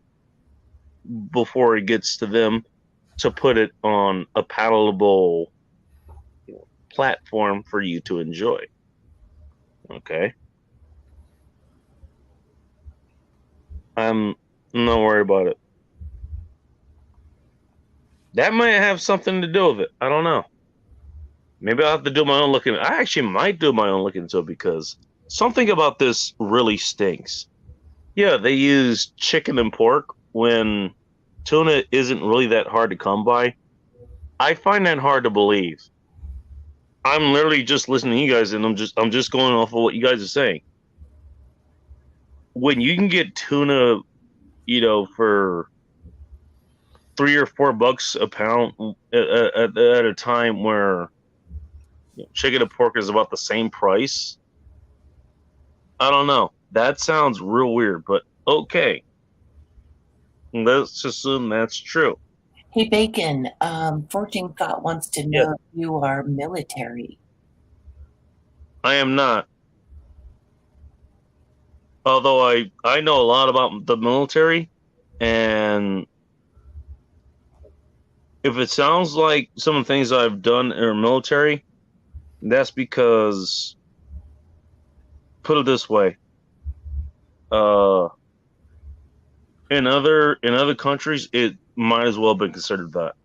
before it gets to them to put it on a palatable platform for you to enjoy. Okay, I'm not worried about it. That might have something to do with it. I don't know. Maybe I'll have to do my own looking. I actually might do my own looking into it because something about this really stinks. Yeah, they use chicken and pork when tuna isn't really that hard to come by. I find that hard to believe. I'm literally just listening to you guys, and I'm just going off of what you guys are saying. When you can get tuna, for $3 or $4 a pound at a time where chicken and pork is about the same price. I don't know. That sounds real weird, but okay. Let's assume that's true. Hey, Bacon, Fortune Thought wants to Yes, know if you are military. I am not. Although I know a lot about the military, and if it sounds like some of the things I've done are military, that's because, put it this way, uh, in other countries, it might as well have been considered that.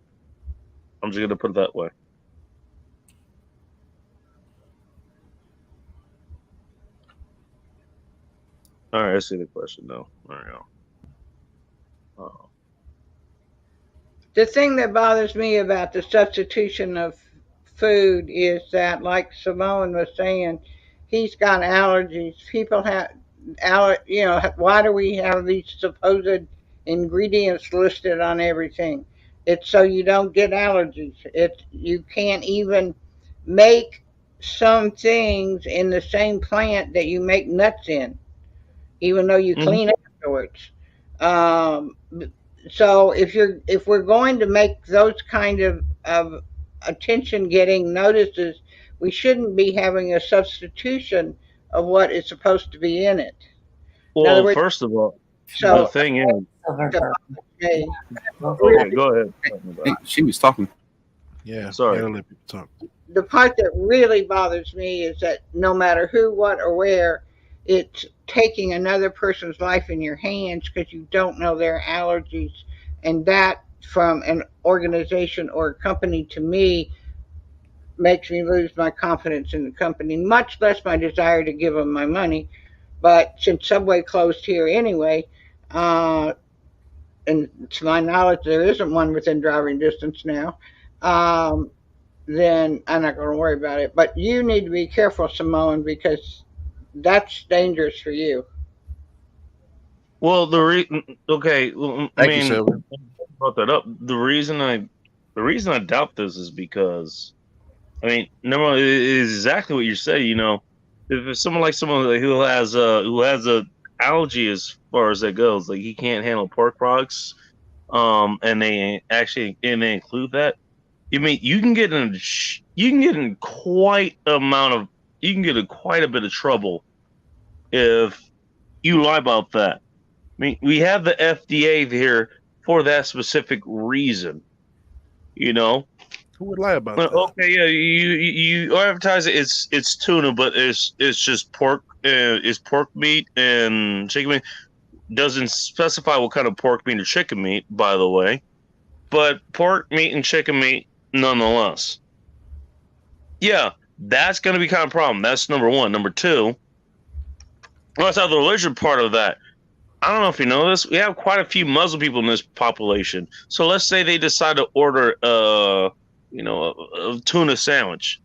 I'm just gonna put it that way. All right, I see the question now. All right. The thing that bothers me about the substitution of food is that, like Simone was saying, he's got allergies. People have why do we have these supposed ingredients listed on everything? It's so you don't get allergies. You can't even make some things in the same plant that you make nuts in, even though you Mhm. clean afterwards. Um, so if we're going to make those kind of attention getting notices, we shouldn't be having a substitution of what is supposed to be in it. In other Well, words, first of all, the so thing is, okay, okay, go ahead. Hey, she was talking. Yeah, Sorry. you gotta let people talk. the part that really bothers me is that no matter who, what, or where, it's taking another person's life in your hands because you don't know their allergies. And that, from an organization or a company, to me, makes me lose my confidence in the company, much less my desire to give them my money. But since Subway closed here anyway, and to my knowledge, there isn't one within driving distance now. Um, then I'm not going to worry about it. But you need to be careful, Simone, because that's dangerous for you. Well, okay, well, I Thank you, mean, Silver. brought that up. The reason I doubt this is because, I mean, number it is exactly what you say. If it's someone who has a allergy as far as that goes, like he can't handle pork products, and they include that. I mean, you can get in quite a bit of trouble if you lie about that. I mean, we have the FDA here for that specific reason. You know, Who would lie about well, that? okay, yeah, you advertise it's tuna, but it's just pork. It's pork meat and chicken meat. Doesn't specify what kind of pork meat or chicken meat, by the way, but pork meat and chicken meat nonetheless. Yeah, that's going to be kind of a problem. That's number one. Number two, let's have the religion part of that. I don't know if you know this. We have quite a few Muslim people in this population. So let's say they decide to order, a tuna sandwich,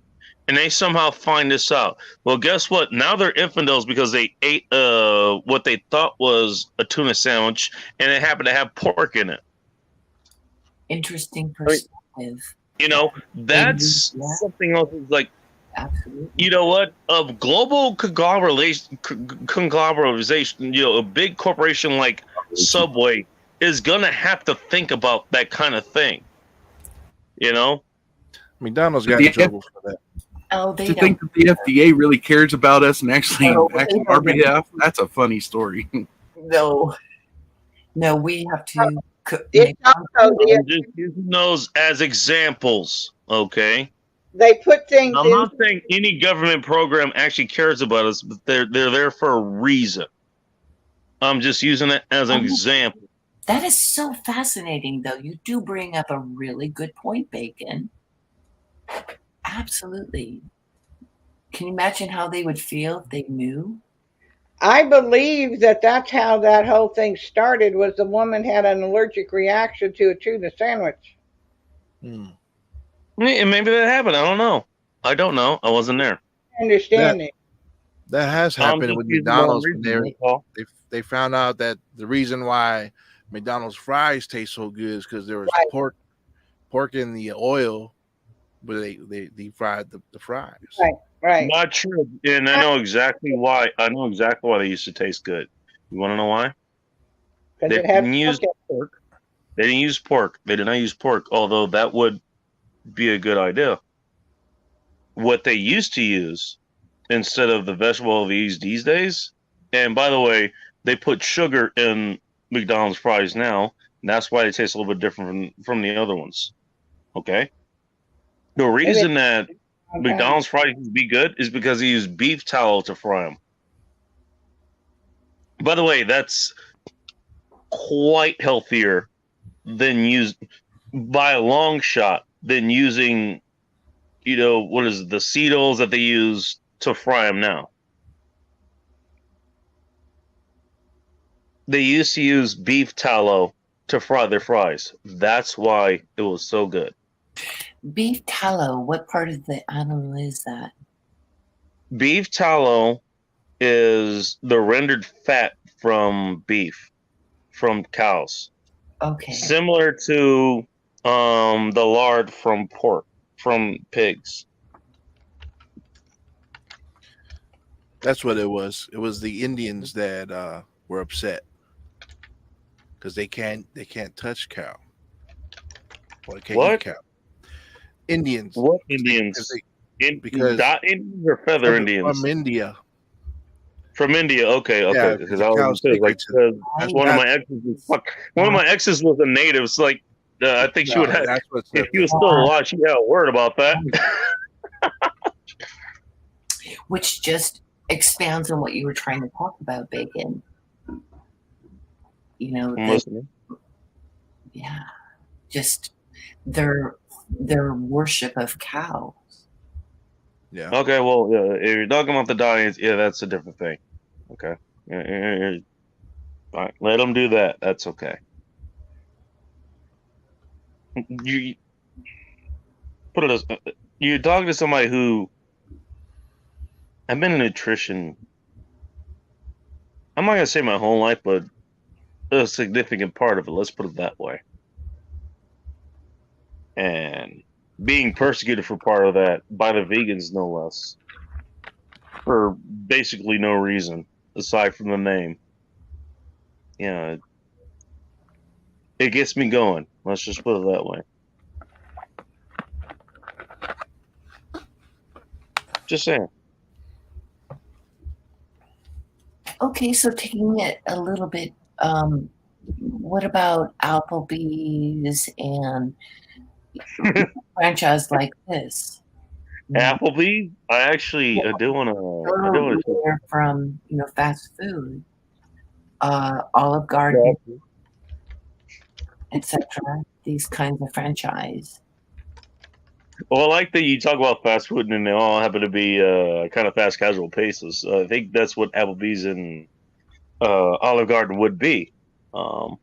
and they somehow find this out. Well, guess what? Now they're infidels because they ate what they thought was a tuna sandwich, and it happened to have pork in it. Interesting I mean, perspective. that's Yeah, something else. Is like, absolutely. you know what? A global conglomeration, a big corporation like Subway is gonna have to think about that kind of thing. You know? McDonald's But got the in trouble for that. Oh, they to don't. think that the FDA really cares about us and actually Oh, acts they on our don't give behalf, that's a funny story. No, no, we have to It's also the, I'm just using those as examples. Okay. they put things I'm in. not saying any government program actually cares about us, but they're there for a reason. I'm just using it as an example. That is so fascinating, though. You do bring up a really good point, Bacon. Absolutely. Can you imagine how they would feel if they knew? I believe that that's how that whole thing started. Was the woman had an allergic reaction to a tuna sandwich? Hmm. And maybe that happened. I don't know. I don't know. I wasn't there. That Understanding. that has I'm happened just with using my own McDonald's when reason. That's all. they found out that the reason why McDonald's fries taste so good is because there was Right. pork in the oil, but they deep fried the fries. Right. Not true. And I know exactly why. I know exactly why they used to taste good. You want to know why? Because They it has didn't use pork. They didn't use pork. They did not use pork, although that would be a good idea. What they used to use instead of the vegetable they use these days, and by the way, they put sugar in McDonald's fries now, and that's why they taste a little bit different from the other ones. Okay? The maybe reason that okay. McDonald's fries used to be good is because they use beef tallow to fry them. By the way, that's quite healthier than use by a long shot than using, what is it, the seed oils that they use to fry them now. they used to use beef tallow to fry their fries. That's why it was so good. Beef tallow, what part of the animal is that? Beef tallow is the rendered fat from beef, from cows. Okay. Similar to the lard from pork, from pigs. That's what it was. It was the Indians that were upset because they can't touch cow. Well, they can't eat What? cow. Indians. What Because Indians? because Indians or feather Indians? from India. From India, okay, Yeah, because because I the was cow's gonna say like sacred to because one of my exes was one of my exes was a native. So like I think she would have that's what's if up she was there. still alive, she had a word about that. Which just expounds on what you were trying to talk about, Bacon. You know, I'm listening. Yeah, just their worship of cows. Yeah. Okay, well, if you're talking about the diets, yeah, that's a different thing. Okay, fine. Let them do that. That's okay. You put it as you're talking to somebody who I've been in nutrition. I'm not gonna say my whole life, but a significant part of it. Let's put it that way. And being persecuted for part of that by the vegans, no less, for basically no reason aside from the name. Yeah, it gets me going. Let's just put it that way. Just saying. Okay, so taking it a little bit, what about Applebee's and franchise like this? Applebee's. I actually do want to. They're from fast food, Olive Garden, etc. These kinds of franchise. Well, I like that you talk about fast food and they all happen to be kind of fast casual paces. I think that's what Applebee's and Olive Garden would be. Those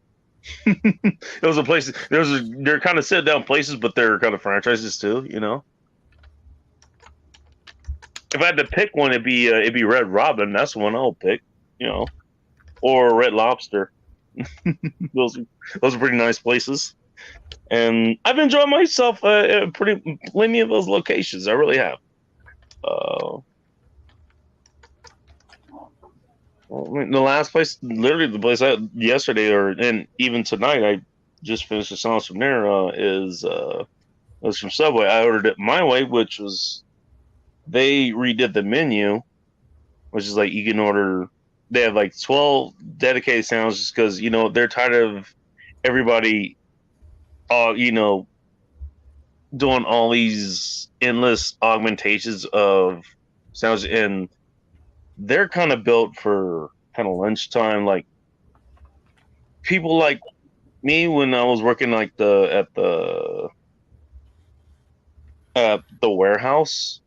are places. They're kind of sit down places, but they're kind of franchises too. You know, if I had to pick one, it'd be Red Robin. That's the one I'll pick. You know, or Red Lobster. those are pretty nice places, and I've enjoyed myself at plenty of those locations. I really have. Well, I mean, the last place, literally the place I yesterday and even tonight, I just finished a sandwich from there. Was from Subway. I ordered it my way, which was they redid the menu, which is like you can order. They have like 12 dedicated sandwiches because they're tired of everybody, doing all these endless augmentations of sandwiches, and they're kind of built for kind of lunchtime, like people like me when I was working like at the warehouse.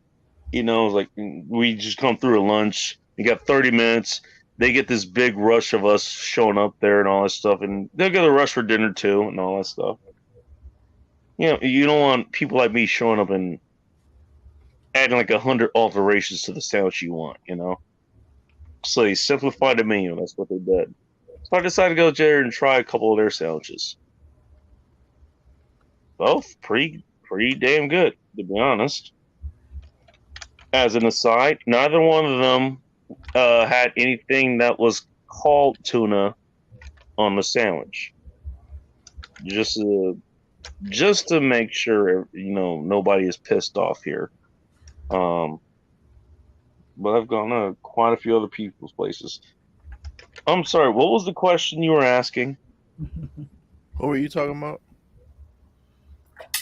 Like we just come through a lunch. You got 30 minutes. They get this big rush of us showing up there and all that stuff, and they'll get a rush for dinner too and all that stuff. You don't want people like me showing up and adding like 100 alterations to the sandwich you want. So they simplified the menu. That's what they did. So I decided to go there and try a couple of their sandwiches. Both pretty damn good, to be honest. As an aside, neither one of them had anything that was called tuna on the sandwich. Just to make sure nobody is pissed off here. But I've gone to quite a few other people's places. I'm sorry, what was the question you were asking? What were you talking about?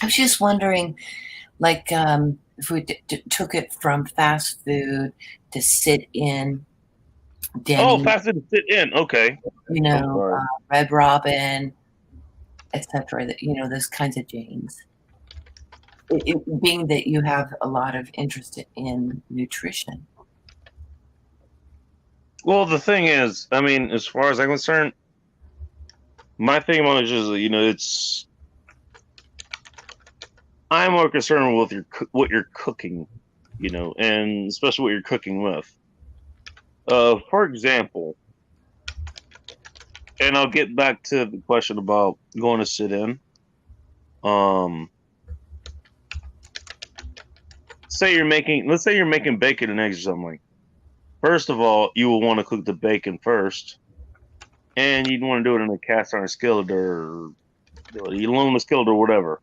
I was just wondering, like, if we took it from fast food to sit in Denny's. Oh, fast food to sit in. Okay. Red Robin, etc. Those kinds of chains. Being that you have a lot of interest in nutrition. Well, the thing is, I mean, as far as I'm concerned, My thing about it is just, it's. I'm more concerned with what you're cooking, and especially what you're cooking with. For example, and I'll get back to the question about going to sit in. Um, let's say you're making bacon and eggs or something. First of all, you will want to cook the bacon first, and you'd want to do it in a cast iron skillet or aluminum skillet or whatever.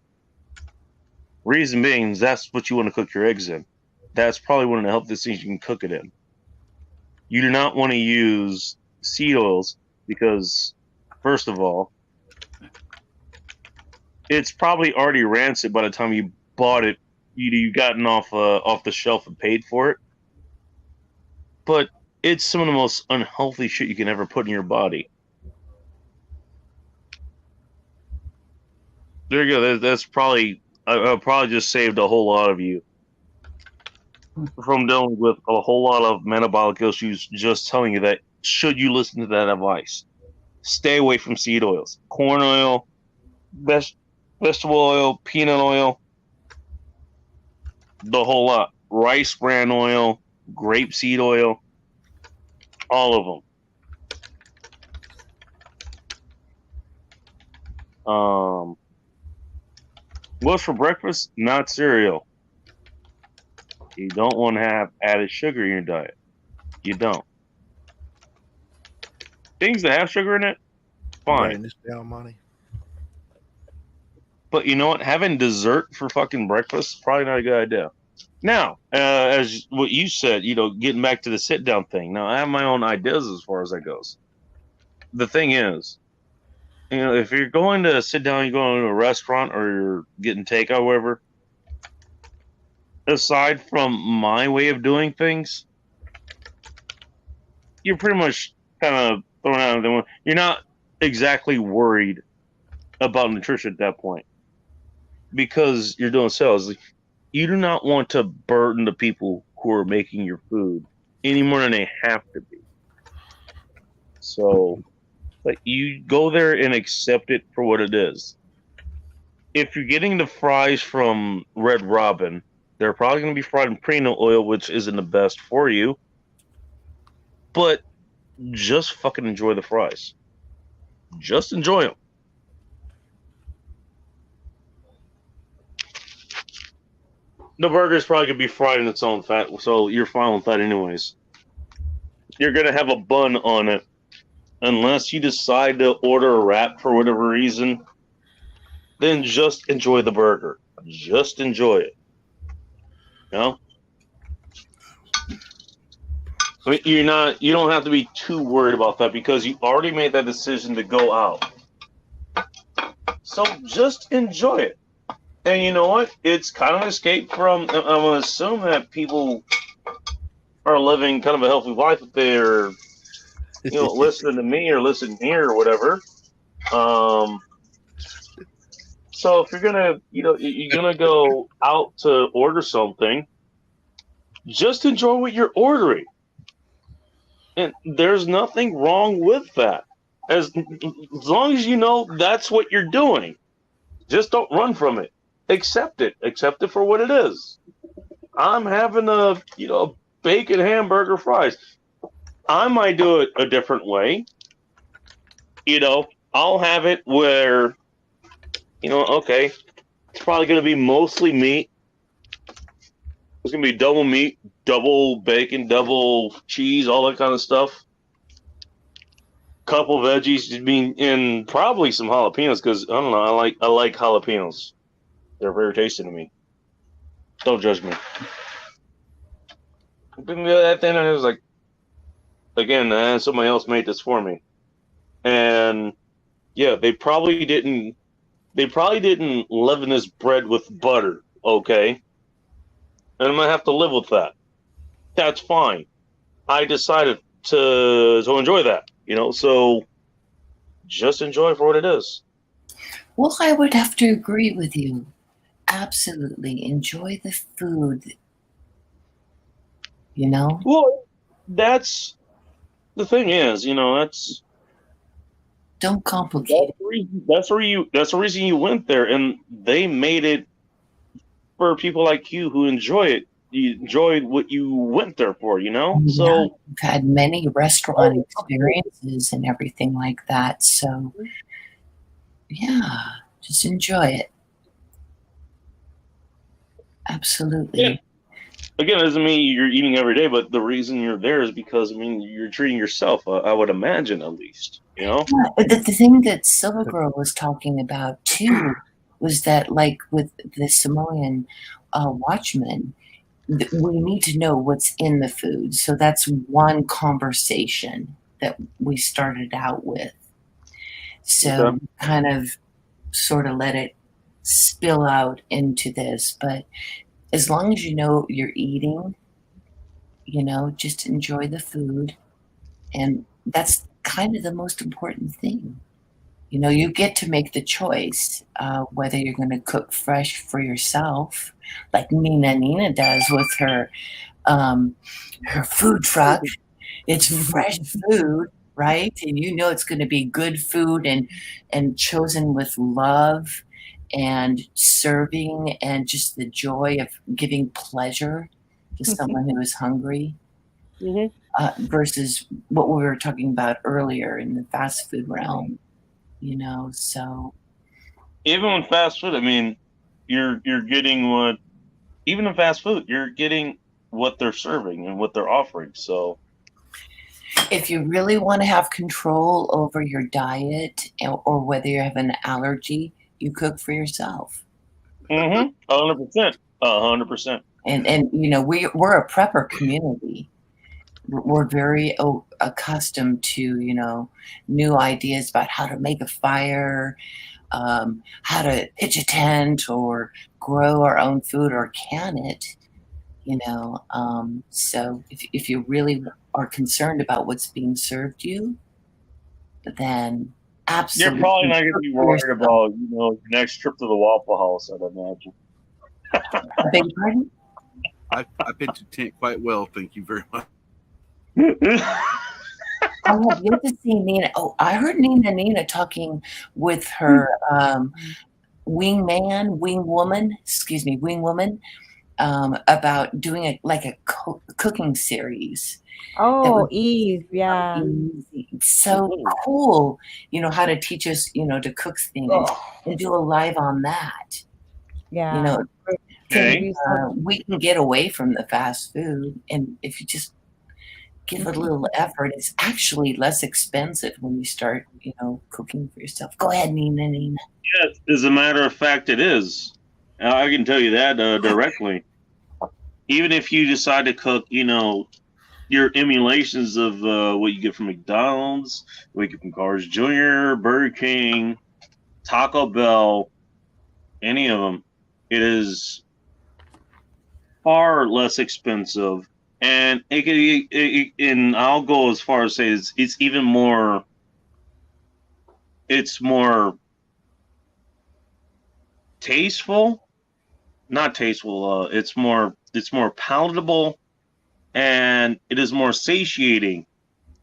Reason being, that's what you want to cook your eggs in. That's probably one of the healthiest things you can cook it in. You do not want to use seed oils because, first of all, it's probably already rancid by the time you bought it. You gotten off the shelf and paid for it. But it's some of the most unhealthy shit you can ever put in your body. There you go. That's probably I probably just saved a whole lot of you from dealing with a whole lot of metabolic issues. Just telling you that should you listen to that advice, stay away from seed oils, corn oil, vegetable oil, peanut oil, the whole lot, rice bran oil, grapeseed oil, all of them. What's for breakfast? Not cereal. You don't want to have added sugar in your diet. You don't. Things that have sugar in it, fine. Writing this down, Monty. But you know what? Having dessert for fucking breakfast is probably not a good idea. Now, as what you said, getting back to the sit down thing. Now, I have my own ideas as far as that goes. The thing is, if you're going to sit down, you're going to a restaurant or you're getting takeout, wherever. Aside from my way of doing things, you're pretty much kind of thrown out of the window. You're not exactly worried about nutrition at that point because you're doing sales. You do not want to burden the people who are making your food any more than they have to be. So, you go there and accept it for what it is. If you're getting the fries from Red Robin, they're probably going to be fried in peanut oil, which isn't the best for you. But just fucking enjoy the fries. Just enjoy them. The burger's probably going to be fried in its own fat, so you're fine with that anyways. You're going to have a bun on it. Unless you decide to order a wrap for whatever reason, then just enjoy the burger. Just enjoy it. I mean, you don't have to be too worried about that because you already made that decision to go out. So just enjoy it. And you know what? It's kind of an escape from, I'm going to assume that people are living kind of a healthy life if they're, listening to me or listening here or whatever. So if you're going to, you're going to go out to order something, just enjoy what you're ordering. And there's nothing wrong with that. As long as you know that's what you're doing. Just don't run from it. Accept it. Accept it for what it is. I'm having a bacon hamburger fries. I might do it a different way. I'll have it where, okay, it's probably going to be mostly meat. It's going to be double meat, double bacon, double cheese, all that kind of stuff. Couple veggies, and probably some jalapenos because I don't know. I like jalapenos. They're very tasty to me. Don't judge me. But at the end, I was like, again, somebody else made this for me, and yeah, they probably didn't leaven this bread with butter. Okay, and I'm gonna have to live with that. That's fine. I decided to enjoy that. So just enjoy for what it is. Well, I would have to agree with you. Absolutely. Enjoy the food. Well, that's the thing is, Don't complicate it. That's the reason you went there, and they made it for people like you who enjoy it. You enjoyed what you went there for, you know? Yeah, So we've had many restaurant experiences and everything like that. So, yeah, just enjoy it. Absolutely. yeah. Again, it doesn't mean you're eating every day, but the reason you're there is because, I mean, you're treating yourself, I would imagine, at least, you know? Yeah, the thing that Silver Girl was talking about too was that, like with the Samoan watchman, we need to know what's in the food. So that's one conversation that we started out with. So Okay. kind of sort of let it spill out into this. But as long as you know you're eating, just enjoy the food. And that's kind of the most important thing. You get to make the choice whether you're going to cook fresh for yourself, like Nina does with her food truck. It's fresh food, right? And it's going to be good food and chosen with love and serving and just the joy of giving pleasure to someone who is hungry. Versus what we were talking about earlier in the fast food realm, so Even with fast food, I mean, you're getting what, even in fast food, you're getting what they're serving and what they're offering. So if you really want to have control over your diet or whether you have an allergy, you cook for yourself. 100%. 100%. And we're a prepper community. We're very accustomed to new ideas about how to make a fire, how to pitch a tent or grow our own food or can it. So if you really are concerned about what's being served you, then You're absolutely probably not going to cook be for worried yourself. about, your next trip to the Waffle House, I'd imagine. I beg your pardon? I pitched a tent quite well, thank you very much. I have yet to see Nina. Oh, I heard Nina talking with her wing woman, about doing a cooking series. That Oh, would Eve, yeah. easy. It's so cool, how to teach us, to cook things and do a live on that. Yeah. Okay. We can get away from the fast food, and if you just give a little effort, it's actually less expensive when you start, cooking for yourself. Go ahead, Nina. Yes, as a matter of fact, it is. I can tell you that directly. Even if you decide to cook, your emulations of what you get from McDonald's, what you get from Carl's Jr., Burger King, Taco Bell, any of them, it is far less expensive, and and I'll go as far as say it's even more. It's more tasteful, not tasteful. It's more palatable, and it is more satiating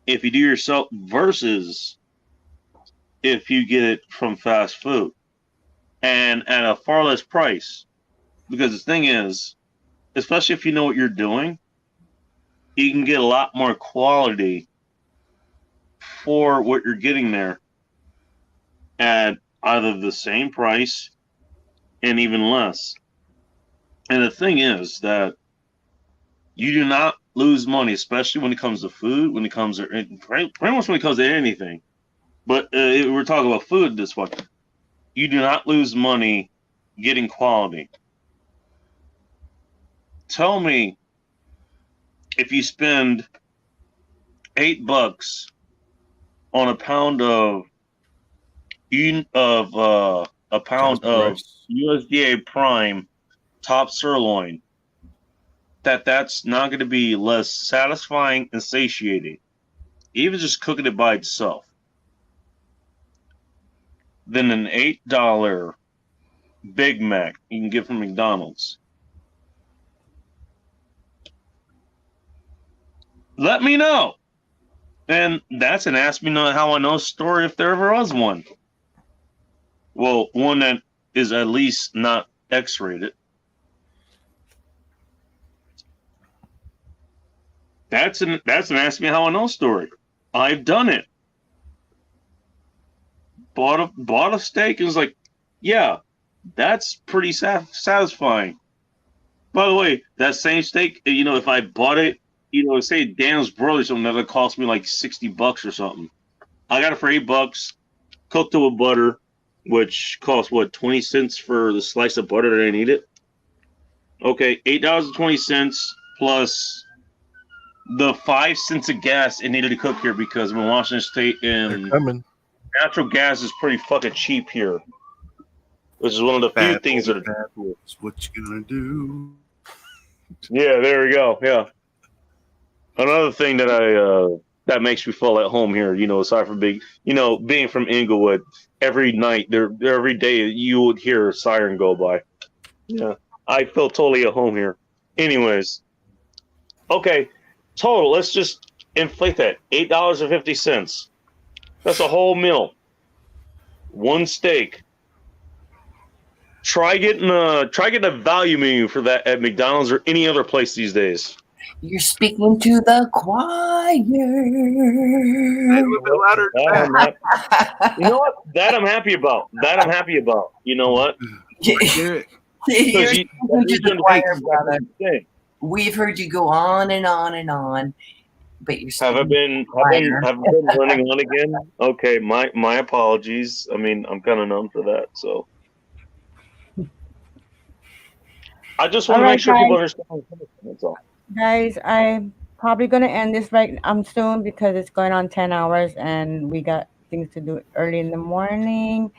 if you do yourself versus if you get it from fast food, and at a far less price. Because the thing is, especially if you know what you're doing, you can get a lot more quality for what you're getting there at either the same price and even less. And the thing is that you do not lose money, especially when it comes to food, when it comes to pretty much when it comes to anything. But we're talking about food this one. You do not lose money getting quality. Tell me if you spend $8 on a pound of a pound Casper of rice. USDA prime top sirloin, that's not going to be less satisfying and satiating, even just cooking it by itself, than an $8 Big Mac you can get from McDonald's. Let me know. And that's an ask me not how I know story if there ever was one. Well, one that is at least not X-rated. That's an ask me how I know story. I've done it. Bought a steak and was like, yeah, that's pretty satisfying. By the way, that same steak, if I bought it, say Dan's Brothers, something that cost me like $60 or something. I got it for $8, cooked it with butter, which costs what 20 cents for the slice of butter that I needed. Okay, $8.20 plus the 5 cents of gas it needed to cook here because I'm in Washington State They're and coming. natural gas is pretty fucking cheap here, which is one of the few Bad things boy, that are bad boy. What you gonna do? Yeah, there we go. Yeah. Another thing that makes me feel at home here, aside from being from Inglewood, every night every day you would hear a siren go by. Yeah. I feel totally at home here. Anyways, okay. Total, let's just inflate that. $8.50. That's a whole meal. One steak. Try getting a value menu for that at McDonald's or any other place these days. You're speaking to the choir. A little bit louder. You know what? That I'm happy about. You know what? You're Because speaking to the choir, brother. thing. We've heard you go on and on and on, but you're Have I speaking been to the have I been running on again? Okay, my apologies. I mean, I'm kind of known for that, so I just want All to make right, sure people guys. understand. That's all. Guys, I'm probably gonna end this right soon because it's going on 10 hours and we got things to do early in the morning.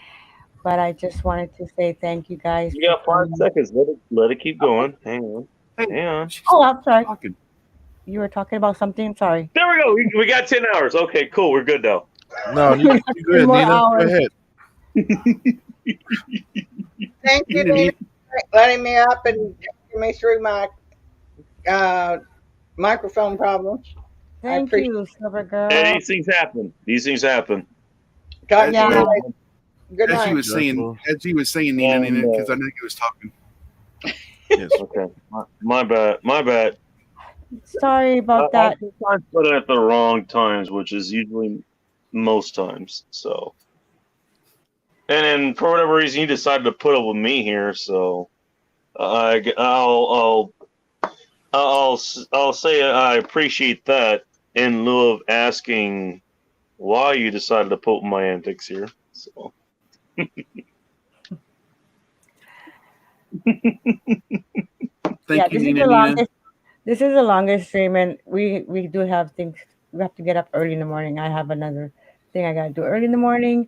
But I just wanted to say thank you guys You for got five coming. seconds. Let it keep going. Hang on. Hey, Hang on. she's Oh, I'm sorry. talking. You were talking about something. I'm sorry. There we go. We got 10 hours. Okay, cool. We're good now. No, you go 10 ahead, more Nina. Go hours. ahead. Thank you, Nina, Nina, for letting me up and taking me through my uh, microphone problems. I Thank appreciate you, Silver Hey, Girl. these things happen. These things happen. it. Talk to as, you Yeah. later. Good as he night. was saying, Nina, And because I know he was talking. Yes. okay, my bad. My bad. Sorry about I that. sometimes put it at the wrong times, which is usually most times. So, and then for whatever reason, you decided to put up with me here. So, I'll say I appreciate that in lieu of asking why you decided to put up with my antics here. So, Yeah, Thank you, Nina. Nina. this is the longest stream, and we do have things. We have to get up early in the morning. I have another thing I gotta do early in the morning,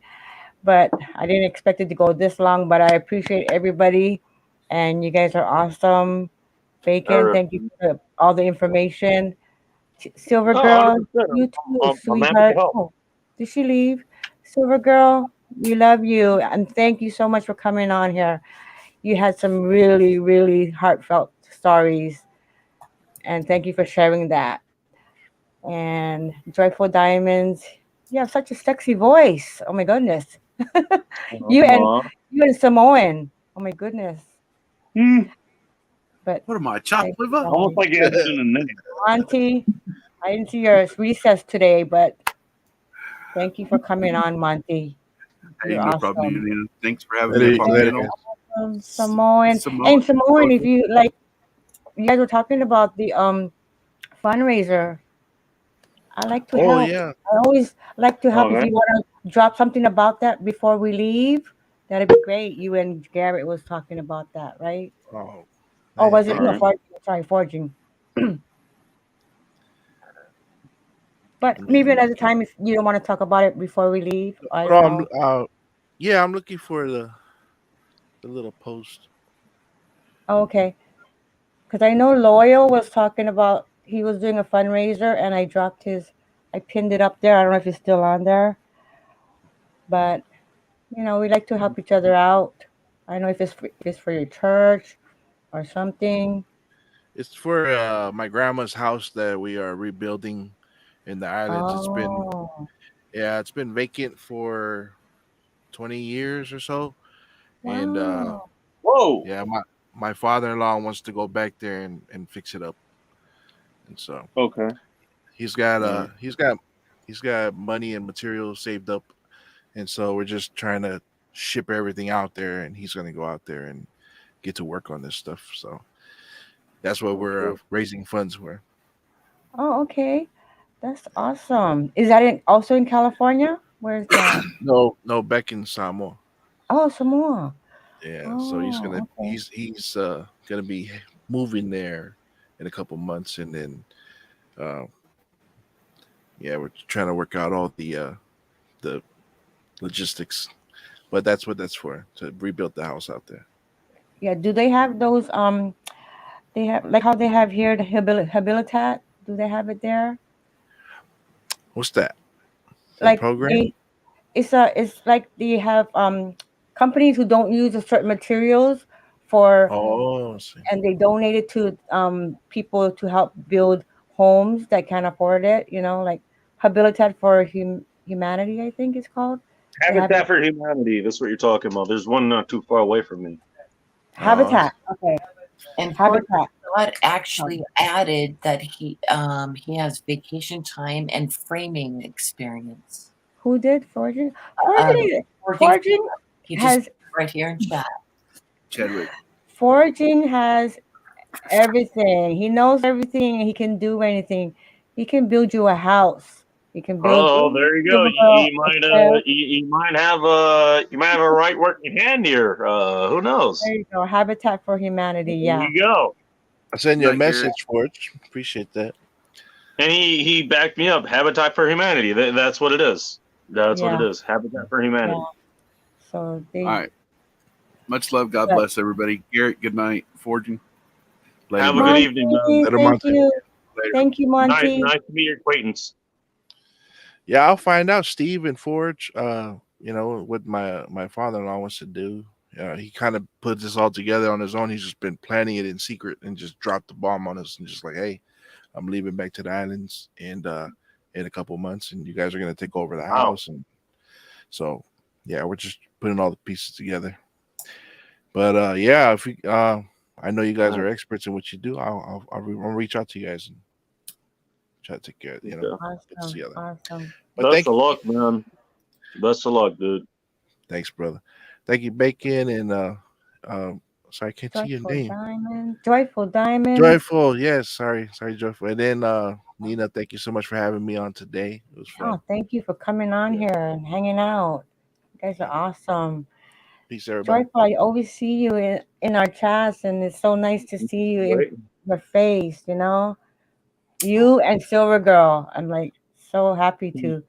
but I didn't expect it to go this long. But I appreciate everybody, and you guys are awesome. Bacon, or thank you for all the information. Silver no, Girl, 100%. you too, I'm happy to sweetheart. help. Oh, did she leave? Silver Girl, we love you, and thank you so much for coming on here. You had some really, really heartfelt stories, and thank you for sharing that. And Joyful Diamonds, you have such a sexy voice. Oh my goodness. you and Aw. you and Samoan. Oh my goodness. But What am I, thank chocolate you liver? Almost guys. like you have it in the name. Monty, I didn't see your recess today, but thank you for coming on, Monty. Hey, You're no problem, awesome. Nina. Thanks for having me up Later, on later, panel. guys. Samoan. Samoa, And Samoan, if joyful. you like, you guys were talking about the fundraiser. I like to Oh help. yeah. I always like to help. If Okay. you want to drop something about that before we leave, that'd be great. You and Garrett was talking about that, right? Oh Or man. was it All no right. forging? Sorry, forging. But Let me maybe look another at. time if you don't want to talk about it before we leave. I No, don't know. yeah, I'm looking for the little post. Oh, okay. Because I know Loyal was talking about he was doing a fundraiser and I dropped his, I pinned it up there. I don't know if it's still on there, but we like to help each other out. I don't know if it's for your church or something. It's for my grandma's house that we are rebuilding, in the islands. Oh, It's been vacant for 20 years or so, and wow. Whoa. yeah, my father-in-law wants to go back there and fix it up, and so Okay. he's got Yeah. he's got money and materials saved up, and so we're just trying to ship everything out there, and he's going to go out there and get to work on this stuff. So that's what we're Okay. raising funds for. Oh, okay. That's awesome. Is that also in California? Where's that? No, no, back in Samoa. Oh, Samoa. Yeah, so Oh, okay. he's gonna be moving there in a couple months, and then uh, yeah, we're trying to work out all the logistics. But that's what that's for, to rebuild the house out there. Yeah. Do they have those? They have like how they have here the Habilitat. Do they have it there? What's that? The Like program? they, it's like they have companies who don't use a certain materials for, Oh, I see. and they donate it to people to help build homes that can't afford it. Like Habilitat for Humanity, I think it's called. They have it. Habitat for Humanity. That's what you're talking about. There's one not too far away from me. Oh, Habitat. Okay. And poor Habitat. God actually added that he has vacation time and framing experience. Who did Fortune? Um, Fortune. forging, Fortune he just has right here in chat. Chadwick. Fortune has everything. He knows everything. He can do anything. He can build you a house. He can build Oh, there you go. Silver Girl You a might chair. you might have a right working hand here. Who knows? There you go. Habitat for Humanity. There Yeah. you go. I send you a Not Garrett. message, Forge. Appreciate that. And he backed me up. Habitat for Humanity. That's what it is. That's what it Yeah. is. Habitat for Yeah. Humanity. So All they. right. Much love. God But bless everybody. Garrett, good night. Fortune. Later, Have a good buddy. evening, man. Monty, Let him thank on. you. Later. Thank you, Nice, Monty. nice to meet your acquaintance. Yeah, I'll find out. Steve and Forge. What my father-in-law wants to do. He kind of put this all together on his own. He's just been planning it in secret and just dropped the bomb on us and just like, hey, I'm leaving back to the islands and in a couple months, and you guys are gonna take over the Wow. house. And so, yeah, we're just putting all the pieces together. But yeah, if I know you guys are experts in what you do. I'll reach out to you guys and try to take care. Okay. Get this Awesome. together. Awesome. But Best of luck, man. Best of luck, dude. thanks, brother. Thank you, Bacon, and sorry, I can't see your Joyful name. Diamond. Joyful Diamond. Joyful, yes, sorry, Joyful. And then Nina, thank you so much for having me on today. It was fun. Oh, thank you for coming on Yeah. here and hanging out. You guys are Yeah. awesome. Peace, everybody. Joyful, I always see you in our chats, and it's so nice to see you in Great. your face. You and Silver Girl. I'm like so happy to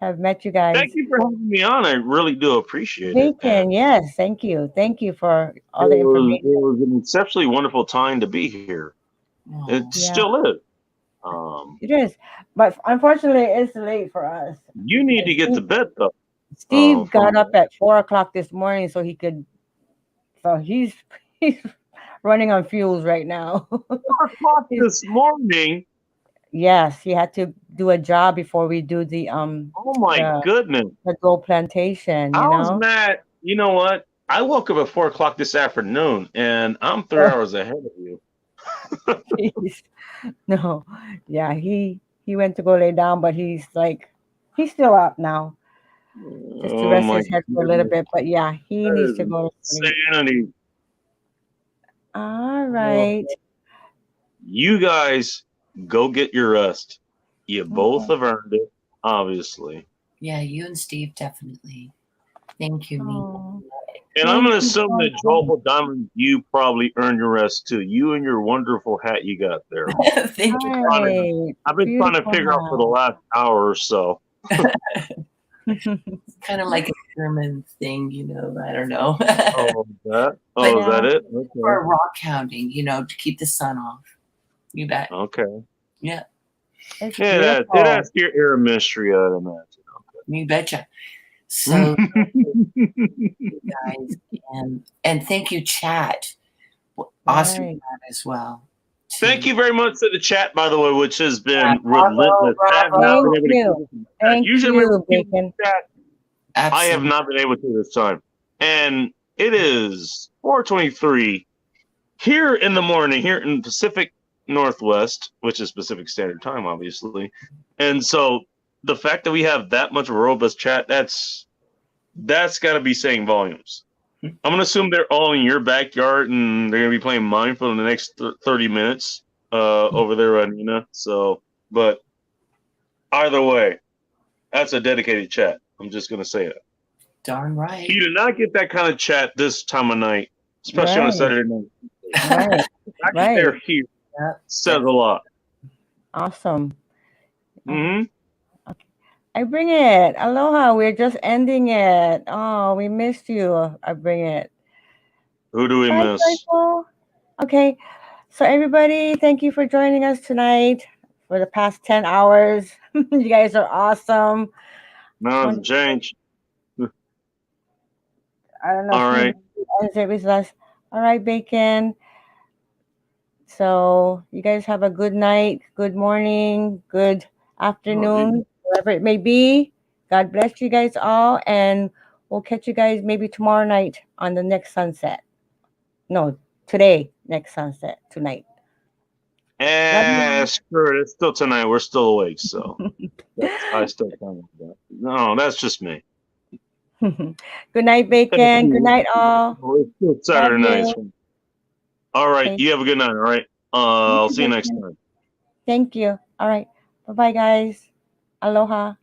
have met you guys. Thank you for having me on. I really do appreciate it. And Bacon, yes, thank you. Thank you for it all the was information. it was an exceptionally wonderful time to be here. It Oh, Yeah, still is. Um, it is. But unfortunately, it's late for us. you need And to get to bed though. Steve got From up at 4 o'clock this morning so he could. So he's he's running on fuels right now. 4 o'clock He's, this morning. yes, he had to do a job before we do Oh my the goodness. the Dole Plantation. I was mad. You know what? I woke up at 4 o'clock this afternoon, and I'm 3 hours ahead of you. Jeez. No, yeah, he went to go lay down, but he's still up now, just to Oh rest my his head for a little goodness. bit. But yeah, he That needs to is go to sleep. insanity. All Well, right. you guys go get your rest. You both Okay. have earned it, obviously. yeah, you and Steve definitely. Thank you, Nina. Oh, And I'm thank going to you, assume that Joyful. Joyful Diamond, you probably earned your rest too. You and your wonderful hat you got there. Thank you. Right, I've been trying to beautiful figure out for the last hour or so. hat. Kind of like a German thing, I don't know. Oh, that? But Oh, is that Yeah. it? for Okay. rock hounding, to keep the sun off. You bet. Okay. Yeah, It's Yeah, it beautiful. adds to your air mystery, I'd you betcha. So imagine. you guys, and thank you, chat. Awesome Right. chat as well. Thank you very much to the chat, by the way, which has been Bravo, relentless. I have not bravo. been Thank able to you. keep this in chat. Thank Usually, I'm able you, to keep Bacon. the chat. I have Absolutely. not been able to this time. And it is 4:23 here in the morning, here in Pacific Northwest, which is Pacific Standard Time, obviously. And so the fact that we have that much of a robust chat, that's got to be saying volumes. I'm going to assume they're all in your backyard and they're going to be playing Mindful in the next 30 minutes over there on Nina. So, but either way, that's a dedicated chat. I'm just going to say that. Darn right. You do not get that kind of chat this time of night, especially on a Right. Saturday night. Right. The fact that Right. they're here says a lot. Awesome. Mm-hmm. I bring it. Aloha. We're just ending it. Oh, we missed you. I bring it. Who do we Bye, miss? Joyful. Okay. So everybody, thank you for joining us tonight for the past 10 hours. You guys are awesome. No, it's changed. I don't know All if right. he ends it with us. All right, Bacon. So you guys have a good night, good morning, good afternoon, wherever it may be. God bless you guys all, and we'll catch you guys maybe tomorrow night on the next sunset. No, today, next sunset, tonight. Screw it. It's still tonight. We're still awake, so I still can't with that. No, that's just me. Good night, Bacon. Good night, all. It's still Saturday Love night. you. All right. Okay. You have a good night. All right. You I'll too, see you next Bacon. time. Thank you. All right. Bye bye, guys. Aloha.